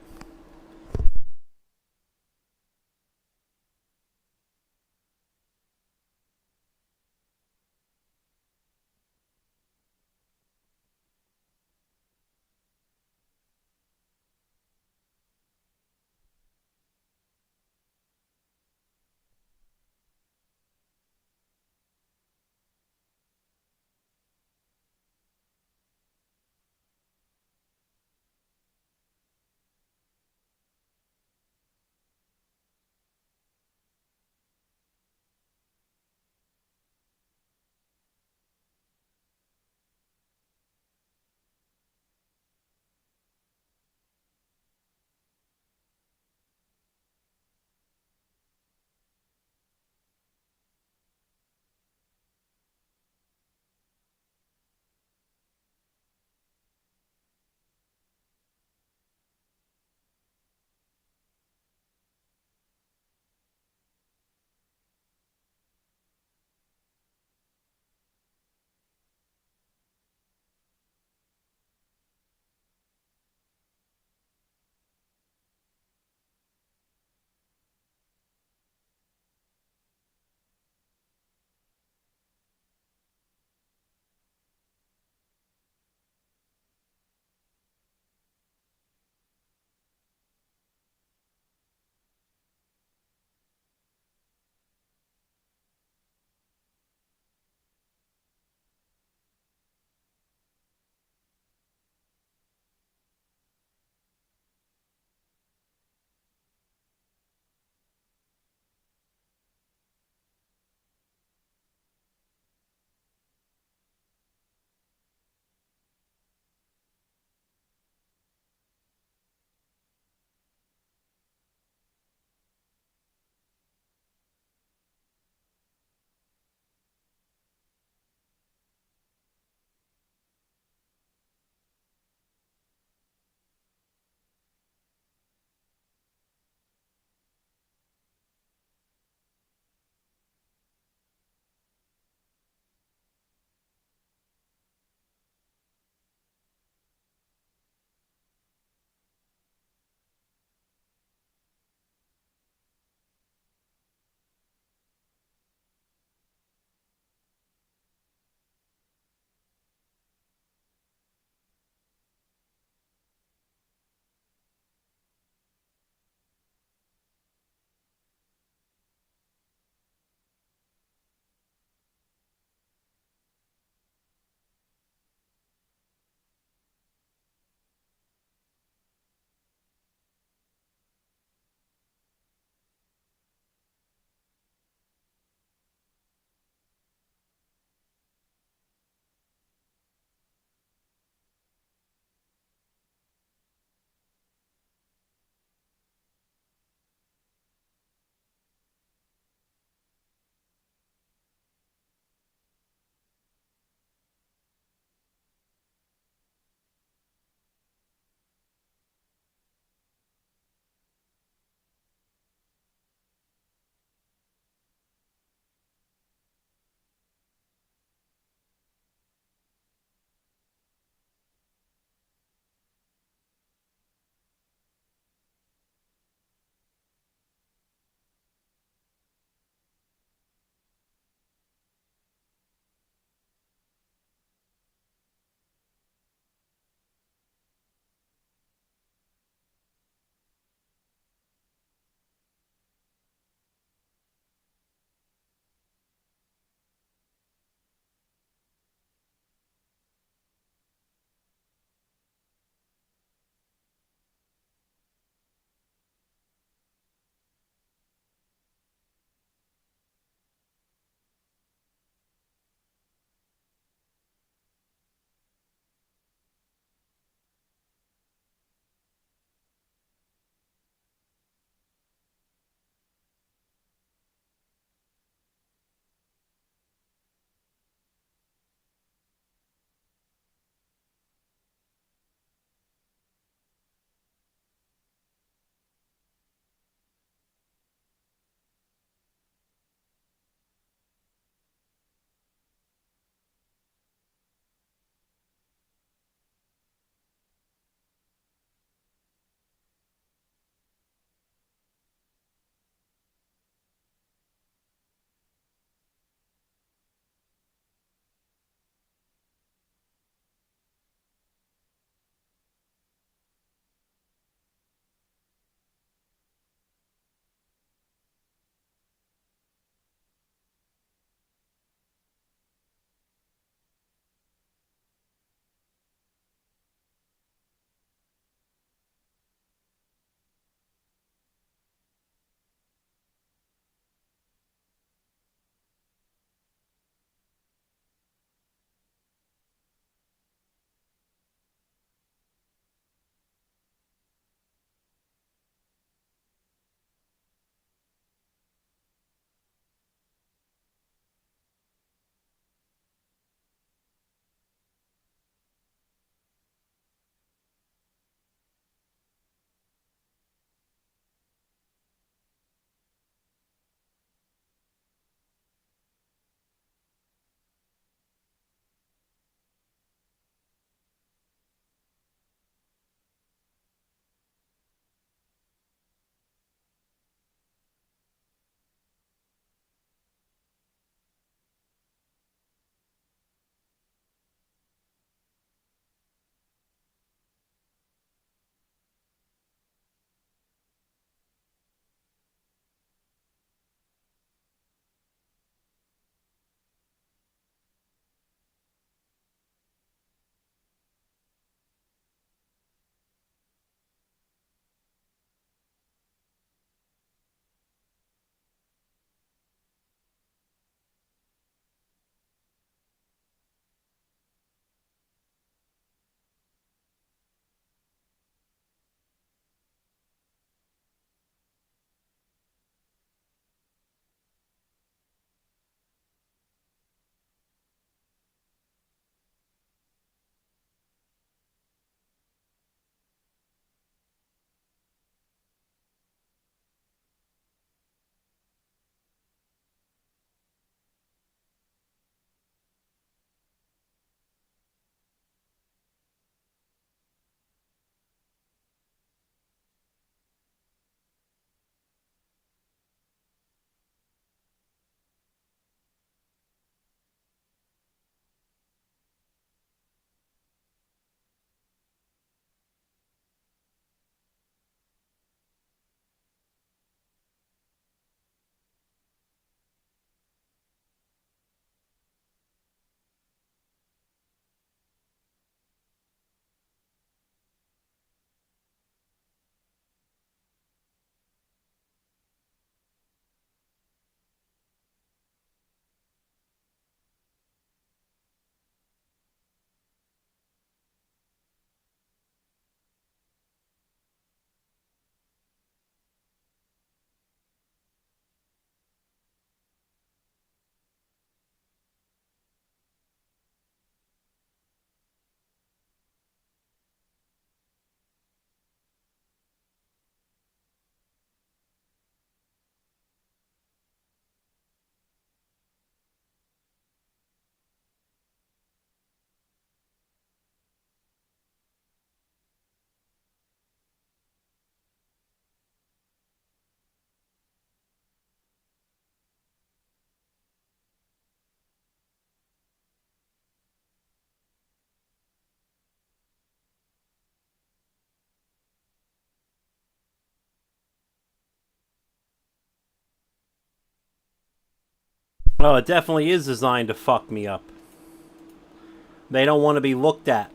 Oh, it definitely is designed to fuck me up. They don't want to be looked at.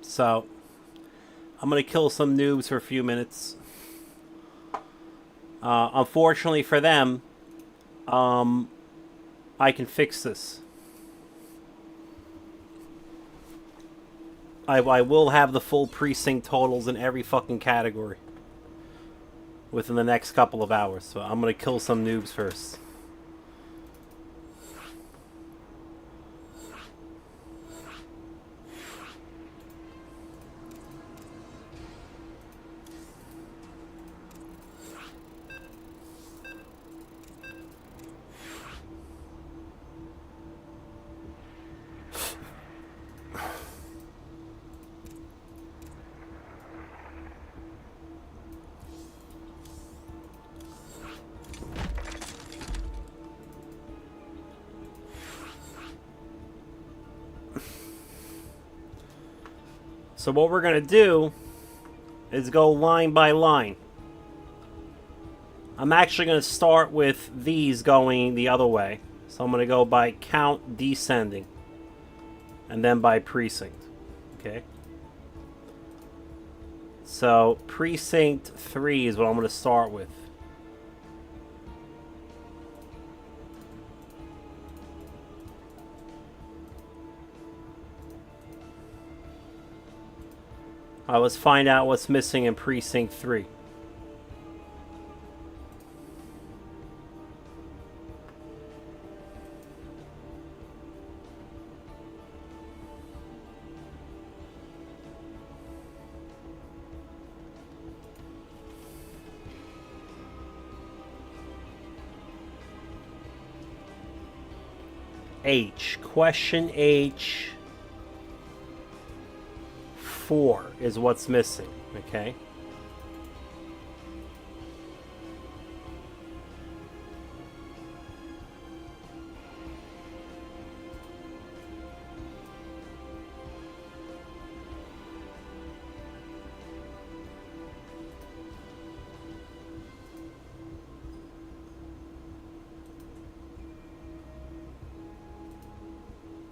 So, I'm going to kill some noobs for a few minutes. Unfortunately for them, I can fix this. I will have the full precinct totals in every fucking category within the next couple of hours. So I'm going to kill some noobs first. So what we're going to do is go line by line. I'm actually going to start with these going the other way. So I'm going to go by count descending. And then by precinct. Okay? So precinct 3 is what I'm going to start with. Let's find out what's missing in Precinct 3. H. Question H. 4 is what's missing, okay?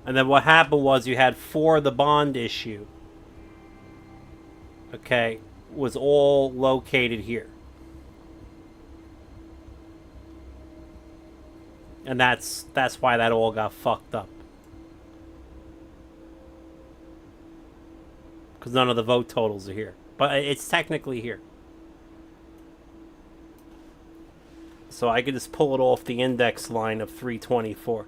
And then what happened was you had 4 of the bond issue. Okay, was all located here. And that's why that all got fucked up. Because none of the vote totals are here. But it's technically here. So I could just pull it off the index line of 324.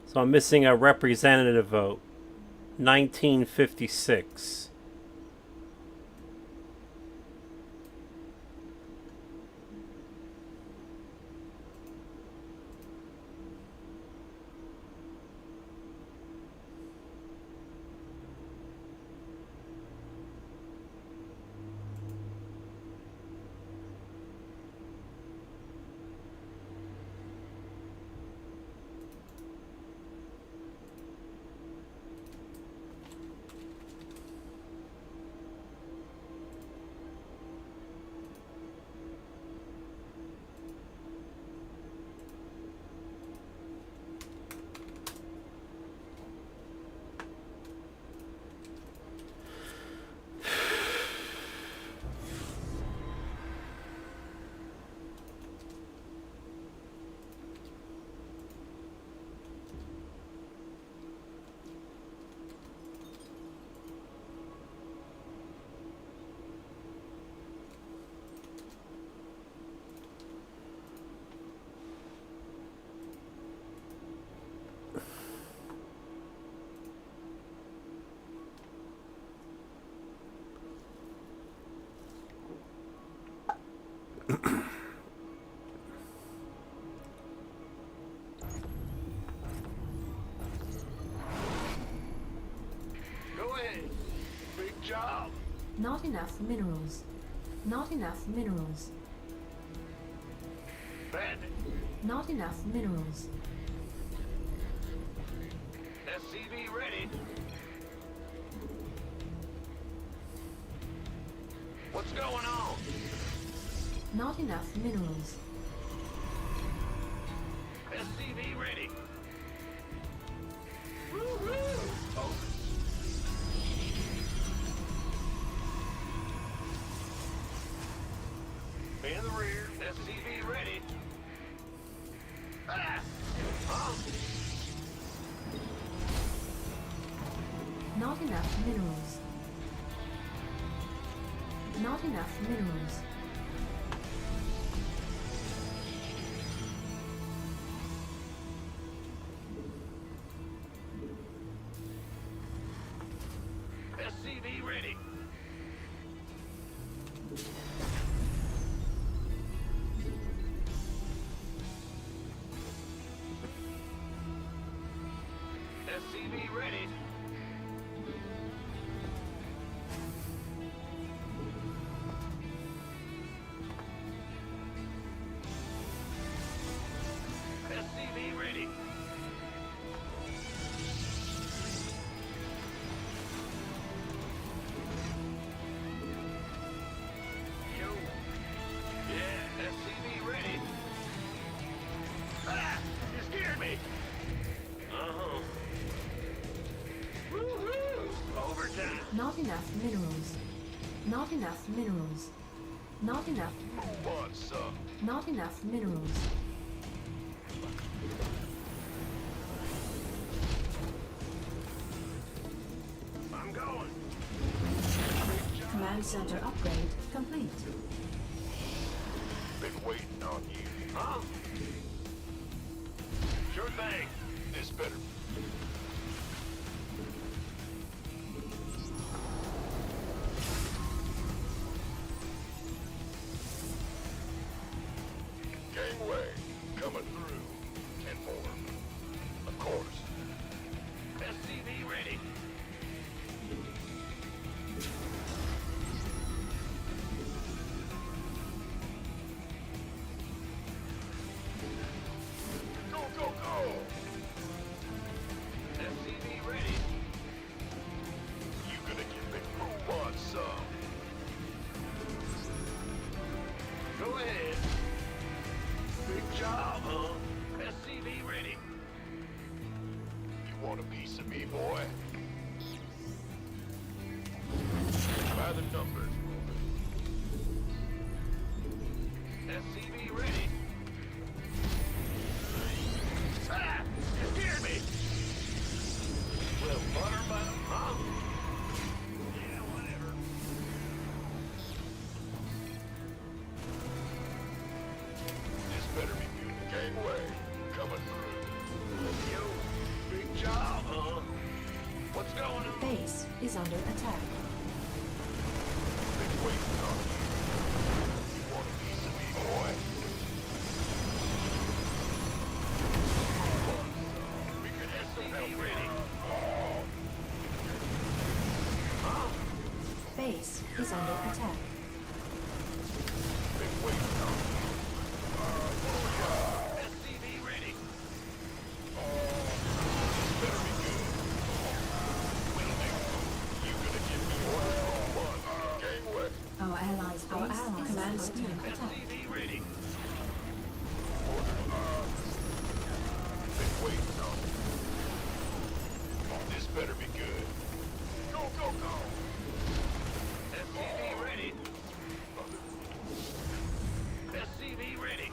So I'm missing a representative vote. 1956.
Not enough minerals. Not enough minerals.
Bandit.
Not enough minerals.
SCV ready. What's going on?
Not enough minerals.
SCV ready. Woo-hoo! Over. In the rear. SCV ready. Ah!
Not enough minerals. Not enough minerals.
SCV ready. SCV ready. SCV ready. Yo. Yeah, SCV ready. Ah! You scared me. Uh-huh. Woohoo! Overtime.
Not enough minerals. Not enough minerals. Not enough.
Want some?
Not enough minerals.
I'm going.
Command center upgrade complete.
Been waiting on you. Huh? Sure thing. This better. Gangway coming through. Inform. Of course. SCV ready. Go, go, go! SCV ready. You gonna get me who wants some? Go ahead. Big job, huh? SCV ready. You want a piece of me, boy? By the numbers. SCV ready. Ah! You scared me! Well, butter bottom, huh? Yeah, whatever. This better be good. Gangway, coming through. Yo, big job, huh? What's going on?
Base is under attack.
Been waiting on you. You want a piece of me, boy? We could have some help ready. Huh?
Base is under attack.
Been waiting on you. SCV ready. This better be good. Will do. You gonna give me orders on one? Gangway.
Our allies' base commands under attack.
SCV ready. Been waiting on you. This better be good. Go, go, go. SCV ready. SCV ready.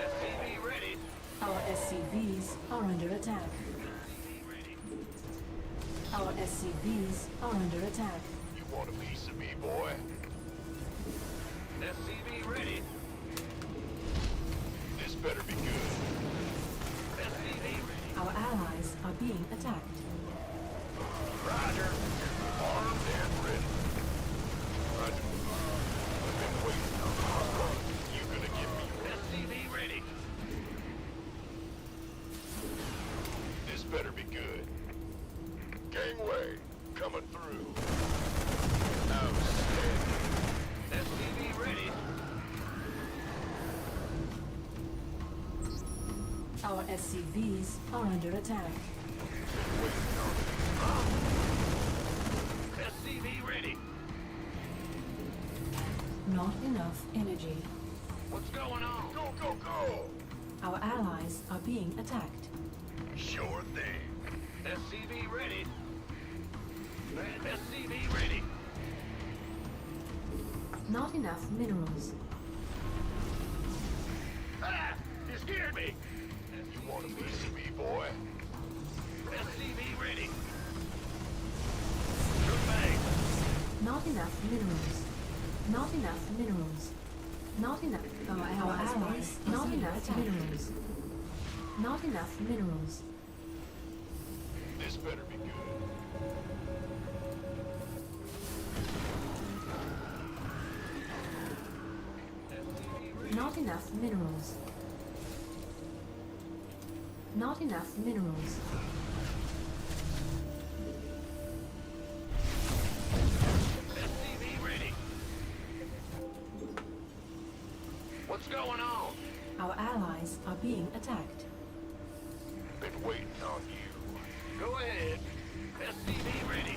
SCV ready.
Our SCVs are under attack. Our SCVs are under attack.
You want a piece of me, boy? SCV ready. This better be good. SCV ready.
Our allies are being attacked.
Roger. Armed and ready. Roger. I've been waiting on you. You gonna give me your SCV ready.
Our SCVs are under attack.
SCV ready.
Not enough energy.
What's going on? Go, go, go!
Our allies are being attacked.
Sure thing. SCV ready. SCV ready.
Not enough minerals.
Ah! You scared me! You want a piece of me, boy? SCV ready. Sure thing.
Not enough minerals. Not enough minerals. Not enough. Our allies. Not enough minerals. Not enough minerals.
This better be good.
Not enough minerals. Not enough minerals.
SCV ready. What's going on?
Our allies are being attacked.
Been waiting on you. Go ahead. SCV ready.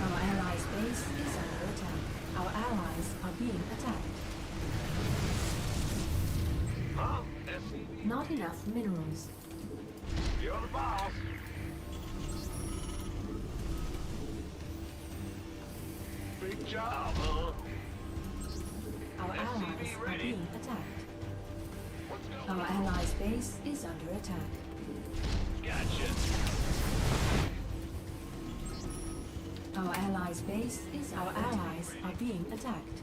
Our allies' base is under attack. Our allies are being attacked.
Huh? SCV?
Not enough minerals.
You're the boss. Big job, huh?
Our allies are being attacked. Our allies' base is under attack.
Gotcha.
Our allies' base is our allies are being attacked.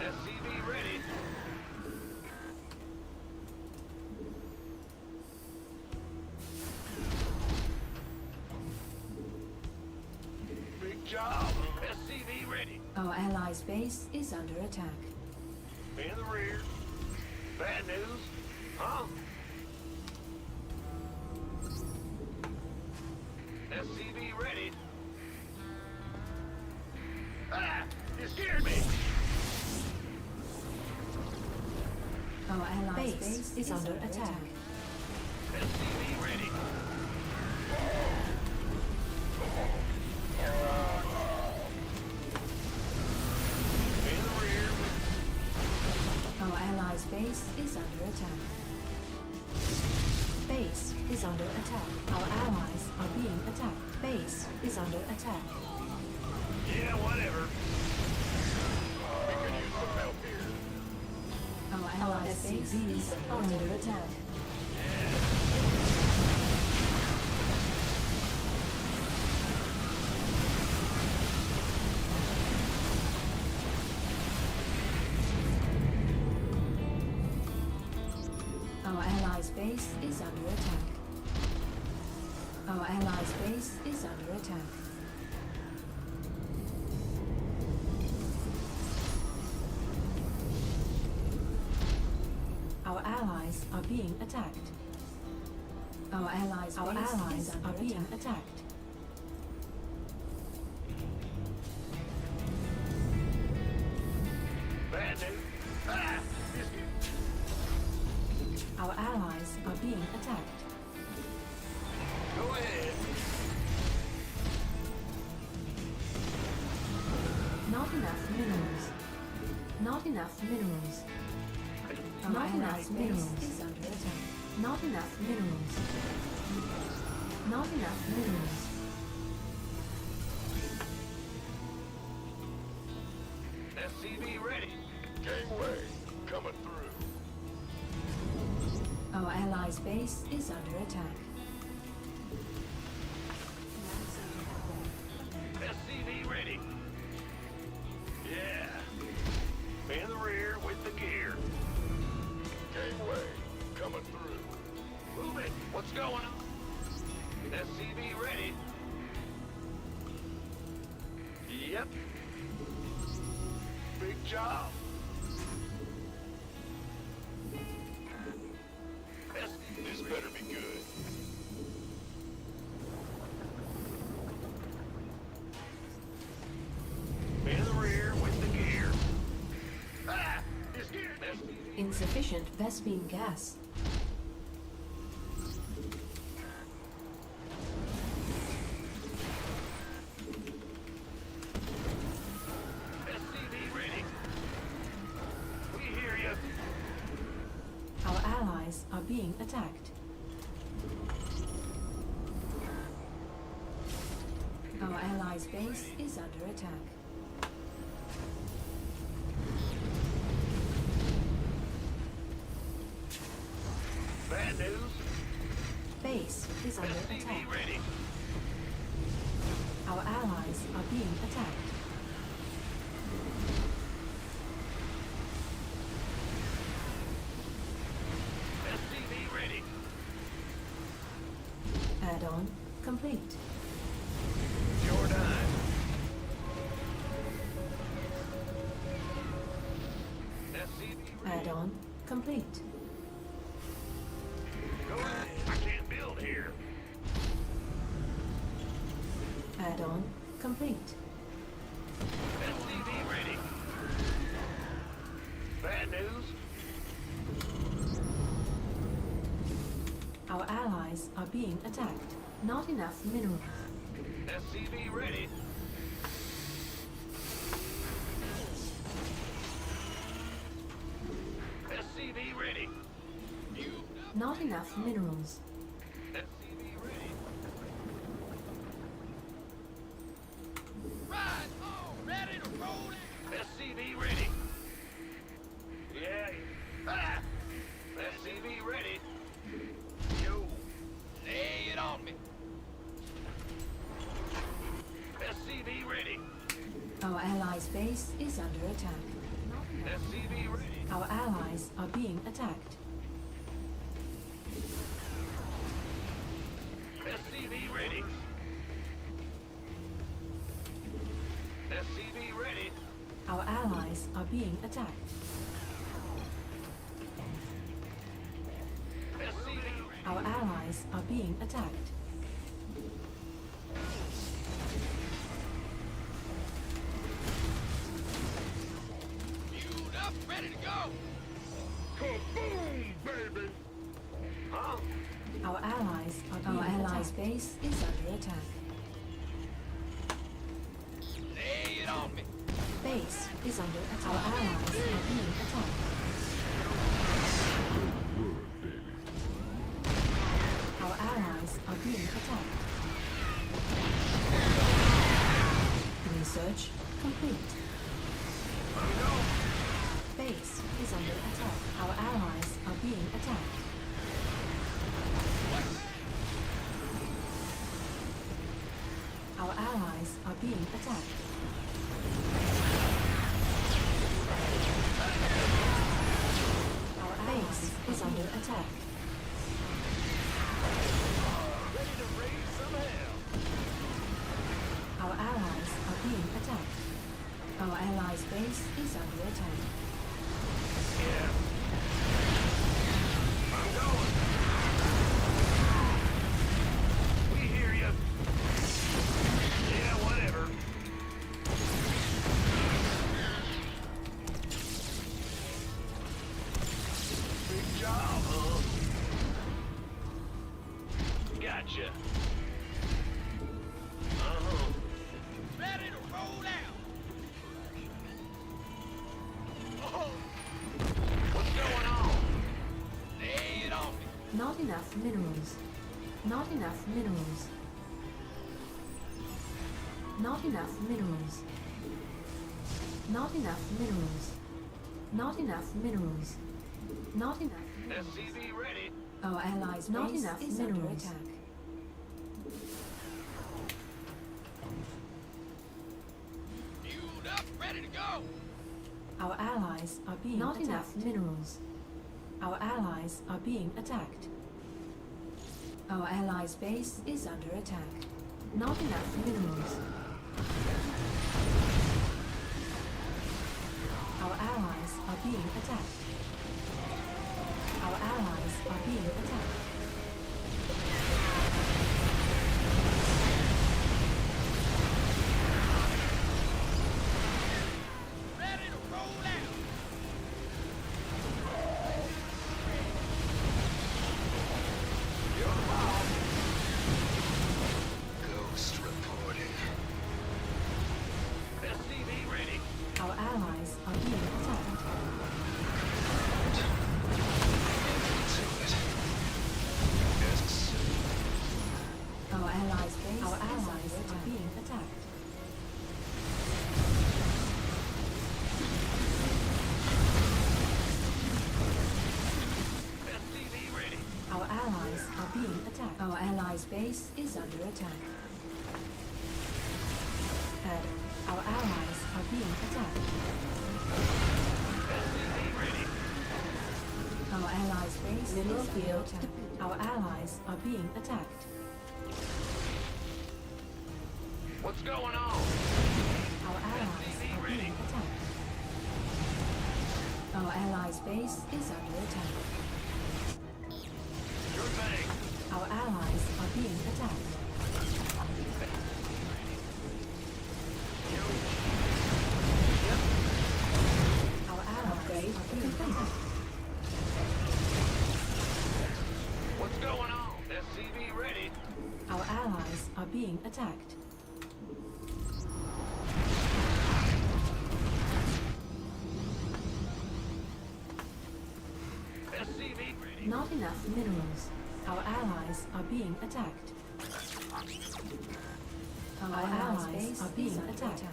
SCV ready. Big job. SCV ready.
Our allies' base is under attack.
In the rear. Bad news. Huh? SCV ready. Ah! You scared me!
Our allies' base is under attack.
SCV ready. In the rear.
Our allies' base is under attack. Base is under attack. Our allies are being attacked. Base is under attack.
Yeah, whatever. We could use some help here.
Our allies' base are under attack. Our allies' base is under attack. Our allies' base is under attack. Our allies are being attacked. Our allies are being attacked.
Bad news. Ah!
Our allies are being attacked.
Go ahead.
Not enough minerals. Not enough minerals. Not enough minerals is under attack. Not enough minerals. Not enough minerals.
SCV ready. Gangway coming through.
Our allies' base is under attack.
SCV ready. Yeah. In the rear with the gear. Gangway coming through. Move it. What's going on? SCV ready. Yep. Big job. This better be good.
Insufficient Vespine gas.
SCV ready. We hear you.
Our allies are being attacked. Our allies' base is under attack.
Bad news.
Base is under
SCV
attack.
ready.
Our allies are being attacked.
SCV ready.
Add-on complete.
Your time. SCV ready.
Add-on complete.
Go ahead. I can't build here.
Add-on complete.
SCV ready. Bad news.
Our allies are being attacked. Not enough minerals.
SCV ready. SCV ready.
Not enough minerals.
SCV ready. Right on, ready to roll it. SCV ready. Yeah. Ah. SCV ready. Yo. Lay it on me. SCV ready.
Our allies' base is under attack.
SCV ready.
Our allies are being attacked.
SCV ready. SCV ready.
Our allies are being attacked.
SCV.
Our allies are being attacked.
Fueled up, ready to go. Kaboom, baby. Huh?
Our allies base is under attack.
Lay it on me.
Base is under attack. Our allies are being attacked. Our allies are being attacked. Research complete. Base is under attack. Our allies are being attacked. Our allies are being attacked. Our base is under attack.
Ready to raise some hell.
Our allies are being attacked. Our allies' base is under attack.
Yeah. I'm going. We hear you. Yeah, whatever. Big job, huh? Gotcha. Ready to roll out. Oh. What's going on? Lay it on me.
Not enough minerals. Not enough minerals. Not enough minerals. Not enough minerals. Not enough minerals. Not enough.
SCV ready.
Our allies' not
base
enough
is
minerals.
under
Attack.
Fueled up, ready to go.
Our allies are being not enough minerals. Our allies are being attacked. Our allies' base is under attack. Not enough minerals. Our allies are being attacked. Our allies are being attacked.
Ready to roll out.
allies are being attacked. Our allies' base is under attack. Our allies are being attacked. Our allies' base is under attack. Our allies are being attacked.
What's going on?
Our allies are being attacked. Our allies' base is under attack.
Sure thing.
Our allies are being attacked. Our allies are being attacked.
What's going on? SCV ready.
Our allies are being attacked.
SCV ready.
Not enough minerals. Our allies are being attacked. Our allies are being attacked.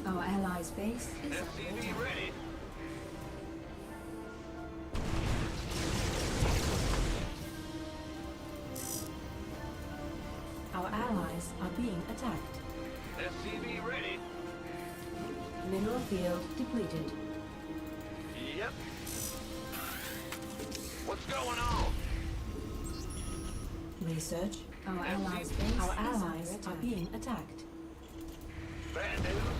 Our allies' base is under
SCV
attack.
ready.
Our allies are being attacked.
SCV ready.
Mineral field depleted.
Yep. What's going on?
Research. Our allies' base. Our allies are being attacked.
Bad news.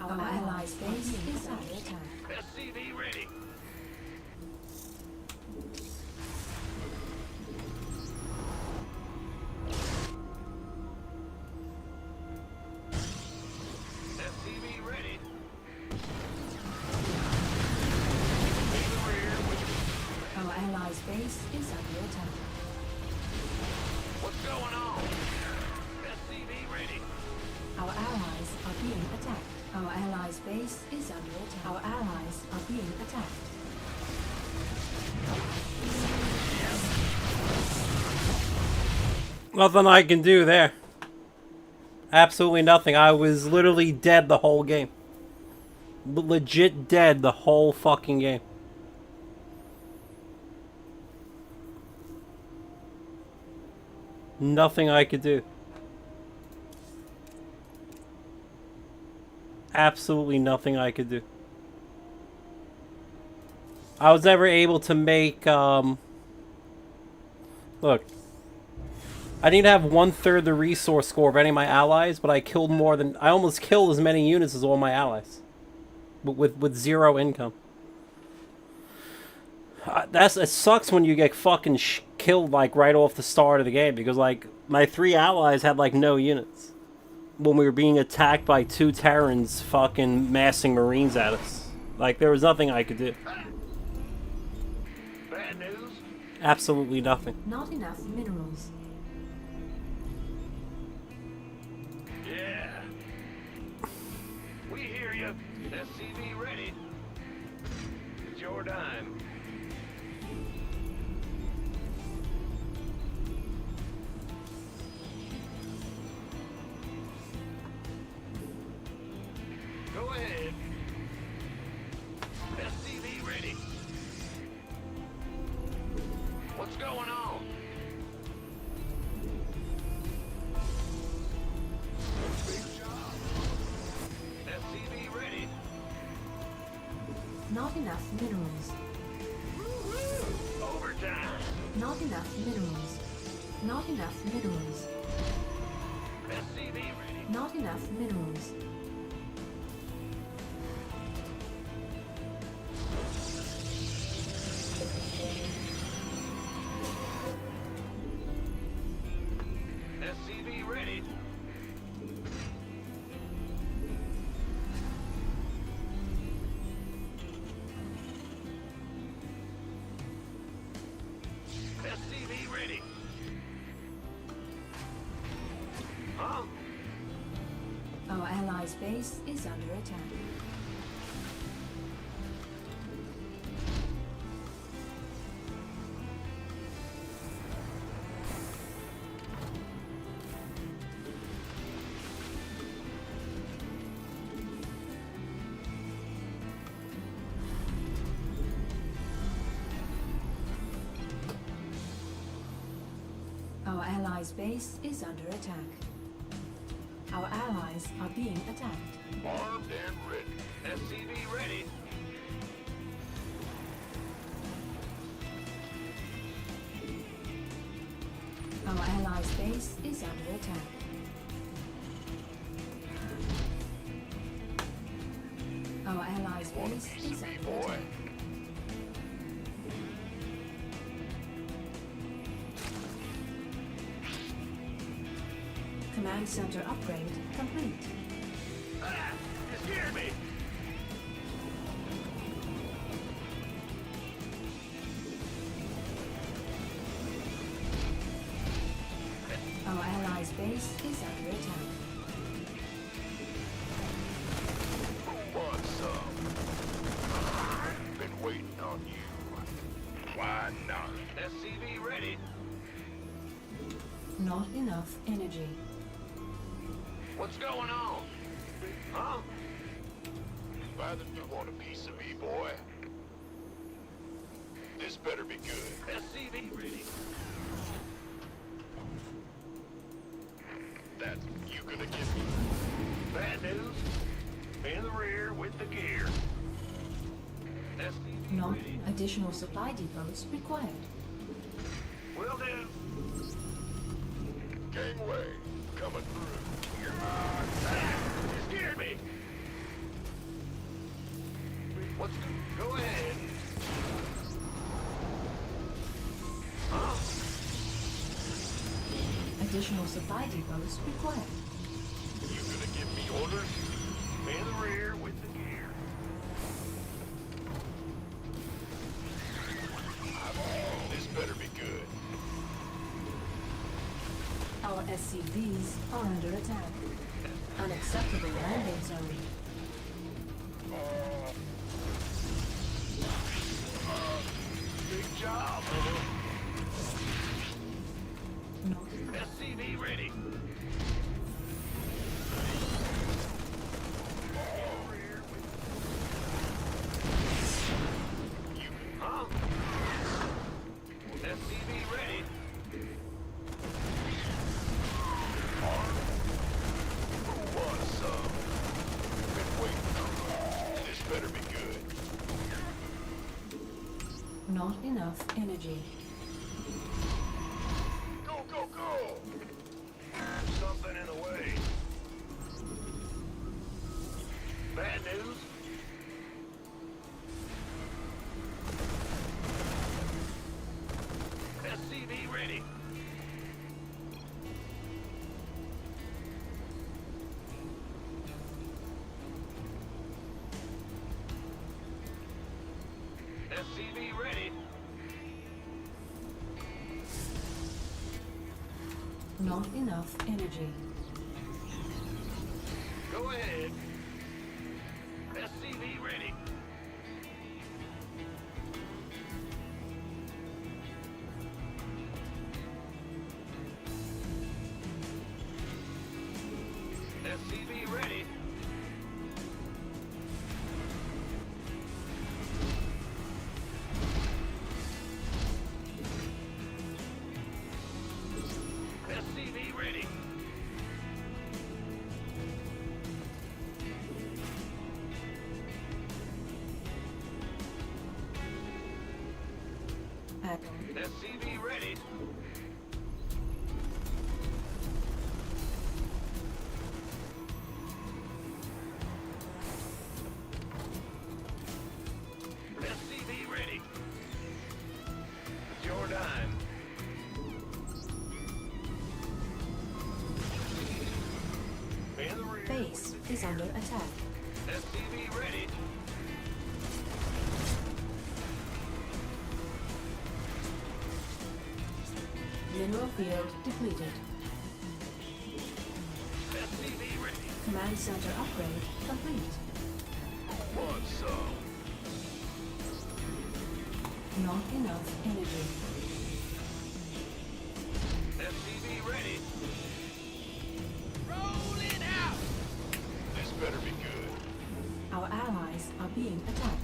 Our allies' base is under attack.
SCV ready. SCV ready. In the rear with
Our allies' base is under attack.
what's going on? SCV ready.
Our allies are being attacked. Our allies' base is under attack. Our allies are being attacked.
Nothing I can do there. Absolutely nothing. I was literally dead the whole game. Legit dead the whole fucking game. Nothing I could do. Absolutely nothing I could do. I was never able to make, look. I didn't have 1/3 the resource score of any of my allies, but I killed more than... I almost killed as many units as all my allies. But with zero income. It sucks when you get fucking killed, like, right off the start of the game. Because, like, my 3 allies had, like, no units. When we were being attacked by 2 Terrans fucking massing Marines at us. Like, there was nothing I could do.
Bad news.
Absolutely nothing.
Not enough minerals.
Yeah. We hear you. SCV ready. It's your dime. Go ahead. SCV ready. What's going on? Big job. SCV ready.
Not enough minerals.
Overtime.
Not enough minerals. Not enough minerals.
SCV ready.
Not enough minerals.
SCV ready. SCV ready. Huh?
Our allies' base is under attack. allies' base is under attack. Our allies are being attacked.
Armed and ready. SCV ready.
Our allies' base is under attack. Our allies' base is under attack. Command center upgrade complete.
You scared me.
Our allies' base is under attack.
Who wants some? I've been waiting on you. Why not? SCV ready.
Not enough energy.
What's going on? Huh? Rather you want a piece of me, boy. This better be good. SCV ready. That you gonna give me? Bad news. In the rear with the gear. SCV
No
ready.
additional supply depots required.
Will do. Gangway coming through. You scared me. Let's go ahead. Huh?
Additional supply depots required.
You gonna give me orders? In the rear with the gear. This better be good.
Our SCVs are under attack. Unacceptable landing zone.
Big job. SCV ready. Huh? SCV ready. Who wants some? Been waiting. This better be good.
Not enough energy.
Go, go, go! Something in the way. Bad news? SCV ready. SCV ready.
Not enough energy.
Go ahead. SCV ready. SCV ready. SCV ready. SCV ready. SCV ready. It's your dime. In the rear.
Base is under attack.
SCV ready.
Mineral field depleted.
SCV ready.
Command center upgrade complete.
Want some?
Not enough energy.
SCV ready. Roll it out. This better be good.
Our allies are being attacked.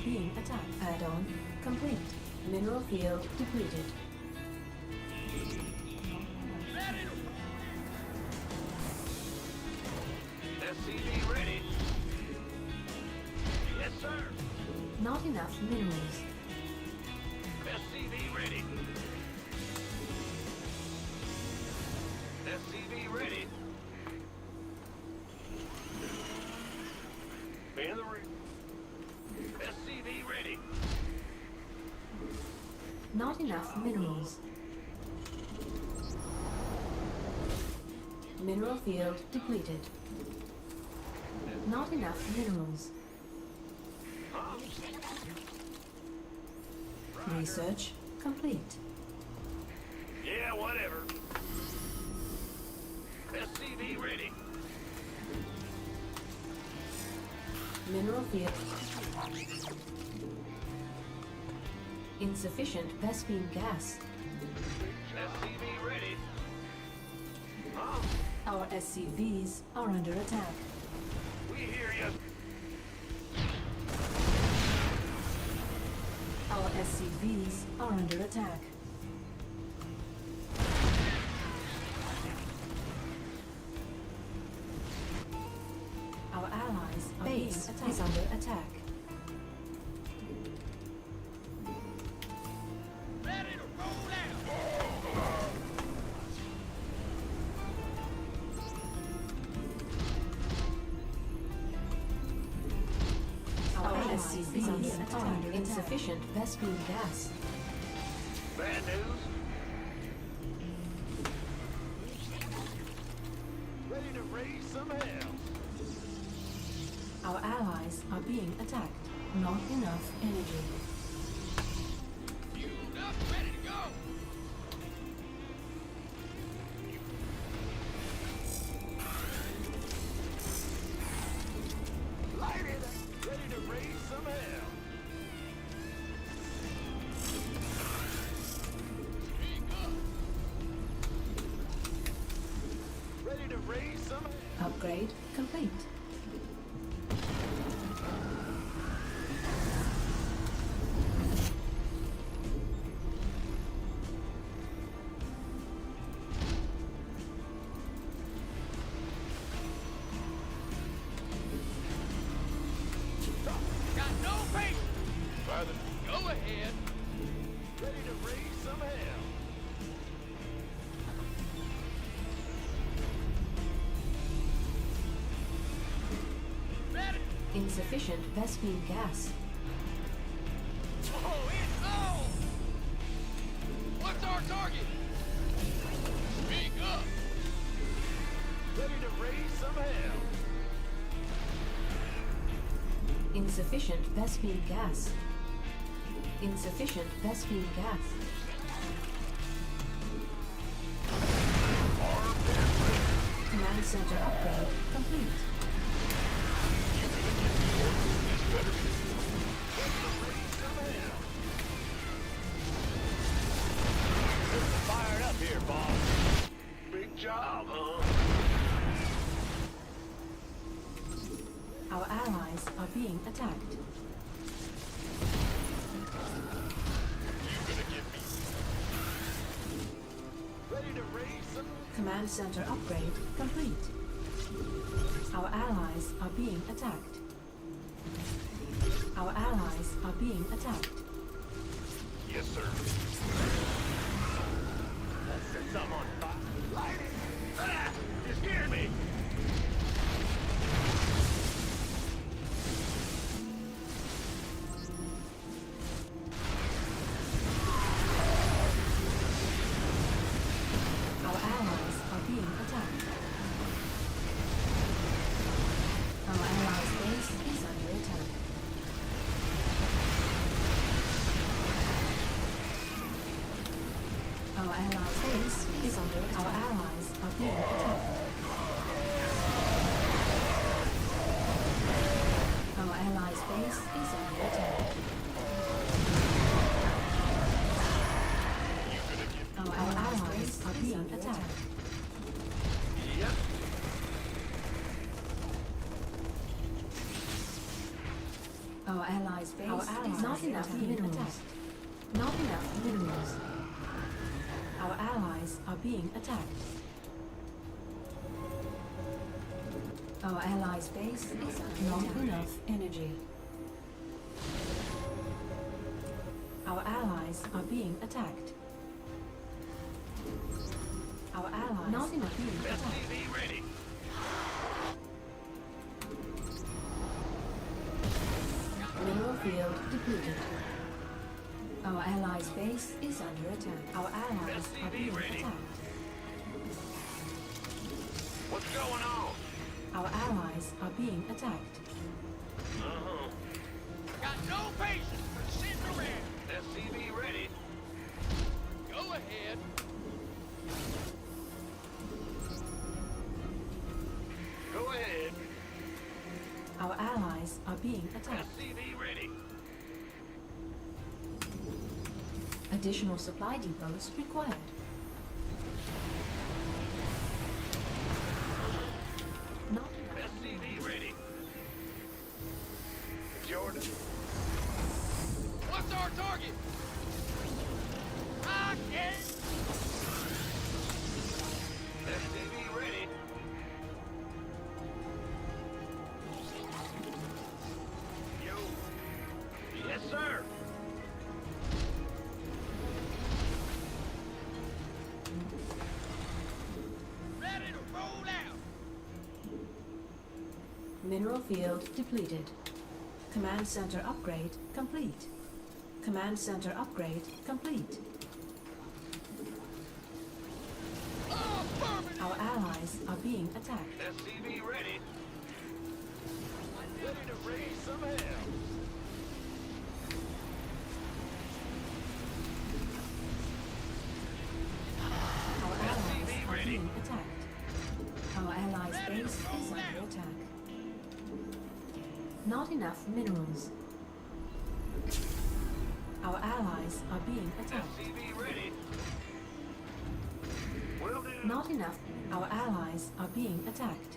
being attacked. Add-on complete. Mineral field depleted.
SCV ready. Yes, sir.
Not enough minerals.
SCV ready. SCV ready. In the ring. SCV ready.
Not enough minerals. Mineral field depleted. Not enough minerals. Research complete.
Yeah, whatever. SCV ready.
Mineral field. Insufficient Vespine gas.
SCV ready.
Our SCVs are under attack.
We hear you.
Our SCVs are under attack. Our allies' base is under attack.
Ready to roll out.
Our SCVs are under insufficient Vespine gas.
Bad news. Ready to raise some hell.
Our allies are being attacked. Not enough energy.
Fueled up, ready to go. Light it up, ready to raise some hell. Speak up. Ready to raise some hell.
Upgrade complete.
Got no patience. Father, go ahead. Ready to raise some hell. Ready.
Insufficient Vespine gas.
Oh, it's on! What's our target? Speak up. Ready to raise some hell.
Insufficient Vespine gas. Insufficient Vespine gas. Command center upgrade complete.
Fired up here, boss. Big job, huh?
Our allies are being attacked.
You gonna get me? Ready to raise some?
Command center upgrade complete. Our allies are being attacked. Our allies are being attacked.
Yes, sir. Let's set some on fire. Light it! Ah! You scared me!
Our allies are being attacked. Our allies' base is under attack. Our allies' base is under attack. Our allies are being attacked. Our allies' base is under attack. Our allies are being attacked.
Yep.
Our allies' base is not enough minerals. Not enough minerals. Our allies are being attacked. Our allies' base is not enough energy. Our allies are being attacked. Our allies not enough being attacked.
SCV ready.
Mineral field depleted. Our allies' base is under attack. Our allies are being attacked.
What's going on?
Our allies are being attacked.
Got no patience for sitting around. SCV ready. Go ahead. Go ahead.
Our allies are being attacked.
SCV ready.
Additional supply depots required. Not enough.
SCV ready. Jordan. What's our target? Rocket! SCV ready. Yo. Yes, sir. Ready to roll out.
Mineral field depleted. Command center upgrade complete. Command center upgrade complete. Our allies are being attacked.
SCV ready. Ready to raise some hell.
Our allies are being attacked. Our allies' base is under attack. Not enough minerals. Our allies are being attacked.
SCV ready. Will do.
Not enough. Our allies are being attacked.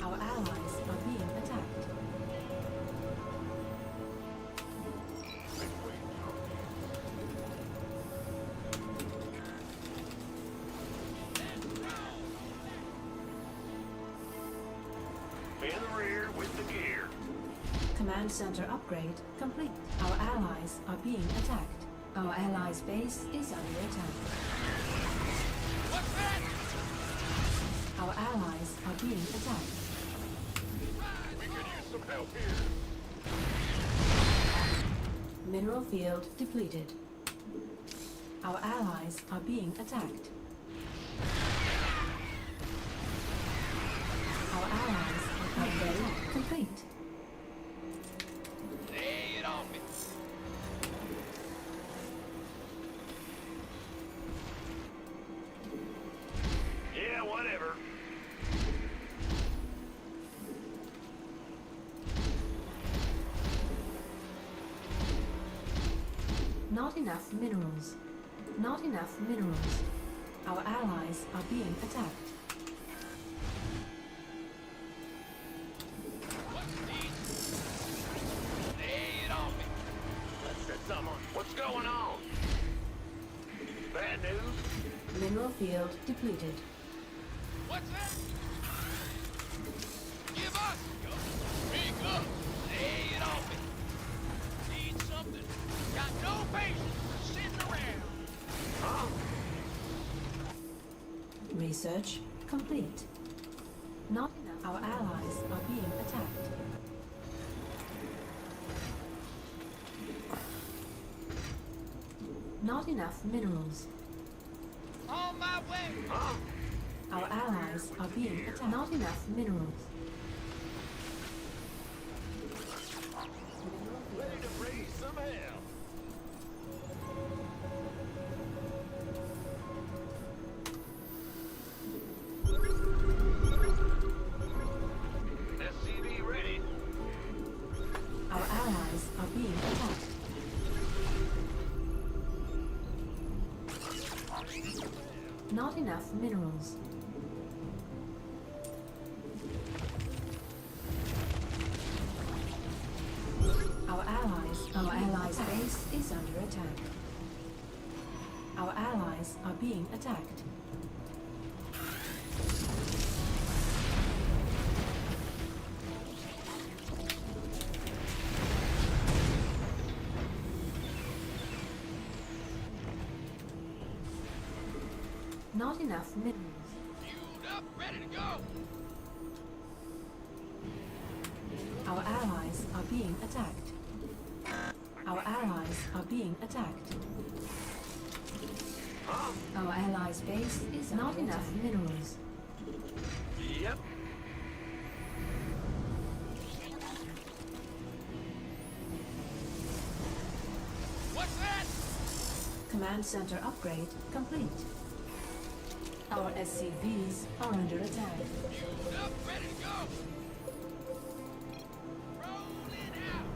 Our allies are being attacked.
In the rear with the gear.
Command center upgrade complete. Our allies are being attacked. Our allies' base is under attack.
What's that?
Our allies are being attacked.
We could use some help here.
Mineral field depleted. Our allies are being attacked. Our allies are upgrade complete.
Lay it on me. Yeah, whatever.
Not enough minerals. Not enough minerals. Our allies are being attacked.
Lay it on me. Let's get someone. What's going on? Bad news?
Mineral field depleted.
What's that? Give us. Speak up. Lay it on me. Need something. Got no patience for sitting around. Huh?
Research complete. Not enough. Our allies are being attacked. Not enough minerals.
On my way. Huh?
Our allies are being attacked. Not enough minerals.
Ready to raise some hell. SCV ready.
Our allies are being attacked. Not enough minerals. Our allies' base is under attack. Our allies are being attacked. Not enough minerals.
Fueled up, ready to go.
Our allies are being attacked. Our allies are being attacked. Our allies' base is not enough minerals.
Yep. What's that?
Command center upgrade complete. Our SCVs are under attack.
Fueled up, ready to go. Rolling out.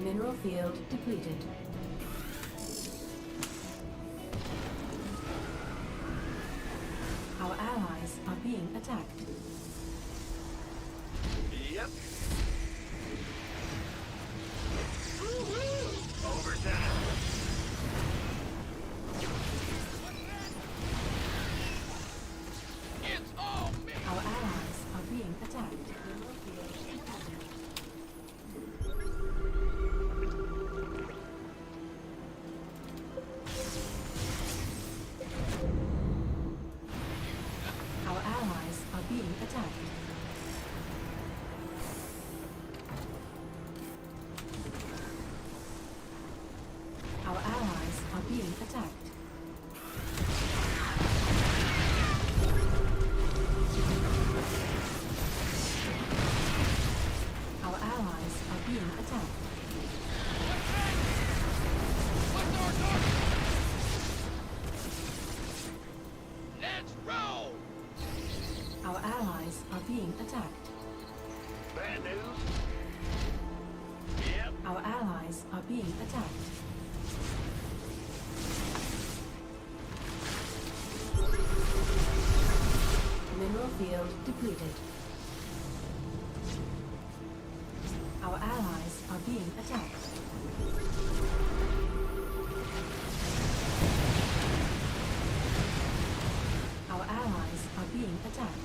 Mineral field depleted. Our allies are being attacked.
Yep. Overtime. It's all me.
Our allies are being attacked. Our allies are being attacked. Our allies are being attacked. Our allies are being attacked.
Let's roll.
Our allies are being attacked.
Bad news. Yep.
Our allies are being attacked. Mineral field depleted. Our allies are being attacked. Our allies are being attacked.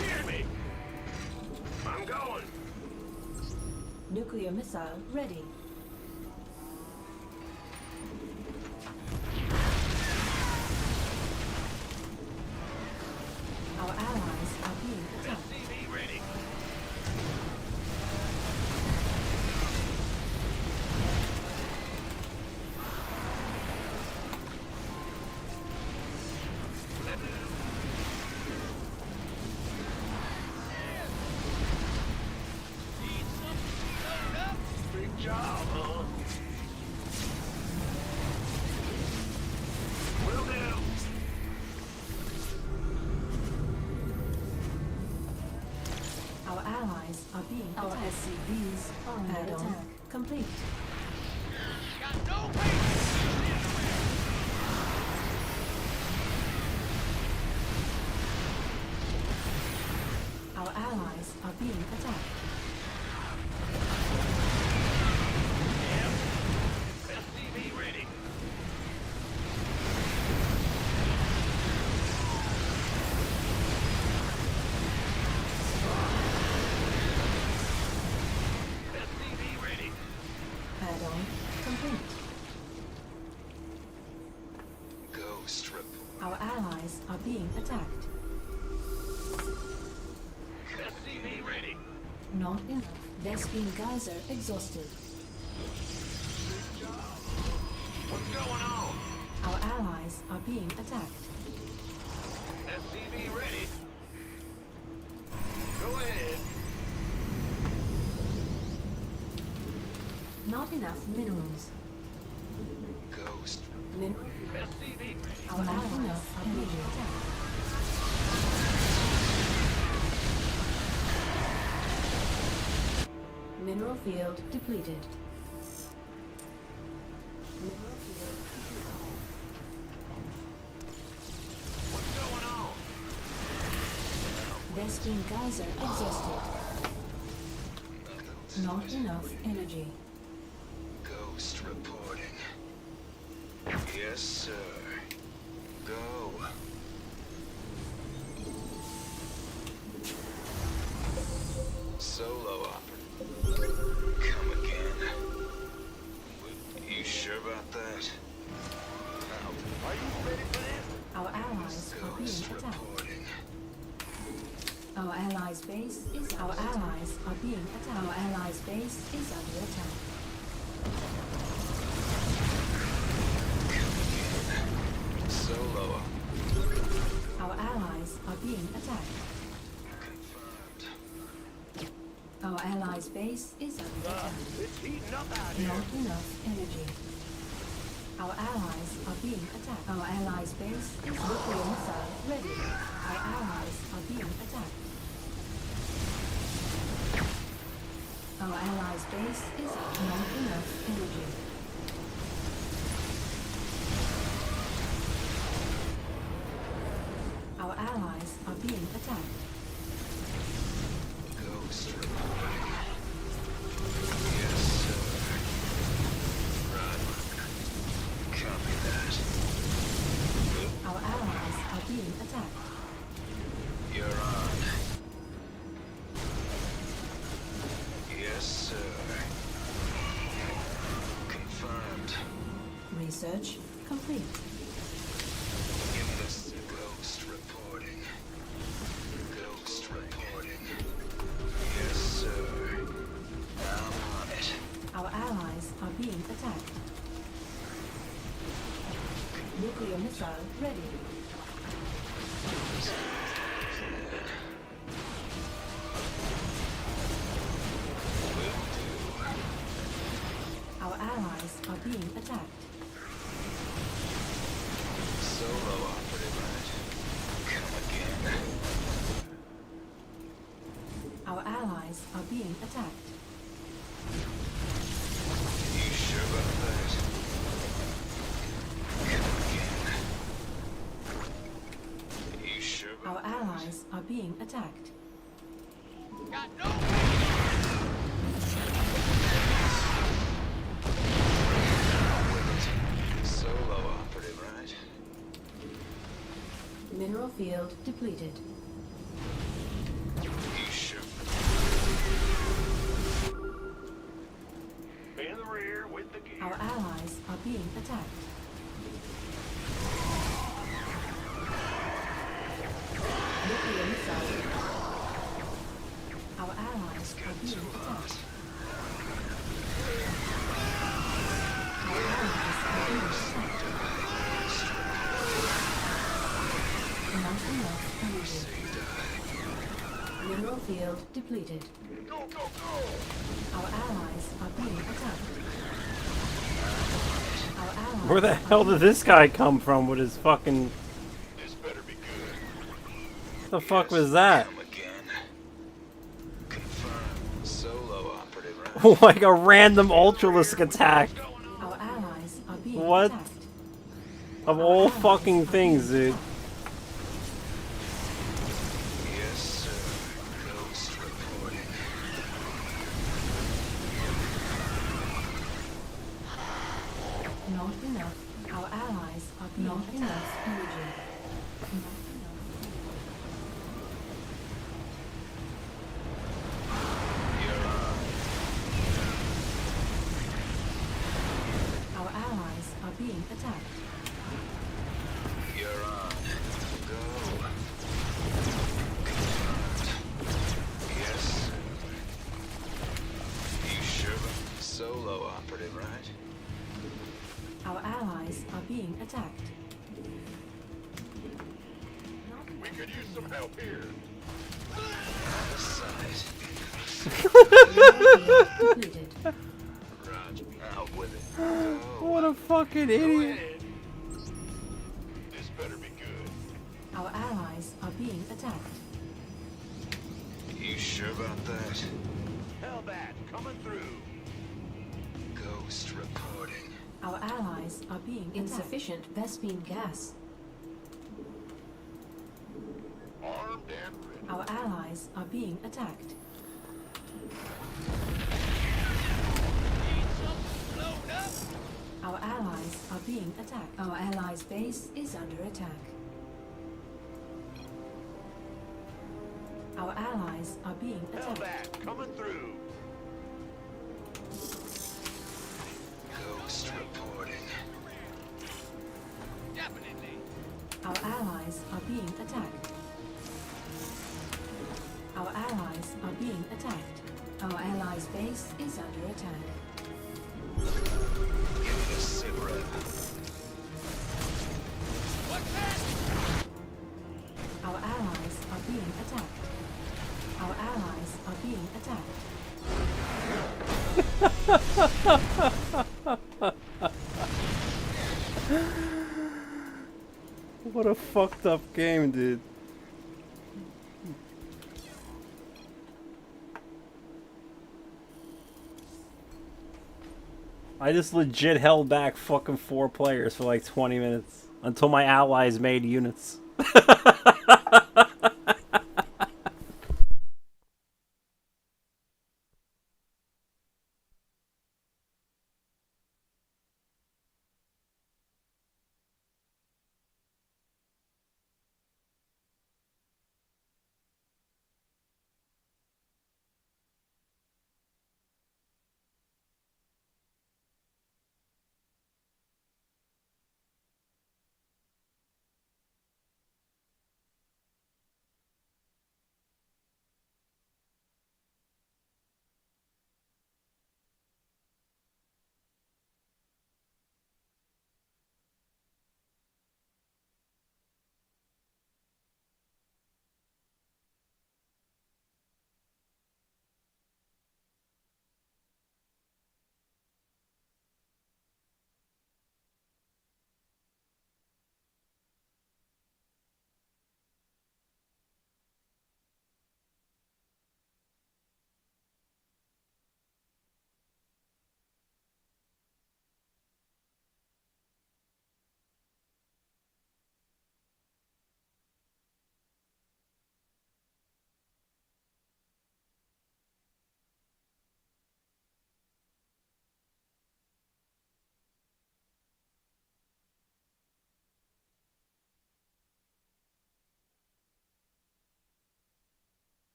Hear me. I'm going.
Nuclear missile ready. Our allies are being attacked.
SCV ready. Need something loaded up? Big job, huh? Will do.
Our allies are being attacked. Our SCVs are under attack. Complete.
Got no way.
Our allies are being attacked.
SCV ready. SCV ready.
Add-on complete.
Ghost report.
Our allies are being attacked.
SCV ready.
Not enough. Vespine geyser exhausted.
What's going on?
Our allies are being attacked.
SCV ready.
Not enough minerals.
Ghost.
Mineral.
SCV.
Our not enough energy. Mineral field depleted. Mineral field depleted.
What's going on?
Vespine geyser exhausted. Not enough energy.
Ghost reporting. Yes, sir. Go. Solo operative. Come again. You sure about that? Are you ready for this?
Our allies are being attacked. Our allies' base is our allies are being attacked. Our allies' base is under attack.
Solo.
Our allies are being attacked. Our allies' base is under attack.
It's heating up out here.
Not enough energy. Our allies are being attacked. Our allies' base is nuclear missile ready. Our allies are being attacked. Our allies' base is not enough energy. Our allies are being attacked.
Ghost reporting. Yes, sir. Right. Copy that.
Our allies are being attacked.
You're on. Yes, sir. Confirmed.
Research complete.
Give us the ghost reporting. Ghost reporting. Yes, sir. I'm on it.
Our allies are being attacked. Nuclear missile ready. Our allies are being attacked.
Solo operative, right? Come again.
Our allies are being attacked.
You sure about that? Come again. You sure about
Our allies are being attacked.
Got no. Solo operative, right?
Mineral field depleted.
You sure? In the rear with the gear.
Our allies are being attacked. Nuclear missile. Our allies are being attacked. Our allies are being attacked. Not enough energy. Mineral field depleted.
Go, go, go!
Our allies are being attacked. Our allies
Where the hell did this guy come from with his fucking...
This better be good.
What the fuck was that?
Come again. Confirmed. Solo operative, right?
Like a random ultralisk attack.
Our allies are being
What?
attacked.
Of all fucking things, dude.
Yes, sir. Ghost reporting.
Not enough. Our allies are being not attacked. Enough energy. Not enough.
You're on.
Our allies are being attacked.
You're on. Go. Confirmed. Yes, sir. You sure? Solo operative, right?
Our allies are being attacked.
We could use some help here. Out of sight.
Mineral field depleted.
Roger.
What a fucking idiot.
This better be good.
Our allies are being attacked.
You sure about that? Hellbat, coming through. Ghost reporting.
Our allies are being insufficient Vespine gas.
Armed and ready.
Our allies are being attacked.
Need something blown up?
Our allies are being attacked. Our allies' base is under attack. Our allies are being attacked.
Hellbat, coming through. Ghost reporting. Definitely.
Our allies are being attacked. Our allies are being attacked. Our allies' base is under attack.
Give me a sit rep. What's that?
Our allies are being attacked. Our allies are being attacked.
What a fucked up game, dude. I just legit held back fucking 4 players for like 20 minutes until my allies made units.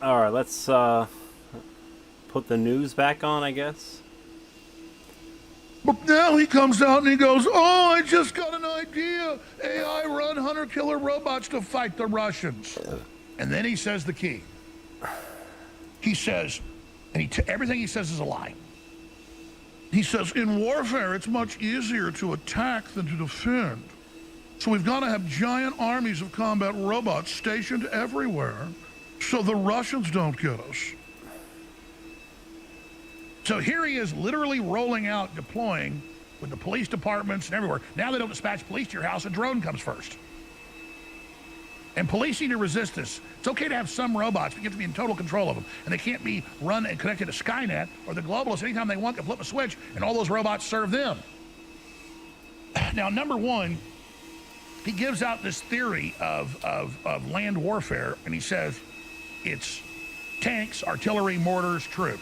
All right, let's put the news back on, I guess.
But now he comes out and he goes, oh, I just got an idea. AI run hunter-killer robots to fight the Russians. And then he says the key. He says, and everything he says is a lie. He says, in warfare, it's much easier to attack than to defend. So we've got to have giant armies of combat robots stationed everywhere so the Russians don't get us. So here he is literally rolling out, deploying with the police departments and everywhere. Now they don't dispatch police to your house, a drone comes first. And police need to resist this. It's okay to have some robots, but you have to be in total control of them. And they can't be run and connected to Skynet or the globalists. Anytime they want, they flip a switch and all those robots serve them. Now, number one, he gives out this theory of land warfare, and he says it's tanks, artillery, mortars, troops.